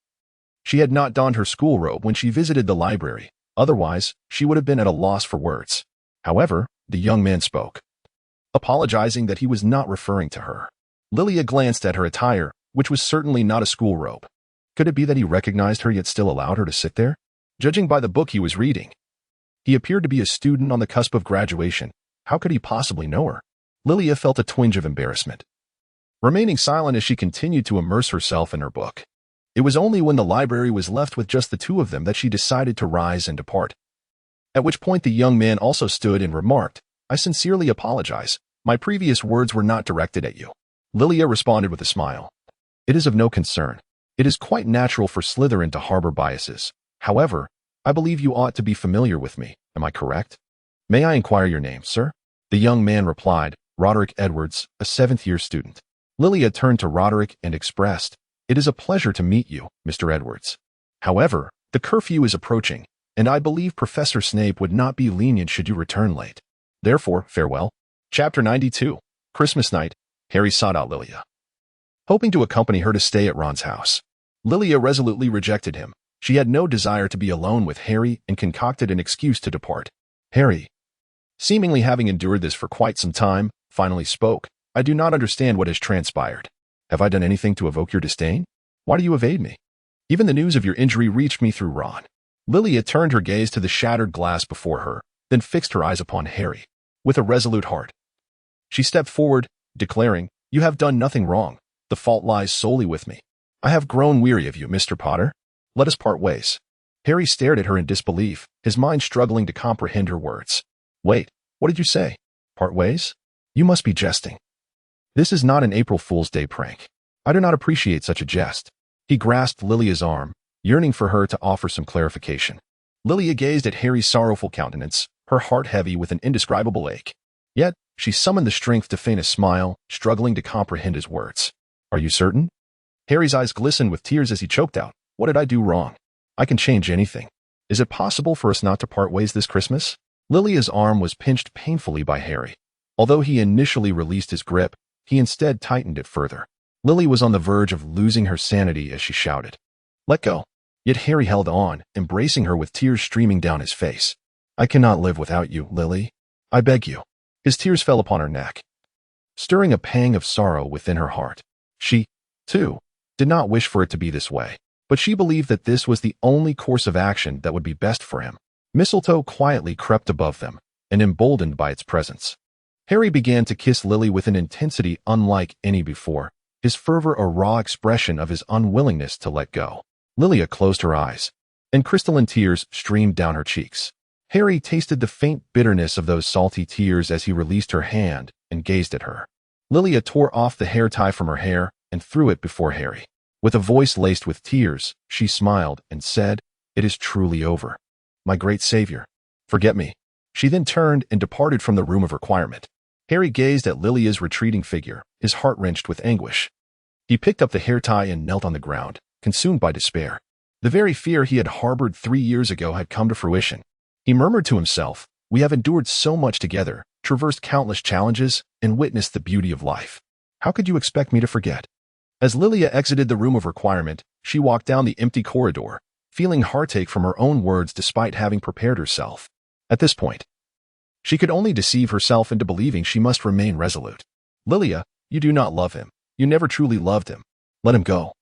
she had not donned her school robe when she visited the library, otherwise she would have been at a loss for words. However, the young man spoke, apologizing that he was not referring to her. Lilia glanced at her attire, which was certainly not a school robe. Could it be that he recognized her yet still allowed her to sit there? Judging by the book he was reading, he appeared to be a student on the cusp of graduation. How could he possibly know her? Lilia felt a twinge of embarrassment, remaining silent as she continued to immerse herself in her book. It was only when the library was left with just the two of them that she decided to rise and depart. At which point the young man also stood and remarked, "I sincerely apologize. My previous words were not directed at you." Lilia responded with a smile. "It is of no concern. It is quite natural for Slytherin to harbor biases. However, I believe you ought to be familiar with me. Am I correct? May I inquire your name, sir?" The young man replied, "Roderick Edwards, a seventh-year student." Lilia turned to Roderick and expressed, "It is a pleasure to meet you, Mr. Edwards. However, the curfew is approaching, and I believe Professor Snape would not be lenient should you return late. Therefore, farewell." Chapter 92. Christmas night, Harry sought out Lilia, hoping to accompany her to stay at Ron's house. Lilia resolutely rejected him. She had no desire to be alone with Harry and concocted an excuse to depart. Harry, seemingly having endured this for quite some time, finally spoke, "I do not understand what has transpired. Have I done anything to evoke your disdain? Why do you evade me? Even the news of your injury reached me through Ron." Lilia turned her gaze to the shattered glass before her, then fixed her eyes upon Harry. With a resolute heart, she stepped forward, declaring, "You have done nothing wrong. The fault lies solely with me. I have grown weary of you, Mr. Potter. Let us part ways." Harry stared at her in disbelief, his mind struggling to comprehend her words. "Wait, what did you say? Part ways? You must be jesting. This is not an April Fool's Day prank. I do not appreciate such a jest." He grasped Lilia's arm, yearning for her to offer some clarification. Lilia gazed at Harry's sorrowful countenance, her heart heavy with an indescribable ache. Yet, she summoned the strength to feign a smile, struggling to comprehend his words. "Are you certain?" Harry's eyes glistened with tears as he choked out, "What did I do wrong? I can change anything. Is it possible for us not to part ways this Christmas?" Lilia's arm was pinched painfully by Harry. Although he initially released his grip, he instead tightened it further. Lily was on the verge of losing her sanity as she shouted, "Let go." Yet Harry held on, embracing her with tears streaming down his face. "I cannot live without you, Lily. I beg you." His tears fell upon her neck, stirring a pang of sorrow within her heart. She, too, did not wish for it to be this way, but she believed that this was the only course of action that would be best for him. Mistletoe quietly crept above them, and emboldened by its presence, Harry began to kiss Lily with an intensity unlike any before, his fervor a raw expression of his unwillingness to let go. Lilia closed her eyes, and crystalline tears streamed down her cheeks. Harry tasted the faint bitterness of those salty tears as he released her hand and gazed at her. Lilia tore off the hair tie from her hair and threw it before Harry. With a voice laced with tears, she smiled and said, "It is truly over. My great savior, forget me." She then turned and departed from the room of requirement. Harry gazed at Lilia's retreating figure, his heart wrenched with anguish. He picked up the hair tie and knelt on the ground, consumed by despair. The very fear he had harbored 3 years ago had come to fruition. He murmured to himself, "We have endured so much together, traversed countless challenges, and witnessed the beauty of life. How could you expect me to forget?" As Lilia exited the room of requirement, she walked down the empty corridor, feeling heartache from her own words despite having prepared herself. At this point, she could only deceive herself into believing she must remain resolute. "Lilia, you do not love him. You never truly loved him. Let him go.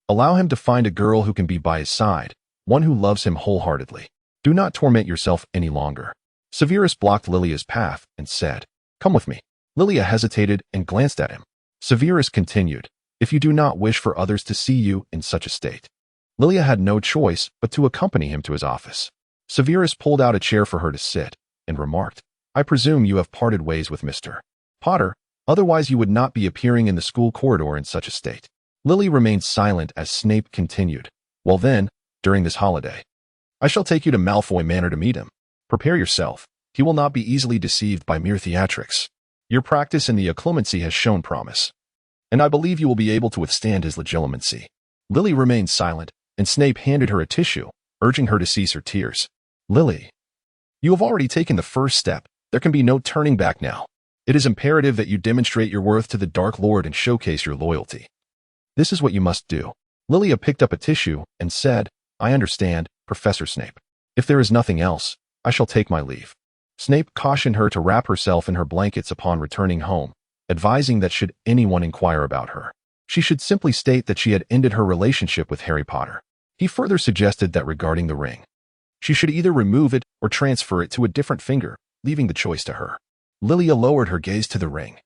Allow him to find a girl who can be by his side, one who loves him wholeheartedly. Do not torment yourself any longer." Severus blocked Lilia's path and said, "Come with me." Lilia hesitated and glanced at him. Severus continued, "If you do not wish for others to see you in such a state." Lilia had no choice but to accompany him to his office. Severus pulled out a chair for her to sit and remarked, "I presume you have parted ways with Mr. Potter, otherwise you would not be appearing in the school corridor in such a state." Lily remained silent as Snape continued, "Well then, during this holiday, I shall take you to Malfoy Manor to meet him. Prepare yourself. He will not be easily deceived by mere theatrics. Your practice in the occlumency has shown promise, and I believe you will be able to withstand his legilimency." Lily remained silent, and Snape handed her a tissue, urging her to cease her tears. "Lily, you have already taken the first step. There can be no turning back now. It is imperative that you demonstrate your worth to the Dark Lord and showcase your loyalty. This is what you must do." Lilia picked up a tissue and said, "I understand, Professor Snape. If there is nothing else, I shall take my leave." Snape cautioned her to wrap herself in her blankets upon returning home, advising that should anyone inquire about her, she should simply state that she had ended her relationship with Harry Potter. He further suggested that regarding the ring, she should either remove it or transfer it to a different finger, leaving the choice to her. Lilia lowered her gaze to the ring,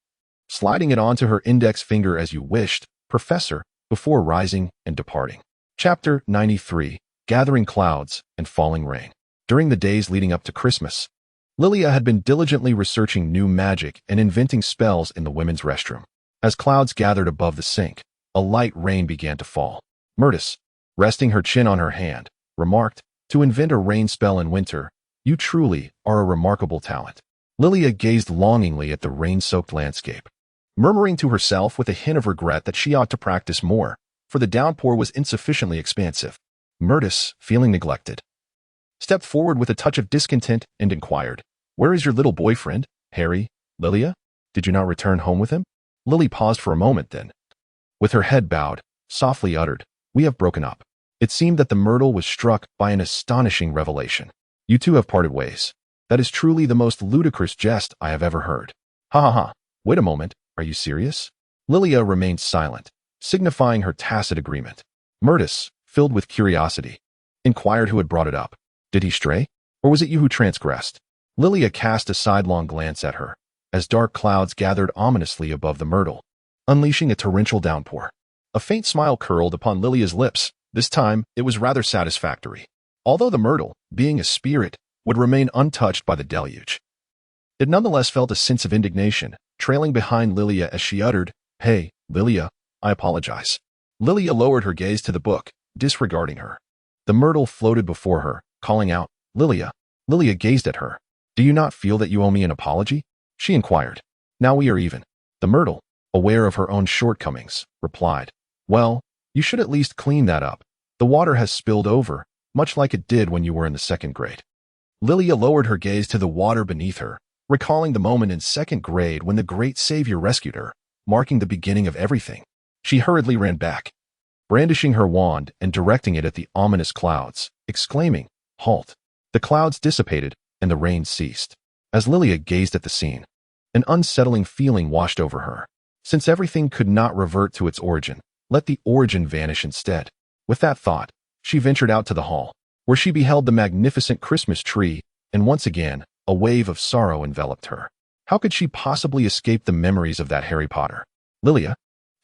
sliding it onto her index finger as you wished, Professor, before rising and departing. Chapter 93, Gathering Clouds and Falling Rain. During the days leading up to Christmas, Lilia had been diligently researching new magic and inventing spells in the women's restroom. As clouds gathered above the sink, a light rain began to fall. Myrtis, resting her chin on her hand, remarked, "To invent a rain spell in winter, you truly are a remarkable talent." Lilia gazed longingly at the rain-soaked landscape, murmuring to herself with a hint of regret that she ought to practice more, for the downpour was insufficiently expansive. Myrtis, feeling neglected, stepped forward with a touch of discontent and inquired, "Where is your little boyfriend, Harry? Lilia? Did you not return home with him?" Lily paused for a moment, then, with her head bowed, softly uttered, "We have broken up." It seemed that the myrtle was struck by an astonishing revelation. "You two have parted ways. That is truly the most ludicrous jest I have ever heard. Ha ha ha. Wait a moment, are you serious?" Lilia remained silent, signifying her tacit agreement. Myrtis, filled with curiosity, inquired who had brought it up. "Did he stray? Or was it you who transgressed?" Lilia cast a sidelong glance at her, as dark clouds gathered ominously above the myrtle, unleashing a torrential downpour. A faint smile curled upon Lilia's lips. This time, it was rather satisfactory. Although the myrtle, being a spirit, would remain untouched by the deluge, it nonetheless felt a sense of indignation, trailing behind Lilia as she uttered, "Hey, Lilia, I apologize." Lilia lowered her gaze to the book, disregarding her. The myrtle floated before her, calling out, "Lilia." Lilia gazed at her. "Do you not feel that you owe me an apology?" she inquired. "Now we are even." The myrtle, aware of her own shortcomings, replied, "Well, you should at least clean that up. The water has spilled over, much like it did when you were in the second grade." Lilia lowered her gaze to the water beneath her, recalling the moment in second grade when the great savior rescued her, marking the beginning of everything. She hurriedly ran back, brandishing her wand and directing it at the ominous clouds, exclaiming, "Halt!" The clouds dissipated, and the rain ceased. As Lilia gazed at the scene, an unsettling feeling washed over her. Since everything could not revert to its origin, let the origin vanish instead. With that thought, she ventured out to the hall, where she beheld the magnificent Christmas tree, and once again, a wave of sorrow enveloped her. How could she possibly escape the memories of that Harry Potter? Lilia,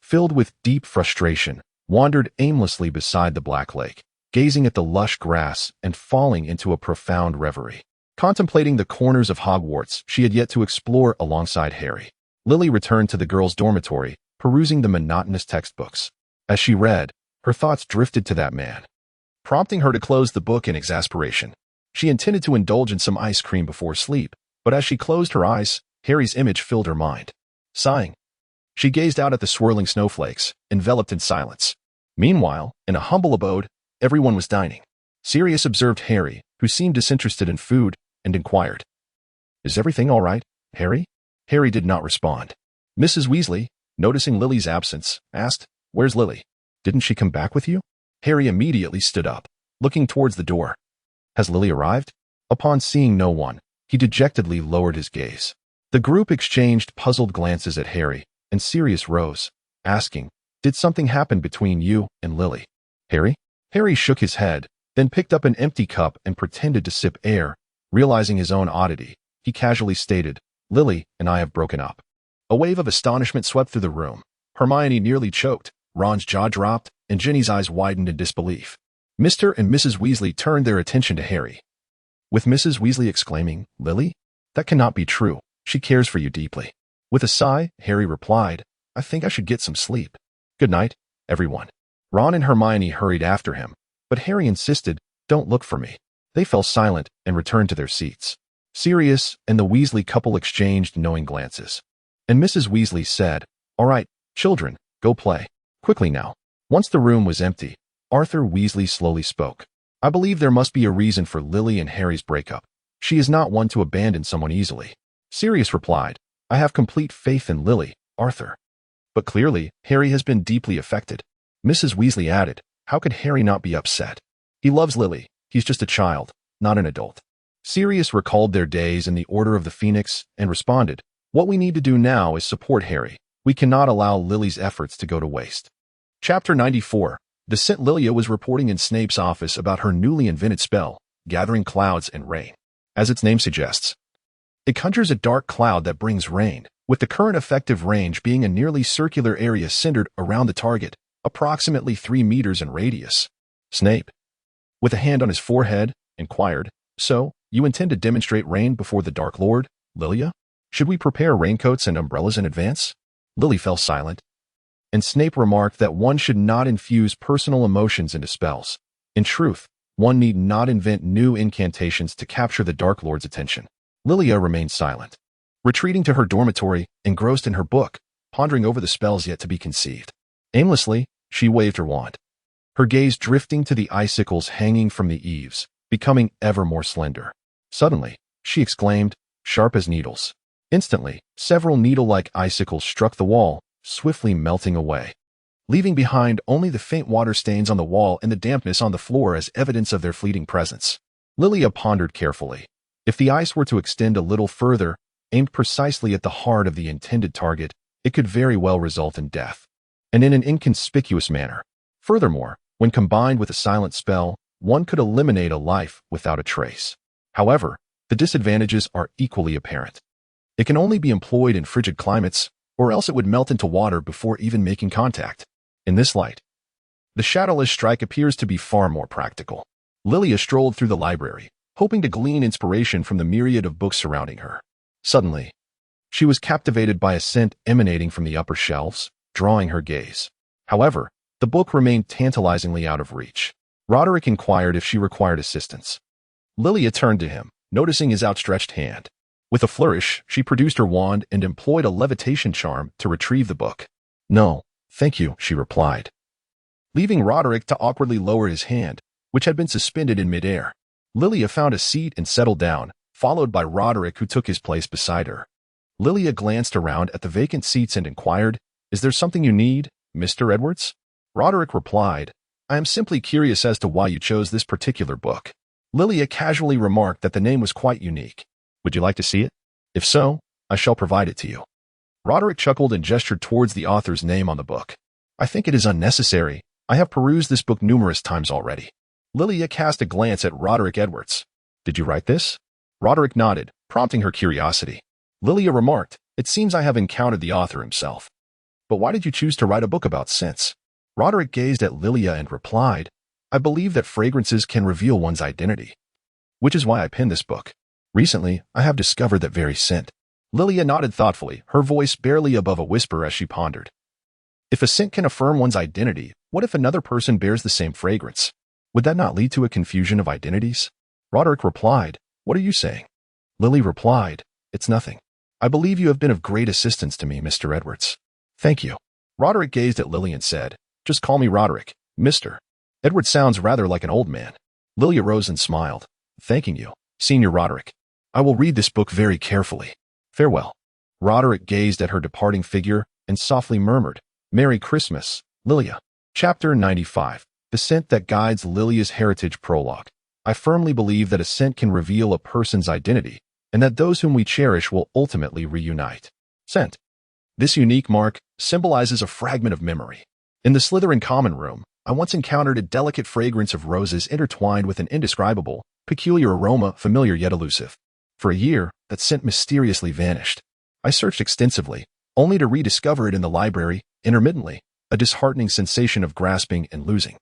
filled with deep frustration, wandered aimlessly beside the Black Lake, gazing at the lush grass and falling into a profound reverie. Contemplating the corners of Hogwarts she had yet to explore alongside Harry, Lily returned to the girls' dormitory, perusing the monotonous textbooks. As she read, her thoughts drifted to that man, prompting her to close the book in exasperation. She intended to indulge in some ice cream before sleep, but as she closed her eyes, Harry's image filled her mind. Sighing, she gazed out at the swirling snowflakes, enveloped in silence. Meanwhile, in a humble abode, everyone was dining. Sirius observed Harry, who seemed disinterested in food, and inquired, "Is everything all right, Harry?" Harry did not respond. Mrs. Weasley, noticing Lily's absence, asked, "Where's Lily? Didn't she come back with you?" Harry immediately stood up, looking towards the door. "Has Lily arrived?" Upon seeing no one, he dejectedly lowered his gaze. The group exchanged puzzled glances at Harry, and Sirius rose, asking, "Did something happen between you and Lily, Harry?" Harry shook his head, then picked up an empty cup and pretended to sip air, Realizing his own oddity, he casually stated, "Lily and I have broken up." A wave of astonishment swept through the room. Hermione nearly choked, Ron's jaw dropped, and Ginny's eyes widened in disbelief. Mr. and Mrs. Weasley turned their attention to Harry, with Mrs. Weasley exclaiming, "Lily? That cannot be true. She cares for you deeply." With a sigh, Harry replied, "I think I should get some sleep. Good night, everyone." Ron and Hermione hurried after him, but Harry insisted, "Don't look for me." They fell silent and returned to their seats. Sirius and the Weasley couple exchanged knowing glances. And Mrs. Weasley said, "All right, children, go play. Quickly now." Once the room was empty, Arthur Weasley slowly spoke. "I believe there must be a reason for Lily and Harry's breakup. She is not one to abandon someone easily." Sirius replied, "I have complete faith in Lily, Arthur. But clearly, Harry has been deeply affected." Mrs. Weasley added, "How could Harry not be upset? He loves Lily. He's just a child, not an adult." Sirius recalled their days in the Order of the Phoenix and responded, "What we need to do now is support Harry. We cannot allow Lily's efforts to go to waste." Chapter 94. The St. Lilia was reporting in Snape's office about her newly invented spell, Gathering Clouds and Rain. As its name suggests, it conjures a dark cloud that brings rain, with the current effective range being a nearly circular area centered around the target, approximately 3 meters in radius. Snape, with a hand on his forehead, inquired, "So, you intend to demonstrate rain before the Dark Lord, Lilia? Should we prepare raincoats and umbrellas in advance?" Lily fell silent, and Snape remarked that one should not infuse personal emotions into spells. In truth, one need not invent new incantations to capture the Dark Lord's attention. Lilia remained silent, retreating to her dormitory, engrossed in her book, pondering over the spells yet to be conceived. Aimlessly, she waved her wand, her gaze drifting to the icicles hanging from the eaves, becoming ever more slender. Suddenly, she exclaimed, "Sharp as needles." Instantly, several needle-like icicles struck the wall, swiftly melting away, leaving behind only the faint water stains on the wall and the dampness on the floor as evidence of their fleeting presence. Lilia pondered carefully. If the ice were to extend a little further, aimed precisely at the heart of the intended target, it could very well result in death, and in an inconspicuous manner. Furthermore, when combined with a silent spell, one could eliminate a life without a trace. However, the disadvantages are equally apparent. It can only be employed in frigid climates, or else it would melt into water before even making contact. In this light, the shadowless strike appears to be far more practical. Lilia strolled through the library, hoping to glean inspiration from the myriad of books surrounding her. Suddenly, she was captivated by a scent emanating from the upper shelves, drawing her gaze. However, the book remained tantalizingly out of reach. Roderick inquired if she required assistance. Lilia turned to him, noticing his outstretched hand. With a flourish, she produced her wand and employed a levitation charm to retrieve the book. "No, thank you," she replied, leaving Roderick to awkwardly lower his hand, which had been suspended in midair. Lilia found a seat and settled down, followed by Roderick, who took his place beside her. Lilia glanced around at the vacant seats and inquired, "Is there something you need, Mr. Edwards?" Roderick replied, "I am simply curious as to why you chose this particular book." Lilia casually remarked that the name was quite unique. "Would you like to see it? If so, I shall provide it to you." Roderick chuckled and gestured towards the author's name on the book. "I think it is unnecessary. I have perused this book numerous times already." Lilia cast a glance at Roderick Edwards. "Did you write this?" Roderick nodded, prompting her curiosity. Lilia remarked, "It seems I have encountered the author himself. But why did you choose to write a book about scents?" Roderick gazed at Lilia and replied, "I believe that fragrances can reveal one's identity, which is why I penned this book. Recently, I have discovered that very scent." Lilia nodded thoughtfully, her voice barely above a whisper as she pondered. If a scent can affirm one's identity, what if another person bears the same fragrance? Would that not lead to a confusion of identities? Roderick replied, "What are you saying?" Lily replied, "It's nothing. I believe you have been of great assistance to me, Mr. Edwards." "Thank you." Roderick gazed at Lily and said, "Just call me Roderick, Mr. Edwards sounds rather like an old man." Lilia rose and smiled, "Thanking you, Senior Roderick. I will read this book very carefully. Farewell." Roderick gazed at her departing figure and softly murmured, "Merry Christmas, Lilia." Chapter 95. The Scent That Guides Lilia's Heritage Prologue. I firmly believe that a scent can reveal a person's identity, and that those whom we cherish will ultimately reunite. Scent. This unique mark symbolizes a fragment of memory. In the Slytherin common room, I once encountered a delicate fragrance of roses intertwined with an indescribable, Peculiar aroma, familiar yet elusive. For a year, that scent mysteriously vanished. I searched extensively, only to rediscover it in the library, intermittently, a disheartening sensation of grasping and losing.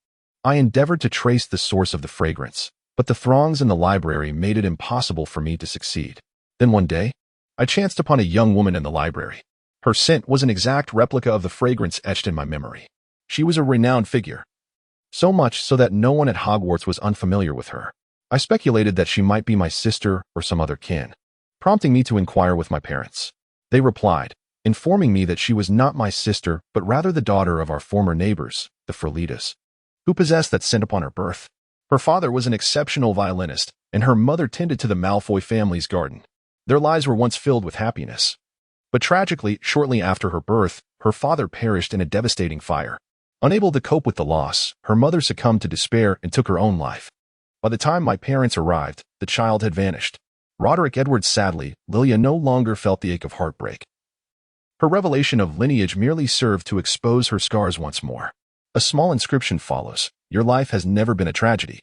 I endeavored to trace the source of the fragrance, but the throngs in the library made it impossible for me to succeed. Then one day, I chanced upon a young woman in the library. Her scent was an exact replica of the fragrance etched in my memory. She was a renowned figure, so much so that no one at Hogwarts was unfamiliar with her. I speculated that she might be my sister or some other kin, prompting me to inquire with my parents. They replied, informing me that she was not my sister, but rather the daughter of our former neighbors, the Frolitas, who possessed that scent upon her birth. Her father was an exceptional violinist, and her mother tended to the Malfoy family's garden. Their lives were once filled with happiness. But tragically, shortly after her birth, her father perished in a devastating fire. Unable to cope with the loss, her mother succumbed to despair and took her own life. By the time my parents arrived, the child had vanished. Roderick Edwards sadly, Lilia no longer felt the ache of heartbreak. Her revelation of lineage merely served to expose her scars once more. A small inscription follows, "Your life has never been a tragedy."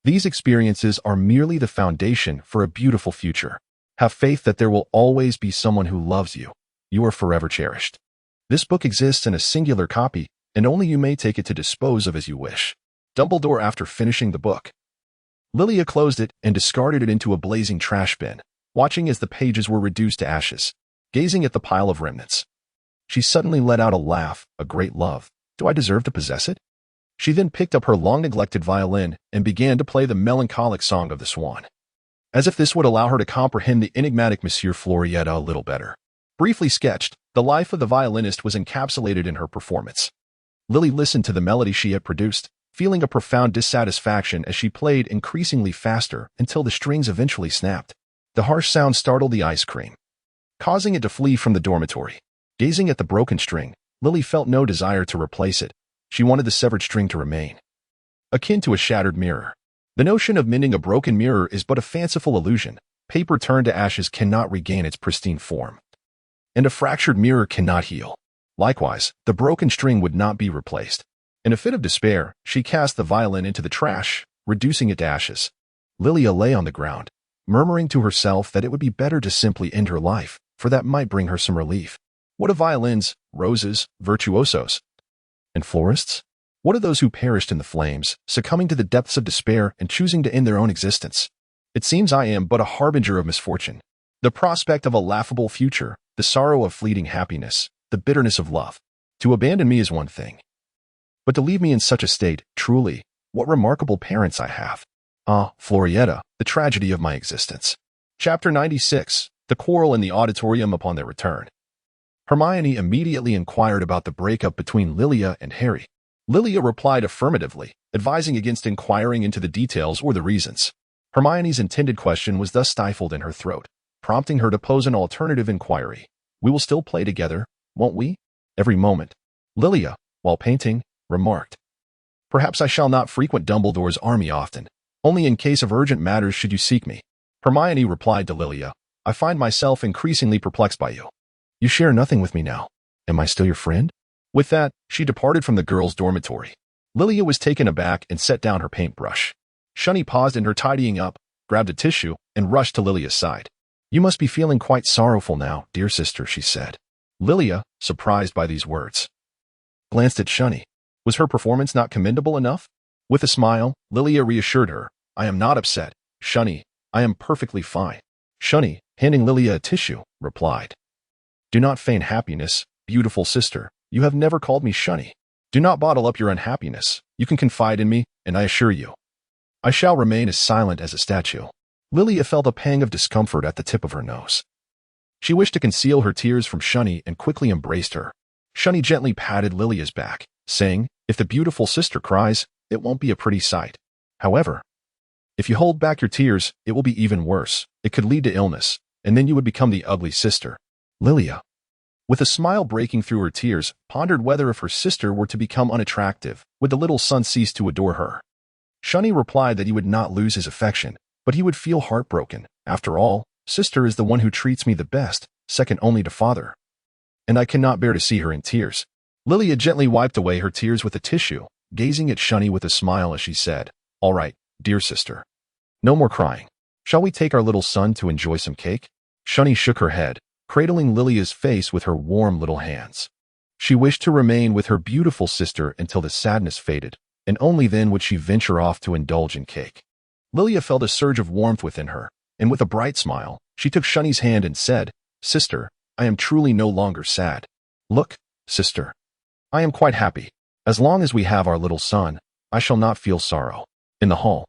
These experiences are merely the foundation for a beautiful future. Have faith that there will always be someone who loves you. You are forever cherished. This book exists in a singular copy, and only you may take it to dispose of as you wish. Dumbledore after finishing the book. Lilia closed it and discarded it into a blazing trash bin, watching as the pages were reduced to ashes, gazing at the pile of remnants. She suddenly let out a laugh, a great love. Do I deserve to possess it? She then picked up her long-neglected violin and began to play the melancholic song of the swan, as if this would allow her to comprehend the enigmatic Monsieur Florietta a little better. Briefly sketched, the life of the violinist was encapsulated in her performance. Lily listened to the melody she had produced, feeling a profound dissatisfaction as she played increasingly faster until the strings eventually snapped. The harsh sound startled the ice cream, causing it to flee from the dormitory. Gazing at the broken string, Lily felt no desire to replace it. She wanted the severed string to remain, akin to a shattered mirror. The notion of mending a broken mirror is but a fanciful illusion. Paper turned to ashes cannot regain its pristine form, and a fractured mirror cannot heal. Likewise, the broken string would not be replaced. In a fit of despair, she cast the violin into the trash, reducing it to ashes. Lilia lay on the ground, murmuring to herself that it would be better to simply end her life, for that might bring her some relief. What of violins, roses, virtuosos, and florists? What of those who perished in the flames, succumbing to the depths of despair and choosing to end their own existence? It seems I am but a harbinger of misfortune. The prospect of a laughable future, the sorrow of fleeting happiness, the bitterness of love. To abandon me is one thing, but to leave me in such a state, truly, what remarkable parents I have. Ah, Florietta, the tragedy of my existence. Chapter 96. The Quarrel in the Auditorium upon their return. Hermione immediately inquired about the breakup between Lilia and Harry. Lilia replied affirmatively, advising against inquiring into the details or the reasons. Hermione's intended question was thus stifled in her throat, prompting her to pose an alternative inquiry. We will still play together, won't we? Every moment. Lilia, while painting, remarked, perhaps I shall not frequent Dumbledore's army often. Only in case of urgent matters should you seek me. Hermione replied to Lilia, I find myself increasingly perplexed by you. You share nothing with me now. Am I still your friend? With that, she departed from the girls' dormitory. Lilia was taken aback and set down her paintbrush. Shunny paused in her tidying up, grabbed a tissue, and rushed to Lilia's side. You must be feeling quite sorrowful now, dear sister, she said. Lilia, surprised by these words, glanced at Shunny. Was her performance not commendable enough? With a smile, Lilia reassured her, I am not upset, Shunny. I am perfectly fine. Shunny, handing Lilia a tissue, replied, do not feign happiness, beautiful sister. You have never called me Shunny. Do not bottle up your unhappiness. You can confide in me, and I assure you, I shall remain as silent as a statue. Lilia felt a pang of discomfort at the tip of her nose. She wished to conceal her tears from Shunny and quickly embraced her. Shunny gently patted Lilia's back, saying, if the beautiful sister cries, it won't be a pretty sight. However, if you hold back your tears, it will be even worse. It could lead to illness, and then you would become the ugly sister. Lilia, with a smile breaking through her tears, pondered whether if her sister were to become unattractive, would the little son cease to adore her. Shunny replied that he would not lose his affection, but he would feel heartbroken. After all, sister is the one who treats me the best, second only to father, and I cannot bear to see her in tears. Lilia gently wiped away her tears with a tissue, gazing at Shunny with a smile as she said, all right, dear sister. No more crying. Shall we take our little son to enjoy some cake? Shani shook her head, cradling Lilia's face with her warm little hands. She wished to remain with her beautiful sister until the sadness faded, and only then would she venture off to indulge in cake. Lilia felt a surge of warmth within her, and with a bright smile, she took Shani's hand and said, "Sister, I am truly no longer sad. Look, sister. I am quite happy. As long as we have our little son, I shall not feel sorrow." In the hall,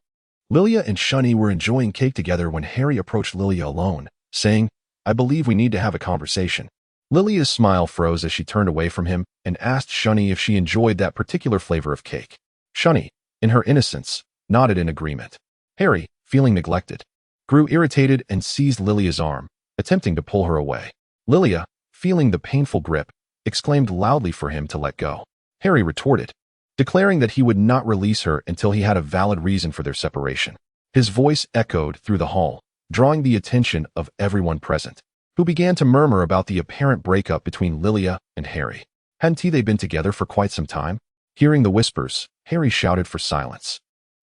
Lilia and Shani were enjoying cake together when Harry approached Lilia alone, saying, "I believe we need to have a conversation." Lilia's smile froze as she turned away from him and asked Shani if she enjoyed that particular flavor of cake. Shani, in her innocence, nodded in agreement. Harry, feeling neglected, grew irritated and seized Lilia's arm, attempting to pull her away. Lilia, feeling the painful grip, exclaimed loudly for him to let go. Harry retorted, declaring that he would not release her until he had a valid reason for their separation. His voice echoed through the hall, drawing the attention of everyone present, who began to murmur about the apparent breakup between Lilia and Harry. Hadn't they been together for quite some time? Hearing the whispers, Harry shouted for silence,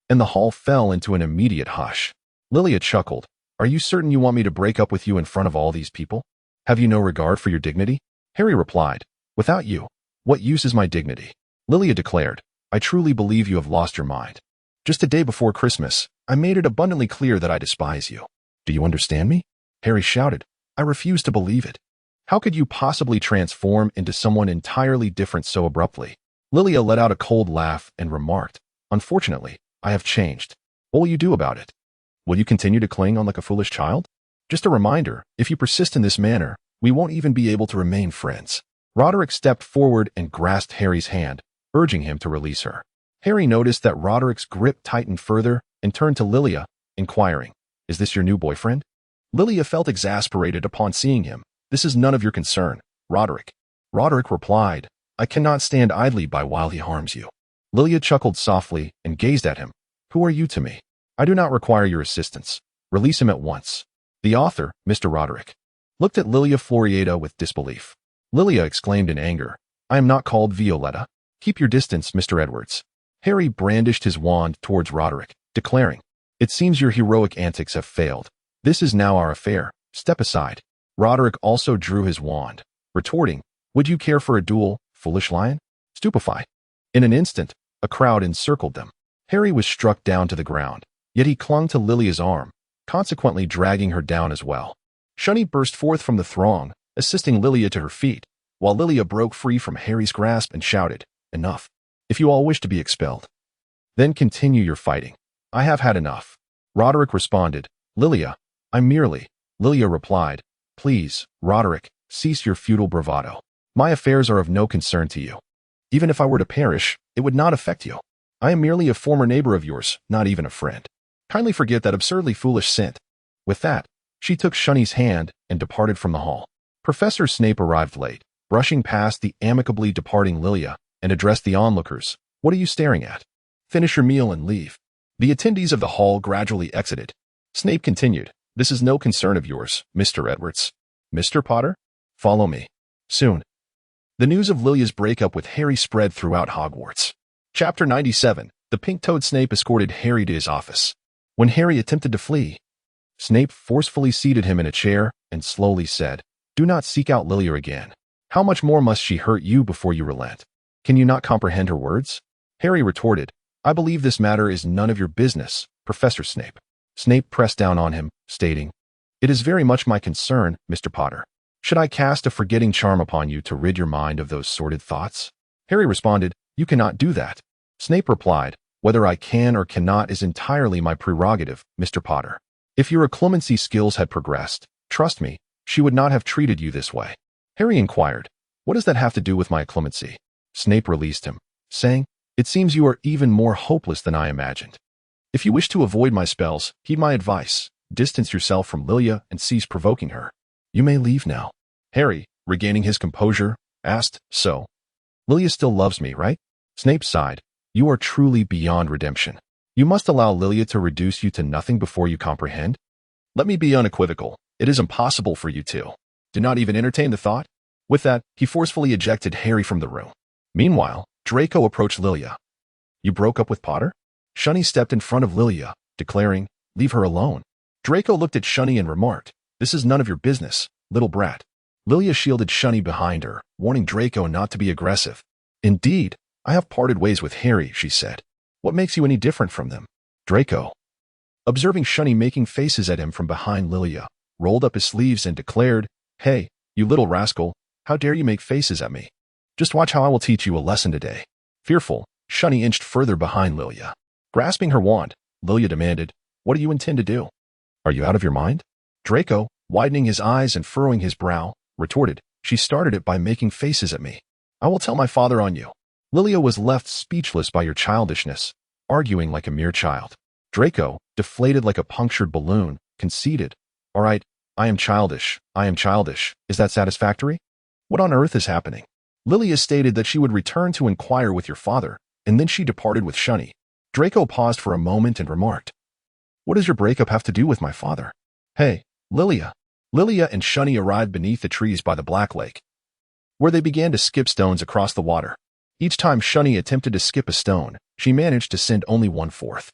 and the hall fell into an immediate hush. Lilia chuckled. "Are you certain you want me to break up with you in front of all these people? Have you no regard for your dignity?" Harry replied, "Without you, what use is my dignity?" Lilia declared, "I truly believe you have lost your mind. Just a day before Christmas, I made it abundantly clear that I despise you. Do you understand me?" Harry shouted, "I refuse to believe it. How could you possibly transform into someone entirely different so abruptly?" Lilia let out a cold laugh and remarked, "Unfortunately, I have changed. What will you do about it? Will you continue to cling on like a foolish child? Just a reminder, if you persist in this manner, we won't even be able to remain friends." Roderick stepped forward and grasped Harry's hand, urging him to release her. Harry noticed that Roderick's grip tightened further and turned to Lilia, inquiring, "Is this your new boyfriend?" Lilia felt exasperated upon seeing him. "This is none of your concern, Roderick." Roderick replied, "I cannot stand idly by while he harms you." Lilia chuckled softly and gazed at him. "Who are you to me? I do not require your assistance. Release him at once." The author, Mr. Roderick, looked at Lilia Florieda with disbelief. Lilia exclaimed in anger, "I am not called Violetta. Keep your distance, Mr. Edwards." Harry brandished his wand towards Roderick, declaring, "It seems your heroic antics have failed. This is now our affair. Step aside." Roderick also drew his wand, retorting, "Would you care for a duel, foolish lion?" Stupefied. In an instant, a crowd encircled them. Harry was struck down to the ground, yet he clung to Lilia's arm, consequently dragging her down as well. Shani burst forth from the throng, assisting Lilia to her feet, while Lilia broke free from Harry's grasp and shouted, "Enough. If you all wish to be expelled, then continue your fighting. I have had enough." Roderick responded, "Lilia, I merely..." Lilia replied, "Please, Roderick, cease your futile bravado. My affairs are of no concern to you. Even if I were to perish, it would not affect you. I am merely a former neighbor of yours, not even a friend. Kindly forget that absurdly foolish scent." With that, she took Shani's hand and departed from the hall. Professor Snape arrived late, brushing past the amicably departing Lilia, and addressed the onlookers. "What are you staring at? Finish your meal and leave." The attendees of the hall gradually exited. Snape continued, "This is no concern of yours, Mr. Edwards. Mr. Potter, follow me." Soon, the news of Lilia's breakup with Harry spread throughout Hogwarts. Chapter 97. The pink-toed Snape escorted Harry to his office. When Harry attempted to flee, Snape forcefully seated him in a chair and slowly said, "Do not seek out Lilia again. How much more must she hurt you before you relent? Can you not comprehend her words?" Harry retorted, "I believe this matter is none of your business, Professor Snape." Snape pressed down on him, stating, "It is very much my concern, Mr. Potter. Should I cast a forgetting charm upon you to rid your mind of those sordid thoughts?" Harry responded, "You cannot do that." Snape replied, "Whether I can or cannot is entirely my prerogative, Mr. Potter. If your occlumency skills had progressed, trust me, she would not have treated you this way." Harry inquired, "What does that have to do with my occlumency?" Snape released him, saying, "It seems you are even more hopeless than I imagined. If you wish to avoid my spells, heed my advice. Distance yourself from Lilia and cease provoking her. You may leave now." Harry, regaining his composure, asked, "So, Lilia still loves me, right?" Snape sighed, "You are truly beyond redemption. You must allow Lilia to reduce you to nothing before you comprehend? Let me be unequivocal. It is impossible for you to. Do not even entertain the thought." With that, he forcefully ejected Harry from the room. Meanwhile, Draco approached Lilia. "You broke up with Potter?" Shani stepped in front of Lilia, declaring, Leave her alone. Draco looked at Shunny and remarked, "This is none of your business, little brat." Lilia shielded Shunny behind her, warning Draco not to be aggressive. "Indeed, I have parted ways with Harry," she said. "What makes you any different from them?" Draco, observing Shunny making faces at him from behind Lilia, rolled up his sleeves and declared, "Hey, you little rascal, how dare you make faces at me? Just watch how I will teach you a lesson today." Fearful, Shunny inched further behind Lilia. Grasping her wand, Lilia demanded, "What do you intend to do? Are you out of your mind?" Draco, widening his eyes and furrowing his brow, retorted, "She started it by making faces at me. I will tell my father on you." Lilia was left speechless by your childishness, arguing like a mere child. Draco, deflated like a punctured balloon, conceded, "All right, I am childish. Is that satisfactory? What on earth is happening?" Lilia stated that she would return to inquire with your father, and then she departed with Shunny. Draco paused for a moment and remarked, "What does your breakup have to do with my father?" "Hey, Lilia." Lilia and Shunny arrived beneath the trees by the Black Lake, where they began to skip stones across the water. Each time Shunny attempted to skip a stone, she managed to send only 1/4.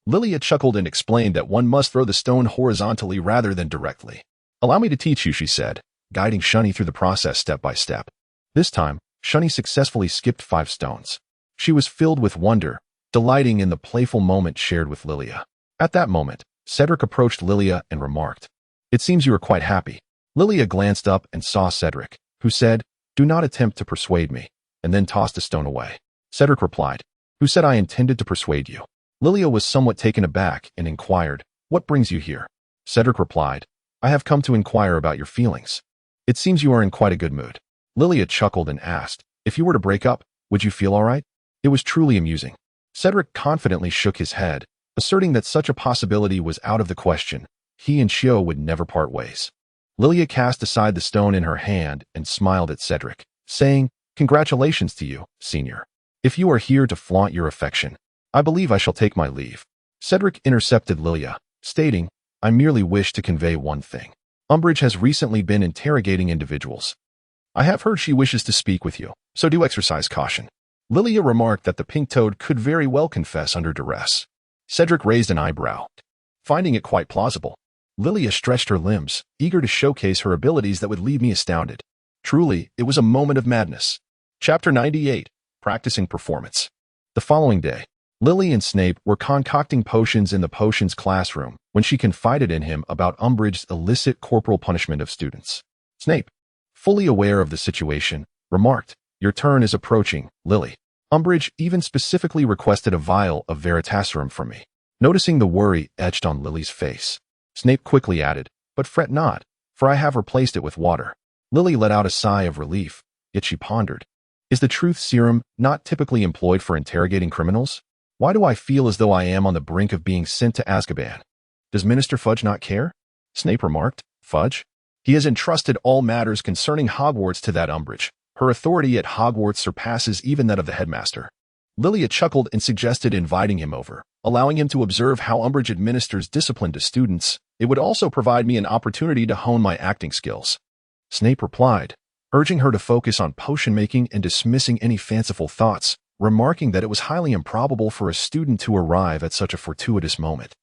Lilia chuckled and explained that one must throw the stone horizontally rather than directly. "Allow me to teach you," she said, guiding Shunny through the process step by step. This time, Shunny successfully skipped 5 stones. She was filled with wonder, delighting in the playful moment shared with Lilia. At that moment, Cedric approached Lilia and remarked, "It seems you are quite happy." Lilia glanced up and saw Cedric, who said, "Do not attempt to persuade me," and then tossed a stone away. Cedric replied, "Who said I intended to persuade you?" Lilia was somewhat taken aback and inquired, "What brings you here?" Cedric replied, "I have come to inquire about your feelings. It seems you are in quite a good mood." Lilia chuckled and asked, "If you were to break up, would you feel all right?" It was truly amusing. Cedric confidently shook his head, asserting that such a possibility was out of the question. He and Shio would never part ways. Lilia cast aside the stone in her hand and smiled at Cedric, saying, "Congratulations to you, senior. If you are here to flaunt your affection, I believe I shall take my leave." Cedric intercepted Lilia, stating, "I merely wish to convey one thing. Umbridge has recently been interrogating individuals. I have heard she wishes to speak with you, so do exercise caution." Lilia remarked that the pink toad could very well confess under duress. Cedric raised an eyebrow, finding it quite plausible. Lilia stretched her limbs, eager to showcase her abilities that would leave me astounded. Truly, it was a moment of madness. Chapter 98, Practicing Performance. The following day, Lily and Snape were concocting potions in the potions classroom when she confided in him about Umbridge's illicit corporal punishment of students. Snape, fully aware of the situation, remarked, "Your turn is approaching, Lily. Umbridge even specifically requested a vial of Veritaserum from me." Noticing the worry etched on Lily's face, Snape quickly added, "But fret not, for I have replaced it with water." Lily let out a sigh of relief, yet she pondered, "Is the truth serum not typically employed for interrogating criminals? Why do I feel as though I am on the brink of being sent to Azkaban? Does Minister Fudge not care?" Snape remarked, "Fudge? He has entrusted all matters concerning Hogwarts to that Umbridge. Her authority at Hogwarts surpasses even that of the headmaster." Lilia chuckled and suggested inviting him over, allowing him to observe how Umbridge administers discipline to students. "It would also provide me an opportunity to hone my acting skills." Snape replied, urging her to focus on potion making and dismissing any fanciful thoughts, remarking that it was highly improbable for a student to arrive at such a fortuitous moment.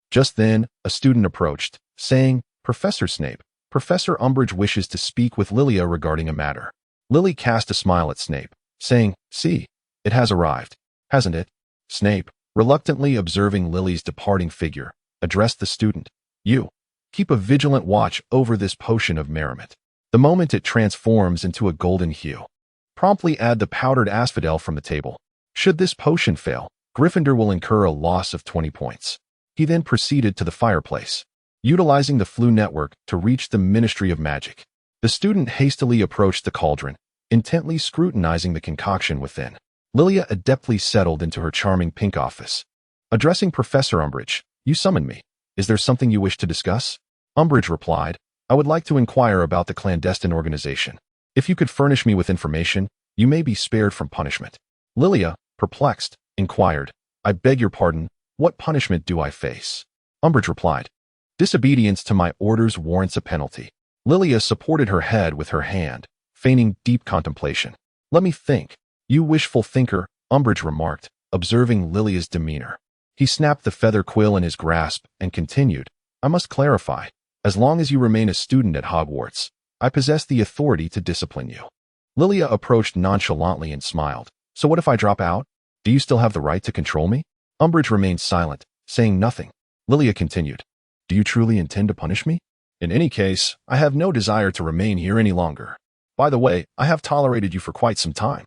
Just then, a student approached, saying, "Professor Snape, Professor Umbridge wishes to speak with Lilia regarding a matter." Lily cast a smile at Snape, saying, "See, it has arrived, hasn't it?" Snape, reluctantly observing Lily's departing figure, addressed the student, "You, keep a vigilant watch over this potion of merriment. The moment it transforms into a golden hue, promptly add the powdered asphodel from the table. Should this potion fail, Gryffindor will incur a loss of 20 points. He then proceeded to the fireplace, utilizing the Floo network to reach the Ministry of Magic. The student hastily approached the cauldron, intently scrutinizing the concoction within. Lilia adeptly settled into her charming pink office. Addressing Professor Umbridge, "You summoned me. Is there something you wish to discuss?" Umbridge replied, "I would like to inquire about the clandestine organization. If you could furnish me with information, you may be spared from punishment." Lilia, perplexed, inquired, "I beg your pardon, what punishment do I face?" Umbridge replied, "Disobedience to my orders warrants a penalty." Lilia supported her head with her hand, feigning deep contemplation. "Let me think. You wishful thinker," Umbridge remarked, observing Lilia's demeanor. He snapped the feather quill in his grasp and continued, I must clarify. As long as you remain a student at Hogwarts, I possess the authority to discipline you. Lilia approached nonchalantly and smiled. So what if I drop out? Do you still have the right to control me? Umbridge remained silent, saying nothing. Lilia continued, do you truly intend to punish me? In any case, I have no desire to remain here any longer. By the way, I have tolerated you for quite some time.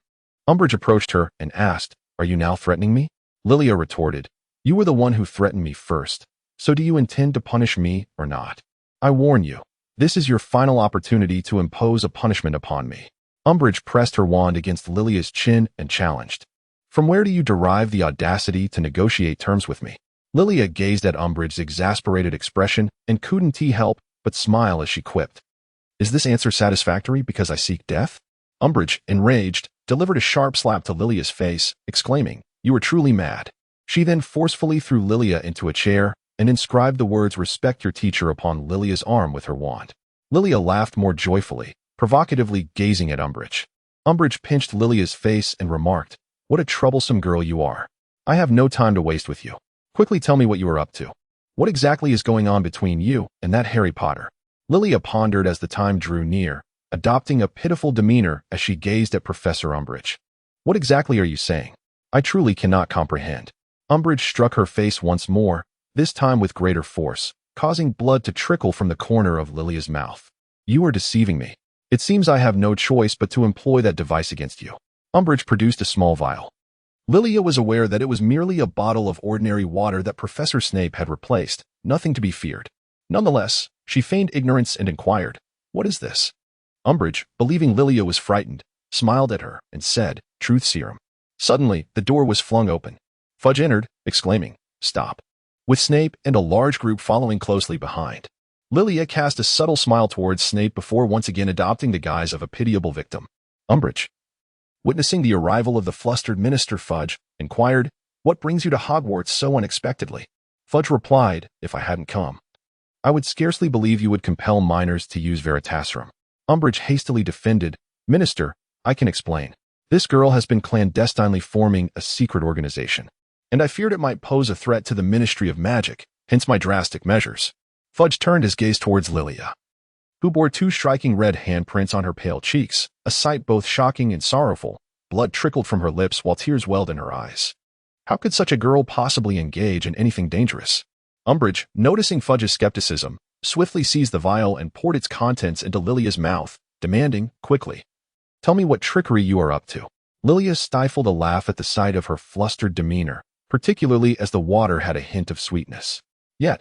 Umbridge approached her and asked, are you now threatening me? Lilia retorted, you were the one who threatened me first. So do you intend to punish me or not? I warn you, this is your final opportunity to impose a punishment upon me. Umbridge pressed her wand against Lilia's chin and challenged. From where do you derive the audacity to negotiate terms with me? Lilia gazed at Umbridge's exasperated expression and couldn't help but smile as she quipped. Is this answer satisfactory because I seek death? Umbridge, enraged, delivered a sharp slap to Lilia's face, exclaiming, you are truly mad. She then forcefully threw Lilia into a chair and inscribed the words respect your teacher upon Lilia's arm with her wand. Lilia laughed more joyfully, provocatively gazing at Umbridge. Umbridge pinched Lilia's face and remarked, what a troublesome girl you are. I have no time to waste with you. Quickly tell me what you are up to. What exactly is going on between you and that Harry Potter? Lilia pondered as the time drew near, adopting a pitiful demeanor as she gazed at Professor Umbridge. What exactly are you saying? I truly cannot comprehend. Umbridge struck her face once more, this time with greater force, causing blood to trickle from the corner of Lilia's mouth. You are deceiving me. It seems I have no choice but to employ that device against you. Umbridge produced a small vial. Lilia was aware that it was merely a bottle of ordinary water that Professor Snape had replaced, nothing to be feared. Nonetheless, she feigned ignorance and inquired, what is this? Umbridge, believing Lilia was frightened, smiled at her and said, truth serum. Suddenly, the door was flung open. Fudge entered, exclaiming, stop. With Snape and a large group following closely behind. Lilia cast a subtle smile towards Snape before once again adopting the guise of a pitiable victim. Umbridge, witnessing the arrival of the flustered Minister Fudge, inquired, what brings you to Hogwarts so unexpectedly? Fudge replied, if I hadn't come, I would scarcely believe you would compel minors to use Veritaserum. Umbridge hastily defended, Minister, I can explain. This girl has been clandestinely forming a secret organization, and I feared it might pose a threat to the Ministry of Magic, hence my drastic measures. Fudge turned his gaze towards Lilia, who bore 2 striking red handprints on her pale cheeks, a sight both shocking and sorrowful. Blood trickled from her lips while tears welled in her eyes. How could such a girl possibly engage in anything dangerous? Umbridge, noticing Fudge's skepticism, swiftly seized the vial and poured its contents into Lilia's mouth, demanding, quickly, tell me what trickery you are up to. Lilia stifled a laugh at the sight of her flustered demeanor, particularly as the water had a hint of sweetness. Yet,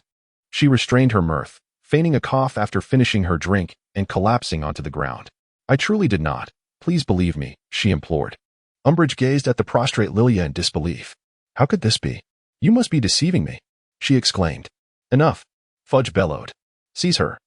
she restrained her mirth, feigning a cough after finishing her drink and collapsing onto the ground. I truly did not. Please believe me, she implored. Umbridge gazed at the prostrate Lilia in disbelief. How could this be? You must be deceiving me, she exclaimed. Enough, Fudge bellowed. Seize her.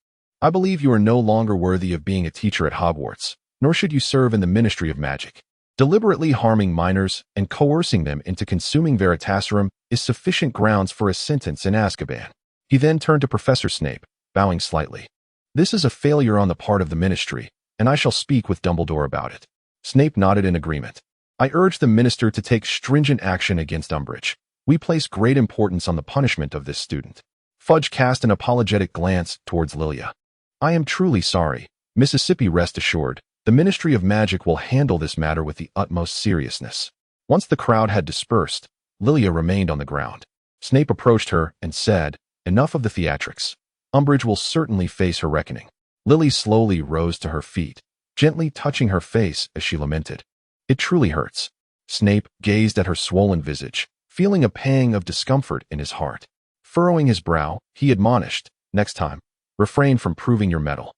I believe you are no longer worthy of being a teacher at Hogwarts, nor should you serve in the Ministry of Magic. Deliberately harming minors and coercing them into consuming Veritaserum is sufficient grounds for a sentence in Azkaban. He then turned to Professor Snape, bowing slightly. This is a failure on the part of the Ministry, and I shall speak with Dumbledore about it. Snape nodded in agreement. I urge the Minister to take stringent action against Umbridge. We place great importance on the punishment of this student. Fudge cast an apologetic glance towards Lilia. I am truly sorry. Mississippi, rest assured, the Ministry of Magic will handle this matter with the utmost seriousness. Once the crowd had dispersed, Lilia remained on the ground. Snape approached her and said, enough of the theatrics. Umbridge will certainly face her reckoning. Lily slowly rose to her feet, gently touching her face as she lamented. It truly hurts. Snape gazed at her swollen visage, feeling a pang of discomfort in his heart. Furrowing his brow, he admonished, next time, refrain from proving your mettle.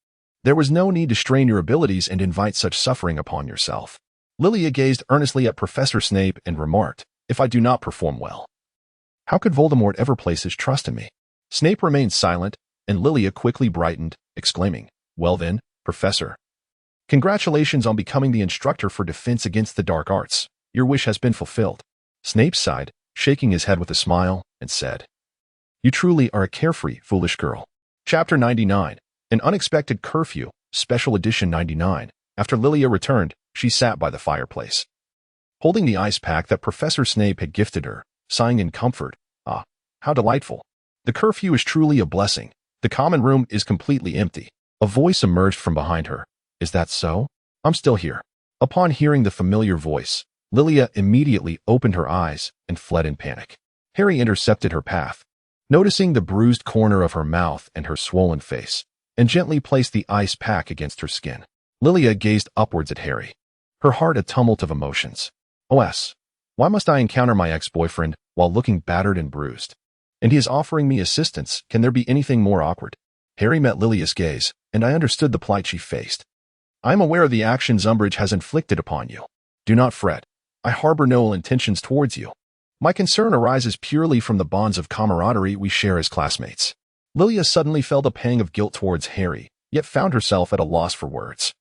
There was no need to strain your abilities and invite such suffering upon yourself. Lilia gazed earnestly at Professor Snape and remarked, if I do not perform well, how could Voldemort ever place his trust in me? Snape remained silent, and Lilia quickly brightened, exclaiming, well then, Professor. Congratulations on becoming the instructor for defense against the dark arts. Your wish has been fulfilled. Snape sighed, shaking his head with a smile, and said, you truly are a carefree, foolish girl. Chapter 99. An Unexpected Curfew, Special Edition 99. After Lilia returned, she sat by the fireplace, holding the ice pack that Professor Snape had gifted her, sighing in comfort. Ah, How delightful. The curfew is truly a blessing. The common room is completely empty. A voice emerged from behind her. Is that so? I'm still here. Upon hearing the familiar voice, Lilia immediately opened her eyes and fled in panic. Harry intercepted her path, noticing the bruised corner of her mouth and her swollen face, and gently placed the ice pack against her skin. Lilia gazed upwards at Harry, her heart a tumult of emotions. OS, why must I encounter my ex-boyfriend while looking battered and bruised? And he is offering me assistance. Can there be anything more awkward? Harry met Lilia's gaze, and I understood the plight she faced. I am aware of the actions Umbridge has inflicted upon you. Do not fret. I harbor no ill intentions towards you. My concern arises purely from the bonds of camaraderie we share as classmates. Lilia suddenly felt a pang of guilt towards Harry, yet found herself at a loss for words.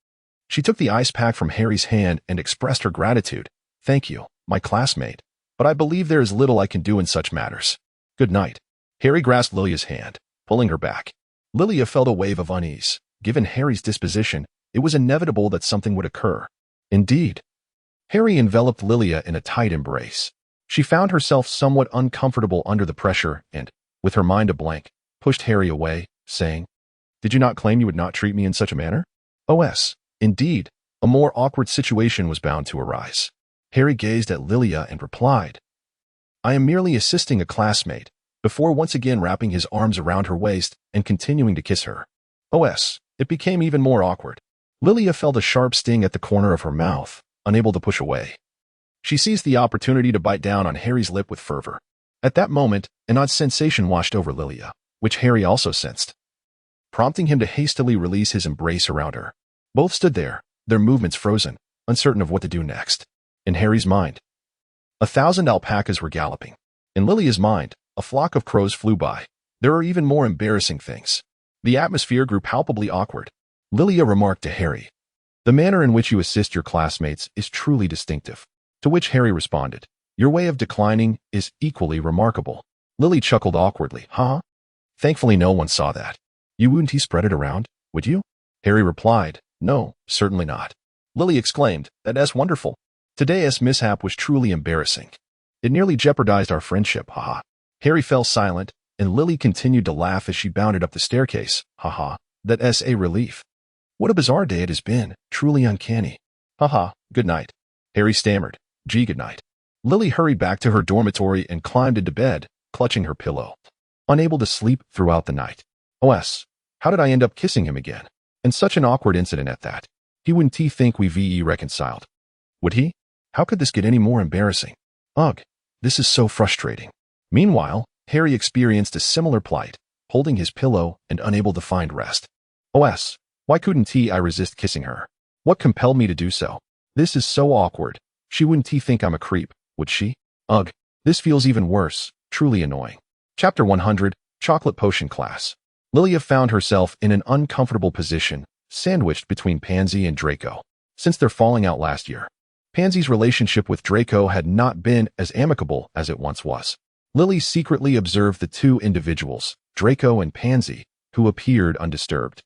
She took the ice pack from Harry's hand and expressed her gratitude. Thank you, my classmate, but I believe there is little I can do in such matters. Good night. Harry grasped Lilia's hand, pulling her back. Lilia felt a wave of unease. Given Harry's disposition, it was inevitable that something would occur. Indeed. Harry enveloped Lilia in a tight embrace. She found herself somewhat uncomfortable under the pressure and, with her mind a blank, pushed Harry away, saying, Did you not claim you would not treat me in such a manner? OS. Indeed, a more awkward situation was bound to arise. Harry gazed at Lilia and replied, I am merely assisting a classmate, before once again wrapping his arms around her waist and continuing to kiss her. OS. It became even more awkward. Lilia felt a sharp sting at the corner of her mouth, unable to push away. She seized the opportunity to bite down on Harry's lip with fervor. At that moment, an odd sensation washed over Lilia, which Harry also sensed, prompting him to hastily release his embrace around her. Both stood there, their movements frozen, uncertain of what to do next. In Harry's mind, 1,000 alpacas were galloping. In Lilia's mind, a flock of crows flew by. There are even more embarrassing things. The atmosphere grew palpably awkward. Lilia remarked to Harry, The manner in which you assist your classmates is truly distinctive. To which Harry responded, Your way of declining is equally remarkable. Lily chuckled awkwardly. Huh? Thankfully no one saw that. You wouldn't spread it around, would you? Harry replied, No, certainly not. Lily exclaimed, That's wonderful. Today's mishap was truly embarrassing. It nearly jeopardized our friendship, haha. Harry fell silent, and Lily continued to laugh as she bounded up the staircase. Haha, that's a relief. What a bizarre day it has been, truly uncanny. Haha, good night. Harry stammered, Gee, good night. Lily hurried back to her dormitory and climbed into bed, clutching her pillow. Unable to sleep throughout the night. OS, how did I end up kissing him again? And such an awkward incident at that. He wouldn't think we VE reconciled. Would he? How could this get any more embarrassing? Ugh, this is so frustrating. Meanwhile, Harry experienced a similar plight, holding his pillow and unable to find rest. OS, why couldn't I resist kissing her? What compelled me to do so? This is so awkward. She wouldn't think I'm a creep, would she? Ugh, this feels even worse, truly annoying. Chapter 100, Chocolate Potion Class. Lilia found herself in an uncomfortable position, sandwiched between Pansy and Draco. Since their falling out last year, Pansy's relationship with Draco had not been as amicable as it once was. Lily secretly observed the two individuals, Draco and Pansy, who appeared undisturbed,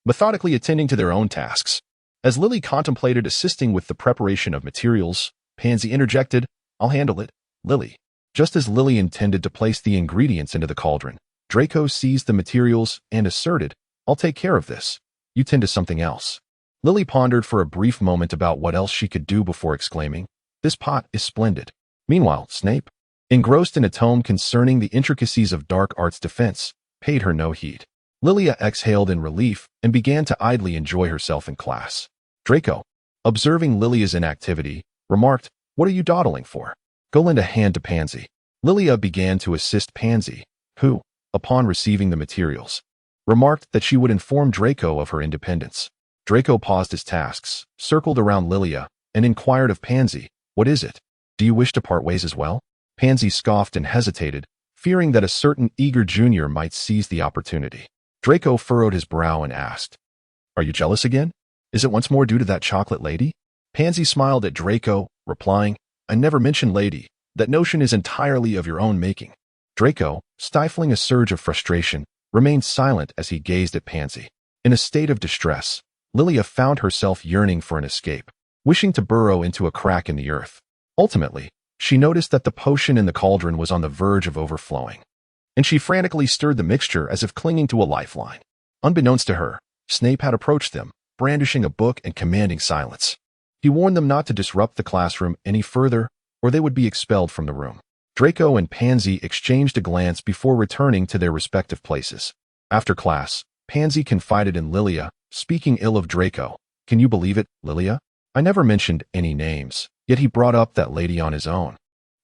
methodically attending to their own tasks. As Lily contemplated assisting with the preparation of materials, Pansy interjected, I'll handle it, Lily. Just as Lily intended to place the ingredients into the cauldron, Draco seized the materials and asserted, I'll take care of this. You tend to something else. Lily pondered for a brief moment about what else she could do before exclaiming, This pot is splendid. Meanwhile, Snape, engrossed in a tome concerning the intricacies of dark arts defense, paid her no heed. Lilia exhaled in relief and began to idly enjoy herself in class. Draco, observing Lilia's inactivity, remarked, What are you dawdling for? Go lend a hand to Pansy. Lilia began to assist Pansy, who, upon receiving the materials, remarked that she would inform Draco of her independence. Draco paused his tasks, circled around Lilia, and inquired of Pansy, What is it? Do you wish to part ways as well? Pansy scoffed and hesitated, fearing that a certain eager junior might seize the opportunity. Draco furrowed his brow and asked, Are you jealous again? Is it once more due to that chocolate lady? Pansy smiled at Draco, replying, I never mentioned lady. That notion is entirely of your own making. Draco, stifling a surge of frustration, remained silent as he gazed at Pansy. In a state of distress, Lilia found herself yearning for an escape, wishing to burrow into a crack in the earth. Ultimately, she noticed that the potion in the cauldron was on the verge of overflowing. and she frantically stirred the mixture as if clinging to a lifeline. Unbeknownst to her, Snape had approached them, brandishing a book and commanding silence. He warned them not to disrupt the classroom any further, or they would be expelled from the room. Draco and Pansy exchanged a glance before returning to their respective places. After class, Pansy confided in Lilia, speaking ill of Draco. "Can you believe it, Lilia? I never mentioned any names, yet he brought up that lady on his own.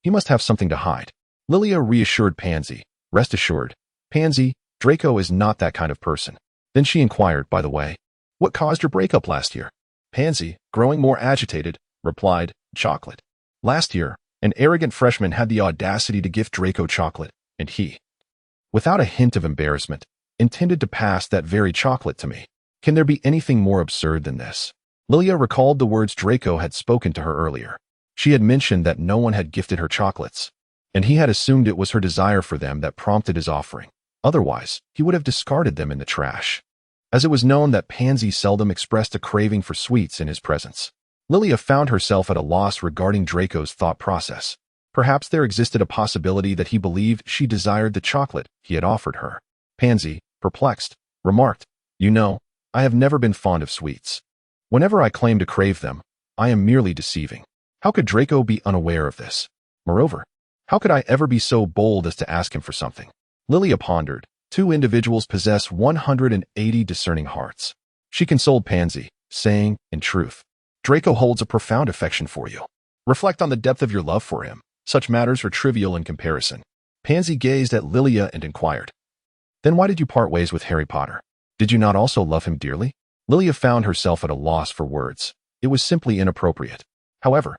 He must have something to hide." Lilia reassured Pansy. "Rest assured, Pansy, Draco is not that kind of person." Then she inquired, "By the way, what caused your breakup last year?" Pansy, growing more agitated, replied, "Chocolate. Last year, an arrogant freshman had the audacity to gift Draco chocolate, and he, without a hint of embarrassment, intended to pass that very chocolate to me. Can there be anything more absurd than this?" Lilia recalled the words Draco had spoken to her earlier. She had mentioned that no one had gifted her chocolates, and he had assumed it was her desire for them that prompted his offering. Otherwise, he would have discarded them in the trash. As it was known that Pansy seldom expressed a craving for sweets in his presence, Lilia found herself at a loss regarding Draco's thought process. Perhaps there existed a possibility that he believed she desired the chocolate he had offered her. Pansy, perplexed, remarked, "You know, I have never been fond of sweets. Whenever I claim to crave them, I am merely deceiving. How could Draco be unaware of this? Moreover, how could I ever be so bold as to ask him for something?" Lilia pondered. Two individuals possess 180 discerning hearts. She consoled Pansy, saying, "In truth, Draco holds a profound affection for you. Reflect on the depth of your love for him. Such matters are trivial in comparison." Pansy gazed at Lilia and inquired, "Then why did you part ways with Harry Potter? Did you not also love him dearly?" Lilia found herself at a loss for words. It was simply inappropriate. "However,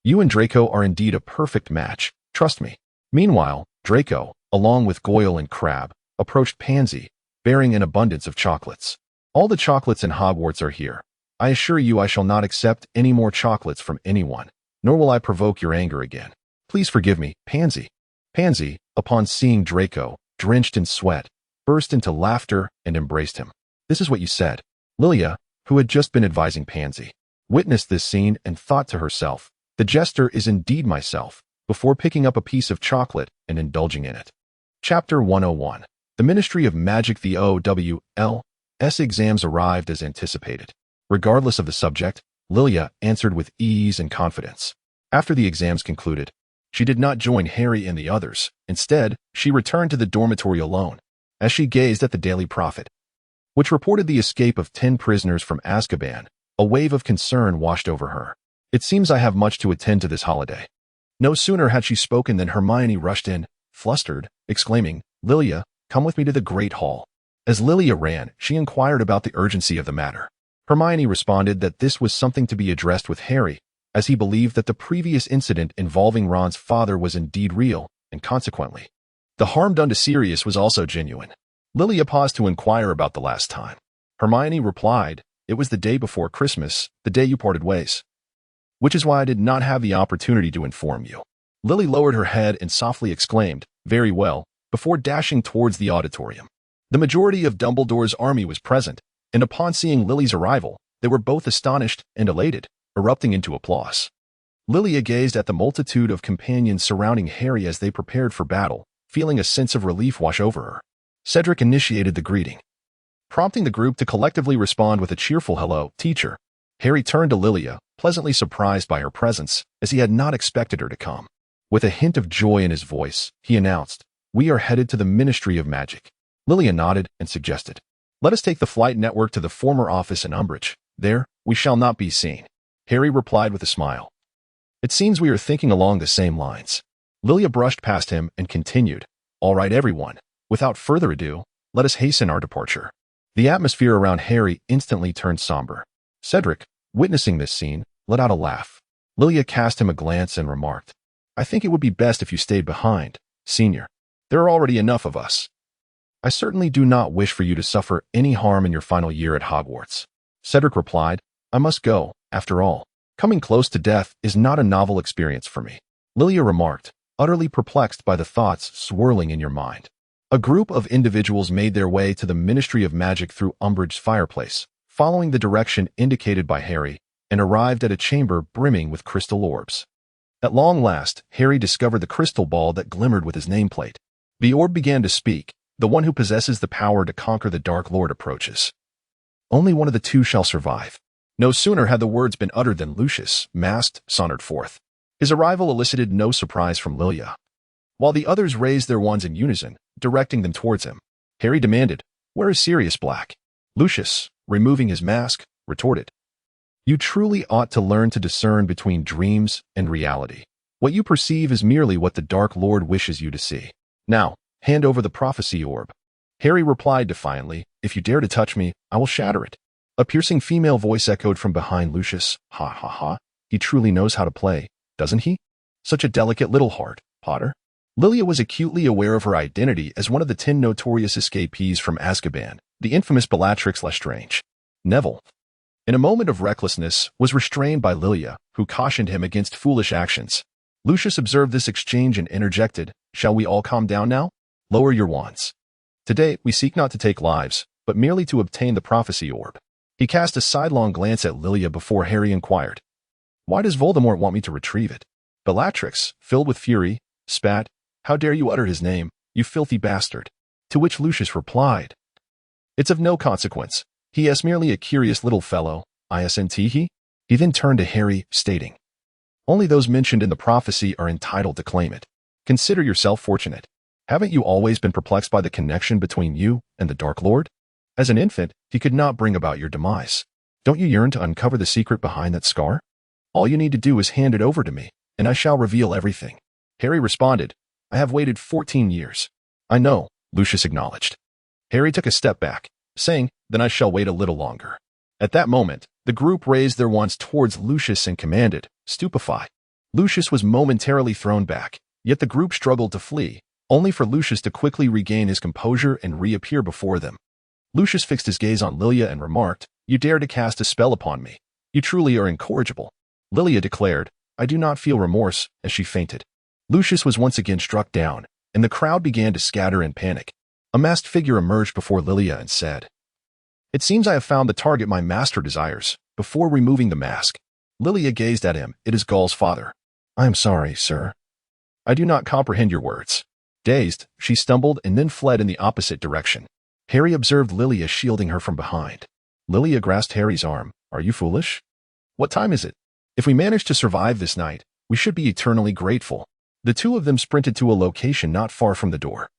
you and Draco are indeed a perfect match. Trust me." Meanwhile, Draco, along with Goyle and Crabbe, approached Pansy, bearing an abundance of chocolates. "All the chocolates in Hogwarts are here. I assure you I shall not accept any more chocolates from anyone, nor will I provoke your anger again. Please forgive me, Pansy." Pansy, upon seeing Draco, drenched in sweat, burst into laughter and embraced him. "This is what you said." Lilia, who had just been advising Pansy, witnessed this scene and thought to herself, "The jester is indeed myself," before picking up a piece of chocolate and indulging in it. Chapter 101. The Ministry of Magic. The OWL's exams arrived as anticipated. Regardless of the subject, Lilia answered with ease and confidence. After the exams concluded, she did not join Harry and the others. Instead, she returned to the dormitory alone. As she gazed at the Daily Prophet, which reported the escape of 10 prisoners from Azkaban, a wave of concern washed over her. "It seems I have much to attend to this holiday." No sooner had she spoken than Hermione rushed in, flustered, exclaiming, "Lilia, come with me to the Great Hall." As Lilia ran, she inquired about the urgency of the matter. Hermione responded that this was something to be addressed with Harry, as he believed that the previous incident involving Ron's father was indeed real, and consequently, the harm done to Sirius was also genuine. Lilia paused to inquire about the last time. Hermione replied, "It was the day before Christmas, the day you parted ways. Which is why I did not have the opportunity to inform you." Lily lowered her head and softly exclaimed, "Very well," before dashing towards the auditorium. The majority of Dumbledore's army was present, and upon seeing Lily's arrival, they were both astonished and elated, erupting into applause. Lilia gazed at the multitude of companions surrounding Harry as they prepared for battle, feeling a sense of relief wash over her. Cedric initiated the greeting, prompting the group to collectively respond with a cheerful "Hello, teacher." Harry turned to Lilia, pleasantly surprised by her presence, as he had not expected her to come. With a hint of joy in his voice, he announced, "We are headed to the Ministry of Magic." Lilia nodded and suggested, "Let us take the flight network to the former office in Umbridge. There, we shall not be seen." Harry replied with a smile, "It seems we are thinking along the same lines." Lilia brushed past him and continued, "All right, everyone. Without further ado, let us hasten our departure." The atmosphere around Harry instantly turned somber. Cedric, witnessing this scene, let out a laugh. Lilia cast him a glance and remarked, "I think it would be best if you stayed behind, Senior. There are already enough of us." "I certainly do not wish for you to suffer any harm in your final year at Hogwarts." Cedric replied, "I must go, after all. Coming close to death is not a novel experience for me." Lilia remarked, utterly perplexed by the thoughts swirling in your mind. A group of individuals made their way to the Ministry of Magic through Umbridge's fireplace, following the direction indicated by Harry, and arrived at a chamber brimming with crystal orbs. At long last, Harry discovered the crystal ball that glimmered with his nameplate. The orb began to speak. The one who possesses the power to conquer the Dark Lord approaches. Only one of the two shall survive. No sooner had the words been uttered than Lucius, masked, sauntered forth. His arrival elicited no surprise from Lilia. While the others raised their wands in unison, directing them towards him, Harry demanded, "Where is Sirius Black?" Lucius, removing his mask, retorted, "You truly ought to learn to discern between dreams and reality. What you perceive is merely what the Dark Lord wishes you to see. Now, hand over the prophecy orb." Harry replied defiantly, "If you dare to touch me, I will shatter it." A piercing female voice echoed from behind Lucius. "Ha ha ha, he truly knows how to play, doesn't he? Such a delicate little heart, Potter." Lilia was acutely aware of her identity as one of the 10 notorious escapees from Azkaban, the infamous Bellatrix Lestrange. Neville, in a moment of recklessness, was restrained by Lilia, who cautioned him against foolish actions. Lucius observed this exchange and interjected, "Shall we all calm down now? Lower your wands. Today, we seek not to take lives, but merely to obtain the prophecy orb." He cast a sidelong glance at Lilia before Harry inquired, "Why does Voldemort want me to retrieve it?" Bellatrix, filled with fury, spat, "How dare you utter his name, you filthy bastard?" To which Lucius replied, "It's of no consequence. He is merely a curious little fellow, isn't he?" He then turned to Harry, stating, "Only those mentioned in the prophecy are entitled to claim it. Consider yourself fortunate. Haven't you always been perplexed by the connection between you and the Dark Lord? As an infant, he could not bring about your demise. Don't you yearn to uncover the secret behind that scar? All you need to do is hand it over to me, and I shall reveal everything." Harry responded, "I have waited 14 years. "I know," Lucius acknowledged. Harry took a step back, saying, "Then I shall wait a little longer." At that moment, the group raised their wands towards Lucius and commanded, "Stupefy." Lucius was momentarily thrown back, yet the group struggled to flee, only for Lucius to quickly regain his composure and reappear before them. Lucius fixed his gaze on Lilia and remarked, "You dare to cast a spell upon me. You truly are incorrigible." Lilia declared, "I do not feel remorse," as she fainted. Lucius was once again struck down, and the crowd began to scatter in panic. A masked figure emerged before Lilia and said, "It seems I have found the target my master desires." Before removing the mask, Lilia gazed at him. "It is Gaul's father." "I am sorry, sir. I do not comprehend your words." Dazed, she stumbled and then fled in the opposite direction. Harry observed Lilia shielding her from behind. Lilia grasped Harry's arm. "Are you foolish? What time is it? If we manage to survive this night, we should be eternally grateful." The two of them sprinted to a location not far from the door,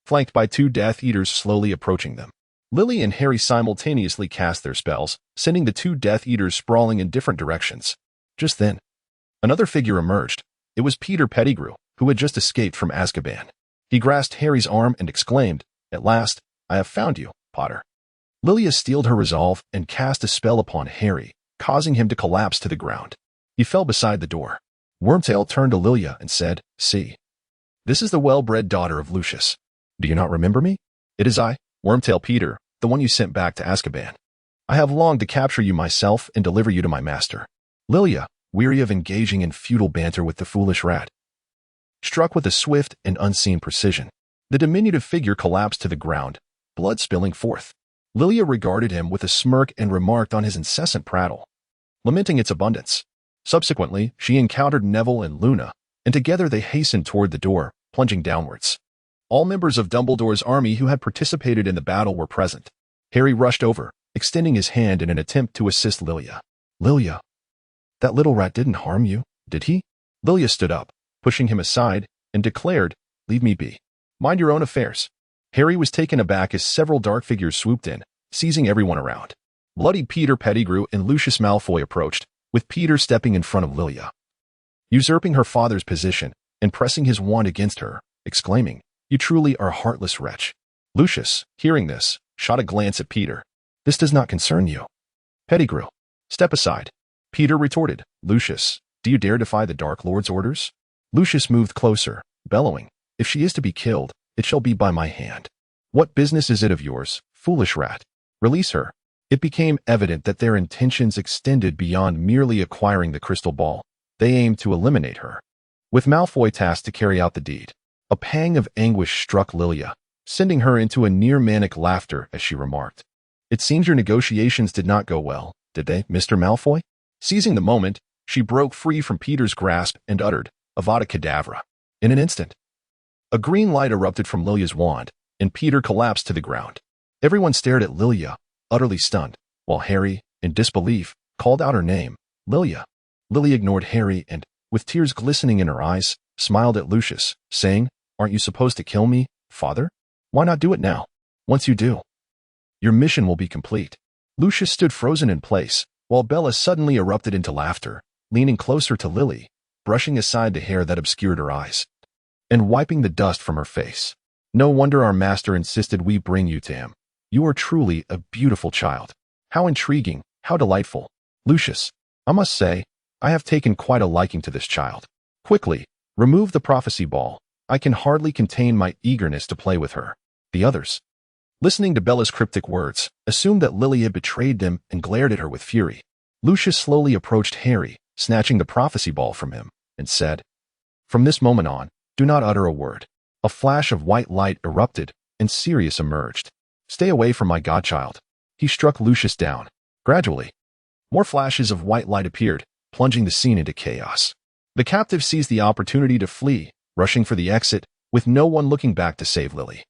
flanked by 2 Death Eaters slowly approaching them. Lily and Harry simultaneously cast their spells, sending the 2 Death Eaters sprawling in different directions. Just then, another figure emerged. It was Peter Pettigrew, who had just escaped from Azkaban. He grasped Harry's arm and exclaimed, "At last, I have found you, Potter." Lilia steeled her resolve and cast a spell upon Harry, causing him to collapse to the ground. He fell beside the door. Wormtail turned to Lilia and said, "See, this is the well-bred daughter of Lucius. Do you not remember me? It is I, Wormtail Peter, the one you sent back to Azkaban. I have longed to capture you myself and deliver you to my master." Lilia, weary of engaging in futile banter with the foolish rat, struck with a swift and unseen precision. The diminutive figure collapsed to the ground, blood spilling forth. Lilia regarded him with a smirk and remarked on his incessant prattle, lamenting its abundance. Subsequently, she encountered Neville and Luna, and together they hastened toward the door, plunging downwards. All members of Dumbledore's army who had participated in the battle were present. Harry rushed over, extending his hand in an attempt to assist Lilia. "Lilia, that little rat didn't harm you, did he?" Lilia stood up, pushing him aside, and declared, "Leave me be. Mind your own affairs." Harry was taken aback as several dark figures swooped in, seizing everyone around. Bloody Peter Pettigrew and Lucius Malfoy approached, with Peter stepping in front of Lilia, usurping her father's position and pressing his wand against her, exclaiming, "You truly are a heartless wretch." Lucius, hearing this, shot a glance at Peter. "This does not concern you." Pettigrew, "Step aside." Peter retorted, "Lucius, do you dare defy the Dark Lord's orders?" Lucius moved closer, bellowing, "If she is to be killed, it shall be by my hand." "What business is it of yours, foolish rat? Release her." It became evident that their intentions extended beyond merely acquiring the crystal ball. They aimed to eliminate her, with Malfoy tasked to carry out the deed. A pang of anguish struck Lilia, sending her into a near-manic laughter as she remarked, "It seems your negotiations did not go well, did they, Mr. Malfoy?" Seizing the moment, she broke free from Peter's grasp and uttered, "Avada Kedavra." In an instant, A green light erupted from Lilia's wand, and Peter collapsed to the ground. Everyone stared at Lilia, utterly stunned, while Harry, in disbelief, called out her name, Lilia. Lilia ignored Harry and, with tears glistening in her eyes, smiled at Lucius, saying, "Aren't you supposed to kill me, father? Why not do it now? Once you do, your mission will be complete." Lucius stood frozen in place, while Bella suddenly erupted into laughter, leaning closer to Lily, brushing aside the hair that obscured her eyes, and wiping the dust from her face. "No wonder our master insisted we bring you to him. You are truly a beautiful child. How intriguing, how delightful. Lucius, I must say, I have taken quite a liking to this child. Quickly, remove the prophecy ball. I can hardly contain my eagerness to play with her." The others, listening to Bella's cryptic words, assumed that Lily had betrayed them and glared at her with fury. Lucius slowly approached Harry, snatching the prophecy ball from him, and said, "From this moment on, do not utter a word." A flash of white light erupted, and Sirius emerged. "Stay away from my godchild." He struck Lucius down. Gradually, more flashes of white light appeared, plunging the scene into chaos. The captive seized the opportunity to flee, rushing for the exit, with no one looking back to save Lily,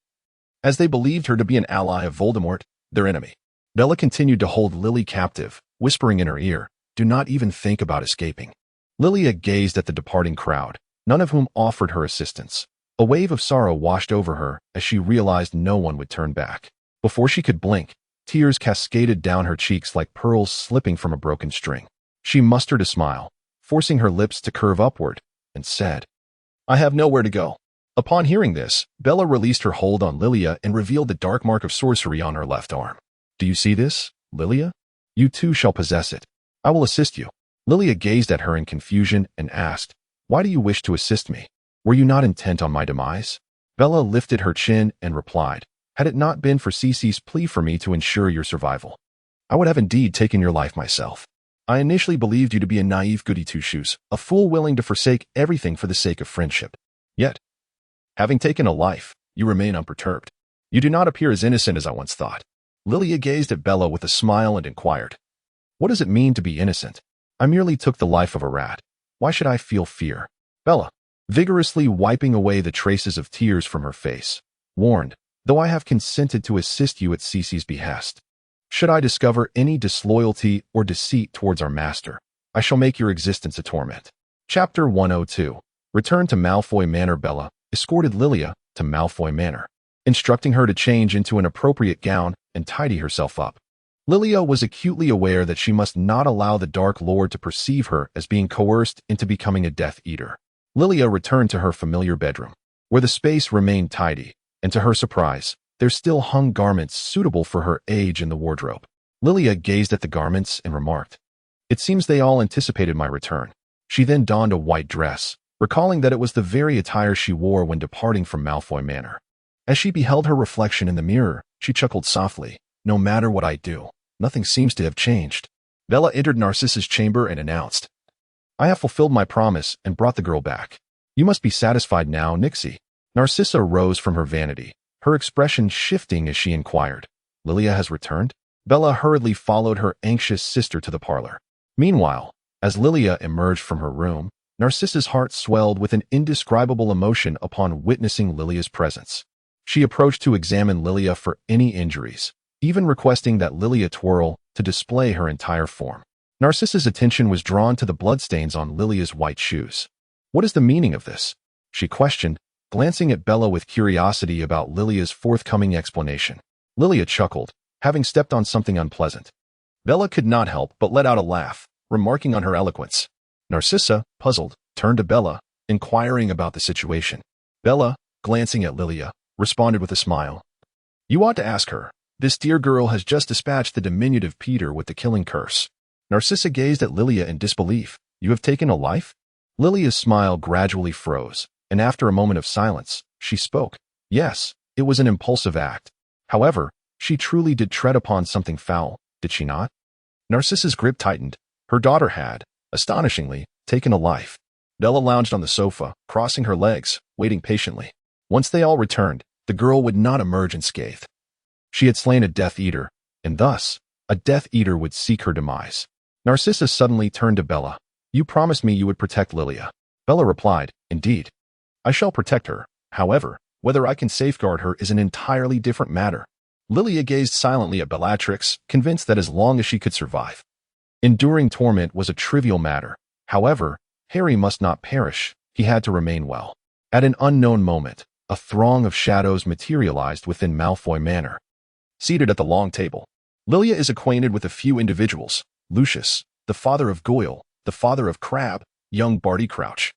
as they believed her to be an ally of Voldemort, their enemy. Bella continued to hold Lily captive, whispering in her ear, "Do not even think about escaping." Lilia gazed at the departing crowd, none of whom offered her assistance. A wave of sorrow washed over her as she realized no one would turn back. Before she could blink, tears cascaded down her cheeks like pearls slipping from a broken string. She mustered a smile, forcing her lips to curve upward, and said, "I have nowhere to go." Upon hearing this, Bella released her hold on Lilia and revealed the dark mark of sorcery on her left arm. "Do you see this, Lilia? You too shall possess it. I will assist you." Lilia gazed at her in confusion and asked, "Why do you wish to assist me? Were you not intent on my demise?" Bella lifted her chin and replied, "Had it not been for Cece's plea for me to ensure your survival, I would have indeed taken your life myself. I initially believed you to be a naive goody-two-shoes, a fool willing to forsake everything for the sake of friendship. Yet, having taken a life, you remain unperturbed. You do not appear as innocent as I once thought." Lilia gazed at Bella with a smile and inquired, "What does it mean to be innocent? I merely took the life of a rat. Why should I feel fear?" Bella, vigorously wiping away the traces of tears from her face, warned, "Though I have consented to assist you at Cece's behest, should I discover any disloyalty or deceit towards our master, I shall make your existence a torment." Chapter 102. Return to Malfoy Manor. Bella escorted Lilia to Malfoy Manor, instructing her to change into an appropriate gown and tidy herself up. Lilia was acutely aware that she must not allow the Dark Lord to perceive her as being coerced into becoming a Death Eater. Lilia returned to her familiar bedroom, where the space remained tidy, and to her surprise, there still hung garments suitable for her age in the wardrobe. Lilia gazed at the garments and remarked, "It seems they all anticipated my return." She then donned a white dress, recalling that it was the very attire she wore when departing from Malfoy Manor. As she beheld her reflection in the mirror, she chuckled softly, "No matter what I do, nothing seems to have changed." Bella entered Narcissa's chamber and announced, "I have fulfilled my promise and brought the girl back. You must be satisfied now, Nixie." Narcissa rose from her vanity, her expression shifting as she inquired, "Lilia has returned?" Bella hurriedly followed her anxious sister to the parlor. Meanwhile, as Lilia emerged from her room, Narcissa's heart swelled with an indescribable emotion upon witnessing Lilia's presence. She approached to examine Lilia for any injuries, even requesting that Lilia twirl to display her entire form. Narcissa's attention was drawn to the bloodstains on Lilia's white shoes. "What is the meaning of this?" she questioned, glancing at Bella with curiosity about Lilia's forthcoming explanation. Lilia chuckled, having stepped on something unpleasant. Bella could not help but let out a laugh, remarking on her eloquence. Narcissa, puzzled, turned to Bella, inquiring about the situation. Bella, glancing at Lilia, responded with a smile. "You ought to ask her. This dear girl has just dispatched the diminutive Peter with the killing curse." Narcissa gazed at Lilia in disbelief. "You have taken a life?" Lilia's smile gradually froze, and after a moment of silence, she spoke. "Yes, it was an impulsive act. However, she truly did tread upon something foul, did she not?" Narcissa's grip tightened. Her daughter had, astonishingly, taken a life. Bella lounged on the sofa, crossing her legs, waiting patiently. Once they all returned, the girl would not emerge unscathed. She had slain a Death Eater, and thus, a Death Eater would seek her demise. Narcissa suddenly turned to Bella. "You promised me you would protect Lilia." Bella replied, "Indeed. I shall protect her, However, whether I can safeguard her is an entirely different matter. Lilia gazed silently at Bellatrix, convinced that as long as she could survive, enduring torment was a trivial matter. However, Harry must not perish. He had to remain well. At an unknown moment, a throng of shadows materialized within Malfoy Manor. Seated at the long table, Lilia is acquainted with a few individuals: Lucius, the father of Goyle, the father of Crabbe, young Barty Crouch,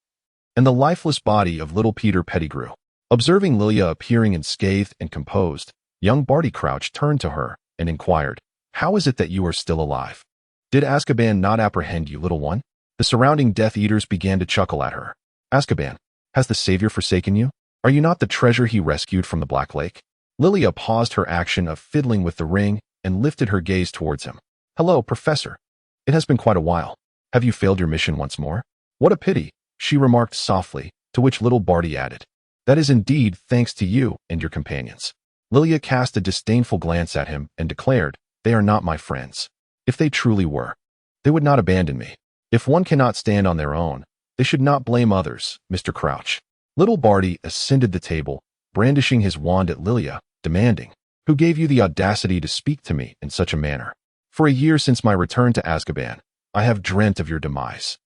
and the lifeless body of little Peter Pettigrew. Observing Lilia appearing unscathed and composed, young Barty Crouch turned to her and inquired, "How is it that you are still alive? Did Azkaban not apprehend you, little one?" The surrounding Death Eaters began to chuckle at her. "Azkaban, has the Savior forsaken you? Are you not the treasure he rescued from the Black Lake?" Lilia paused her action of fiddling with the ring and lifted her gaze towards him. "Hello, Professor. It has been quite a while. Have you failed your mission once more?" "What a pity," she remarked softly, to which little Barty added, "That is indeed thanks to you and your companions." Lilia cast a disdainful glance at him and declared, "They are not my friends. If they truly were, they would not abandon me. If one cannot stand on their own, they should not blame others, Mr. Crouch." Little Barty ascended the table, brandishing his wand at Lilia, demanding, "Who gave you the audacity to speak to me in such a manner? For a year since my return to Azkaban, I have dreamt of your demise."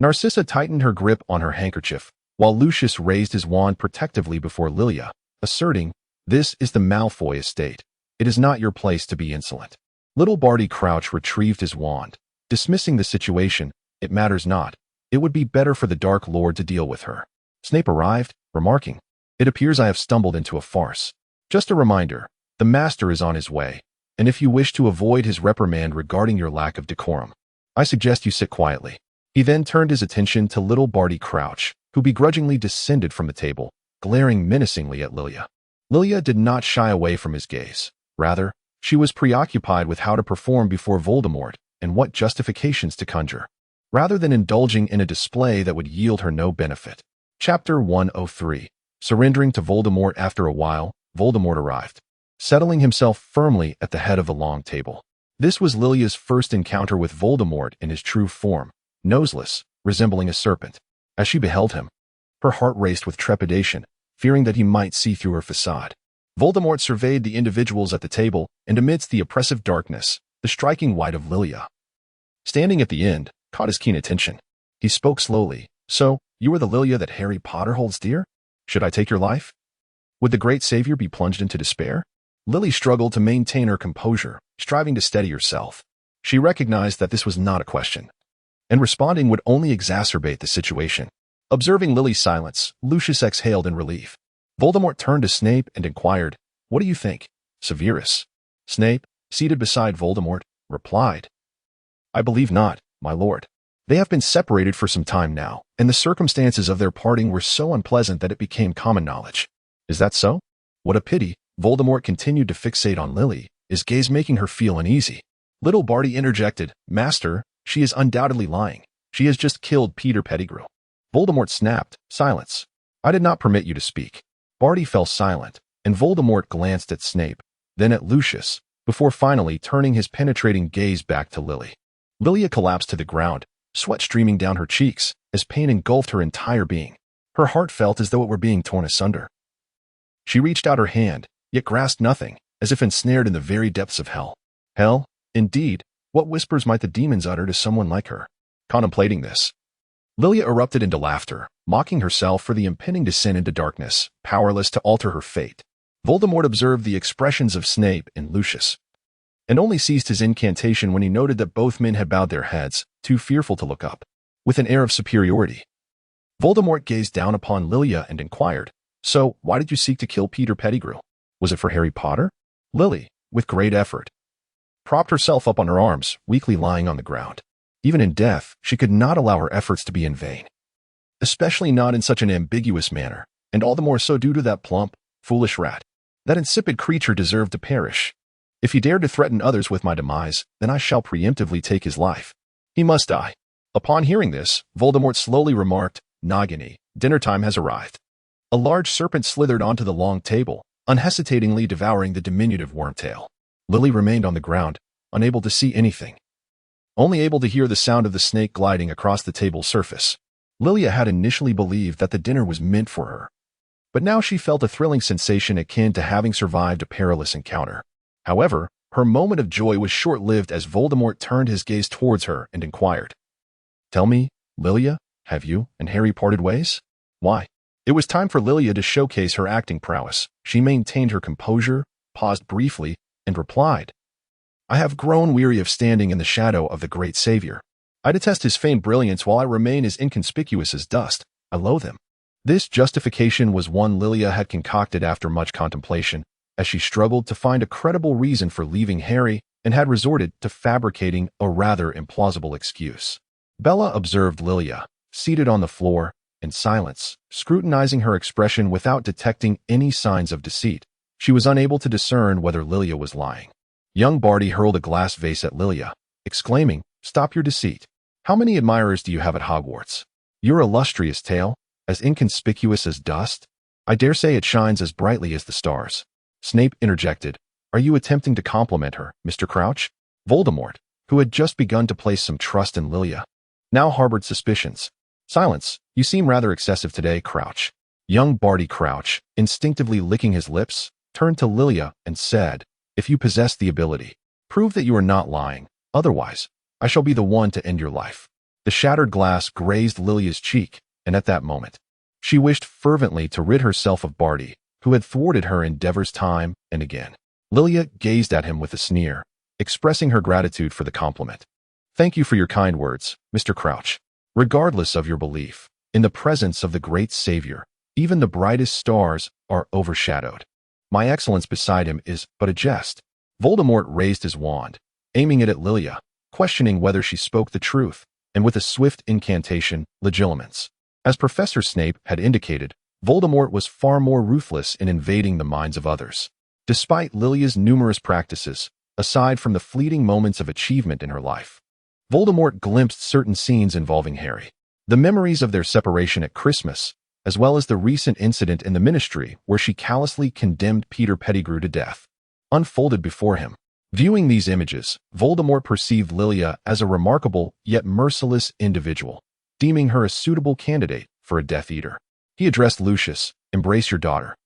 Narcissa tightened her grip on her handkerchief, while Lucius raised his wand protectively before Lilia, asserting, "This is the Malfoy estate. It is not your place to be insolent." Little Barty Crouch retrieved his wand, dismissing the situation. "It matters not. It would be better for the Dark Lord to deal with her." Snape arrived, remarking, "It appears I have stumbled into a farce. Just a reminder, the Master is on his way, and if you wish to avoid his reprimand regarding your lack of decorum, I suggest you sit quietly." He then turned his attention to little Barty Crouch, who begrudgingly descended from the table, glaring menacingly at Lilia. Lilia did not shy away from his gaze. Rather, she was preoccupied with how to perform before Voldemort and what justifications to conjure, rather than indulging in a display that would yield her no benefit. Chapter 103. Surrendering to Voldemort. After a while, Voldemort arrived, settling himself firmly at the head of the long table. This was Lilia's first encounter with Voldemort in his true form, noseless, resembling a serpent. As she beheld him, her heart raced with trepidation, fearing that he might see through her facade. Voldemort surveyed the individuals at the table, and amidst the oppressive darkness, the striking white of Lilia, standing at the end, caught his keen attention. He spoke slowly. "So, you are the Lilia that Harry Potter holds dear? Should I take your life? Would the great Savior be plunged into despair?" Lily struggled to maintain her composure, striving to steady herself. She recognized that this was not a question, and responding would only exacerbate the situation. Observing Lily's silence, Lucius exhaled in relief. Voldemort turned to Snape and inquired, "What do you think, Severus?" Snape, seated beside Voldemort, replied, "I believe not, my lord. They have been separated for some time now, and the circumstances of their parting were so unpleasant that it became common knowledge." "Is that so? What a pity." Voldemort continued to fixate on Lily, his gaze making her feel uneasy. Little Barty interjected, "Master, she is undoubtedly lying. She has just killed Peter Pettigrew." Voldemort snapped, "Silence. I did not permit you to speak." Barty fell silent, and Voldemort glanced at Snape, then at Lucius, before finally turning his penetrating gaze back to Lily. Lilia collapsed to the ground, sweat streaming down her cheeks, as pain engulfed her entire being. Her heart felt as though it were being torn asunder. She reached out her hand, yet grasped nothing, as if ensnared in the very depths of hell. Hell, indeed, what whispers might the demons utter to someone like her? Contemplating this, Lilia erupted into laughter, mocking herself for the impending descent into darkness, powerless to alter her fate. Voldemort observed the expressions of Snape and Lucius, and only ceased his incantation when he noted that both men had bowed their heads, too fearful to look up. With an air of superiority, Voldemort gazed down upon Lilia and inquired, "So, why did you seek to kill Peter Pettigrew? Was it for Harry Potter?" Lily, with great effort, propped herself up on her arms, weakly lying on the ground. Even in death, she could not allow her efforts to be in vain, especially not in such an ambiguous manner, and all the more so due to that plump, foolish rat. That insipid creature deserved to perish. If he dared to threaten others with my demise, then I shall preemptively take his life. He must die. Upon hearing this, Voldemort slowly remarked, "Nagini, dinner time has arrived." A large serpent slithered onto the long table, unhesitatingly devouring the diminutive wormtail. Lily remained on the ground, unable to see anything, only able to hear the sound of the snake gliding across the table's surface. Lilia had initially believed that the dinner was meant for her, but now she felt a thrilling sensation akin to having survived a perilous encounter. However, her moment of joy was short-lived as Voldemort turned his gaze towards her and inquired, "Tell me, Lilia, have you and Harry parted ways?" "Why?" It was time for Lilia to showcase her acting prowess. She maintained her composure, paused briefly, and replied, "I have grown weary of standing in the shadow of the great savior. I detest his faint brilliance while I remain as inconspicuous as dust. I loathe him." This justification was one Lilia had concocted after much contemplation, as she struggled to find a credible reason for leaving Harry and had resorted to fabricating a rather implausible excuse. Bella observed Lilia, seated on the floor, in silence, scrutinizing her expression without detecting any signs of deceit. She was unable to discern whether Lilia was lying. Young Barty hurled a glass vase at Lilia, exclaiming, "Stop your deceit. How many admirers do you have at Hogwarts? Your illustrious tale, as inconspicuous as dust? I dare say it shines as brightly as the stars." Snape interjected, "Are you attempting to compliment her, Mr. Crouch?" Voldemort, who had just begun to place some trust in Lilia, now harbored suspicions. "Silence. You seem rather excessive today, Crouch." Young Barty Crouch, instinctively licking his lips, turned to Lilia and said, "If you possess the ability, prove that you are not lying. Otherwise, I shall be the one to end your life." The shattered glass grazed Lilia's cheek, and at that moment, she wished fervently to rid herself of Barty, who had thwarted her endeavors time and again. Lilia gazed at him with a sneer, expressing her gratitude for the compliment. "Thank you for your kind words, Mr. Crouch. Regardless of your belief, in the presence of the great savior, even the brightest stars are overshadowed. My excellence beside him is but a jest." Voldemort raised his wand, aiming it at Lilia, questioning whether she spoke the truth, and with a swift incantation, legilimens. As Professor Snape had indicated, Voldemort was far more ruthless in invading the minds of others. Despite Lilia's numerous practices, aside from the fleeting moments of achievement in her life, Voldemort glimpsed certain scenes involving Harry. The memories of their separation at Christmas, as well as the recent incident in the Ministry where she callously condemned Peter Pettigrew to death, unfolded before him. Viewing these images, Voldemort perceived Lilia as a remarkable yet merciless individual, deeming her a suitable candidate for a Death Eater. He addressed Lucius, "Embrace your daughter."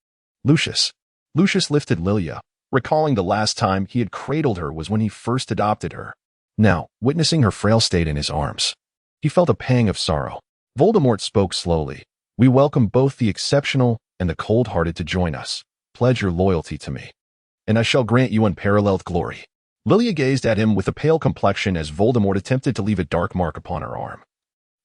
"Lucius." Lucius lifted Lilia, recalling the last time he had cradled her was when he first adopted her. Now, witnessing her frail state in his arms, he felt a pang of sorrow. Voldemort spoke slowly. "We welcome both the exceptional and the cold-hearted to join us. Pledge your loyalty to me, and I shall grant you unparalleled glory." Lilia gazed at him with a pale complexion as Voldemort attempted to leave a dark mark upon her arm,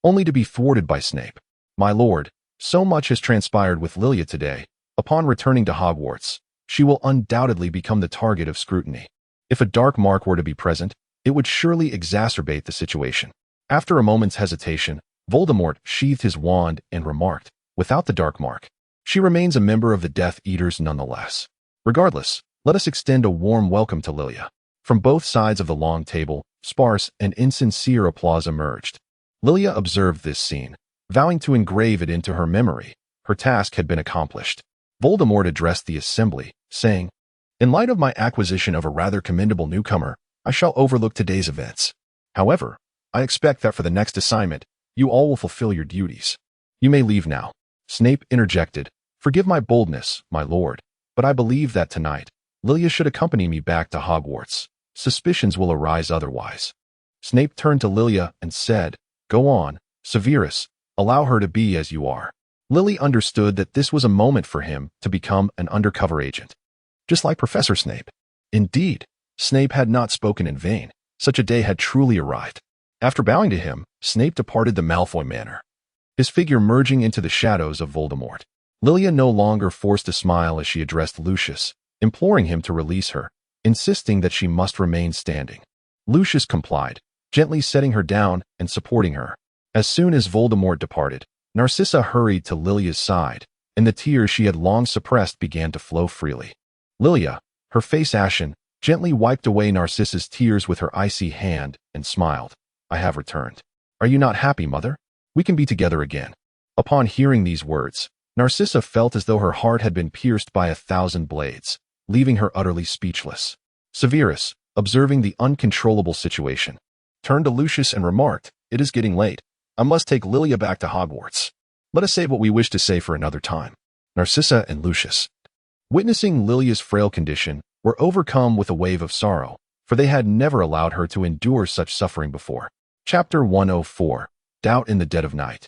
only to be thwarted by Snape. "My lord, so much has transpired with Lilia today. Upon returning to Hogwarts, she will undoubtedly become the target of scrutiny. If a dark mark were to be present, it would surely exacerbate the situation." After a moment's hesitation, Voldemort sheathed his wand and remarked, "Without the dark mark, she remains a member of the Death Eaters nonetheless. Regardless, let us extend a warm welcome to Lilia." From both sides of the long table, sparse and insincere applause emerged. Lilia observed this scene, vowing to engrave it into her memory. Her task had been accomplished. Voldemort addressed the assembly, saying, "In light of my acquisition of a rather commendable newcomer, I shall overlook today's events. However, I expect that for the next assignment, you all will fulfill your duties. You may leave now." Snape interjected, "Forgive my boldness, my lord, but I believe that tonight, Lilia should accompany me back to Hogwarts. Suspicions will arise otherwise." Snape turned to Lilia and said, "Go on, Severus, allow her to be as you are." Lily understood that this was a moment for him to become an undercover agent, just like Professor Snape. Indeed, Snape had not spoken in vain. Such a day had truly arrived. After bowing to him, Snape departed the Malfoy Manor, his figure merging into the shadows of Voldemort. Lilia no longer forced a smile as she addressed Lucius, imploring him to release her, insisting that she must remain standing. Lucius complied, gently setting her down and supporting her. As soon as Voldemort departed, Narcissa hurried to Lilia's side, and the tears she had long suppressed began to flow freely. Lilia, her face ashen, gently wiped away Narcissa's tears with her icy hand and smiled. "I have returned. Are you not happy, mother? We can be together again." Upon hearing these words, Narcissa felt as though her heart had been pierced by 1,000 blades, leaving her utterly speechless. Severus, observing the uncontrollable situation, turned to Lucius and remarked, "It is getting late. I must take Lilia back to Hogwarts. Let us save what we wish to say for another time." Narcissa and Lucius, witnessing Lilia's frail condition, were overcome with a wave of sorrow, for they had never allowed her to endure such suffering before. Chapter 104. Doubt in the Dead of Night.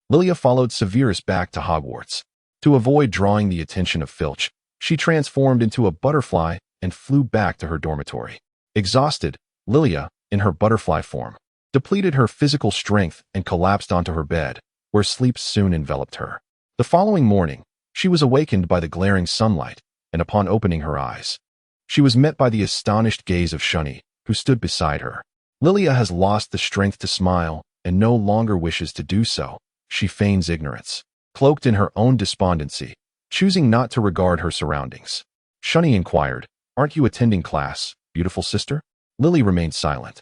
Lilia followed Severus back to Hogwarts. To avoid drawing the attention of Filch, she transformed into a butterfly and flew back to her dormitory. Exhausted, Lilia, in her butterfly form, depleted her physical strength and collapsed onto her bed, where sleep soon enveloped her. The following morning, she was awakened by the glaring sunlight, and upon opening her eyes, she was met by the astonished gaze of Shunny, who stood beside her. Lilia has lost the strength to smile and no longer wishes to do so. She feigns ignorance, cloaked in her own despondency, choosing not to regard her surroundings. Shunny inquired, "Aren't you attending class, beautiful sister?" Lily remained silent,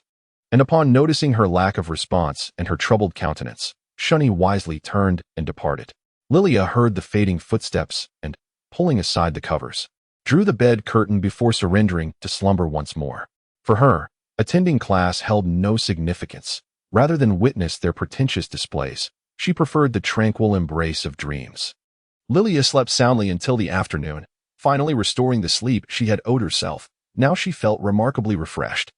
and upon noticing her lack of response and her troubled countenance, Shunny wisely turned and departed. Lilia heard the fading footsteps and, pulling aside the covers, drew the bed curtain before surrendering to slumber once more. For her, attending class held no significance. Rather than witness their pretentious displays, she preferred the tranquil embrace of dreams. Lilia slept soundly until the afternoon, finally restoring the sleep she had owed herself. Now she felt remarkably refreshed.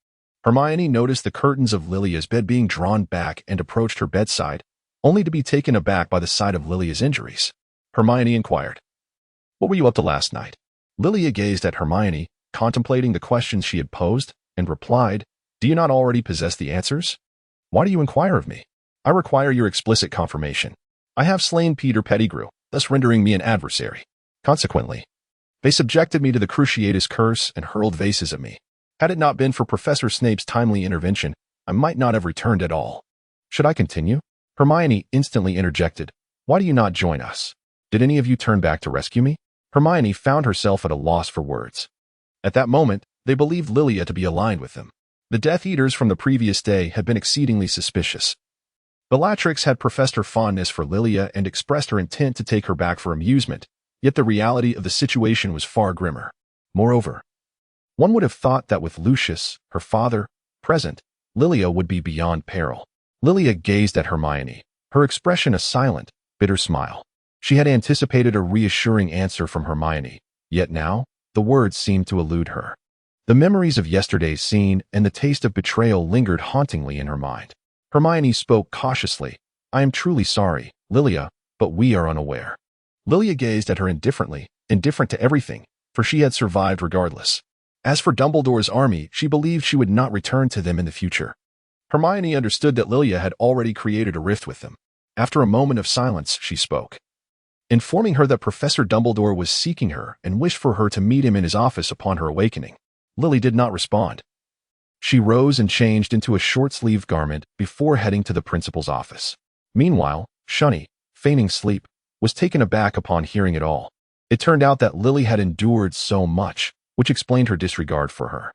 Hermione noticed the curtains of Lilia's bed being drawn back and approached her bedside, only to be taken aback by the sight of Lilia's injuries. Hermione inquired, "What were you up to last night?" Lilia gazed at Hermione, contemplating the questions she had posed, and replied, "Do you not already possess the answers? Why do you inquire of me? I require your explicit confirmation. I have slain Peter Pettigrew, thus rendering me an adversary. Consequently, they subjected me to the Cruciatus curse and hurled vases at me. Had it not been for Professor Snape's timely intervention, I might not have returned at all. Should I continue?" Hermione instantly interjected, "Why do you not join us? Did any of you turn back to rescue me?" Hermione found herself at a loss for words. At that moment, they believed Lilia to be aligned with them. The Death Eaters from the previous day had been exceedingly suspicious. Bellatrix had professed her fondness for Lilia and expressed her intent to take her back for amusement, yet the reality of the situation was far grimmer. Moreover, one would have thought that with Lucius, her father, present, Lilia would be beyond peril. Lilia gazed at Hermione, her expression a silent, bitter smile. She had anticipated a reassuring answer from Hermione, yet now, the words seemed to elude her. The memories of yesterday's scene and the taste of betrayal lingered hauntingly in her mind. Hermione spoke cautiously, "I am truly sorry, Lilia, but we are unaware." Lilia gazed at her indifferently, indifferent to everything, for she had survived regardless. As for Dumbledore's army, she believed she would not return to them in the future. Hermione understood that Lilia had already created a rift with them. After a moment of silence, she spoke, informing her that Professor Dumbledore was seeking her and wished for her to meet him in his office upon her awakening. Lily did not respond. She rose and changed into a short-sleeved garment before heading to the principal's office. Meanwhile, Shunny, feigning sleep, was taken aback upon hearing it all. It turned out that Lily had endured so much, which explained her disregard for her.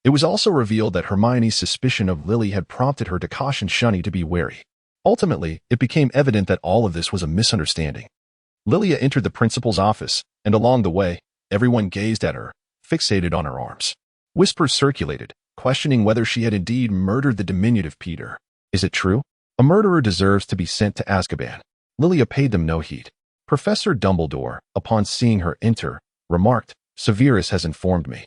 It was also revealed that Hermione's suspicion of Lily had prompted her to caution Shunny to be wary. Ultimately, it became evident that all of this was a misunderstanding. Lilia entered the principal's office, and along the way, everyone gazed at her, fixated on her arms. Whispers circulated, questioning whether she had indeed murdered the diminutive Peter. Is it true? A murderer deserves to be sent to Azkaban. Lilia paid them no heed. Professor Dumbledore, upon seeing her enter, remarked, "Severus has informed me.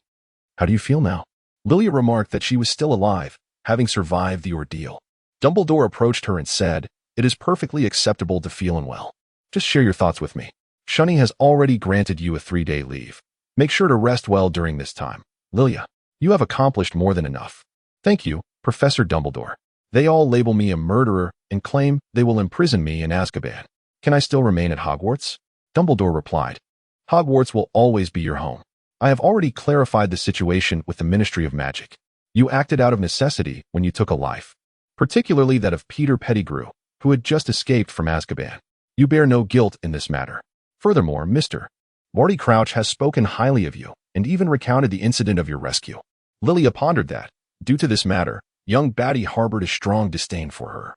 How do you feel now?" Lilia remarked that she was still alive, having survived the ordeal. Dumbledore approached her and said, "It is perfectly acceptable to feel unwell. Just share your thoughts with me. Shunny has already granted you a 3-day leave. Make sure to rest well during this time. Lilia, you have accomplished more than enough." "Thank you, Professor Dumbledore. They all label me a murderer and claim they will imprison me in Azkaban. Can I still remain at Hogwarts?" Dumbledore replied, "Hogwarts will always be your home. I have already clarified the situation with the Ministry of Magic. You acted out of necessity when you took a life, particularly that of Peter Pettigrew, who had just escaped from Azkaban. You bear no guilt in this matter. Furthermore, Mr. Barty Crouch has spoken highly of you and even recounted the incident of your rescue." Lilia pondered that, due to this matter, young Batty harbored a strong disdain for her,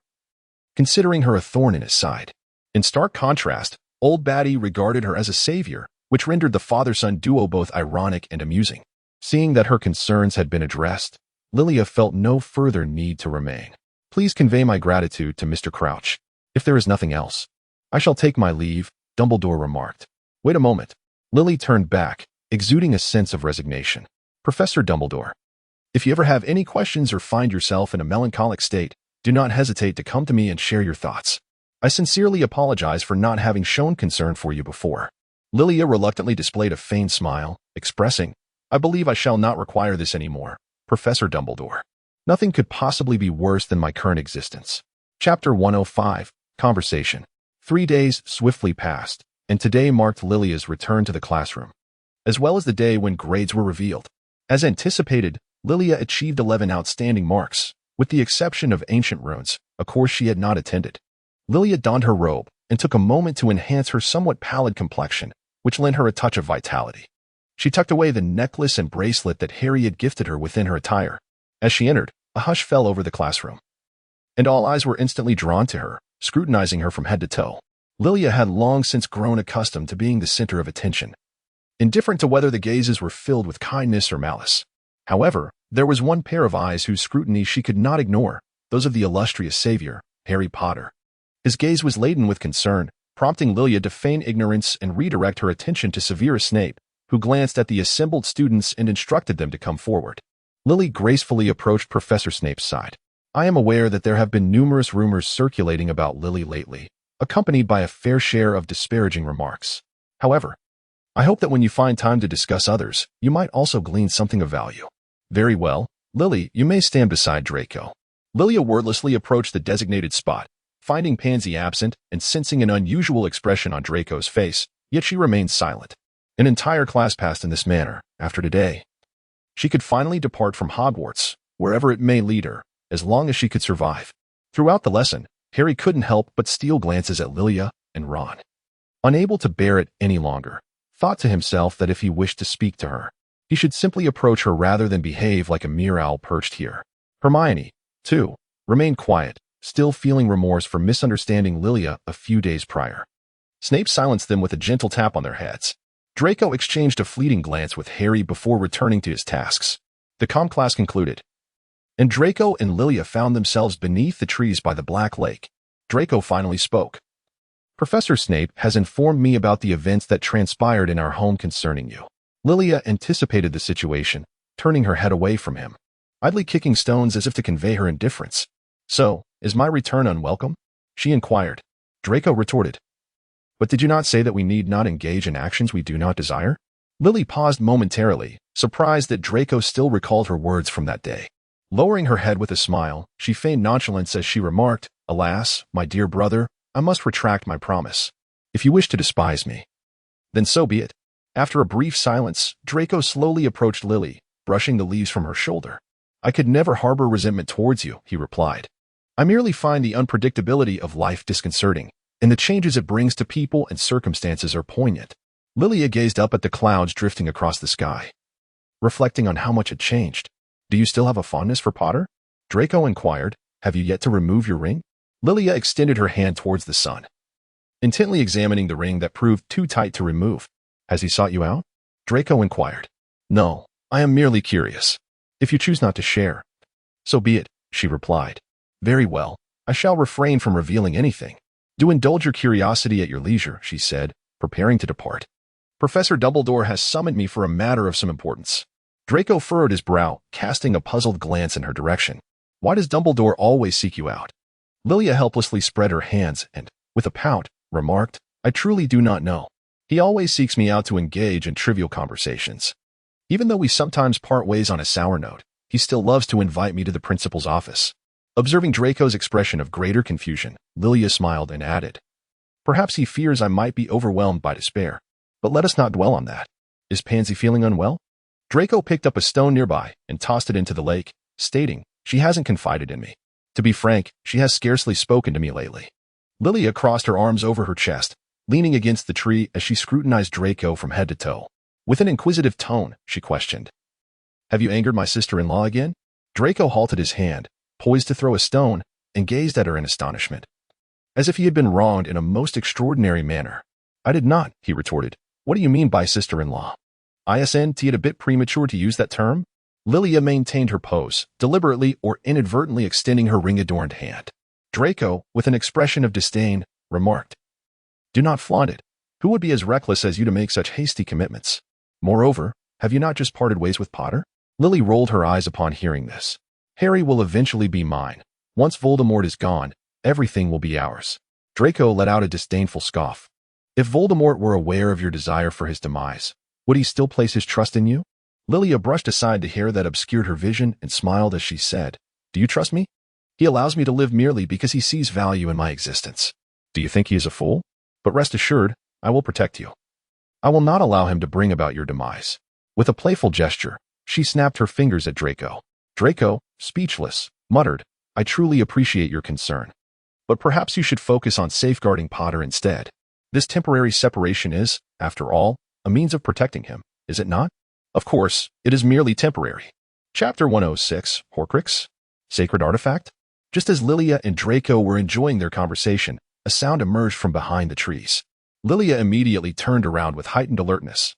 considering her a thorn in his side. In stark contrast, old Batty regarded her as a savior, which rendered the father-son duo both ironic and amusing. Seeing that her concerns had been addressed, Lilia felt no further need to remain. "Please convey my gratitude to Mr. Crouch. If there is nothing else, I shall take my leave," Dumbledore remarked. Wait a moment. Lily turned back, exuding a sense of resignation. Professor Dumbledore, if you ever have any questions or find yourself in a melancholic state, do not hesitate to come to me and share your thoughts. I sincerely apologize for not having shown concern for you before. Lilia reluctantly displayed a feigned smile, expressing, I believe I shall not require this anymore, Professor Dumbledore. Nothing could possibly be worse than my current existence. Chapter 105, Conversation. 3 days swiftly passed, and today marked Lilia's return to the classroom, as well as the day when grades were revealed. As anticipated, Lilia achieved 11 outstanding marks, with the exception of Ancient Runes, a course she had not attended. Lilia donned her robe and took a moment to enhance her somewhat pallid complexion, which lent her a touch of vitality. She tucked away the necklace and bracelet that Harry had gifted her within her attire. As she entered, a hush fell over the classroom, and all eyes were instantly drawn to her, scrutinizing her from head to toe. Lilia had long since grown accustomed to being the center of attention, indifferent to whether the gazes were filled with kindness or malice. However, there was one pair of eyes whose scrutiny she could not ignore, those of the illustrious savior, Harry Potter. His gaze was laden with concern, prompting Lilia to feign ignorance and redirect her attention to Severus Snape, who glanced at the assembled students and instructed them to come forward. Lily gracefully approached Professor Snape's side. I am aware that there have been numerous rumors circulating about Lily lately, accompanied by a fair share of disparaging remarks. However, I hope that when you find time to discuss others, you might also glean something of value. Very well, Lily, you may stand beside Draco. Lilia wordlessly approached the designated spot, finding Pansy absent and sensing an unusual expression on Draco's face, yet she remained silent. An entire class passed in this manner, after today. She could finally depart from Hogwarts, wherever it may lead her, as long as she could survive. Throughout the lesson, Harry couldn't help but steal glances at Lilia and Ron. Unable to bear it any longer, thought to himself that if he wished to speak to her, he should simply approach her rather than behave like a mere owl perched here. Hermione, too, remained quiet, still feeling remorse for misunderstanding Lilia a few days prior. Snape silenced them with a gentle tap on their heads. Draco exchanged a fleeting glance with Harry before returning to his tasks. The comm class concluded, and Draco and Lilia found themselves beneath the trees by the Black Lake. Draco finally spoke. Professor Snape has informed me about the events that transpired in our home concerning you. Lilia anticipated the situation, turning her head away from him, idly kicking stones as if to convey her indifference. So, is my return unwelcome? She inquired. Draco retorted, but did you not say that we need not engage in actions we do not desire? Lily paused momentarily, surprised that Draco still recalled her words from that day. Lowering her head with a smile, she feigned nonchalance as she remarked, Alas, my dear brother, I must retract my promise. If you wish to despise me, then so be it. After a brief silence, Draco slowly approached Lily, brushing the leaves from her shoulder. I could never harbor resentment towards you, he replied. I merely find the unpredictability of life disconcerting, and the changes it brings to people and circumstances are poignant. Lilia gazed up at the clouds drifting across the sky, reflecting on how much had changed. Do you still have a fondness for Potter? Draco inquired. Have you yet to remove your ring? Lilia extended her hand towards the sun, intently examining the ring that proved too tight to remove. Has he sought you out? Draco inquired. No, I am merely curious. If you choose not to share, so be it, she replied. Very well, I shall refrain from revealing anything. Do indulge your curiosity at your leisure, she said, preparing to depart. Professor Dumbledore has summoned me for a matter of some importance. Draco furrowed his brow, casting a puzzled glance in her direction. Why does Dumbledore always seek you out? Lilia helplessly spread her hands and, with a pout, remarked, I truly do not know. He always seeks me out to engage in trivial conversations. Even though we sometimes part ways on a sour note, he still loves to invite me to the principal's office. Observing Draco's expression of greater confusion, Lilia smiled and added, Perhaps he fears I might be overwhelmed by despair, but let us not dwell on that. Is Pansy feeling unwell? Draco picked up a stone nearby and tossed it into the lake, stating, She hasn't confided in me. To be frank, she has scarcely spoken to me lately. Lilia crossed her arms over her chest, leaning against the tree as she scrutinized Draco from head to toe. With an inquisitive tone, she questioned, Have you angered my sister-in-law again? Draco halted his hand, poised to throw a stone, and gazed at her in astonishment, as if he had been wronged in a most extraordinary manner. I did not, he retorted. What do you mean by sister-in-law? Isn't it a bit premature to use that term? Lilia maintained her pose, deliberately or inadvertently extending her ring-adorned hand. Draco, with an expression of disdain, remarked, Do not flaunt it. Who would be as reckless as you to make such hasty commitments? Moreover, have you not just parted ways with Potter? Lily rolled her eyes upon hearing this. Harry will eventually be mine. Once Voldemort is gone, everything will be ours. Draco let out a disdainful scoff. If Voldemort were aware of your desire for his demise, would he still place his trust in you? Lilia brushed aside the hair that obscured her vision and smiled as she said, Do you trust me? He allows me to live merely because he sees value in my existence. Do you think he is a fool? But rest assured, I will protect you. I will not allow him to bring about your demise. With a playful gesture, she snapped her fingers at Draco. Draco, speechless, muttered, I truly appreciate your concern. But perhaps you should focus on safeguarding Potter instead. This temporary separation is, after all, a means of protecting him, is it not? Of course, it is merely temporary. Chapter 106, Horcrux? Sacred Artifact? Just as Lilia and Draco were enjoying their conversation, a sound emerged from behind the trees. Lilia immediately turned around with heightened alertness,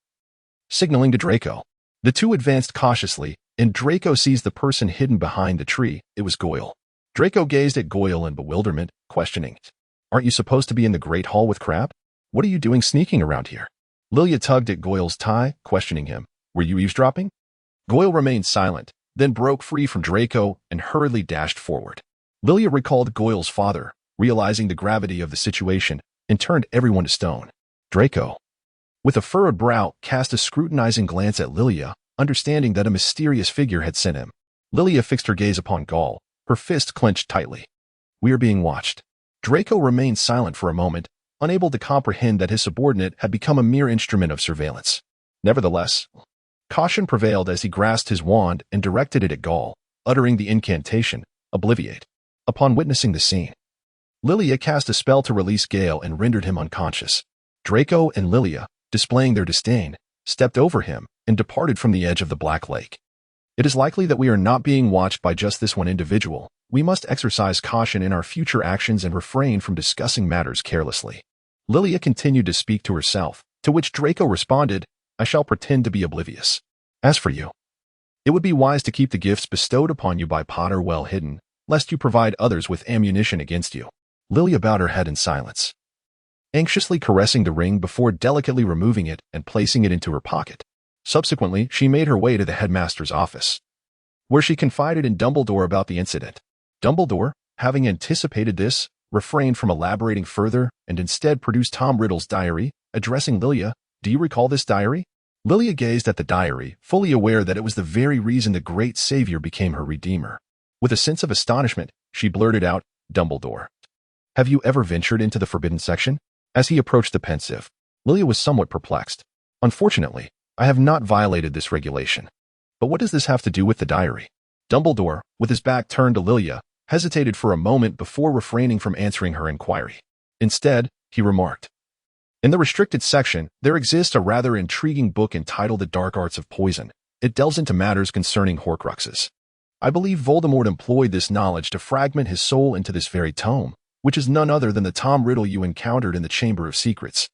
signaling to Draco. The two advanced cautiously, and Draco seized the person hidden behind the tree. It was Goyle. Draco gazed at Goyle in bewilderment, questioning, Aren't you supposed to be in the Great Hall with Crabbe? What are you doing sneaking around here? Lilia tugged at Goyle's tie, questioning him. Were you eavesdropping? Goyle remained silent, then broke free from Draco and hurriedly dashed forward. Lilia recalled Goyle's father, realizing the gravity of the situation, and turned everyone to stone. Draco, with a furrowed brow, cast a scrutinizing glance at Lilia, understanding that a mysterious figure had sent him. Lilia fixed her gaze upon Gaul, her fist clenched tightly. We are being watched. Draco remained silent for a moment, unable to comprehend that his subordinate had become a mere instrument of surveillance. Nevertheless, caution prevailed as he grasped his wand and directed it at Gaul, uttering the incantation, Obliviate. Upon witnessing the scene, Lilia cast a spell to release Gale and rendered him unconscious. Draco and Lilia, displaying their disdain, stepped over him and departed from the edge of the Black Lake. It is likely that we are not being watched by just this one individual. We must exercise caution in our future actions and refrain from discussing matters carelessly. Lilia continued to speak to herself, to which Draco responded, I shall pretend to be oblivious. As for you, it would be wise to keep the gifts bestowed upon you by Potter well hidden, lest you provide others with ammunition against you. Lilia bowed her head in silence, anxiously caressing the ring before delicately removing it and placing it into her pocket. Subsequently, she made her way to the headmaster's office, where she confided in Dumbledore about the incident. Dumbledore, having anticipated this, refrained from elaborating further and instead produced Tom Riddle's diary, addressing Lilia. Do you recall this diary? Lilia gazed at the diary, fully aware that it was the very reason the great savior became her redeemer. With a sense of astonishment, she blurted out, Dumbledore, have you ever ventured into the forbidden section? As he approached the pensive, Lilia was somewhat perplexed. Unfortunately, I have not violated this regulation. But what does this have to do with the diary? Dumbledore, with his back turned to Lilia, hesitated for a moment before refraining from answering her inquiry. Instead, he remarked, in the restricted section, there exists a rather intriguing book entitled The Dark Arts of Poison. It delves into matters concerning Horcruxes. I believe Voldemort employed this knowledge to fragment his soul into this very tome, which is none other than the Tom Riddle you encountered in the Chamber of Secrets.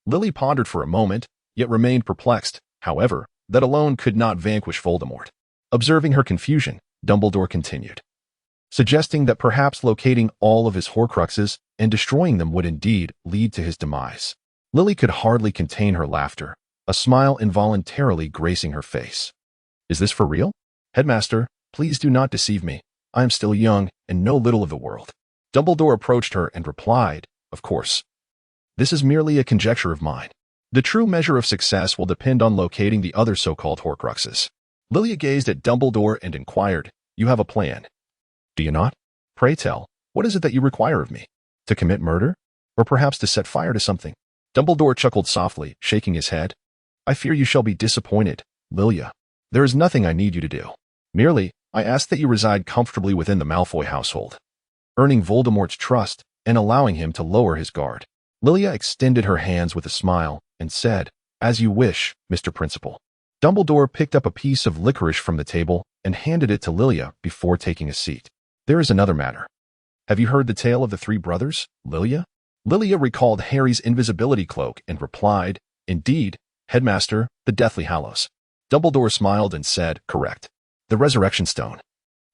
Lily pondered for a moment, yet remained perplexed. However, that alone could not vanquish Voldemort. Observing her confusion, Dumbledore continued, suggesting that perhaps locating all of his Horcruxes and destroying them would indeed lead to his demise. Lily could hardly contain her laughter, a smile involuntarily gracing her face. Is this for real? Headmaster, please do not deceive me. I am still young and know little of the world. Dumbledore approached her and replied, Of course. This is merely a conjecture of mine. The true measure of success will depend on locating the other so-called Horcruxes. Lilia gazed at Dumbledore and inquired, You have a plan, do you not? Pray tell, what is it that you require of me? To commit murder? Or perhaps to set fire to something? Dumbledore chuckled softly, shaking his head. I fear you shall be disappointed, Lilia. There is nothing I need you to do. Merely, I ask that you reside comfortably within the Malfoy household, earning Voldemort's trust and allowing him to lower his guard. Lilia extended her hands with a smile and said, As you wish, Mr. Principal. Dumbledore picked up a piece of licorice from the table and handed it to Lilia before taking a seat. There is another matter. Have you heard the tale of the three brothers, Lilia? Lilia recalled Harry's invisibility cloak and replied, Indeed, Headmaster, the Deathly Hallows. Dumbledore smiled and said, Correct. The Resurrection Stone,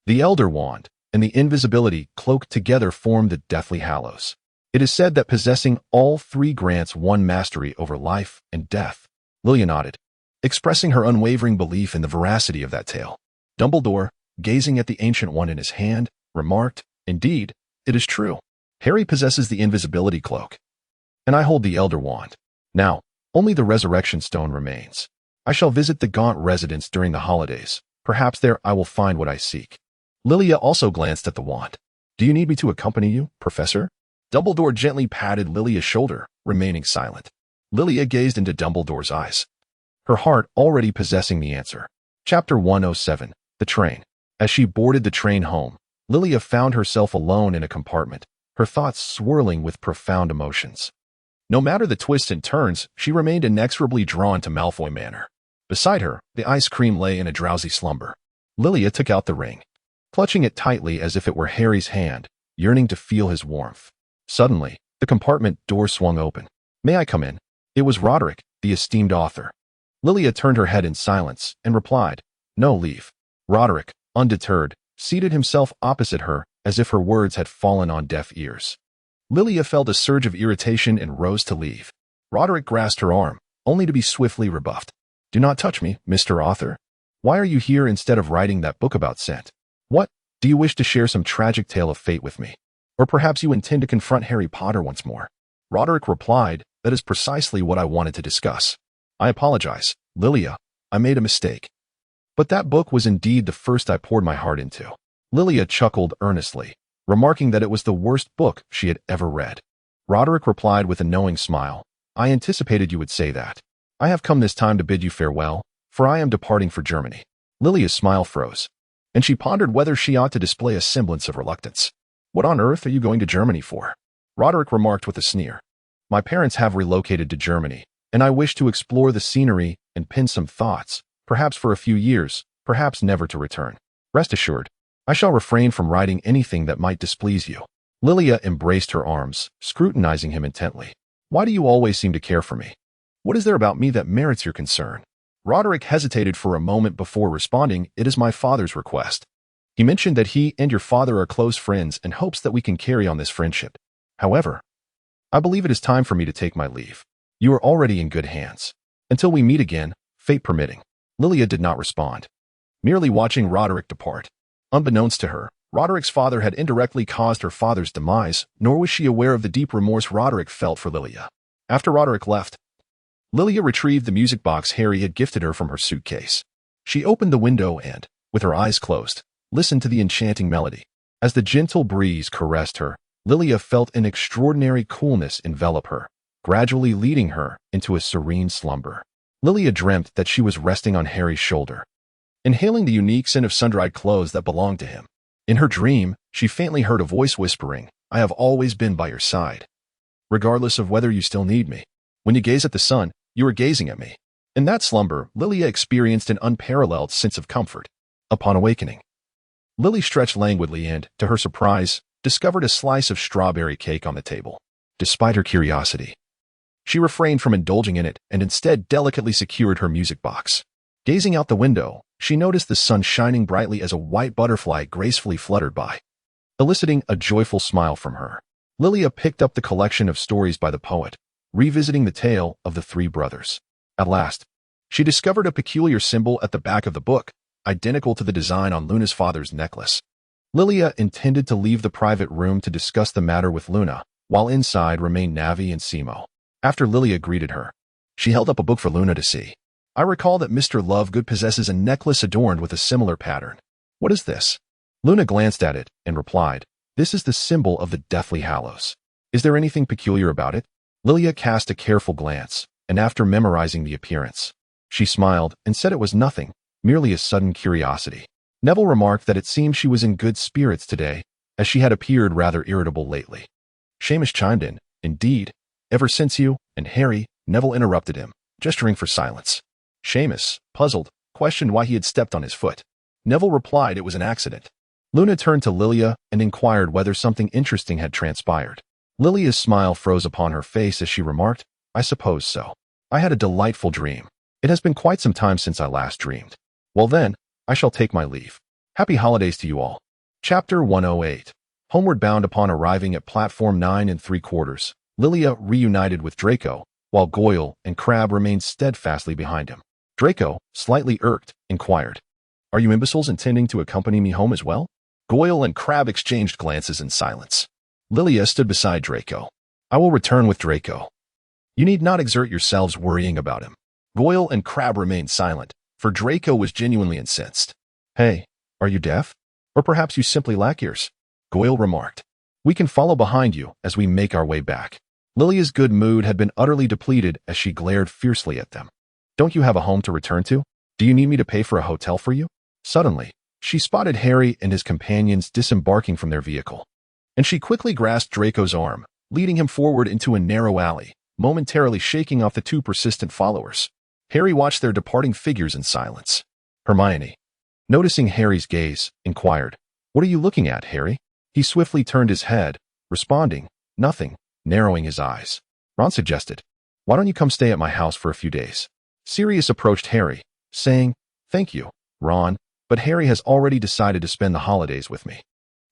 the Elder Wand, and the invisibility cloak together form the Deathly Hallows. It is said that possessing all three grants one mastery over life and death. Lilia nodded, expressing her unwavering belief in the veracity of that tale. Dumbledore, gazing at the Ancient One in his hand, remarked, "Indeed, it is true. Harry possesses the invisibility cloak, and I hold the Elder Wand. Now, only the Resurrection Stone remains. I shall visit the Gaunt residence during the holidays. Perhaps there I will find what I seek." Lilia also glanced at the wand. "Do you need me to accompany you, Professor?" Dumbledore gently patted Lilia's shoulder, remaining silent. Lilia gazed into Dumbledore's eyes, her heart already possessing the answer. Chapter 107. The Train. As she boarded the train home, Lilia found herself alone in a compartment, her thoughts swirling with profound emotions. No matter the twists and turns, she remained inexorably drawn to Malfoy Manor. Beside her, the ice cream lay in a drowsy slumber. Lilia took out the ring, clutching it tightly as if it were Harry's hand, yearning to feel his warmth. Suddenly, the compartment door swung open. "May I come in?" It was Roderick, the esteemed author. Lilia turned her head in silence and replied, "No, leave." Roderick, undeterred, seated himself opposite her as if her words had fallen on deaf ears. Lilia felt a surge of irritation and rose to leave. Roderick grasped her arm, only to be swiftly rebuffed. "Do not touch me, Mr. Author. Why are you here instead of writing that book about scent? What, do you wish to share some tragic tale of fate with me? Or perhaps you intend to confront Harry Potter once more?" Roderick replied, "That is precisely what I wanted to discuss. I apologize, Lilia. I made a mistake. But that book was indeed the first I poured my heart into." Lilia chuckled earnestly, remarking that it was the worst book she had ever read. Roderick replied with a knowing smile, "I anticipated you would say that. I have come this time to bid you farewell, for I am departing for Germany." Lilia's smile froze, and she pondered whether she ought to display a semblance of reluctance. "What on earth are you going to Germany for?" Roderick remarked with a sneer. "My parents have relocated to Germany, and I wish to explore the scenery and pin some thoughts, perhaps for a few years, perhaps never to return. Rest assured, I shall refrain from writing anything that might displease you." Lilia embraced her arms, scrutinizing him intently. "Why do you always seem to care for me? What is there about me that merits your concern?" Roderick hesitated for a moment before responding, "It is my father's request. He mentioned that he and your father are close friends and hopes that we can carry on this friendship. However, I believe it is time for me to take my leave. You are already in good hands. Until we meet again, fate permitting." Lilia did not respond, merely watching Roderick depart. Unbeknownst to her, Roderick's father had indirectly caused her father's demise, nor was she aware of the deep remorse Roderick felt for Lilia. After Roderick left, Lilia retrieved the music box Harry had gifted her from her suitcase. She opened the window and, with her eyes closed, listened to the enchanting melody. As the gentle breeze caressed her, Lilia felt an extraordinary coolness envelop her, gradually leading her into a serene slumber. Lilia dreamt that she was resting on Harry's shoulder, inhaling the unique scent of sun-dried clothes that belonged to him. In her dream, she faintly heard a voice whispering, "I have always been by your side, regardless of whether you still need me. When you gaze at the sun, you are gazing at me." In that slumber, Lilia experienced an unparalleled sense of comfort. Upon awakening, Lily stretched languidly and, to her surprise, discovered a slice of strawberry cake on the table. Despite her curiosity, she refrained from indulging in it and instead delicately secured her music box. Gazing out the window, she noticed the sun shining brightly as a white butterfly gracefully fluttered by, eliciting a joyful smile from her. Lilia picked up the collection of stories by the poet, revisiting the tale of the three brothers. At last, she discovered a peculiar symbol at the back of the book, identical to the design on Luna's father's necklace. Lilia intended to leave the private room to discuss the matter with Luna, while inside remained Navi and Simo. After Lilia greeted her, she held up a book for Luna to see. "I recall that Mr. Lovegood possesses a necklace adorned with a similar pattern. What is this?" Luna glanced at it and replied, "This is the symbol of the Deathly Hallows. Is there anything peculiar about it?" Lilia cast a careful glance, and after memorizing the appearance, she smiled and said it was nothing, merely a sudden curiosity. Neville remarked that it seemed she was in good spirits today, as she had appeared rather irritable lately. Seamus chimed in, "Indeed, ever since you and Harry," Neville interrupted him, gesturing for silence. Seamus, puzzled, questioned why he had stepped on his foot. Neville replied it was an accident. Luna turned to Lilia and inquired whether something interesting had transpired. Lilia's smile froze upon her face as she remarked, "I suppose so. I had a delightful dream. It has been quite some time since I last dreamed. Well then, I shall take my leave. Happy holidays to you all." Chapter 108. Homeward bound upon arriving at platform 9 3/4, Lilia reunited with Draco, while Goyle and Crabbe remained steadfastly behind him. Draco, slightly irked, inquired, "Are you imbeciles intending to accompany me home as well?" Goyle and Crabbe exchanged glances in silence. Lilia stood beside Draco. "I will return with Draco. You need not exert yourselves worrying about him." Goyle and Crabbe remained silent, for Draco was genuinely incensed. "Hey, are you deaf? Or perhaps you simply lack ears?" Goyle remarked. "We can follow behind you as we make our way back." Lilia's good mood had been utterly depleted as she glared fiercely at them. "Don't you have a home to return to? Do you need me to pay for a hotel for you?" Suddenly, she spotted Harry and his companions disembarking from their vehicle, and she quickly grasped Draco's arm, leading him forward into a narrow alley, momentarily shaking off the two persistent followers. Harry watched their departing figures in silence. Hermione, noticing Harry's gaze, inquired, "What are you looking at, Harry?" He swiftly turned his head, responding, "Nothing," narrowing his eyes. Ron suggested, "Why don't you come stay at my house for a few days?" Sirius approached Harry, saying, "Thank you, Ron, but Harry has already decided to spend the holidays with me."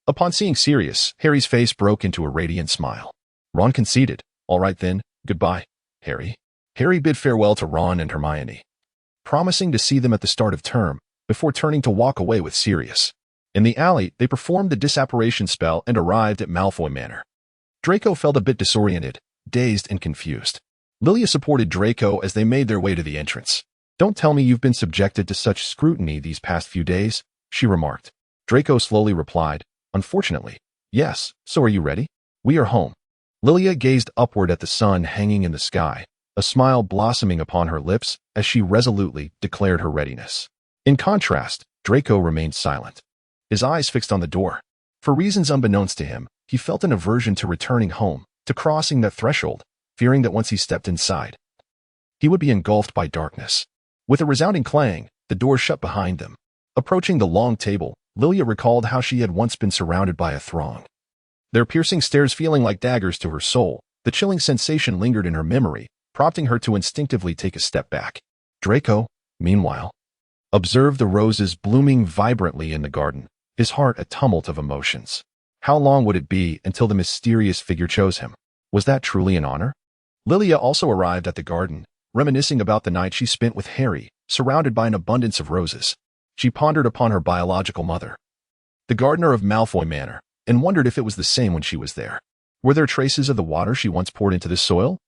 Upon seeing Sirius, Harry's face broke into a radiant smile. Ron conceded, "All right then, goodbye, Harry." Harry bid farewell to Ron and Hermione, promising to see them at the start of term, before turning to walk away with Sirius. In the alley, they performed the disapparition spell and arrived at Malfoy Manor. Draco felt a bit disoriented, dazed, and confused. Lilia supported Draco as they made their way to the entrance. "Don't tell me you've been subjected to such scrutiny these past few days," she remarked. Draco slowly replied, "Unfortunately, yes. So are you ready? We are home." Lilia gazed upward at the sun hanging in the sky, a smile blossoming upon her lips as she resolutely declared her readiness. In contrast, Draco remained silent, his eyes fixed on the door. For reasons unbeknownst to him, he felt an aversion to returning home, to crossing that threshold, fearing that once he stepped inside, he would be engulfed by darkness. With a resounding clang, the door shut behind them. Approaching the long table, Lilia recalled how she had once been surrounded by a throng, their piercing stares feeling like daggers to her soul. The chilling sensation lingered in her memory, prompting her to instinctively take a step back. Draco, meanwhile, observed the roses blooming vibrantly in the garden, his heart a tumult of emotions. How long would it be until the mysterious figure chose him? Was that truly an honor? Lilia also arrived at the garden, reminiscing about the night she spent with Harry, surrounded by an abundance of roses. She pondered upon her biological mother, the gardener of Malfoy Manor, and wondered if it was the same when she was there. Were there traces of the water she once poured into the soil?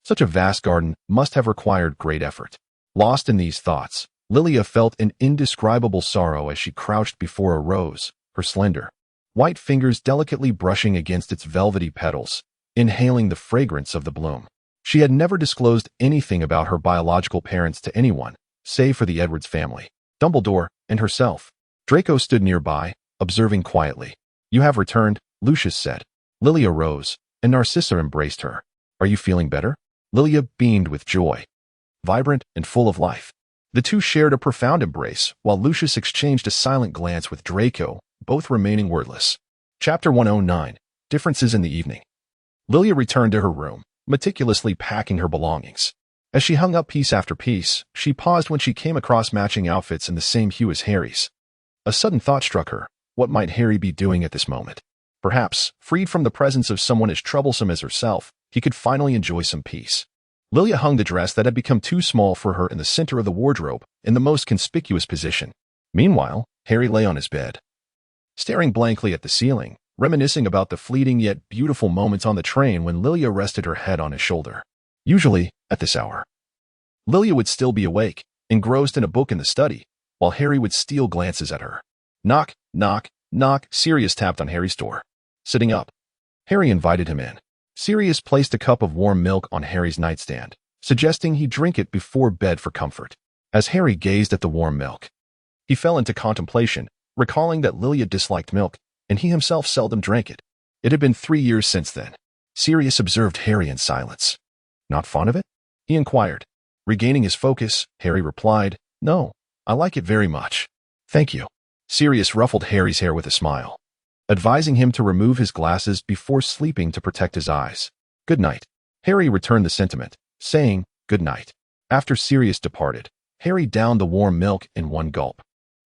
Such a vast garden must have required great effort. Lost in these thoughts, Lilia felt an indescribable sorrow as she crouched before a rose, her slender, white fingers delicately brushing against its velvety petals, inhaling the fragrance of the bloom. She had never disclosed anything about her biological parents to anyone, save for the Edwards family, Dumbledore, and herself. Draco stood nearby, observing quietly. "You have returned," Lucius said. Lilia rose, and Narcissa embraced her. "Are you feeling better?" Lilia beamed with joy, vibrant and full of life. The two shared a profound embrace, while Lucius exchanged a silent glance with Draco, both remaining wordless. Chapter 109, Differences in the Evening. Lilia returned to her room, meticulously packing her belongings. As she hung up piece after piece, she paused when she came across matching outfits in the same hue as Harry's. A sudden thought struck her. What might Harry be doing at this moment? Perhaps, freed from the presence of someone as troublesome as herself, he could finally enjoy some peace. Lilia hung the dress that had become too small for her in the center of the wardrobe, in the most conspicuous position. Meanwhile, Harry lay on his bed, staring blankly at the ceiling, reminiscing about the fleeting yet beautiful moments on the train when Lilia rested her head on his shoulder. Usually, at this hour, Lilia would still be awake, engrossed in a book in the study, while Harry would steal glances at her. Knock, knock, knock. Sirius tapped on Harry's door. Sitting up, Harry invited him in. Sirius placed a cup of warm milk on Harry's nightstand, suggesting he drink it before bed for comfort. As Harry gazed at the warm milk, he fell into contemplation, recalling that Lilia disliked milk, and he himself seldom drank it. It had been 3 years since then. Sirius observed Harry in silence. "Not fond of it?" he inquired. Regaining his focus, Harry replied, "No, I like it very much. Thank you." Sirius ruffled Harry's hair with a smile, advising him to remove his glasses before sleeping to protect his eyes. "Good night." Harry returned the sentiment, saying, "Good night." After Sirius departed, Harry downed the warm milk in one gulp,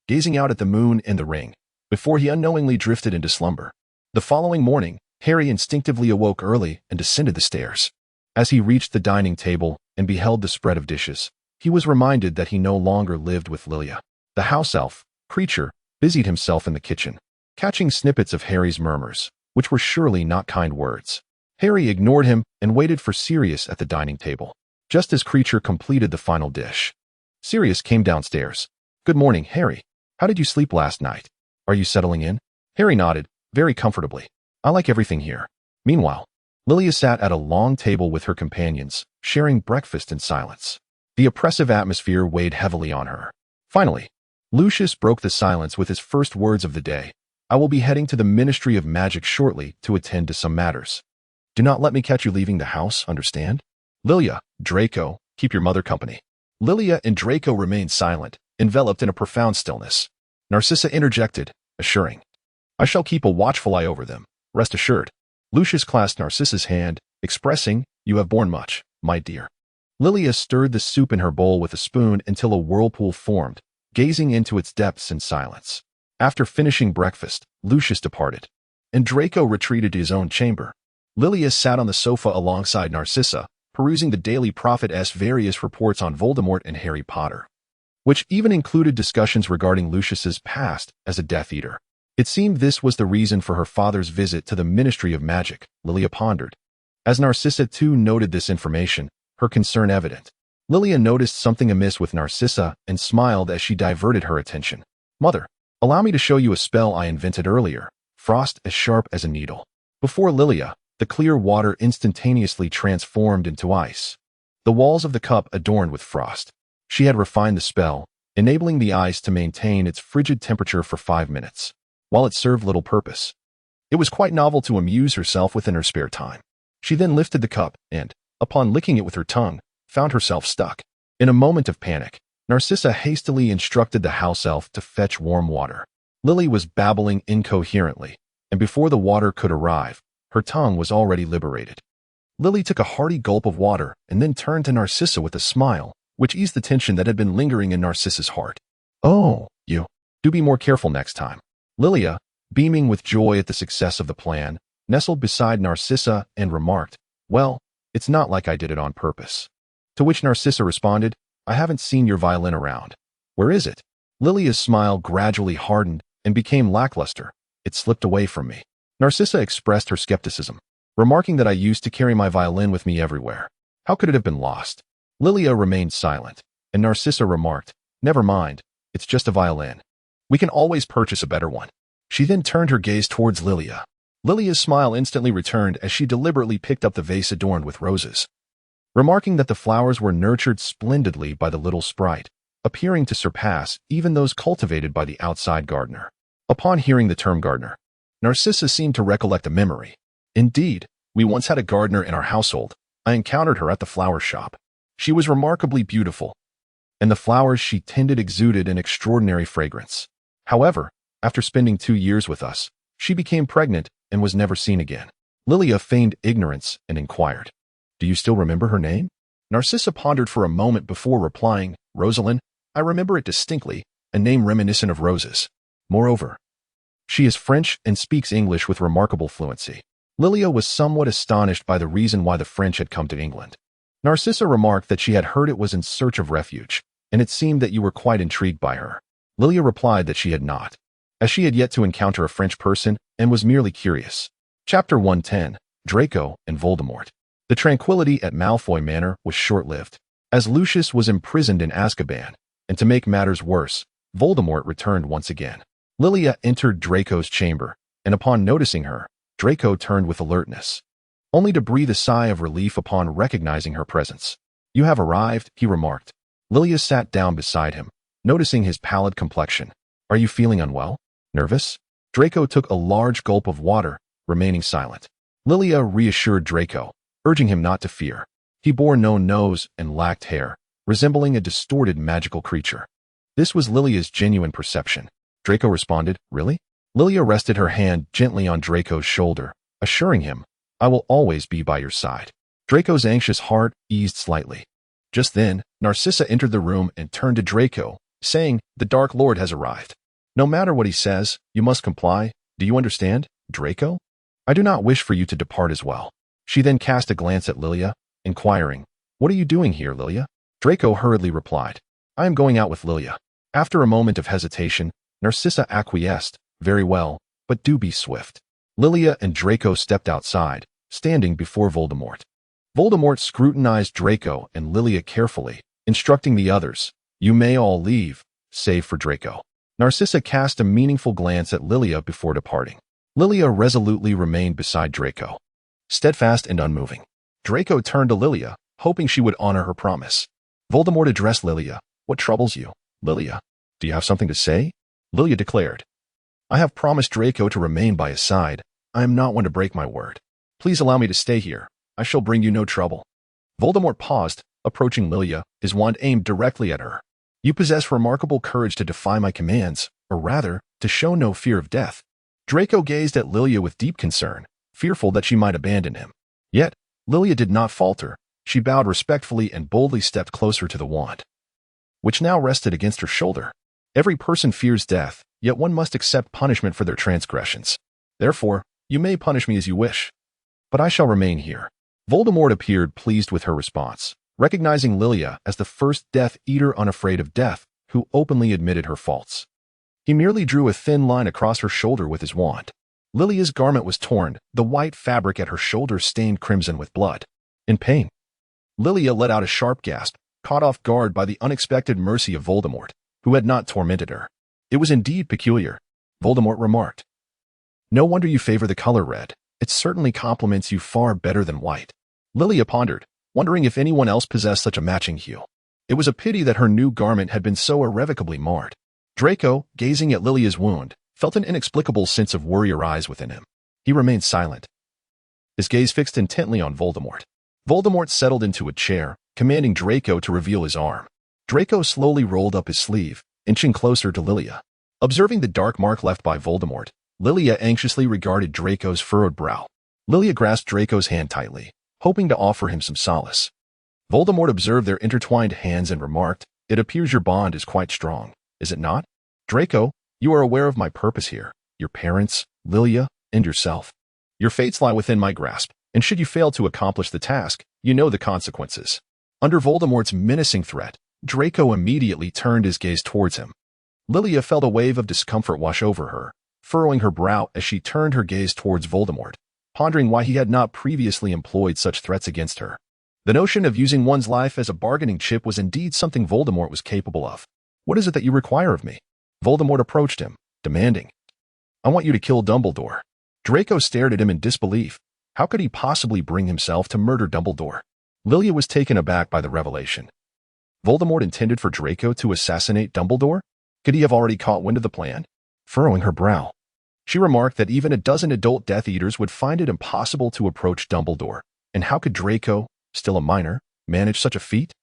gazing out at the moon and the ring, before he unknowingly drifted into slumber. The following morning, Harry instinctively awoke early and descended the stairs. As he reached the dining table and beheld the spread of dishes, he was reminded that he no longer lived with Lilia. The house elf, creature, busied himself in the kitchen, catching snippets of Harry's murmurs, which were surely not kind words. Harry ignored him and waited for Sirius at the dining table. Just as Creature completed the final dish, Sirius came downstairs. "Good morning, Harry. How did you sleep last night? Are you settling in?" Harry nodded, very comfortably. "I like everything here." Meanwhile, Lilia sat at a long table with her companions, sharing breakfast in silence. The oppressive atmosphere weighed heavily on her. Finally, Lucius broke the silence with his first words of the day. "I will be heading to the Ministry of Magic shortly to attend to some matters. Do not let me catch you leaving the house, understand? Lilia, Draco, keep your mother company." Lilia and Draco remained silent, enveloped in a profound stillness. Narcissa interjected, assuring, "I shall keep a watchful eye over them, rest assured." Lucius clasped Narcissa's hand, expressing, "You have borne much, my dear." Lilia stirred the soup in her bowl with a spoon until a whirlpool formed, gazing into its depths in silence. After finishing breakfast, Lucius departed, and Draco retreated to his own chamber. Lilia sat on the sofa alongside Narcissa, perusing the Daily Prophet's various reports on Voldemort and Harry Potter, which even included discussions regarding Lucius's past as a Death Eater. It seemed this was the reason for her father's visit to the Ministry of Magic, Lilia pondered. As Narcissa too noted this information, her concern evident. Lilia noticed something amiss with Narcissa and smiled as she diverted her attention. "Mother, allow me to show you a spell I invented earlier, frost as sharp as a needle." Before Lilia, the clear water instantaneously transformed into ice. The walls of the cup adorned with frost. She had refined the spell, enabling the ice to maintain its frigid temperature for 5 minutes. While it served little purpose, it was quite novel to amuse herself within her spare time. She then lifted the cup and, upon licking it with her tongue, found herself stuck. In a moment of panic, Narcissa hastily instructed the house elf to fetch warm water. Lily was babbling incoherently, and before the water could arrive, her tongue was already liberated. Lily took a hearty gulp of water and then turned to Narcissa with a smile, which eased the tension that had been lingering in Narcissa's heart. "Oh, you. Do be more careful next time." Lilia, beaming with joy at the success of the plan, nestled beside Narcissa and remarked, "Well, it's not like I did it on purpose." To which Narcissa responded, "I haven't seen your violin around. Where is it?" Lilia's smile gradually hardened and became lackluster. "It slipped away from me." Narcissa expressed her skepticism, remarking that I used to carry my violin with me everywhere. How could it have been lost? Lilia remained silent, and Narcissa remarked, "Never mind, it's just a violin. We can always purchase a better one." She then turned her gaze towards Lilia. Lilia's smile instantly returned as she deliberately picked up the vase adorned with roses, remarking that the flowers were nurtured splendidly by the little sprite, appearing to surpass even those cultivated by the outside gardener. Upon hearing the term gardener, Narcissa seemed to recollect a memory. "Indeed, we once had a gardener in our household. I encountered her at the flower shop. She was remarkably beautiful, and the flowers she tended exuded an extraordinary fragrance. However, after spending 2 years with us, she became pregnant and was never seen again." Lilia feigned ignorance and inquired, "Do you still remember her name?" Narcissa pondered for a moment before replying, "Rosalind, I remember it distinctly, a name reminiscent of roses. Moreover, she is French and speaks English with remarkable fluency." Lilia was somewhat astonished by the reason why the French had come to England. Narcissa remarked that she had heard it was in search of refuge, and it seemed that you were quite intrigued by her. Lilia replied that she had not, as she had yet to encounter a French person and was merely curious. Chapter 110, Draco and Voldemort. The tranquility at Malfoy Manor was short-lived, as Lucius was imprisoned in Azkaban, and to make matters worse, Voldemort returned once again. Lilia entered Draco's chamber, and upon noticing her, Draco turned with alertness, only to breathe a sigh of relief upon recognizing her presence. "You have arrived," he remarked. Lilia sat down beside him, noticing his pallid complexion. "Are you feeling unwell? Nervous?" Draco took a large gulp of water, remaining silent. Lilia reassured Draco, urging him not to fear. He bore no nose and lacked hair, resembling a distorted magical creature. This was Lilia's genuine perception. Draco responded, "Really?" Lilia rested her hand gently on Draco's shoulder, assuring him, "I will always be by your side." Draco's anxious heart eased slightly. Just then, Narcissa entered the room and turned to Draco, saying, "The Dark Lord has arrived. No matter what he says, you must comply. Do you understand, Draco?" I do not wish for you to depart as well. She then cast a glance at Lilia, inquiring, What are you doing here, Lilia? Draco hurriedly replied, I am going out with Lilia. After a moment of hesitation, Narcissa acquiesced, Very well, but do be swift. Lilia and Draco stepped outside, standing before Voldemort. Voldemort scrutinized Draco and Lilia carefully, instructing the others, You may all leave, save for Draco. Narcissa cast a meaningful glance at Lilia before departing. Lilia resolutely remained beside Draco, steadfast and unmoving. Draco turned to Lilia, hoping she would honor her promise. Voldemort addressed Lilia, What troubles you, Lilia? Do you have something to say? Lilia declared, I have promised Draco to remain by his side. I am not one to break my word. Please allow me to stay here. I shall bring you no trouble. Voldemort paused, approaching Lilia, his wand aimed directly at her. You possess remarkable courage to defy my commands, or rather, to show no fear of death. Draco gazed at Lilia with deep concern, fearful that she might abandon him. Yet, Lilia did not falter. She bowed respectfully and boldly stepped closer to the wand, which now rested against her shoulder. Every person fears death, yet one must accept punishment for their transgressions. Therefore, you may punish me as you wish, but I shall remain here. Voldemort appeared pleased with her response, recognizing Lilia as the first Death Eater unafraid of death, who openly admitted her faults. He merely drew a thin line across her shoulder with his wand. Lilia's garment was torn, the white fabric at her shoulder stained crimson with blood. In pain, Lilia let out a sharp gasp, caught off guard by the unexpected mercy of Voldemort, who had not tormented her. It was indeed peculiar, Voldemort remarked. No wonder you favor the color red. It certainly complements you far better than white. Lilia pondered, wondering if anyone else possessed such a matching hue. It was a pity that her new garment had been so irrevocably marred. Draco, gazing at Lilia's wound, felt an inexplicable sense of worry arise within him. He remained silent, his gaze fixed intently on Voldemort. Voldemort settled into a chair, commanding Draco to reveal his arm. Draco slowly rolled up his sleeve, inching closer to Lilia. Observing the dark mark left by Voldemort, Lilia anxiously regarded Draco's furrowed brow. Lilia grasped Draco's hand tightly, hoping to offer him some solace. Voldemort observed their intertwined hands and remarked, It appears your bond is quite strong, is it not? Draco, you are aware of my purpose here, your parents, Lilia, and yourself. Your fates lie within my grasp, and should you fail to accomplish the task, you know the consequences. Under Voldemort's menacing threat, Draco immediately turned his gaze towards him. Lilia felt a wave of discomfort wash over her, furrowing her brow as she turned her gaze towards Voldemort, pondering why he had not previously employed such threats against her. The notion of using one's life as a bargaining chip was indeed something Voldemort was capable of. What is it that you require of me? Voldemort approached him, demanding, I want you to kill Dumbledore. Draco stared at him in disbelief. How could he possibly bring himself to murder Dumbledore? Lilia was taken aback by the revelation. Voldemort intended for Draco to assassinate Dumbledore? Could he have already caught wind of the plan? Furrowing her brow, she remarked that even a dozen adult Death Eaters would find it impossible to approach Dumbledore, and how could Draco, still a minor, manage such a feat?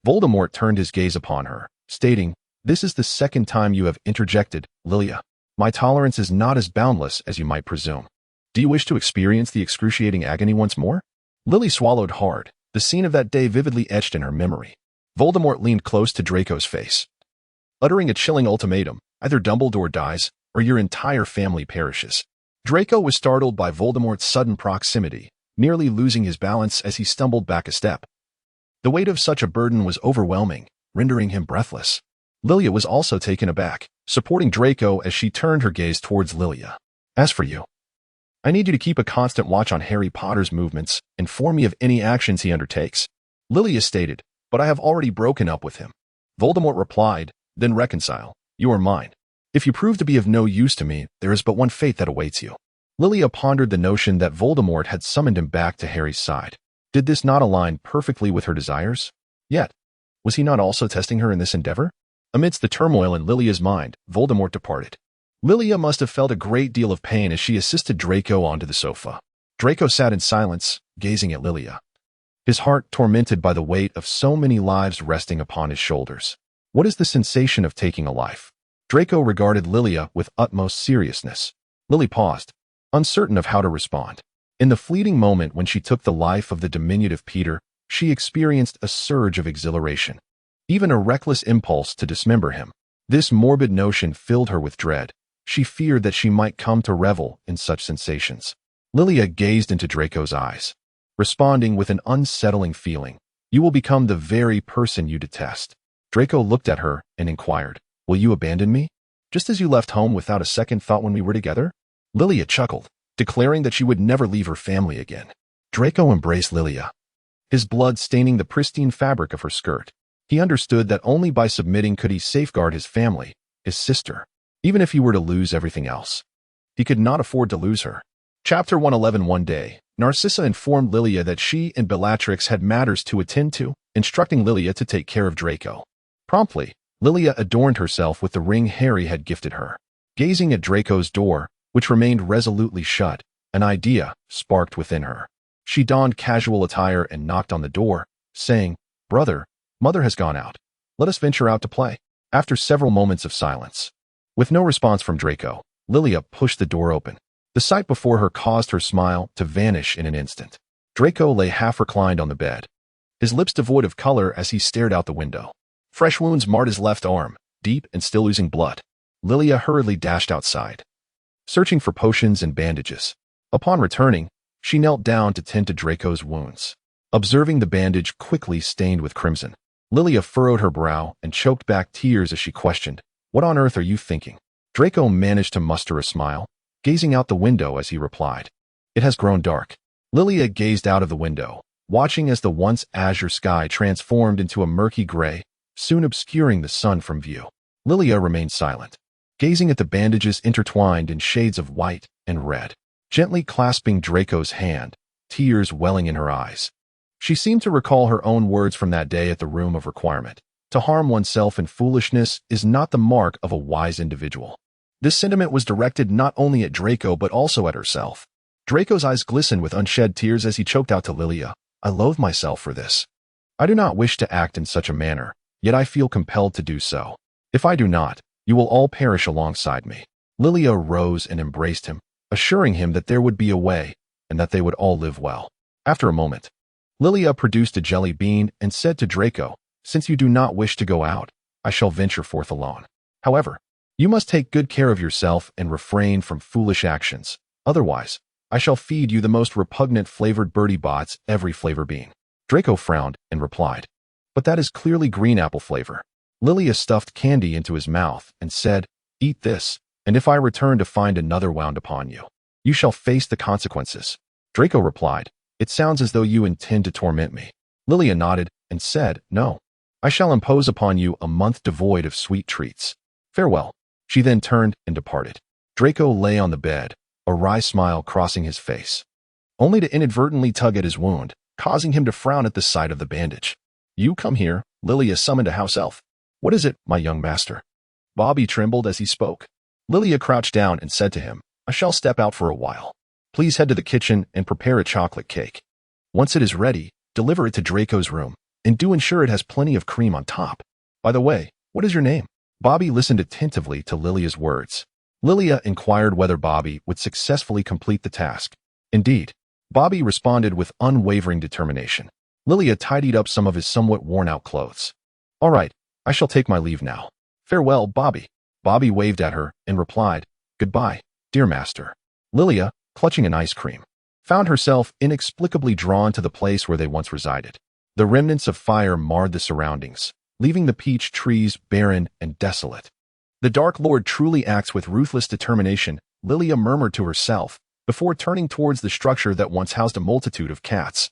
Voldemort turned his gaze upon her, stating, This is the second time you have interjected, Lilia. My tolerance is not as boundless as you might presume. Do you wish to experience the excruciating agony once more? Lily swallowed hard, the scene of that day vividly etched in her memory. Voldemort leaned close to Draco's face, uttering a chilling ultimatum, either Dumbledore dies, or your entire family perishes. Draco was startled by Voldemort's sudden proximity, nearly losing his balance as he stumbled back a step. The weight of such a burden was overwhelming, rendering him breathless. Lilia was also taken aback, supporting Draco as she turned her gaze towards Lilia. As for you, I need you to keep a constant watch on Harry Potter's movements, inform me of any actions he undertakes. Lilia stated, but I have already broken up with him. Voldemort replied, then reconcile. You are mine. If you prove to be of no use to me, there is but one fate that awaits you. Lilia pondered the notion that Voldemort had summoned him back to Harry's side. Did this not align perfectly with her desires? Yet, was he not also testing her in this endeavor? Amidst the turmoil in Lilia's mind, Voldemort departed. Lilia must have felt a great deal of pain as she assisted Draco onto the sofa. Draco sat in silence, gazing at Lilia, his heart tormented by the weight of so many lives resting upon his shoulders. What is the sensation of taking a life? Draco regarded Lilia with utmost seriousness. Lily paused, uncertain of how to respond. In the fleeting moment when she took the life of the diminutive Peter, she experienced a surge of exhilaration, even a reckless impulse to dismember him. This morbid notion filled her with dread. She feared that she might come to revel in such sensations. Lilia gazed into Draco's eyes, responding with an unsettling feeling. You will become the very person you detest. Draco looked at her and inquired, will you abandon me? Just as you left home without a second thought when we were together? Lilia chuckled, declaring that she would never leave her family again. Draco embraced Lilia, his blood staining the pristine fabric of her skirt. He understood that only by submitting could he safeguard his family, his sister, even if he were to lose everything else. He could not afford to lose her. Chapter 111. One day, Narcissa informed Lilia that she and Bellatrix had matters to attend to, instructing Lilia to take care of Draco. Promptly, Lilia adorned herself with the ring Harry had gifted her. Gazing at Draco's door, which remained resolutely shut, an idea sparked within her. She donned casual attire and knocked on the door, saying, Brother, Mother has gone out. Let us venture out to play. After several moments of silence, with no response from Draco, Lilia pushed the door open. The sight before her caused her smile to vanish in an instant. Draco lay half reclined on the bed, his lips devoid of color as he stared out the window. Fresh wounds marred his left arm, deep and still oozing blood. Lilia hurriedly dashed outside, searching for potions and bandages. Upon returning, she knelt down to tend to Draco's wounds. Observing the bandage quickly stained with crimson, Lilia furrowed her brow and choked back tears as she questioned, What on earth are you thinking? Draco managed to muster a smile, gazing out the window as he replied, It has grown dark. Lilia gazed out of the window, watching as the once azure sky transformed into a murky gray, soon obscuring the sun from view. Lilia remained silent, gazing at the bandages intertwined in shades of white and red. Gently clasping Draco's hand, tears welling in her eyes. She seemed to recall her own words from that day at the Room of Requirement. To harm oneself in foolishness is not the mark of a wise individual. This sentiment was directed not only at Draco but also at herself. Draco's eyes glistened with unshed tears as he choked out to Lilia, I loathe myself for this. I do not wish to act in such a manner, yet I feel compelled to do so. If I do not, you will all perish alongside me. Lilia rose and embraced him, assuring him that there would be a way, and that they would all live well. After a moment, Lilia produced a jelly bean and said to Draco, Since you do not wish to go out, I shall venture forth alone. However, you must take good care of yourself and refrain from foolish actions. Otherwise, I shall feed you the most repugnant flavored birdie bots every flavor bean. Draco frowned and replied, But that is clearly green apple flavor. Lilia stuffed candy into his mouth and said, Eat this, and if I return to find another wound upon you, you shall face the consequences. Draco replied, It sounds as though you intend to torment me. Lilia nodded and said, No, I shall impose upon you a month devoid of sweet treats. Farewell. She then turned and departed. Draco lay on the bed, a wry smile crossing his face, only to inadvertently tug at his wound, causing him to frown at the sight of the bandage. You come here, Lilia summoned a house elf. What is it, my young master? Bobby trembled as he spoke. Lilia crouched down and said to him, I shall step out for a while. Please head to the kitchen and prepare a chocolate cake. Once it is ready, deliver it to Draco's room, and do ensure it has plenty of cream on top. By the way, what is your name? Bobby listened attentively to Lilia's words. Lilia inquired whether Bobby would successfully complete the task. Indeed, Bobby responded with unwavering determination. Lilia tidied up some of his somewhat worn-out clothes. All right, I shall take my leave now. Farewell, Bobby. Bobby waved at her and replied, Goodbye, dear master. Lilia, clutching an ice cream, found herself inexplicably drawn to the place where they once resided. The remnants of fire marred the surroundings, leaving the peach trees barren and desolate. The Dark Lord truly acts with ruthless determination, Lilia murmured to herself, before turning towards the structure that once housed a multitude of cats,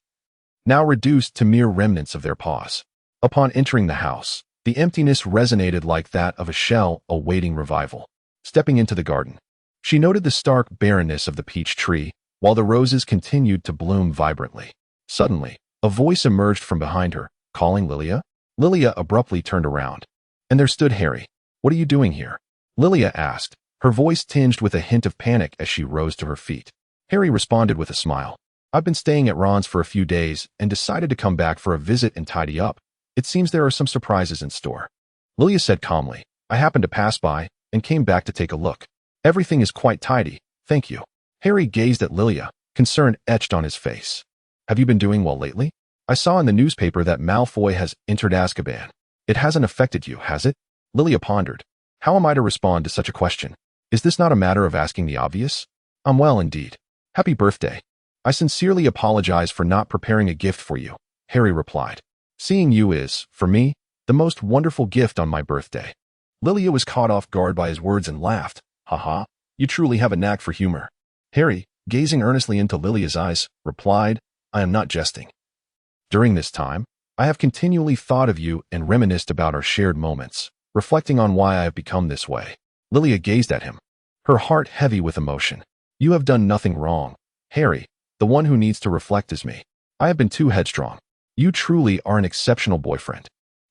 now reduced to mere remnants of their paws. Upon entering the house, the emptiness resonated like that of a shell awaiting revival. Stepping into the garden, she noted the stark barrenness of the peach tree, while the roses continued to bloom vibrantly. Suddenly, a voice emerged from behind her, calling Lilia. Lilia abruptly turned around, and there stood Harry. What are you doing here? Lilia asked, her voice tinged with a hint of panic as she rose to her feet. Harry responded with a smile. I've been staying at Ron's for a few days and decided to come back for a visit and tidy up. It seems there are some surprises in store. Lilia said calmly, I happened to pass by and came back to take a look. Everything is quite tidy, thank you. Harry gazed at Lilia, concern etched on his face. Have you been doing well lately? I saw in the newspaper that Malfoy has entered Azkaban. It hasn't affected you, has it? Lilia pondered. How am I to respond to such a question? Is this not a matter of asking the obvious? I'm well indeed. Happy birthday. I sincerely apologize for not preparing a gift for you, Harry replied. Seeing you is, for me, the most wonderful gift on my birthday. Lilia was caught off guard by his words and laughed. Haha, you truly have a knack for humor. Harry, gazing earnestly into Lilia's eyes, replied, I am not jesting. During this time, I have continually thought of you and reminisced about our shared moments, reflecting on why I have become this way. Lilia gazed at him, her heart heavy with emotion. You have done nothing wrong. Harry, the one who needs to reflect is me. I have been too headstrong. You truly are an exceptional boyfriend.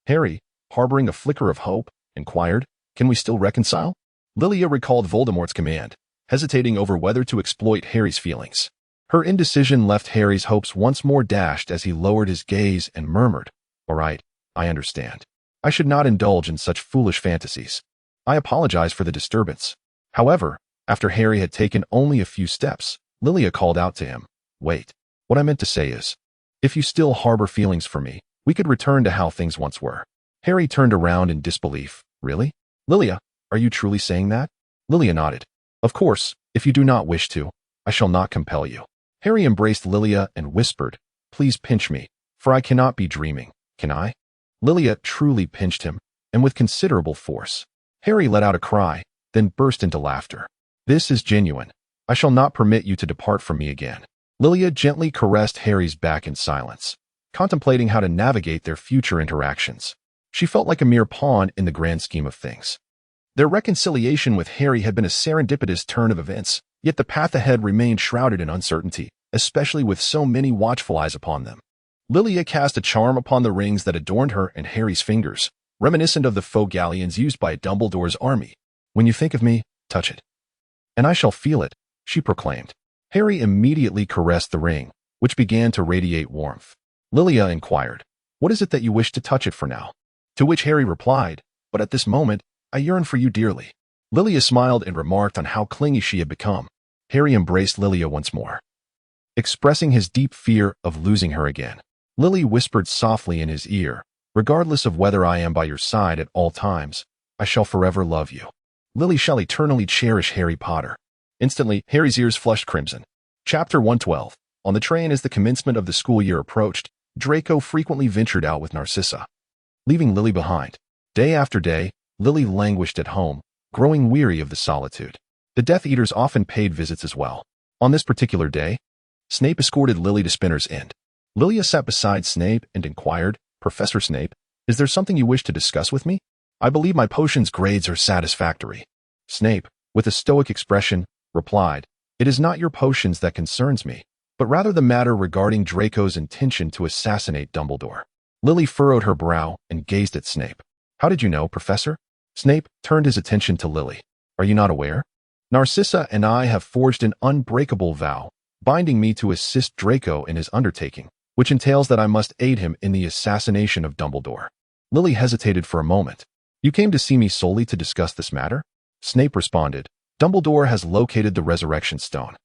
Harry, harboring a flicker of hope, inquired, Can we still reconcile? Lilia recalled Voldemort's command, hesitating over whether to exploit Harry's feelings. Her indecision left Harry's hopes once more dashed as he lowered his gaze and murmured, All right, I understand. I should not indulge in such foolish fantasies. I apologize for the disturbance. However, after Harry had taken only a few steps, Lilia called out to him, Wait, what I meant to say is, if you still harbor feelings for me, we could return to how things once were. Harry turned around in disbelief. Really? Lilia, are you truly saying that? Lilia nodded. Of course, if you do not wish to, I shall not compel you. Harry embraced Lilia and whispered, Please pinch me, for I cannot be dreaming, can I? Lilia truly pinched him, and with considerable force. Harry let out a cry, then burst into laughter. This is genuine. I shall not permit you to depart from me again. Lilia gently caressed Harry's back in silence, contemplating how to navigate their future interactions. She felt like a mere pawn in the grand scheme of things. Their reconciliation with Harry had been a serendipitous turn of events, yet the path ahead remained shrouded in uncertainty, especially with so many watchful eyes upon them. Lilia cast a charm upon the rings that adorned her and Harry's fingers, reminiscent of the faux galleons used by Dumbledore's army. When you think of me, touch it. And I shall feel it, she proclaimed. Harry immediately caressed the ring, which began to radiate warmth. Lilia inquired, What is it that you wish to touch it for now? To which Harry replied, But at this moment, I yearn for you dearly. Lilia smiled and remarked on how clingy she had become. Harry embraced Lilia once more, expressing his deep fear of losing her again. Lily whispered softly in his ear, Regardless of whether I am by your side at all times, I shall forever love you. Lily shall eternally cherish Harry Potter. Instantly, Harry's ears flushed crimson. Chapter 112. On the train as the commencement of the school year approached, Draco frequently ventured out with Narcissa, leaving Lily behind. Day after day, Lily languished at home, growing weary of the solitude. The Death Eaters often paid visits as well. On this particular day, Snape escorted Lily to Spinner's Inn. Lilia sat beside Snape and inquired, Professor Snape, is there something you wish to discuss with me? I believe my potion's grades are satisfactory. Snape, with a stoic expression, replied, It is not your potions that concerns me, but rather the matter regarding Draco's intention to assassinate Dumbledore. Lily furrowed her brow and gazed at Snape. How did you know, Professor? Snape turned his attention to Lily. Are you not aware? Narcissa and I have forged an unbreakable vow, binding me to assist Draco in his undertaking, which entails that I must aid him in the assassination of Dumbledore. Lily hesitated for a moment. You came to see me solely to discuss this matter? Snape responded, Dumbledore has located the Resurrection Stone.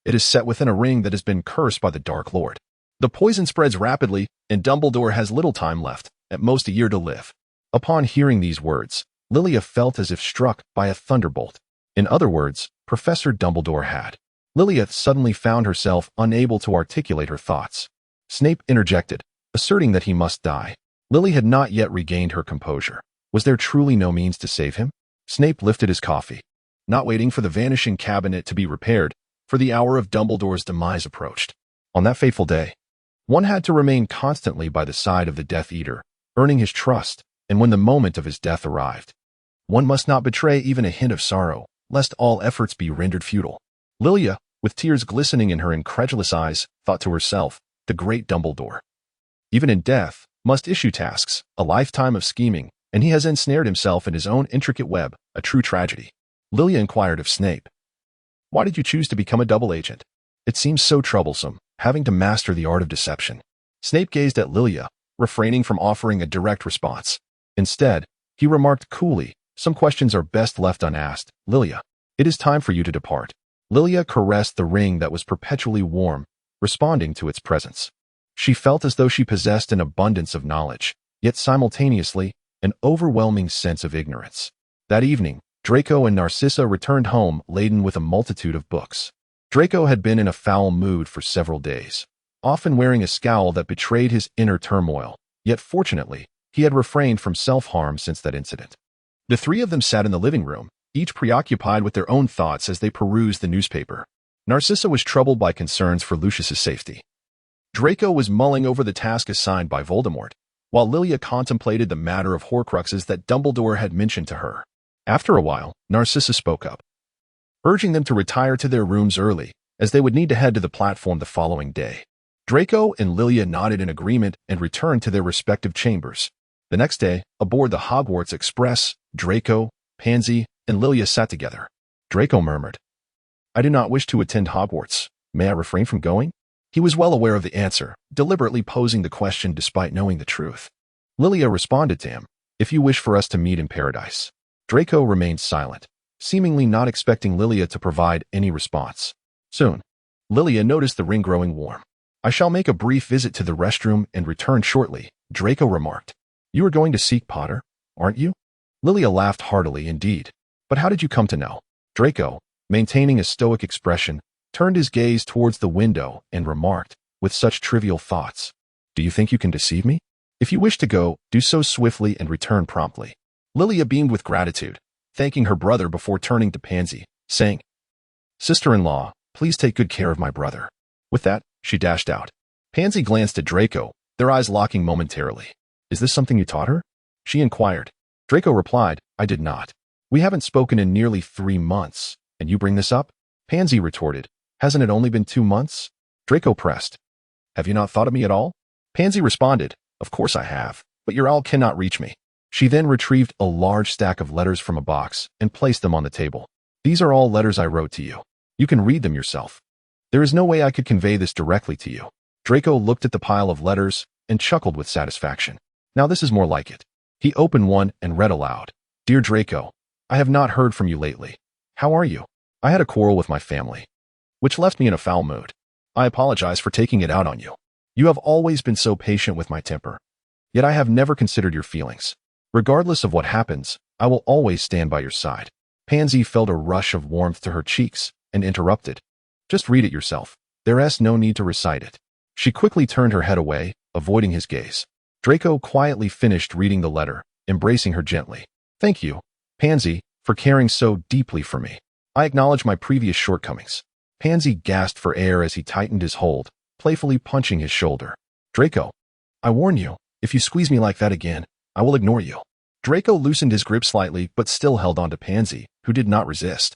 It is set within a ring that has been cursed by the Dark Lord. The poison spreads rapidly, and Dumbledore has little time left, at most a year to live. Upon hearing these words, Lilia felt as if struck by a thunderbolt. In other words, Professor Dumbledore had. Lilia suddenly found herself unable to articulate her thoughts. Snape interjected, asserting that he must die. Lily had not yet regained her composure. Was there truly no means to save him? Snape lifted his coffee, not waiting for the vanishing cabinet to be repaired, for the hour of Dumbledore's demise approached. On that fateful day, one had to remain constantly by the side of the Death Eater, earning his trust, and when the moment of his death arrived, one must not betray even a hint of sorrow, lest all efforts be rendered futile. Lilia, with tears glistening in her incredulous eyes, thought to herself, the great Dumbledore, even in death, must issue tasks, a lifetime of scheming, and he has ensnared himself in his own intricate web, a true tragedy. Lilia inquired of Snape, Why did you choose to become a double agent? It seems so troublesome, having to master the art of deception. Snape gazed at Lilia, refraining from offering a direct response. Instead, he remarked coolly, Some questions are best left unasked. Lilia, it is time for you to depart. Lilia caressed the ring that was perpetually warm, responding to its presence. She felt as though she possessed an abundance of knowledge, yet simultaneously, an overwhelming sense of ignorance. That evening, Draco and Narcissa returned home laden with a multitude of books. Draco had been in a foul mood for several days, often wearing a scowl that betrayed his inner turmoil, yet fortunately, he had refrained from self-harm since that incident. The three of them sat in the living room, each preoccupied with their own thoughts as they perused the newspaper. Narcissa was troubled by concerns for Lucius's safety. Draco was mulling over the task assigned by Voldemort, while Lilia contemplated the matter of Horcruxes that Dumbledore had mentioned to her. After a while, Narcissa spoke up, urging them to retire to their rooms early, as they would need to head to the platform the following day. Draco and Lilia nodded in agreement and returned to their respective chambers. The next day, aboard the Hogwarts Express, Draco, Pansy, and Lilia sat together. Draco murmured, "I do not wish to attend Hogwarts. May I refrain from going?" He was well aware of the answer, deliberately posing the question despite knowing the truth. Lilia responded to him, "If you wish for us to meet in paradise." Draco remained silent, seemingly not expecting Lilia to provide any response. Soon, Lilia noticed the ring growing warm. "I shall make a brief visit to the restroom and return shortly," Draco remarked. "You are going to seek Potter, aren't you?" Lilia laughed heartily indeed. "But how did you come to know?" Draco, maintaining a stoic expression, turned his gaze towards the window and remarked, with such trivial thoughts, "Do you think you can deceive me? If you wish to go, do so swiftly and return promptly." Lilia beamed with gratitude, thanking her brother before turning to Pansy, saying, "Sister-in-law, please take good care of my brother." With that, she dashed out. Pansy glanced at Draco, their eyes locking momentarily. "Is this something you taught her?" she inquired. Draco replied, "I did not. We haven't spoken in nearly 3 months, and you bring this up?" Pansy retorted, "Hasn't it only been 2 months?" Draco pressed, "Have you not thought of me at all?" Pansy responded, "Of course I have, but your owl cannot reach me." She then retrieved a large stack of letters from a box and placed them on the table. "These are all letters I wrote to you. You can read them yourself. There is no way I could convey this directly to you." Draco looked at the pile of letters and chuckled with satisfaction. "Now this is more like it." He opened one and read aloud, "Dear Draco, I have not heard from you lately. How are you? I had a quarrel with my family, which left me in a foul mood. I apologize for taking it out on you. You have always been so patient with my temper, yet I have never considered your feelings. Regardless of what happens, I will always stand by your side." Pansy felt a rush of warmth to her cheeks and interrupted, "Just read it yourself. There's no need to recite it." She quickly turned her head away, avoiding his gaze. Draco quietly finished reading the letter, embracing her gently. "Thank you, Pansy, for caring so deeply for me. I acknowledge my previous shortcomings." Pansy gasped for air as he tightened his hold, playfully punching his shoulder. "Draco, I warn you, if you squeeze me like that again, I will ignore you." Draco loosened his grip slightly but still held on to Pansy, who did not resist.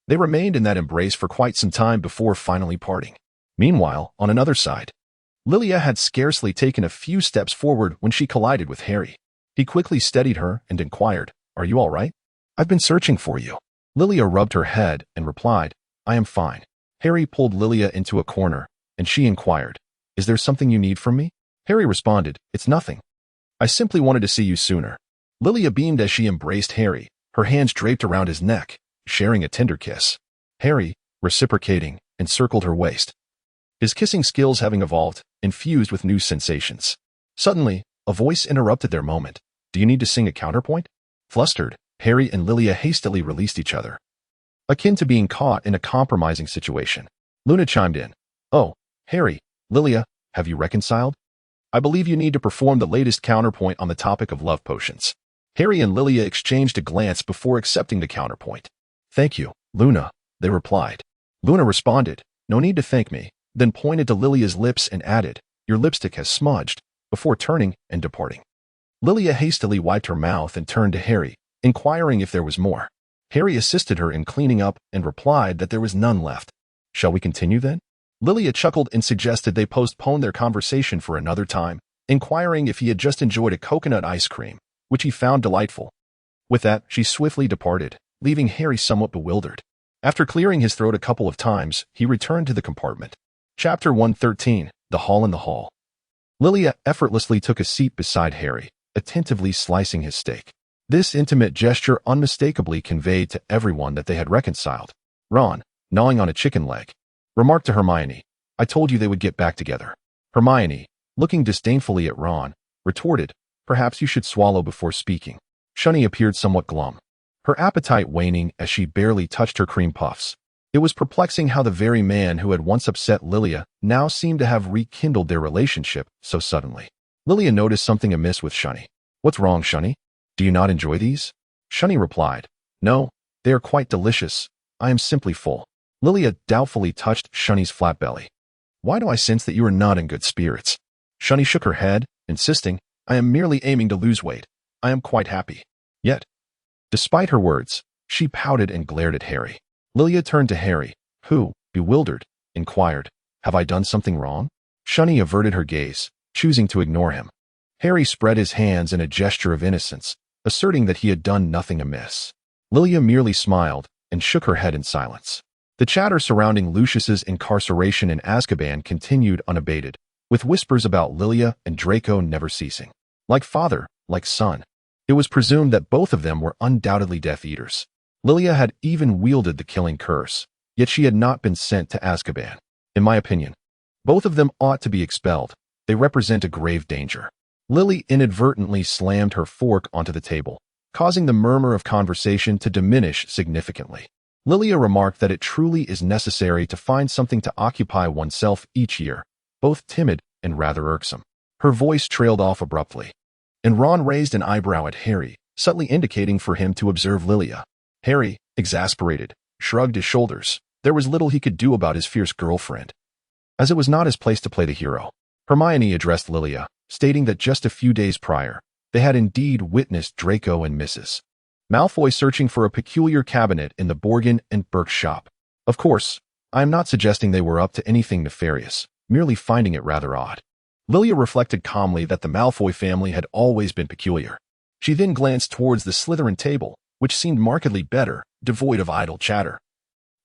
They remained in that embrace for quite some time before finally parting. Meanwhile, on another side, Lilia had scarcely taken a few steps forward when she collided with Harry. He quickly steadied her and inquired, "Are you all right? I've been searching for you." Lilia rubbed her head and replied, "I am fine." Harry pulled Lilia into a corner, and she inquired, "Is there something you need from me?" Harry responded, "It's nothing. I simply wanted to see you sooner." Lilia beamed as she embraced Harry, her hands draped around his neck, sharing a tender kiss. Harry, reciprocating, encircled her waist, his kissing skills having evolved, infused with new sensations. Suddenly, a voice interrupted their moment. "Do you need to sing a counterpoint?" Flustered, Harry and Lilia hastily released each other, akin to being caught in a compromising situation. Luna chimed in, "Oh, Harry, Lilia, have you reconciled? I believe you need to perform the latest counterpoint on the topic of love potions." Harry and Lilia exchanged a glance before accepting the counterpoint. "Thank you, Luna," they replied. Luna responded, "No need to thank me," then pointed to Lilia's lips and added, "Your lipstick has smudged," before turning and departing. Lilia hastily wiped her mouth and turned to Harry, inquiring if there was more. Harry assisted her in cleaning up and replied that there was none left. "Shall we continue then?" Lilia chuckled and suggested they postpone their conversation for another time, inquiring if he had just enjoyed a coconut ice cream, which he found delightful. With that, she swiftly departed, leaving Harry somewhat bewildered. After clearing his throat a couple of times, he returned to the compartment. Chapter 113, The Hall in the Hall. Lilia effortlessly took a seat beside Harry, attentively slicing his steak. This intimate gesture unmistakably conveyed to everyone that they had reconciled. Ron, gnawing on a chicken leg, remarked to Hermione, "I told you they would get back together." Hermione, looking disdainfully at Ron, retorted, "Perhaps you should swallow before speaking." Shunny appeared somewhat glum, her appetite waning as she barely touched her cream puffs. It was perplexing how the very man who had once upset Lilia now seemed to have rekindled their relationship so suddenly. Lilia noticed something amiss with Shunny. "What's wrong, Shunny? Do you not enjoy these?" Shunny replied, "No, they are quite delicious. I am simply full." Lilia doubtfully touched Shunny's flat belly. "Why do I sense that you are not in good spirits?" Shunny shook her head, insisting, "I am merely aiming to lose weight. I am quite happy." Yet, despite her words, she pouted and glared at Harry. Lilia turned to Harry, who, bewildered, inquired, "Have I done something wrong?" Shunny averted her gaze, choosing to ignore him. Harry spread his hands in a gesture of innocence, asserting that he had done nothing amiss. Lilia merely smiled and shook her head in silence. The chatter surrounding Lucius's incarceration in Azkaban continued unabated, with whispers about Lilia and Draco never ceasing. Like father, like son. It was presumed that both of them were undoubtedly Death Eaters. Lilia had even wielded the killing curse, yet she had not been sent to Azkaban. In my opinion, both of them ought to be expelled. They represent a grave danger. Lily inadvertently slammed her fork onto the table, causing the murmur of conversation to diminish significantly. Lilia remarked that it truly is necessary to find something to occupy oneself each year, both timid and rather irksome. Her voice trailed off abruptly, and Ron raised an eyebrow at Harry, subtly indicating for him to observe Lilia. Harry, exasperated, shrugged his shoulders. There was little he could do about his fierce girlfriend, as it was not his place to play the hero. Hermione addressed Lilia, stating that just a few days prior, they had indeed witnessed Draco and Mrs. Malfoy searching for a peculiar cabinet in the Borgin and Burke shop. Of course, I am not suggesting they were up to anything nefarious, merely finding it rather odd. Lilia reflected calmly that the Malfoy family had always been peculiar. She then glanced towards the Slytherin table, which seemed markedly better, devoid of idle chatter.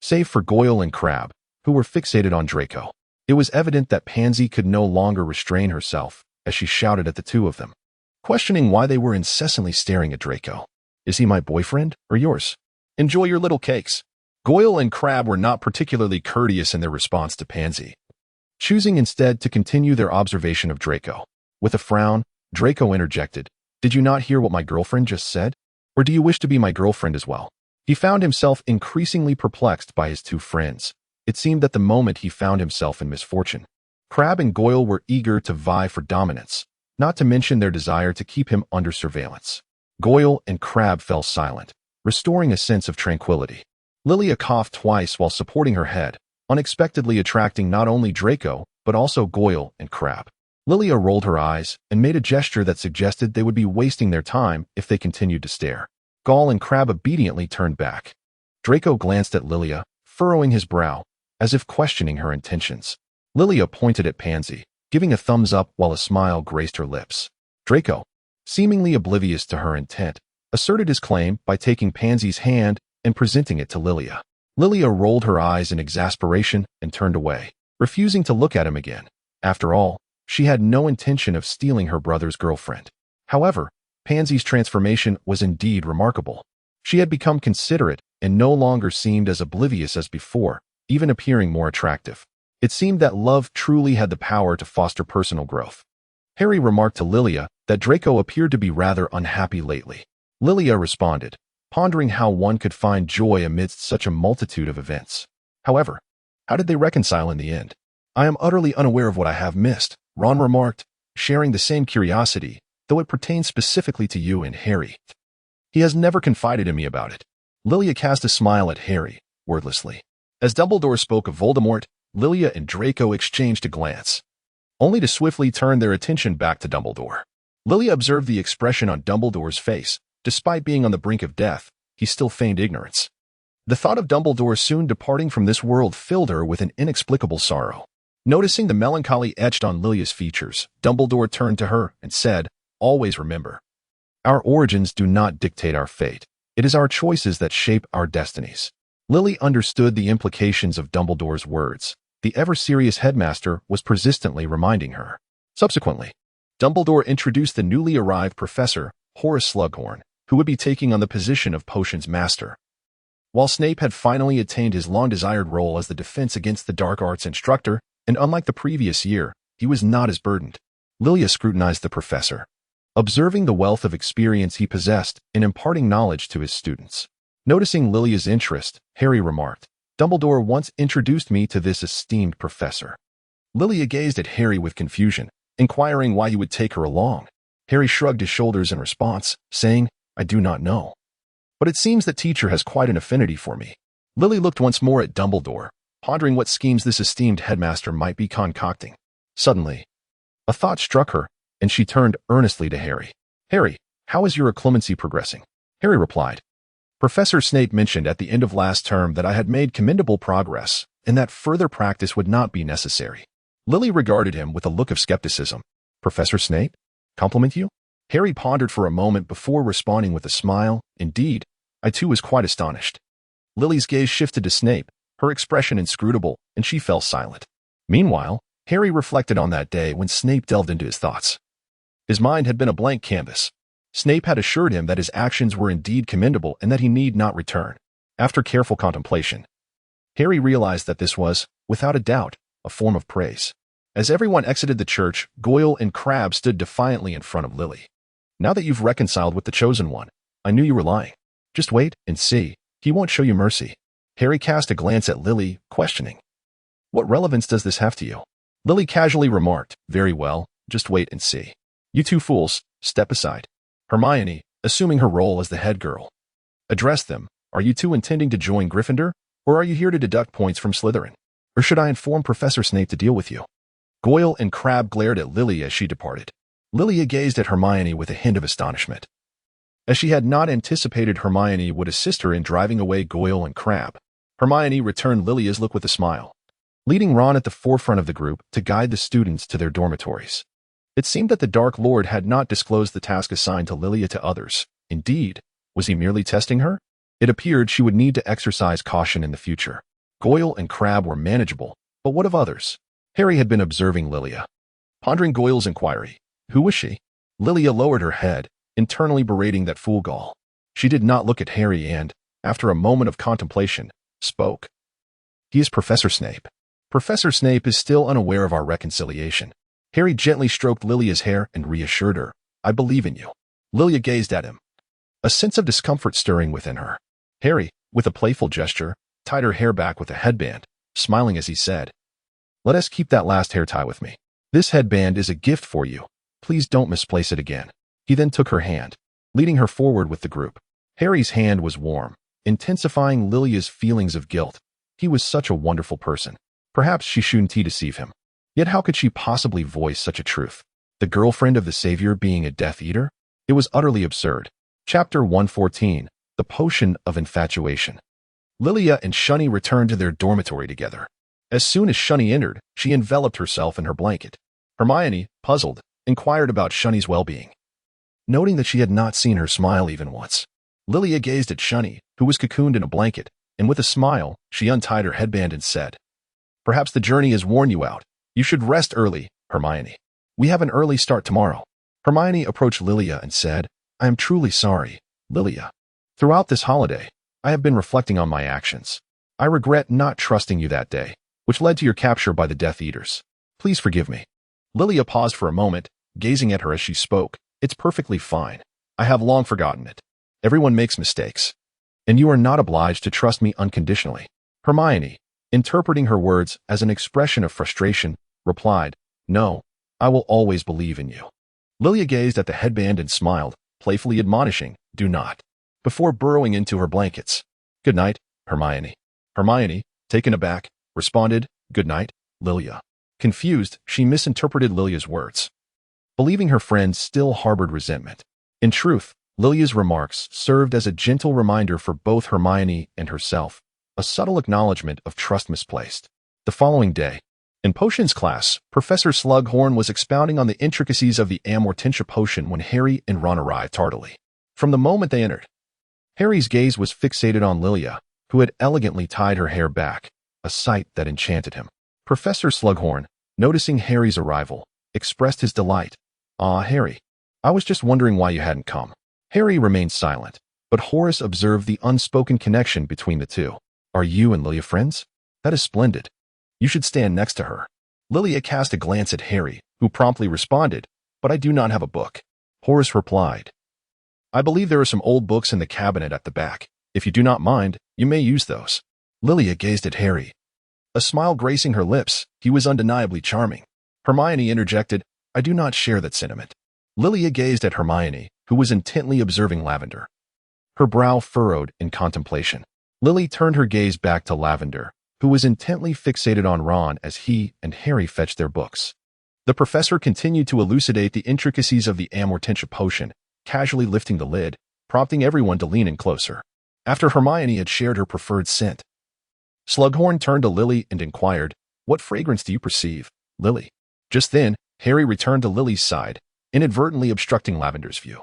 Save for Goyle and Crabbe, who were fixated on Draco. It was evident that Pansy could no longer restrain herself as she shouted at the two of them, questioning why they were incessantly staring at Draco. "Is he my boyfriend or yours? Enjoy your little cakes." Goyle and Crabbe were not particularly courteous in their response to Pansy, choosing instead to continue their observation of Draco. With a frown, Draco interjected, "Did you not hear what my girlfriend just said? Or do you wish to be my girlfriend as well?" He found himself increasingly perplexed by his two friends. It seemed that the moment he found himself in misfortune. Crabbe and Goyle were eager to vie for dominance, not to mention their desire to keep him under surveillance. Goyle and Crabbe fell silent, restoring a sense of tranquility. Lilia coughed twice while supporting her head, unexpectedly attracting not only Draco, but also Goyle and Crabbe. Lilia rolled her eyes and made a gesture that suggested they would be wasting their time if they continued to stare. Goyle and Crabbe obediently turned back. Draco glanced at Lilia, furrowing his brow, as if questioning her intentions. Lilia pointed at Pansy, giving a thumbs up while a smile graced her lips. Draco, seemingly oblivious to her intent, asserted his claim by taking Pansy's hand and presenting it to Lilia. Lilia rolled her eyes in exasperation and turned away, refusing to look at him again. After all, she had no intention of stealing her brother's girlfriend. However, Pansy's transformation was indeed remarkable. She had become considerate and no longer seemed as oblivious as before, even appearing more attractive. It seemed that love truly had the power to foster personal growth. Harry remarked to Lilia that Draco appeared to be rather unhappy lately. Lilia responded, pondering how one could find joy amidst such a multitude of events. However, how did they reconcile in the end? "I am utterly unaware of what I have missed," Ron remarked, sharing the same curiosity, though it pertains specifically to you and Harry. "He has never confided in me about it." Lilia cast a smile at Harry, wordlessly. As Dumbledore spoke of Voldemort, Lilia and Draco exchanged a glance, only to swiftly turn their attention back to Dumbledore. Lilia observed the expression on Dumbledore's face. Despite being on the brink of death, he still feigned ignorance. The thought of Dumbledore soon departing from this world filled her with an inexplicable sorrow. Noticing the melancholy etched on Lilia's features, Dumbledore turned to her and said, "Always remember, our origins do not dictate our fate. It is our choices that shape our destinies." Lily understood the implications of Dumbledore's words. The ever-serious headmaster was persistently reminding her. Subsequently, Dumbledore introduced the newly arrived Professor, Horace Slughorn, who would be taking on the position of Potions Master. While Snape had finally attained his long-desired role as the Defense Against the Dark Arts instructor, and unlike the previous year, he was not as burdened. Lilia scrutinized the professor, observing the wealth of experience he possessed in imparting knowledge to his students. Noticing Lilia's interest, Harry remarked, Dumbledore once introduced me to this esteemed professor. Lilia gazed at Harry with confusion, inquiring why he would take her along. Harry shrugged his shoulders in response, saying, I do not know. But it seems that teacher has quite an affinity for me. Lily looked once more at Dumbledore, pondering what schemes this esteemed headmaster might be concocting. Suddenly, a thought struck her, and she turned earnestly to Harry. Harry, how is your occlumency progressing? Harry replied. Professor Snape mentioned at the end of last term that I had made commendable progress, and that further practice would not be necessary. Lily regarded him with a look of skepticism. Professor Snape? Compliment you? Harry pondered for a moment before responding with a smile. Indeed, I too was quite astonished. Lily's gaze shifted to Snape, her expression inscrutable, and she fell silent. Meanwhile, Harry reflected on that day when Snape delved into his thoughts. His mind had been a blank canvas. Snape had assured him that his actions were indeed commendable and that he need not return. After careful contemplation, Harry realized that this was, without a doubt, a form of praise. As everyone exited the church, Goyle and Crabbe stood defiantly in front of Lily. Now that you've reconciled with the Chosen One, I knew you were lying. Just wait and see. He won't show you mercy. Harry cast a glance at Lily, questioning. What relevance does this have to you? Lily casually remarked, very well, just wait and see. You two fools, step aside. Hermione, assuming her role as the head girl, addressed them. Are you two intending to join Gryffindor, or are you here to deduct points from Slytherin? Or should I inform Professor Snape to deal with you? Goyle and Crabbe glared at Lily as she departed. Lilia gazed at Hermione with a hint of astonishment, as she had not anticipated Hermione would assist her in driving away Goyle and Crabbe. Hermione returned Lilia's look with a smile, leading Ron at the forefront of the group to guide the students to their dormitories. It seemed that the Dark Lord had not disclosed the task assigned to Lilia to others. Indeed, was he merely testing her? It appeared she would need to exercise caution in the future. Goyle and Crabbe were manageable, but what of others? Harry had been observing Lilia, pondering Goyle's inquiry. Who was she? Lilia lowered her head, internally berating that fool-gall. She did not look at Harry and, after a moment of contemplation, spoke. He is Professor Snape. Professor Snape is still unaware of our reconciliation. Harry gently stroked Lilia's hair and reassured her. I believe in you. Lilia gazed at him, a sense of discomfort stirring within her. Harry, with a playful gesture, tied her hair back with a headband, smiling as he said, Let us keep that last hair tie with me. This headband is a gift for you. Please don't misplace it again. He then took her hand, leading her forward with the group. Harry's hand was warm, intensifying Lilia's feelings of guilt. He was such a wonderful person. Perhaps she shouldn't deceive him. Yet how could she possibly voice such a truth? The girlfriend of the Savior being a Death Eater? It was utterly absurd. Chapter 114, The Potion of Infatuation. Lilia and Shunny returned to their dormitory together. As soon as Shunny entered, she enveloped herself in her blanket. Hermione, puzzled, inquired about Shunny's well-being, noting that she had not seen her smile even once. Lilia gazed at Shunny, who was cocooned in a blanket, and with a smile, she untied her headband and said, Perhaps the journey has worn you out. You should rest early, Hermione. We have an early start tomorrow. Hermione approached Lilia and said, I am truly sorry, Lilia. Throughout this holiday, I have been reflecting on my actions. I regret not trusting you that day, which led to your capture by the Death Eaters. Please forgive me. Lilia paused for a moment, gazing at her as she spoke. It's perfectly fine. I have long forgotten it. Everyone makes mistakes, and you are not obliged to trust me unconditionally. Hermione, interpreting her words as an expression of frustration, replied, No, I will always believe in you. Lilia gazed at the headband and smiled, playfully admonishing, Do not, before burrowing into her blankets. Good night, Hermione. Hermione, taken aback, responded, Good night, Lilia. Confused, she misinterpreted Lilia's words, believing her friend still harbored resentment. In truth, Lilia's remarks served as a gentle reminder for both Hermione and herself, a subtle acknowledgement of trust misplaced. The following day, in potions class, Professor Slughorn was expounding on the intricacies of the Amortentia potion when Harry and Ron arrived tardily. From the moment they entered, Harry's gaze was fixated on Lilia, who had elegantly tied her hair back, a sight that enchanted him. Professor Slughorn, noticing Harry's arrival, expressed his delight. Ah, Harry, I was just wondering why you hadn't come. Harry remained silent, but Horace observed the unspoken connection between the two. Are you and Lilia friends? That is splendid. You should stand next to her. Lilia cast a glance at Harry, who promptly responded, But I do not have a book. Horace replied, I believe there are some old books in the cabinet at the back. If you do not mind, you may use those. Lilia gazed at Harry, a smile gracing her lips. He was undeniably charming. Hermione interjected, "I do not share that sentiment." Lilia gazed at Hermione, who was intently observing Lavender, her brow furrowed in contemplation. Lily turned her gaze back to Lavender, who was intently fixated on Ron as he and Harry fetched their books. The professor continued to elucidate the intricacies of the amortentia potion, casually lifting the lid, prompting everyone to lean in closer. After Hermione had shared her preferred scent, Slughorn turned to Lily and inquired, "What fragrance do you perceive, Lily?" Just then, Harry returned to Lily's side, inadvertently obstructing Lavender's view.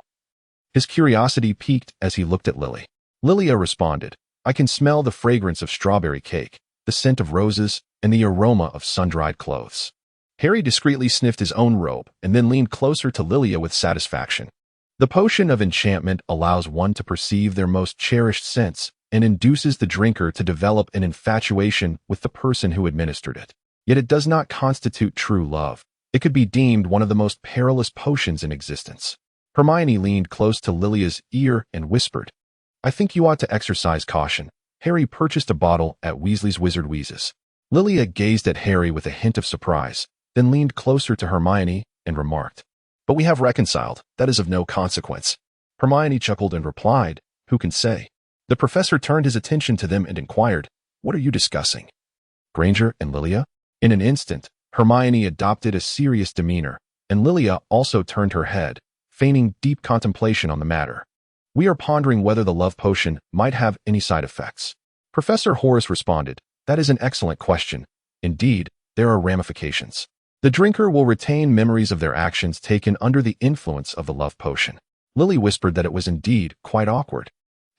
His curiosity piqued as he looked at Lily. Lilia responded, "I can smell the fragrance of strawberry cake, the scent of roses, and the aroma of sun-dried clothes." Harry discreetly sniffed his own robe and then leaned closer to Lilia with satisfaction. The potion of enchantment allows one to perceive their most cherished scents and induces the drinker to develop an infatuation with the person who administered it. Yet it does not constitute true love. It could be deemed one of the most perilous potions in existence. Hermione leaned close to Lilia's ear and whispered, "I think you ought to exercise caution." Harry purchased a bottle at Weasley's Wizard Wheezes. Lilia gazed at Harry with a hint of surprise, then leaned closer to Hermione and remarked, "But we have reconciled. That is of no consequence." Hermione chuckled and replied, "Who can say?" The professor turned his attention to them and inquired, "What are you discussing, Granger and Lilia?" In an instant, Hermione adopted a serious demeanor, and Lilia also turned her head, feigning deep contemplation on the matter. "We are pondering whether the love potion might have any side effects." Professor Horace responded, "That is an excellent question. Indeed, there are ramifications. The drinker will retain memories of their actions taken under the influence of the love potion." Lily whispered that it was indeed quite awkward.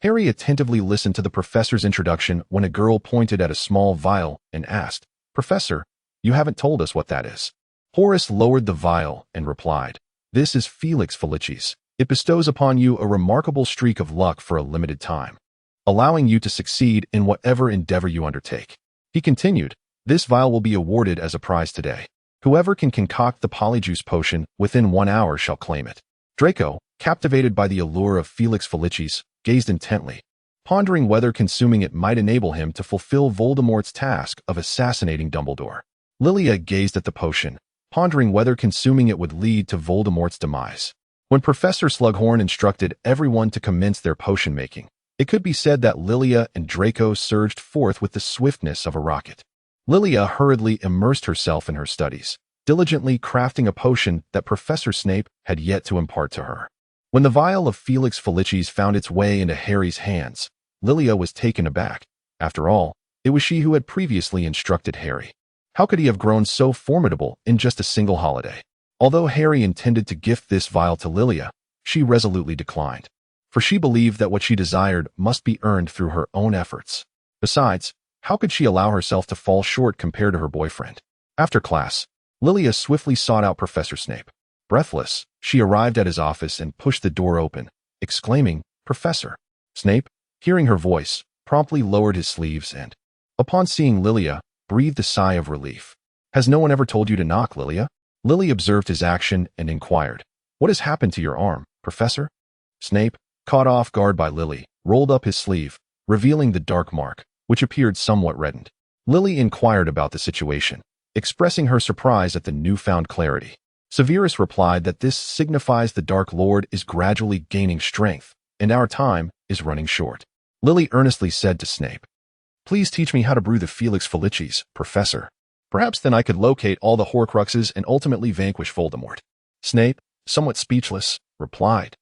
Harry attentively listened to the professor's introduction when a girl pointed at a small vial and asked, "Professor, you haven't told us what that is." Horace lowered the vial and replied, "This is Felix Felicis. It bestows upon you a remarkable streak of luck for a limited time, allowing you to succeed in whatever endeavor you undertake." He continued, "This vial will be awarded as a prize today. Whoever can concoct the polyjuice potion within 1 hour shall claim it." Draco, captivated by the allure of Felix Felicis, gazed intently, pondering whether consuming it might enable him to fulfill Voldemort's task of assassinating Dumbledore. Lilia gazed at the potion, pondering whether consuming it would lead to Voldemort's demise. When Professor Slughorn instructed everyone to commence their potion making, it could be said that Lilia and Draco surged forth with the swiftness of a rocket. Lilia hurriedly immersed herself in her studies, diligently crafting a potion that Professor Snape had yet to impart to her. When the vial of Felix Felicis found its way into Harry's hands, Lilia was taken aback. After all, it was she who had previously instructed Harry. How could he have grown so formidable in just a single holiday? Although Harry intended to gift this vial to Lilia, she resolutely declined, for she believed that what she desired must be earned through her own efforts. Besides, how could she allow herself to fall short compared to her boyfriend? After class, Lilia swiftly sought out Professor Snape. Breathless, she arrived at his office and pushed the door open, exclaiming, "Professor!" Snape, hearing her voice, promptly lowered his sleeves and, upon seeing Lilia, breathed a sigh of relief. "Has no one ever told you to knock, Lilia?" Lily observed his action and inquired, "What has happened to your arm, Professor?" Snape, caught off guard by Lily, rolled up his sleeve, revealing the dark mark, which appeared somewhat reddened. Lily inquired about the situation, expressing her surprise at the newfound clarity. Severus replied that this signifies the Dark Lord is gradually gaining strength, and our time is running short. Lily earnestly said to Snape, "Please teach me how to brew the Felix Felicis, Professor. Perhaps then I could locate all the Horcruxes and ultimately vanquish Voldemort." Snape, somewhat speechless, replied,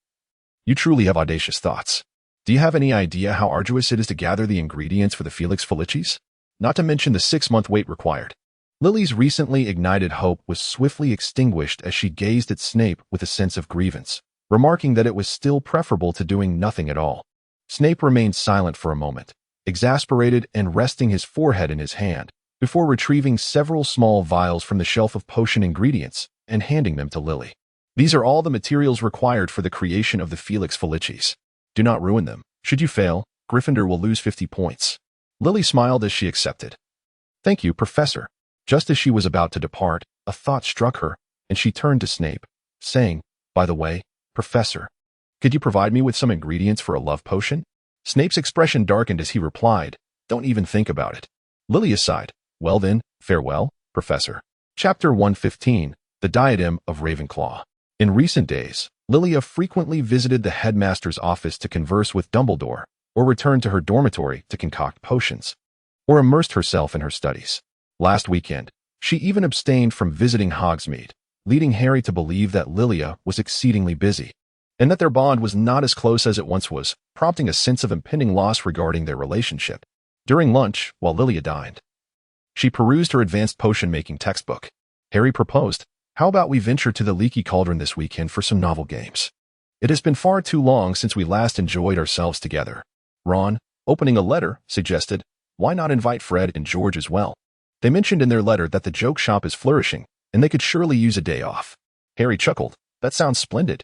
"You truly have audacious thoughts. Do you have any idea how arduous it is to gather the ingredients for the Felix Felicis? Not to mention the 6-month wait required." Lily's recently ignited hope was swiftly extinguished as she gazed at Snape with a sense of grievance, remarking that it was still preferable to doing nothing at all. Snape remained silent for a moment, exasperated and resting his forehead in his hand, before retrieving several small vials from the shelf of potion ingredients and handing them to Lily. "These are all the materials required for the creation of the Felix Felicis. Do not ruin them. Should you fail, Gryffindor will lose 50 points. Lily smiled as she accepted. "Thank you, Professor." Just as she was about to depart, a thought struck her, and she turned to Snape, saying, "By the way, Professor, could you provide me with some ingredients for a love potion?" Snape's expression darkened as he replied, Don't even think about it. Lilia sighed. Well then, farewell, Professor. Chapter 115, The Diadem of Ravenclaw. In recent days, Lilia frequently visited the headmaster's office to converse with Dumbledore, or returned to her dormitory to concoct potions, or immersed herself in her studies. Last weekend, she even abstained from visiting Hogsmeade, leading Harry to believe that Lilia was exceedingly busy, and that their bond was not as close as it once was, prompting a sense of impending loss regarding their relationship. During lunch, while Lilia dined, she perused her advanced potion-making textbook. Harry proposed, "How about we venture to the Leaky Cauldron this weekend for some novel games? It has been far too long since we last enjoyed ourselves together." Ron, opening a letter, suggested, "Why not invite Fred and George as well? They mentioned in their letter that the joke shop is flourishing, and they could surely use a day off." Harry chuckled. "That sounds splendid.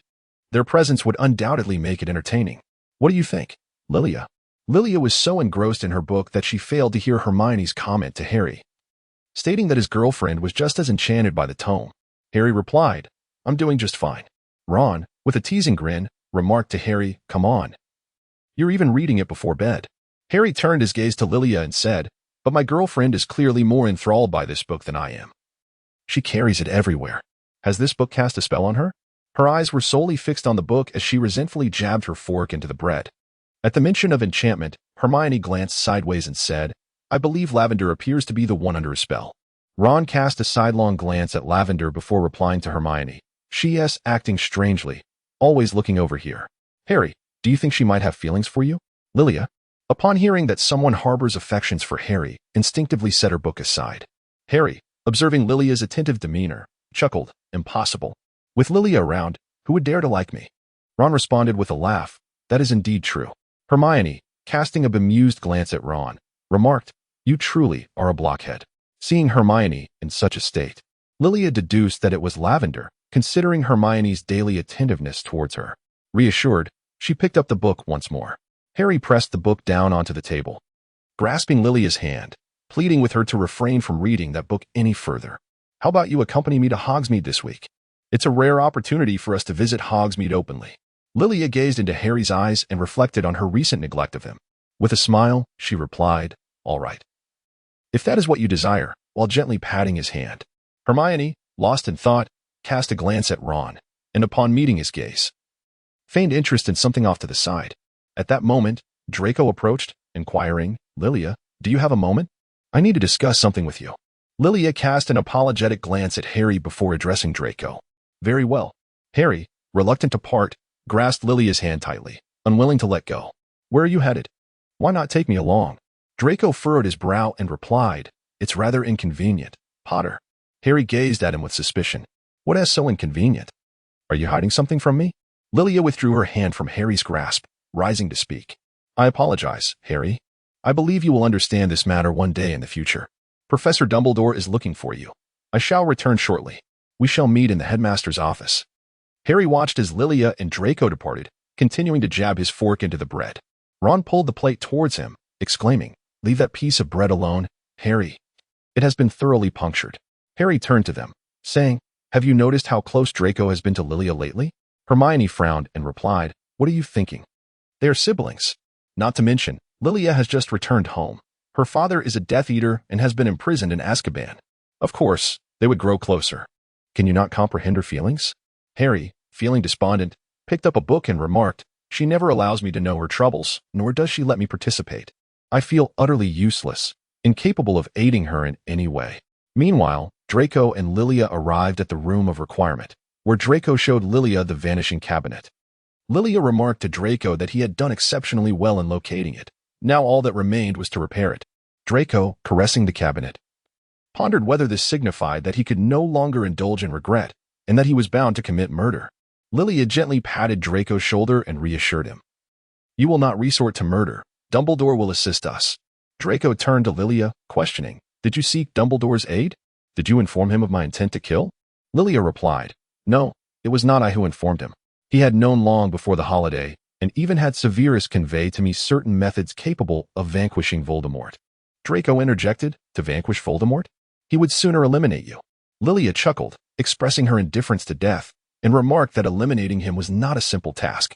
Their presence would undoubtedly make it entertaining. What do you think, Lilia?" Lilia was so engrossed in her book that she failed to hear Hermione's comment to Harry, stating that his girlfriend was just as enchanted by the tome. Harry replied, "I'm doing just fine." Ron, with a teasing grin, remarked to Harry, "Come on. You're even reading it before bed." Harry turned his gaze to Lilia and said, "But my girlfriend is clearly more enthralled by this book than I am. She carries it everywhere. Has this book cast a spell on her?" Her eyes were solely fixed on the book as she resentfully jabbed her fork into the bread. At the mention of enchantment, Hermione glanced sideways and said, "I believe Lavender appears to be the one under a spell." Ron cast a sidelong glance at Lavender before replying to Hermione, "She is acting strangely, always looking over here. Harry, do you think she might have feelings for you?" Lilia, upon hearing that someone harbors affections for Harry, instinctively set her book aside. Harry, observing Lilia's attentive demeanor, chuckled, "Impossible. With Lilia around, who would dare to like me?" Ron responded with a laugh, "That is indeed true." Hermione, casting a bemused glance at Ron, remarked, "You truly are a blockhead." Seeing Hermione in such a state, Lilia deduced that it was Lavender, considering Hermione's daily attentiveness towards her. Reassured, she picked up the book once more. Harry pressed the book down onto the table, grasping Lilia's hand, pleading with her to refrain from reading that book any further. "How about you accompany me to Hogsmeade this week? It's a rare opportunity for us to visit Hogsmeade openly." Lilia gazed into Harry's eyes and reflected on her recent neglect of him. With a smile, she replied, "All right, if that is what you desire," while gently patting his hand. Hermione, lost in thought, cast a glance at Ron, and upon meeting his gaze, feigned interest in something off to the side. At that moment, Draco approached, inquiring, "Lilia, do you have a moment? I need to discuss something with you." Lilia cast an apologetic glance at Harry before addressing Draco. "Very well." Harry, reluctant to part, grasped Lilia's hand tightly, unwilling to let go. "Where are you headed? Why not take me along?" Draco furrowed his brow and replied, "It's rather inconvenient, Potter." Harry gazed at him with suspicion. "What is so inconvenient? Are you hiding something from me?" Lilia withdrew her hand from Harry's grasp, rising to speak. "I apologize, Harry. I believe you will understand this matter one day in the future. Professor Dumbledore is looking for you. I shall return shortly. We shall meet in the headmaster's office." Harry watched as Lilia and Draco departed, continuing to jab his fork into the bread. Ron pulled the plate towards him, exclaiming, "Leave that piece of bread alone, Harry. It has been thoroughly punctured." Harry turned to them, saying, "Have you noticed how close Draco has been to Lilia lately?" Hermione frowned and replied, "What are you thinking? They are siblings. Not to mention, Lilia has just returned home. Her father is a Death Eater and has been imprisoned in Azkaban. Of course, they would grow closer. Can you not comprehend her feelings?" Harry, feeling despondent, picked up a book and remarked, "She never allows me to know her troubles, nor does she let me participate. I feel utterly useless, incapable of aiding her in any way." Meanwhile, Draco and Lilia arrived at the room of requirement, where Draco showed Lilia the vanishing cabinet. Lilia remarked to Draco that he had done exceptionally well in locating it. Now all that remained was to repair it. Draco, caressing the cabinet, pondered whether this signified that he could no longer indulge in regret, and that he was bound to commit murder. Lilia gently patted Draco's shoulder and reassured him. "You will not resort to murder. Dumbledore will assist us." Draco turned to Lilia, questioning, "Did you seek Dumbledore's aid? Did you inform him of my intent to kill?" Lilia replied, "No, it was not I who informed him. He had known long before the holiday, and even had Severus convey to me certain methods capable of vanquishing Voldemort." Draco interjected, "To vanquish Voldemort? He would sooner eliminate you." Lilia chuckled, expressing her indifference to death, and remarked that eliminating him was not a simple task.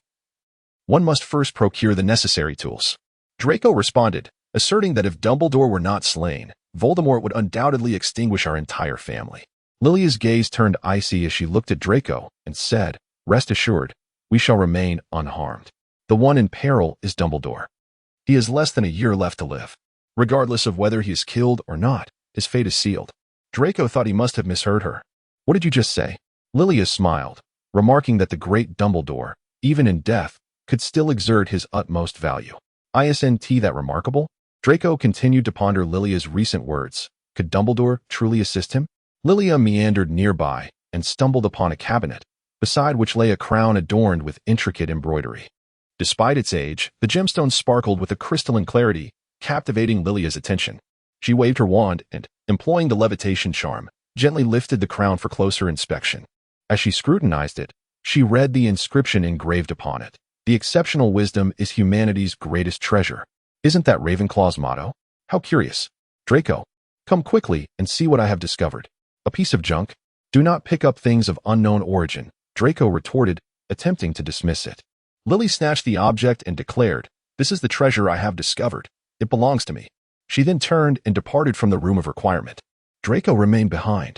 One must first procure the necessary tools. Draco responded, asserting that if Dumbledore were not slain, Voldemort would undoubtedly extinguish our entire family. Lilia's gaze turned icy as she looked at Draco and said, "Rest assured, we shall remain unharmed. The one in peril is Dumbledore. He has less than a year left to live. Regardless of whether he is killed or not, his fate is sealed." Draco thought he must have misheard her. "What did you just say?" Lilia smiled, remarking that the great Dumbledore, even in death, could still exert his utmost value. Isn't that remarkable? Draco continued to ponder Lilia's recent words. Could Dumbledore truly assist him? Lilia meandered nearby and stumbled upon a cabinet, beside which lay a crown adorned with intricate embroidery. Despite its age, the gemstone sparkled with a crystalline clarity, captivating Lilia's attention. She waved her wand and, employing the levitation charm, gently lifted the crown for closer inspection. As she scrutinized it, she read the inscription engraved upon it. "The exceptional wisdom is humanity's greatest treasure." Isn't that Ravenclaw's motto? How curious. Draco, come quickly and see what I have discovered. A piece of junk? Do not pick up things of unknown origin, Draco retorted, attempting to dismiss it. Lily snatched the object and declared, "This is the treasure I have discovered. It belongs to me." She then turned and departed from the room of requirement. Draco remained behind,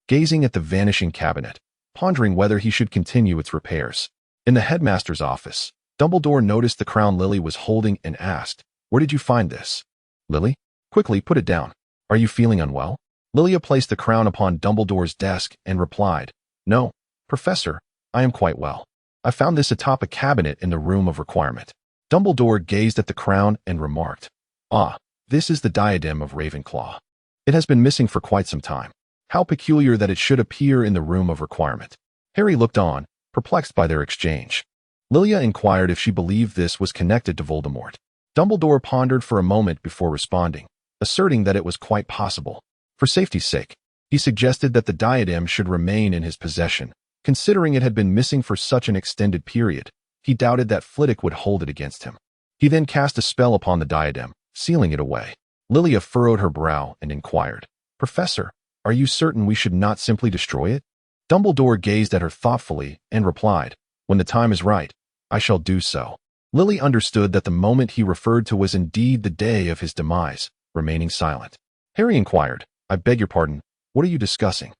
gazing at the vanishing cabinet, pondering whether he should continue its repairs. In the headmaster's office, Dumbledore noticed the crown Lily was holding and asked, "Where did you find this?" "Lily, quickly put it down. Are you feeling unwell?" Lilia placed the crown upon Dumbledore's desk and replied, "No, Professor, I am quite well. I found this atop a cabinet in the room of requirement." Dumbledore gazed at the crown and remarked, "Ah, this is the diadem of Ravenclaw. It has been missing for quite some time. How peculiar that it should appear in the room of requirement." Harry looked on, perplexed by their exchange. Lilia inquired if she believed this was connected to Voldemort. Dumbledore pondered for a moment before responding, asserting that it was quite possible. For safety's sake, he suggested that the diadem should remain in his possession. Considering it had been missing for such an extended period, he doubted that Flitwick would hold it against him. He then cast a spell upon the diadem, sealing it away. Lilia furrowed her brow and inquired, "Professor, are you certain we should not simply destroy it?" Dumbledore gazed at her thoughtfully and replied, "When the time is right, I shall do so." Lily understood that the moment he referred to was indeed the day of his demise, remaining silent. Harry inquired, "I beg your pardon, what are you discussing?"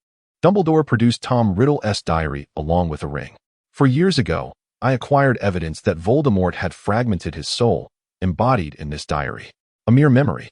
Dumbledore produced Tom Riddle's diary along with a ring. "For years ago, I acquired evidence that Voldemort had fragmented his soul, embodied in this diary. A mere memory,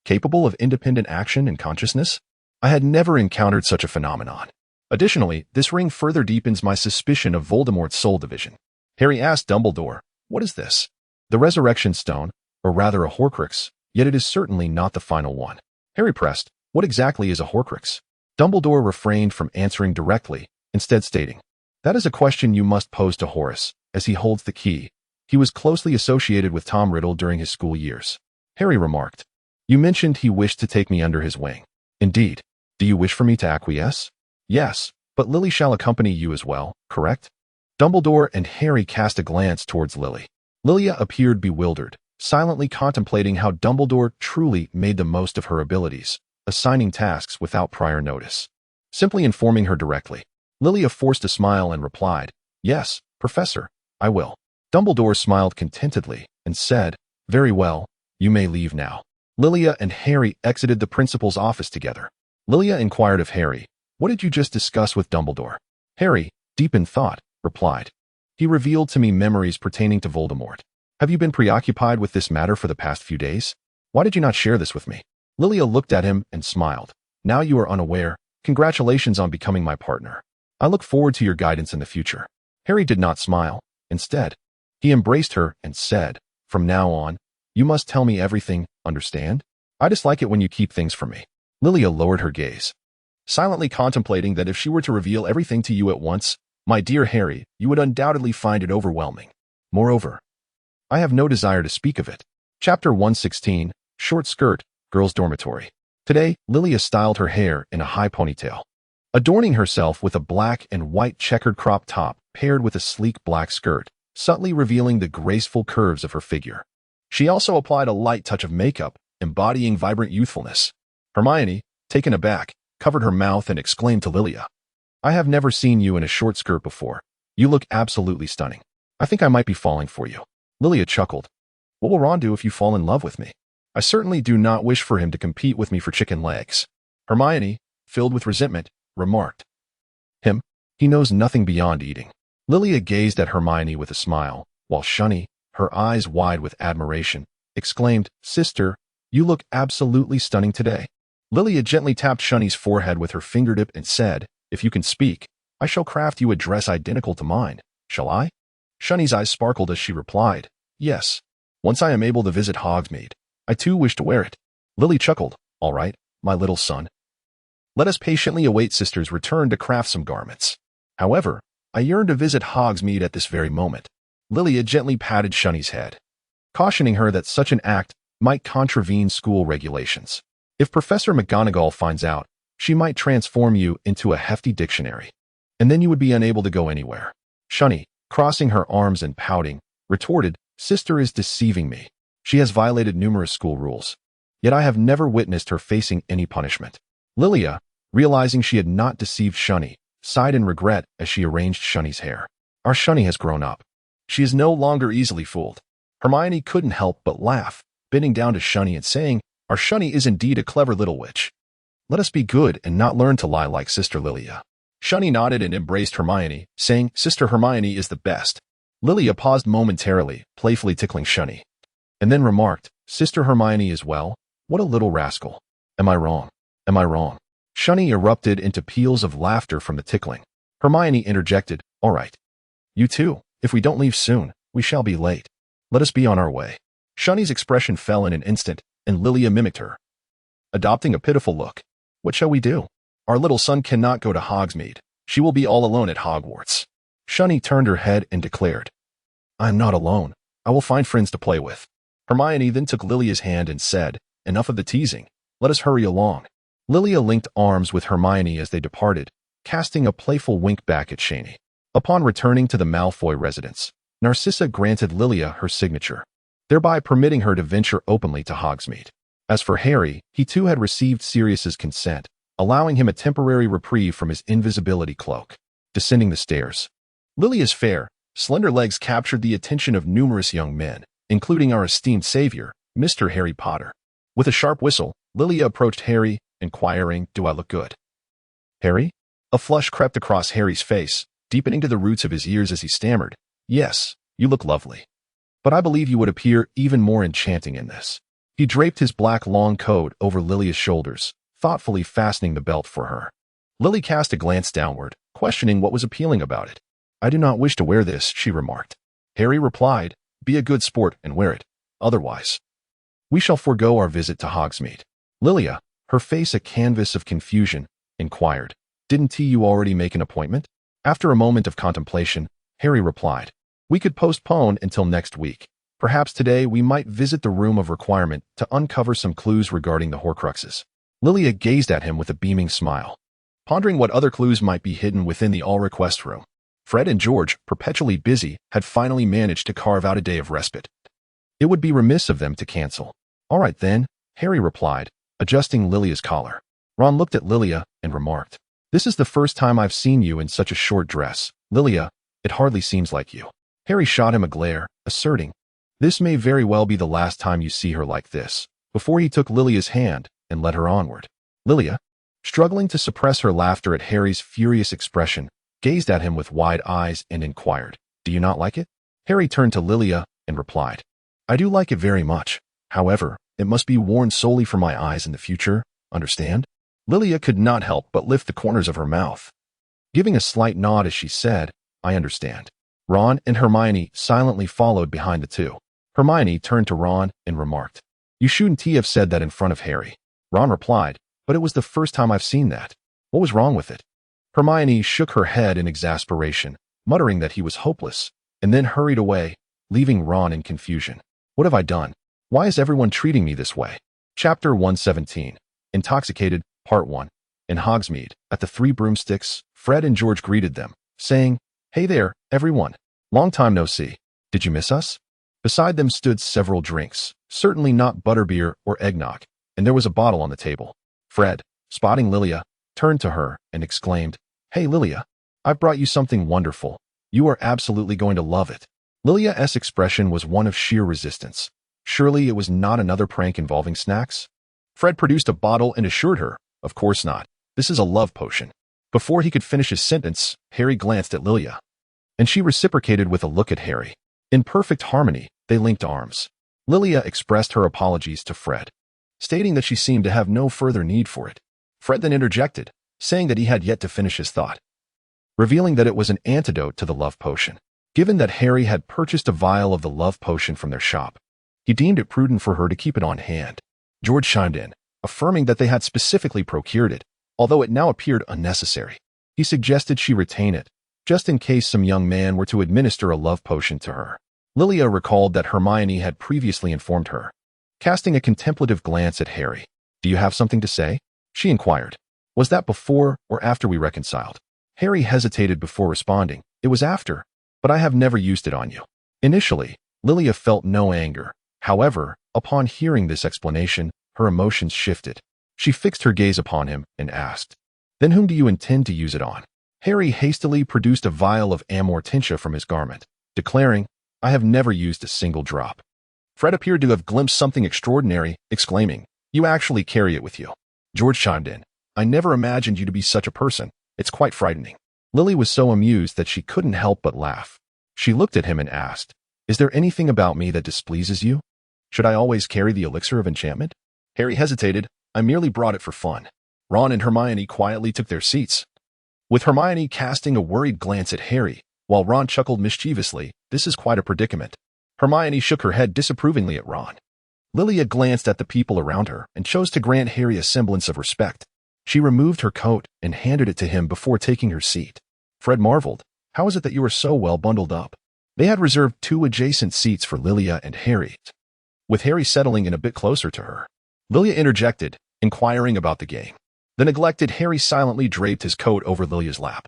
capable of independent action and consciousness? I had never encountered such a phenomenon. Additionally, this ring further deepens my suspicion of Voldemort's soul division." Harry asked Dumbledore, "What is this?" "The Resurrection Stone, or rather a Horcrux, yet it is certainly not the final one." Harry pressed, "What exactly is a Horcrux?" Dumbledore refrained from answering directly, instead stating, "That is a question you must pose to Horace, as he holds the key. He was closely associated with Tom Riddle during his school years." Harry remarked, "You mentioned he wished to take me under his wing. Indeed. Do you wish for me to acquiesce?" "Yes, but Lily shall accompany you as well, correct?" Dumbledore and Harry cast a glance towards Lily. Lilia appeared bewildered, silently contemplating how Dumbledore truly made the most of her abilities, assigning tasks without prior notice. Simply informing her directly, Lilia forced a smile and replied, "Yes, Professor, I will." Dumbledore smiled contentedly and said, "Very well, you may leave now." Lilia and Harry exited the principal's office together. Lilia inquired of Harry, "What did you just discuss with Dumbledore?" Harry, deep in thought, replied, "He revealed to me memories pertaining to Voldemort. Have you been preoccupied with this matter for the past few days? Why did you not share this with me?" Lilia looked at him and smiled. "Now you are unaware. Congratulations on becoming my partner. I look forward to your guidance in the future." Harry did not smile. Instead, he embraced her and said, "From now on, you must tell me everything, understand? I dislike it when you keep things from me." Lilia lowered her gaze, silently contemplating that if she were to reveal everything to you at once, "My dear Harry, you would undoubtedly find it overwhelming. Moreover, I have no desire to speak of it." Chapter 116, Short Skirt, Girls' Dormitory. Today, Lilia styled her hair in a high ponytail, adorning herself with a black and white checkered crop top paired with a sleek black skirt, subtly revealing the graceful curves of her figure. She also applied a light touch of makeup, embodying vibrant youthfulness. Hermione, taken aback, covered her mouth and exclaimed to Lilia, "I have never seen you in a short skirt before. You look absolutely stunning. I think I might be falling for you." Lilia chuckled. "What will Ron do if you fall in love with me?" I certainly do not wish for him to compete with me for chicken legs. Hermione, filled with resentment, remarked. Him? He knows nothing beyond eating. Lilia gazed at Hermione with a smile, while Shunny, her eyes wide with admiration, exclaimed, Sister, you look absolutely stunning today. Lilia gently tapped Shunny's forehead with her fingertip and said, If you can speak, I shall craft you a dress identical to mine. Shall I? Shunny's eyes sparkled as she replied, Yes. Once I am able to visit Hogsmeade, I too wish to wear it. Lily chuckled, All right, my little son. Let us patiently await Sister's return to craft some garments. However, I yearn to visit Hogsmeade at this very moment. Lilia gently patted Shunny's head, cautioning her that such an act might contravene school regulations. If Professor McGonagall finds out, she might transform you into a hefty dictionary, and then you would be unable to go anywhere. Shunny, crossing her arms and pouting, retorted, Sister is deceiving me. She has violated numerous school rules, yet I have never witnessed her facing any punishment. Lilia, realizing she had not deceived Shunny, sighed in regret as she arranged Shunny's hair. Our Shunny has grown up. She is no longer easily fooled. Hermione couldn't help but laugh, bending down to Shunny and saying, Our Shunny is indeed a clever little witch. Let us be good and not learn to lie like Sister Lilia. Shunny nodded and embraced Hermione, saying, Sister Hermione is the best. Lilia paused momentarily, playfully tickling Shunny, and then remarked, Sister Hermione as well? What a little rascal. Am I wrong? Am I wrong? Shunny erupted into peals of laughter from the tickling. Hermione interjected, All right. You too. If we don't leave soon, we shall be late. Let us be on our way. Shunny's expression fell in an instant, and Lilia mimicked her, adopting a pitiful look. What shall we do? Our little son cannot go to Hogsmeade. She will be all alone at Hogwarts. Shunny turned her head and declared, I am not alone. I will find friends to play with. Hermione then took Lilia's hand and said, Enough of the teasing. Let us hurry along. Lilia linked arms with Hermione as they departed, casting a playful wink back at Shani. Upon returning to the Malfoy residence, Narcissa granted Lilia her signature, thereby permitting her to venture openly to Hogsmeade. As for Harry, he too had received Sirius's consent, allowing him a temporary reprieve from his invisibility cloak. Descending the stairs, Lilia's fair, slender legs captured the attention of numerous young men, including our esteemed savior, Mr. Harry Potter. With a sharp whistle, Lilia approached Harry, inquiring, Do I look good? Harry? A flush crept across Harry's face, deepening to the roots of his ears as he stammered, Yes, you look lovely. But I believe you would appear even more enchanting in this. He draped his black long coat over Lilia's shoulders, thoughtfully fastening the belt for her. Lily cast a glance downward, questioning what was appealing about it. I do not wish to wear this, she remarked. Harry replied, Be a good sport and wear it. Otherwise, we shall forego our visit to Hogsmeade. Lilia, her face a canvas of confusion, inquired, Didn't you already make an appointment? After a moment of contemplation, Harry replied, We could postpone until next week. Perhaps today we might visit the Room of Requirement to uncover some clues regarding the Horcruxes. Lilia gazed at him with a beaming smile, pondering what other clues might be hidden within the all-request room. Fred and George, perpetually busy, had finally managed to carve out a day of respite. It would be remiss of them to cancel. All right then, Harry replied, adjusting Lilia's collar. Ron looked at Lilia and remarked, This is the first time I've seen you in such a short dress. Lilia, it hardly seems like you. Harry shot him a glare, asserting, This may very well be the last time you see her like this, before he took Lilia's hand and led her onward. Lilia, struggling to suppress her laughter at Harry's furious expression, gazed at him with wide eyes and inquired, Do you not like it? Harry turned to Lilia and replied, I do like it very much. However, it must be worn solely for my eyes in the future, understand? Lilia could not help but lift the corners of her mouth, giving a slight nod as she said, I understand. Ron and Hermione silently followed behind the two. Hermione turned to Ron and remarked, You shouldn't have said that in front of Harry. Ron replied, But it was the first time I've seen that. What was wrong with it? Hermione shook her head in exasperation, muttering that he was hopeless, and then hurried away, leaving Ron in confusion. What have I done? Why is everyone treating me this way? Chapter 117. Intoxicated, Part 1. In Hogsmeade, at the Three Broomsticks, Fred and George greeted them, saying, Hey there, everyone. Long time no see. Did you miss us? Beside them stood several drinks, certainly not butterbeer or eggnog, and there was a bottle on the table. Fred, spotting Lilia, turned to her and exclaimed, Hey Lilia, I've brought you something wonderful. You are absolutely going to love it. Lilia's expression was one of sheer resistance, Surely it was not another prank involving snacks? Fred produced a bottle and assured her, of course not. This is a love potion. Before he could finish his sentence, Harry glanced at Lilia. And she reciprocated with a look at Harry. In perfect harmony, they linked arms. Lilia expressed her apologies to Fred, stating that she seemed to have no further need for it. Fred then interjected, saying that he had yet to finish his thought, revealing that it was an antidote to the love potion. Given that Harry had purchased a vial of the love potion from their shop, he deemed it prudent for her to keep it on hand. George chimed in, affirming that they had specifically procured it, although it now appeared unnecessary. He suggested she retain it, just in case some young man were to administer a love potion to her. Lilia recalled that Hermione had previously informed her, casting a contemplative glance at Harry. "Do you have something to say?" she inquired. "Was that before or after we reconciled?" Harry hesitated before responding. "It was after, but I have never used it on you." Initially, Lilia felt no anger. However, upon hearing this explanation, her emotions shifted. She fixed her gaze upon him and asked, "Then whom do you intend to use it on?" Harry hastily produced a vial of amortentia from his garment, declaring, "I have never used a single drop." Fred appeared to have glimpsed something extraordinary, exclaiming, "You actually carry it with you." George chimed in, "I never imagined you to be such a person. It's quite frightening." Lily was so amused that she couldn't help but laugh. She looked at him and asked, "Is there anything about me that displeases you? Should I always carry the elixir of enchantment?" Harry hesitated. "I merely brought it for fun." Ron and Hermione quietly took their seats, with Hermione casting a worried glance at Harry, while Ron chuckled mischievously. "This is quite a predicament." Hermione shook her head disapprovingly at Ron. Lilia glanced at the people around her and chose to grant Harry a semblance of respect. She removed her coat and handed it to him before taking her seat. Fred marveled, "How is it that you are so well bundled up?" They had reserved 2 adjacent seats for Lilia and Harry, with Harry settling in a bit closer to her. Lilia interjected, inquiring about the game. The neglected Harry silently draped his coat over Lilia's lap,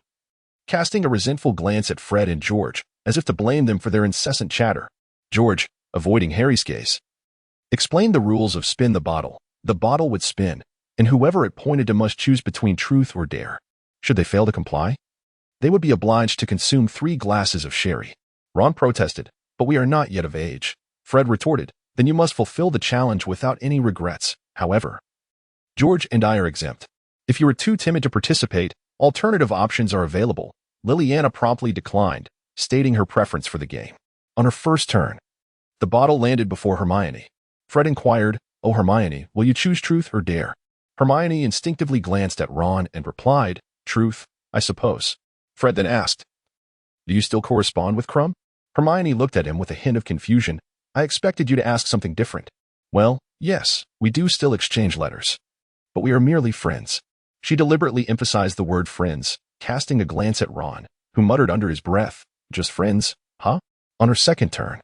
casting a resentful glance at Fred and George, as if to blame them for their incessant chatter. George, avoiding Harry's gaze, explained the rules of spin the bottle. The bottle would spin, and whoever it pointed to must choose between truth or dare. Should they fail to comply, they would be obliged to consume 3 glasses of sherry. Ron protested, "But we are not yet of age." Fred retorted, "Then you must fulfill the challenge without any regrets. However, George and I are exempt. If you are too timid to participate, alternative options are available." Liliana promptly declined, stating her preference for the game. On her first turn, the bottle landed before Hermione. Fred inquired, "Oh Hermione, will you choose truth or dare?" Hermione instinctively glanced at Ron and replied, "Truth, I suppose." Fred then asked, "Do you still correspond with Crumb?" Hermione looked at him with a hint of confusion. "I expected you to ask something different." "Well, yes, we do still exchange letters, but we are merely friends." She deliberately emphasized the word friends, casting a glance at Ron, who muttered under his breath, "Just friends, huh?" On her second turn,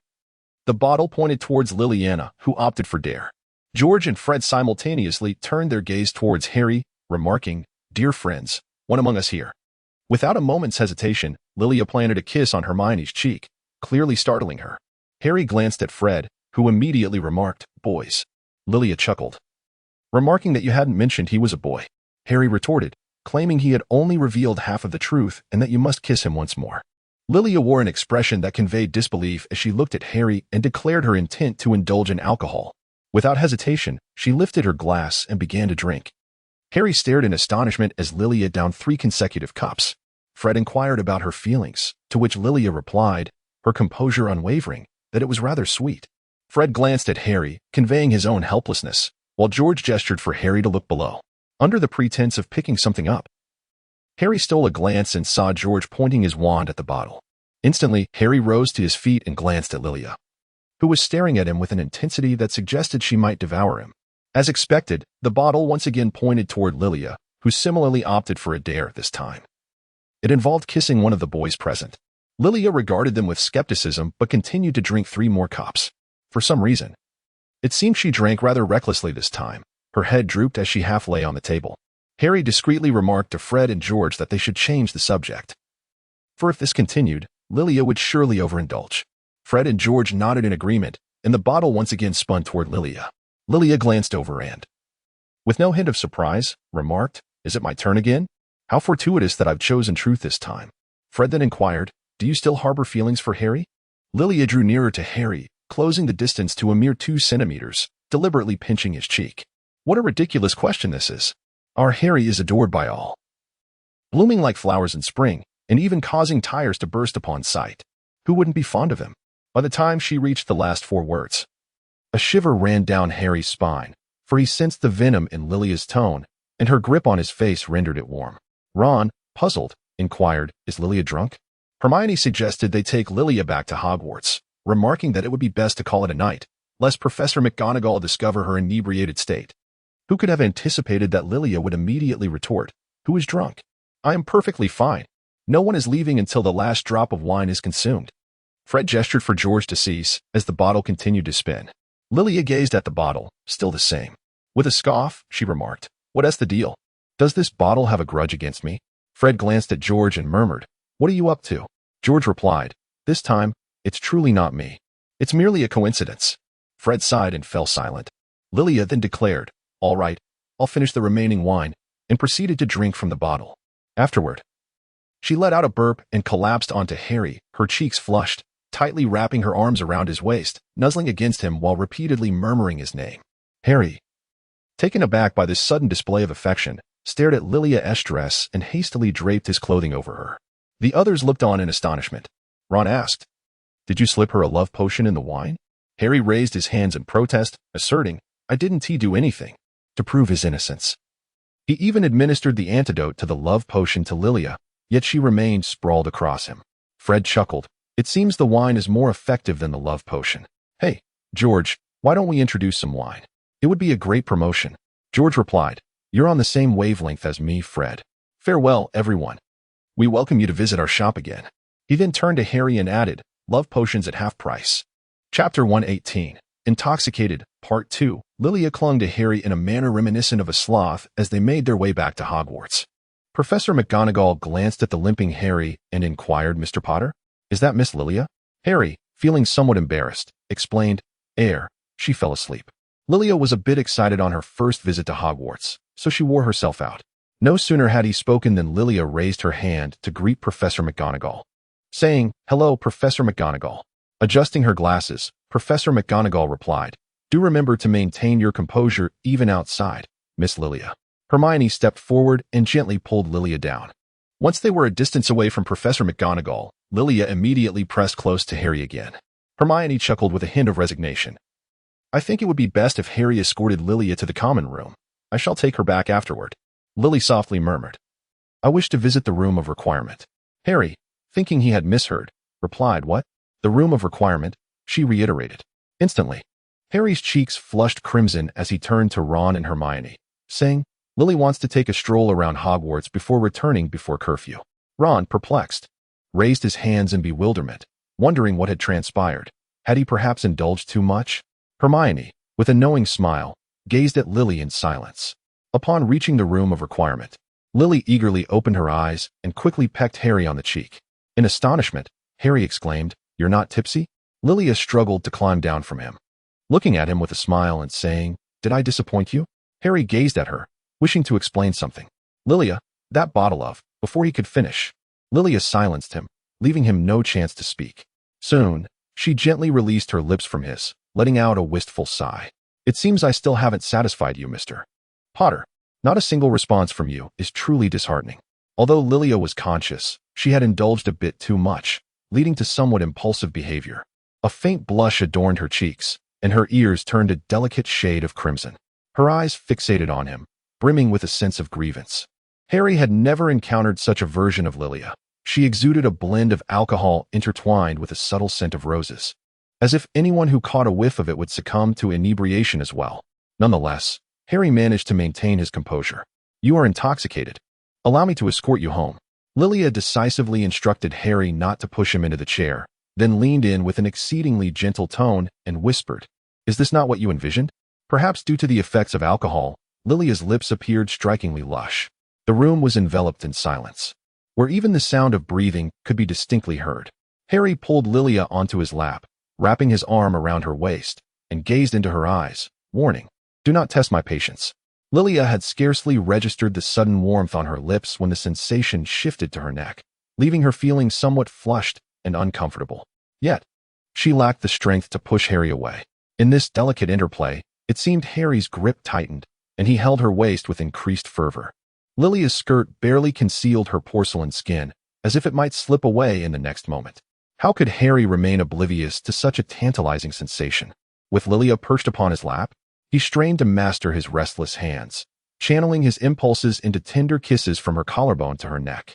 the bottle pointed towards Liliana, who opted for dare. George and Fred simultaneously turned their gaze towards Harry, remarking, "Dear friends, one among us here." Without a moment's hesitation, Lilia planted a kiss on Hermione's cheek, clearly startling her. Harry glanced at Fred, who immediately remarked, "Boys." Lilia chuckled, remarking that you hadn't mentioned he was a boy. Harry retorted, claiming he had only revealed half of the truth and that you must kiss him once more. Lilia wore an expression that conveyed disbelief as she looked at Harry and declared her intent to indulge in alcohol. Without hesitation, she lifted her glass and began to drink. Harry stared in astonishment as Lilia downed 3 consecutive cups. Fred inquired about her feelings, to which Lilia replied, her composure unwavering, that it was rather sweet. Fred glanced at Harry, conveying his own helplessness, while George gestured for Harry to look below. Under the pretense of picking something up, Harry stole a glance and saw George pointing his wand at the bottle. Instantly, Harry rose to his feet and glanced at Lilia, who was staring at him with an intensity that suggested she might devour him. As expected, the bottle once again pointed toward Lilia, who similarly opted for a dare this time. It involved kissing one of the boys present. Lilia regarded them with skepticism but continued to drink 3 more cups. For some reason, it seemed she drank rather recklessly this time. Her head drooped as she half lay on the table. Harry discreetly remarked to Fred and George that they should change the subject, for if this continued, Lilia would surely overindulge. Fred and George nodded in agreement, and the bottle once again spun toward Lilia. Lilia glanced over and, with no hint of surprise, remarked, "Is it my turn again? How fortuitous that I've chosen truth this time." Fred then inquired, "Do you still harbor feelings for Harry?" Lilia drew nearer to Harry, closing the distance to a mere 2 centimeters, deliberately pinching his cheek. What a ridiculous question this is. Our Harry is adored by all, blooming like flowers in spring, and even causing tires to burst upon sight. Who wouldn't be fond of him? By the time she reached the last 4 words, a shiver ran down Harry's spine, for he sensed the venom in Lilia's tone, and her grip on his face rendered it warm. Ron, puzzled, inquired, "Is Lilia drunk?" Hermione suggested they take Lilia back to Hogwarts, remarking that it would be best to call it a night, lest Professor McGonagall discover her inebriated state. Who could have anticipated that Lilia would immediately retort, "Who is drunk? I am perfectly fine. No one is leaving until the last drop of wine is consumed." Fred gestured for George to cease as the bottle continued to spin. Lilia gazed at the bottle, still the same. With a scoff, she remarked, "What's the deal? Does this bottle have a grudge against me?" Fred glanced at George and murmured, "What are you up to?" George replied, "This time, it's truly not me. It's merely a coincidence." Fred sighed and fell silent. Lilia then declared, "All right, I'll finish the remaining wine," and proceeded to drink from the bottle. Afterward, she let out a burp and collapsed onto Harry, her cheeks flushed, tightly wrapping her arms around his waist, nuzzling against him while repeatedly murmuring his name. Harry, taken aback by this sudden display of affection, stared at Lilia's dress and hastily draped his clothing over her. The others looked on in astonishment. Ron asked, "Did you slip her a love potion in the wine?" Harry raised his hands in protest, asserting, "I didn't do anything," to prove his innocence. He even administered the antidote to the love potion to Lilia, yet she remained sprawled across him. Fred chuckled. "It seems the wine is more effective than the love potion. Hey, George, why don't we introduce some wine? It would be a great promotion." George replied, "You're on the same wavelength as me, Fred. Farewell, everyone. We welcome you to visit our shop again." He then turned to Harry and added, "Love potions at half price." Chapter 118. Intoxicated, Part 2. Lilia clung to Harry in a manner reminiscent of a sloth as they made their way back to Hogwarts. Professor McGonagall glanced at the limping Harry and inquired, "Mr. Potter, is that Miss Lilia?" Harry, feeling somewhat embarrassed, explained, She fell asleep." Lilia was a bit excited on her first visit to Hogwarts, so she wore herself out. No sooner had he spoken than Lilia raised her hand to greet Professor McGonagall, saying, "Hello, Professor McGonagall." Adjusting her glasses, Professor McGonagall replied, "Do remember to maintain your composure even outside, Miss Lilia." Hermione stepped forward and gently pulled Lilia down. Once they were a distance away from Professor McGonagall, Lilia immediately pressed close to Harry again. Hermione chuckled with a hint of resignation. "I think it would be best if Harry escorted Lilia to the common room. I shall take her back afterward." Lily softly murmured, "I wish to visit the room of requirement." Harry, thinking he had misheard, replied, "What? The room of requirement?" She reiterated. Instantly, Harry's cheeks flushed crimson as he turned to Ron and Hermione, saying, "Lily wants to take a stroll around Hogwarts before returning before curfew." Ron, perplexed, raised his hands in bewilderment, wondering what had transpired. Had he perhaps indulged too much? Hermione, with a knowing smile, gazed at Lily in silence. Upon reaching the room of requirement, Lily eagerly opened her eyes and quickly pecked Harry on the cheek. In astonishment, Harry exclaimed, "You're not tipsy?" Lilia struggled to climb down from him, looking at him with a smile and saying, "Did I disappoint you?" Harry gazed at her, wishing to explain something. "Lilia, that bottle of..." Before he could finish, Lilia silenced him, leaving him no chance to speak. Soon, she gently released her lips from his, letting out a wistful sigh. "It seems I still haven't satisfied you, Mr. Potter. Not a single response from you is truly disheartening." Although Lilia was conscious, she had indulged a bit too much, leading to somewhat impulsive behavior. A faint blush adorned her cheeks, and her ears turned a delicate shade of crimson. Her eyes fixated on him, brimming with a sense of grievance. Harry had never encountered such a version of Lilia. She exuded a blend of alcohol intertwined with a subtle scent of roses, as if anyone who caught a whiff of it would succumb to inebriation as well. Nonetheless, Harry managed to maintain his composure. "You are intoxicated. Allow me to escort you home." Lilia decisively instructed Harry not to push him into the chair, then leaned in with an exceedingly gentle tone and whispered, "Is this not what you envisioned?" Perhaps due to the effects of alcohol, Lilia's lips appeared strikingly lush. The room was enveloped in silence, where even the sound of breathing could be distinctly heard. Harry pulled Lilia onto his lap, wrapping his arm around her waist, and gazed into her eyes, warning, "Do not test my patience." Lilia had scarcely registered the sudden warmth on her lips when the sensation shifted to her neck, leaving her feeling somewhat flushed and uncomfortable. Yet, She lacked the strength to push Harry away. In this delicate interplay, it seemed Harry's grip tightened, and he held her waist with increased fervor. Lilia's skirt barely concealed her porcelain skin, as if it might slip away in the next moment. How could Harry remain oblivious to such a tantalizing sensation? With Lilia perched upon his lap, he strained to master his restless hands, channeling his impulses into tender kisses from her collarbone to her neck.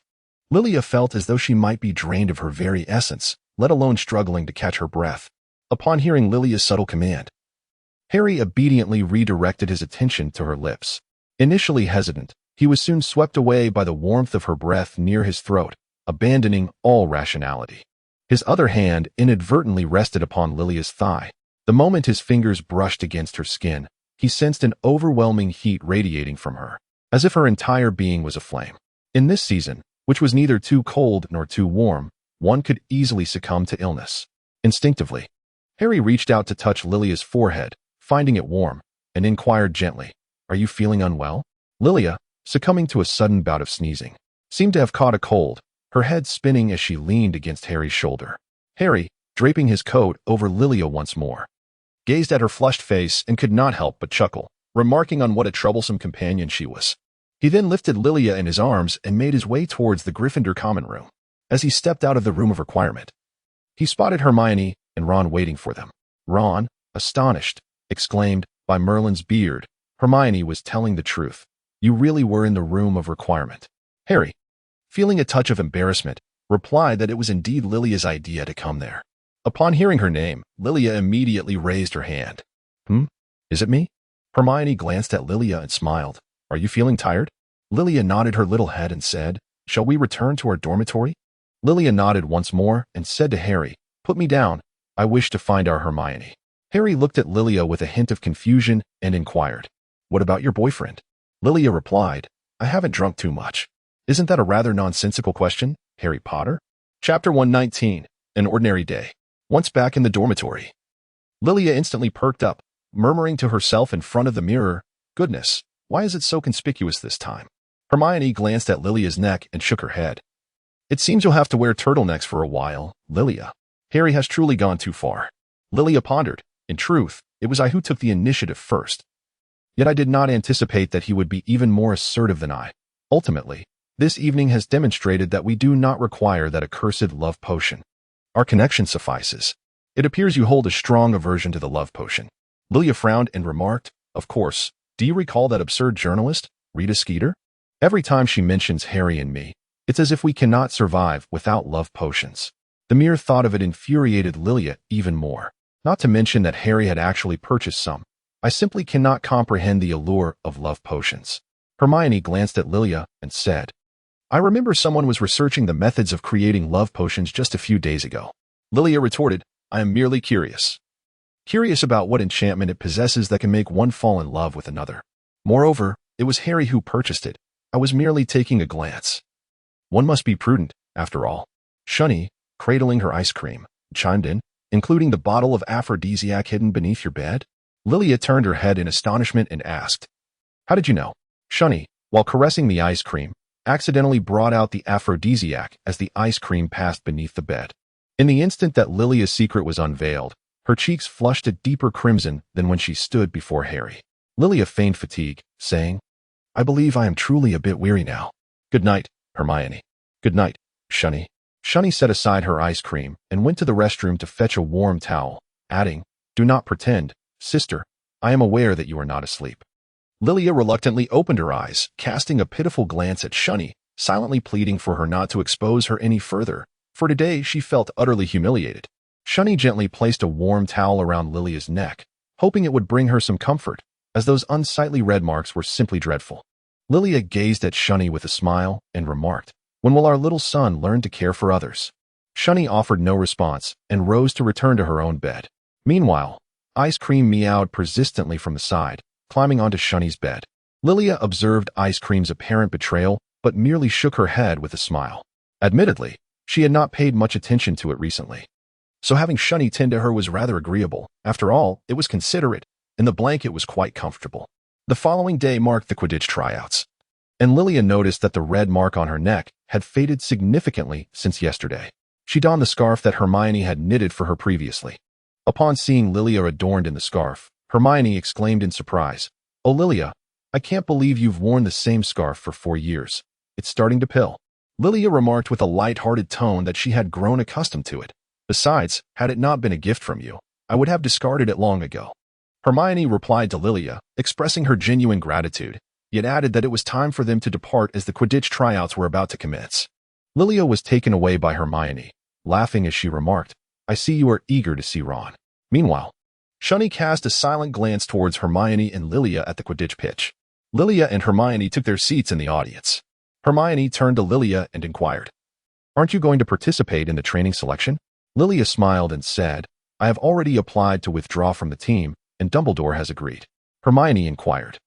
Lilia felt as though she might be drained of her very essence, let alone struggling to catch her breath. Upon hearing Lilia's subtle command, Harry obediently redirected his attention to her lips. Initially hesitant, he was soon swept away by the warmth of her breath near his throat, abandoning all rationality. His other hand inadvertently rested upon Lilia's thigh. The moment his fingers brushed against her skin, he sensed an overwhelming heat radiating from her, as if her entire being was aflame. In this season, which was neither too cold nor too warm, one could easily succumb to illness. Instinctively, Harry reached out to touch Lilia's forehead, finding it warm, and inquired gently, "Are you feeling unwell?" Lilia, succumbing to a sudden bout of sneezing, seemed to have caught a cold, her head spinning as she leaned against Harry's shoulder. Harry, draping his coat over Lilia once more, gazed at her flushed face and could not help but chuckle, remarking on what a troublesome companion she was. He then lifted Lilia in his arms and made his way towards the Gryffindor common room. As he stepped out of the room of requirement, he spotted Hermione and Ron waiting for them. Ron, astonished, exclaimed, "By Merlin's beard, Hermione was telling the truth. You really were in the room of requirement." Harry, feeling a touch of embarrassment, replied that it was indeed Lilia's idea to come there. Upon hearing her name, Lilia immediately raised her hand. Is it me?" Hermione glanced at Lilia and smiled. "Are you feeling tired?" Lilia nodded her little head and said, "Shall we return to our dormitory?" Lilia nodded once more and said to Harry, "Put me down. I wish to find our Hermione." Harry looked at Lilia with a hint of confusion and inquired, "What about your boyfriend?" Lilia replied, "I haven't drunk too much." "Isn't that a rather nonsensical question, Harry Potter?" Chapter 119, An Ordinary Day. Once back in the dormitory, Lilia instantly perked up, murmuring to herself in front of the mirror, "Goodness, why is it so conspicuous this time?" Hermione glanced at Lilia's neck and shook her head. "It seems you'll have to wear turtlenecks for a while, Lilia. Harry has truly gone too far." Lilia pondered. "In truth, it was I who took the initiative first. Yet I did not anticipate that he would be even more assertive than I. Ultimately, this evening has demonstrated that we do not require that accursed love potion. Our connection suffices. It appears you hold a strong aversion to the love potion." Lilia frowned and remarked, "Of course, do you recall that absurd journalist, Rita Skeeter? Every time she mentions Harry and me, it's as if we cannot survive without love potions." The mere thought of it infuriated Lilia even more. Not to mention that Harry had actually purchased some. "I simply cannot comprehend the allure of love potions." Hermione glanced at Lilia and said, "I remember someone was researching the methods of creating love potions just a few days ago." Lilia retorted, "I am merely curious. Curious about what enchantment it possesses that can make one fall in love with another. Moreover, it was Harry who purchased it. I was merely taking a glance." "One must be prudent, after all." Shunny, cradling her ice cream, chimed in, "Including the bottle of aphrodisiac hidden beneath your bed?" Lilia turned her head in astonishment and asked, "How did you know?" Shunny, while caressing the ice cream, accidentally brought out the aphrodisiac as the ice cream passed beneath the bed. In the instant that Lilia's secret was unveiled, her cheeks flushed a deeper crimson than when she stood before Harry. Lilia feigned fatigue, saying, "I believe I am truly a bit weary now. Good night, Hermione." "Good night, Shunny." Shunny set aside her ice cream and went to the restroom to fetch a warm towel, adding, "Do not pretend, sister. I am aware that you are not asleep." Lilia reluctantly opened her eyes, casting a pitiful glance at Shunny, silently pleading for her not to expose her any further, for today she felt utterly humiliated. Shunny gently placed a warm towel around Lilia's neck, hoping it would bring her some comfort, as those unsightly red marks were simply dreadful. Lilia gazed at Shunny with a smile and remarked, "When will our little son learn to care for others?" Shunny offered no response and rose to return to her own bed. Meanwhile, Ice Cream meowed persistently from the side, climbing onto Shunny's bed. Lilia observed Ice Cream's apparent betrayal, but merely shook her head with a smile. Admittedly, she had not paid much attention to it recently. So having Shunny tend to her was rather agreeable. After all, it was considerate, and the blanket was quite comfortable. The following day marked the Quidditch tryouts, and Lilia noticed that the red mark on her neck had faded significantly since yesterday. She donned the scarf that Hermione had knitted for her previously. Upon seeing Lilia adorned in the scarf, Hermione exclaimed in surprise, "Oh, Lilia, I can't believe you've worn the same scarf for 4 years. It's starting to pill." Lilia remarked with a light-hearted tone that she had grown accustomed to it. "Besides, had it not been a gift from you, I would have discarded it long ago." Hermione replied to Lilia, expressing her genuine gratitude, yet added that it was time for them to depart as the Quidditch tryouts were about to commence. Lilia was taken away by Hermione, laughing as she remarked, "I see you are eager to see Ron." Meanwhile, Shunny cast a silent glance towards Hermione and Lilia at the Quidditch pitch. Lilia and Hermione took their seats in the audience. Hermione turned to Lilia and inquired, "Aren't you going to participate in the training selection?" Lilia smiled and said, "I have already applied to withdraw from the team, and Dumbledore has agreed." Hermione inquired,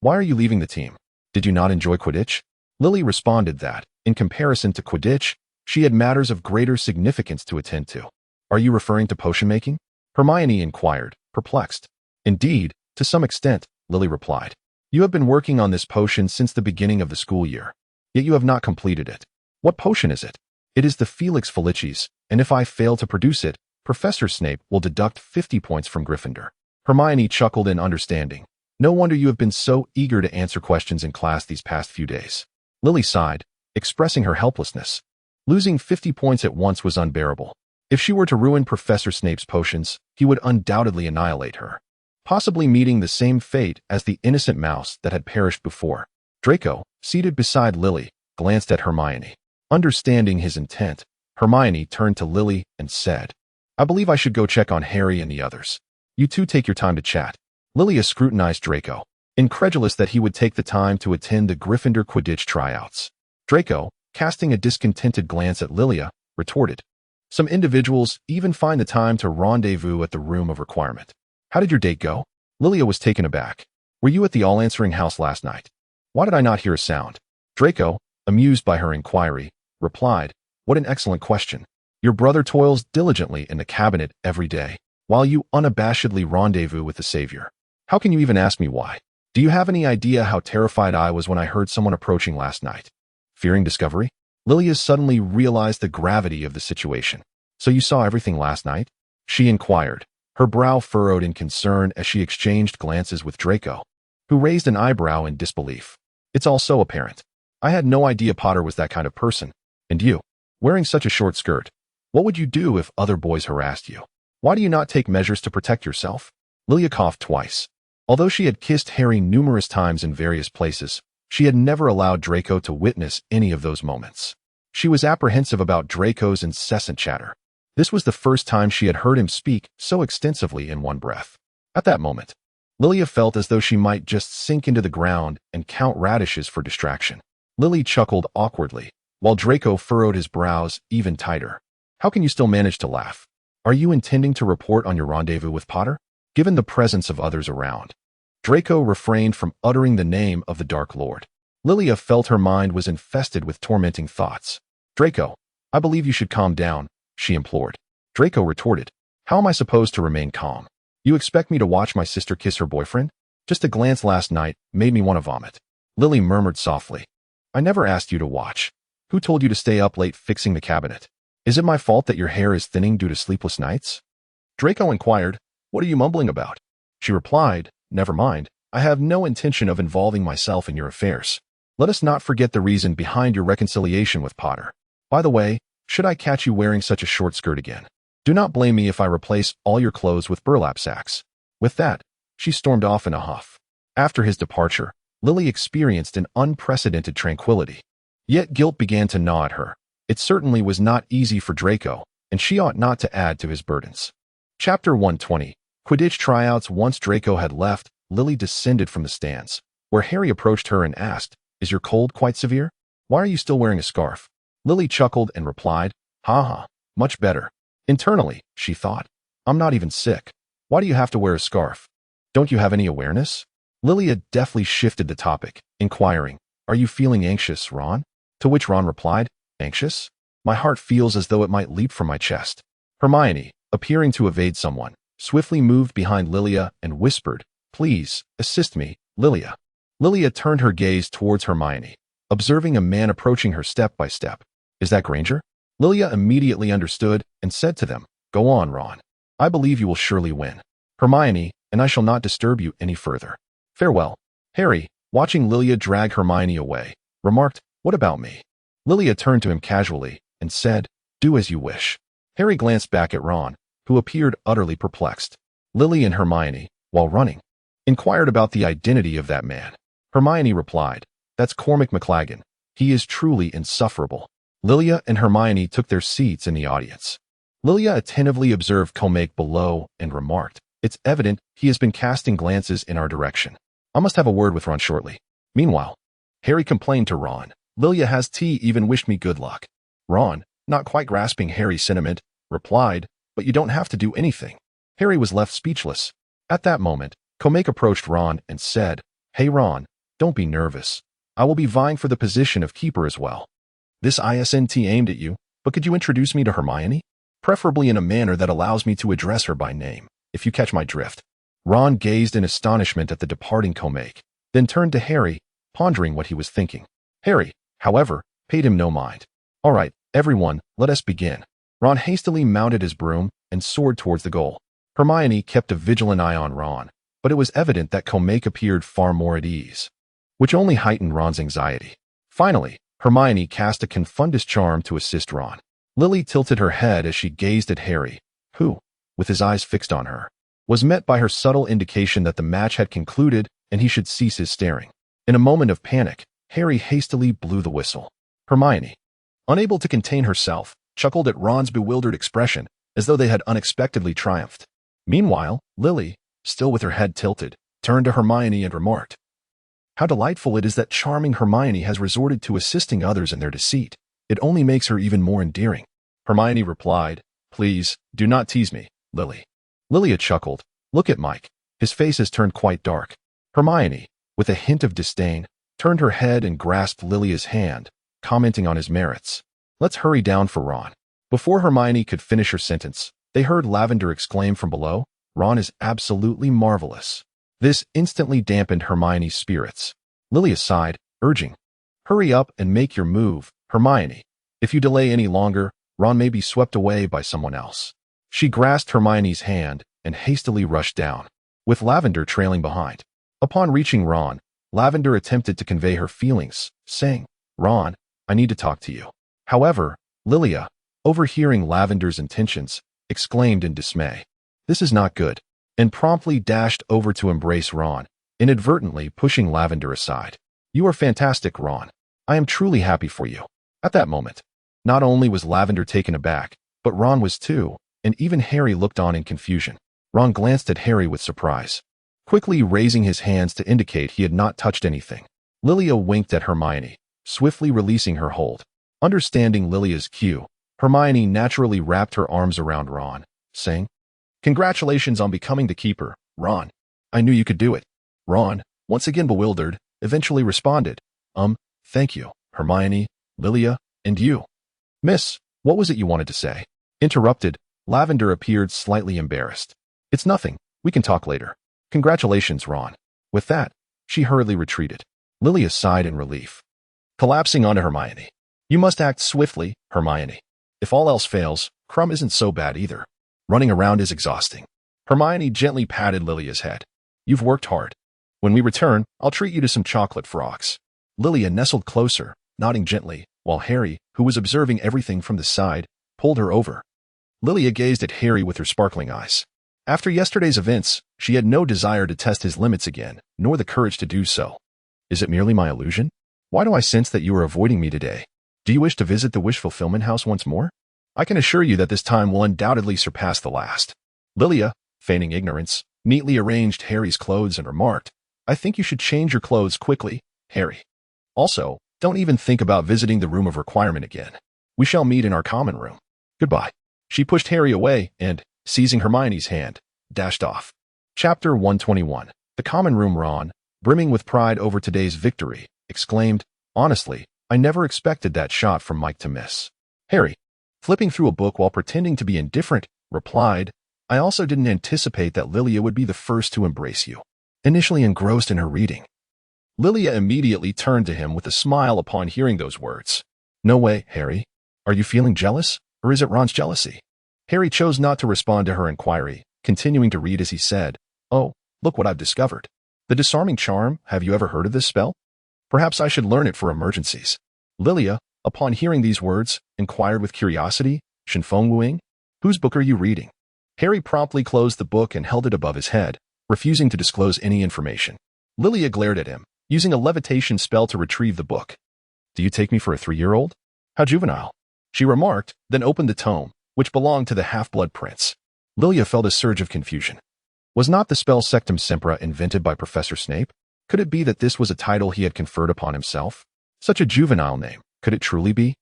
"Why are you leaving the team? Did you not enjoy Quidditch?" Lily responded that, in comparison to Quidditch, she had matters of greater significance to attend to. "Are you referring to potion making?" Hermione inquired, perplexed. "Indeed, to some extent," Lily replied. "You have been working on this potion since the beginning of the school year, yet you have not completed it." "What potion is it?" "It is the Felix Felicis, and if I fail to produce it, Professor Snape will deduct 50 points from Gryffindor." Hermione chuckled in understanding. "No wonder you have been so eager to answer questions in class these past few days." Lily sighed, expressing her helplessness. Losing 50 points at once was unbearable. If she were to ruin Professor Snape's potions, he would undoubtedly annihilate her, possibly meeting the same fate as the innocent mouse that had perished before. Draco, seated beside Lily, glanced at Hermione. Understanding his intent, Hermione turned to Lily and said, "I believe I should go check on Harry and the others. You two take your time to chat." Lilia scrutinized Draco, incredulous that he would take the time to attend the Gryffindor Quidditch tryouts. Draco, casting a discontented glance at Lilia, retorted, "Some individuals even find the time to rendezvous at the room of requirement." "How did your date go?" Lilia was taken aback. "Were you at the all-answering house last night?" "Why did I not hear a sound?" Draco, amused by her inquiry, replied, "What an excellent question. Your brother toils diligently in the cabinet every day, while you unabashedly rendezvous with the Savior. How can you even ask me why? Do you have any idea how terrified I was when I heard someone approaching last night? Fearing discovery?" Lilia suddenly realized the gravity of the situation. "So you saw everything last night?" she inquired, her brow furrowed in concern as she exchanged glances with Draco, who raised an eyebrow in disbelief. "It's all so apparent. I had no idea Potter was that kind of person. And you, wearing such a short skirt, what would you do if other boys harassed you? Why do you not take measures to protect yourself?" Lilia coughed twice. Although she had kissed Harry numerous times in various places, she had never allowed Draco to witness any of those moments. She was apprehensive about Draco's incessant chatter. This was the first time she had heard him speak so extensively in one breath. At that moment, Lilia felt as though she might just sink into the ground and count radishes for distraction. Lily chuckled awkwardly, while Draco furrowed his brows even tighter. "How can you still manage to laugh? Are you intending to report on your rendezvous with Potter?" Given the presence of others around, Draco refrained from uttering the name of the Dark Lord. Lilia felt her mind was infested with tormenting thoughts. "Draco, I believe you should calm down," she implored. Draco retorted, "How am I supposed to remain calm? You expect me to watch my sister kiss her boyfriend? Just a glance last night made me want to vomit." Lily murmured softly, "I never asked you to watch. Who told you to stay up late fixing the cabinet? Is it my fault that your hair is thinning due to sleepless nights?" Draco inquired, "What are you mumbling about?" She replied, "Never mind. I have no intention of involving myself in your affairs. Let us not forget the reason behind your reconciliation with Potter. By the way, should I catch you wearing such a short skirt again, do not blame me if I replace all your clothes with burlap sacks." With that, she stormed off in a huff. After his departure, Lily experienced an unprecedented tranquility. Yet guilt began to gnaw at her. It certainly was not easy for Draco, and she ought not to add to his burdens. Chapter 120. Quidditch tryouts. Once Draco had left, Lily descended from the stands, where Harry approached her and asked, "Is your cold quite severe? Why are you still wearing a scarf?" Lily chuckled and replied, "Ha ha, much better." Internally, she thought, "I'm not even sick. Why do you have to wear a scarf? Don't you have any awareness?" Lilia deftly shifted the topic, inquiring, "Are you feeling anxious, Ron?" To which Ron replied, "Anxious? My heart feels as though it might leap from my chest." Hermione, appearing to evade someone, swiftly moved behind Lilia and whispered, "Please, assist me, Lilia." Lilia turned her gaze towards Hermione, observing a man approaching her step by step. "Is that Granger?" Lilia immediately understood and said to them, "Go on, Ron. I believe you will surely win. Hermione, and I shall not disturb you any further. Farewell." Harry, watching Lilia drag Hermione away, remarked, "What about me?" Lilia turned to him casually and said, "Do as you wish." Harry glanced back at Ron, who appeared utterly perplexed. Lily and Hermione, while running, inquired about the identity of that man. Hermione replied, "That's Cormac McLaggen. He is truly insufferable." Lilia and Hermione took their seats in the audience. Lilia attentively observed Cormac below and remarked, "It's evident he has been casting glances in our direction. I must have a word with Ron shortly." Meanwhile, Harry complained to Ron, "Lilia has tea, even wished me good luck." Ron, not quite grasping Harry's sentiment, replied, "But you don't have to do anything." Harry was left speechless. At that moment, Cormac approached Ron and said, "Hey Ron, don't be nervous. I will be vying for the position of keeper as well. This isn't aimed at you, but could you introduce me to Hermione? Preferably in a manner that allows me to address her by name, if you catch my drift." Ron gazed in astonishment at the departing Cormac, then turned to Harry, pondering what he was thinking. Harry, however, paid him no mind. "All right, everyone, let us begin." Ron hastily mounted his broom and soared towards the goal. Hermione kept a vigilant eye on Ron, but it was evident that Cormac appeared far more at ease, which only heightened Ron's anxiety. Finally, Hermione cast a confundus charm to assist Ron. Lily tilted her head as she gazed at Harry, who, with his eyes fixed on her, was met by her subtle indication that the match had concluded and he should cease his staring. In a moment of panic, Harry hastily blew the whistle. Hermione, unable to contain herself, chuckled at Ron's bewildered expression, as though they had unexpectedly triumphed. Meanwhile, Lily, still with her head tilted, turned to Hermione and remarked, "How delightful it is that charming Hermione has resorted to assisting others in their deceit. It only makes her even more endearing." Hermione replied, "Please, do not tease me, Lily." Lilia chuckled, "Look at Mike. His face has turned quite dark." Hermione, with a hint of disdain, turned her head and grasped Lilia's hand, commenting on his merits. "Let's hurry down for Ron." Before Hermione could finish her sentence, they heard Lavender exclaim from below, "Ron is absolutely marvelous." This instantly dampened Hermione's spirits. Lilia sighed, urging, "Hurry up and make your move, Hermione. If you delay any longer, Ron may be swept away by someone else." She grasped Hermione's hand and hastily rushed down, with Lavender trailing behind. Upon reaching Ron, Lavender attempted to convey her feelings, saying, "Ron, I need to talk to you." However, Lilia, overhearing Lavender's intentions, exclaimed in dismay, "This is not good," and promptly dashed over to embrace Ron, inadvertently pushing Lavender aside. "You are fantastic, Ron. I am truly happy for you." At that moment, not only was Lavender taken aback, but Ron was too, and even Harry looked on in confusion. Ron glanced at Harry with surprise, quickly raising his hands to indicate he had not touched anything. Lilia winked at Hermione, swiftly releasing her hold. Understanding Lilia's cue, Hermione naturally wrapped her arms around Ron, saying, "Congratulations on becoming the keeper, Ron. I knew you could do it." Ron, once again bewildered, eventually responded, Thank you, Hermione, Lilia, and you." "Miss, what was it you wanted to say?" Interrupted, Lavender appeared slightly embarrassed. "It's nothing. We can talk later. Congratulations, Ron." With that, she hurriedly retreated. Lilia sighed in relief, collapsing onto Hermione. "You must act swiftly, Hermione. If all else fails, Crumb isn't so bad either. Running around is exhausting." Hermione gently patted Lilia's head. "You've worked hard. When we return, I'll treat you to some chocolate frogs." Lilia nestled closer, nodding gently, while Harry, who was observing everything from the side, pulled her over. Lilia gazed at Harry with her sparkling eyes. After yesterday's events, she had no desire to test his limits again, nor the courage to do so. "Is it merely my illusion? Why do I sense that you are avoiding me today? Do you wish to visit the wish fulfillment house once more? I can assure you that this time will undoubtedly surpass the last." Lilia, feigning ignorance, neatly arranged Harry's clothes and remarked, "I think you should change your clothes quickly, Harry. Also, don't even think about visiting the room of requirement again. We shall meet in our common room. Goodbye." She pushed Harry away and, seizing Hermione's hand, dashed off. Chapter 121. The common room. Ron, brimming with pride over today's victory, exclaimed, "Honestly, I never expected that shot from Mike to miss." Harry, flipping through a book while pretending to be indifferent, replied, "I also didn't anticipate that Lilia would be the first to embrace you." Initially engrossed in her reading, Lilia immediately turned to him with a smile upon hearing those words. "No way, Harry. Are you feeling jealous, or is it Ron's jealousy? Harry chose not to respond to her inquiry, continuing to read as he said, "Oh, look what I've discovered. The disarming charm, have you ever heard of this spell? Perhaps I should learn it for emergencies." Lilia, upon hearing these words, inquired with curiosity, "Shinfeng Wuing? Whose book are you reading?" Harry promptly closed the book and held it above his head, refusing to disclose any information. Lilia glared at him, using a levitation spell to retrieve the book. "Do you take me for a 3-year-old? How juvenile," she remarked, then opened the tome, which belonged to the Half-Blood Prince. Lilia felt a surge of confusion. Was not the spell Sectum Sempra invented by Professor Snape? Could it be that this was a title he had conferred upon himself? Such a juvenile name, could it truly be?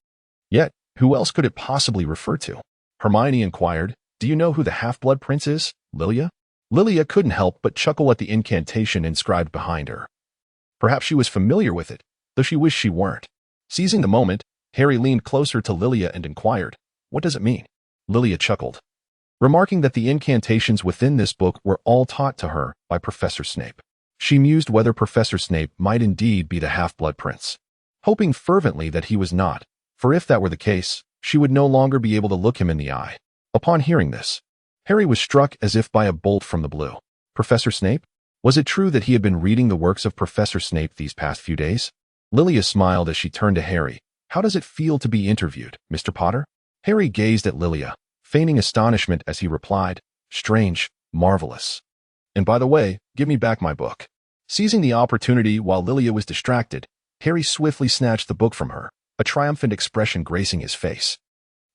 Yet, who else could it possibly refer to? Hermione inquired, "Do you know who the Half-Blood Prince is, Lilia?" Lilia couldn't help but chuckle at the incantation inscribed behind her. Perhaps she was familiar with it, though she wished she weren't. Seizing the moment, Harry leaned closer to Lilia and inquired, "What does it mean?" Lilia chuckled, remarking that the incantations within this book were all taught to her by Professor Snape. She mused whether Professor Snape might indeed be the Half-Blood Prince, hoping fervently that he was not, for if that were the case, she would no longer be able to look him in the eye. Upon hearing this, Harry was struck as if by a bolt from the blue. Professor Snape? Was it true that he had been reading the works of Professor Snape these past few days? Lilia smiled as she turned to Harry. "How does it feel to be interviewed, Mr. Potter?" Harry gazed at Lilia, feigning astonishment as he replied, "Strange, marvelous. And by the way, give me back my book." Seizing the opportunity while Lilia was distracted, Harry swiftly snatched the book from her, a triumphant expression gracing his face.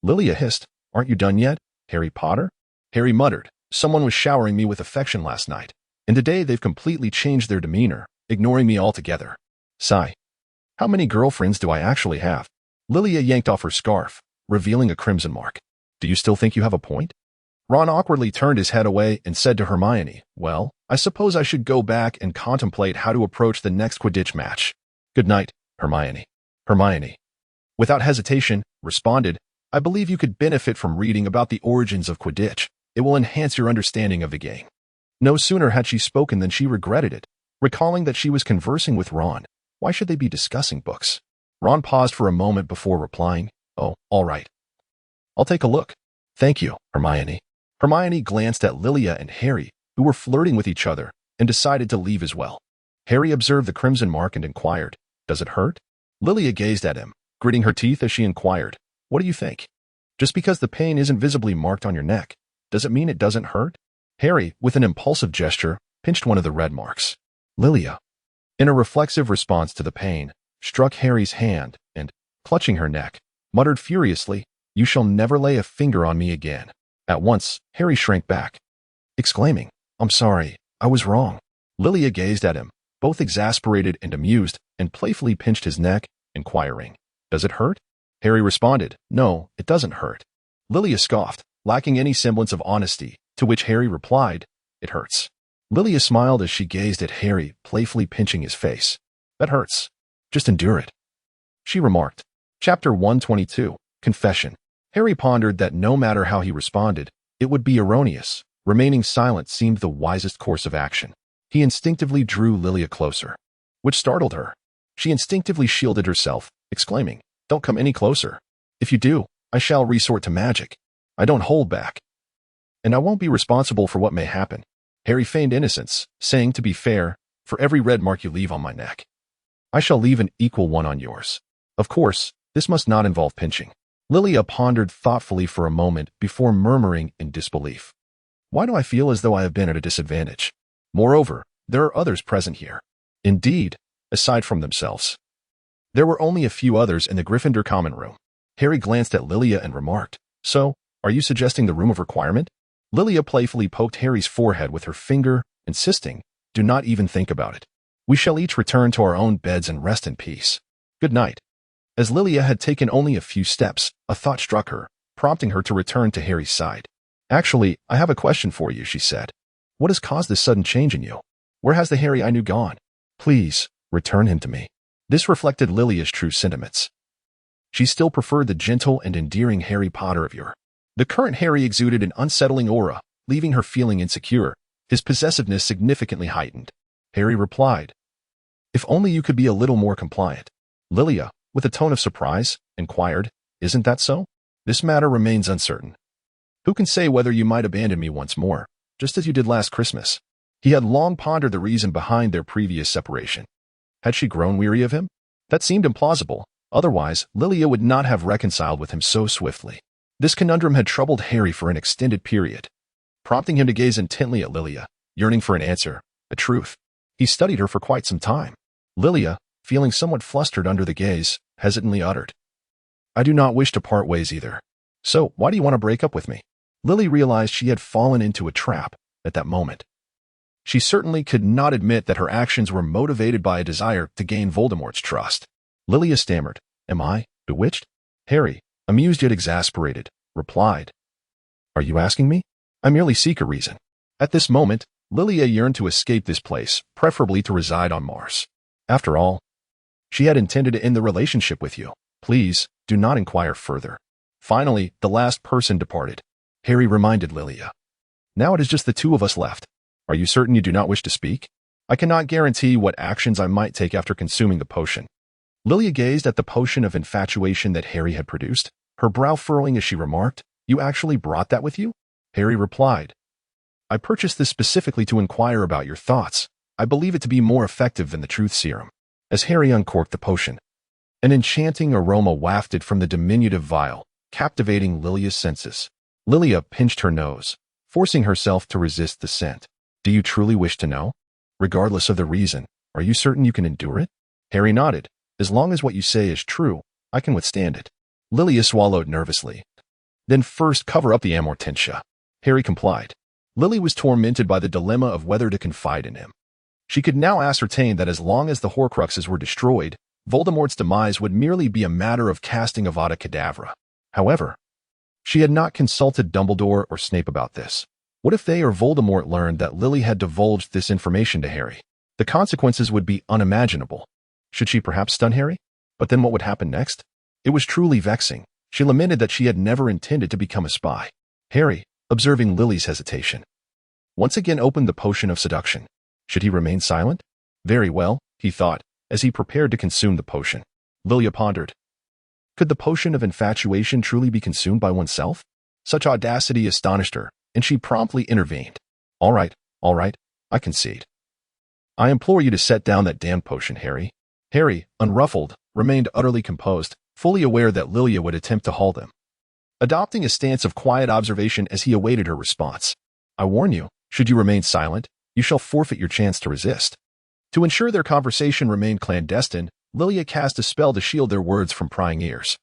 Lilia hissed, "Aren't you done yet, Harry Potter?" Harry muttered, "Someone was showering me with affection last night, and today they've completely changed their demeanor, ignoring me altogether." Sigh. "How many girlfriends do I actually have?" Lilia yanked off her scarf, revealing a crimson mark. "Do you still think you have a point?" Ron awkwardly turned his head away and said to Hermione, "Well, I suppose I should go back and contemplate how to approach the next Quidditch match. Good night, Hermione." Hermione, without hesitation, responded, "I believe you could benefit from reading about the origins of Quidditch. It will enhance your understanding of the game." No sooner had she spoken than she regretted it, recalling that she was conversing with Ron. Why should they be discussing books? Ron paused for a moment before replying, "Oh, all right. I'll take a look. Thank you, Hermione." Hermione glanced at Lilia and Harry, who were flirting with each other, and decided to leave as well. Harry observed the crimson mark and inquired, "Does it hurt?" Lilia gazed at him, gritting her teeth as she inquired, "What do you think? Just because the pain isn't visibly marked on your neck, does it mean it doesn't hurt?" Harry, with an impulsive gesture, pinched one of the red marks. Lilia, in a reflexive response to the pain, struck Harry's hand and, clutching her neck, muttered furiously, "You shall never lay a finger on me again." At once, Harry shrank back, exclaiming, "I'm sorry, I was wrong." Lilia gazed at him, both exasperated and amused, and playfully pinched his neck, inquiring, "Does it hurt?" Harry responded, "No, it doesn't hurt." Lilia scoffed, lacking any semblance of honesty, to which Harry replied, "It hurts." Lilia smiled as she gazed at Harry, playfully pinching his face. "That hurts. Just endure it," she remarked. Chapter 122, Confession. Harry pondered that no matter how he responded, it would be erroneous. Remaining silent seemed the wisest course of action. He instinctively drew Lilia closer, which startled her. She instinctively shielded herself, exclaiming, "Don't come any closer. If you do, I shall resort to magic. I don't hold back. And I won't be responsible for what may happen." Harry feigned innocence, saying, "To be fair, for every red mark you leave on my neck, I shall leave an equal one on yours. Of course, this must not involve pinching." Lilia pondered thoughtfully for a moment before murmuring in disbelief, "Why do I feel as though I have been at a disadvantage? Moreover, there are others present here." Indeed, aside from themselves, there were only a few others in the Gryffindor common room. Harry glanced at Lilia and remarked, "So, are you suggesting the room of requirement?" Lilia playfully poked Harry's forehead with her finger, insisting, "Do not even think about it. We shall each return to our own beds and rest in peace. Good night." As Lilia had taken only a few steps, a thought struck her, prompting her to return to Harry's side. "Actually, I have a question for you," she said. "What has caused this sudden change in you? Where has the Harry I knew gone? Please, return him to me." This reflected Lilia's true sentiments. She still preferred the gentle and endearing Harry Potter of yore. The current Harry exuded an unsettling aura, leaving her feeling insecure, his possessiveness significantly heightened. Harry replied, "If only you could be a little more compliant." Lilia, with a tone of surprise, inquired, Isn't that so? This matter remains uncertain. Who can say whether you might abandon me once more, just as you did last Christmas? He had long pondered the reason behind their previous separation. Had she grown weary of him? That seemed implausible. Otherwise, Lilia would not have reconciled with him so swiftly. This conundrum had troubled Harry for an extended period, prompting him to gaze intently at Lilia, yearning for an answer, a truth. He studied her for quite some time. Lilia, feeling somewhat flustered under the gaze, hesitantly uttered, "I do not wish to part ways either. So, why do you want to break up with me?" Lily realized she had fallen into a trap at that moment. She certainly could not admit that her actions were motivated by a desire to gain Voldemort's trust. Lilia stammered, "Am I bewitched?" Harry, amused yet exasperated, replied, "Are you asking me? I merely seek a reason." At this moment, Lilia yearned to escape this place, preferably to reside on Mars. After all, she had intended to end the relationship with you. Please, do not inquire further. Finally, the last person departed. Harry reminded Lilia, "Now it is just the two of us left. Are you certain you do not wish to speak? I cannot guarantee what actions I might take after consuming the potion." Lilia gazed at the potion of infatuation that Harry had produced, her brow furrowing as she remarked, "You actually brought that with you?" Harry replied, "I purchased this specifically to inquire about your thoughts. I believe it to be more effective than the truth serum." As Harry uncorked the potion, an enchanting aroma wafted from the diminutive vial, captivating Lilia's senses. Lilia pinched her nose, forcing herself to resist the scent. "Do you truly wish to know? Regardless of the reason, are you certain you can endure it?" Harry nodded. "As long as what you say is true, I can withstand it." Lilia swallowed nervously. "Then first cover up the amortentia." Harry complied. Lily was tormented by the dilemma of whether to confide in him. She could now ascertain that as long as the Horcruxes were destroyed, Voldemort's demise would merely be a matter of casting Avada Kedavra. However, she had not consulted Dumbledore or Snape about this. What if they or Voldemort learned that Lily had divulged this information to Harry? The consequences would be unimaginable. Should she perhaps stun Harry? But then what would happen next? It was truly vexing. She lamented that she had never intended to become a spy. Harry, observing Lily's hesitation, once again opened the potion of seduction. Should he remain silent? Very well, he thought, as he prepared to consume the potion. Lilia pondered. Could the potion of infatuation truly be consumed by oneself? Such audacity astonished her, and she promptly intervened. All right, I concede. I implore you to set down that damned potion, Harry." Harry, unruffled, remained utterly composed, fully aware that Lilia would attempt to halt him, adopting a stance of quiet observation as he awaited her response. "I warn you, should you remain silent, you shall forfeit your chance to resist." To ensure their conversation remained clandestine, Lilia cast a spell to shield their words from prying ears.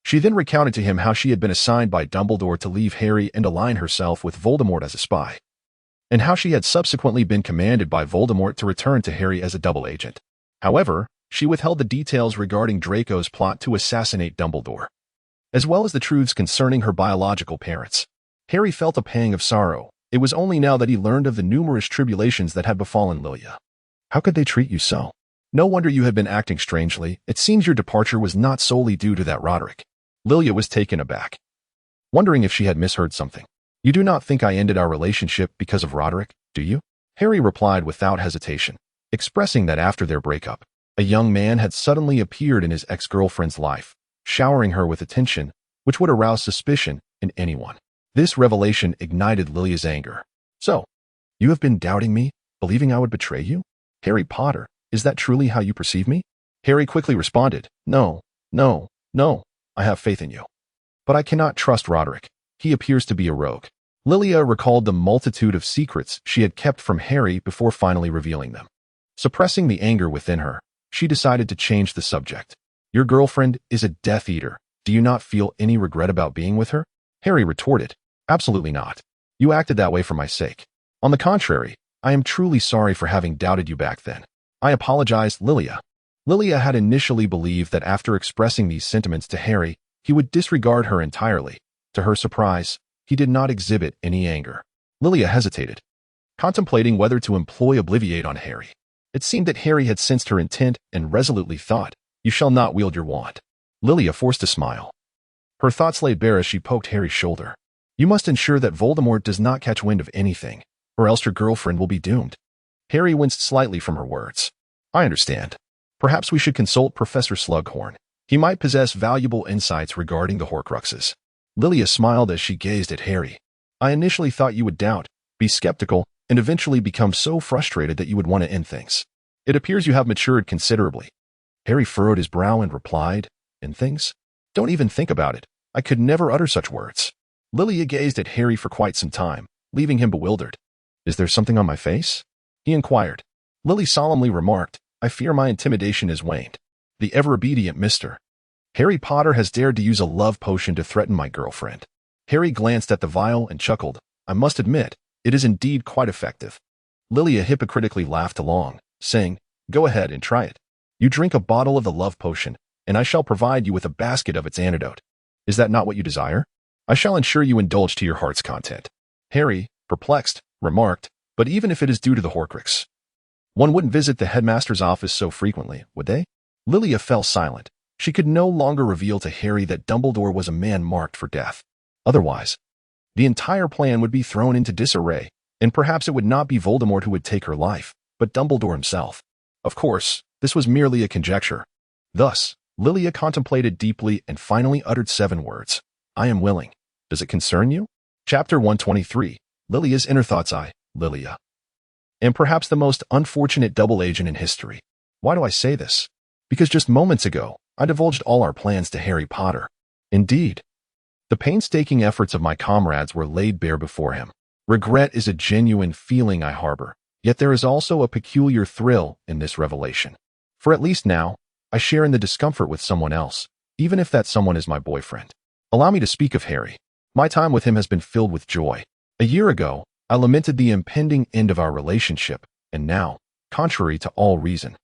She then recounted to him how she had been assigned by Dumbledore to leave Harry and align herself with Voldemort as a spy, and how she had subsequently been commanded by Voldemort to return to Harry as a double agent. However, she withheld the details regarding Draco's plot to assassinate Dumbledore, as well as the truths concerning her biological parents. Harry felt a pang of sorrow. It was only now that he learned of the numerous tribulations that had befallen Lilia. How could they treat you so? No wonder you had been acting strangely. It seems your departure was not solely due to that Roderick. Lilia was taken aback, wondering if she had misheard something. You do not think I ended our relationship because of Roderick, do you? Harry replied without hesitation, expressing that after their breakup, a young man had suddenly appeared in his ex-girlfriend's life, showering her with attention, which would arouse suspicion in anyone. This revelation ignited Lilia's anger. So, you have been doubting me, believing I would betray you? Harry Potter, is that truly how you perceive me? Harry quickly responded, No, I have faith in you. But I cannot trust Roderick. He appears to be a rogue. Lilia recalled the multitude of secrets she had kept from Harry before finally revealing them. Suppressing the anger within her, she decided to change the subject. Your girlfriend is a Death Eater. Do you not feel any regret about being with her? Harry retorted, Absolutely not. You acted that way for my sake. On the contrary, I am truly sorry for having doubted you back then. I apologize, Lilia. Lilia had initially believed that after expressing these sentiments to Harry, he would disregard her entirely. To her surprise, he did not exhibit any anger. Lilia hesitated, contemplating whether to employ Obliviate on Harry. It seemed that Harry had sensed her intent and resolutely thought, You shall not wield your wand. Lilia forced a smile. Her thoughts laid bare as she poked Harry's shoulder. You must ensure that Voldemort does not catch wind of anything, or else your girlfriend will be doomed. Harry winced slightly from her words. I understand. Perhaps we should consult Professor Slughorn. He might possess valuable insights regarding the Horcruxes. Lilia smiled as she gazed at Harry. I initially thought you would doubt, be skeptical, and eventually become so frustrated that you would want to end things. It appears you have matured considerably. Harry furrowed his brow and replied, end things? Don't even think about it. I could never utter such words. Lilia gazed at Harry for quite some time, leaving him bewildered. Is there something on my face? He inquired. Lily solemnly remarked, I fear my intimidation has waned. The ever-obedient Mr. Harry Potter has dared to use a love potion to threaten my girlfriend. Harry glanced at the vial and chuckled. I must admit, it is indeed quite effective. Lilia hypocritically laughed along, saying, Go ahead and try it. You drink a bottle of the love potion, and I shall provide you with a basket of its antidote. Is that not what you desire? I shall ensure you indulge to your heart's content. Harry, perplexed, remarked, but even if it is due to the Horcrux, one wouldn't visit the headmaster's office so frequently, would they? Lilia fell silent. She could no longer reveal to Harry that Dumbledore was a man marked for death. Otherwise, the entire plan would be thrown into disarray, and perhaps it would not be Voldemort who would take her life, but Dumbledore himself. Of course, this was merely a conjecture. Thus, Lilia contemplated deeply and finally uttered 7 words. I am willing. Does it concern you? Chapter 123. Lilia's Inner Thoughts. Lilia. And perhaps the most unfortunate double agent in history. Why do I say this? Because just moments ago, I divulged all our plans to Harry Potter. Indeed, the painstaking efforts of my comrades were laid bare before him. Regret is a genuine feeling I harbor, yet there is also a peculiar thrill in this revelation. For at least now, I share in the discomfort with someone else, even if that someone is my boyfriend. Allow me to speak of Harry. My time with him has been filled with joy. A year ago, I lamented the impending end of our relationship, and now, contrary to all reason,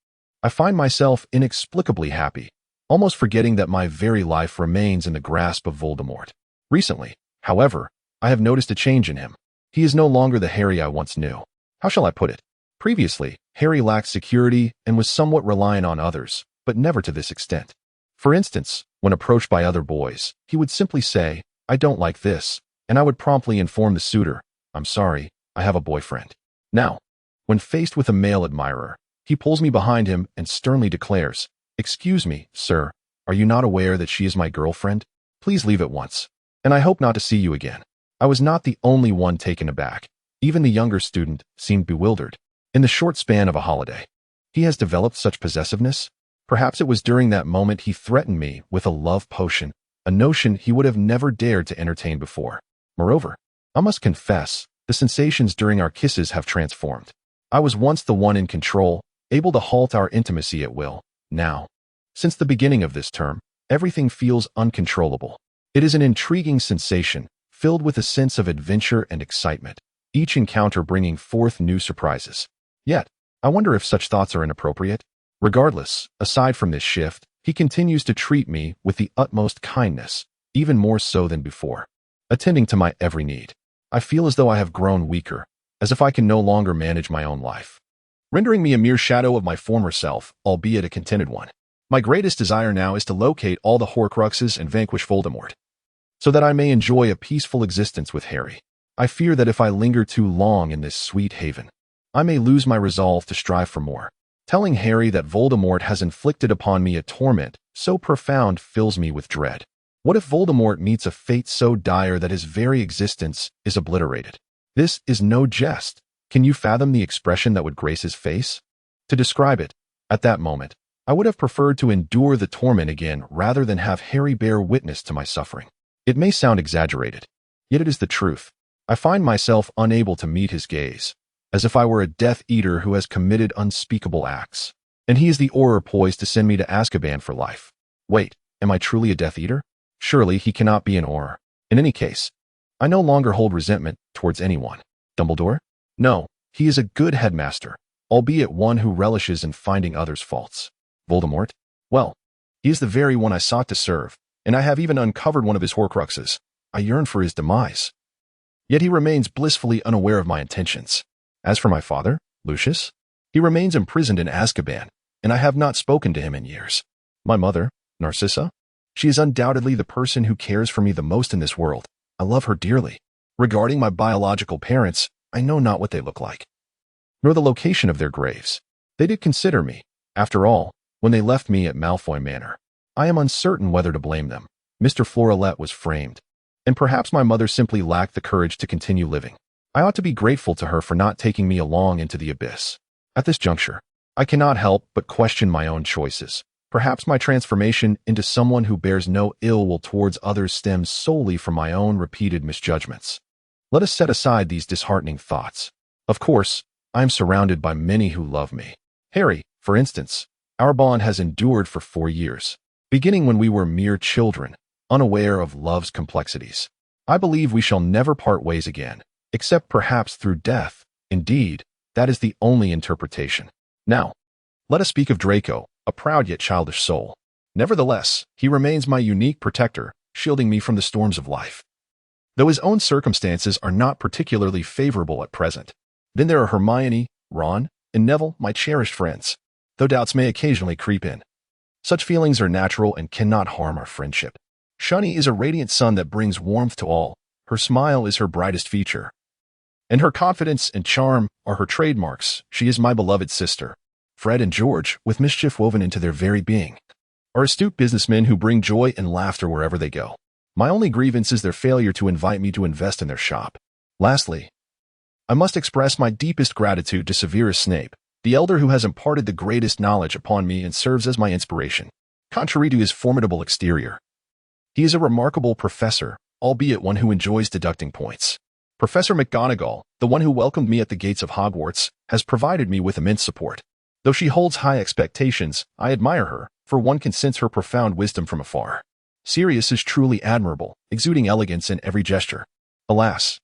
I find myself inexplicably happy, almost forgetting that my very life remains in the grasp of Voldemort. Recently, however, I have noticed a change in him. He is no longer the Harry I once knew. How shall I put it? Previously, Harry lacked security and was somewhat reliant on others, but never to this extent. For instance, when approached by other boys, he would simply say, I don't like this, and I would promptly inform the suitor, I'm sorry, I have a boyfriend. Now, when faced with a male admirer, he pulls me behind him and sternly declares, Excuse me, sir, are you not aware that she is my girlfriend? Please leave at once, and I hope not to see you again. I was not the only one taken aback. Even the younger student seemed bewildered. In the short span of a holiday, he has developed such possessiveness. Perhaps it was during that moment he threatened me with a love potion, a notion he would have never dared to entertain before. Moreover, I must confess, the sensations during our kisses have transformed. I was once the one in control, able to halt our intimacy at will. Now, since the beginning of this term, everything feels uncontrollable. It is an intriguing sensation, filled with a sense of adventure and excitement, each encounter bringing forth new surprises. Yet, I wonder if such thoughts are inappropriate. Regardless, aside from this shift, he continues to treat me with the utmost kindness, even more so than before, attending to my every need. I feel as though I have grown weaker, as if I can no longer manage my own life, rendering me a mere shadow of my former self, albeit a contented one. My greatest desire now is to locate all the Horcruxes and vanquish Voldemort, so that I may enjoy a peaceful existence with Harry. I fear that if I linger too long in this sweet haven, I may lose my resolve to strive for more. Telling Harry that Voldemort has inflicted upon me a torment so profound fills me with dread. What if Voldemort meets a fate so dire that his very existence is obliterated? This is no jest. Can you fathom the expression that would grace his face? To describe it, at that moment, I would have preferred to endure the torment again rather than have Harry bear witness to my suffering. It may sound exaggerated, yet it is the truth. I find myself unable to meet his gaze, as if I were a Death Eater who has committed unspeakable acts, and he is the Auror poised to send me to Azkaban for life. Wait, am I truly a Death Eater? Surely he cannot be an Auror. In any case, I no longer hold resentment towards anyone. Dumbledore? No, he is a good headmaster, albeit one who relishes in finding others' faults. Voldemort? Well, he is the very one I sought to serve, and I have even uncovered one of his Horcruxes. I yearn for his demise. Yet he remains blissfully unaware of my intentions. As for my father, Lucius, he remains imprisoned in Azkaban, and I have not spoken to him in years. My mother, Narcissa, she is undoubtedly the person who cares for me the most in this world. I love her dearly. Regarding my biological parents, I know not what they look like, nor the location of their graves. They did consider me, after all, when they left me at Malfoy Manor. I am uncertain whether to blame them. Mr. Florelet was framed, and perhaps my mother simply lacked the courage to continue living. I ought to be grateful to her for not taking me along into the abyss. At this juncture, I cannot help but question my own choices. Perhaps my transformation into someone who bears no ill will towards others stems solely from my own repeated misjudgments. Let us set aside these disheartening thoughts. Of course, I am surrounded by many who love me. Harry, for instance, our bond has endured for 4 years, beginning when we were mere children, unaware of love's complexities. I believe we shall never part ways again, except perhaps through death. Indeed, that is the only interpretation. Now, let us speak of Draco, a proud yet childish soul. Nevertheless, he remains my unique protector, shielding me from the storms of life. Though his own circumstances are not particularly favorable at present. Then there are Hermione, Ron, and Neville, my cherished friends, though doubts may occasionally creep in. Such feelings are natural and cannot harm our friendship. Shunny is a radiant sun that brings warmth to all. Her smile is her brightest feature, and her confidence and charm are her trademarks. She is my beloved sister. Fred and George, with mischief woven into their very being, are astute businessmen who bring joy and laughter wherever they go. My only grievance is their failure to invite me to invest in their shop. Lastly, I must express my deepest gratitude to Severus Snape, the elder who has imparted the greatest knowledge upon me and serves as my inspiration. Contrary to his formidable exterior, he is a remarkable professor, albeit one who enjoys deducting points. Professor McGonagall, the one who welcomed me at the gates of Hogwarts, has provided me with immense support. Though she holds high expectations, I admire her, for one can sense her profound wisdom from afar. Sirius is truly admirable, exuding elegance in every gesture. Alas,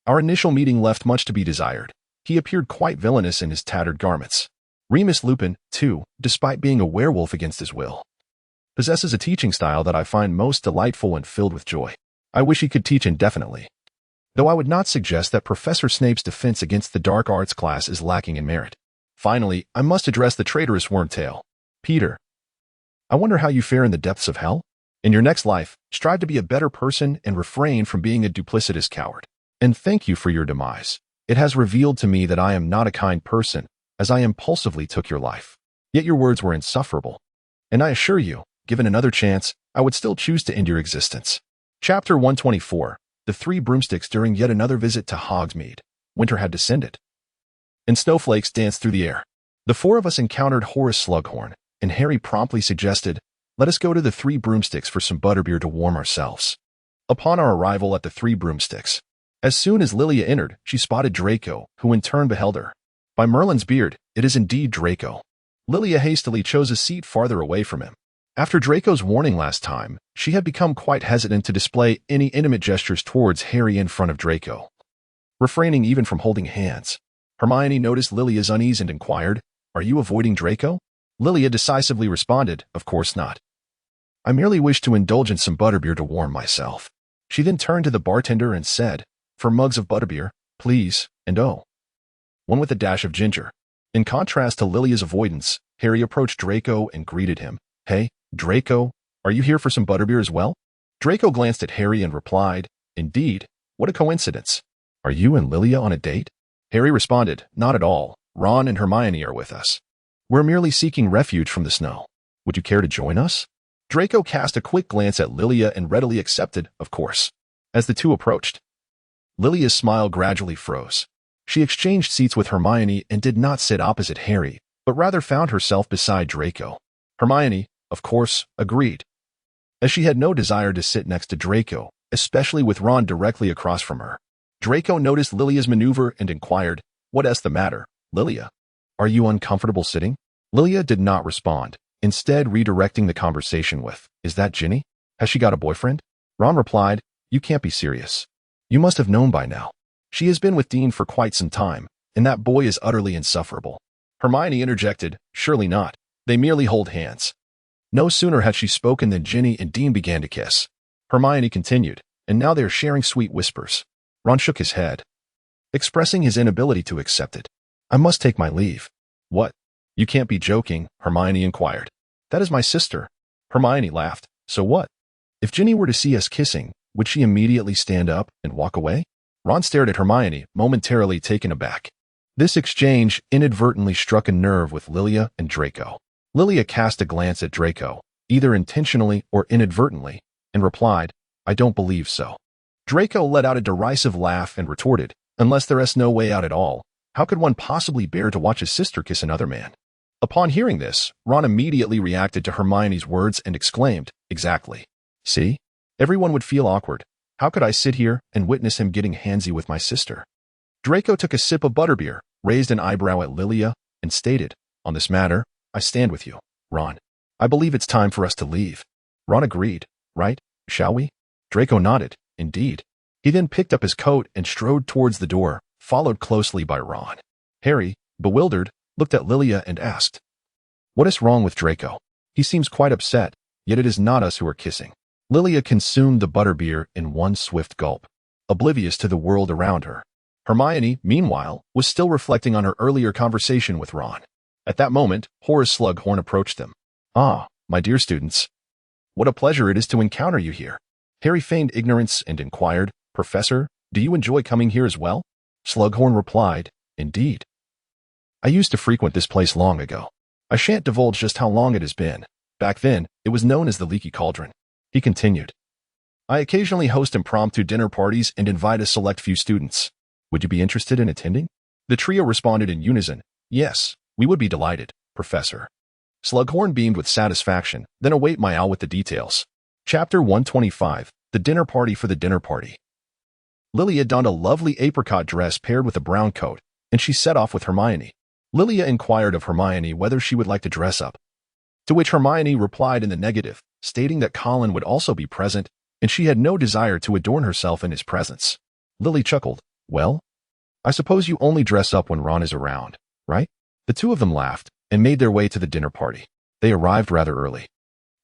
our initial meeting left much to be desired. He appeared quite villainous in his tattered garments. Remus Lupin, too, despite being a werewolf against his will, possesses a teaching style that I find most delightful and filled with joy. I wish he could teach indefinitely, though I would not suggest that Professor Snape's defense against the dark arts class is lacking in merit. Finally, I must address the traitorous Wormtail. Peter, I wonder how you fare in the depths of hell? In your next life, strive to be a better person and refrain from being a duplicitous coward. And thank you for your demise. It has revealed to me that I am not a kind person, as I impulsively took your life. Yet your words were insufferable. And I assure you, given another chance, I would still choose to end your existence. Chapter 124. The Three Broomsticks. During yet another visit to Hogsmeade, winter had descended, and snowflakes danced through the air. The four of us encountered Horace Slughorn, and Harry promptly suggested, let us go to the Three Broomsticks for some butterbeer to warm ourselves. Upon our arrival at the Three Broomsticks, as soon as Lilia entered, she spotted Draco, who in turn beheld her. By Merlin's beard, it is indeed Draco. Lilia hastily chose a seat farther away from him. After Draco's warning last time, she had become quite hesitant to display any intimate gestures towards Harry in front of Draco, refraining even from holding hands. Hermione noticed Lilia's unease and inquired, are you avoiding Draco? Lilia decisively responded, of course not. I merely wish to indulge in some butterbeer to warm myself. She then turned to the bartender and said, for mugs of butterbeer, please, and oh, one with a dash of ginger. In contrast to Lilia's avoidance, Harry approached Draco and greeted him. Hey, Draco, are you here for some butterbeer as well? Draco glanced at Harry and replied, indeed, what a coincidence. Are you and Lilia on a date? Harry responded, not at all. Ron and Hermione are with us. We're merely seeking refuge from the snow. Would you care to join us? Draco cast a quick glance at Lilia and readily accepted, of course. As the two approached, Lilia's smile gradually froze. She exchanged seats with Hermione and did not sit opposite Harry, but rather found herself beside Draco. Hermione, of course, agreed, as she had no desire to sit next to Draco, especially with Ron directly across from her. Draco noticed Lilia's maneuver and inquired, what's the matter, Lilia? Are you uncomfortable sitting? Lilia did not respond, instead redirecting the conversation with, is that Ginny? Has she got a boyfriend? Ron replied, you can't be serious. You must have known by now. She has been with Dean for quite some time, and that boy is utterly insufferable. Hermione interjected, surely not. They merely hold hands. No sooner had she spoken than Ginny and Dean began to kiss. Hermione continued, and now they are sharing sweet whispers. Ron shook his head, expressing his inability to accept it. I must take my leave. What? You can't be joking, Hermione inquired. That is my sister. Hermione laughed. So what? If Ginny were to see us kissing, would she immediately stand up and walk away? Ron stared at Hermione, momentarily taken aback. This exchange inadvertently struck a nerve with Lilia and Draco. Lilia cast a glance at Draco, either intentionally or inadvertently, and replied, I don't believe so. Draco let out a derisive laugh and retorted, unless there is no way out at all, how could one possibly bear to watch his sister kiss another man? Upon hearing this, Ron immediately reacted to Hermione's words and exclaimed, exactly. See? Everyone would feel awkward. How could I sit here and witness him getting handsy with my sister? Draco took a sip of butterbeer, raised an eyebrow at Lilia, and stated, on this matter, I stand with you, Ron. I believe it's time for us to leave. Ron agreed, right? Shall we? Draco nodded, indeed. He then picked up his coat and strode towards the door, followed closely by Ron. Harry, bewildered, looked at Lilia and asked, what is wrong with Draco? He seems quite upset, yet it is not us who are kissing. Lilia consumed the butterbeer in one swift gulp, oblivious to the world around her. Hermione, meanwhile, was still reflecting on her earlier conversation with Ron. At that moment, Horace Slughorn approached them. Ah, my dear students. What a pleasure it is to encounter you here. Harry feigned ignorance and inquired, Professor, do you enjoy coming here as well? Slughorn replied, indeed. I used to frequent this place long ago. I shan't divulge just how long it has been. Back then, it was known as the Leaky Cauldron. He continued. I occasionally host impromptu dinner parties and invite a select few students. Would you be interested in attending? The trio responded in unison, yes, we would be delighted, Professor. Slughorn beamed with satisfaction, then await my owl with the details. Chapter 125, The Dinner Party for the Dinner Party. Lilia donned a lovely apricot dress paired with a brown coat, and she set off with Hermione. Lilia inquired of Hermione whether she would like to dress up, to which Hermione replied in the negative, stating that Colin would also be present, and she had no desire to adorn herself in his presence. Lily chuckled, well, I suppose you only dress up when Ron is around, right? The two of them laughed and made their way to the dinner party. They arrived rather early,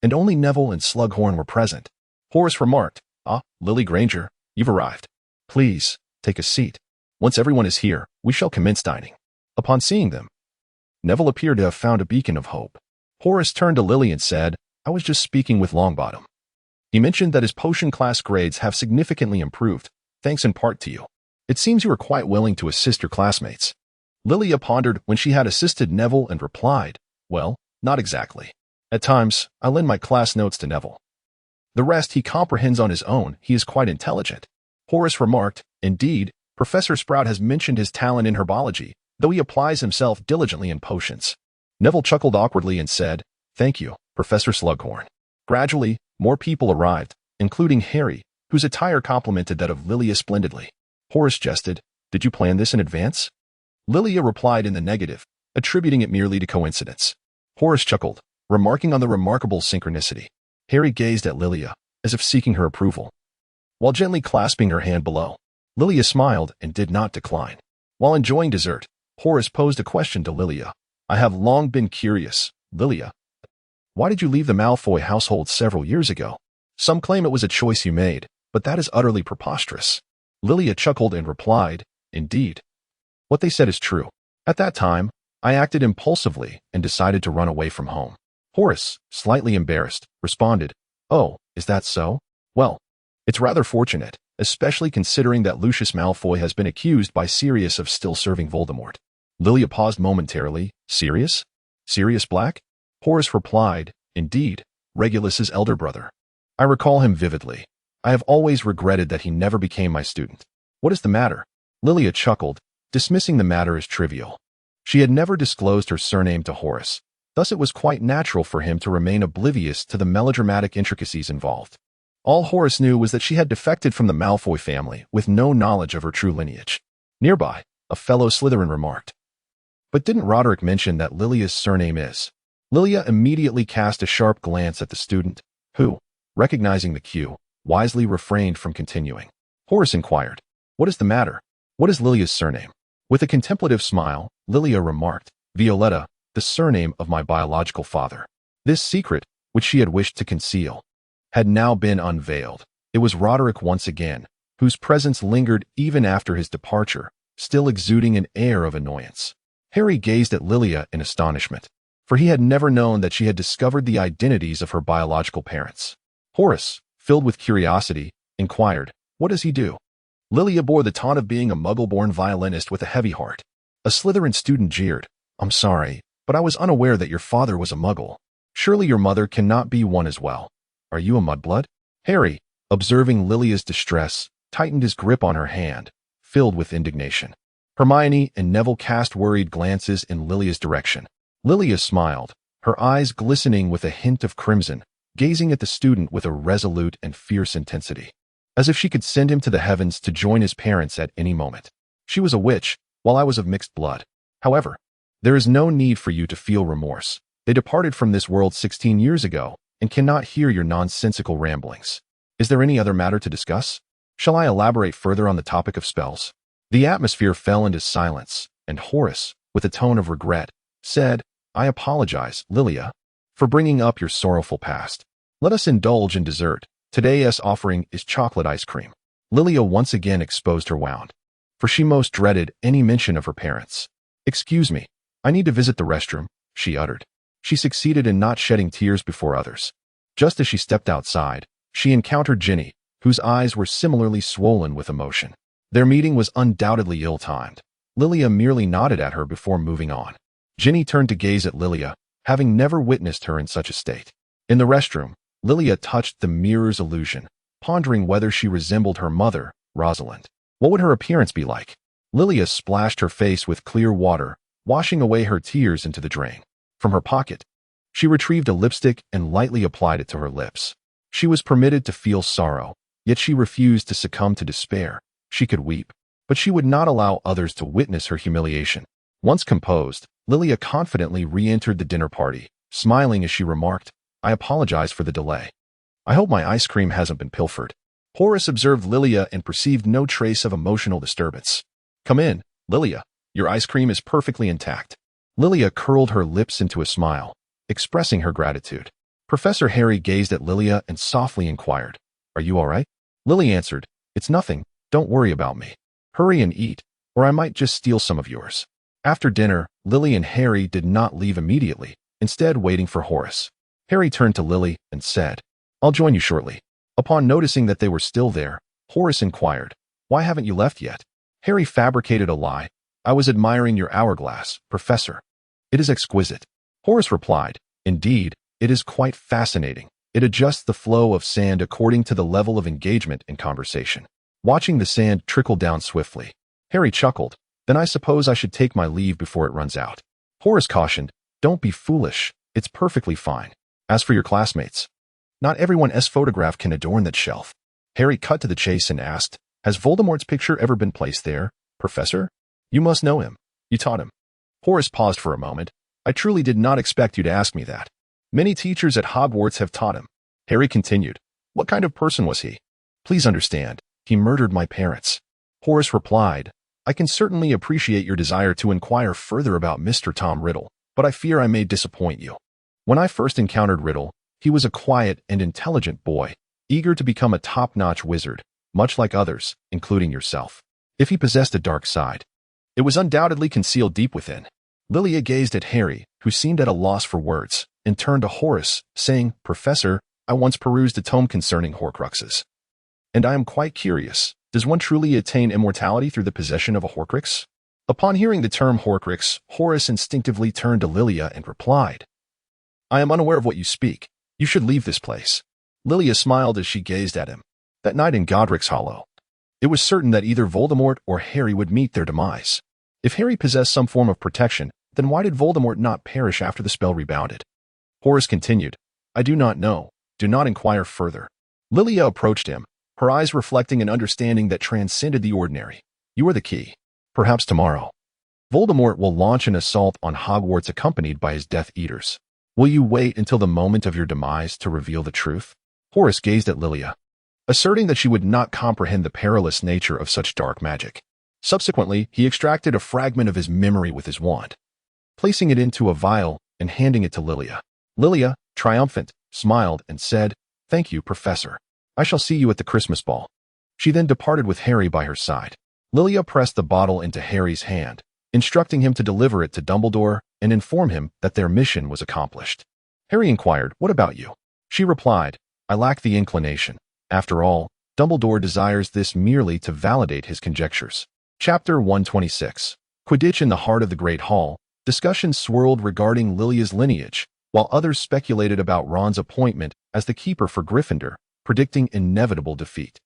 and only Neville and Slughorn were present. Horace remarked, ah, Lily Granger, you've arrived. Please, take a seat. Once everyone is here, we shall commence dining. Upon seeing them, Neville appeared to have found a beacon of hope. Horace turned to Lily and said, I was just speaking with Longbottom. He mentioned that his potion class grades have significantly improved, thanks in part to you. It seems you are quite willing to assist your classmates. Lilia pondered when she had assisted Neville and replied, well, not exactly. At times, I lend my class notes to Neville. The rest he comprehends on his own. He is quite intelligent. Horace remarked, indeed, Professor Sprout has mentioned his talent in herbology, though he applies himself diligently in potions. Neville chuckled awkwardly and said, thank you, Professor Slughorn. Gradually, more people arrived, including Harry, whose attire complemented that of Lilia splendidly. Horace jested, did you plan this in advance? Lilia replied in the negative, attributing it merely to coincidence. Horace chuckled, remarking on the remarkable synchronicity. Harry gazed at Lilia, as if seeking her approval. While gently clasping her hand below, Lilia smiled and did not decline. While enjoying dessert, Horace posed a question to Lilia. I have long been curious, Lilia. Why did you leave the Malfoy household several years ago? Some claim it was a choice you made, but that is utterly preposterous. Lilia chuckled and replied, indeed. What they said is true. At that time, I acted impulsively and decided to run away from home. Horace, slightly embarrassed, responded, oh, is that so? Well, it's rather fortunate, especially considering that Lucius Malfoy has been accused by Sirius of still serving Voldemort. Lilia paused momentarily. Sirius? Sirius Black? Horace replied, indeed, Regulus's elder brother. I recall him vividly. I have always regretted that he never became my student. What is the matter? Lilia chuckled, dismissing the matter as trivial. She had never disclosed her surname to Horace, thus it was quite natural for him to remain oblivious to the melodramatic intricacies involved. All Horace knew was that she had defected from the Malfoy family with no knowledge of her true lineage. Nearby, a fellow Slytherin remarked, but didn't Roderick mention that Lilia's surname is? Lilia immediately cast a sharp glance at the student, who, recognizing the cue, wisely refrained from continuing. Horace inquired, what is the matter? What is Lilia's surname? With a contemplative smile, Lilia remarked, Violetta, the surname of my biological father. This secret, which she had wished to conceal, had now been unveiled. It was Roderick once again, whose presence lingered even after his departure, still exuding an air of annoyance. Harry gazed at Lilia in astonishment, for he had never known that she had discovered the identities of her biological parents. Horace, filled with curiosity, inquired, what does he do? Lilia bore the taunt of being a Muggle-born violinist with a heavy heart. A Slytherin student jeered, I'm sorry, but I was unaware that your father was a Muggle. Surely your mother cannot be one as well. Are you a mudblood? Harry, observing Lilia's distress, tightened his grip on her hand, filled with indignation. Hermione and Neville cast worried glances in Lilia's direction. Lilia smiled, her eyes glistening with a hint of crimson, gazing at the student with a resolute and fierce intensity, as if she could send him to the heavens to join his parents at any moment. She was a witch, while I was of mixed blood. However, there is no need for you to feel remorse. They departed from this world 16 years ago and cannot hear your nonsensical ramblings. Is there any other matter to discuss? Shall I elaborate further on the topic of spells? The atmosphere fell into silence, and Horace, with a tone of regret, said, I apologize, Lilia, for bringing up your sorrowful past. Let us indulge in dessert. Today's offering is chocolate ice cream. Lilia once again exposed her wound, for she most dreaded any mention of her parents. Excuse me, I need to visit the restroom, she uttered. She succeeded in not shedding tears before others. Just as she stepped outside, she encountered Ginny, whose eyes were similarly swollen with emotion. Their meeting was undoubtedly ill-timed. Lilia merely nodded at her before moving on. Ginny turned to gaze at Lilia, having never witnessed her in such a state. In the restroom, Lilia touched the mirror's illusion, pondering whether she resembled her mother, Rosalind. What would her appearance be like? Lilia splashed her face with clear water, washing away her tears into the drain. From her pocket, she retrieved a lipstick and lightly applied it to her lips. She was permitted to feel sorrow, yet she refused to succumb to despair. She could weep, but she would not allow others to witness her humiliation. Once composed, Lilia confidently re-entered the dinner party, smiling as she remarked, I apologize for the delay. I hope my ice cream hasn't been pilfered. Horace observed Lilia and perceived no trace of emotional disturbance. Come in, Lilia. Your ice cream is perfectly intact. Lilia curled her lips into a smile, expressing her gratitude. Professor Harry gazed at Lilia and softly inquired, Are you all right? Lily answered, It's nothing, don't worry about me. Hurry and eat, or I might just steal some of yours. After dinner, Lily and Harry did not leave immediately, instead waiting for Horace. Harry turned to Lily and said, I'll join you shortly. Upon noticing that they were still there, Horace inquired, Why haven't you left yet? Harry fabricated a lie. I was admiring your hourglass, Professor. It is exquisite. Horace replied, Indeed, it is quite fascinating. It adjusts the flow of sand according to the level of engagement in conversation. Watching the sand trickle down swiftly, Harry chuckled, Then I suppose I should take my leave before it runs out. Horace cautioned, Don't be foolish. It's perfectly fine. As for your classmates, not everyone's photograph can adorn that shelf. Harry cut to the chase and asked, Has Voldemort's picture ever been placed there, Professor? You must know him. You taught him. Horace paused for a moment. I truly did not expect you to ask me that. Many teachers at Hogwarts have taught him. Harry continued, What kind of person was he? Please understand, he murdered my parents. Horace replied, I can certainly appreciate your desire to inquire further about Mr. Tom Riddle, but I fear I may disappoint you. When I first encountered Riddle, he was a quiet and intelligent boy, eager to become a top-notch wizard, much like others, including yourself. If he possessed a dark side, it was undoubtedly concealed deep within. Lilia gazed at Harry, who seemed at a loss for words, and turned to Horace, saying, Professor, I once perused a tome concerning Horcruxes. And I am quite curious, does one truly attain immortality through the possession of a Horcrux? Upon hearing the term Horcrux, Horace instinctively turned to Lilia and replied, I am unaware of what you speak. You should leave this place. Lilia smiled as she gazed at him. That night in Godric's Hollow, it was certain that either Voldemort or Harry would meet their demise. If Harry possessed some form of protection, then why did Voldemort not perish after the spell rebounded? Horace continued, I do not know. Do not inquire further. Lilia approached him, her eyes reflecting an understanding that transcended the ordinary. You are the key. Perhaps tomorrow, Voldemort will launch an assault on Hogwarts accompanied by his Death Eaters. Will you wait until the moment of your demise to reveal the truth? Horace gazed at Lilia, asserting that she would not comprehend the perilous nature of such dark magic. Subsequently, he extracted a fragment of his memory with his wand, placing it into a vial and handing it to Lilia. Lilia, triumphant, smiled and said, Thank you, Professor. I shall see you at the Christmas ball. She then departed with Harry by her side. Lilia pressed the bottle into Harry's hand, instructing him to deliver it to Dumbledore and inform him that their mission was accomplished. Harry inquired, What about you? She replied, I lack the inclination. After all, Dumbledore desires this merely to validate his conjectures. Chapter 126. Quidditch in the heart of the Great Hall. Discussions swirled regarding Lilia's lineage, while others speculated about Ron's appointment as the keeper for Gryffindor, predicting inevitable defeat.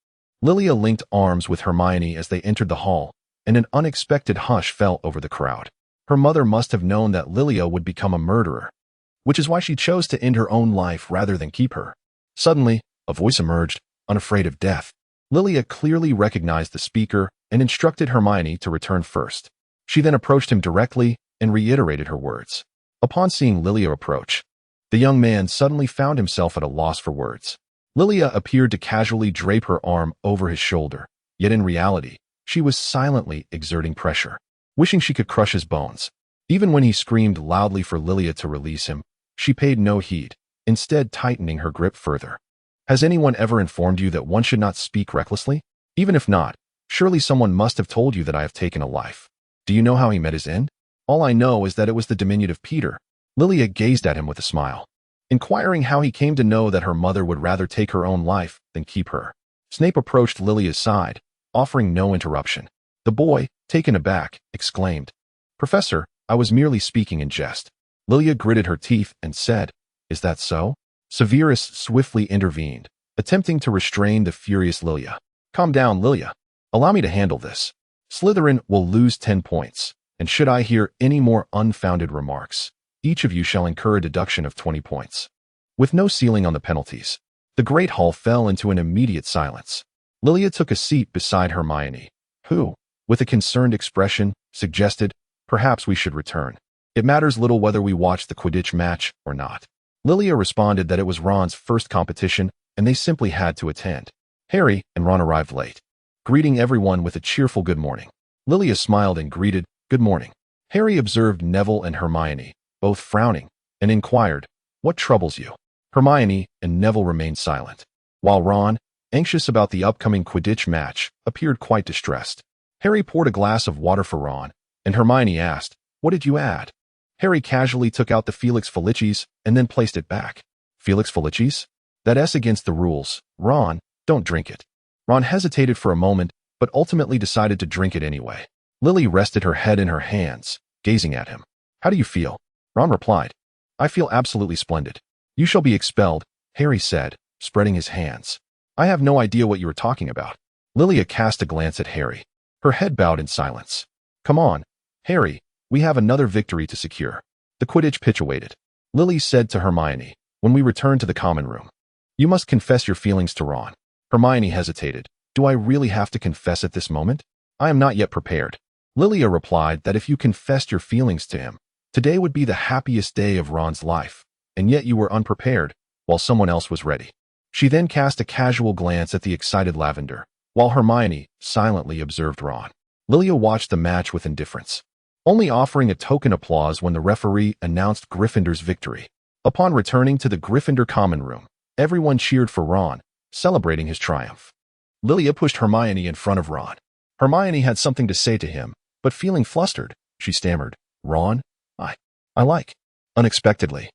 Lilia linked arms with Hermione as they entered the hall, and an unexpected hush fell over the crowd. Her mother must have known that Lilia would become a murderer, which is why she chose to end her own life rather than keep her. Suddenly, a voice emerged, unafraid of death. Lilia clearly recognized the speaker and instructed Hermione to return first. She then approached him directly and reiterated her words. Upon seeing Lilia approach, the young man suddenly found himself at a loss for words. Lilia appeared to casually drape her arm over his shoulder, yet in reality, she was silently exerting pressure, wishing she could crush his bones. Even when he screamed loudly for Lilia to release him, she paid no heed, instead tightening her grip further. Has anyone ever informed you that one should not speak recklessly? Even if not, surely someone must have told you that I have taken a life. Do you know how he met his end? All I know is that it was the diminutive Peter. Lilia gazed at him with a smile, inquiring how he came to know that her mother would rather take her own life than keep her. Snape approached Lilia's side, offering no interruption. The boy, taken aback, exclaimed, "Professor, I was merely speaking in jest." Lilia gritted her teeth and said, "Is that so?" Severus swiftly intervened, attempting to restrain the furious Lilia. "Calm down, Lilia. Allow me to handle this. Slytherin will lose 10 points, and should I hear any more unfounded remarks, each of you shall incur a deduction of 20 points. With no ceiling on the penalties, the Great Hall fell into an immediate silence. Lilia took a seat beside Hermione, who, with a concerned expression, suggested, "Perhaps we should return. It matters little whether we watch the Quidditch match or not." Lilia responded that it was Ron's first competition, and they simply had to attend. Harry and Ron arrived late, greeting everyone with a cheerful good morning. Lilia smiled and greeted, "Good morning." Harry observed Neville and Hermione, both frowning, and inquired, "What troubles you?" Hermione and Neville remained silent, while Ron, anxious about the upcoming Quidditch match, appeared quite distressed. Harry poured a glass of water for Ron, and Hermione asked, "What did you add?" Harry casually took out the Felix Felicis and then placed it back. "Felix Felicis? That's against the rules. Ron, don't drink it." Ron hesitated for a moment, but ultimately decided to drink it anyway. Lily rested her head in her hands, gazing at him. "How do you feel?" Ron replied, "I feel absolutely splendid." "You shall be expelled," Harry said, spreading his hands. "I have no idea what you are talking about." Lilia cast a glance at Harry. Her head bowed in silence. "Come on, Harry, we have another victory to secure." The Quidditch pitch awaited. Lily said to Hermione, "When we return to the common room, you must confess your feelings to Ron." Hermione hesitated. "Do I really have to confess at this moment? I am not yet prepared." Lilia replied that if you confessed your feelings to him, today would be the happiest day of Ron's life, and yet you were unprepared, while someone else was ready. She then cast a casual glance at the excited Lavender, while Hermione silently observed Ron. Lilia watched the match with indifference, only offering a token applause when the referee announced Gryffindor's victory. Upon returning to the Gryffindor common room, everyone cheered for Ron, celebrating his triumph. Lilia pushed Hermione in front of Ron. Hermione had something to say to him, but feeling flustered, she stammered, "Ron, I like." Unexpectedly,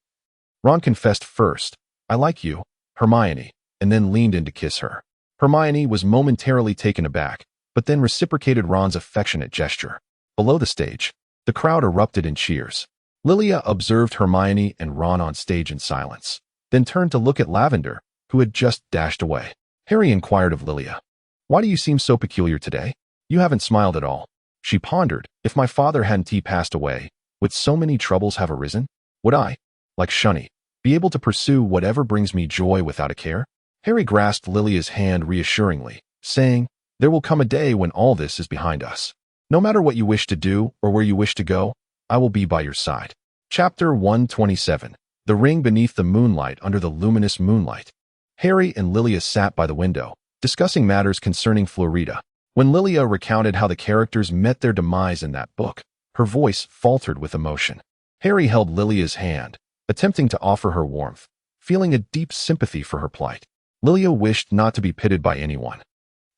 Ron confessed first, "I like you, Hermione," and then leaned in to kiss her. Hermione was momentarily taken aback, but then reciprocated Ron's affectionate gesture. Below the stage, the crowd erupted in cheers. Lilia observed Hermione and Ron on stage in silence, then turned to look at Lavender, who had just dashed away. Harry inquired of Lilia, "Why do you seem so peculiar today? You haven't smiled at all." She pondered, "If my father hadn't passed away, would so many troubles have arisen? Would I, like Shunny, be able to pursue whatever brings me joy without a care?" Harry grasped Lilia's hand reassuringly, saying, "There will come a day when all this is behind us. No matter what you wish to do or where you wish to go, I will be by your side." Chapter 127. The Ring Beneath the Moonlight Under the Luminous Moonlight. Harry and Lilia sat by the window, discussing matters concerning Florida. When Lilia recounted how the characters met their demise in that book, her voice faltered with emotion. Harry held Lilia's hand, attempting to offer her warmth, feeling a deep sympathy for her plight. Lilia wished not to be pitied by anyone,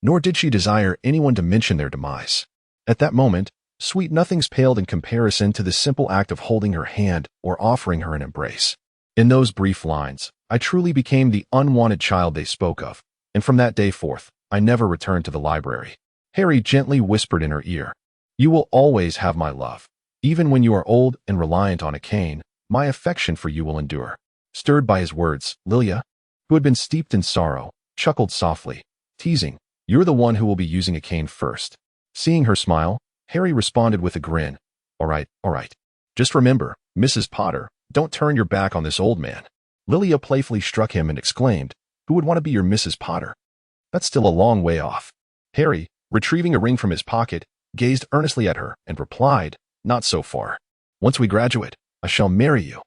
nor did she desire anyone to mention their demise. At that moment, sweet nothings paled in comparison to the simple act of holding her hand or offering her an embrace. In those brief lines, I truly became the unwanted child they spoke of, and from that day forth, I never returned to the library. Harry gently whispered in her ear, "You will always have my love. Even when you are old and reliant on a cane, My affection for you will endure." Stirred by his words, Lilia, who had been steeped in sorrow, chuckled softly, teasing, "You're the one who will be using a cane first." Seeing her smile, Harry responded with a grin. All right. Just remember, Mrs. Potter, don't turn your back on this old man." Lilia playfully struck him and exclaimed, "Who would want to be your Mrs. Potter? That's still a long way off." Harry, retrieving a ring from his pocket, gazed earnestly at her and replied, "Not so far. Once we graduate, I shall marry you.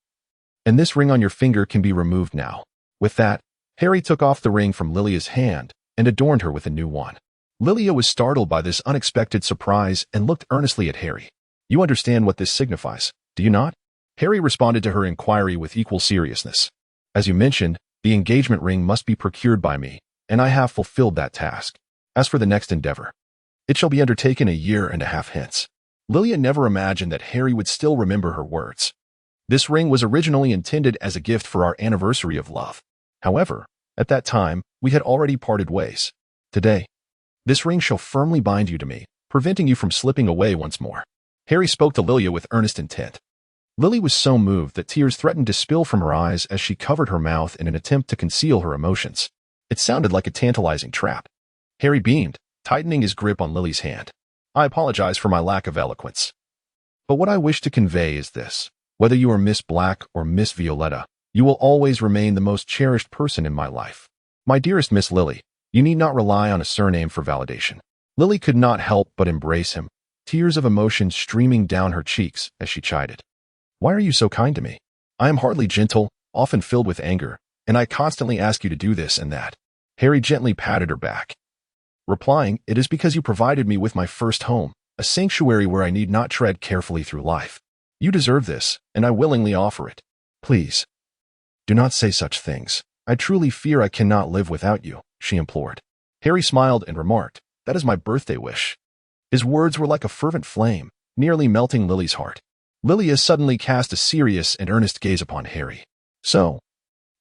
And this ring on your finger can be removed now." With that, Harry took off the ring from Lilia's hand and adorned her with a new one. Lilia was startled by this unexpected surprise and looked earnestly at Harry. "You understand what this signifies, do you not?" Harry responded to her inquiry with equal seriousness. "As you mentioned, the engagement ring must be procured by me, and I have fulfilled that task. As for the next endeavor, it shall be undertaken a year and a half hence." Lilia never imagined that Harry would still remember her words. This ring was originally intended as a gift for our anniversary of love. However, at that time, we had already parted ways. Today, this ring shall firmly bind you to me, preventing you from slipping away once more. Harry spoke to Lilia with earnest intent. Lily was so moved that tears threatened to spill from her eyes as she covered her mouth in an attempt to conceal her emotions. It sounded like a tantalizing trap. Harry beamed, tightening his grip on Lily's hand. "I apologize for my lack of eloquence. But what I wish to convey is this. Whether you are Miss Black or Miss Violetta, you will always remain the most cherished person in my life. My dearest Miss Lily, you need not rely on a surname for validation." Lily could not help but embrace him, tears of emotion streaming down her cheeks as she chided. "Why are you so kind to me? I am hardly gentle, often filled with anger, and I constantly ask you to do this and that." Harry gently patted her back, replying, "It is because you provided me with my first home, a sanctuary where I need not tread carefully through life. You deserve this, and I willingly offer it. Please, do not say such things. I truly fear I cannot live without you," she implored. Harry smiled and remarked, "That is my birthday wish." His words were like a fervent flame, nearly melting Lily's heart. Lilia suddenly cast a serious and earnest gaze upon Harry. "So,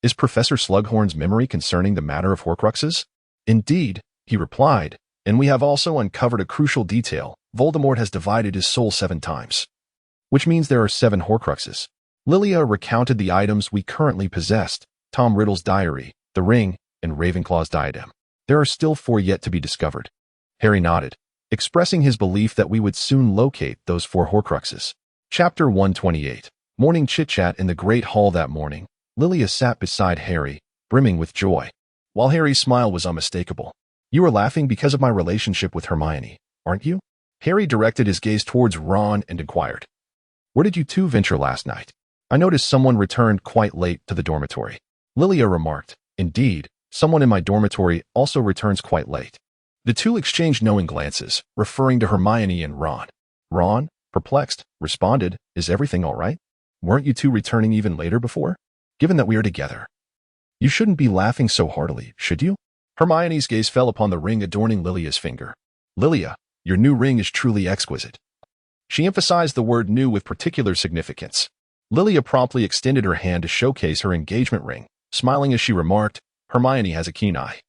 is Professor Slughorn's memory concerning the matter of Horcruxes?" "Indeed," he replied, "and we have also uncovered a crucial detail. Voldemort has divided his soul 7 times. Which means there are 7 Horcruxes." Lilia recounted the items we currently possessed: Tom Riddle's diary, the ring, and Ravenclaw's diadem. "There are still 4 yet to be discovered." Harry nodded, expressing his belief that we would soon locate those 4 Horcruxes. Chapter 128. Morning chit-chat in the Great Hall that morning. Lilia sat beside Harry, brimming with joy, while Harry's smile was unmistakable. "You are laughing because of my relationship with Hermione, aren't you?" Harry directed his gaze towards Ron and inquired, "Where did you two venture last night? I noticed someone returned quite late to the dormitory." Lilia remarked, "Indeed, someone in my dormitory also returns quite late." The two exchanged knowing glances, referring to Hermione and Ron. Ron, perplexed, responded, "Is everything all right? Weren't you two returning even later before? Given that we are together, you shouldn't be laughing so heartily, should you?" Hermione's gaze fell upon the ring adorning Lilia's finger. "Lilia, your new ring is truly exquisite." She emphasized the word new with particular significance. Lilia promptly extended her hand to showcase her engagement ring, smiling as she remarked, "Hermione has a keen eye."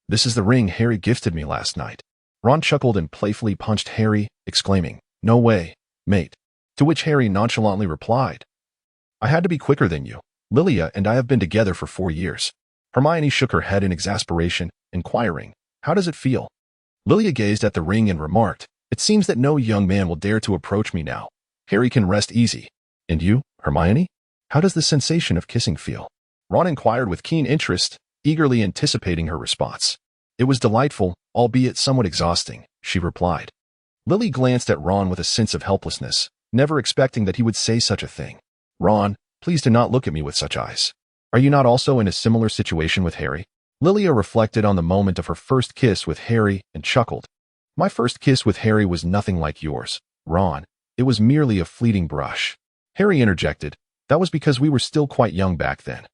"This is the ring Harry gifted me last night." Ron chuckled and playfully punched Harry, exclaiming, "No way, mate." To which Harry nonchalantly replied, "I had to be quicker than you. Lilia and I have been together for 4 years. Hermione shook her head in exasperation, inquiring, "How does it feel?" Lilia gazed at the ring and remarked, "It seems that no young man will dare to approach me now. Harry can rest easy." "And you, Hermione? How does the sensation of kissing feel?" Ron inquired with keen interest, eagerly anticipating her response. "It was delightful, albeit somewhat exhausting," she replied. Lily glanced at Ron with a sense of helplessness, never expecting that he would say such a thing. "Ron, please do not look at me with such eyes. Are you not also in a similar situation with Harry?" Lilia reflected on the moment of her first kiss with Harry and chuckled. "My first kiss with Harry was nothing like yours, Ron. It was merely a fleeting brush." Harry interjected, "That was because we were still quite young back then."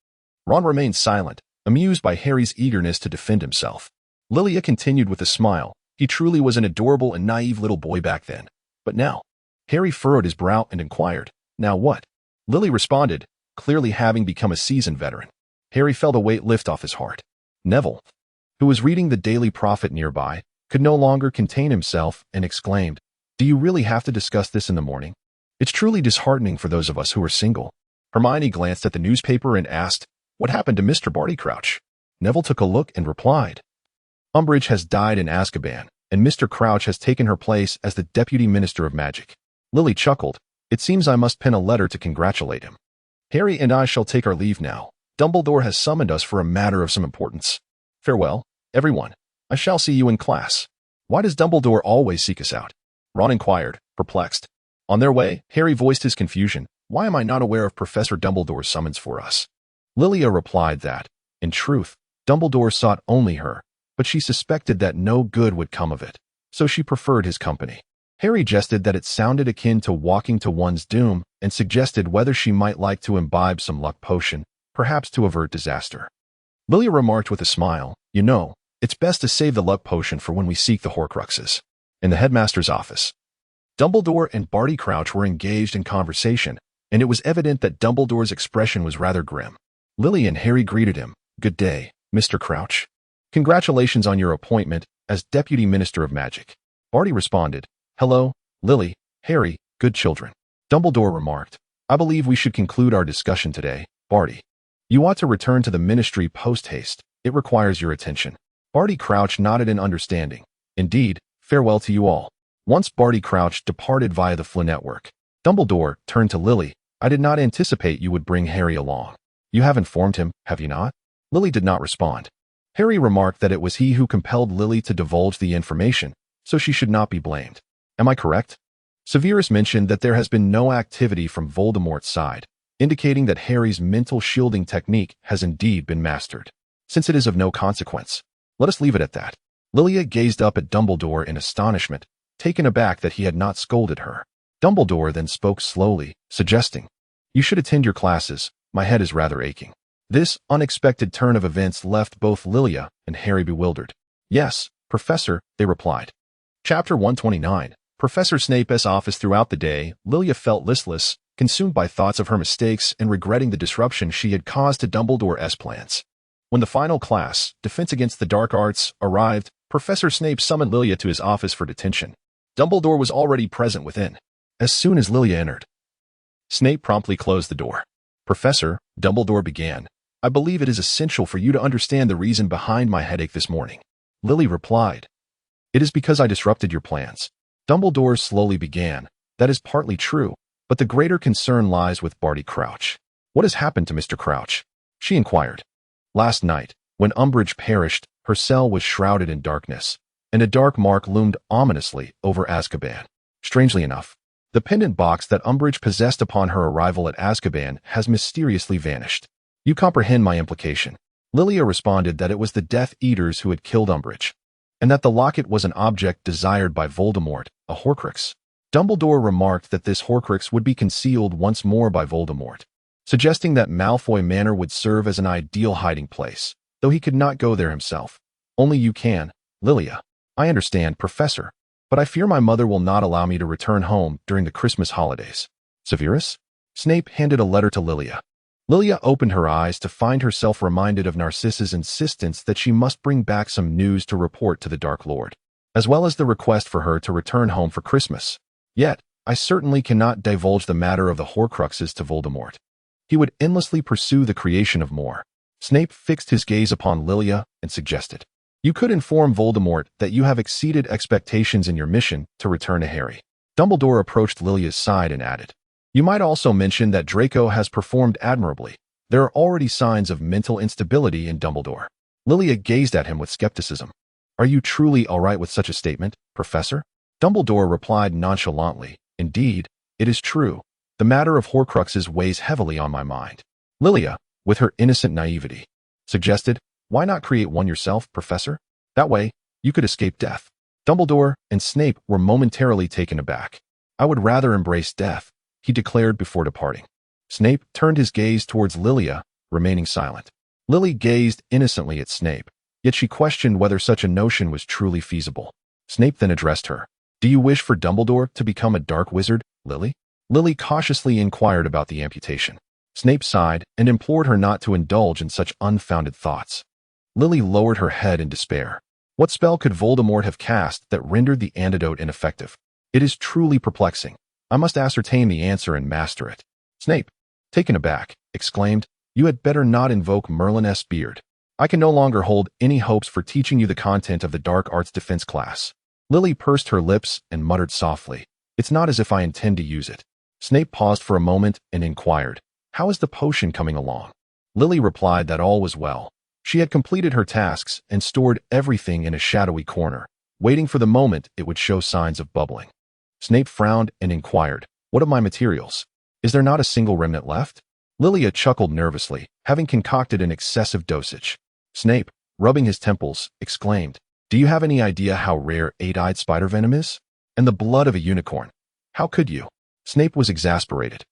Ron remained silent, amused by Harry's eagerness to defend himself. Lilia continued with a smile, "He truly was an adorable and naive little boy back then. But now?" Harry furrowed his brow and inquired, "Now what?" Lily responded, clearly having become a seasoned veteran. Harry felt a weight lift off his heart. Neville, who was reading the Daily Prophet nearby, could no longer contain himself and exclaimed, "Do you really have to discuss this in the morning? It's truly disheartening for those of us who are single." Hermione glanced at the newspaper and asked, "What happened to Mr. Barty Crouch?" Neville took a look and replied, "Umbridge has died in Azkaban, and Mr. Crouch has taken her place as the Deputy Minister of Magic." Lily chuckled. "It seems I must pen a letter to congratulate him. Harry and I shall take our leave now. Dumbledore has summoned us for a matter of some importance. Farewell, everyone. I shall see you in class." "Why does Dumbledore always seek us out?" Ron inquired, perplexed. On their way, Harry voiced his confusion. "Why am I not aware of Professor Dumbledore's summons for us?" Lilia replied that, in truth, Dumbledore sought only her, but she suspected that no good would come of it, so she preferred his company. Harry jested that it sounded akin to walking to one's doom and suggested whether she might like to imbibe some luck potion, perhaps to avert disaster. Lilia remarked with a smile, "You know, it's best to save the luck potion for when we seek the Horcruxes." In the headmaster's office, Dumbledore and Barty Crouch were engaged in conversation, and it was evident that Dumbledore's expression was rather grim. Lily and Harry greeted him. "Good day, Mr. Crouch. Congratulations on your appointment as Deputy Minister of Magic." Barty responded, "Hello, Lily, Harry, good children." Dumbledore remarked, "I believe we should conclude our discussion today, Barty. You ought to return to the ministry post-haste. It requires your attention." Barty Crouch nodded in understanding. "Indeed, farewell to you all." Once Barty Crouch departed via the Flynn network, Dumbledore turned to Lily. "I did not anticipate you would bring Harry along. You have informed him, have you not?" Lily did not respond. Harry remarked that it was he who compelled Lily to divulge the information, so she should not be blamed. "Am I correct?" Severus mentioned that there has been no activity from Voldemort's side, indicating that Harry's mental shielding technique has indeed been mastered. "Since it is of no consequence, let us leave it at that." Lilia gazed up at Dumbledore in astonishment, taken aback that he had not scolded her. Dumbledore then spoke slowly, suggesting, "You should attend your classes. My head is rather aching." This unexpected turn of events left both Lilia and Harry bewildered. "Yes, Professor," they replied. Chapter 129. Professor Snape's office. Throughout the day, Lilia felt listless, consumed by thoughts of her mistakes and regretting the disruption she had caused to Dumbledore's plans. When the final class, Defense Against the Dark Arts, arrived, Professor Snape summoned Lilia to his office for detention. Dumbledore was already present within. As soon as Lilia entered, Snape promptly closed the door. "Professor," Dumbledore began, "I believe it is essential for you to understand the reason behind my headache this morning." Lily replied, "It is because I disrupted your plans." Dumbledore slowly began, "That is partly true, but the greater concern lies with Barty Crouch." "What has happened to Mr. Crouch?" she inquired. "Last night, when Umbridge perished, her cell was shrouded in darkness, and a dark mark loomed ominously over Azkaban. Strangely enough, the pendant box that Umbridge possessed upon her arrival at Azkaban has mysteriously vanished. You comprehend my implication." Lilia responded that it was the Death Eaters who had killed Umbridge, and that the locket was an object desired by Voldemort, a Horcrux. Dumbledore remarked that this Horcrux would be concealed once more by Voldemort, suggesting that Malfoy Manor would serve as an ideal hiding place, though he could not go there himself. "Only you can, Lilia." "I understand, Professor, but I fear my mother will not allow me to return home during the Christmas holidays." "Severus?" Snape handed a letter to Lilia. Lilia opened her eyes to find herself reminded of Narcissa's insistence that she must bring back some news to report to the Dark Lord, as well as the request for her to return home for Christmas. "Yet, I certainly cannot divulge the matter of the Horcruxes to Voldemort. He would endlessly pursue the creation of more." Snape fixed his gaze upon Lilia and suggested, "You could inform Voldemort that you have exceeded expectations in your mission to return to Harry." Dumbledore approached Lilia's side and added, "You might also mention that Draco has performed admirably. There are already signs of mental instability in Dumbledore." Lilia gazed at him with skepticism. "Are you truly all right with such a statement, Professor?" Dumbledore replied nonchalantly, "Indeed, it is true. The matter of Horcruxes weighs heavily on my mind." Lilia, with her innocent naivety, suggested, "Why not create one yourself, Professor? That way, you could escape death." Dumbledore and Snape were momentarily taken aback. "I would rather embrace death," he declared before departing. Snape turned his gaze towards Lilia, remaining silent. Lily gazed innocently at Snape, yet she questioned whether such a notion was truly feasible. Snape then addressed her. "Do you wish for Dumbledore to become a dark wizard, Lily?" Lily cautiously inquired about the amputation. Snape sighed and implored her not to indulge in such unfounded thoughts. Lily lowered her head in despair. What spell could Voldemort have cast that rendered the antidote ineffective? It is truly perplexing. I must ascertain the answer and master it. "Snape," Taken aback, exclaimed, "You had better not invoke Merlin's beard. I can no longer hold any hopes for teaching you the content of the dark arts defense class." Lily pursed her lips and muttered softly, "It's not as if I intend to use it." Snape paused for a moment and inquired, "How is the potion coming along?" Lily replied that all was well. She had completed her tasks and stored everything in a shadowy corner, waiting for the moment it would show signs of bubbling. Snape frowned and inquired, "What of my materials? Is there not a single remnant left?" Lilia chuckled nervously, having concocted an excessive dosage. Snape, rubbing his temples, exclaimed, "Do you have any idea how rare eight-eyed spider venom is? And the blood of a unicorn? How could you?" Snape was exasperated.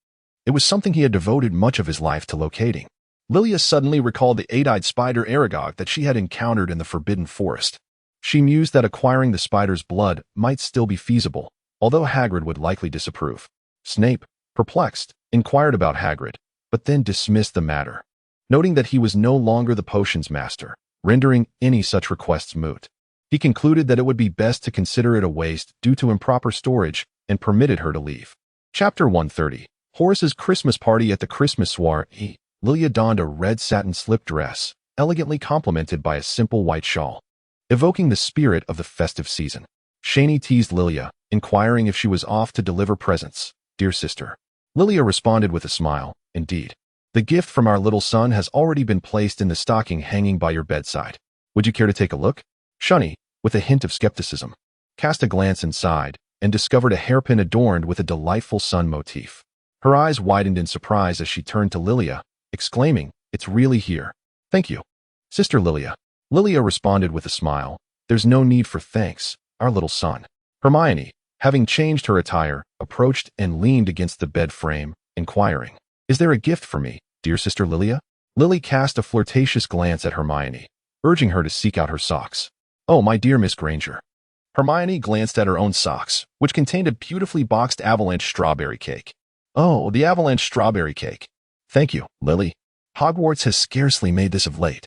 It was something he had devoted much of his life to locating. Lilia suddenly recalled the eight-eyed spider Aragog that she had encountered in the Forbidden Forest. She mused that acquiring the spider's blood might still be feasible, although Hagrid would likely disapprove. Snape, perplexed, inquired about Hagrid, but then dismissed the matter, noting that he was no longer the potions master, rendering any such requests moot. He concluded that it would be best to consider it a waste due to improper storage and permitted her to leave. Chapter 130. Horace's Christmas Party. At the Christmas soiree, Lilia donned a red satin slip dress, elegantly complemented by a simple white shawl, evoking the spirit of the festive season. Shani teased Lilia, inquiring if she was off to deliver presents. "Dear sister." Lilia responded with a smile, "Indeed. The gift from our little son has already been placed in the stocking hanging by your bedside. Would you care to take a look?" Shani, with a hint of skepticism, cast a glance inside and discovered a hairpin adorned with a delightful sun motif. Her eyes widened in surprise as she turned to Lilia, exclaiming, "It's really here. Thank you, Sister Lilia." Lilia responded with a smile, "There's no need for thanks, our little son." Hermione, having changed her attire, approached and leaned against the bed frame, inquiring, "Is there a gift for me, dear Sister Lilia?" Lily cast a flirtatious glance at Hermione, urging her to seek out her socks. "Oh, my dear Miss Granger." Hermione glanced at her own socks, which contained a beautifully boxed avalanche strawberry cake. "Oh, the avalanche strawberry cake. Thank you, Lily. Hogwarts has scarcely made this of late.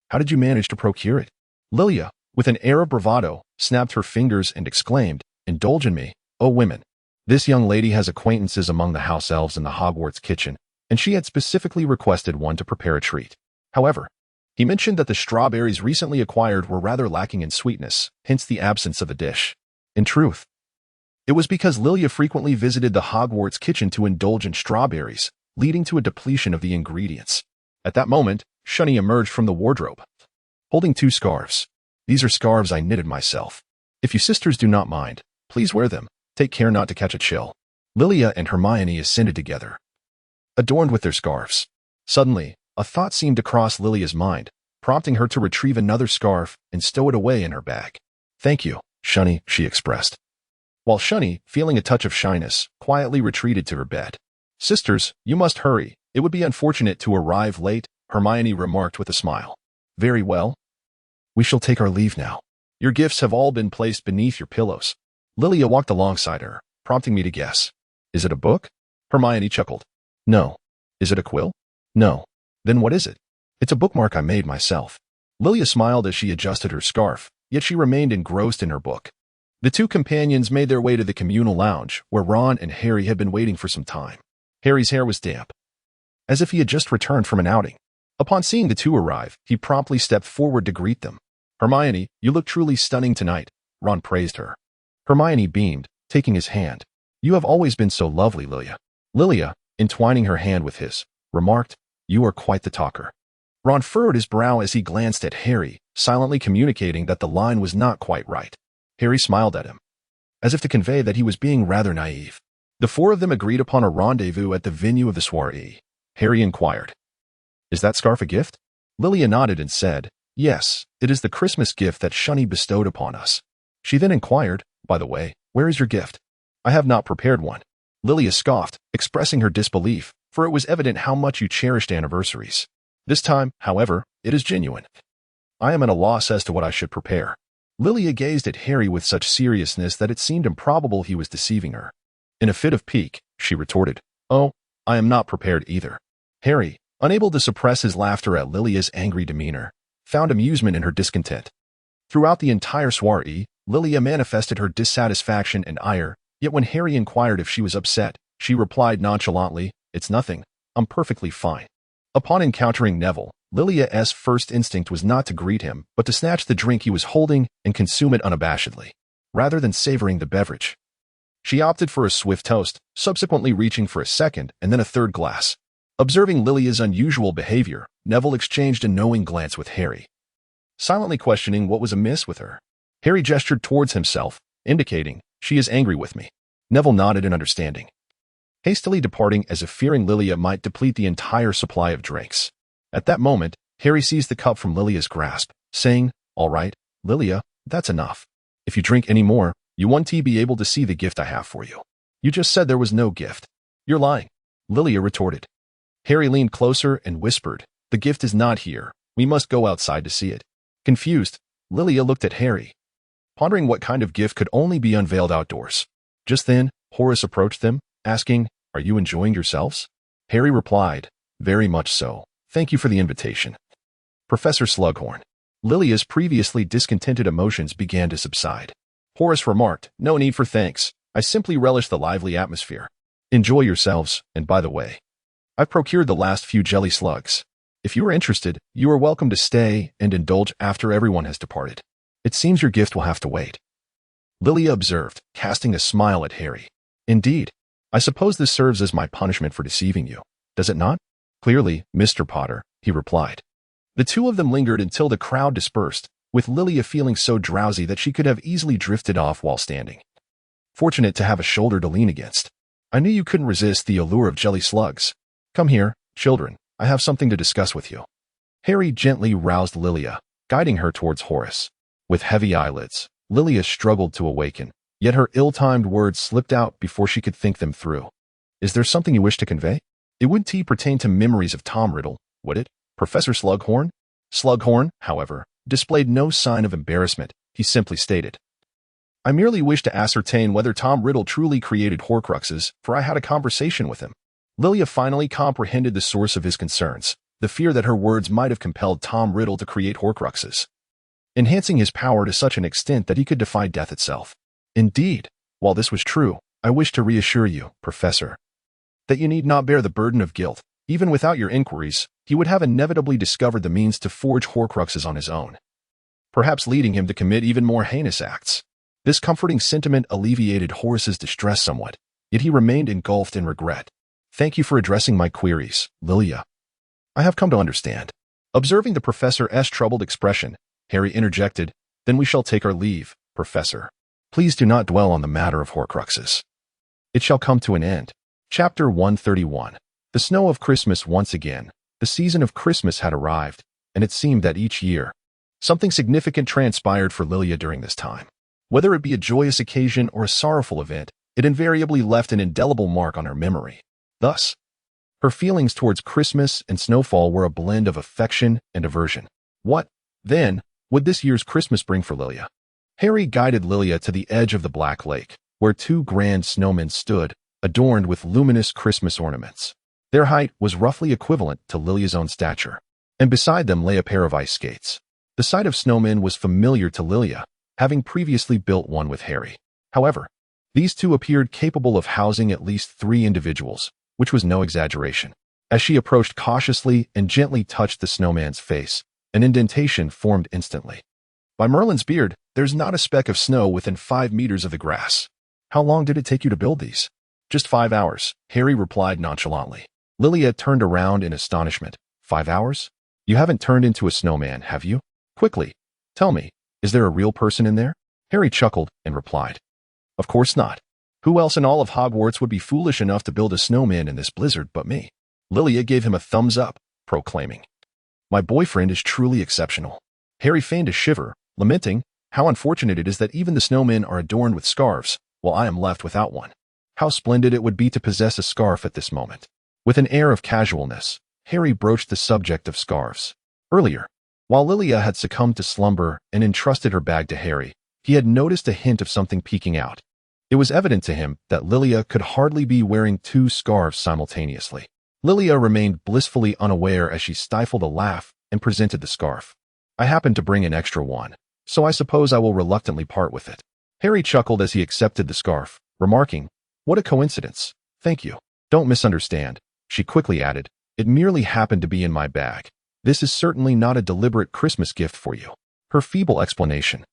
How did you manage to procure it?" Lilia, with an air of bravado, snapped her fingers and exclaimed, "Indulge in me, O women. This young lady has acquaintances among the house elves in the Hogwarts kitchen, and she had specifically requested one to prepare a treat. However, he mentioned that the strawberries recently acquired were rather lacking in sweetness, hence the absence of a dish. In truth, it was because Lilia frequently visited the Hogwarts kitchen to indulge in strawberries, leading to a depletion of the ingredients. At that moment, Shani emerged from the wardrobe, holding 2 scarves. "These are scarves I knitted myself. If you sisters do not mind, please wear them. Take care not to catch a chill." Lilia and Hermione ascended together, adorned with their scarves. Suddenly, a thought seemed to cross Lilia's mind, prompting her to retrieve another scarf and stow it away in her bag. "Thank you, Shani," she expressed, while Shani, feeling a touch of shyness, quietly retreated to her bed. "Sisters, you must hurry. It would be unfortunate to arrive late," Hermione remarked with a smile. "Very well. We shall take our leave now. Your gifts have all been placed beneath your pillows." Lilia walked alongside her, prompting me to guess. "Is it a book?" Hermione chuckled. "No." "Is it a quill?" "No." "Then what is it?" "It's a bookmark I made myself." Lilia smiled as she adjusted her scarf, yet she remained engrossed in her book. The 2 companions made their way to the communal lounge, where Ron and Harry had been waiting for some time. Harry's hair was damp, as if he had just returned from an outing. Upon seeing the 2 arrive, he promptly stepped forward to greet them. "Hermione, you look truly stunning tonight," Ron praised her. Hermione beamed, taking his hand. "You have always been so lovely, Lilia." Lilia, entwining her hand with his, remarked, "You are quite the talker." Ron furrowed his brow as he glanced at Harry, silently communicating that the line was not quite right. Harry smiled at him, as if to convey that he was being rather naive. The 4 of them agreed upon a rendezvous at the venue of the soiree. Harry inquired, "Is that scarf a gift?" Lilia nodded and said, "Yes, it is the Christmas gift that Shani bestowed upon us." She then inquired, "By the way, where is your gift?" "I have not prepared one." Lilia scoffed, expressing her disbelief, for it was evident how much you cherished anniversaries. "This time, however, it is genuine. I am at a loss as to what I should prepare." Lilia gazed at Harry with such seriousness that it seemed improbable he was deceiving her. In a fit of pique, she retorted, "Oh, I am not prepared either." Harry, unable to suppress his laughter at Lilia's angry demeanor, found amusement in her discontent. Throughout the entire soiree, Lilia manifested her dissatisfaction and ire, yet when Harry inquired if she was upset, she replied nonchalantly, "It's nothing. I'm perfectly fine. Upon encountering Neville, Lilia's first instinct was not to greet him, but to snatch the drink he was holding and consume it unabashedly, rather than savoring the beverage. She opted for a swift toast, subsequently reaching for a second and then a third glass. Observing Lilia's unusual behavior, Neville exchanged a knowing glance with Harry, silently questioning what was amiss with her. Harry gestured towards himself, indicating, "She is angry with me." Neville nodded in understanding, hastily departing as if fearing Lilia might deplete the entire supply of drinks. At that moment, Harry seized the cup from Lilia's grasp, saying, "All right, Lilia, that's enough. If you drink any more, you won't be able to see the gift I have for you." "You just said there was no gift." "You're lying," Lilia retorted. Harry leaned closer and whispered, "The gift is not here. We must go outside to see it." Confused, Lilia looked at Harry, pondering what kind of gift could only be unveiled outdoors. Just then, Horace approached them, asking, "Are you enjoying yourselves?" Harry replied, "Very much so. Thank you for the invitation." Professor Slughorn. Lilia's previously discontented emotions began to subside. Horace remarked, "No need for thanks. I simply relish the lively atmosphere. Enjoy yourselves, and by the way, I've procured the last few jelly slugs. If you are interested, you are welcome to stay and indulge after everyone has departed. It seems your gift will have to wait." Lilia observed, casting a smile at Harry. "Indeed. I suppose this serves as my punishment for deceiving you, does it not?" "Clearly, Mr. Potter," he replied. The two of them lingered until the crowd dispersed, with Lilia feeling so drowsy that she could have easily drifted off while standing. Fortunate to have a shoulder to lean against. "I knew you couldn't resist the allure of jelly slugs. Come here, children, I have something to discuss with you." Harry gently roused Lilia, guiding her towards Horace. With heavy eyelids, Lilia struggled to awaken, yet her ill-timed words slipped out before she could think them through. "Is there something you wish to convey?" It wouldn't pertain to memories of Tom Riddle, would it, Professor Slughorn? Slughorn, however, displayed no sign of embarrassment. He simply stated, "I merely wish to ascertain whether Tom Riddle truly created Horcruxes, for I had a conversation with him." Lilia finally comprehended the source of his concerns, the fear that her words might have compelled Tom Riddle to create Horcruxes, enhancing his power to such an extent that he could defy death itself. "Indeed, while this was true, I wish to reassure you, Professor, that you need not bear the burden of guilt. Even without your inquiries, he would have inevitably discovered the means to forge Horcruxes on his own, perhaps leading him to commit even more heinous acts." This comforting sentiment alleviated Horace's distress somewhat, yet he remained engulfed in regret. "Thank you for addressing my queries, Lilia. I have come to understand." Observing the professor's troubled expression, Harry interjected, "Then we shall take our leave, Professor. Please do not dwell on the matter of Horcruxes. It shall come to an end." Chapter 131. The snow of Christmas once again. The season of Christmas had arrived, and it seemed that each year, something significant transpired for Lilia during this time. Whether it be a joyous occasion or a sorrowful event, it invariably left an indelible mark on her memory. Thus, her feelings towards Christmas and snowfall were a blend of affection and aversion. What, then, would this year's Christmas bring for Lilia? Harry guided Lilia to the edge of the Black Lake, where two grand snowmen stood, adorned with luminous Christmas ornaments. Their height was roughly equivalent to Lilia's own stature, and beside them lay a pair of ice skates. The sight of snowmen was familiar to Lilia, having previously built one with Harry. However, these two appeared capable of housing at least 3 individuals, which was no exaggeration. As she approached cautiously and gently touched the snowman's face, an indentation formed instantly. "By Merlin's beard, there's not a speck of snow within 5 meters of the grass. How long did it take you to build these?" "Just 5 hours," Harry replied nonchalantly. Lilia turned around in astonishment. 5 hours? You haven't turned into a snowman, have you? Quickly, tell me, is there a real person in there?" Harry chuckled and replied, "Of course not. Who else in all of Hogwarts would be foolish enough to build a snowman in this blizzard but me?" Lilia gave him a thumbs up, proclaiming, "My boyfriend is truly exceptional." Harry feigned a shiver, lamenting, "How unfortunate it is that even the snowmen are adorned with scarves, while I am left without one. How splendid it would be to possess a scarf at this moment." With an air of casualness, Harry broached the subject of scarves. Earlier, while Lilia had succumbed to slumber and entrusted her bag to Harry, he had noticed a hint of something peeking out. It was evident to him that Lilia could hardly be wearing 2 scarves simultaneously. Lilia remained blissfully unaware as she stifled a laugh and presented the scarf. "I happened to bring an extra one, so I suppose I will reluctantly part with it." Harry chuckled as he accepted the scarf, remarking, "What a coincidence. Thank you. Don't misunderstand. She quickly added, "It merely happened to be in my bag. This is certainly not a deliberate Christmas gift for you." Her feeble explanation,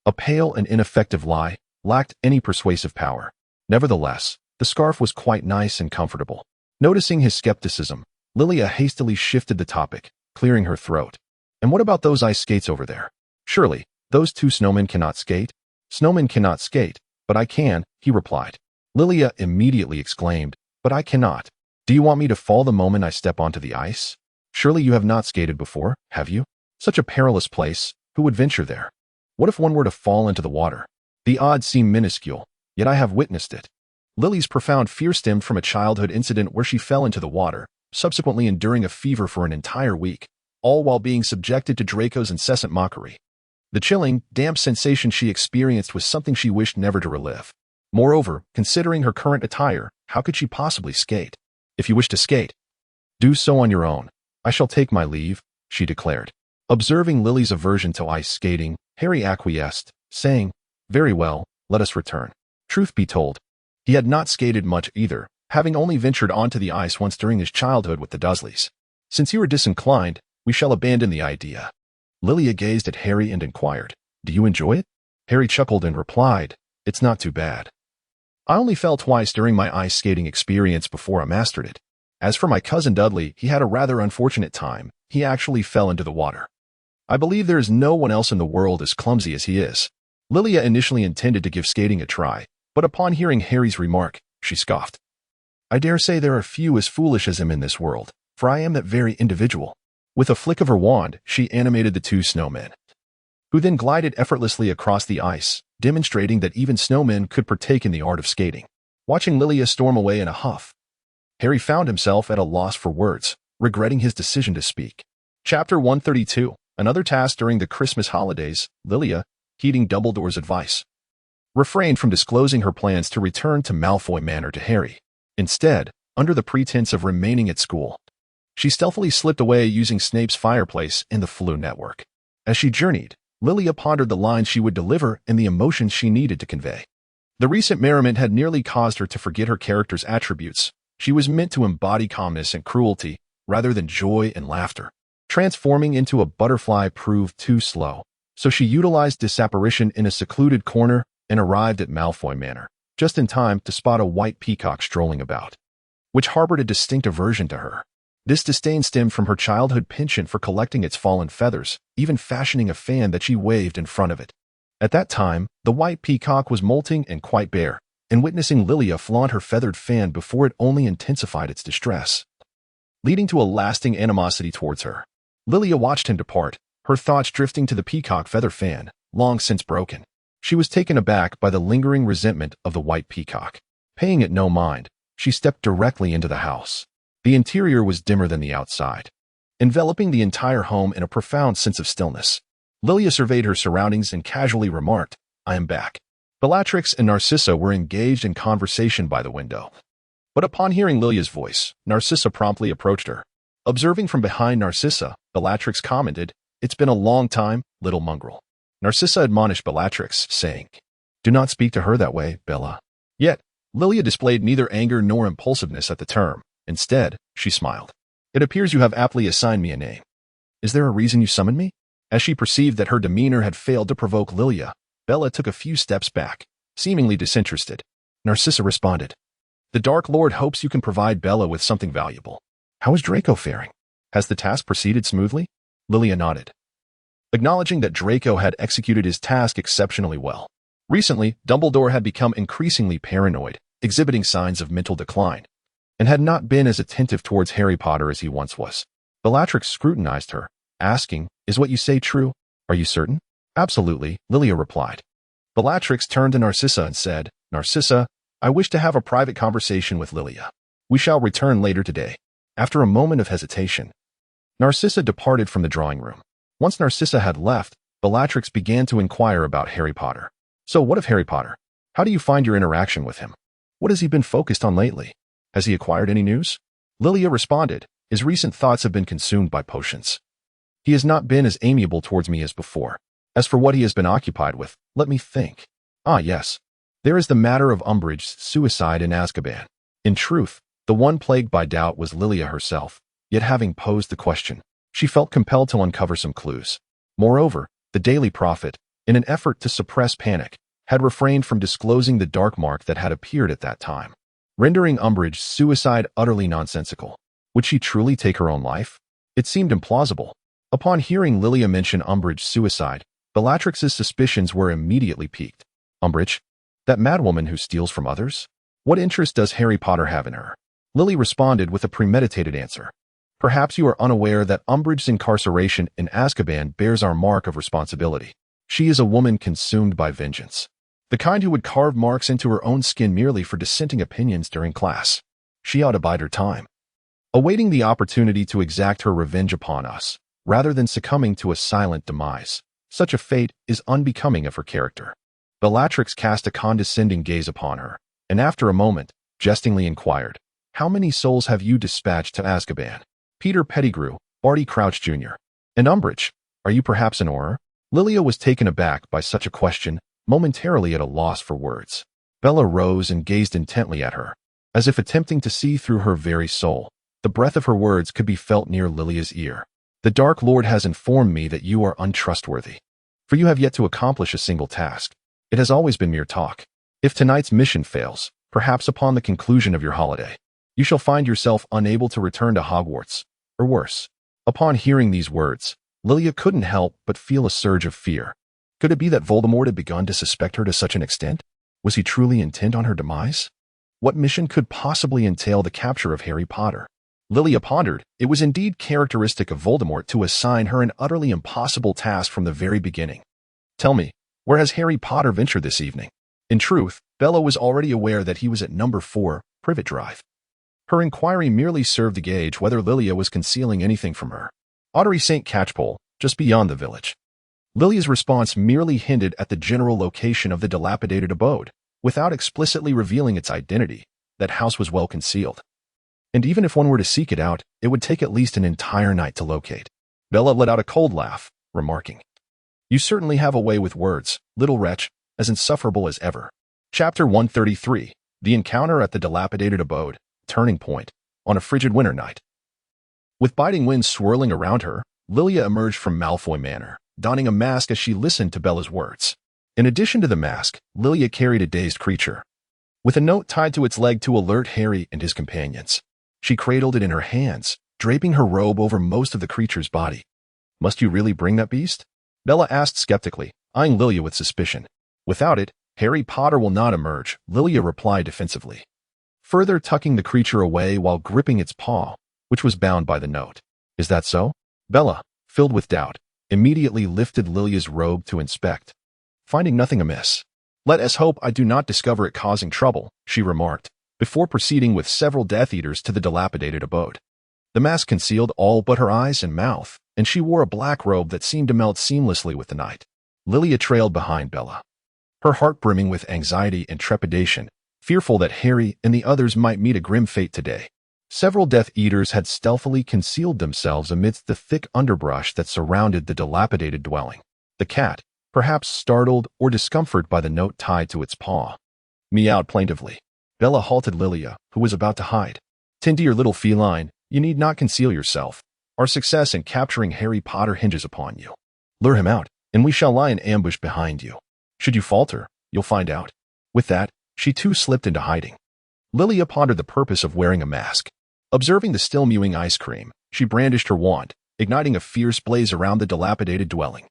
a pale and ineffective lie, lacked any persuasive power. Nevertheless, the scarf was quite nice and comfortable. Noticing his skepticism, Lilia hastily shifted the topic, clearing her throat. "And what about those ice skates over there? Surely, those two snowmen cannot skate?" "Snowmen cannot skate, but I can," he replied. Lilia immediately exclaimed, "But I cannot. Do you want me to fall the moment I step onto the ice? Surely you have not skated before, have you? Such a perilous place, who would venture there? What if one were to fall into the water? The odds seem minuscule, yet I have witnessed it." Lily's profound fear stemmed from a childhood incident where she fell into the water, subsequently enduring a fever for an entire week, all while being subjected to Draco's incessant mockery. The chilling, damp sensation she experienced was something she wished never to relive. Moreover, considering her current attire, how could she possibly skate? "If you wish to skate, do so on your own. I shall take my leave," she declared. Observing Lily's aversion to ice skating, Harry acquiesced, saying, "Very well, let us return." Truth be told, he had not skated much either, having only ventured onto the ice once during his childhood with the Dursleys. "Since you are disinclined, we shall abandon the idea." Lilia gazed at Harry and inquired, "Do you enjoy it?" Harry chuckled and replied, "It's not too bad. I only fell twice during my ice skating experience before I mastered it. As for my cousin Dudley, he had a rather unfortunate time. He actually fell into the water. I believe there is no one else in the world as clumsy as he is." Lilia initially intended to give skating a try, but upon hearing Harry's remark, she scoffed. "I dare say there are few as foolish as him in this world, for I am that very individual." With a flick of her wand, she animated the two snowmen, who then glided effortlessly across the ice, demonstrating that even snowmen could partake in the art of skating. Watching Lilia storm away in a huff, Harry found himself at a loss for words, regretting his decision to speak. Chapter 132. Another task during the Christmas holidays. Lilia, heeding Dumbledore's advice, refrained from disclosing her plans to return to Malfoy Manor to Harry. Instead, under the pretense of remaining at school, she stealthily slipped away using Snape's fireplace and the Floo network. As she journeyed, Lilia pondered the lines she would deliver and the emotions she needed to convey. The recent merriment had nearly caused her to forget her character's attributes. She was meant to embody calmness and cruelty, rather than joy and laughter. Transforming into a butterfly proved too slow, so she utilized disapparition in a secluded corner and arrived at Malfoy Manor, just in time to spot a white peacock strolling about, which harbored a distinct aversion to her. This disdain stemmed from her childhood penchant for collecting its fallen feathers, even fashioning a fan that she waved in front of it. At that time, the white peacock was molting and quite bare, and witnessing Lilia flaunt her feathered fan before it only intensified its distress, leading to a lasting animosity towards her. Lilia watched him depart, her thoughts drifting to the peacock feather fan, long since broken. She was taken aback by the lingering resentment of the white peacock. Paying it no mind, she stepped directly into the house. The interior was dimmer than the outside, enveloping the entire home in a profound sense of stillness. Lilia surveyed her surroundings and casually remarked, "I am back." Bellatrix and Narcissa were engaged in conversation by the window. But upon hearing Lilia's voice, Narcissa promptly approached her. Observing from behind Narcissa, Bellatrix commented, "It's been a long time, little mongrel." Narcissa admonished Bellatrix, saying, "Do not speak to her that way, Bella." Yet, Lilia displayed neither anger nor impulsiveness at the term. Instead, she smiled. "It appears you have aptly assigned me a name. Is there a reason you summoned me?" As she perceived that her demeanor had failed to provoke Lilia, Bella took a few steps back, seemingly disinterested. Narcissa responded, "The Dark Lord hopes you can provide Bella with something valuable. How is Draco faring? Has the task proceeded smoothly?" Lilia nodded, acknowledging that Draco had executed his task exceptionally well. Recently, Dumbledore had become increasingly paranoid, exhibiting signs of mental decline, and had not been as attentive towards Harry Potter as he once was. Bellatrix scrutinized her, asking, "Is what you say true? Are you certain?" "Absolutely," Lilia replied. Bellatrix turned to Narcissa and said, "Narcissa, I wish to have a private conversation with Lilia. We shall return later today." After a moment of hesitation, Narcissa departed from the drawing room. Once Narcissa had left, Bellatrix began to inquire about Harry Potter. "So what of Harry Potter? How do you find your interaction with him? What has he been focused on lately? Has he acquired any news?" Lilia responded, "His recent thoughts have been consumed by potions. He has not been as amiable towards me as before. As for what he has been occupied with, let me think. Ah, yes. There is the matter of Umbridge's suicide in Azkaban. In truth, The one plagued by doubt was Lilia herself, yet having posed the question, she felt compelled to uncover some clues. Moreover, the Daily Prophet, in an effort to suppress panic, had refrained from disclosing the dark mark that had appeared at that time, rendering Umbridge's suicide utterly nonsensical. Would she truly take her own life? It seemed implausible. Upon hearing Lilia mention Umbridge's suicide, Bellatrix's suspicions were immediately piqued. Umbridge? That madwoman who steals from others? What interest does Harry Potter have in her? Lily responded with a premeditated answer. Perhaps you are unaware that Umbridge's incarceration in Azkaban bears our mark of responsibility. She is a woman consumed by vengeance. The kind who would carve marks into her own skin merely for dissenting opinions during class. She ought to bide her time, awaiting the opportunity to exact her revenge upon us, rather than succumbing to a silent demise. Such a fate is unbecoming of her character. Bellatrix cast a condescending gaze upon her, and after a moment, jestingly inquired, "How many souls have you dispatched to Azkaban?" "Peter Pettigrew, Barty Crouch Jr. And Umbridge, are you perhaps an Auror?" Lilia was taken aback by such a question, momentarily at a loss for words. Bella rose and gazed intently at her, as if attempting to see through her very soul. The breath of her words could be felt near Lilia's ear. "The Dark Lord has informed me that you are untrustworthy, for you have yet to accomplish a single task. It has always been mere talk. If tonight's mission fails, perhaps upon the conclusion of your holiday, you shall find yourself unable to return to Hogwarts, or worse." Upon hearing these words, Lilia couldn't help but feel a surge of fear. Could it be that Voldemort had begun to suspect her to such an extent? Was he truly intent on her demise? What mission could possibly entail the capture of Harry Potter? Lilia pondered. It was indeed characteristic of Voldemort to assign her an utterly impossible task from the very beginning. "Tell me, where has Harry Potter ventured this evening?" In truth, Bella was already aware that he was at number 4, Privet Drive. Her inquiry merely served to gauge whether Lilia was concealing anything from her. "Ottery St. Catchpole, just beyond the village." Lilia's response merely hinted at the general location of the dilapidated abode, without explicitly revealing its identity. That house was well concealed, and even if one were to seek it out, it would take at least an entire night to locate. Bella let out a cold laugh, remarking, "You certainly have a way with words, little wretch, as insufferable as ever." Chapter 133, The Encounter at the Dilapidated Abode, Turning Point, on a frigid winter night. With biting winds swirling around her, Lilia emerged from Malfoy Manor, donning a mask as she listened to Bella's words. In addition to the mask, Lilia carried a dazed creature, with a note tied to its leg to alert Harry and his companions. She cradled it in her hands, draping her robe over most of the creature's body. "Must you really bring that beast?" Bella asked skeptically, eyeing Lilia with suspicion. "Without it, Harry Potter will not emerge," Lilia replied defensively, further tucking the creature away while gripping its paw, which was bound by the note. "Is that so?" Bella, filled with doubt, immediately lifted Lilia's robe to inspect, finding nothing amiss. "Let us hope I do not discover it causing trouble," she remarked, before proceeding with several Death Eaters to the dilapidated abode. The mask concealed all but her eyes and mouth, and she wore a black robe that seemed to melt seamlessly with the night. Lilia trailed behind Bella, her heart brimming with anxiety and trepidation, fearful that Harry and the others might meet a grim fate today. Several Death Eaters had stealthily concealed themselves amidst the thick underbrush that surrounded the dilapidated dwelling. The cat, perhaps startled or discomforted by the note tied to its paw, meowed plaintively. Bella halted Lilia, who was about to hide. "Tend to your little feline, you need not conceal yourself. Our success in capturing Harry Potter hinges upon you. Lure him out, and we shall lie in ambush behind you. Should you falter, you'll find out." With that, she too slipped into hiding. Lilia pondered the purpose of wearing a mask. Observing the still mewing ice cream, she brandished her wand, igniting a fierce blaze around the dilapidated dwelling.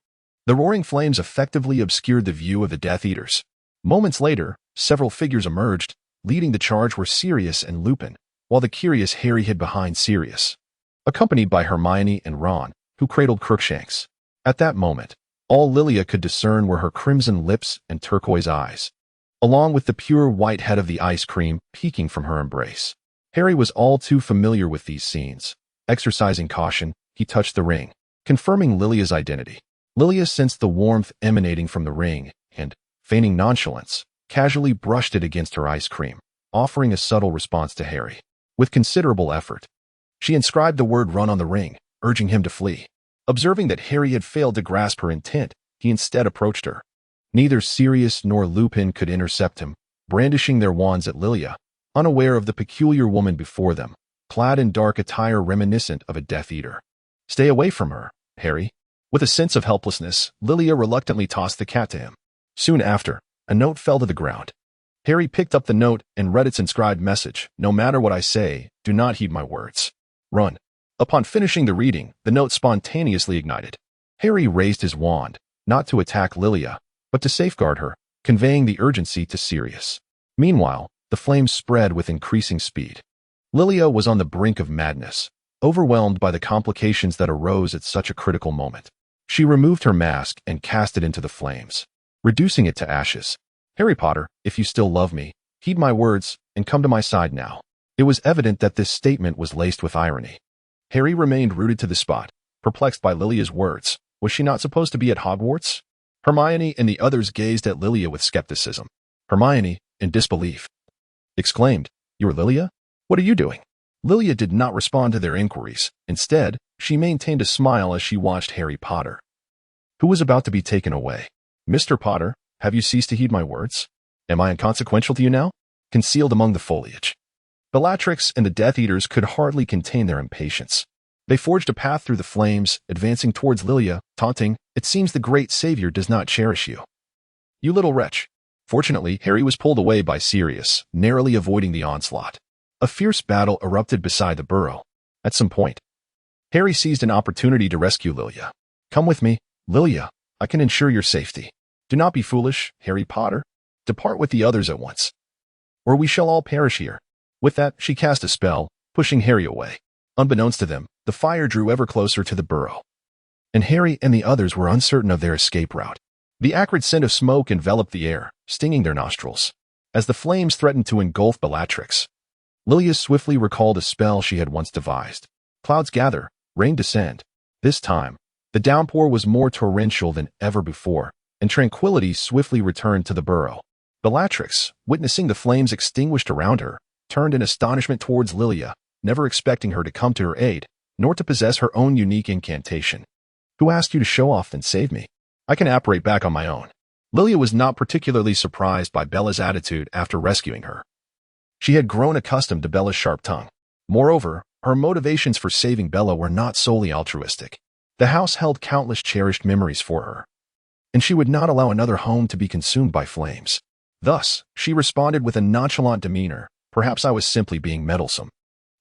The roaring flames effectively obscured the view of the Death Eaters. Moments later, several figures emerged. Leading the charge were Sirius and Lupin, while the curious Harry hid behind Sirius, accompanied by Hermione and Ron, who cradled Crookshanks. At that moment, all Lilia could discern were her crimson lips and turquoise eyes, along with the pure white head of the ice cream peeking from her embrace. Harry was all too familiar with these scenes. Exercising caution, he touched the ring, confirming Lilia's identity. Lilia sensed the warmth emanating from the ring and, feigning nonchalance, casually brushed it against her ice cream, offering a subtle response to Harry. With considerable effort, she inscribed the word "run" on the ring, urging him to flee. Observing that Harry had failed to grasp her intent, he instead approached her. Neither Sirius nor Lupin could intercept him, brandishing their wands at Lilia, unaware of the peculiar woman before them, clad in dark attire reminiscent of a Death Eater. "Stay away from her, Harry." With a sense of helplessness, Lilia reluctantly tossed the cat to him. Soon after, a note fell to the ground. Harry picked up the note and read its inscribed message: "No matter what I say, do not heed my words. Run." Upon finishing the reading, the note spontaneously ignited. Harry raised his wand, not to attack Lilia, but to safeguard her, conveying the urgency to Sirius. Meanwhile, the flames spread with increasing speed. Lilia was on the brink of madness, overwhelmed by the complications that arose at such a critical moment. She removed her mask and cast it into the flames, reducing it to ashes. "Harry Potter, if you still love me, heed my words and come to my side now." It was evident that this statement was laced with irony. Harry remained rooted to the spot, perplexed by Lilia's words. Was she not supposed to be at Hogwarts? Hermione and the others gazed at Lilia with skepticism. Hermione, in disbelief, exclaimed, "You're Lilia? What are you doing?" Lilia did not respond to their inquiries. Instead, she maintained a smile as she watched Harry Potter, who was about to be taken away. "Mr. Potter, have you ceased to heed my words? Am I inconsequential to you now?" Concealed among the foliage, Bellatrix and the Death Eaters could hardly contain their impatience. They forged a path through the flames, advancing towards Lilia, taunting, "It seems the great savior does not cherish you, you little wretch." Fortunately, Harry was pulled away by Sirius, narrowly avoiding the onslaught. A fierce battle erupted beside the burrow. At some point, Harry seized an opportunity to rescue Lilia. "Come with me, Lilia. I can ensure your safety. Do not be foolish, Harry Potter. Depart with the others at once, or we shall all perish here." With that, she cast a spell, pushing Harry away. Unbeknownst to them, the fire drew ever closer to the burrow, and Harry and the others were uncertain of their escape route. The acrid scent of smoke enveloped the air, stinging their nostrils. As the flames threatened to engulf Bellatrix, Lilia swiftly recalled a spell she had once devised. Clouds gather, rain descend. This time, the downpour was more torrential than ever before, and tranquility swiftly returned to the burrow. Bellatrix, witnessing the flames extinguished around her, turned in astonishment towards Lilia, never expecting her to come to her aid, nor to possess her own unique incantation. "Who asked you to show off and save me? I can apparate back on my own." Lilia was not particularly surprised by Bella's attitude after rescuing her. She had grown accustomed to Bella's sharp tongue. Moreover, her motivations for saving Bella were not solely altruistic. The house held countless cherished memories for her, and she would not allow another home to be consumed by flames. Thus, she responded with a nonchalant demeanor, "Perhaps I was simply being meddlesome."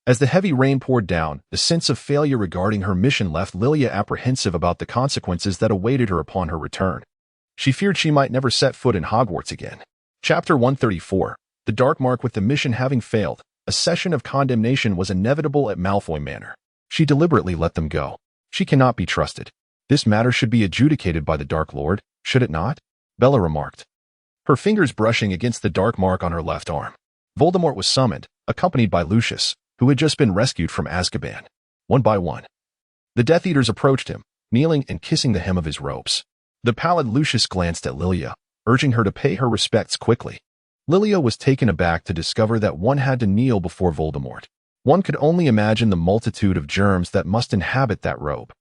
As the heavy rain poured down, the sense of failure regarding her mission left Lilia apprehensive about the consequences that awaited her upon her return. She feared she might never set foot in Hogwarts again. Chapter 134. The Dark Mark. With the mission having failed, a session of condemnation was inevitable at Malfoy Manor. She deliberately let them go. She cannot be trusted. This matter should be adjudicated by the Dark Lord, should it not? Bella remarked, her fingers brushing against the dark mark on her left arm. Voldemort was summoned, accompanied by Lucius, who had just been rescued from Azkaban. One by one, the Death Eaters approached him, kneeling and kissing the hem of his robes. The pallid Lucius glanced at Lilia, urging her to pay her respects quickly. Lilia was taken aback to discover that one had to kneel before Voldemort. One could only imagine the multitude of germs that must inhabit that robe.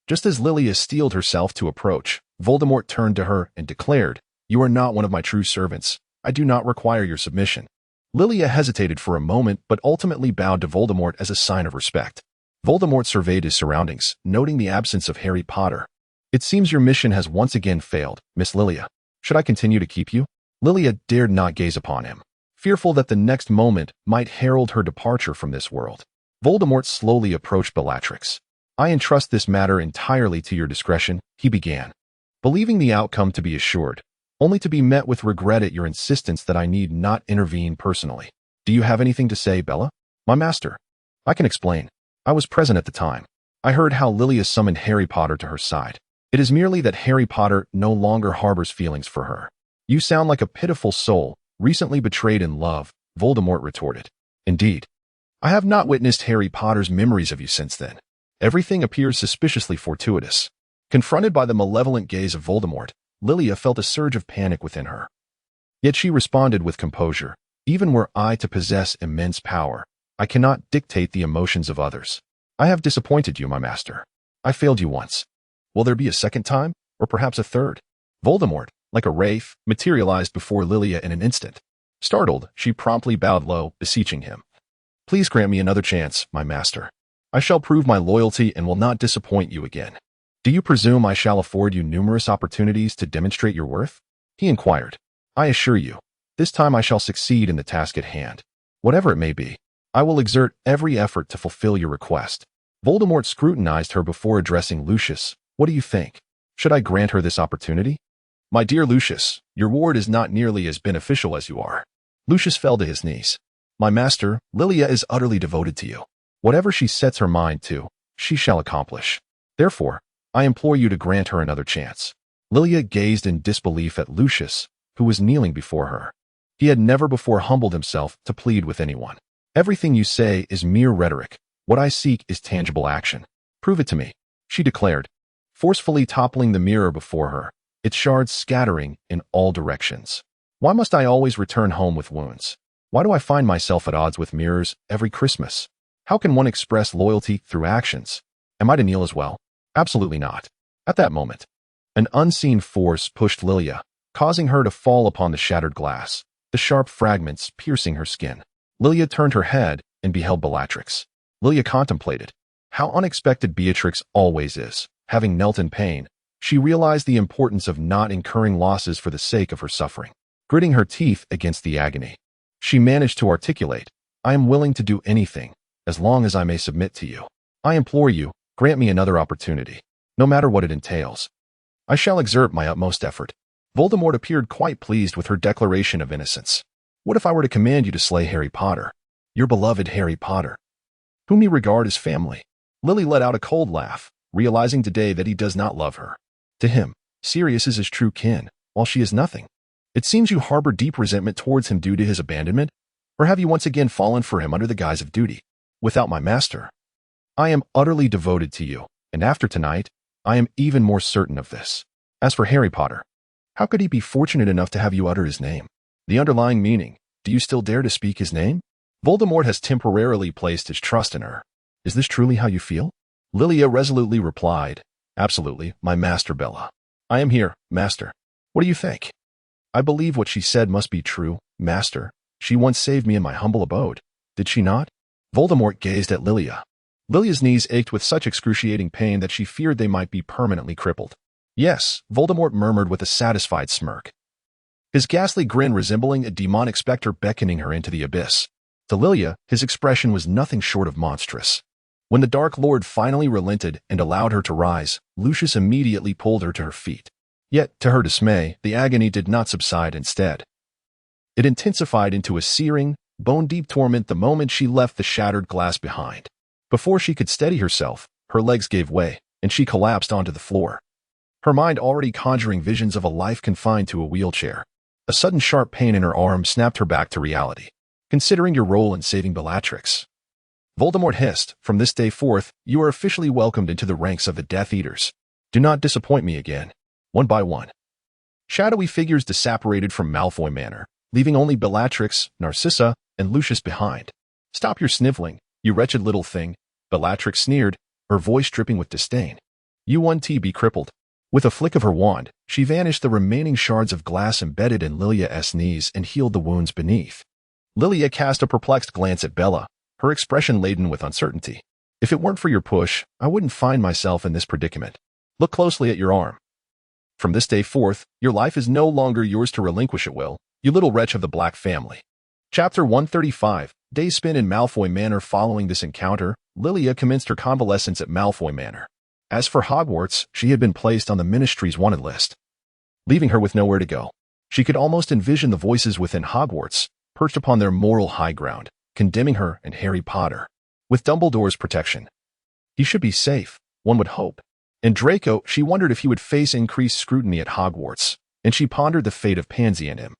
Just as Lilia steeled herself to approach, Voldemort turned to her and declared, "You are not one of my true servants. I do not require your submission." Lilia hesitated for a moment but ultimately bowed to Voldemort as a sign of respect. Voldemort surveyed his surroundings, noting the absence of Harry Potter. "It seems your mission has once again failed, Miss Lilia. Should I continue to keep you?" Lilia dared not gaze upon him, fearful that the next moment might herald her departure from this world. Voldemort slowly approached Bellatrix. "I entrust this matter entirely to your discretion," he began, believing the outcome to be assured, only to be met with regret at your insistence that I need not intervene personally. "Do you have anything to say, Bella?" "My master. I can explain. I was present at the time. I heard how Lilia summoned Harry Potter to her side. It is merely that Harry Potter no longer harbors feelings for her." "You sound like a pitiful soul, recently betrayed in love," Voldemort retorted. "Indeed, I have not witnessed Harry Potter's memories of you since then. Everything appears suspiciously fortuitous." Confronted by the malevolent gaze of Voldemort, Lilia felt a surge of panic within her. Yet she responded with composure, "Even were I to possess immense power, I cannot dictate the emotions of others. I have disappointed you, my master. I failed you once. Will there be a second time, or perhaps a third?" Voldemort, like a wraith, materialized before Lilia in an instant. Startled, she promptly bowed low, beseeching him. Please grant me another chance, my master. I shall prove my loyalty and will not disappoint you again. Do you presume I shall afford you numerous opportunities to demonstrate your worth? He inquired. I assure you, this time I shall succeed in the task at hand. Whatever it may be, I will exert every effort to fulfill your request. Voldemort scrutinized her before addressing Lucius. What do you think? Should I grant her this opportunity? My dear Lucius, your ward is not nearly as beneficial as you are. Lucius fell to his knees. My master, Lilia is utterly devoted to you. Whatever she sets her mind to, she shall accomplish. Therefore, I implore you to grant her another chance. Lilia gazed in disbelief at Lucius, who was kneeling before her. He had never before humbled himself to plead with anyone. Everything you say is mere rhetoric. What I seek is tangible action. Prove it to me, she declared, forcefully toppling the mirror before her, its shards scattering in all directions. Why must I always return home with wounds? Why do I find myself at odds with mirrors every Christmas? How can one express loyalty through actions? Am I to kneel as well? Absolutely not. At that moment, an unseen force pushed Lilia, causing her to fall upon the shattered glass, the sharp fragments piercing her skin. Lilia turned her head and beheld Bellatrix. Lilia contemplated. How unexpected Beatrix always is. Having knelt in pain, she realized the importance of not incurring losses for the sake of her suffering. Gritting her teeth against the agony, she managed to articulate, I am willing to do anything, as long as I may submit to you. I implore you, grant me another opportunity, no matter what it entails. I shall exert my utmost effort. Voldemort appeared quite pleased with her declaration of innocence. What if I were to command you to slay Harry Potter? Your beloved Harry Potter, whom you regard as family. Lily let out a cold laugh, realizing today that he does not love her. To him, Sirius is his true kin, while she is nothing. It seems you harbor deep resentment towards him due to his abandonment, or have you once again fallen for him under the guise of duty? Without my master, I am utterly devoted to you, and after tonight, I am even more certain of this. As for Harry Potter, how could he be fortunate enough to have you utter his name? The underlying meaning, do you still dare to speak his name? Voldemort has temporarily placed his trust in her. Is this truly how you feel? Lilia resolutely replied, Absolutely, my master Bella. I am here, master. What do you think? I believe what she said must be true, master. She once saved me in my humble abode. Did she not? Voldemort gazed at Lilia. Lilia's knees ached with such excruciating pain that she feared they might be permanently crippled. Yes, Voldemort murmured with a satisfied smirk, his ghastly grin resembling a demonic specter beckoning her into the abyss. To Lilia, his expression was nothing short of monstrous. When the Dark Lord finally relented and allowed her to rise, Lucius immediately pulled her to her feet. Yet, to her dismay, the agony did not subside instead. It intensified into a searing, bone-deep torment the moment she left the shattered glass behind. Before she could steady herself, her legs gave way, and she collapsed onto the floor, her mind already conjuring visions of a life confined to a wheelchair. A sudden sharp pain in her arm snapped her back to reality. Considering your role in saving Bellatrix, Voldemort hissed, from this day forth, you are officially welcomed into the ranks of the Death Eaters. Do not disappoint me again. One by one, shadowy figures disapparated from Malfoy Manor, leaving only Bellatrix, Narcissa, and Lucius behind. Stop your sniveling, you wretched little thing, Bellatrix sneered, her voice dripping with disdain. You won't be crippled. With a flick of her wand, she vanished the remaining shards of glass embedded in Lilia's knees and healed the wounds beneath. Lilia cast a perplexed glance at Bella, her expression laden with uncertainty. If it weren't for your push, I wouldn't find myself in this predicament. Look closely at your arm. From this day forth, your life is no longer yours to relinquish at will, you little wretch of the Black family. Chapter 135, Days spent in Malfoy Manor. Following this encounter, Lilia commenced her convalescence at Malfoy Manor. As for Hogwarts, she had been placed on the Ministry's wanted list, leaving her with nowhere to go. She could almost envision the voices within Hogwarts, perched upon their moral high ground, condemning her and Harry Potter. With Dumbledore's protection, he should be safe, one would hope. And Draco, she wondered if he would face increased scrutiny at Hogwarts, and she pondered the fate of Pansy and him.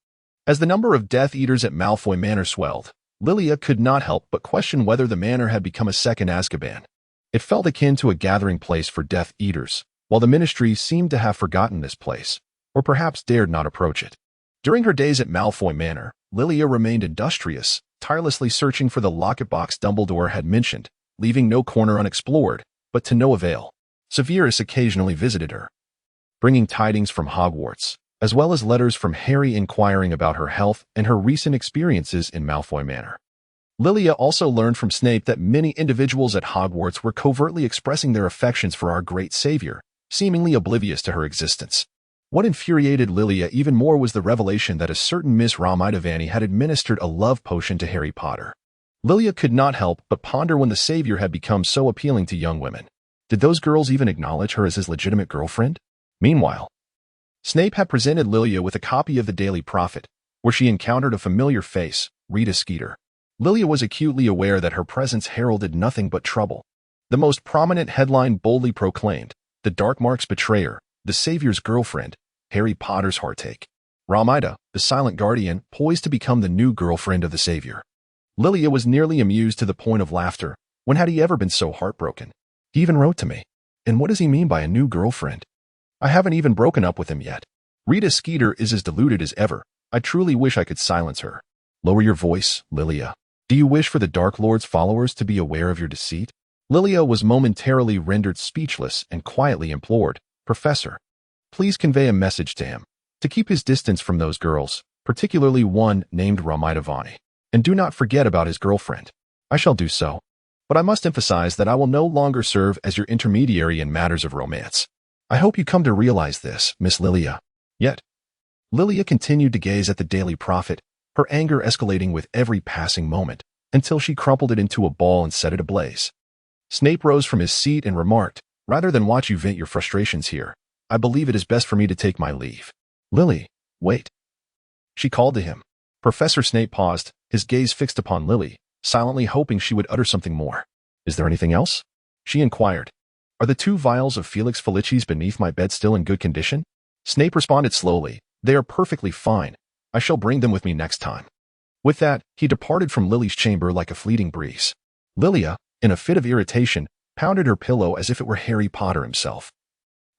As the number of Death Eaters at Malfoy Manor swelled, Lilia could not help but question whether the manor had become a second Azkaban. It felt akin to a gathering place for Death Eaters, while the Ministry seemed to have forgotten this place, or perhaps dared not approach it. During her days at Malfoy Manor, Lilia remained industrious, tirelessly searching for the locket box Dumbledore had mentioned, leaving no corner unexplored, but to no avail. Severus occasionally visited her, bringing tidings from Hogwarts, as well as letters from Harry inquiring about her health and her recent experiences in Malfoy Manor. Lilia also learned from Snape that many individuals at Hogwarts were covertly expressing their affections for our great savior, seemingly oblivious to her existence. What infuriated Lilia even more was the revelation that a certain Miss Romida Vanny had administered a love potion to Harry Potter. Lilia could not help but ponder when the savior had become so appealing to young women. Did those girls even acknowledge her as his legitimate girlfriend? Meanwhile, Snape had presented Lilia with a copy of the Daily Prophet, where she encountered a familiar face, Rita Skeeter. Lilia was acutely aware that her presence heralded nothing but trouble. The most prominent headline boldly proclaimed, "The Dark Mark's betrayer, the Savior's girlfriend, Harry Potter's heartache." Romida, the silent guardian, poised to become the new girlfriend of the Savior. Lilia was nearly amused to the point of laughter. When had he ever been so heartbroken? He even wrote to me. And what does he mean by a new girlfriend? I haven't even broken up with him yet. Rita Skeeter is as deluded as ever. I truly wish I could silence her. Lower your voice, Lilia. Do you wish for the Dark Lord's followers to be aware of your deceit? Lilia was momentarily rendered speechless and quietly implored, "Professor, please convey a message to him, to keep his distance from those girls, particularly one named Romida Vanny. And do not forget about his girlfriend." "I shall do so. But I must emphasize that I will no longer serve as your intermediary in matters of romance. I hope you come to realize this, Miss Lilia." Yet, Lilia continued to gaze at the Daily Prophet, her anger escalating with every passing moment, until she crumpled it into a ball and set it ablaze. Snape rose from his seat and remarked, "Rather than watch you vent your frustrations here, I believe it is best for me to take my leave." "Lily, wait." She called to him. Professor Snape paused, his gaze fixed upon Lily, silently hoping she would utter something more. "Is there anything else?" she inquired. "Are the 2 vials of Felix Felicis beneath my bed still in good condition?" Snape responded slowly, "They are perfectly fine. I shall bring them with me next time." With that, he departed from Lily's chamber like a fleeting breeze. Lilia, in a fit of irritation, pounded her pillow as if it were Harry Potter himself,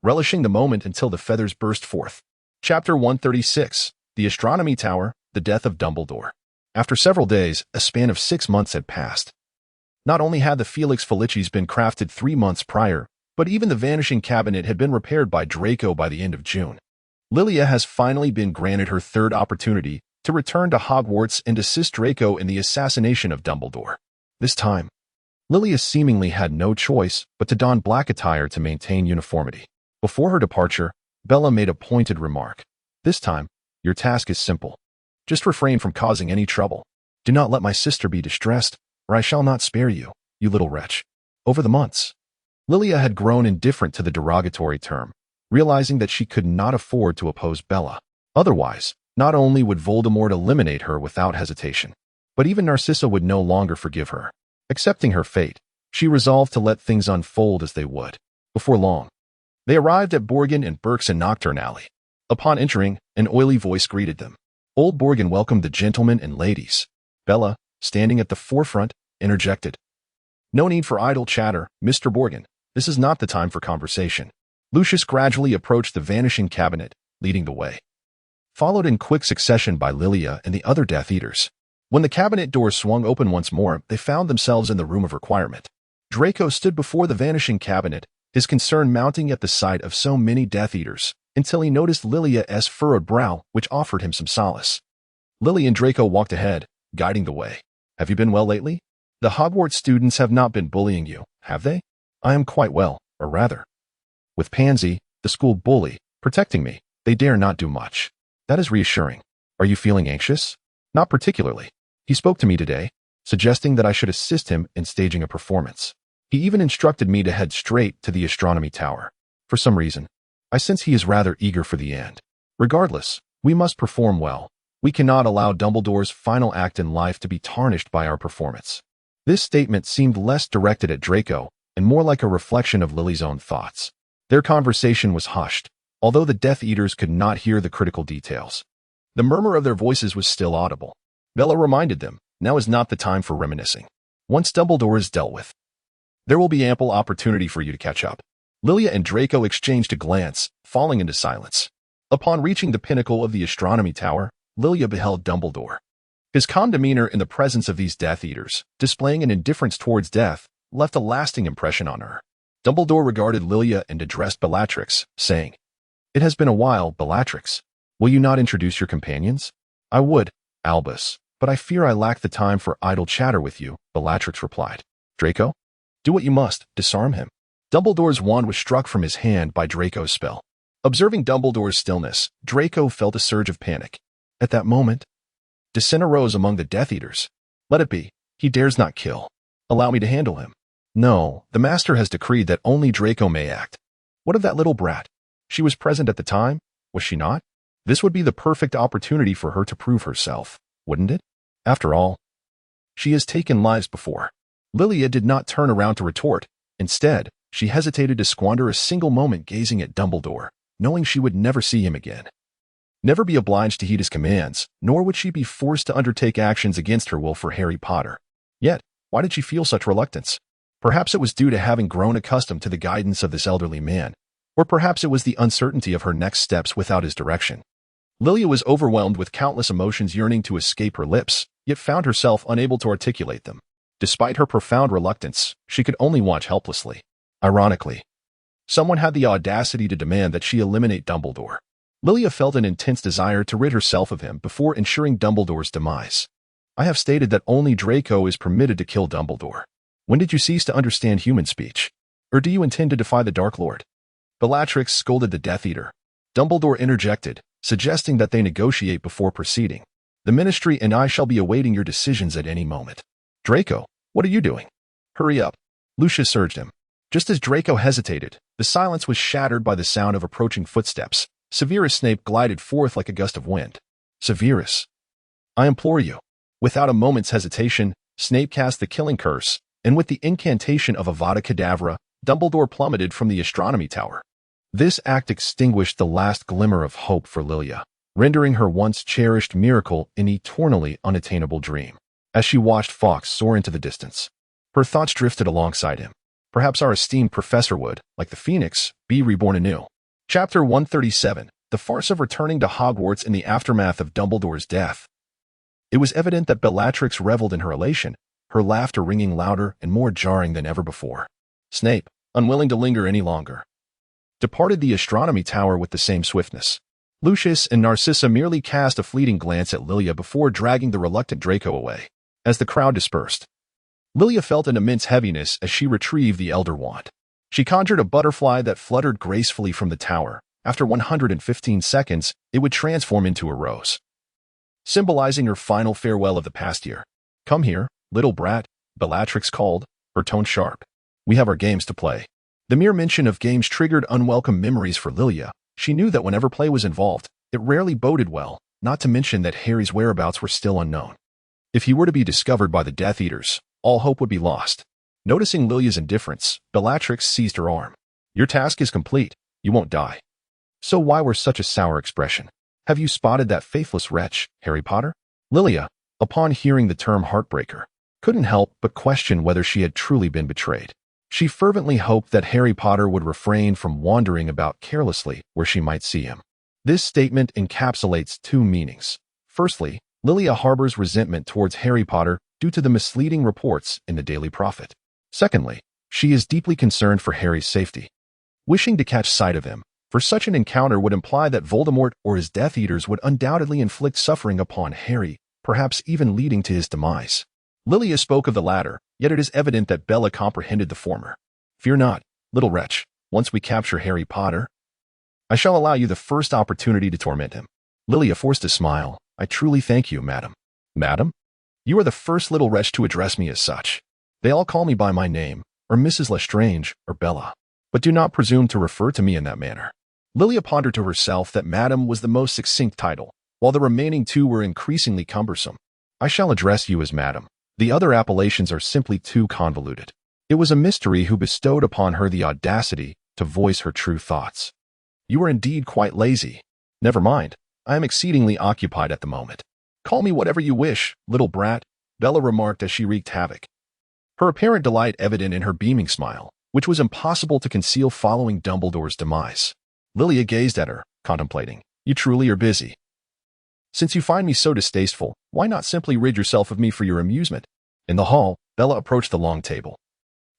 relishing the moment until the feathers burst forth. Chapter 136, The Astronomy Tower, The Death of Dumbledore. After several days, a span of 6 months had passed. Not only had the Felix Felicis been crafted 3 months prior, but even the Vanishing Cabinet had been repaired by Draco by the end of June. Lilia has finally been granted her 3rd opportunity to return to Hogwarts and assist Draco in the assassination of Dumbledore. This time, Lilia seemingly had no choice but to don black attire to maintain uniformity. Before her departure, Bella made a pointed remark. "This time, your task is simple. Just refrain from causing any trouble. Do not let my sister be distressed, or I shall not spare you, you little wretch." Over the months, Lilia had grown indifferent to the derogatory term, realizing that she could not afford to oppose Bella. Otherwise, not only would Voldemort eliminate her without hesitation, but even Narcissa would no longer forgive her. Accepting her fate, she resolved to let things unfold as they would. Before long, they arrived at Borgin and Burke's Nocturne Alley. Upon entering, an oily voice greeted them. Old Borgin welcomed the gentlemen and ladies. Bella, standing at the forefront, interjected, "No need for idle chatter, Mr. Borgin. This is not the time for conversation." Lucius gradually approached the Vanishing Cabinet, leading the way, followed in quick succession by Lilia and the other Death Eaters. When the cabinet doors swung open once more, they found themselves in the Room of Requirement. Draco stood before the Vanishing Cabinet, his concern mounting at the sight of so many Death Eaters, until he noticed Lilia's furrowed brow, which offered him some solace. Lily and Draco walked ahead, guiding the way. "Have you been well lately? The Hogwarts students have not been bullying you, have they?" "I am quite well, or rather, with Pansy, the school bully, protecting me, they dare not do much." "That is reassuring. Are you feeling anxious?" "Not particularly. He spoke to me today, suggesting that I should assist him in staging a performance. He even instructed me to head straight to the Astronomy Tower. For some reason, I sense he is rather eager for the end. Regardless, we must perform well. We cannot allow Dumbledore's final act in life to be tarnished by our performance." This statement seemed less directed at Draco and more like a reflection of Lily's own thoughts. Their conversation was hushed, although the Death Eaters could not hear the critical details. The murmur of their voices was still audible. Bella reminded them, now is not the time for reminiscing. Once Dumbledore is dealt with, there will be ample opportunity for you to catch up. Lilia and Draco exchanged a glance, falling into silence. Upon reaching the pinnacle of the Astronomy Tower, Lilia beheld Dumbledore. His calm demeanor in the presence of these Death Eaters, displaying an indifference towards death, left a lasting impression on her. Dumbledore regarded Lilia and addressed Bellatrix, saying, "It has been a while, Bellatrix. Will you not introduce your companions? I would, Albus, but I fear I lack the time for idle chatter with you, Bellatrix replied. Draco? Do what you must, disarm him. Dumbledore's wand was struck from his hand by Draco's spell. Observing Dumbledore's stillness, Draco felt a surge of panic. At that moment, dissent arose among the Death Eaters. Let it be. He dares not kill. Allow me to handle him. No, the Master has decreed that only Draco may act. What of that little brat? She was present at the time, was she not? This would be the perfect opportunity for her to prove herself, wouldn't it? After all, she has taken lives before. Lilia did not turn around to retort. Instead, she hesitated to squander a single moment gazing at Dumbledore, knowing she would never see him again. Never be obliged to heed his commands, nor would she be forced to undertake actions against her will for Harry Potter. Yet, why did she feel such reluctance? Perhaps it was due to having grown accustomed to the guidance of this elderly man, or perhaps it was the uncertainty of her next steps without his direction. Lilia was overwhelmed with countless emotions yearning to escape her lips, yet found herself unable to articulate them. Despite her profound reluctance, she could only watch helplessly. Ironically, someone had the audacity to demand that she eliminate Dumbledore. Lilia felt an intense desire to rid herself of him before ensuring Dumbledore's demise. I have stated that only Draco is permitted to kill Dumbledore. When did you cease to understand human speech? Or do you intend to defy the Dark Lord? Bellatrix scolded the Death Eater. Dumbledore interjected, suggesting that they negotiate before proceeding. The Ministry and I shall be awaiting your decisions at any moment. Draco, what are you doing? Hurry up, Lucius urged him. Just as Draco hesitated, the silence was shattered by the sound of approaching footsteps. Severus Snape glided forth like a gust of wind. Severus, I implore you. Without a moment's hesitation, Snape cast the killing curse, and with the incantation of Avada Kedavra, Dumbledore plummeted from the astronomy tower. This act extinguished the last glimmer of hope for Lilia, rendering her once cherished miracle an eternally unattainable dream. As she watched Fawkes soar into the distance, her thoughts drifted alongside him. Perhaps our esteemed professor would, like the Phoenix, be reborn anew. Chapter 137, The Farce of Returning to Hogwarts in the Aftermath of Dumbledore's Death. It was evident that Bellatrix reveled in her elation, her laughter ringing louder and more jarring than ever before. Snape, unwilling to linger any longer, departed the astronomy tower with the same swiftness. Lucius and Narcissa merely cast a fleeting glance at Lilia before dragging the reluctant Draco away. As the crowd dispersed, Lilia felt an immense heaviness as she retrieved the Elder Wand. She conjured a butterfly that fluttered gracefully from the tower. After 115 seconds, it would transform into a rose, symbolizing her final farewell of the past year. Come here, little brat, Bellatrix called, her tone sharp. We have our games to play. The mere mention of games triggered unwelcome memories for Lilia. She knew that whenever play was involved, it rarely boded well, not to mention that Harry's whereabouts were still unknown. If he were to be discovered by the Death Eaters, all hope would be lost. Noticing Lilia's indifference, Bellatrix seized her arm. Your task is complete. You won't die. So why were such a sour expression? Have you spotted that faithless wretch, Harry Potter? Lilia, upon hearing the term heartbreaker, couldn't help but question whether she had truly been betrayed. She fervently hoped that Harry Potter would refrain from wandering about carelessly where she might see him. This statement encapsulates two meanings. Firstly, Lilia harbors resentment towards Harry Potter due to the misleading reports in the Daily Prophet. Secondly, she is deeply concerned for Harry's safety. Wishing to catch sight of him, for such an encounter would imply that Voldemort or his Death Eaters would undoubtedly inflict suffering upon Harry, perhaps even leading to his demise. Lilia spoke of the latter, yet it is evident that Bella comprehended the former. Fear not, little wretch. Once we capture Harry Potter, I shall allow you the first opportunity to torment him. Lilia forced a smile. I truly thank you, madam. Madam? You are the first little wretch to address me as such. They all call me by my name, or Mrs. Lestrange, or Bella, but do not presume to refer to me in that manner. Lilia pondered to herself that madam was the most succinct title, while the remaining two were increasingly cumbersome. I shall address you as madam. The other appellations are simply too convoluted. It was a mystery who bestowed upon her the audacity to voice her true thoughts. You are indeed quite lazy. Never mind, I am exceedingly occupied at the moment. Call me whatever you wish, little brat, Bella remarked as she wreaked havoc. Her apparent delight evident in her beaming smile, which was impossible to conceal following Dumbledore's demise. Lilia gazed at her, contemplating. You truly are busy. Since you find me so distasteful, why not simply rid yourself of me for your amusement? In the hall, Bella approached the long table,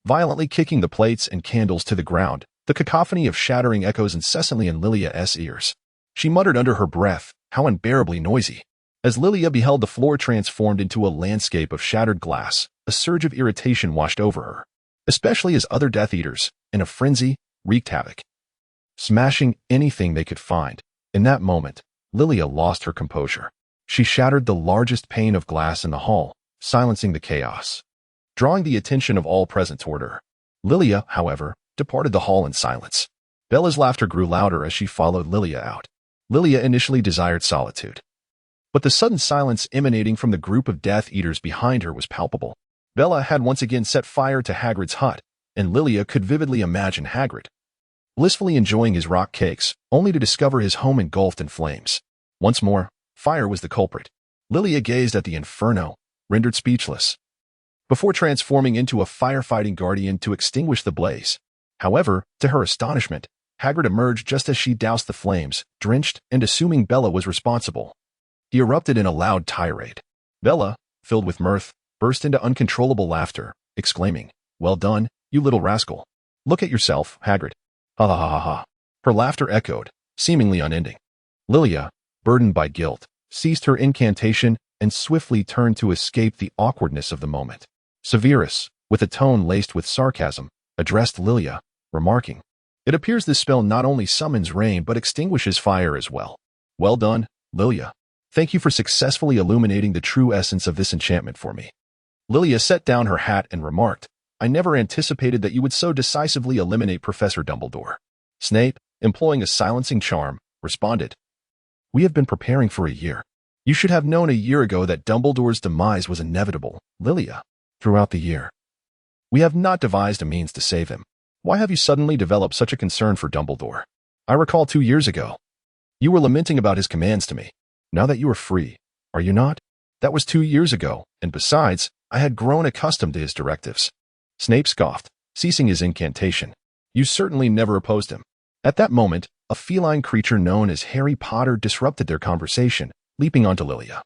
violently kicking the plates and candles to the ground, the cacophony of shattering echoes incessantly in Lilia's ears. She muttered under her breath, "How unbearably noisy." As Lilia beheld the floor transformed into a landscape of shattered glass, a surge of irritation washed over her, especially as other Death Eaters, in a frenzy, wreaked havoc, smashing anything they could find. In that moment, Lilia lost her composure. She shattered the largest pane of glass in the hall, silencing the chaos, drawing the attention of all present toward her. Lilia, however, departed the hall in silence. Bella's laughter grew louder as she followed Lilia out. Lilia initially desired solitude, but the sudden silence emanating from the group of Death Eaters behind her was palpable. Bella had once again set fire to Hagrid's hut, and Lilia could vividly imagine Hagrid blissfully enjoying his rock cakes, only to discover his home engulfed in flames. Once more, fire was the culprit. Lilia gazed at the inferno, rendered speechless, before transforming into a firefighting guardian to extinguish the blaze. However, to her astonishment, Hagrid emerged just as she doused the flames, drenched, and assuming Bella was responsible. He erupted in a loud tirade. Bella, filled with mirth, burst into uncontrollable laughter, exclaiming, "Well done, you little rascal. Look at yourself, Hagrid. Ha ha ha ha ha." Her laughter echoed, seemingly unending. Lilia, burdened by guilt, ceased her incantation and swiftly turned to escape the awkwardness of the moment. Severus, with a tone laced with sarcasm, addressed Lilia, remarking, "It appears this spell not only summons rain but extinguishes fire as well. Well done, Lilia. Thank you for successfully illuminating the true essence of this enchantment for me." Lilia set down her hat and remarked, "I never anticipated that you would so decisively eliminate Professor Dumbledore." Snape, employing a silencing charm, responded, "We have been preparing for a year. You should have known a year ago that Dumbledore's demise was inevitable, Lilia. Throughout the year, we have not devised a means to save him. Why have you suddenly developed such a concern for Dumbledore? I recall 2 years ago, you were lamenting about his commands to me. Now that you are free, are you not? That was 2 years ago, and besides, I had grown accustomed to his directives." Snape scoffed, ceasing his incantation. "You certainly never opposed him." At that moment, a feline creature known as Harry Potter disrupted their conversation, leaping onto Lilia.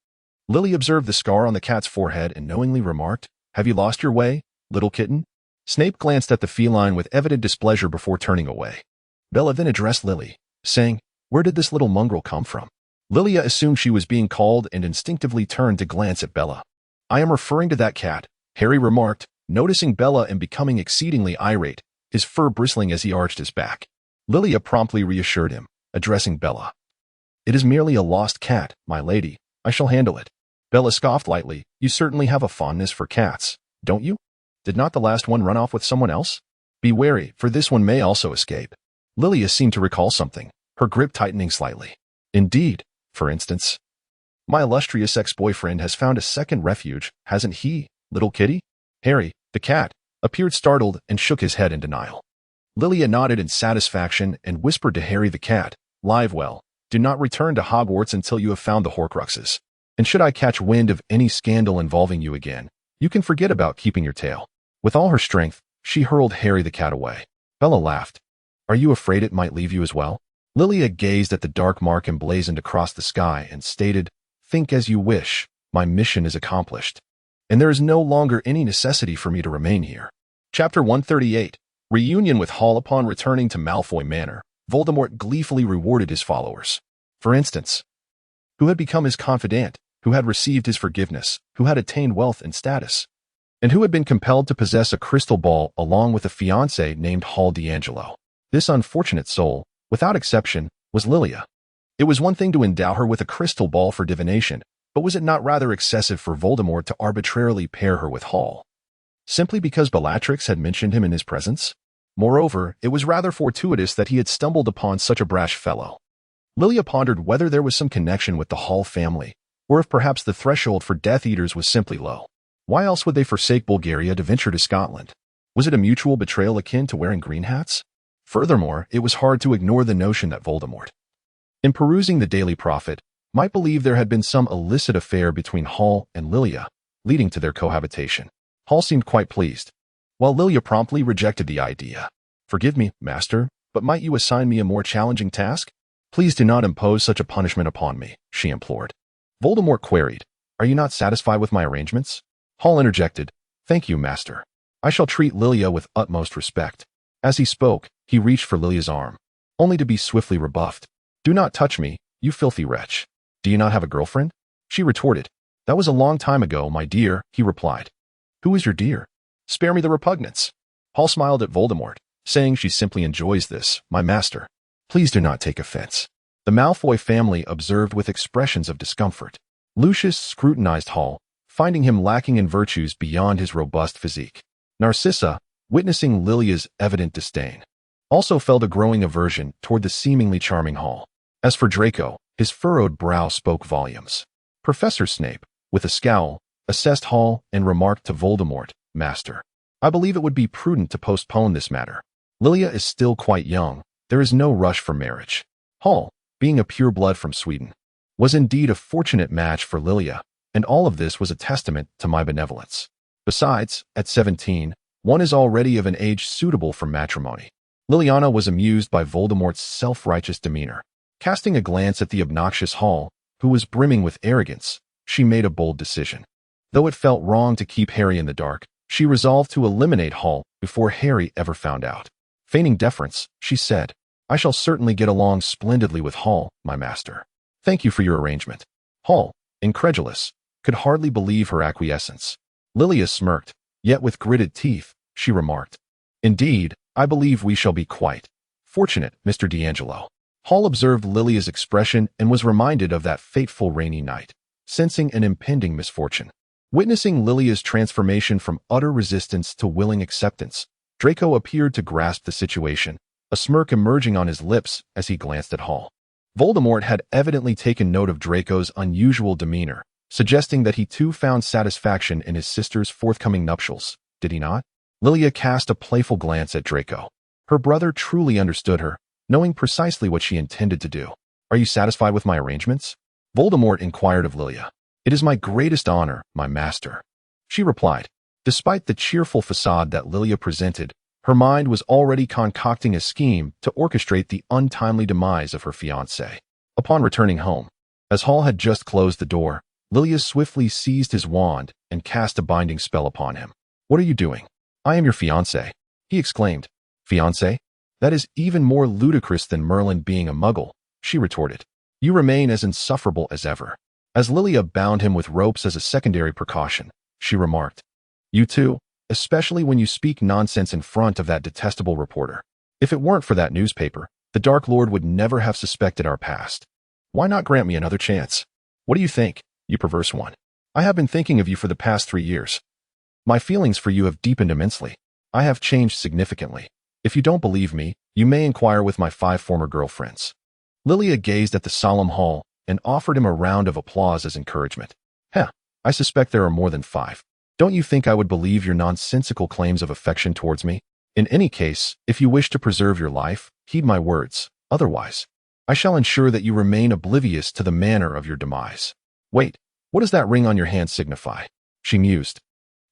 Lily observed the scar on the cat's forehead and knowingly remarked, "Have you lost your way, little kitten?" Snape glanced at the feline with evident displeasure before turning away. Bella then addressed Lily, saying, "Where did this little mongrel come from?" Lilia assumed she was being called and instinctively turned to glance at Bella. "I am referring to that cat," Harry remarked, noticing Bella and becoming exceedingly irate, his fur bristling as he arched his back. Lilia promptly reassured him, addressing Bella. "It is merely a lost cat, my lady. I shall handle it." Bella scoffed lightly. "You certainly have a fondness for cats, don't you? Did not the last one run off with someone else? Be wary, for this one may also escape." Lilia seemed to recall something, her grip tightening slightly. "Indeed, for instance, my illustrious ex-boyfriend has found a second refuge, hasn't he, little kitty?" Harry, the cat, appeared startled and shook his head in denial. Lilia nodded in satisfaction and whispered to Harry the cat, "Live well. Do not return to Hogwarts until you have found the Horcruxes. And should I catch wind of any scandal involving you again, you can forget about keeping your tail." With all her strength, she hurled Harry the cat away. Bella laughed. "Are you afraid it might leave you as well?" Lilia gazed at the dark mark emblazoned across the sky and stated, "Think as you wish. My mission is accomplished, and there is no longer any necessity for me to remain here." Chapter 138. Reunion with Hall. Upon returning to Malfoy Manor, Voldemort gleefully rewarded his followers. For instance, who had become his confidant, who had received his forgiveness, who had attained wealth and status, and who had been compelled to possess a crystal ball along with a fiancé named Hall D'Angelo. This unfortunate soul, without exception, was Lilia. It was one thing to endow her with a crystal ball for divination, but was it not rather excessive for Voldemort to arbitrarily pair her with Hall, simply because Bellatrix had mentioned him in his presence? Moreover, it was rather fortuitous that he had stumbled upon such a brash fellow. Lilia pondered whether there was some connection with the Hall family, or if perhaps the threshold for Death Eaters was simply low. Why else would they forsake Bulgaria to venture to Scotland? Was it a mutual betrayal akin to wearing green hats? Furthermore, it was hard to ignore the notion that Voldemort, in perusing the Daily Prophet, might believe there had been some illicit affair between Hall and Lilia, leading to their cohabitation. Hall seemed quite pleased, while Lilia promptly rejected the idea. "Forgive me, master, but might you assign me a more challenging task? Please do not impose such a punishment upon me," she implored. Voldemort queried, "Are you not satisfied with my arrangements?" Hall interjected, "Thank you, master. I shall treat Lilia with utmost respect." As he spoke, he reached for Lilia's arm, only to be swiftly rebuffed. "Do not touch me, you filthy wretch. Do you not have a girlfriend?" She retorted. "That was a long time ago, my dear," he replied. "Who is your dear? Spare me the repugnance." Hall smiled at Voldemort, saying, "She simply enjoys this, my master. Please do not take offense." The Malfoy family observed with expressions of discomfort. Lucius scrutinized Hall, finding him lacking in virtues beyond his robust physique. Narcissa, witnessing Lilia's evident disdain, also felt a growing aversion toward the seemingly charming Hall. As for Draco, his furrowed brow spoke volumes. Professor Snape, with a scowl, assessed Hall and remarked to Voldemort, "Master, I believe it would be prudent to postpone this matter. Lilia is still quite young. There is no rush for marriage." Hall, being a pure-blood from Sweden, was indeed a fortunate match for Lilia, and all of this was a testament to my benevolence. Besides, at 17, one is already of an age suitable for matrimony. Liliana was amused by Voldemort's self-righteous demeanor. Casting a glance at the obnoxious Hall, who was brimming with arrogance, she made a bold decision. Though it felt wrong to keep Harry in the dark, she resolved to eliminate Hall before Harry ever found out. Feigning deference, she said, "I shall certainly get along splendidly with Hall, my master. Thank you for your arrangement." Hall, incredulous, could hardly believe her acquiescence. Lilia smirked, yet with gritted teeth, she remarked, "Indeed, I believe we shall be quite fortunate, Mr. D'Angelo." Hall observed Lilia's expression and was reminded of that fateful rainy night, sensing an impending misfortune. Witnessing Lilia's transformation from utter resistance to willing acceptance, Draco appeared to grasp the situation, a smirk emerging on his lips as he glanced at Hall. Voldemort had evidently taken note of Draco's unusual demeanor, suggesting that he too found satisfaction in his sister's forthcoming nuptials, did he not? Lilia cast a playful glance at Draco. Her brother truly understood her, knowing precisely what she intended to do. "Are you satisfied with my arrangements?" Voldemort inquired of Lilia. "It is my greatest honor, my master," she replied. Despite the cheerful facade that Lilia presented, her mind was already concocting a scheme to orchestrate the untimely demise of her fiancé. Upon returning home, as Hall had just closed the door, Lilia swiftly seized his wand and cast a binding spell upon him. "What are you doing?" "I am your fiancé," he exclaimed. "Fiancé? That is even more ludicrous than Merlin being a muggle," she retorted. "You remain as insufferable as ever." As Lilia bound him with ropes as a secondary precaution, she remarked, "You too, especially when you speak nonsense in front of that detestable reporter. If it weren't for that newspaper, the Dark Lord would never have suspected our past. Why not grant me another chance? What do you think, you perverse one? I have been thinking of you for the past 3 years. My feelings for you have deepened immensely. I have changed significantly. If you don't believe me, you may inquire with my 5 former girlfriends." Lilia gazed at the solemn Hall and offered him a round of applause as encouragement. "Heh, I suspect there are more than 5. Don't you think I would believe your nonsensical claims of affection towards me? In any case, if you wish to preserve your life, heed my words. Otherwise, I shall ensure that you remain oblivious to the manner of your demise." "Wait, what does that ring on your hand signify?" she mused.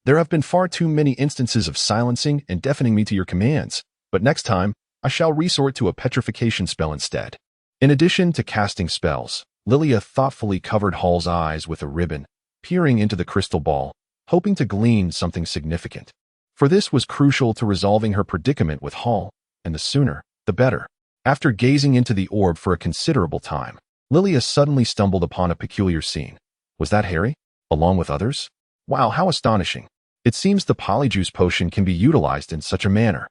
"There have been far too many instances of silencing and deafening me to your commands, but next time, I shall resort to a petrification spell instead." In addition to casting spells, Lilia thoughtfully covered Hall's eyes with a ribbon, peering into the crystal ball, hoping to glean something significant. For this was crucial to resolving her predicament with Hall, and the sooner, the better. After gazing into the orb for a considerable time, Lilia suddenly stumbled upon a peculiar scene. Was that Harry, along with others? Wow, how astonishing. It seems the polyjuice potion can be utilized in such a manner.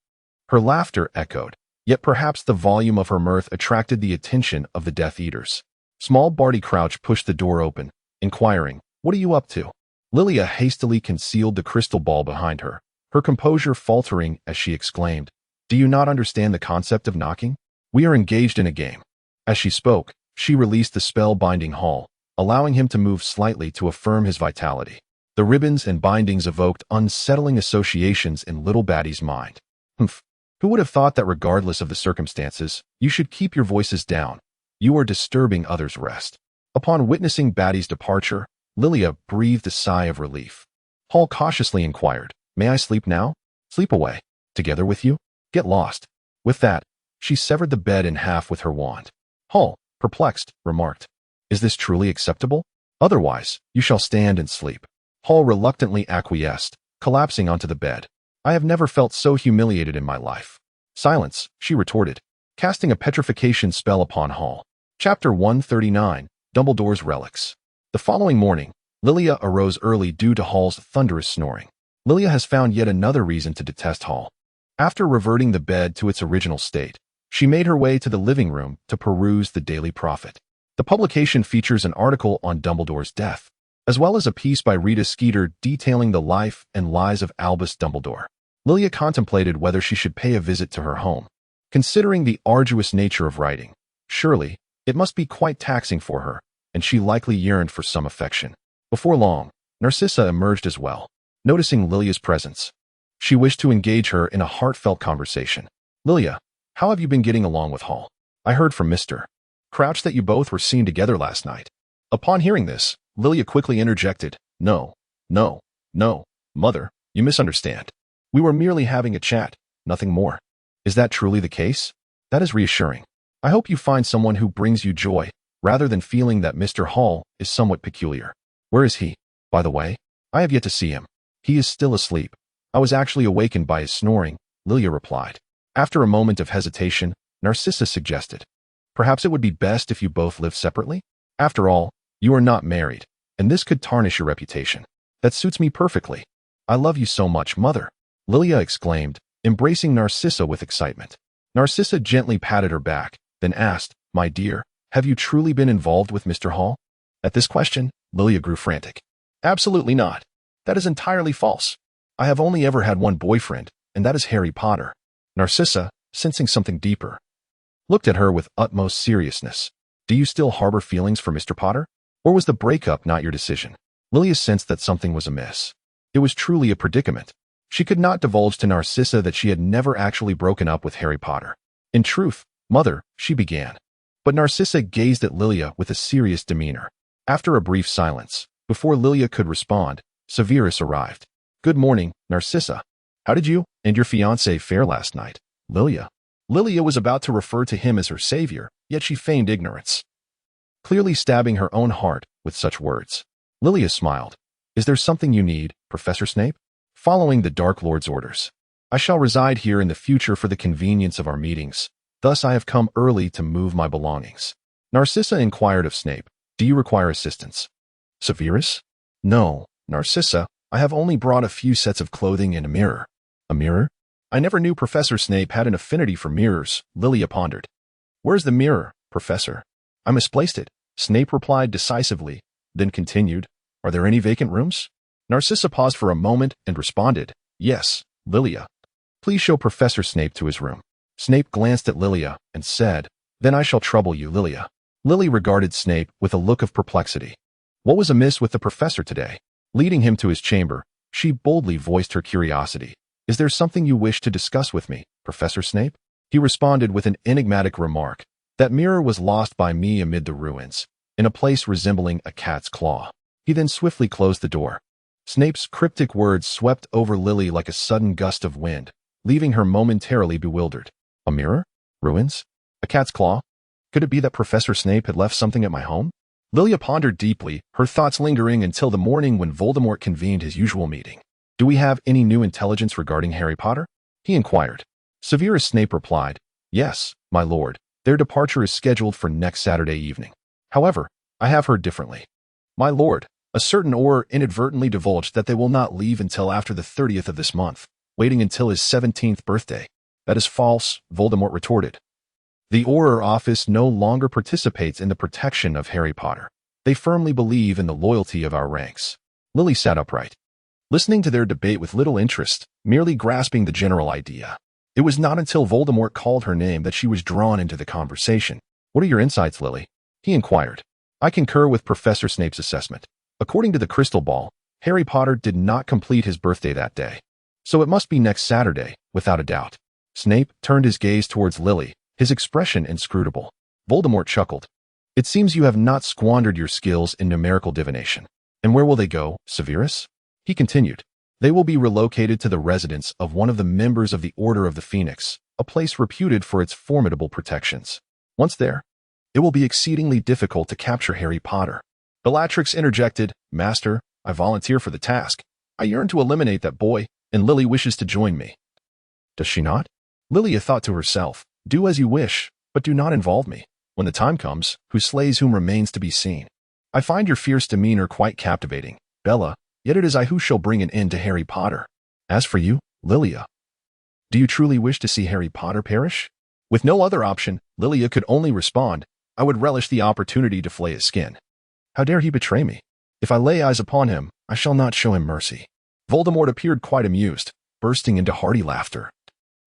Her laughter echoed, yet perhaps the volume of her mirth attracted the attention of the Death Eaters. Small Barty Crouch pushed the door open, inquiring, "What are you up to?" Lilia hastily concealed the crystal ball behind her, her composure faltering as she exclaimed, "Do you not understand the concept of knocking? We are engaged in a game." As she spoke, she released the spell binding Hall, allowing him to move slightly to affirm his vitality. The ribbons and bindings evoked unsettling associations in little Batty's mind. "Humph, who would have thought that regardless of the circumstances, you should keep your voices down? You are disturbing others' rest." Upon witnessing Batty's departure, Lilia breathed a sigh of relief. Hall cautiously inquired, "May I sleep now?" "Sleep away. Together with you? Get lost." With that, she severed the bed in half with her wand. Hall, perplexed, remarked, "Is this truly acceptable? Otherwise, you shall stand and sleep." Hall reluctantly acquiesced, collapsing onto the bed. "I have never felt so humiliated in my life." "Silence," she retorted, casting a petrification spell upon Hall. Chapter 139, Dumbledore's Relics. The following morning, Lilia arose early due to Hall's thunderous snoring. Lilia has found yet another reason to detest Hall. After reverting the bed to its original state, she made her way to the living room to peruse the Daily Prophet. The publication features an article on Dumbledore's death, as well as a piece by Rita Skeeter detailing the life and lies of Albus Dumbledore. Lilia contemplated whether she should pay a visit to her home. Considering the arduous nature of writing, surely it must be quite taxing for her, and she likely yearned for some affection. Before long, Narcissa emerged as well. Noticing Lilia's presence, she wished to engage her in a heartfelt conversation. "Lilia, how have you been getting along with Hall? I heard from Mr. Crouch that you both were seen together last night." Upon hearing this, Lilia quickly interjected, No, Mother, you misunderstand. We were merely having a chat, nothing more." "Is that truly the case? That is reassuring. I hope you find someone who brings you joy, rather than feeling that Mr. Hall is somewhat peculiar. Where is he, by the way? I have yet to see him." "He is still asleep. I was actually awakened by his snoring," Lilia replied. After a moment of hesitation, Narcissa suggested, "Perhaps it would be best if you both lived separately? After all, you are not married, and this could tarnish your reputation." "That suits me perfectly. I love you so much, Mother," Lilia exclaimed, embracing Narcissa with excitement. Narcissa gently patted her back, then asked, "My dear, have you truly been involved with Mr. Hall?" At this question, Lilia grew frantic. "Absolutely not. That is entirely false. I have only ever had one boyfriend, and that is Harry Potter." Narcissa, sensing something deeper, looked at her with utmost seriousness. "Do you still harbor feelings for Mr. Potter? Or was the breakup not your decision?" Lilia sensed that something was amiss. It was truly a predicament. She could not divulge to Narcissa that she had never actually broken up with Harry Potter. "In truth, Mother," she began. But Narcissa gazed at Lilia with a serious demeanor. After a brief silence, before Lilia could respond, Severus arrived. "Good morning, Narcissa. How did you and your fiancé fare last night, Lilia?" Lilia was about to refer to him as her savior, yet she feigned ignorance, clearly stabbing her own heart with such words. Lilia smiled. "Is there something you need, Professor Snape?" "Following the Dark Lord's orders, I shall reside here in the future for the convenience of our meetings. Thus I have come early to move my belongings." Narcissa inquired of Snape, "Do you require assistance?" "Severus?" "No, Narcissa, I have only brought a few sets of clothing and a mirror." "A mirror?" "I never knew Professor Snape had an affinity for mirrors," Lilia pondered. "Where's the mirror, Professor?" "I misplaced it," Snape replied decisively, then continued, "Are there any vacant rooms?" Narcissa paused for a moment and responded, "Yes, Lilia. Please show Professor Snape to his room." Snape glanced at Lilia and said, "Then I shall trouble you, Lilia." Lily regarded Snape with a look of perplexity. What was amiss with the professor today? Leading him to his chamber, she boldly voiced her curiosity. "Is there something you wish to discuss with me, Professor Snape?" He responded with an enigmatic remark. "That mirror was lost by me amid the ruins, in a place resembling a cat's claw." He then swiftly closed the door. Snape's cryptic words swept over Lily like a sudden gust of wind, leaving her momentarily bewildered. A mirror? Ruins? A cat's claw? Could it be that Professor Snape had left something at my home? Lilia pondered deeply, her thoughts lingering until the morning when Voldemort convened his usual meeting. "Do we have any new intelligence regarding Harry Potter?" he inquired. Severus Snape replied, "Yes, my lord. Their departure is scheduled for next Saturday evening. However, I have heard differently. My lord, a certain Auror inadvertently divulged that they will not leave until after the 30th of this month, waiting until his 17th birthday." "That is false," Voldemort retorted. "The Auror office no longer participates in the protection of Harry Potter. They firmly believe in the loyalty of our ranks." Lily sat upright, listening to their debate with little interest, merely grasping the general idea. It was not until Voldemort called her name that she was drawn into the conversation. "What are your insights, Lily?" he inquired. "I concur with Professor Snape's assessment. According to the crystal ball, Harry Potter did not complete his birthday that day. So it must be next Saturday, without a doubt." Snape turned his gaze towards Lily, his expression inscrutable. Voldemort chuckled. "It seems you have not squandered your skills in numerical divination. And where will they go, Severus?" he continued. "They will be relocated to the residence of one of the members of the Order of the Phoenix, a place reputed for its formidable protections. Once there, it will be exceedingly difficult to capture Harry Potter." Bellatrix interjected, "Master, I volunteer for the task. I yearn to eliminate that boy, and Lily wishes to join me." "Does she not?" Lilia thought to herself, "Do as you wish, but do not involve me." When the time comes, who slays whom remains to be seen. I find your fierce demeanor quite captivating, Bella, yet it is I who shall bring an end to Harry Potter. As for you, Lilia, do you truly wish to see Harry Potter perish? With no other option, Lilia could only respond, I would relish the opportunity to flay his skin. How dare he betray me? If I lay eyes upon him, I shall not show him mercy. Voldemort appeared quite amused, bursting into hearty laughter.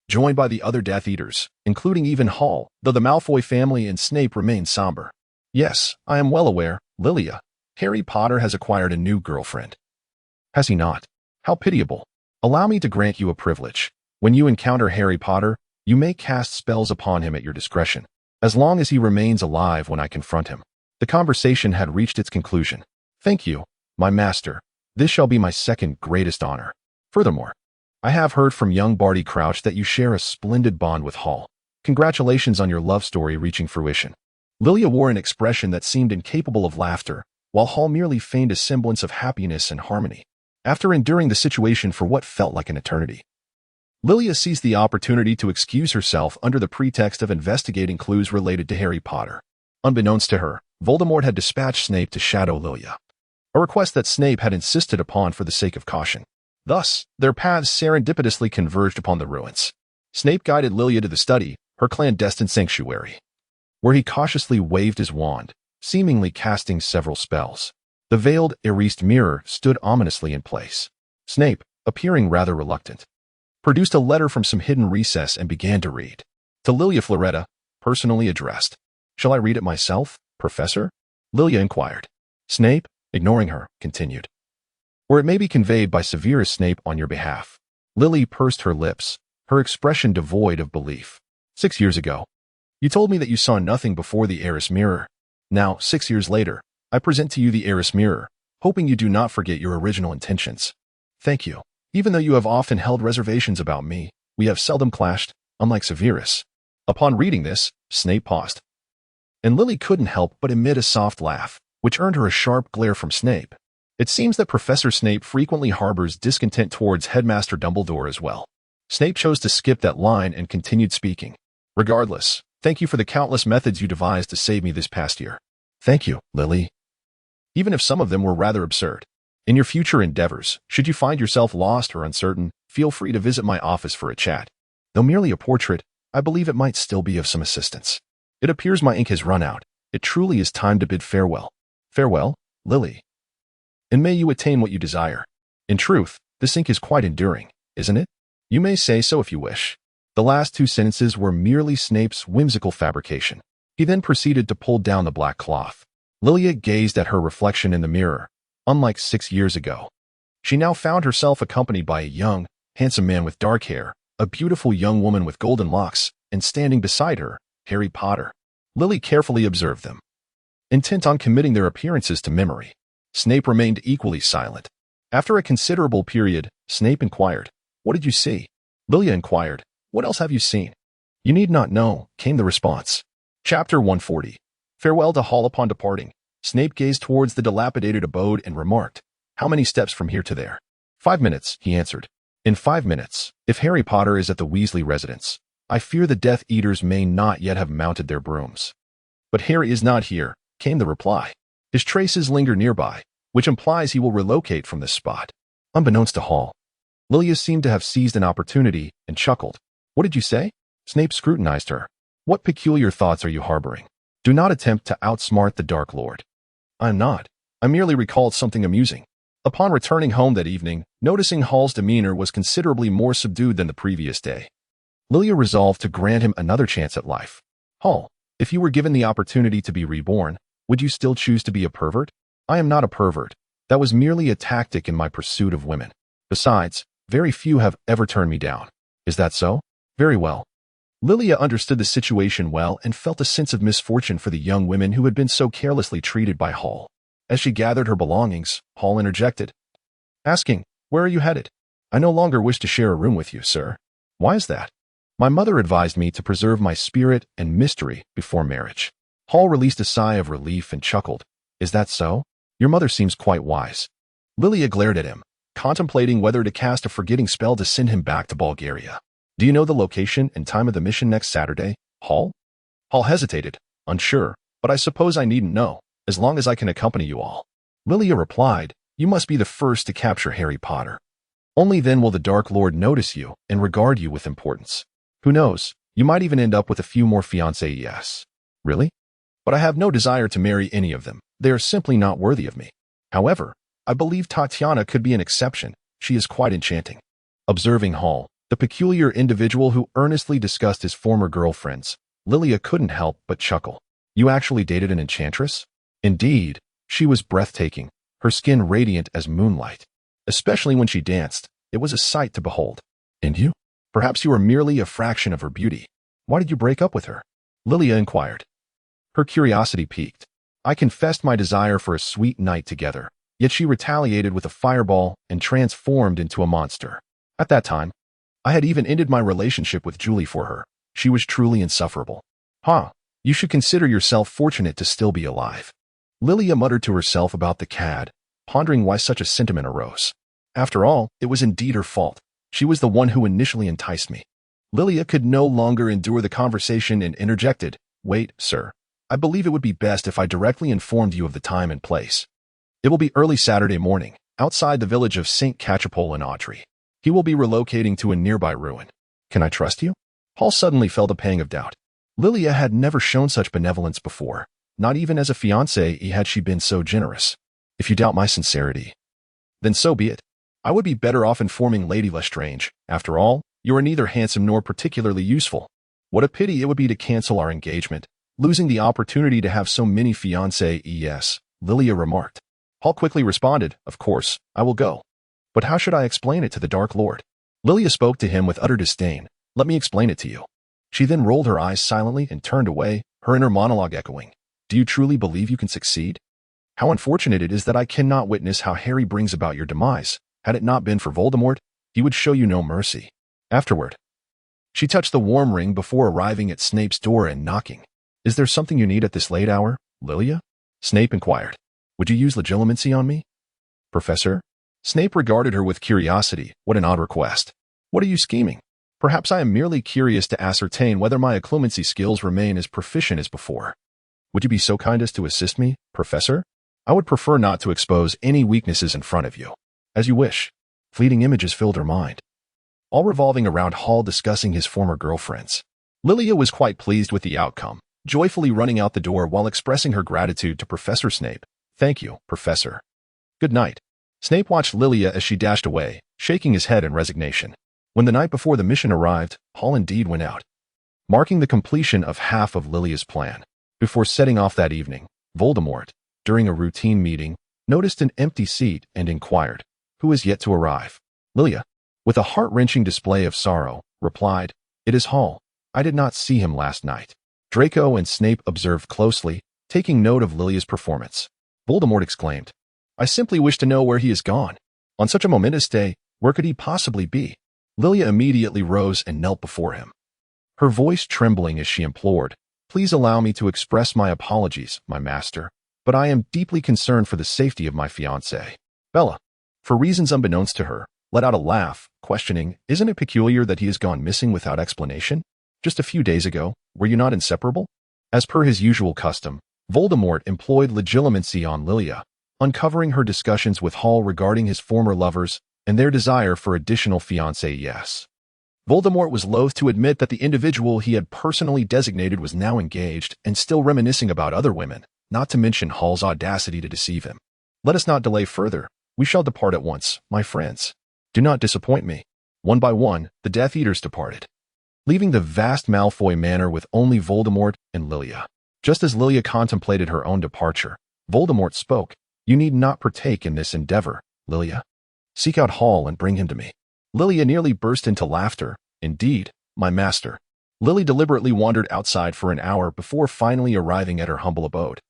Joined by the other Death Eaters, including even Hall, though the Malfoy family and Snape remained somber. Yes, I am well aware, Lilia. Harry Potter has acquired a new girlfriend. Has he not? How pitiable. Allow me to grant you a privilege. When you encounter Harry Potter, you may cast spells upon him at your discretion, as long as he remains alive when I confront him. The conversation had reached its conclusion. Thank you, my master. This shall be my second greatest honor. Furthermore, I have heard from young Barty Crouch that you share a splendid bond with Hall. Congratulations on your love story reaching fruition. Lilia wore an expression that seemed incapable of laughter, while Hall merely feigned a semblance of happiness and harmony. After enduring the situation for what felt like an eternity, Lilia seized the opportunity to excuse herself under the pretext of investigating clues related to Harry Potter. Unbeknownst to her, Voldemort had dispatched Snape to shadow Lilia, a request that Snape had insisted upon for the sake of caution. Thus, their paths serendipitously converged upon the ruins. Snape guided Lilia to the study, her clandestine sanctuary, where he cautiously waved his wand, seemingly casting several spells. The veiled, erased mirror stood ominously in place. Snape, appearing rather reluctant, produced a letter from some hidden recess and began to read. To Lilia Floretta, personally addressed. Shall I read it myself, Professor? Lilia inquired. Snape, ignoring her, continued. Or it may be conveyed by Severus Snape on your behalf. Lily pursed her lips, her expression devoid of belief. 6 years ago, you told me that you saw nothing before the Eris mirror. Now, 6 years later, I present to you the Eris mirror, hoping you do not forget your original intentions. Thank you. Even though you have often held reservations about me, we have seldom clashed, unlike Severus. Upon reading this, Snape paused, and Lily couldn't help but emit a soft laugh, which earned her a sharp glare from Snape. It seems that Professor Snape frequently harbors discontent towards Headmaster Dumbledore as well. Snape chose to skip that line and continued speaking. Regardless, thank you for the countless methods you devised to save me this past year. Thank you, Lily. Even if some of them were rather absurd. In your future endeavors, should you find yourself lost or uncertain, feel free to visit my office for a chat. Though merely a portrait, I believe it might still be of some assistance. It appears my ink has run out. It truly is time to bid farewell. Farewell, Lily. And may you attain what you desire. In truth, this ink is quite enduring, isn't it? You may say so if you wish. The last 2 sentences were merely Snape's whimsical fabrication. He then proceeded to pull down the black cloth. Lilia gazed at her reflection in the mirror. Unlike 6 years ago, she now found herself accompanied by a young, handsome man with dark hair, a beautiful young woman with golden locks, and standing beside her, Harry Potter. Lily carefully observed them, intent on committing their appearances to memory. Snape remained equally silent. After a considerable period, Snape inquired, What did you see? Lilia inquired, What else have you seen? You need not know, came the response. Chapter 140. Farewell to Hall. Upon departing, Snape gazed towards the dilapidated abode and remarked, How many steps from here to there? 5 minutes, he answered. In 5 minutes, if Harry Potter is at the Weasley residence, I fear the Death Eaters may not yet have mounted their brooms. But Harry is not here, came the reply. His traces linger nearby, which implies he will relocate from this spot. Unbeknownst to Hall, Lilia seemed to have seized an opportunity and chuckled. What did you say? Snape scrutinized her. What peculiar thoughts are you harboring? Do not attempt to outsmart the Dark Lord. I am not. I merely recalled something amusing. Upon returning home that evening, noticing Hall's demeanor was considerably more subdued than the previous day, Lilia resolved to grant him another chance at life. Hall, if you were given the opportunity to be reborn, would you still choose to be a pervert? I am not a pervert. That was merely a tactic in my pursuit of women. Besides, very few have ever turned me down. Is that so? Very well. Lilia understood the situation well and felt a sense of misfortune for the young women who had been so carelessly treated by Hall. As she gathered her belongings, Hall interjected, asking, Where are you headed? I no longer wish to share a room with you, sir. Why is that? My mother advised me to preserve my spirit and mystery before marriage. Hall released a sigh of relief and chuckled. Is that so? Your mother seems quite wise. Lilia glared at him, contemplating whether to cast a forgetting spell to send him back to Bulgaria. Do you know the location and time of the mission next Saturday, Hall? Hall hesitated, Unsure, but I suppose I needn't know, as long as I can accompany you all. Lilia replied, you must be the first to capture Harry Potter. Only then will the Dark Lord notice you and regard you with importance. Who knows, you might even end up with a few more fiancés. Really? But I have no desire to marry any of them. They are simply not worthy of me. However, I believe Tatiana could be an exception. She is quite enchanting. Observing Hall, the peculiar individual who earnestly discussed his former girlfriends, Lilia couldn't help but chuckle. You actually dated an enchantress? Indeed, she was breathtaking, her skin radiant as moonlight. Especially when she danced, it was a sight to behold. And you? Perhaps you were merely a fraction of her beauty. Why did you break up with her? Lilia inquired. Her curiosity piqued. I confessed my desire for a sweet night together, yet she retaliated with a fireball and transformed into a monster. At that time, I had even ended my relationship with Julie for her. She was truly insufferable. You should consider yourself fortunate to still be alive. Lilia muttered to herself about the cad, pondering why such a sentiment arose. After all, it was indeed her fault. She was the one who initially enticed me. Lilia could no longer endure the conversation and interjected, Wait, sir. I believe it would be best if I directly informed you of the time and place. It will be early Saturday morning, outside the village of St. Catchpole in Audrey. He will be relocating to a nearby ruin. Can I trust you? Hall suddenly felt a pang of doubt. Lilia had never shown such benevolence before. Not even as a fiancé had she been so generous. If you doubt my sincerity, then so be it. I would be better off informing Lady Lestrange. After all, you are neither handsome nor particularly useful. What a pity it would be to cancel our engagement, losing the opportunity to have so many fiancés, Lilia remarked. Hall quickly responded, Of course, I will go. But how should I explain it to the Dark Lord? Lilia spoke to him with utter disdain. Let me explain it to you. She then rolled her eyes silently and turned away, her inner monologue echoing. Do you truly believe you can succeed? How unfortunate it is that I cannot witness how Harry brings about your demise. Had it not been for Voldemort, he would show you no mercy. Afterward, she touched the warm ring before arriving at Snape's door and knocking. Is there something you need at this late hour, Lilia? Snape inquired. Would you use legilimency on me? Professor? Snape regarded her with curiosity. What an odd request. What are you scheming? Perhaps I am merely curious to ascertain whether my occlumency skills remain as proficient as before. Would you be so kind as to assist me, Professor? I would prefer not to expose any weaknesses in front of you. As you wish. Fleeting images filled her mind, all revolving around Hall discussing his former girlfriends. Lilia was quite pleased with the outcome, joyfully running out the door while expressing her gratitude to Professor Snape. Thank you, Professor. Good night. Snape watched Lilia as she dashed away, shaking his head in resignation. When the night before the mission arrived, Hall indeed went out, marking the completion of half of Lilia's plan. Before setting off that evening, Voldemort, during a routine meeting, noticed an empty seat and inquired, Who is yet to arrive? Lilia, with a heart-wrenching display of sorrow, replied, It is Hall. I did not see him last night. Draco and Snape observed closely, taking note of Lilia's performance. Voldemort exclaimed, I simply wish to know where he is gone. On such a momentous day, where could he possibly be? Lilia immediately rose and knelt before him, her voice trembling as she implored, Please allow me to express my apologies, my master, but I am deeply concerned for the safety of my fiancé. Bella, for reasons unbeknownst to her, let out a laugh, questioning, Isn't it peculiar that he has gone missing without explanation? Just a few days ago, were you not inseparable? As per his usual custom, Voldemort employed legilimency on Lilia, uncovering her discussions with Hall regarding his former lovers and their desire for additional fiancés. Voldemort was loath to admit that the individual he had personally designated was now engaged and still reminiscing about other women, not to mention Hall's audacity to deceive him. Let us not delay further. We shall depart at once, my friends. Do not disappoint me. One by one, the Death Eaters departed, leaving the vast Malfoy Manor with only Voldemort and Lilia. Just as Lilia contemplated her own departure, Voldemort spoke. You need not partake in this endeavor, Lilia. Seek out Hall and bring him to me. Lilia nearly burst into laughter. Indeed, my master. Lily deliberately wandered outside for an hour before finally arriving at her humble abode,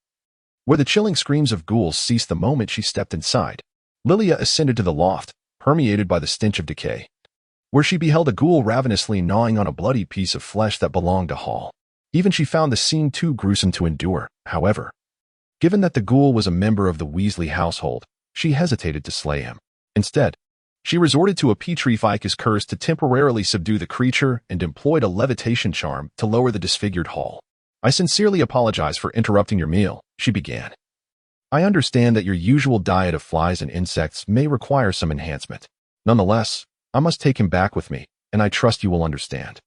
where the chilling screams of ghouls ceased the moment she stepped inside. Lilia ascended to the loft, permeated by the stench of decay, where she beheld a ghoul ravenously gnawing on a bloody piece of flesh that belonged to Hall. Even she found the scene too gruesome to endure, however. Given that the ghoul was a member of the Weasley household, she hesitated to slay him. Instead, she resorted to a Petrificus curse to temporarily subdue the creature and employed a levitation charm to lower the disfigured Hall. I sincerely apologize for interrupting your meal, she began. I understand that your usual diet of flies and insects may require some enhancement. Nonetheless, I must take him back with me, and I trust you will understand.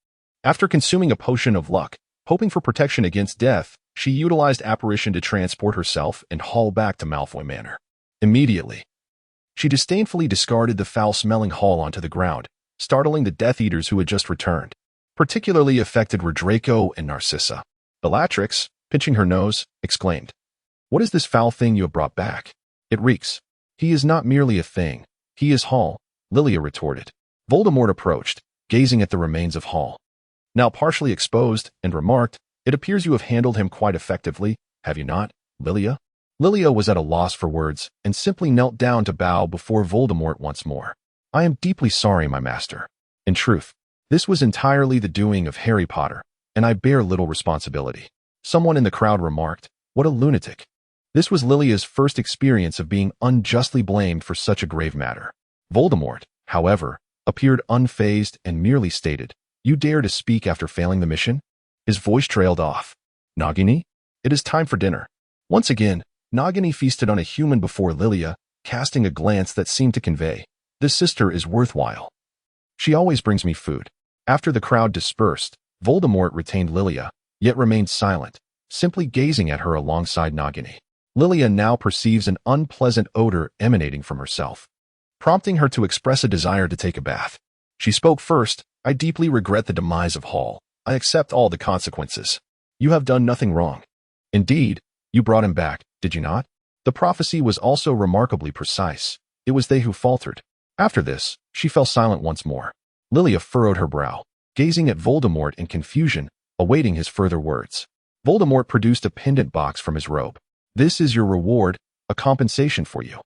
After consuming a potion of luck, hoping for protection against death, she utilized apparition to transport herself and haul back to Malfoy Manor. Immediately, she disdainfully discarded the foul-smelling haul onto the ground, startling the Death Eaters who had just returned. Particularly affected were Draco and Narcissa. Bellatrix, pinching her nose, exclaimed, "What is this foul thing you have brought back? It reeks." "He is not merely a thing. He is Hall," Lilia retorted. Voldemort approached, gazing at the remains of Hall, now partially exposed, and remarked, "It appears you have handled him quite effectively, have you not, Lilia?" Lilia was at a loss for words and simply knelt down to bow before Voldemort once more. "I am deeply sorry, my master. In truth, this was entirely the doing of Harry Potter, and I bear little responsibility." Someone in the crowd remarked, "What a lunatic." This was Lilia's first experience of being unjustly blamed for such a grave matter. Voldemort, however, appeared unfazed and merely stated, "You dare to speak after failing the mission?" His voice trailed off. "Nagini, it is time for dinner." Once again, Nagini feasted on a human before Lilia, casting a glance that seemed to convey, "This sister is worthwhile. She always brings me food." After the crowd dispersed, Voldemort retained Lilia, yet remained silent, simply gazing at her alongside Nagini. Lilia now perceives an unpleasant odor emanating from herself, prompting her to express a desire to take a bath. She spoke first, "I deeply regret the demise of Hall. I accept all the consequences. You have done nothing wrong. Indeed, you brought him back, did you not?" The prophecy was also remarkably precise. It was they who faltered. After this, she fell silent once more. Lilia furrowed her brow, gazing at Voldemort in confusion, awaiting his further words. Voldemort produced a pendant box from his robe. "This is your reward, a compensation for you.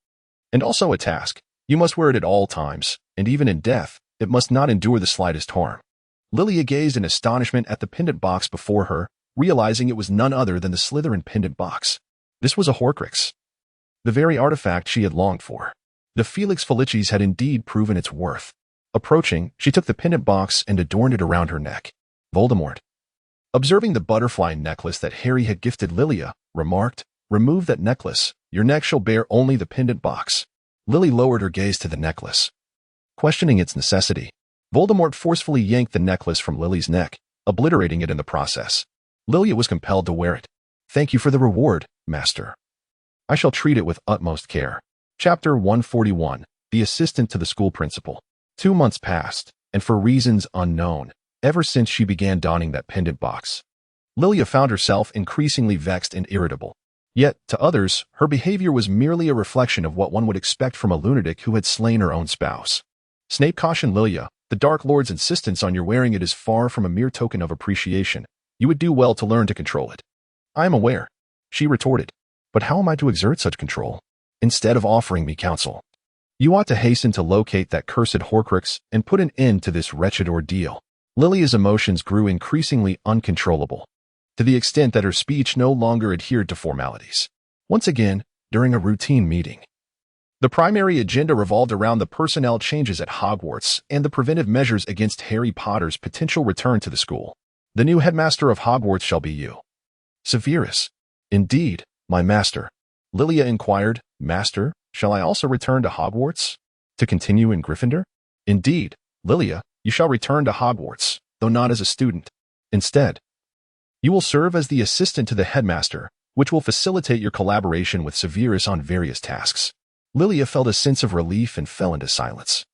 And also a task. You must wear it at all times, and even in death, it must not endure the slightest harm." Lilia gazed in astonishment at the pendant box before her, realizing it was none other than the Slytherin pendant box. This was a Horcrux, the very artifact she had longed for. The Felix Felicis had indeed proven its worth. Approaching, she took the pendant box and adorned it around her neck. Voldemort, observing the butterfly necklace that Harry had gifted Lilia, remarked, "Remove that necklace. Your neck shall bear only the pendant box." Lily lowered her gaze to the necklace, questioning its necessity. Voldemort forcefully yanked the necklace from Lily's neck, obliterating it in the process. Lilia was compelled to wear it. "Thank you for the reward, master. I shall treat it with utmost care." Chapter 141, The Assistant to the School Principal. 2 months passed, and for reasons unknown, ever since she began donning that pendant box, Lilia found herself increasingly vexed and irritable. Yet, to others, her behavior was merely a reflection of what one would expect from a lunatic who had slain her own spouse. Snape cautioned Lilia, "The Dark Lord's insistence on your wearing it is far from a mere token of appreciation. You would do well to learn to control it." "I am aware," she retorted. "But how am I to exert such control? Instead of offering me counsel, you ought to hasten to locate that cursed Horcrux and put an end to this wretched ordeal." Lilia's emotions grew increasingly uncontrollable, to the extent that her speech no longer adhered to formalities. Once again, during a routine meeting, the primary agenda revolved around the personnel changes at Hogwarts and the preventive measures against Harry Potter's potential return to the school. "The new headmaster of Hogwarts shall be you, Severus." "Indeed, my master." Lilia inquired, "Master, shall I also return to Hogwarts? To continue in Gryffindor?" "Indeed, Lilia, you shall return to Hogwarts, though not as a student. Instead, you will serve as the assistant to the headmaster, which will facilitate your collaboration with Severus on various tasks." Lilia felt a sense of relief and fell into silence,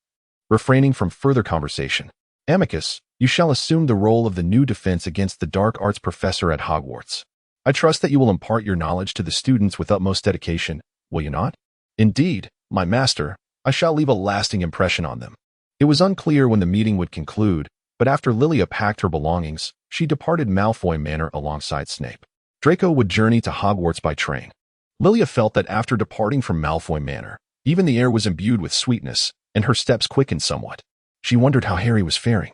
refraining from further conversation. "Amicus, you shall assume the role of the new defense against the dark arts professor at Hogwarts. I trust that you will impart your knowledge to the students with utmost dedication, will you not?" "Indeed, my master, I shall leave a lasting impression on them." It was unclear when the meeting would conclude, but after Lilia packed her belongings, she departed Malfoy Manor alongside Snape. Draco would journey to Hogwarts by train. Lilia felt that after departing from Malfoy Manor, even the air was imbued with sweetness, and her steps quickened somewhat. She wondered how Harry was faring,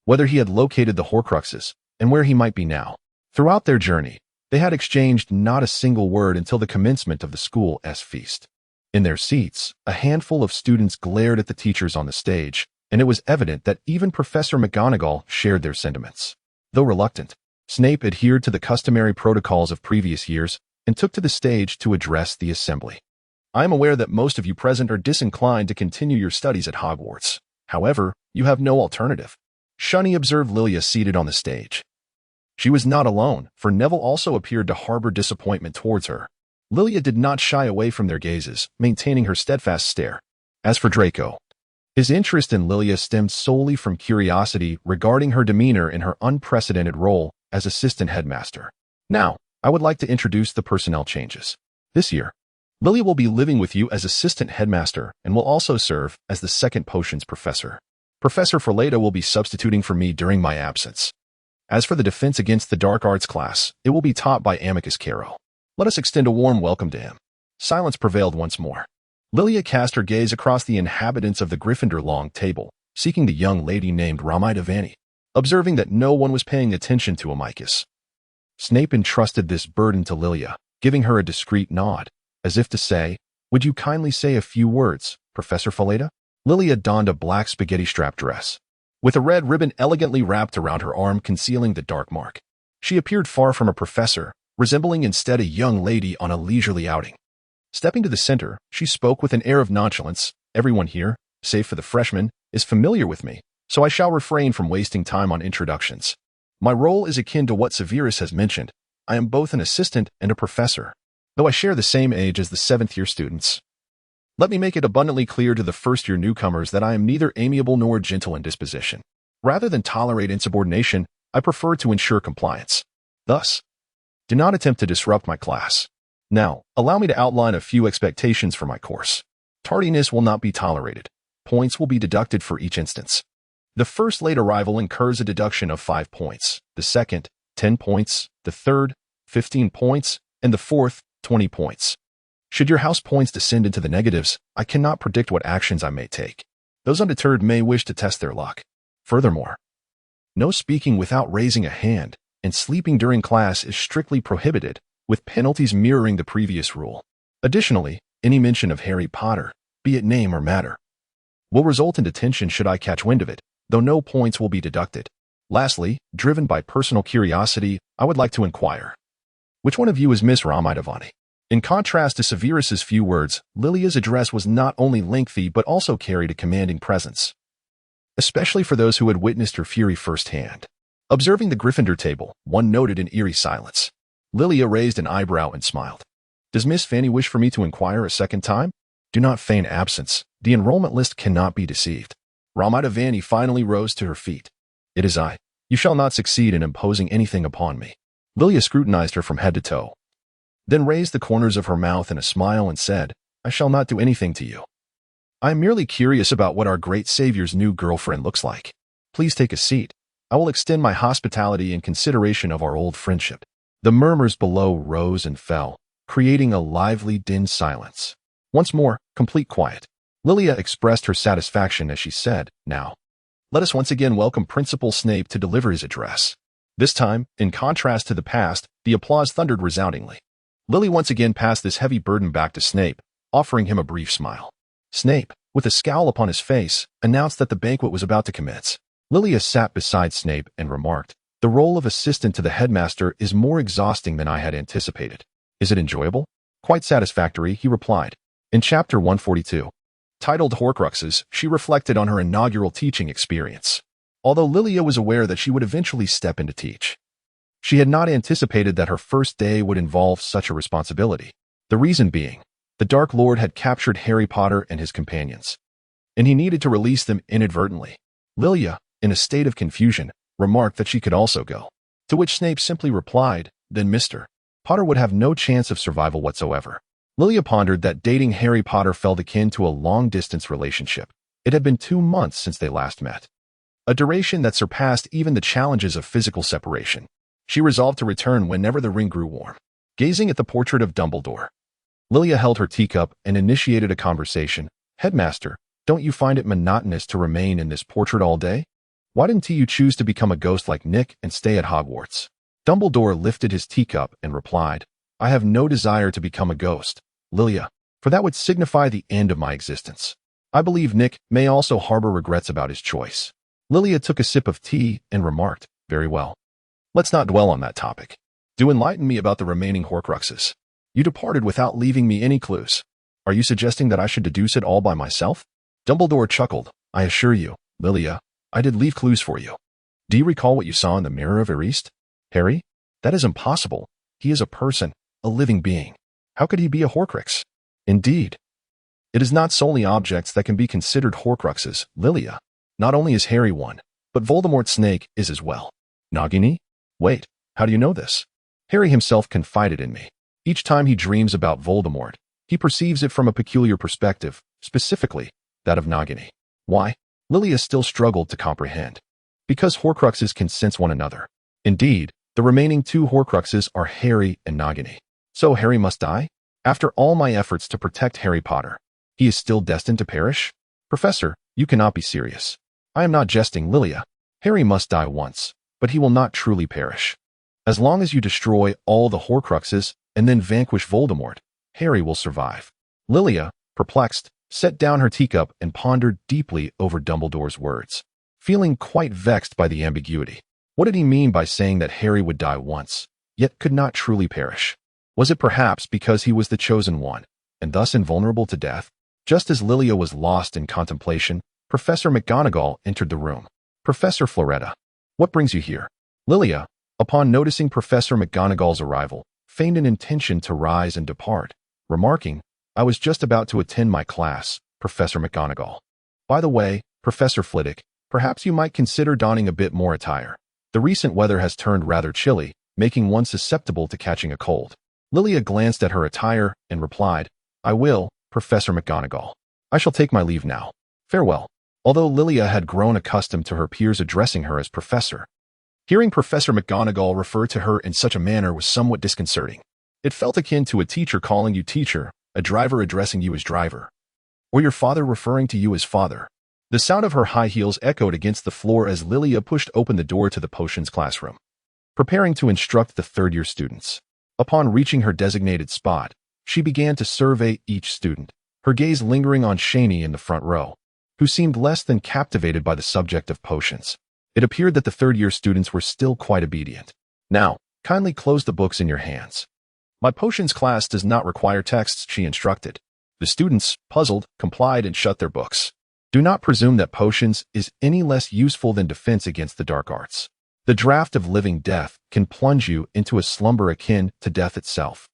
whether he had located the Horcruxes, and where he might be now. Throughout their journey, they had exchanged not a single word until the commencement of the school's feast. In their seats, a handful of students glared at the teachers on the stage, and it was evident that even Professor McGonagall shared their sentiments. Though reluctant, Snape adhered to the customary protocols of previous years and took to the stage to address the assembly. I am aware that most of you present are disinclined to continue your studies at Hogwarts. However, you have no alternative. Shunny observed Lilia seated on the stage. She was not alone, for Neville also appeared to harbor disappointment towards her. Lilia did not shy away from their gazes, maintaining her steadfast stare. As for Draco, his interest in Lilia stemmed solely from curiosity regarding her demeanor in her unprecedented role as assistant headmaster. Now, I would like to introduce the personnel changes. This year, Lilia will be living with you as assistant headmaster and will also serve as the second potions professor. Professor Ferleta will be substituting for me during my absence. As for the defense against the dark arts class, it will be taught by Amicus Caro. Let us extend a warm welcome to him. Silence prevailed once more. Lilia cast her gaze across the inhabitants of the Gryffindor long table, seeking the young lady named Ramida Vanni, observing that no one was paying attention to Amicus. Snape entrusted this burden to Lilia, giving her a discreet nod, as if to say, "Would you kindly say a few words, Professor Ferleta?" Lilia donned a black spaghetti-strap dress, with a red ribbon elegantly wrapped around her arm concealing the dark mark. She appeared far from a professor, resembling instead a young lady on a leisurely outing. Stepping to the center, she spoke with an air of nonchalance. "Everyone here, save for the freshmen, is familiar with me, so I shall refrain from wasting time on introductions. My role is akin to what Severus has mentioned. I am both an assistant and a professor, though I share the same age as the 7th-year students. Let me make it abundantly clear to the first-year newcomers that I am neither amiable nor gentle in disposition. Rather than tolerate insubordination, I prefer to ensure compliance. Thus, do not attempt to disrupt my class. Now, allow me to outline a few expectations for my course. Tardiness will not be tolerated. Points will be deducted for each instance. The first late arrival incurs a deduction of 5 points, the second, 10 points, the third, 15 points, and the fourth, 20 points. Should your house points descend into the negatives, I cannot predict what actions I may take. Those undeterred may wish to test their luck. Furthermore, no speaking without raising a hand, and sleeping during class is strictly prohibited, with penalties mirroring the previous rule. Additionally, any mention of Harry Potter, be it name or matter, will result in detention should I catch wind of it, though no points will be deducted. Lastly, driven by personal curiosity, I would like to inquire. Which one of you is Miss Ramida Vanni? In contrast to Severus's few words, Lilia's address was not only lengthy but also carried a commanding presence, especially for those who had witnessed her fury firsthand. Observing the Gryffindor table, one noted an eerie silence. Lilia raised an eyebrow and smiled. "Does Miss Fanny wish for me to inquire a second time? Do not feign absence. The enrollment list cannot be deceived." Ramida Vanni finally rose to her feet. "It is I. You shall not succeed in imposing anything upon me." Lilia scrutinized her from head to toe, then raised the corners of her mouth in a smile and said, "I shall not do anything to you. I am merely curious about what our great savior's new girlfriend looks like. Please take a seat. I will extend my hospitality in consideration of our old friendship." The murmurs below rose and fell, creating a lively, dense silence. Once more, complete quiet. Lilia expressed her satisfaction as she said, "Now, let us once again welcome Principal Snape to deliver his address." This time, in contrast to the past, the applause thundered resoundingly. Lily once again passed this heavy burden back to Snape, offering him a brief smile. Snape, with a scowl upon his face, announced that the banquet was about to commence. Lilia sat beside Snape and remarked, "The role of assistant to the headmaster is more exhausting than I had anticipated. Is it enjoyable?" "Quite satisfactory," he replied. In Chapter 142, titled Horcruxes, she reflected on her inaugural teaching experience. Although Lilia was aware that she would eventually step in to teach, she had not anticipated that her first day would involve such a responsibility. The reason being, the Dark Lord had captured Harry Potter and his companions, and he needed to release them inadvertently. Lilia, in a state of confusion, remarked that she could also go, to which Snape simply replied, "Then Mr. Potter would have no chance of survival whatsoever." Lilia pondered that dating Harry Potter felt akin to a long-distance relationship. It had been 2 months since they last met, a duration that surpassed even the challenges of physical separation. She resolved to return whenever the ring grew warm. Gazing at the portrait of Dumbledore, Lilia held her teacup and initiated a conversation. "Headmaster, don't you find it monotonous to remain in this portrait all day? Why didn't you choose to become a ghost like Nick and stay at Hogwarts?" Dumbledore lifted his teacup and replied, "I have no desire to become a ghost, Lilia, for that would signify the end of my existence. I believe Nick may also harbor regrets about his choice." Lilia took a sip of tea and remarked, "Very well. Let's not dwell on that topic. Do enlighten me about the remaining Horcruxes. You departed without leaving me any clues. Are you suggesting that I should deduce it all by myself? Dumbledore chuckled. I assure you, Lilia, I did leave clues for you. Do you recall what you saw in the Mirror of Erist? Harry? That is impossible. He is a person, a living being. How could he be a Horcrux? Indeed. It is not solely objects that can be considered Horcruxes, Lilia. Not only is Harry one, but Voldemort's snake is as well. Nagini? Wait, how do you know this? Harry himself confided in me. Each time he dreams about Voldemort, he perceives it from a peculiar perspective, specifically that of Nagini. Why? Lilia still struggled to comprehend. Because Horcruxes can sense one another. Indeed, the remaining two Horcruxes are Harry and Nagini. So Harry must die? After all my efforts to protect Harry Potter, he is still destined to perish? Professor, you cannot be serious. I am not jesting, Lilia. Harry must die once, but he will not truly perish. As long as you destroy all the Horcruxes and then vanquish Voldemort, Harry will survive. Lilia, perplexed, set down her teacup and pondered deeply over Dumbledore's words, feeling quite vexed by the ambiguity. What did he mean by saying that Harry would die once, yet could not truly perish? Was it perhaps because he was the chosen one, and thus invulnerable to death? Just as Lilia was lost in contemplation, Professor McGonagall entered the room. Professor Floretta, what brings you here? Lilia, upon noticing Professor McGonagall's arrival, feigned an intention to rise and depart, remarking, I was just about to attend my class, Professor McGonagall. By the way, Professor Flitwick, perhaps you might consider donning a bit more attire. The recent weather has turned rather chilly, making one susceptible to catching a cold. Lilia glanced at her attire and replied, I will, Professor McGonagall. I shall take my leave now. Farewell. Although Lilia had grown accustomed to her peers addressing her as Professor, hearing Professor McGonagall refer to her in such a manner was somewhat disconcerting. It felt akin to a teacher calling you teacher, a driver addressing you as driver, or your father referring to you as father. The sound of her high heels echoed against the floor as Lilia pushed open the door to the potions classroom, preparing to instruct the third-year students. Upon reaching her designated spot, she began to survey each student, her gaze lingering on Shani in the front row, who seemed less than captivated by the subject of potions. It appeared that the third-year students were still quite obedient. Now, kindly close the books in your hands. My potions class does not require texts, she instructed. The students, puzzled, complied and shut their books. Do not presume that potions is any less useful than defense against the dark arts. The draught of living death can plunge you into a slumber akin to death itself.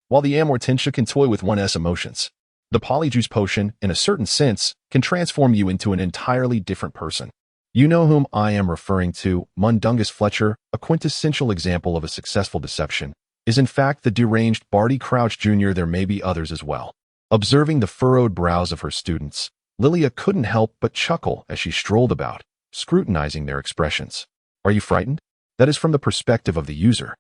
While the amortentia can toy with one's emotions, the polyjuice potion, in a certain sense, can transform you into an entirely different person. You know whom I am referring to. Mundungus Fletcher, a quintessential example of a successful deception, is in fact the deranged Barty Crouch Jr. There may be others as well. Observing the furrowed brows of her students, Lilia couldn't help but chuckle as she strolled about, scrutinizing their expressions. Are you frightened? That is from the perspective of the user.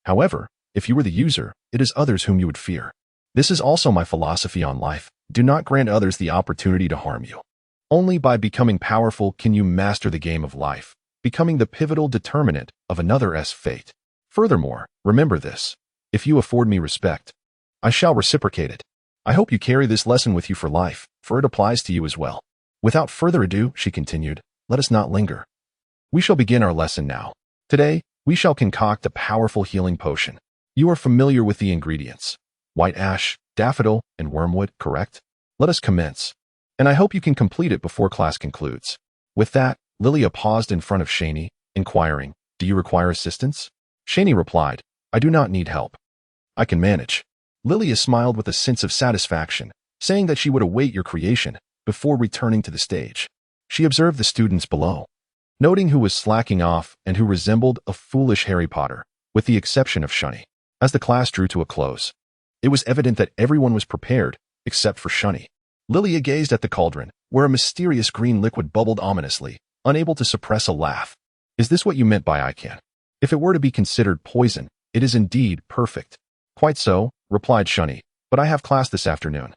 However, if you were the user, it is others whom you would fear. This is also my philosophy on life. Do not grant others the opportunity to harm you. Only by becoming powerful can you master the game of life, becoming the pivotal determinant of another's fate. Furthermore, remember this. If you afford me respect, I shall reciprocate it. I hope you carry this lesson with you for life, for it applies to you as well. Without further ado, she continued, let us not linger. We shall begin our lesson now. Today, we shall concoct a powerful healing potion. You are familiar with the ingredients. White ash, daffodil, and wormwood, correct? Let us commence. And I hope you can complete it before class concludes. With that, Lilia paused in front of Shani, inquiring, do you require assistance? Shani replied, I do not need help. I can manage. Lilia smiled with a sense of satisfaction, saying that she would await your creation before returning to the stage. She observed the students below, noting who was slacking off and who resembled a foolish Harry Potter, with the exception of Shani. As the class drew to a close, it was evident that everyone was prepared, except for Shani. Lilia gazed at the cauldron, where a mysterious green liquid bubbled ominously, unable to suppress a laugh. Is this what you meant by I can? If it were to be considered poison, it is indeed perfect. Quite so, replied Shani, but I have class this afternoon.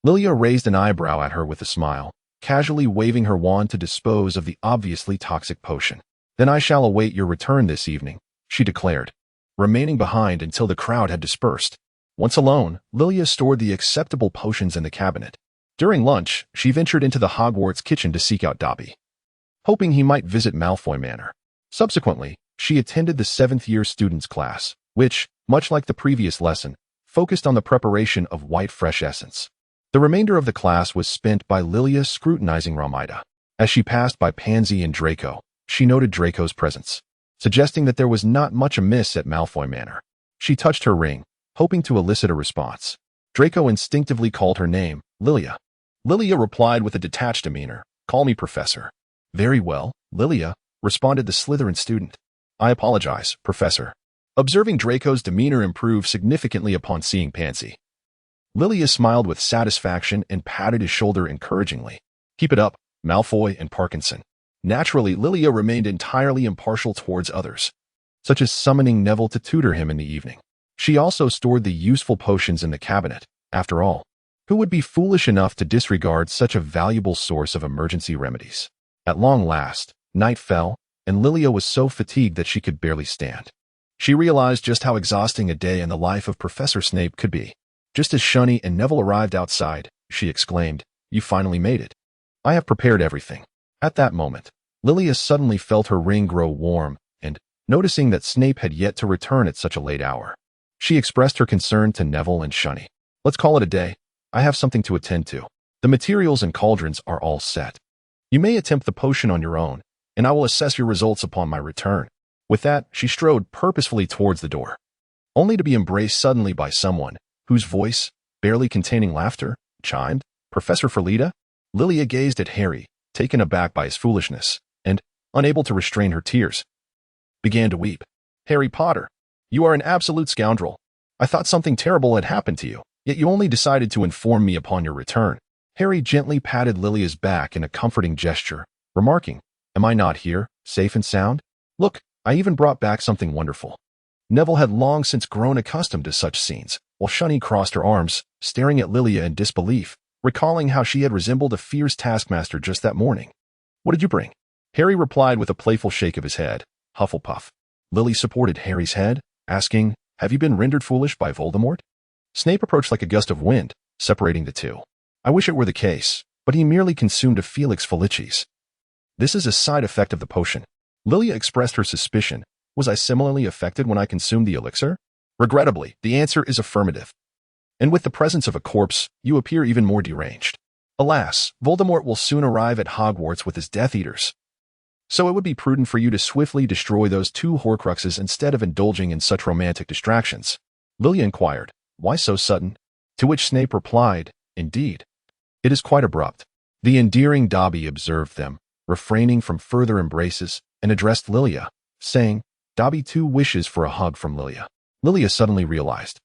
Lilia raised an eyebrow at her with a smile, casually waving her wand to dispose of the obviously toxic potion. Then I shall await your return this evening, she declared, remaining behind until the crowd had dispersed. Once alone, Lilia stored the acceptable potions in the cabinet. During lunch, she ventured into the Hogwarts kitchen to seek out Dobby, hoping he might visit Malfoy Manor. Subsequently, She attended the 7th-year students' class, which, much like the previous lesson, focused on the preparation of white fresh essence. The remainder of the class was spent by Lilia scrutinizing Romida. As she passed by Pansy and Draco, she noted Draco's presence, suggesting that there was not much amiss at Malfoy Manor. She touched her ring, hoping to elicit a response. Draco instinctively called her name, Lilia. Lilia replied with a detached demeanor, "Call me Professor." "Very well, Lilia," responded the Slytherin student. "I apologize, Professor." Observing Draco's demeanor improve significantly upon seeing Pansy, Lilia smiled with satisfaction and patted his shoulder encouragingly. "Keep it up, Malfoy and Parkinson." Naturally, Lilia remained entirely impartial towards others, such as summoning Neville to tutor him in the evening. She also stored the useful potions in the cabinet. After all, who would be foolish enough to disregard such a valuable source of emergency remedies? At long last, night fell, and Lilia was so fatigued that she could barely stand. She realized just how exhausting a day in the life of Professor Snape could be. Just as Shunny and Neville arrived outside, she exclaimed, "You finally made it. I have prepared everything." At that moment, Lilia suddenly felt her ring grow warm, and, noticing that Snape had yet to return at such a late hour, she expressed her concern to Neville and Shunny. "Let's call it a day. I have something to attend to. The materials and cauldrons are all set. You may attempt the potion on your own, and I will assess your results upon my return." With that, she strode purposefully towards the door, only to be embraced suddenly by someone whose voice, barely containing laughter, chimed, "Professor Ferlita?" Lilia gazed at Harry, taken aback by his foolishness, and, unable to restrain her tears, began to weep. "Harry Potter, you are an absolute scoundrel. I thought something terrible had happened to you, yet you only decided to inform me upon your return." Harry gently patted Lilia's back in a comforting gesture, remarking, "Am I not here, safe and sound? Look, I even brought back something wonderful." Neville had long since grown accustomed to such scenes, while Shunny crossed her arms, staring at Lilia in disbelief, recalling how she had resembled a fierce taskmaster just that morning. "What did you bring?" Harry replied with a playful shake of his head, "Hufflepuff." Lily supported Harry's head, asking, "Have you been rendered foolish by Voldemort?" Snape approached like a gust of wind, separating the two. "I wish it were the case, but he merely consumed a Felix Felicis. This is a side effect of the potion." Lilia expressed her suspicion. "Was I similarly affected when I consumed the elixir?" "Regrettably, the answer is affirmative. And with the presence of a corpse, you appear even more deranged. Alas, Voldemort will soon arrive at Hogwarts with his Death Eaters. So it would be prudent for you to swiftly destroy those 2 Horcruxes instead of indulging in such romantic distractions." Lilia inquired, "Why so sudden?" To which Snape replied, "Indeed. It is quite abrupt." The endearing Dobby observed them, refraining from further embraces, and addressed Lilia, saying, "Dobby too wishes for a hug from Lilia." Lilia suddenly realized,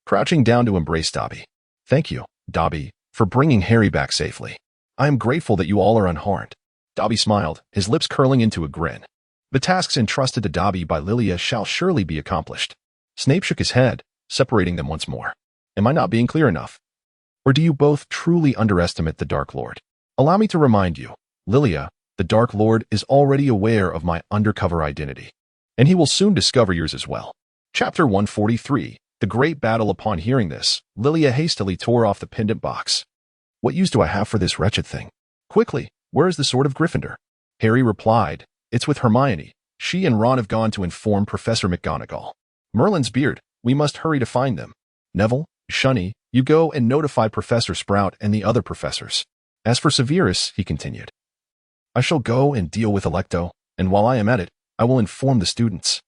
crouching down to embrace Dobby. "Thank you, Dobby, for bringing Harry back safely. I am grateful that you all are unharmed." Dobby smiled, his lips curling into a grin. "The tasks entrusted to Dobby by Lilia shall surely be accomplished." Snape shook his head, separating them once more. "Am I not being clear enough? Or do you both truly underestimate the Dark Lord? Allow me to remind you, Lilia, the Dark Lord is already aware of my undercover identity, and he will soon discover yours as well." Chapter 143, The Great Battle. Upon hearing this, Lilia hastily tore off the pendant box. "What use do I have for this wretched thing? Quickly, where is the Sword of Gryffindor?" Harry replied, "It's with Hermione. She and Ron have gone to inform Professor McGonagall." "Merlin's beard, we must hurry to find them. Neville, Shunny, you go and notify Professor Sprout and the other professors. As for Severus," he continued, "I shall go and deal with Electo, and while I am at it, I will inform the students."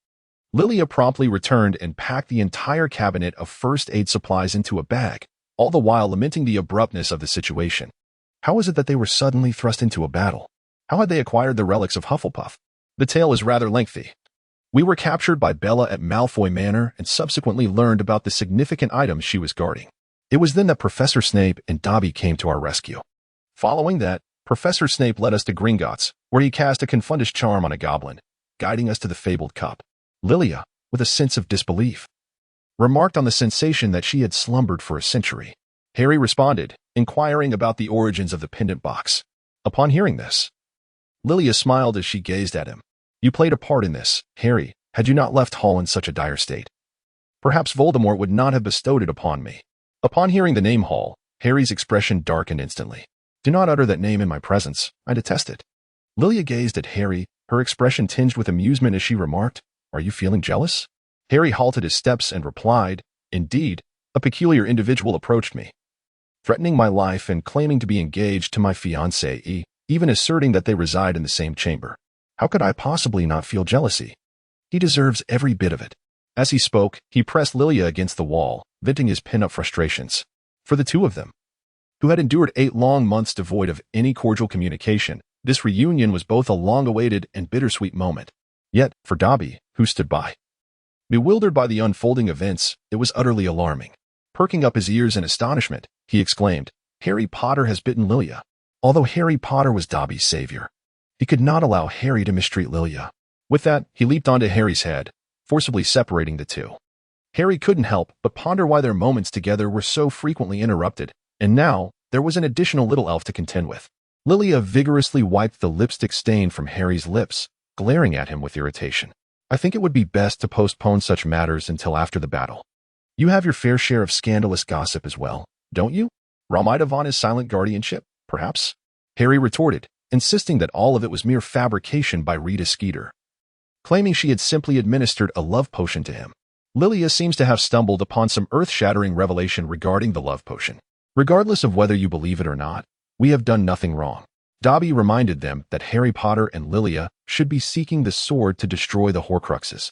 Lilia promptly returned and packed the entire cabinet of first aid supplies into a bag, all the while lamenting the abruptness of the situation. How was it that they were suddenly thrust into a battle? How had they acquired the relics of Hufflepuff? The tale is rather lengthy. We were captured by Bella at Malfoy Manor and subsequently learned about the significant items she was guarding. It was then that Professor Snape and Dobby came to our rescue. Following that, Professor Snape led us to Gringotts, where he cast a Confundus charm on a goblin, guiding us to the fabled cup. Lilia, with a sense of disbelief, remarked on the sensation that she had slumbered for a century. Harry responded, inquiring about the origins of the pendant box. Upon hearing this, Lilia smiled as she gazed at him. "You played a part in this, Harry, had you not left Hall in such a dire state. Perhaps Voldemort would not have bestowed it upon me." Upon hearing the name Hall, Harry's expression darkened instantly. "Do not utter that name in my presence. I detest it." Lilia gazed at Harry, her expression tinged with amusement as she remarked, "Are you feeling jealous?" Harry halted his steps and replied, "Indeed, a peculiar individual approached me, threatening my life and claiming to be engaged to my fiancée, even asserting that they reside in the same chamber. How could I possibly not feel jealousy? He deserves every bit of it." As he spoke, he pressed Lilia against the wall, venting his pent-up frustrations. For the two of them, who had endured 8 long months devoid of any cordial communication, this reunion was both a long-awaited and bittersweet moment. Yet, for Dobby, who stood by, bewildered by the unfolding events, it was utterly alarming. Perking up his ears in astonishment, he exclaimed, "Harry Potter has bitten Lilia." Although Harry Potter was Dobby's savior, he could not allow Harry to mistreat Lilia. With that, he leaped onto Harry's head, forcibly separating the two. Harry couldn't help but ponder why their moments together were so frequently interrupted, and now there was an additional little elf to contend with. Lilia vigorously wiped the lipstick stain from Harry's lips, glaring at him with irritation. "I think it would be best to postpone such matters until after the battle. You have your fair share of scandalous gossip as well, don't you? Romida Vaughn is silent guardianship, perhaps?" Harry retorted, insisting that all of it was mere fabrication by Rita Skeeter, claiming she had simply administered a love potion to him. Lilia seems to have stumbled upon some earth-shattering revelation regarding the love potion. "Regardless of whether you believe it or not, we have done nothing wrong." Dobby reminded them that Harry Potter and Lilia should be seeking the sword to destroy the Horcruxes,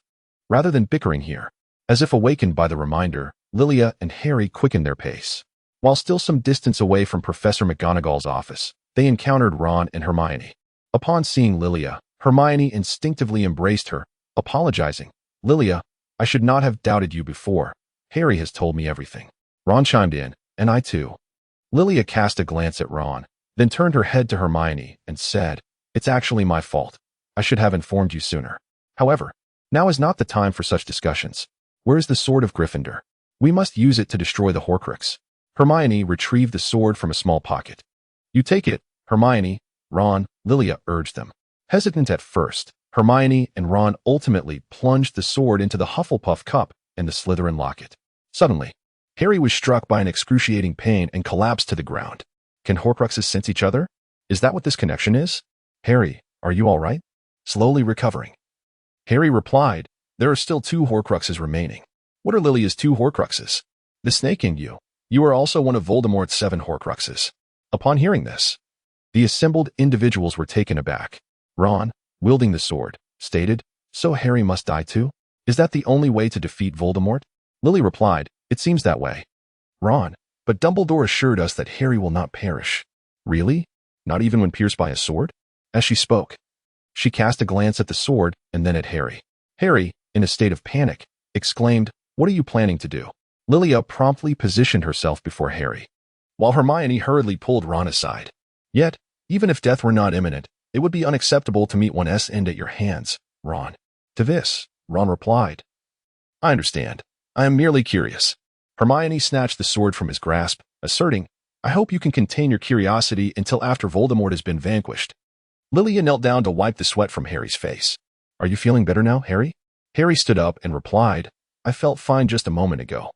rather than bickering here. As if awakened by the reminder, Lilia and Harry quickened their pace. While still some distance away from Professor McGonagall's office, they encountered Ron and Hermione. Upon seeing Lilia, Hermione instinctively embraced her, apologizing. "Lilia, I should not have doubted you before. Harry has told me everything." Ron chimed in, "And I too." Lilia cast a glance at Ron, then turned her head to Hermione and said, "It's actually my fault. I should have informed you sooner. However, now is not the time for such discussions. Where is the sword of Gryffindor? We must use it to destroy the Horcrux." Hermione retrieved the sword from a small pocket. "You take it, Hermione, Ron," Lilia urged them. Hesitant at first, Hermione and Ron ultimately plunged the sword into the Hufflepuff cup and the Slytherin locket. Suddenly, Harry was struck by an excruciating pain and collapsed to the ground. Can Horcruxes sense each other? Is that what this connection is? "Harry, are you all right?" "Slowly recovering." Harry replied, "There are still 2 Horcruxes remaining." "What are Lilia's 2 Horcruxes?" "The snake in you. You are also one of Voldemort's 7 Horcruxes." Upon hearing this, the assembled individuals were taken aback. Ron, wielding the sword, stated, "So Harry must die too? Is that the only way to defeat Voldemort?" Lily replied, "It seems that way." Ron, "But Dumbledore assured us that Harry will not perish." "Really? Not even when pierced by a sword?" As she spoke, she cast a glance at the sword and then at Harry. Harry, in a state of panic, exclaimed, "What are you planning to do?" Lilia promptly positioned herself before Harry, while Hermione hurriedly pulled Ron aside. "Yet, even if death were not imminent, it would be unacceptable to meet one's end at your hands, Ron." To this, Ron replied, "I understand. I am merely curious." Hermione snatched the sword from his grasp, asserting, "I hope you can contain your curiosity until after Voldemort has been vanquished." Lilia knelt down to wipe the sweat from Harry's face. "Are you feeling better now, Harry?" Harry stood up and replied, "I felt fine just a moment ago,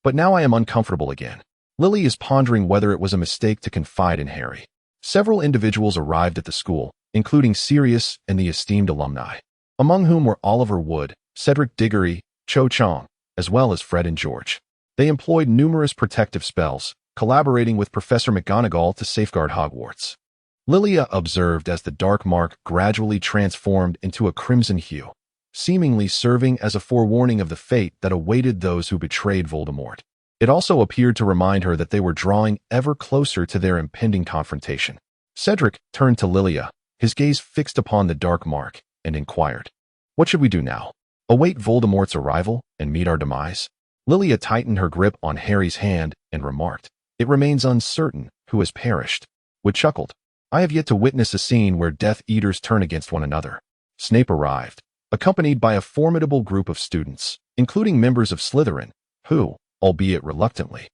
but now I am uncomfortable again." Lily is pondering whether it was a mistake to confide in Harry. Several individuals arrived at the school, including Sirius and the esteemed alumni, among whom were Oliver Wood, Cedric Diggory, Cho Chang, as well as Fred and George. They employed numerous protective spells, collaborating with Professor McGonagall to safeguard Hogwarts. Lilia observed as the dark mark gradually transformed into a crimson hue, seemingly serving as a forewarning of the fate that awaited those who betrayed Voldemort. It also appeared to remind her that they were drawing ever closer to their impending confrontation. Cedric turned to Lilia, his gaze fixed upon the dark mark, and inquired, "What should we do now? Await Voldemort's arrival and meet our demise?" Lilia tightened her grip on Harry's hand and remarked, "It remains uncertain who has perished." Wood chuckled, "I have yet to witness a scene where Death Eaters turn against one another." Snape arrived, accompanied by a formidable group of students, including members of Slytherin, who, albeit reluctantly,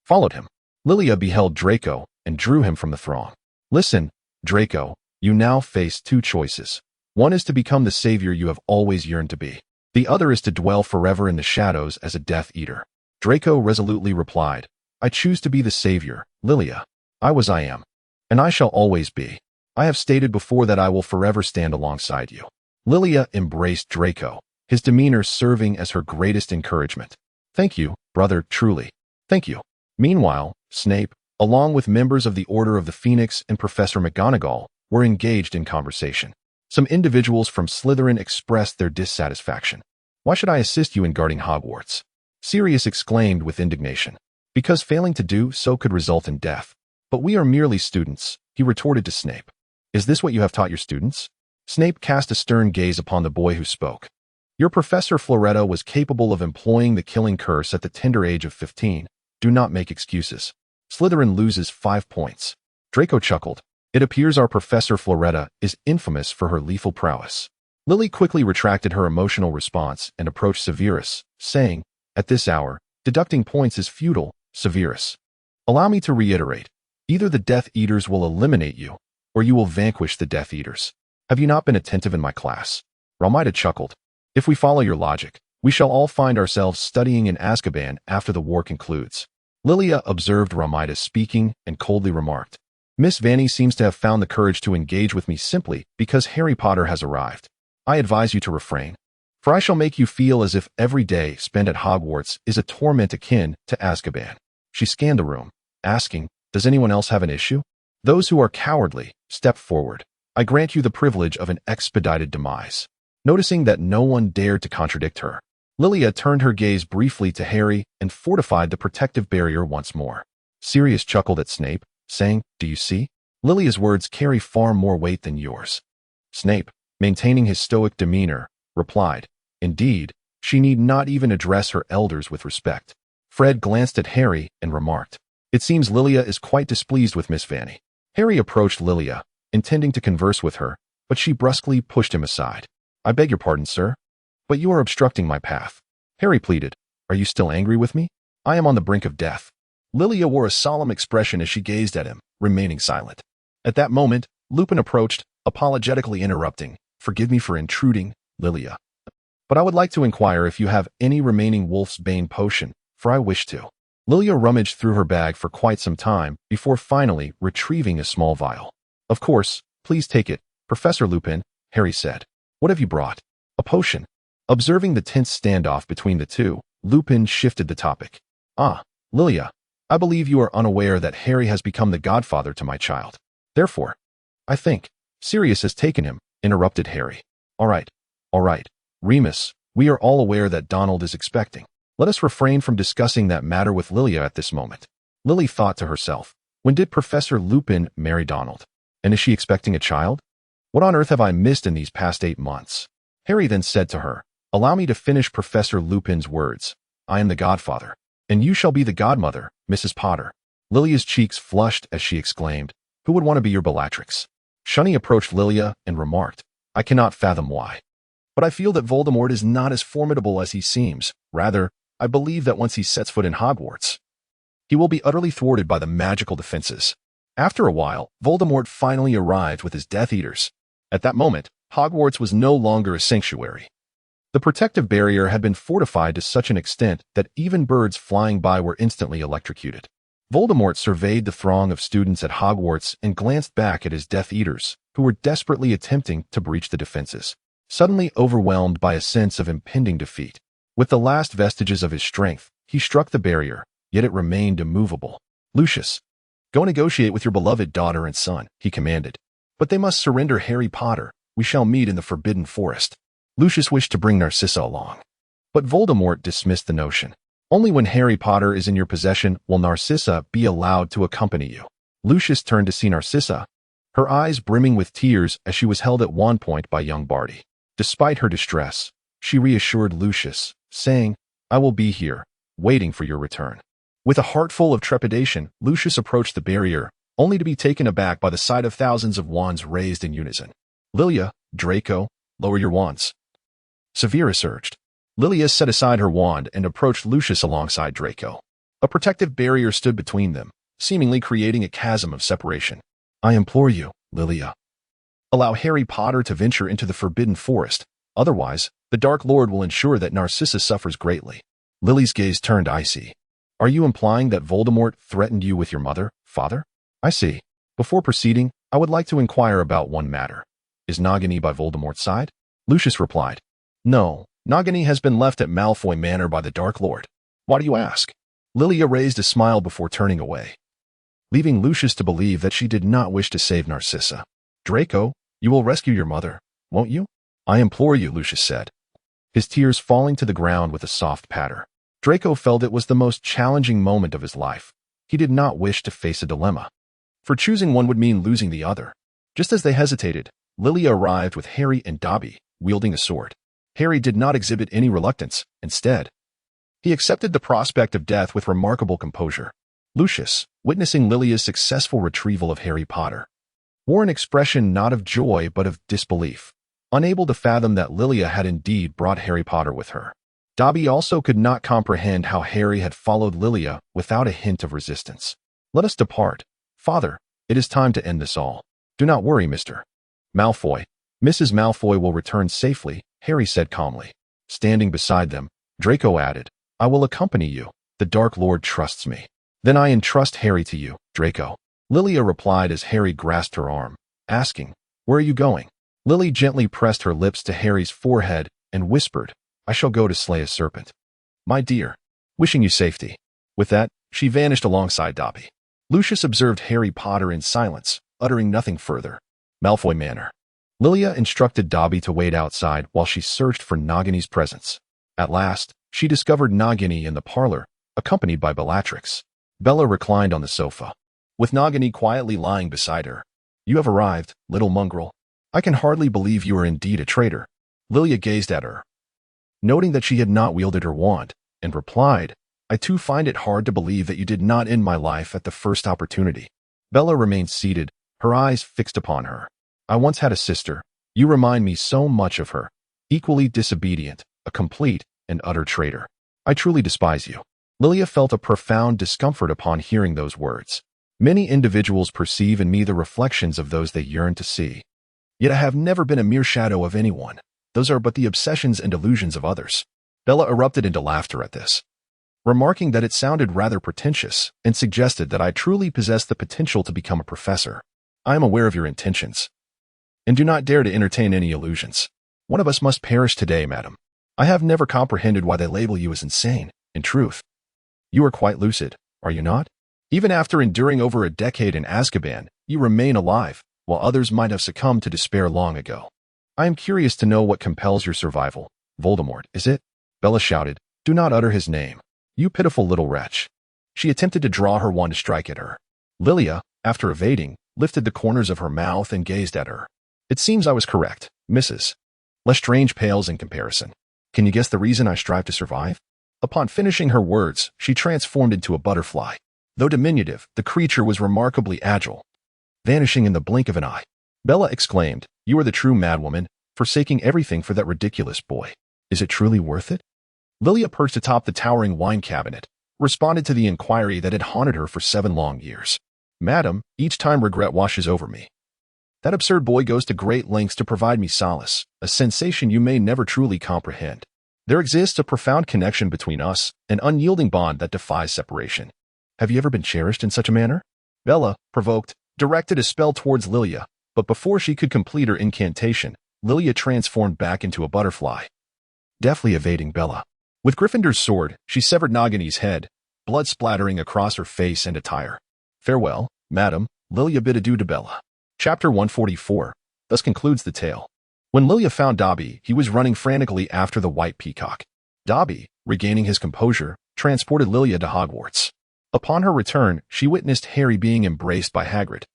followed him. Lilia beheld Draco and drew him from the throng. "Listen, Draco, you now face 2 choices. One is to become the savior you have always yearned to be. The other is to dwell forever in the shadows as a Death Eater." Draco resolutely replied, "I choose to be the savior, Lilia. I was I am, and I shall always be." I have stated before that I will forever stand alongside you. Lilia embraced Draco, his demeanor serving as her greatest encouragement. Thank you, brother, truly. Thank you. Meanwhile, Snape, along with members of the Order of the Phoenix and Professor McGonagall, were engaged in conversation. Some individuals from Slytherin expressed their dissatisfaction. Why should I assist you in guarding Hogwarts? Sirius exclaimed with indignation. Because failing to do so could result in death. But we are merely students, he retorted to Snape. Is this what you have taught your students? Snape cast a stern gaze upon the boy who spoke. Your Professor Floretta was capable of employing the killing curse at the tender age of 15. Do not make excuses. Slytherin loses 5 points. Draco chuckled. It appears our Professor Floretta is infamous for her lethal prowess. Lily quickly retracted her emotional response and approached Severus, saying, At this hour, deducting points is futile, Severus. Allow me to reiterate. Either the Death Eaters will eliminate you, or you will vanquish the Death Eaters. Have you not been attentive in my class? Ramida chuckled. If we follow your logic, we shall all find ourselves studying in Azkaban after the war concludes. Lilia observed Ramida speaking and coldly remarked, Miss Vanny seems to have found the courage to engage with me simply because Harry Potter has arrived. I advise you to refrain, for I shall make you feel as if every day spent at Hogwarts is a torment akin to Azkaban. She scanned the room, asking, Does anyone else have an issue? Those who are cowardly, step forward. I grant you the privilege of an expedited demise. Noticing that no one dared to contradict her, Lilia turned her gaze briefly to Harry and fortified the protective barrier once more. Sirius chuckled at Snape, saying, Do you see? Lilia's words carry far more weight than yours. Snape, maintaining his stoic demeanor, replied, Indeed, she need not even address her elders with respect. Fred glanced at Harry and remarked, It seems Lilia is quite displeased with Miss Vanny. Harry approached Lilia, intending to converse with her, but she brusquely pushed him aside. I beg your pardon, sir, but you are obstructing my path. Harry pleaded, Are you still angry with me? I am on the brink of death. Lilia wore a solemn expression as she gazed at him, remaining silent. At that moment, Lupin approached, apologetically interrupting, Forgive me for intruding, Lilia. But I would like to inquire if you have any remaining Wolf's Bane potion, for I wish to. Lilia rummaged through her bag for quite some time before finally retrieving a small vial. Of course, please take it, Professor Lupin, Harry said. What have you brought? A potion. Observing the tense standoff between the two, Lupin shifted the topic. Ah, Lilia, I believe you are unaware that Harry has become the godfather to my child. Therefore, I think, Sirius has taken him, interrupted Harry. All right. Remus, we are all aware that Donald is expecting. Let us refrain from discussing that matter with Lilia at this moment. Lily thought to herself, When did Professor Lupin marry Donald? And is she expecting a child? What on earth have I missed in these past 8 months? Harry then said to her, Allow me to finish Professor Lupin's words. I am the godfather, and you shall be the godmother, Mrs. Potter. Lilia's cheeks flushed as she exclaimed, Who would want to be your Bellatrix? Shunny approached Lilia and remarked, I cannot fathom why. But I feel that Voldemort is not as formidable as he seems. Rather, I believe that once he sets foot in Hogwarts, he will be utterly thwarted by the magical defenses. After a while, Voldemort finally arrived with his Death Eaters. At that moment, Hogwarts was no longer a sanctuary. The protective barrier had been fortified to such an extent that even birds flying by were instantly electrocuted. Voldemort surveyed the throng of students at Hogwarts and glanced back at his Death Eaters, who were desperately attempting to breach the defenses. Suddenly overwhelmed by a sense of impending defeat, with the last vestiges of his strength, he struck the barrier, yet it remained immovable. Lucius, go negotiate with your beloved daughter and son, he commanded. But they must surrender Harry Potter. We shall meet in the Forbidden Forest. Lucius wished to bring Narcissa along. But Voldemort dismissed the notion. Only when Harry Potter is in your possession will Narcissa be allowed to accompany you. Lucius turned to see Narcissa, her eyes brimming with tears as she was held at one point by young Barty. Despite her distress, she reassured Lucius, saying, I will be here, waiting for your return. With a heart full of trepidation, Lucius approached the barrier, only to be taken aback by the sight of thousands of wands raised in unison. Lilia, Draco, lower your wands. Severus urged. Lilia set aside her wand and approached Lucius alongside Draco. A protective barrier stood between them, seemingly creating a chasm of separation. I implore you, Lilia. Allow Harry Potter to venture into the Forbidden Forest. Otherwise, the Dark Lord will ensure that Narcissa suffers greatly. Lily's gaze turned icy. Are you implying that Voldemort threatened you with your mother, father? I see. Before proceeding, I would like to inquire about one matter. Is Nagini by Voldemort's side? Lucius replied. No, Nagini has been left at Malfoy Manor by the Dark Lord. Why do you ask? Lilia raised a smile before turning away, leaving Lucius to believe that she did not wish to save Narcissa. Draco, you will rescue your mother, won't you? I implore you, Lucius said, his tears falling to the ground with a soft patter. Draco felt it was the most challenging moment of his life. He did not wish to face a dilemma, for choosing one would mean losing the other. Just as they hesitated, Lilia arrived with Harry and Dobby, wielding a sword. Harry did not exhibit any reluctance. Instead, he accepted the prospect of death with remarkable composure. Lucius, witnessing Lilia's successful retrieval of Harry Potter, wore an expression not of joy but of disbelief, unable to fathom that Lilia had indeed brought Harry Potter with her. Dobby also could not comprehend how Harry had followed Lilia without a hint of resistance. Let us depart. Father, it is time to end this all. Do not worry, Mr. Malfoy. Mrs. Malfoy will return safely, Harry said calmly. Standing beside them, Draco added, I will accompany you. The Dark Lord trusts me. Then I entrust Harry to you, Draco. Lilia replied as Harry grasped her arm, asking, Where are you going? Lily gently pressed her lips to Harry's forehead and whispered, I shall go to slay a serpent. My dear, wishing you safety. With that, she vanished alongside Dobby. Lucius observed Harry Potter in silence, uttering nothing further. Malfoy Manor. Lilia instructed Dobby to wait outside while she searched for Nagini's presence. At last, she discovered Nagini in the parlor, accompanied by Bellatrix. Bella reclined on the sofa, with Nagini quietly lying beside her. You have arrived, little mongrel. I can hardly believe you are indeed a traitor. Lilia gazed at her, noting that she had not wielded her wand, and replied, I too find it hard to believe that you did not end my life at the first opportunity. Bella remained seated, her eyes fixed upon her. I once had a sister. You remind me so much of her. Equally disobedient, a complete and utter traitor. I truly despise you. Lilia felt a profound discomfort upon hearing those words. Many individuals perceive in me the reflections of those they yearn to see. Yet I have never been a mere shadow of anyone. Those are but the obsessions and illusions of others. Bella erupted into laughter at this, remarking that it sounded rather pretentious and suggested that I truly possess the potential to become a professor. I am aware of your intentions, and do not dare to entertain any illusions. One of us must perish today, madam. I have never comprehended why they label you as insane. In truth, you are quite lucid, are you not? Even after enduring over a decade in Azkaban, you remain alive, while others might have succumbed to despair long ago. I am curious to know what compels your survival. Voldemort, is it? Bella shouted, Do not utter his name. You pitiful little wretch. She attempted to draw her wand to strike at her. Lilia, after evading, lifted the corners of her mouth and gazed at her. It seems I was correct, Mrs. Lestrange pales in comparison. Can you guess the reason I strive to survive? Upon finishing her words, she transformed into a butterfly. Though diminutive, the creature was remarkably agile, vanishing in the blink of an eye. Bella exclaimed, You are the true madwoman, forsaking everything for that ridiculous boy. Is it truly worth it? Lilia, perched atop the towering wine cabinet, responded to the inquiry that had haunted her for 7 long years. Madam, each time regret washes over me. That absurd boy goes to great lengths to provide me solace, a sensation you may never truly comprehend. There exists a profound connection between us, an unyielding bond that defies separation. Have you ever been cherished in such a manner? Bella, provoked, directed a spell towards Lilia, but before she could complete her incantation, Lilia transformed back into a butterfly, deftly evading Bella. With Gryffindor's sword, she severed Nagini's head, blood splattering across her face and attire. Farewell, madam, Lilia bid adieu to Bella. Chapter 144. Thus concludes the tale. When Lilia found Dobby, he was running frantically after the white peacock. Dobby, regaining his composure, transported Lilia to Hogwarts. Upon her return, she witnessed Harry being embraced by Hagrid.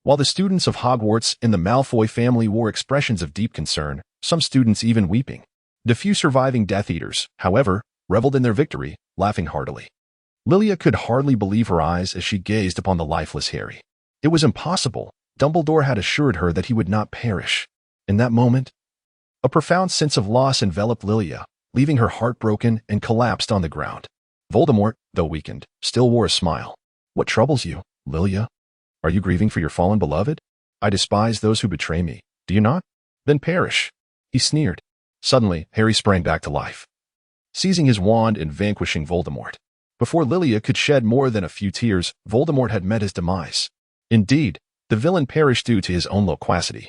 While the students of Hogwarts and the Malfoy family wore expressions of deep concern, some students even weeping. The few surviving Death Eaters, however, reveled in their victory, laughing heartily. Lilia could hardly believe her eyes as she gazed upon the lifeless Harry. It was impossible. Dumbledore had assured her that he would not perish. In that moment, a profound sense of loss enveloped Lilia, leaving her heartbroken and collapsed on the ground. Voldemort, though weakened, still wore a smile. What troubles you, Lilia? Are you grieving for your fallen beloved? I despise those who betray me. Do you not? Then perish. He sneered. Suddenly, Harry sprang back to life, seizing his wand and vanquishing Voldemort. Before Lilia could shed more than a few tears, Voldemort had met his demise. Indeed, The villain perished due to his own loquacity.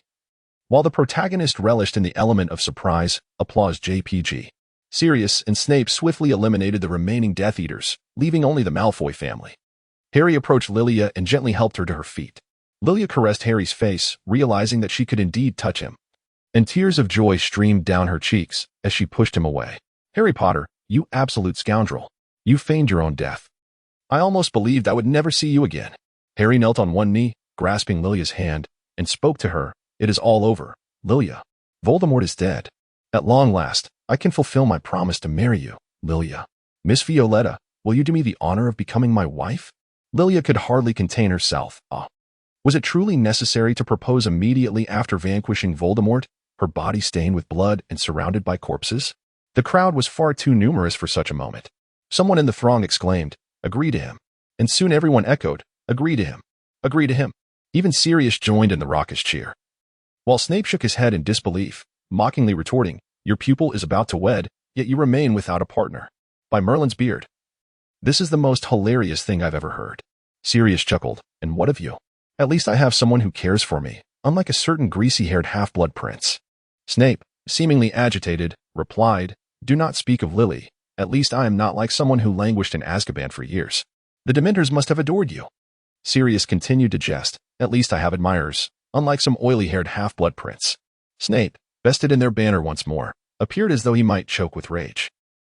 While the protagonist relished in the element of surprise, applause JPG. Sirius and Snape swiftly eliminated the remaining Death Eaters, leaving only the Malfoy family. Harry approached Lilia and gently helped her to her feet. Lilia caressed Harry's face, realizing that she could indeed touch him. And tears of joy streamed down her cheeks as she pushed him away. Harry Potter, you absolute scoundrel. You feigned your own death. I almost believed I would never see you again. Harry knelt on one knee, grasping Lilia's hand, and spoke to her. It is all over, Lilia. Voldemort is dead. At long last, I can fulfill my promise to marry you, Lilia. Miss Violetta, will you do me the honor of becoming my wife? Lilia could hardly contain herself. Was it truly necessary to propose immediately after vanquishing Voldemort, her body stained with blood and surrounded by corpses? The crowd was far too numerous for such a moment. Someone in the throng exclaimed, "Agree to him." And soon everyone echoed, "Agree to him. Agree to him." Even Sirius joined in the raucous cheer. While Snape shook his head in disbelief, mockingly retorting, "Your pupil is about to wed, yet you remain without a partner. By Merlin's beard. This is the most hilarious thing I've ever heard." Sirius chuckled, "And what of you? At least I have someone who cares for me, unlike a certain greasy-haired half-blood prince." Snape, seemingly agitated, replied, "Do not speak of Lily. At least I am not like someone who languished in Azkaban for years. The Dementors must have adored you." Sirius continued to jest, "At least I have admirers, unlike some oily-haired half-blood prince." Snape, vested in their banner once more, appeared as though he might choke with rage.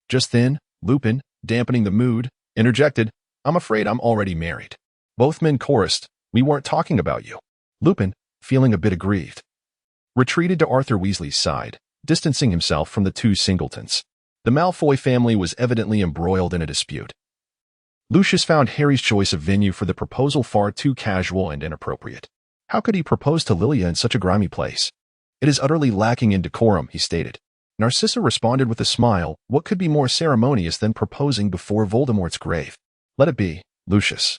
Just then, Lupin, dampening the mood, interjected, "I'm afraid I'm already married." Both men chorused, "We weren't talking about you." Lupin, feeling a bit aggrieved, retreated to Arthur Weasley's side, distancing himself from the two singletons. The Malfoy family was evidently embroiled in a dispute. Lucius found Harry's choice of venue for the proposal far too casual and inappropriate. How could he propose to Lilia in such a grimy place? "It is utterly lacking in decorum," he stated. Narcissa responded with a smile. "What could be more ceremonious than proposing before Voldemort's grave? Let it be, Lucius.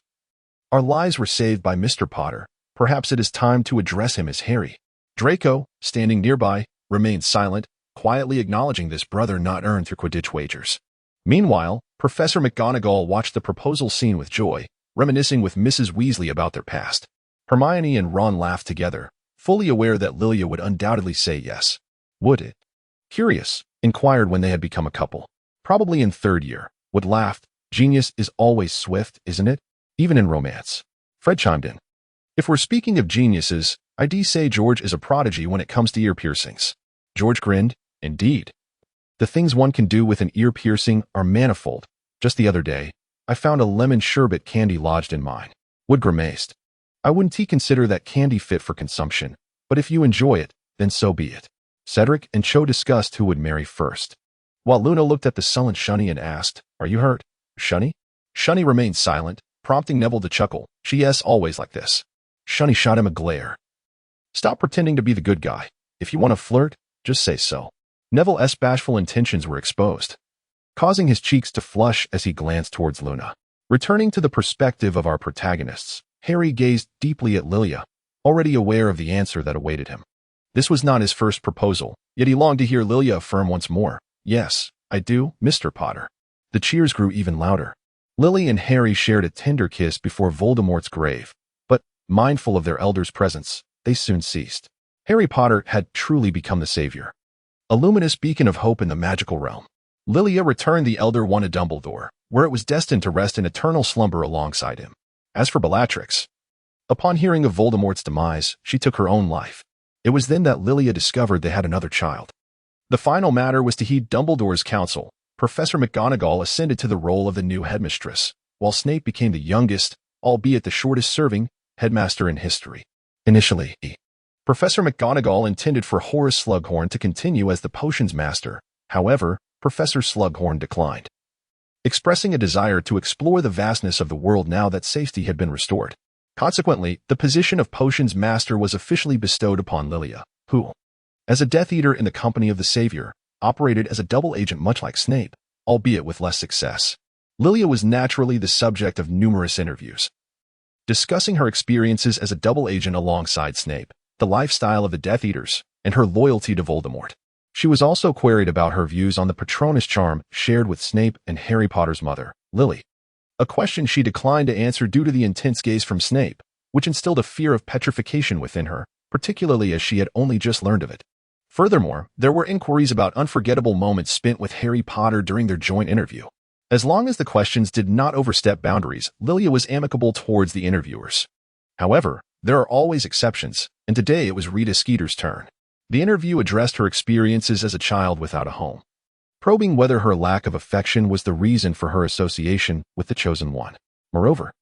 Our lives were saved by Mr. Potter. Perhaps it is time to address him as Harry." Draco, standing nearby, remained silent, quietly acknowledging this brother not earned through Quidditch wagers. Meanwhile, Professor McGonagall watched the proposal scene with joy, reminiscing with Mrs. Weasley about their past. Hermione and Ron laughed together, fully aware that Lilia would undoubtedly say yes. Would it? Curious, inquired when they had become a couple. Probably in third year. Wood laughed. "Genius is always swift, isn't it? Even in romance." Fred chimed in. "If we're speaking of geniuses, I do say George is a prodigy when it comes to ear piercings." George grinned. "Indeed. The things one can do with an ear piercing are manifold. Just the other day, I found a lemon sherbet candy lodged in mine." Wood grimaced. "I wouldn't consider that candy fit for consumption, but if you enjoy it, then so be it." Cedric and Cho discussed who would marry first, while Luna looked at the sullen Shunny and asked, "Are you hurt, Shunny?" Shunny remained silent, prompting Neville to chuckle. "Yes, always like this." Shunny shot him a glare. "Stop pretending to be the good guy. If you want to flirt, just say so." Neville's bashful intentions were exposed, causing his cheeks to flush as he glanced towards Luna. Returning to the perspective of our protagonists, Harry gazed deeply at Lilia, already aware of the answer that awaited him. This was not his first proposal, yet he longed to hear Lilia affirm once more, "Yes, I do, Mr. Potter." The cheers grew even louder. Lily and Harry shared a tender kiss before Voldemort's grave, but, mindful of their elder's presence, they soon ceased. Harry Potter had truly become the savior, a luminous beacon of hope in the magical realm. Lilia returned the Elder Wand to Dumbledore, where it was destined to rest in eternal slumber alongside him. As for Bellatrix, upon hearing of Voldemort's demise, she took her own life. It was then that Lilia discovered they had another child. The final matter was to heed Dumbledore's counsel. Professor McGonagall ascended to the role of the new headmistress, while Snape became the youngest, albeit the shortest-serving, headmaster in history. Initially, Professor McGonagall intended for Horace Slughorn to continue as the potions master. However, Professor Slughorn declined, expressing a desire to explore the vastness of the world now that safety had been restored. Consequently, the position of potions master was officially bestowed upon Lilia, who, as a Death Eater in the company of the Savior, operated as a double agent much like Snape, albeit with less success. Lilia was naturally the subject of numerous interviews, discussing her experiences as a double agent alongside Snape, the lifestyle of the Death Eaters, and her loyalty to Voldemort. She was also queried about her views on the Patronus charm shared with Snape and Harry Potter's mother, Lily, a question she declined to answer due to the intense gaze from Snape, which instilled a fear of petrification within her, particularly as she had only just learned of it. Furthermore, there were inquiries about unforgettable moments spent with Harry Potter during their joint interview. As long as the questions did not overstep boundaries, Lilia was amicable towards the interviewers. However, there are always exceptions, and today it was Rita Skeeter's turn. The interview addressed her experiences as a child without a home, probing whether her lack of affection was the reason for her association with the chosen one. Moreover,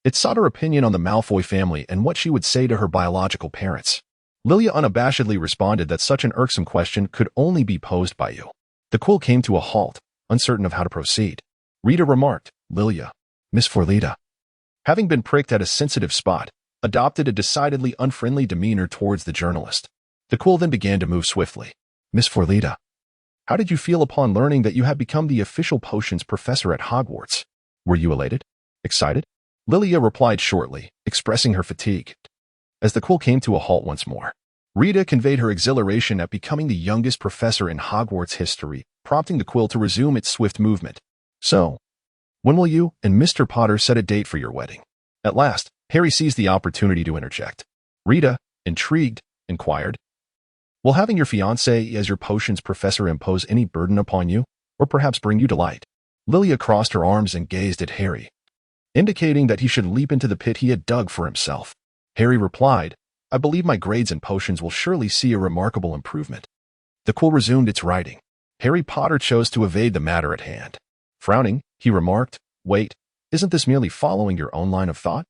it sought her opinion on the Malfoy family and what she would say to her biological parents. Lilia unabashedly responded that such an irksome question could only be posed by you. The quill came to a halt, uncertain of how to proceed. Rita remarked, "Lilia, Miss Florida," having been pricked at a sensitive spot, adopted a decidedly unfriendly demeanor towards the journalist. The quill then began to move swiftly. "Miss Florida, how did you feel upon learning that you had become the official potions professor at Hogwarts? Were you elated? Excited?" Lilia replied shortly, expressing her fatigue. As the quill came to a halt once more, Rita conveyed her exhilaration at becoming the youngest professor in Hogwarts history, prompting the quill to resume its swift movement. "So, when will you and Mr. Potter set a date for your wedding?" At last, Harry seized the opportunity to interject. Rita, intrigued, inquired, "Will having your fiancé as your potions professor impose any burden upon you, or perhaps bring you delight?" Lilia crossed her arms and gazed at Harry, indicating that he should leap into the pit he had dug for himself. Harry replied, "I believe my grades in potions will surely see a remarkable improvement." The quill resumed its writing. Harry Potter chose to evade the matter at hand. Frowning, he remarked, "Wait, isn't this merely following your own line of thought?"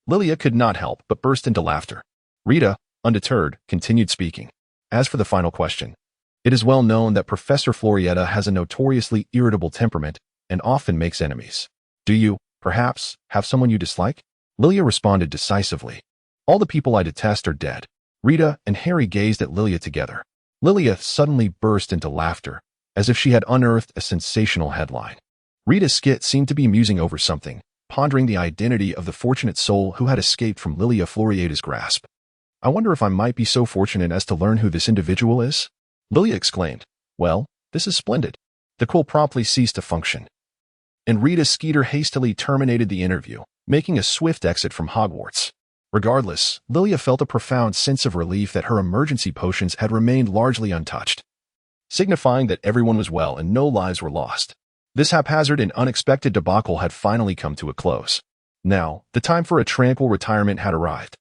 Lilia could not help but burst into laughter. Rita, undeterred, continued speaking. "As for the final question, it is well known that Professor Florietta has a notoriously irritable temperament and often makes enemies. Do you, perhaps, have someone you dislike?" Lilia responded decisively. "All the people I detest are dead." Rita and Harry gazed at Lilia together. Lilia suddenly burst into laughter, as if she had unearthed a sensational headline. Rita Skit seemed to be musing over something, pondering the identity of the fortunate soul who had escaped from Lilia Florietta's grasp. "I wonder if I might be so fortunate as to learn who this individual is?" Lilia exclaimed. "Well, this is splendid." The quill promptly ceased to function, and Rita Skeeter hastily terminated the interview, making a swift exit from Hogwarts. Regardless, Lilia felt a profound sense of relief that her emergency potions had remained largely untouched, signifying that everyone was well and no lives were lost. This haphazard and unexpected debacle had finally come to a close. Now, the time for a tranquil retirement had arrived.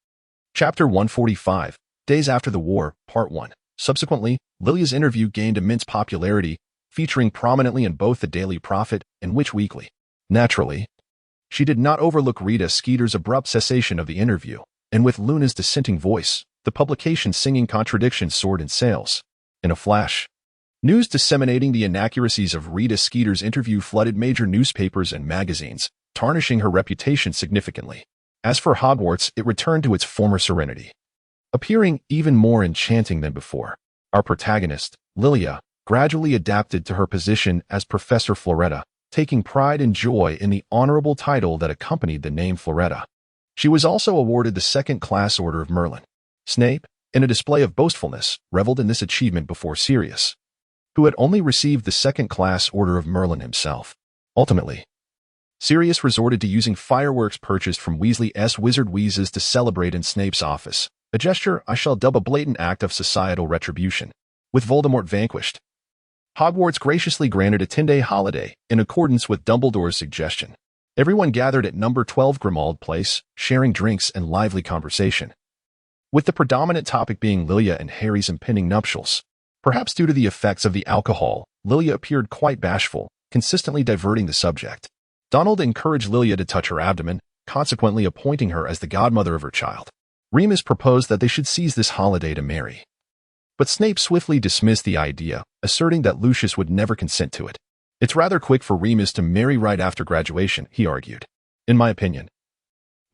Chapter 145, Days After the War, Part 1. Subsequently, Lilia's interview gained immense popularity, featuring prominently in both the Daily Prophet and Witch Weekly. Naturally, she did not overlook Rita Skeeter's abrupt cessation of the interview, and with Luna's dissenting voice, the publication's singing contradictions soared in sales. In a flash, news disseminating the inaccuracies of Rita Skeeter's interview flooded major newspapers and magazines, tarnishing her reputation significantly. As for Hogwarts, it returned to its former serenity, appearing even more enchanting than before. Our protagonist, Lilia, gradually adapted to her position as Professor Floretta, taking pride and joy in the honorable title that accompanied the name Floretta. She was also awarded the second-class Order of Merlin. Snape, in a display of boastfulness, reveled in this achievement before Sirius, who had only received the second-class Order of Merlin himself. Ultimately, Sirius resorted to using fireworks purchased from Weasley's Wizard Wheezes to celebrate in Snape's office, a gesture I shall dub a blatant act of societal retribution. With Voldemort vanquished, Hogwarts graciously granted a 10-day holiday in accordance with Dumbledore's suggestion. Everyone gathered at number 12 Grimmauld Place, sharing drinks and lively conversation, with the predominant topic being Lilia and Harry's impending nuptials. Perhaps due to the effects of the alcohol, Lilia appeared quite bashful, consistently diverting the subject. Donald encouraged Lilia to touch her abdomen, consequently appointing her as the godmother of her child. Remus proposed that they should seize this holiday to marry, but Snape swiftly dismissed the idea, asserting that Lucius would never consent to it. "It's rather quick for Remus to marry right after graduation," he argued. "In my opinion,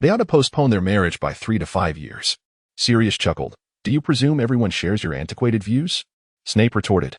they ought to postpone their marriage by 3 to 5 years. Sirius chuckled. "Do you presume everyone shares your antiquated views?" Snape retorted.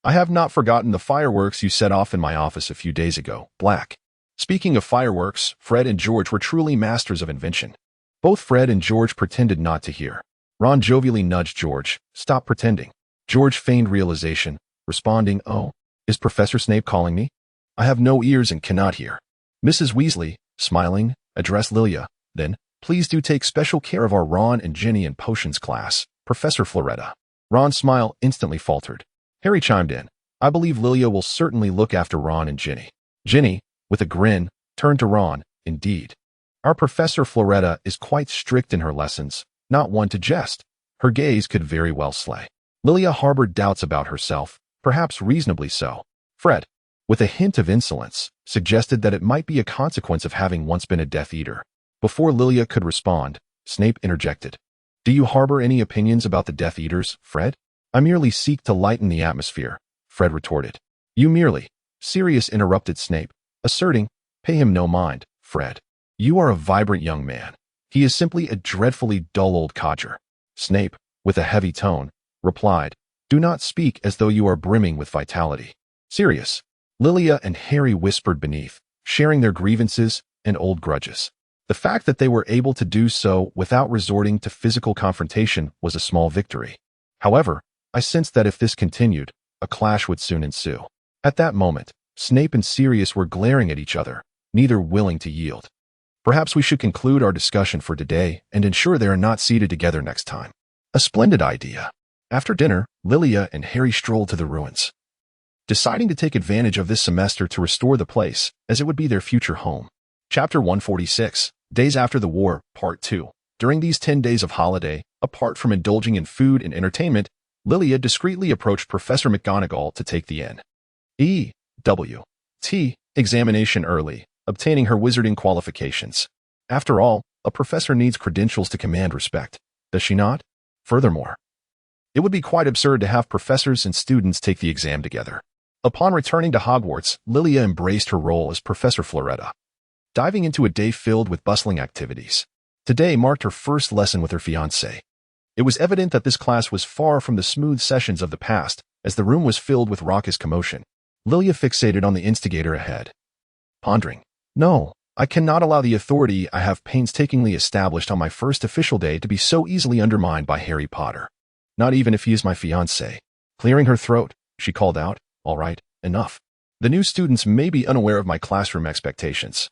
"I have not forgotten the fireworks you set off in my office a few days ago, Black." Speaking of fireworks, Fred and George were truly masters of invention. Both Fred and George pretended not to hear. Ron jovially nudged George. "Stop pretending." George feigned realization, responding, "Oh, is Professor Snape calling me? I have no ears and cannot hear." Mrs. Weasley, smiling, addressed Lilia. Then, Please do take special care of our Ron and Ginny in potions class, Professor Floretta. Ron's smile instantly faltered. Harry chimed in. I believe Lilia will certainly look after Ron and Ginny. Ginny, with a grin, turned to Ron. Indeed. Our Professor Floretta is quite strict in her lessons, not one to jest. Her gaze could very well slay. Lilia harbored doubts about herself, perhaps reasonably so. Fred, with a hint of insolence, suggested that it might be a consequence of having once been a Death Eater. Before Lilia could respond, Snape interjected. Do you harbor any opinions about the Death Eaters, Fred? I merely seek to lighten the atmosphere, Fred retorted. You merely, Sirius interrupted Snape, asserting, pay him no mind, Fred. You are a vibrant young man. He is simply a dreadfully dull old codger. Snape, with a heavy tone, replied, do not speak as though you are brimming with vitality. Sirius. Lilia and Harry whispered beneath, sharing their grievances and old grudges. The fact that they were able to do so without resorting to physical confrontation was a small victory. However, I sensed that if this continued, a clash would soon ensue. At that moment, Snape and Sirius were glaring at each other, neither willing to yield. Perhaps we should conclude our discussion for today and ensure they are not seated together next time. A splendid idea. After dinner, Lilia and Harry strolled to the ruins, deciding to take advantage of this semester to restore the place, as it would be their future home. Chapter 146, Days After the War, Part 2. During these 10 days of holiday, apart from indulging in food and entertainment, Lilia discreetly approached Professor McGonagall to take the N.E.W.T. examination early, obtaining her wizarding qualifications. After all, a professor needs credentials to command respect, does she not? Furthermore, it would be quite absurd to have professors and students take the exam together. Upon returning to Hogwarts, Lilia embraced her role as Professor Floretta, diving into a day filled with bustling activities. Today marked her first lesson with her fiancé. It was evident that this class was far from the smooth sessions of the past, as the room was filled with raucous commotion. Lilia fixated on the instigator ahead, pondering, no, I cannot allow the authority I have painstakingly established on my first official day to be so easily undermined by Harry Potter. Not even if he is my fiancé. Clearing her throat, she called out, all right, enough. The new students may be unaware of my classroom expectations.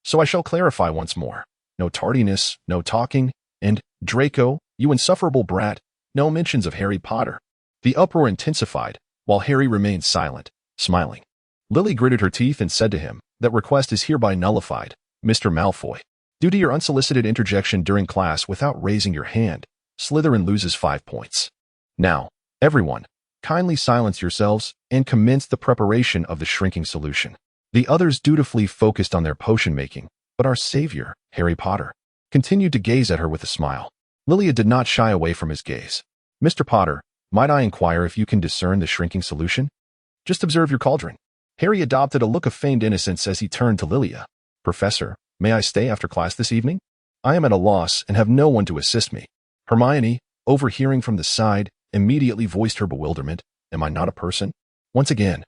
So I shall clarify once more. No tardiness, no talking, and, Draco, you insufferable brat, no mentions of Harry Potter. The uproar intensified, while Harry remained silent, smiling. Lily gritted her teeth and said to him, that request is hereby nullified, Mr. Malfoy. Due to your unsolicited interjection during class without raising your hand, Slytherin loses 5 points. Now, everyone, kindly silence yourselves and commence the preparation of the shrinking solution. The others dutifully focused on their potion making, but our savior, Harry Potter, continued to gaze at her with a smile. Lilia did not shy away from his gaze. Mr. Potter, might I inquire if you can discern the shrinking solution? Just observe your cauldron. Harry adopted a look of feigned innocence as he turned to Lilia. Professor, may I stay after class this evening? I am at a loss and have no one to assist me. Hermione, overhearing from the side, immediately voiced her bewilderment. Am I not a person? Once again.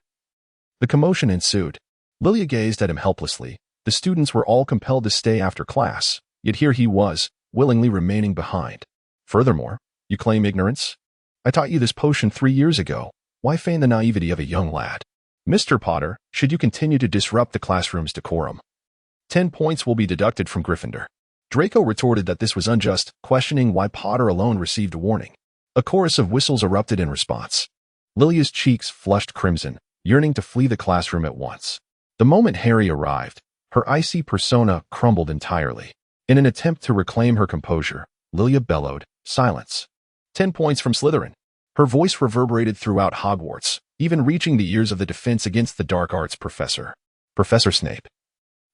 The commotion ensued. Lilia gazed at him helplessly. The students were all compelled to stay after class, yet here he was, willingly remaining behind. Furthermore, you claim ignorance? I taught you this potion 3 years ago. Why feign the naivety of a young lad? Mr. Potter, should you continue to disrupt the classroom's decorum, 10 points will be deducted from Gryffindor. Draco retorted that this was unjust, questioning why Potter alone received a warning. A chorus of whistles erupted in response. Lilia's cheeks flushed crimson, yearning to flee the classroom at once. The moment Harry arrived, her icy persona crumbled entirely. In an attempt to reclaim her composure, Lilia bellowed, silence. 10 points from Slytherin. Her voice reverberated throughout Hogwarts, even reaching the ears of the Defense Against the Dark Arts professor, Professor Snape.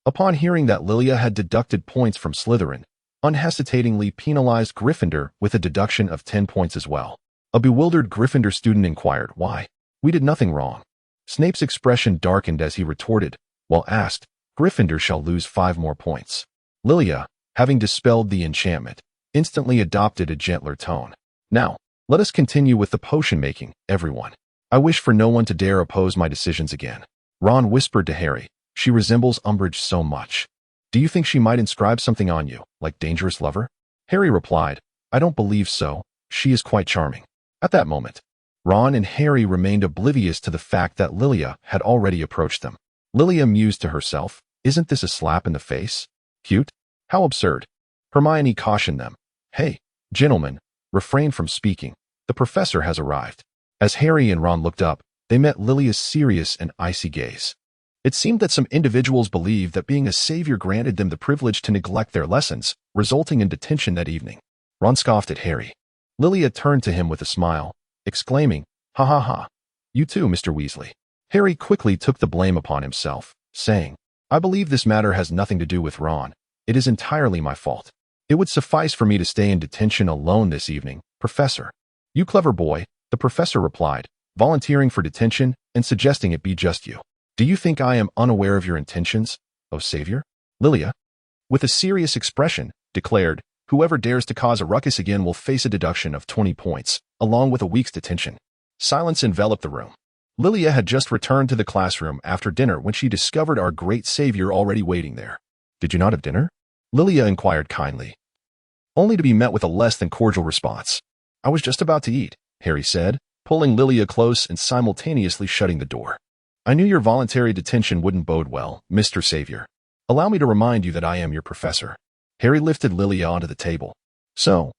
Upon hearing that Lilia had deducted points from Slytherin, unhesitatingly penalized Gryffindor with a deduction of 10 points as well. A bewildered Gryffindor student inquired, why? We did nothing wrong. Snape's expression darkened as he retorted, while asked, Gryffindor shall lose 5 more points. Lilia, having dispelled the enchantment, instantly adopted a gentler tone. Now, let us continue with the potion making, everyone. I wish for no one to dare oppose my decisions again. Ron whispered to Harry, she resembles Umbridge so much. Do you think she might inscribe something on you, like dangerous lover? Harry replied, I don't believe so, she is quite charming. At that moment, Ron and Harry remained oblivious to the fact that Lilia had already approached them. Lilia mused to herself, isn't this a slap in the face? Cute? How absurd. Hermione cautioned them. Hey, gentlemen, refrain from speaking. The professor has arrived. As Harry and Ron looked up, they met Lilia's serious and icy gaze. It seemed that some individuals believed that being a savior granted them the privilege to neglect their lessons, resulting in detention that evening. Ron scoffed at Harry. Lilia turned to him with a smile, exclaiming, "Ha ha ha. You too, Mr. Weasley." Harry quickly took the blame upon himself, saying, "I believe this matter has nothing to do with Ron. It is entirely my fault. It would suffice for me to stay in detention alone this evening, Professor." "You clever boy," the professor replied, volunteering for detention and suggesting it be just you. "Do you think I am unaware of your intentions, O Savior?" Lilia, with a serious expression, declared, "Whoever dares to cause a ruckus again will face a deduction of 20 points, along with a week's detention." Silence enveloped the room. Lilia had just returned to the classroom after dinner when she discovered our great savior already waiting there. "Did you not have dinner?" Lilia inquired kindly, only to be met with a less than cordial response. "I was just about to eat," Harry said, pulling Lilia close and simultaneously shutting the door. "I knew your voluntary detention wouldn't bode well, Mr. Savior. Allow me to remind you that I am your professor." Harry lifted Lilia onto the table. "So,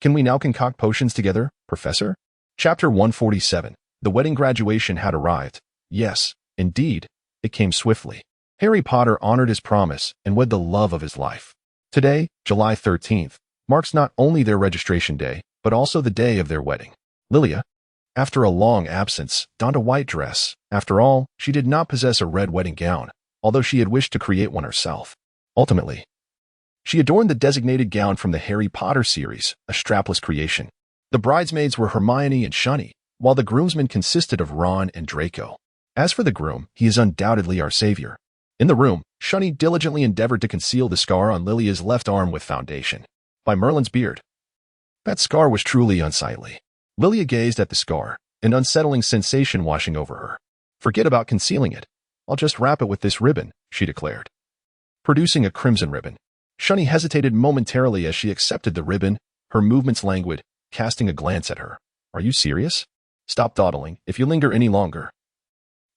can we now concoct potions together, Professor?" Chapter 147. The wedding graduation had arrived. Yes, indeed, it came swiftly. Harry Potter honored his promise and wed the love of his life. Today, July 13th, marks not only their registration day, but also the day of their wedding. Lilia, after a long absence, donned a white dress. After all, she did not possess a red wedding gown, although she had wished to create one herself. Ultimately, she adorned the designated gown from the Harry Potter series, a strapless creation. The bridesmaids were Hermione and Shunny, while the groomsmen consisted of Ron and Draco. As for the groom, he is undoubtedly our savior. In the room, Shunny diligently endeavored to conceal the scar on Lilia's left arm with foundation. By Merlin's beard. That scar was truly unsightly. Lilia gazed at the scar, an unsettling sensation washing over her. "Forget about concealing it. I'll just wrap it with this ribbon," she declared. Producing a crimson ribbon. Shunny hesitated momentarily as she accepted the ribbon, her movements languid, casting a glance at her. "Are you serious? Stop dawdling. If you linger any longer,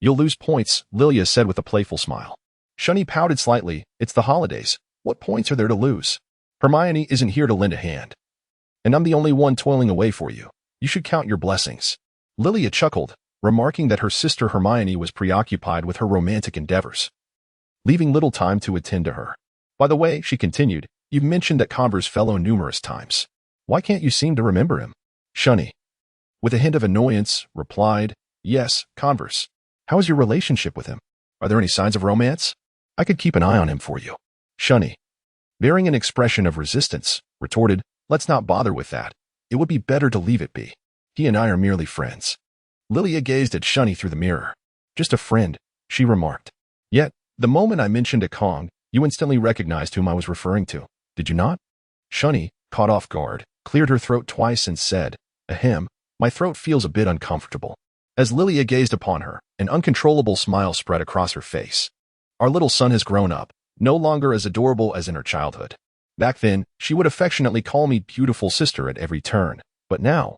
you'll lose points," Lilia said with a playful smile. Shunny pouted slightly. "It's the holidays. What points are there to lose? Hermione isn't here to lend a hand. And I'm the only one toiling away for you. You should count your blessings." Lilia chuckled, remarking that her sister Hermione was preoccupied with her romantic endeavors, leaving little time to attend to her. "By the way," she continued, "you've mentioned that Converse fellow numerous times. Why can't you seem to remember him?" Shunny, with a hint of annoyance, replied, "Yes, Converse. How is your relationship with him? Are there any signs of romance? I could keep an eye on him for you." Shunny, bearing an expression of resistance, retorted, "Let's not bother with that. It would be better to leave it be. He and I are merely friends." Lilia gazed at Shunny through the mirror. "Just a friend," she remarked. "Yet, the moment I mentioned a Kong, you instantly recognized whom I was referring to, did you not?" Shunny, caught off guard, cleared her throat twice and said, "Ahem, my throat feels a bit uncomfortable." As Lilia gazed upon her, an uncontrollable smile spread across her face. "Our little son has grown up, no longer as adorable as in her childhood. Back then, she would affectionately call me beautiful sister at every turn, but now—"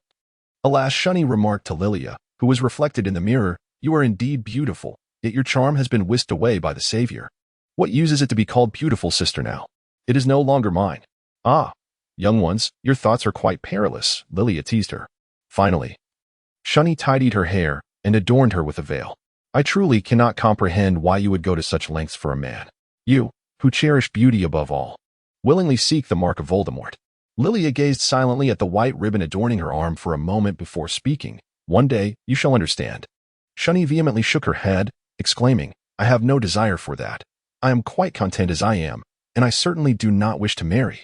"Alas," Shunny remarked to Lilia, who was reflected in the mirror, "you are indeed beautiful, yet your charm has been whisked away by the Savior. What use is it to be called beautiful sister now? It is no longer mine." "Ah, young ones, your thoughts are quite perilous," Lilia teased her. Finally, Shunny tidied her hair and adorned her with a veil. "I truly cannot comprehend why you would go to such lengths for a man. You, who cherish beauty above all, willingly seek the mark of Voldemort." Lilia gazed silently at the white ribbon adorning her arm for a moment before speaking. "One day, you shall understand." Shunny vehemently shook her head, exclaiming, "I have no desire for that. I am quite content as I am, and I certainly do not wish to marry."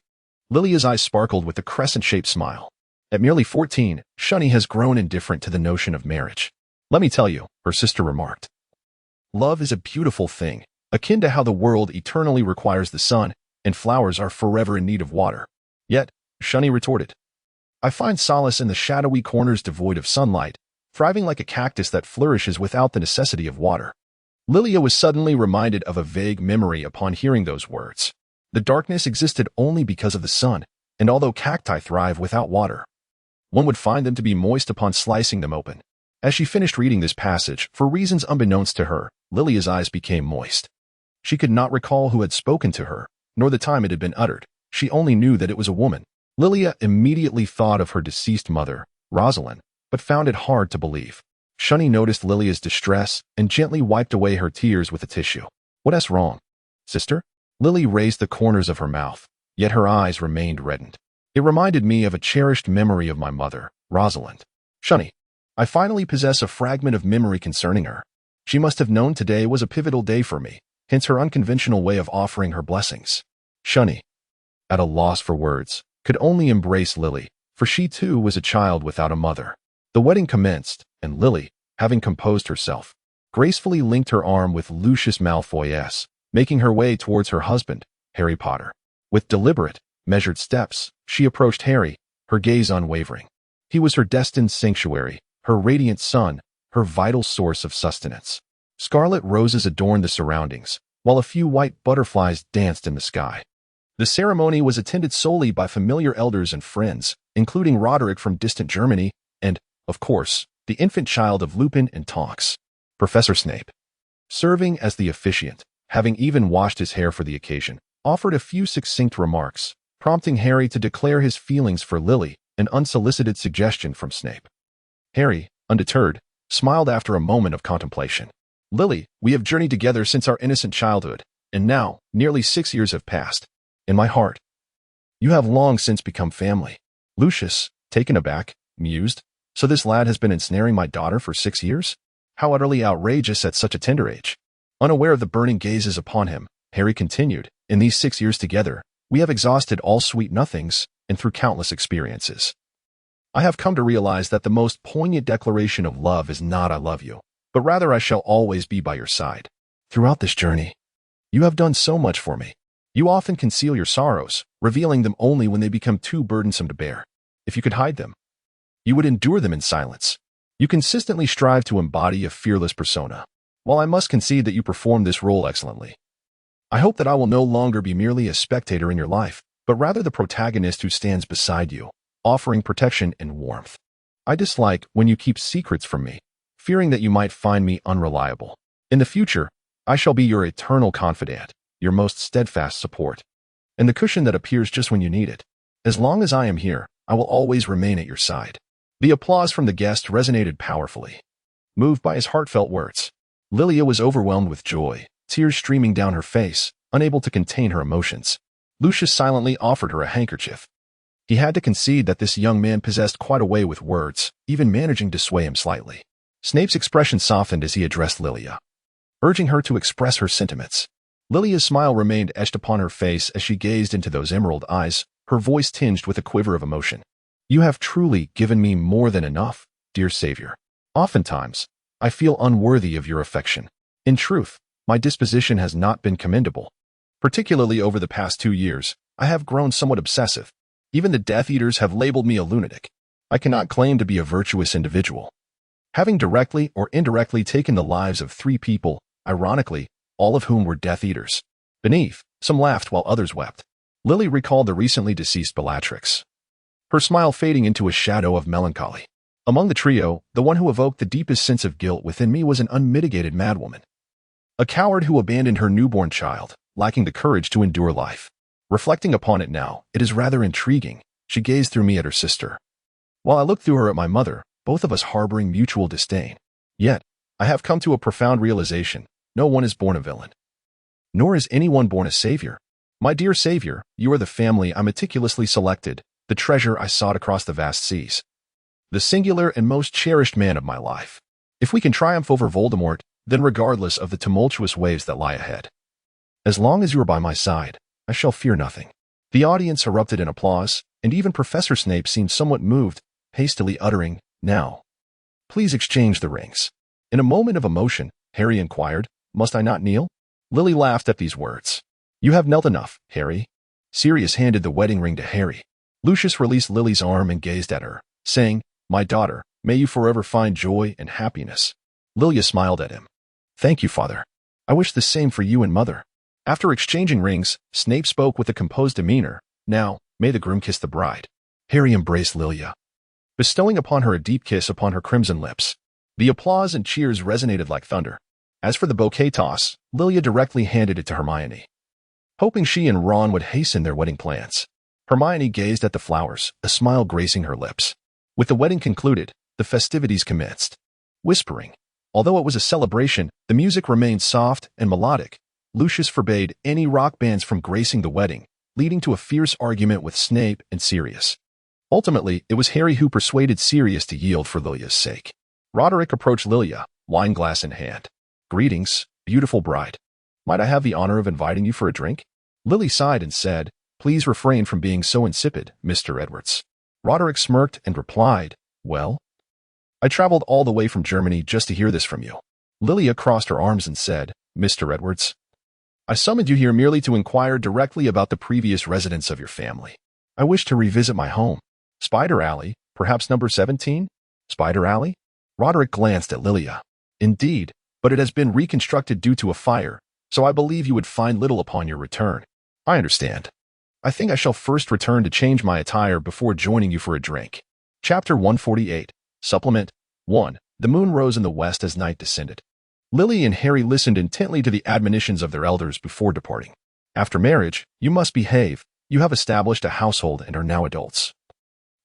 Lilia's eyes sparkled with a crescent-shaped smile. At merely 14, Shunny has grown indifferent to the notion of marriage. "Let me tell you," her sister remarked. "Love is a beautiful thing, akin to how the world eternally requires the sun, and flowers are forever in need of water. Yet," Shunny retorted, "I find solace in the shadowy corners devoid of sunlight, thriving like a cactus that flourishes without the necessity of water." Lilia was suddenly reminded of a vague memory upon hearing those words. The darkness existed only because of the sun, and although cacti thrive without water, one would find them to be moist upon slicing them open. As she finished reading this passage, for reasons unbeknownst to her, Lilia's eyes became moist. She could not recall who had spoken to her, nor the time it had been uttered. She only knew that it was a woman. Lilia immediately thought of her deceased mother, Rosalind, but found it hard to believe. Shani noticed Lilia's distress and gently wiped away her tears with a tissue. "What's wrong, sister?" Lily raised the corners of her mouth, yet her eyes remained reddened. "It reminded me of a cherished memory of my mother, Rosalind. Shani, I finally possess a fragment of memory concerning her. She must have known today was a pivotal day for me, hence her unconventional way of offering her blessings." Shani, at a loss for words, could only embrace Lily, for she too was a child without a mother. The wedding commenced, and Lily, having composed herself, gracefully linked her arm with Lucius Malfoy, making her way towards her husband, Harry Potter. With deliberate, measured steps, she approached Harry, her gaze unwavering. He was her destined sanctuary, her radiant sun, her vital source of sustenance. Scarlet roses adorned the surroundings, while a few white butterflies danced in the sky. The ceremony was attended solely by familiar elders and friends, including Roderick from distant Germany, and, of course, the infant child of Lupin and Tonks, Professor Snape. Serving as the officiant, having even washed his hair for the occasion, offered a few succinct remarks, prompting Harry to declare his feelings for Lily, an unsolicited suggestion from Snape. Harry, undeterred, smiled after a moment of contemplation. "Lily, we have journeyed together since our innocent childhood, and now, nearly 6 years have passed. In my heart, you have long since become family." Lucius, taken aback, mused, "So this lad has been ensnaring my daughter for 6 years? How utterly outrageous at such a tender age." Unaware of the burning gazes upon him, Harry continued, "In these 6 years together, we have exhausted all sweet nothings, and through countless experiences, I have come to realize that the most poignant declaration of love is not 'I love you,' but rather 'I shall always be by your side.' Throughout this journey, you have done so much for me. You often conceal your sorrows, revealing them only when they become too burdensome to bear. If you could hide them, you would endure them in silence. You consistently strive to embody a fearless persona. While I must concede that you perform this role excellently, I hope that I will no longer be merely a spectator in your life, but rather the protagonist who stands beside you, offering protection and warmth. I dislike when you keep secrets from me, fearing that you might find me unreliable. In the future, I shall be your eternal confidant, your most steadfast support, and the cushion that appears just when you need it. As long as I am here, I will always remain at your side." The applause from the guests resonated powerfully. Moved by his heartfelt words, Lilia was overwhelmed with joy, tears streaming down her face, unable to contain her emotions. Lucius silently offered her a handkerchief. He had to concede that this young man possessed quite a way with words, even managing to sway him slightly. Snape's expression softened as he addressed Lilia, urging her to express her sentiments. Lilia's smile remained etched upon her face as she gazed into those emerald eyes, her voice tinged with a quiver of emotion. "You have truly given me more than enough, dear Savior. Oftentimes, I feel unworthy of your affection. In truth, my disposition has not been commendable. Particularly over the past 2 years, I have grown somewhat obsessive. Even the Death Eaters have labeled me a lunatic. I cannot claim to be a virtuous individual. Having directly or indirectly taken the lives of 3 people, ironically, all of whom were Death Eaters." Beneath, some laughed while others wept. Lily recalled the recently deceased Bellatrix, her smile fading into a shadow of melancholy. "Among the trio, the one who evoked the deepest sense of guilt within me was an unmitigated madwoman. A coward who abandoned her newborn child, lacking the courage to endure life. Reflecting upon it now, it is rather intriguing." She gazed through me at her sister, while I looked through her at my mother, both of us harboring mutual disdain. Yet, I have come to a profound realization. No one is born a villain. Nor is anyone born a savior. My dear Savior, you are the family I meticulously selected, the treasure I sought across the vast seas, the singular and most cherished man of my life. If we can triumph over Voldemort, then regardless of the tumultuous waves that lie ahead, as long as you are by my side, I shall fear nothing." The audience erupted in applause, and even Professor Snape seemed somewhat moved, hastily uttering, "Now, please exchange the rings." In a moment of emotion, Harry inquired, "Must I not kneel?" Lily laughed at these words. "You have knelt enough, Harry." Sirius handed the wedding ring to Harry. Lucius released Lily's arm and gazed at her, saying, "My daughter, may you forever find joy and happiness." Lilia smiled at him. "Thank you, Father. I wish the same for you and Mother." After exchanging rings, Snape spoke with a composed demeanor. "Now, may the groom kiss the bride." Harry embraced Lilia, bestowing upon her a deep kiss upon her crimson lips. The applause and cheers resonated like thunder. As for the bouquet toss, Lilia directly handed it to Hermione. hoping she and Ron would hasten their wedding plans. Hermione gazed at the flowers, a smile gracing her lips. With the wedding concluded, the festivities commenced. Whispering. Although it was a celebration, the music remained soft and melodic. Lucius forbade any rock bands from gracing the wedding, leading to a fierce argument with Snape and Sirius. Ultimately, it was Harry who persuaded Sirius to yield for Lilia's sake. Roderick approached Lilia, wineglass in hand. "Greetings, beautiful bride. Might I have the honor of inviting you for a drink?" Lily sighed and said, "Please refrain from being so insipid, Mr. Edwards." Roderick smirked and replied, "Well, I traveled all the way from Germany just to hear this from you." Lilia crossed her arms and said, "Mr. Edwards, I summoned you here merely to inquire directly about the previous residence of your family. I wish to revisit my home. Spider Alley, perhaps number 17? Spider Alley?" Roderick glanced at Lilia. "Indeed, but it has been reconstructed due to a fire, so I believe you would find little upon your return." "I understand. I think I shall first return to change my attire before joining you for a drink." Chapter 148, Supplement 1. The moon rose in the west as night descended. Lily and Harry listened intently to the admonitions of their elders before departing. "After marriage, you must behave. You have established a household and are now adults,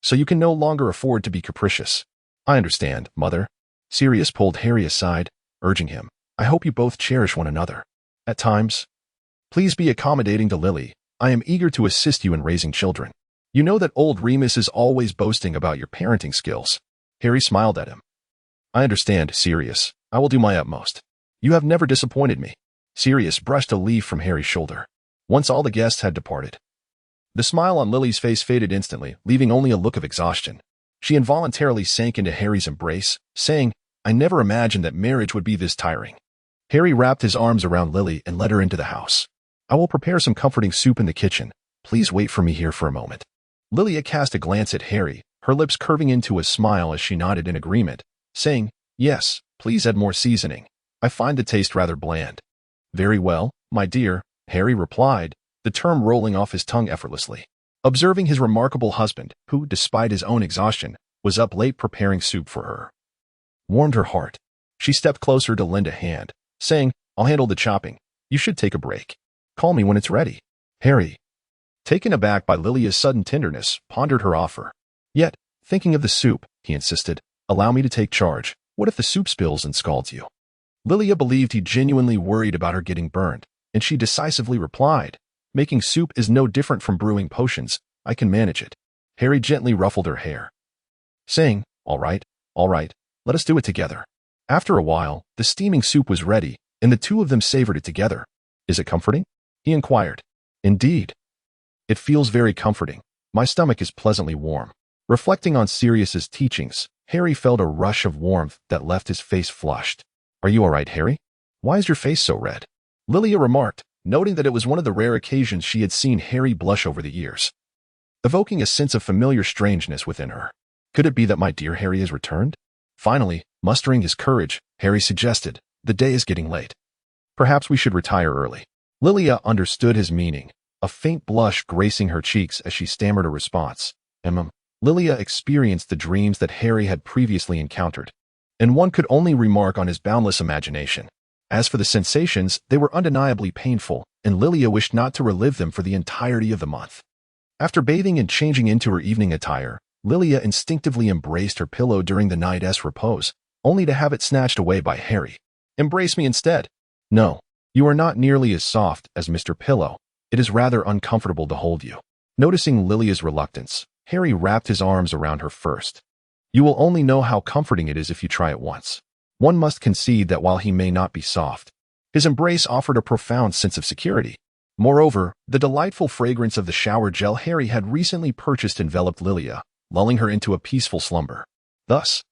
so you can no longer afford to be capricious." "I understand, Mother." Sirius pulled Harry aside, urging him, "I hope you both cherish one another. At times, please be accommodating to Lily. I am eager to assist you in raising children. You know that old Remus is always boasting about your parenting skills." Harry smiled at him. "I understand, Sirius. I will do my utmost. You have never disappointed me." Sirius brushed a leaf from Harry's shoulder. Once all the guests had departed, the smile on Lily's face faded instantly, leaving only a look of exhaustion. She involuntarily sank into Harry's embrace, saying, "I never imagined that marriage would be this tiring." Harry wrapped his arms around Lily and led her into the house. "I will prepare some comforting soup in the kitchen. Please wait for me here for a moment." Lilia cast a glance at Harry, her lips curving into a smile as she nodded in agreement, saying, "Yes, please add more seasoning. I find the taste rather bland." "Very well, my dear," Harry replied, the term rolling off his tongue effortlessly. Observing his remarkable husband, who, despite his own exhaustion, was up late preparing soup for her, warmed her heart. She stepped closer to lend a hand, saying, "I'll handle the chopping. You should take a break. Call me when it's ready." Harry, taken aback by Lilia's sudden tenderness, pondered her offer. Yet, thinking of the soup, he insisted, "Allow me to take charge. What if the soup spills and scalds you?" Lilia believed he genuinely worried about her getting burned, and she decisively replied, "Making soup is no different from brewing potions. I can manage it." Harry gently ruffled her hair, saying, all right, let us do it together." After a while, the steaming soup was ready, and the two of them savored it together. "Is it comforting?" he inquired. "Indeed. It feels very comforting. My stomach is pleasantly warm." Reflecting on Sirius's teachings, Harry felt a rush of warmth that left his face flushed. "Are you all right, Harry? Why is your face so red?" Lilia remarked, noting that it was one of the rare occasions she had seen Harry blush over the years, evoking a sense of familiar strangeness within her. "Could it be that my dear Harry has returned?" Finally, mustering his courage, Harry suggested, "The day is getting late. Perhaps we should retire early." Lilia understood his meaning, a faint blush gracing her cheeks as she stammered a response. Lilia experienced the dreams that Harry had previously encountered, and one could only remark on his boundless imagination. As for the sensations, they were undeniably painful, and Lilia wished not to relive them for the entirety of the month. After bathing and changing into her evening attire, Lilia instinctively embraced her pillow during the night's repose, only to have it snatched away by Harry. "Embrace me instead." "No, you are not nearly as soft as Mr. Pillow. It is rather uncomfortable to hold you." Noticing Lilia's reluctance, Harry wrapped his arms around her first. "You will only know how comforting it is if you try it once." One must concede that while he may not be soft, his embrace offered a profound sense of security. Moreover, the delightful fragrance of the shower gel Harry had recently purchased enveloped Lilia, lulling her into a peaceful slumber. Thus,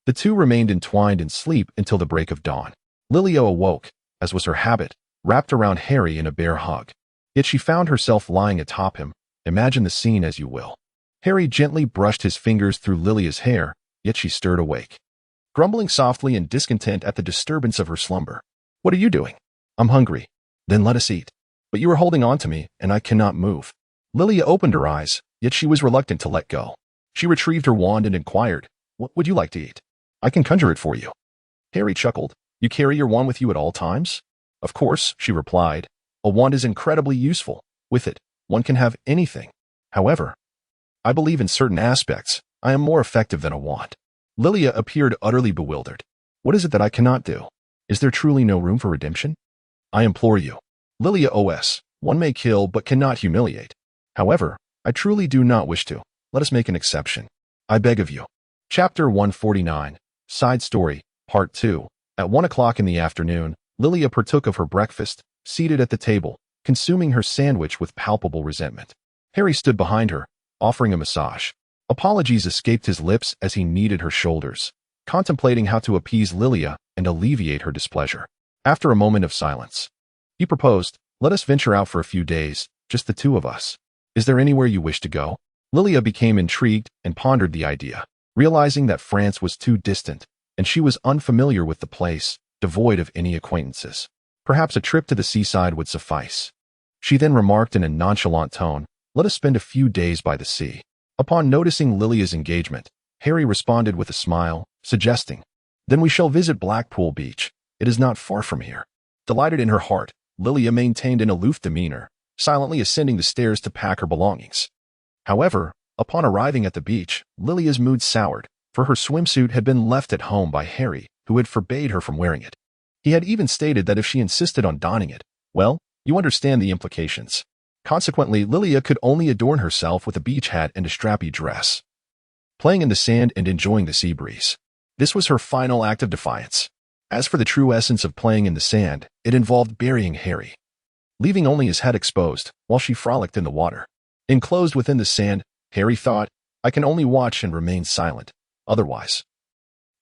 the two remained entwined in sleep until the break of dawn. Lilia awoke, as was her habit, wrapped around Harry in a bear hug. Yet she found herself lying atop him. Imagine the scene as you will. Harry gently brushed his fingers through Lilia's hair, yet she stirred awake, grumbling softly in discontent at the disturbance of her slumber. "What are you doing?" "I'm hungry." "Then let us eat." "But you are holding on to me, and I cannot move." Lilia opened her eyes, yet she was reluctant to let go. She retrieved her wand and inquired, "What would you like to eat?" "I can conjure it for you." Harry chuckled. "You carry your wand with you at all times?" "Of course," she replied, A wand is incredibly useful. With it, one can have anything. However, I believe in certain aspects, I am more effective than a wand. Lilia appeared utterly bewildered. What is it that I cannot do? Is there truly no room for redemption? I implore you. Lilia OS, one may kill but cannot humiliate. However, I truly do not wish to. Let us make an exception. I beg of you. Chapter 149, Side Story, Part 2. At 1 o'clock in the afternoon, Lilia partook of her breakfast, seated at the table, consuming her sandwich with palpable resentment. Harry stood behind her, offering a massage. Apologies escaped his lips as he kneaded her shoulders, contemplating how to appease Lilia and alleviate her displeasure. After a moment of silence, he proposed, "Let us venture out for a few days, just the two of us. Is there anywhere you wish to go?" Lilia became intrigued and pondered the idea, realizing that France was too distant, and she was unfamiliar with the place, devoid of any acquaintances. Perhaps a trip to the seaside would suffice. She then remarked in a nonchalant tone, "Let us spend a few days by the sea." Upon noticing Lilia's engagement, Harry responded with a smile, suggesting, "Then we shall visit Blackpool Beach. It is not far from here." Delighted in her heart, Lilia maintained an aloof demeanor, silently ascending the stairs to pack her belongings. However, upon arriving at the beach, Lilia's mood soured, for her swimsuit had been left at home by Harry, who had forbade her from wearing it. He had even stated that if she insisted on donning it, well, you understand the implications. Consequently, Lilia could only adorn herself with a beach hat and a strappy dress, playing in the sand and enjoying the sea breeze. This was her final act of defiance. As for the true essence of playing in the sand, it involved burying Harry, leaving only his head exposed while she frolicked in the water. Enclosed within the sand, Harry thought, "I can only watch and remain silent. Otherwise,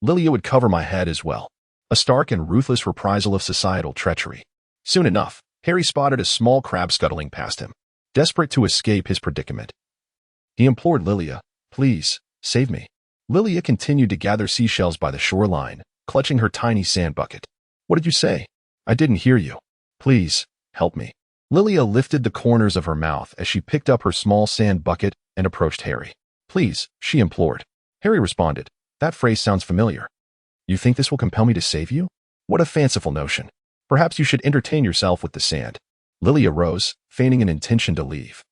Lilia would cover my head as well." A stark and ruthless reprisal of societal treachery. Soon enough, Harry spotted a small crab scuttling past him. Desperate to escape his predicament, he implored Lilia, "Please, save me." Lilia continued to gather seashells by the shoreline, clutching her tiny sand bucket. "What did you say? I didn't hear you. Please, help me." Lilia lifted the corners of her mouth as she picked up her small sand bucket and approached Harry. "Please," she implored. Harry responded, "That phrase sounds familiar. You think this will compel me to save you? What a fanciful notion. Perhaps you should entertain yourself with the sand." Lilia rose, feigning an intention to leave,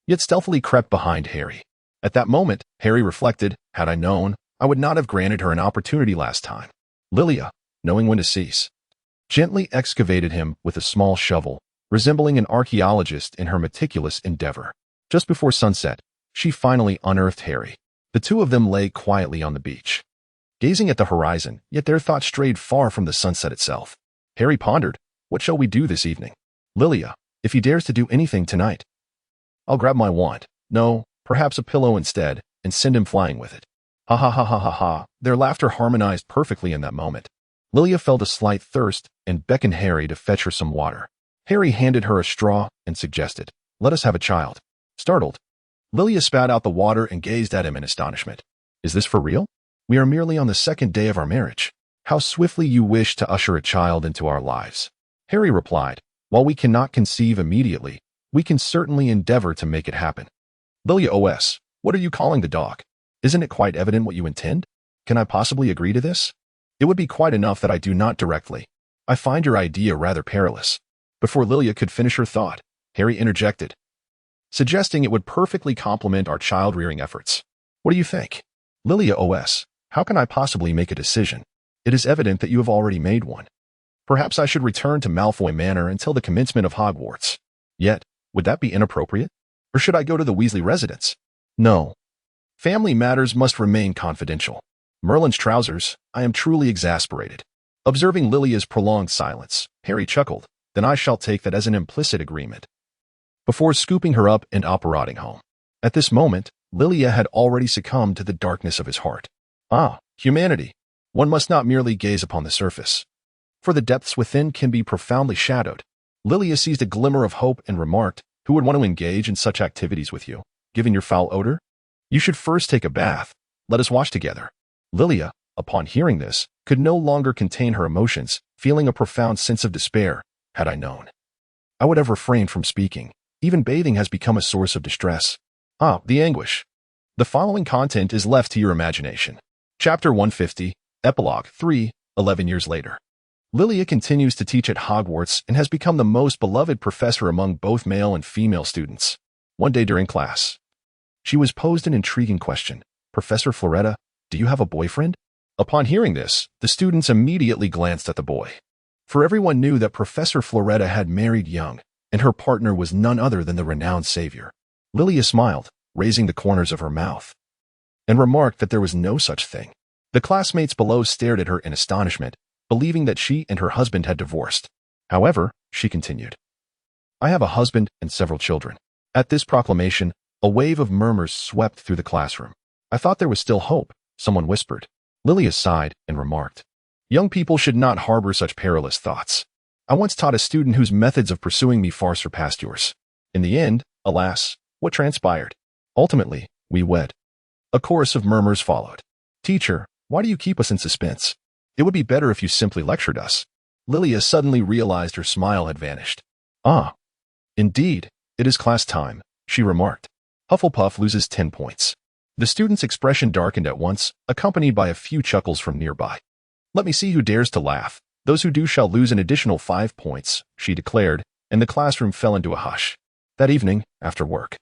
yet stealthily crept behind Harry. At that moment, Harry reflected, "Had I known, I would not have granted her an opportunity last time." Lilia, knowing when to cease, gently excavated him with a small shovel, resembling an archaeologist in her meticulous endeavor. Just before sunset, she finally unearthed Harry. The two of them lay quietly on the beach, gazing at the horizon, yet their thoughts strayed far from the sunset itself. Harry pondered, "What shall we do this evening?" Lilia, "If he dares to do anything tonight, I'll grab my wand. No, perhaps a pillow instead, and send him flying with it." Ha ha ha ha ha ha. Their laughter harmonized perfectly in that moment. Lilia felt a slight thirst and beckoned Harry to fetch her some water. Harry handed her a straw and suggested, "Let us have a child." Startled, Lilia spat out the water and gazed at him in astonishment. "Is this for real? We are merely on the second day of our marriage. How swiftly you wish to usher a child into our lives." Harry replied, "While we cannot conceive immediately, we can certainly endeavor to make it happen." Lilia OS, "What are you calling the dog? Isn't it quite evident what you intend? Can I possibly agree to this? It would be quite enough that I do not directly. I find your idea rather perilous." Before Lilia could finish her thought, Harry interjected, suggesting it would perfectly complement our child-rearing efforts. "What do you think?" Lilia OS, "How can I possibly make a decision? It is evident that you have already made one. Perhaps I should return to Malfoy Manor until the commencement of Hogwarts. Yet, would that be inappropriate? Or should I go to the Weasley residence? No. Family matters must remain confidential." Merlin's trousers, I am truly exasperated. Observing Lilia's prolonged silence, Harry chuckled, "Then I shall take that as an implicit agreement." Before scooping her up and operating home. At this moment, Lilia had already succumbed to the darkness of his heart. Ah, humanity. One must not merely gaze upon the surface, for the depths within can be profoundly shadowed. Lilia seized a glimmer of hope and remarked, "Who would want to engage in such activities with you, given your foul odor? You should first take a bath. Let us wash together." Lilia, upon hearing this, could no longer contain her emotions, feeling a profound sense of despair. "Had I known, I would have refrained from speaking. Even bathing has become a source of distress. Ah, the anguish." The following content is left to your imagination. Chapter 150, Epilogue 3, 11 years later. Lilia continues to teach at Hogwarts and has become the most beloved professor among both male and female students. One day during class, she was posed an intriguing question. "Professor Floretta, do you have a boyfriend?" Upon hearing this, the students immediately glanced at the boy. For everyone knew that Professor Floretta had married young, and her partner was none other than the renowned savior. Lilia smiled, raising the corners of her mouth, and remarked that there was no such thing. The classmates below stared at her in astonishment, believing that she and her husband had divorced. However, she continued, "I have a husband and several children." At this proclamation, a wave of murmurs swept through the classroom. "I thought there was still hope," someone whispered. Lilia sighed and remarked, "Young people should not harbor such perilous thoughts. I once taught a student whose methods of pursuing me far surpassed yours. In the end, alas, what transpired? Ultimately, we wed." A chorus of murmurs followed. "Teacher, why do you keep us in suspense? It would be better if you simply lectured us." Lilia suddenly realized her smile had vanished. "Ah, indeed, it is class time," she remarked. Hufflepuff loses 10 points. The student's expression darkened at once, accompanied by a few chuckles from nearby. "Let me see who dares to laugh. Those who do shall lose an additional 5 points," she declared, and the classroom fell into a hush. That evening, after work,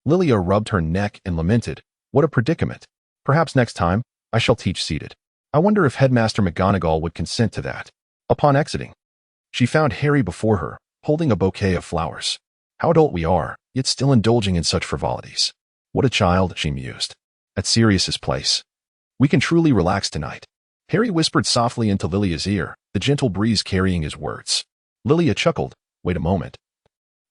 Lilia rubbed her neck and lamented, "What a predicament. Perhaps next time, I shall teach seated. I wonder if Headmaster McGonagall would consent to that." Upon exiting, she found Harry before her, holding a bouquet of flowers. "How adult we are, yet still indulging in such frivolities. What a child," she mused. "At Sirius's place. We can truly relax tonight." Harry whispered softly into Lilia's ear, the gentle breeze carrying his words. Lilia chuckled. "Wait a moment.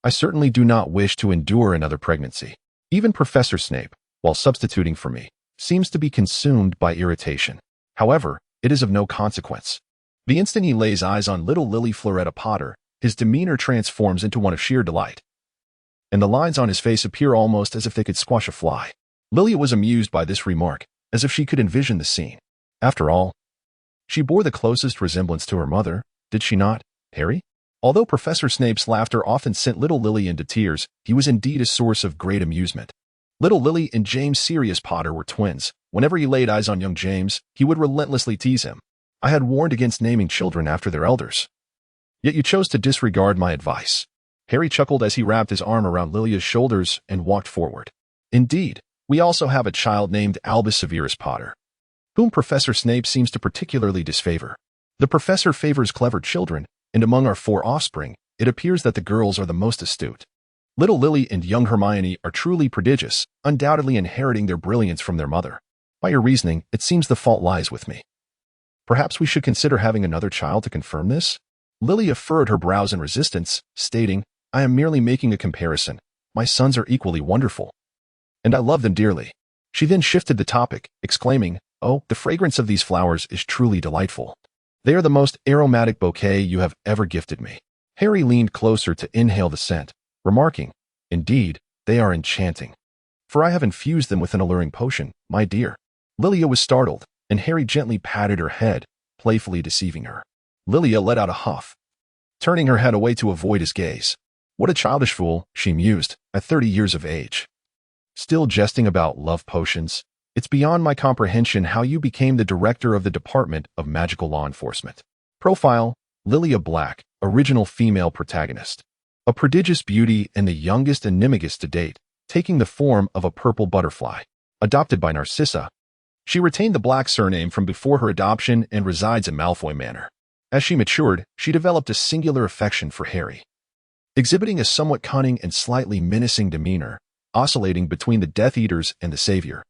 I certainly do not wish to endure another pregnancy. Even Professor Snape, while substituting for me, seems to be consumed by irritation. However, it is of no consequence." The instant he lays eyes on little Lily Floretta Potter, his demeanor transforms into one of sheer delight, and the lines on his face appear almost as if they could squash a fly. Lilia was amused by this remark, as if she could envision the scene. After all, she bore the closest resemblance to her mother, did she not, Harry? Although Professor Snape's laughter often sent little Lily into tears, he was indeed a source of great amusement. Little Lily and James Sirius Potter were twins. Whenever he laid eyes on young James, he would relentlessly tease him. "I had warned against naming children after their elders. Yet you chose to disregard my advice." Harry chuckled as he wrapped his arm around Lilia's shoulders and walked forward. "Indeed, we also have a child named Albus Severus Potter, whom Professor Snape seems to particularly disfavor. The professor favors clever children, and among our 4 offspring, it appears that the girls are the most astute. Little Lily and young Hermione are truly prodigious, undoubtedly inheriting their brilliance from their mother. By your reasoning, it seems the fault lies with me. Perhaps we should consider having another child to confirm this?" Lilia furrowed her brows in resistance, stating, "I am merely making a comparison. My sons are equally wonderful, and I love them dearly." She then shifted the topic, exclaiming, "Oh, the fragrance of these flowers is truly delightful. They are the most aromatic bouquet you have ever gifted me." Harry leaned closer to inhale the scent, remarking, "Indeed, they are enchanting. For I have infused them with an alluring potion, my dear." Lilia was startled, and Harry gently patted her head, playfully deceiving her. Lilia let out a huff, turning her head away to avoid his gaze. "What a childish fool," she mused, "at 30 years of age. Still jesting about love potions. It's beyond my comprehension how you became the director of the Department of Magical Law Enforcement." Profile: Lilia Blake, original female protagonist. A prodigious beauty and the youngest animagus to date, taking the form of a purple butterfly. Adopted by Narcissa, she retained the Black surname from before her adoption and resides in Malfoy Manor. As she matured, she developed a singular affection for Harry, exhibiting a somewhat cunning and slightly menacing demeanor, oscillating between the Death Eaters and the Savior.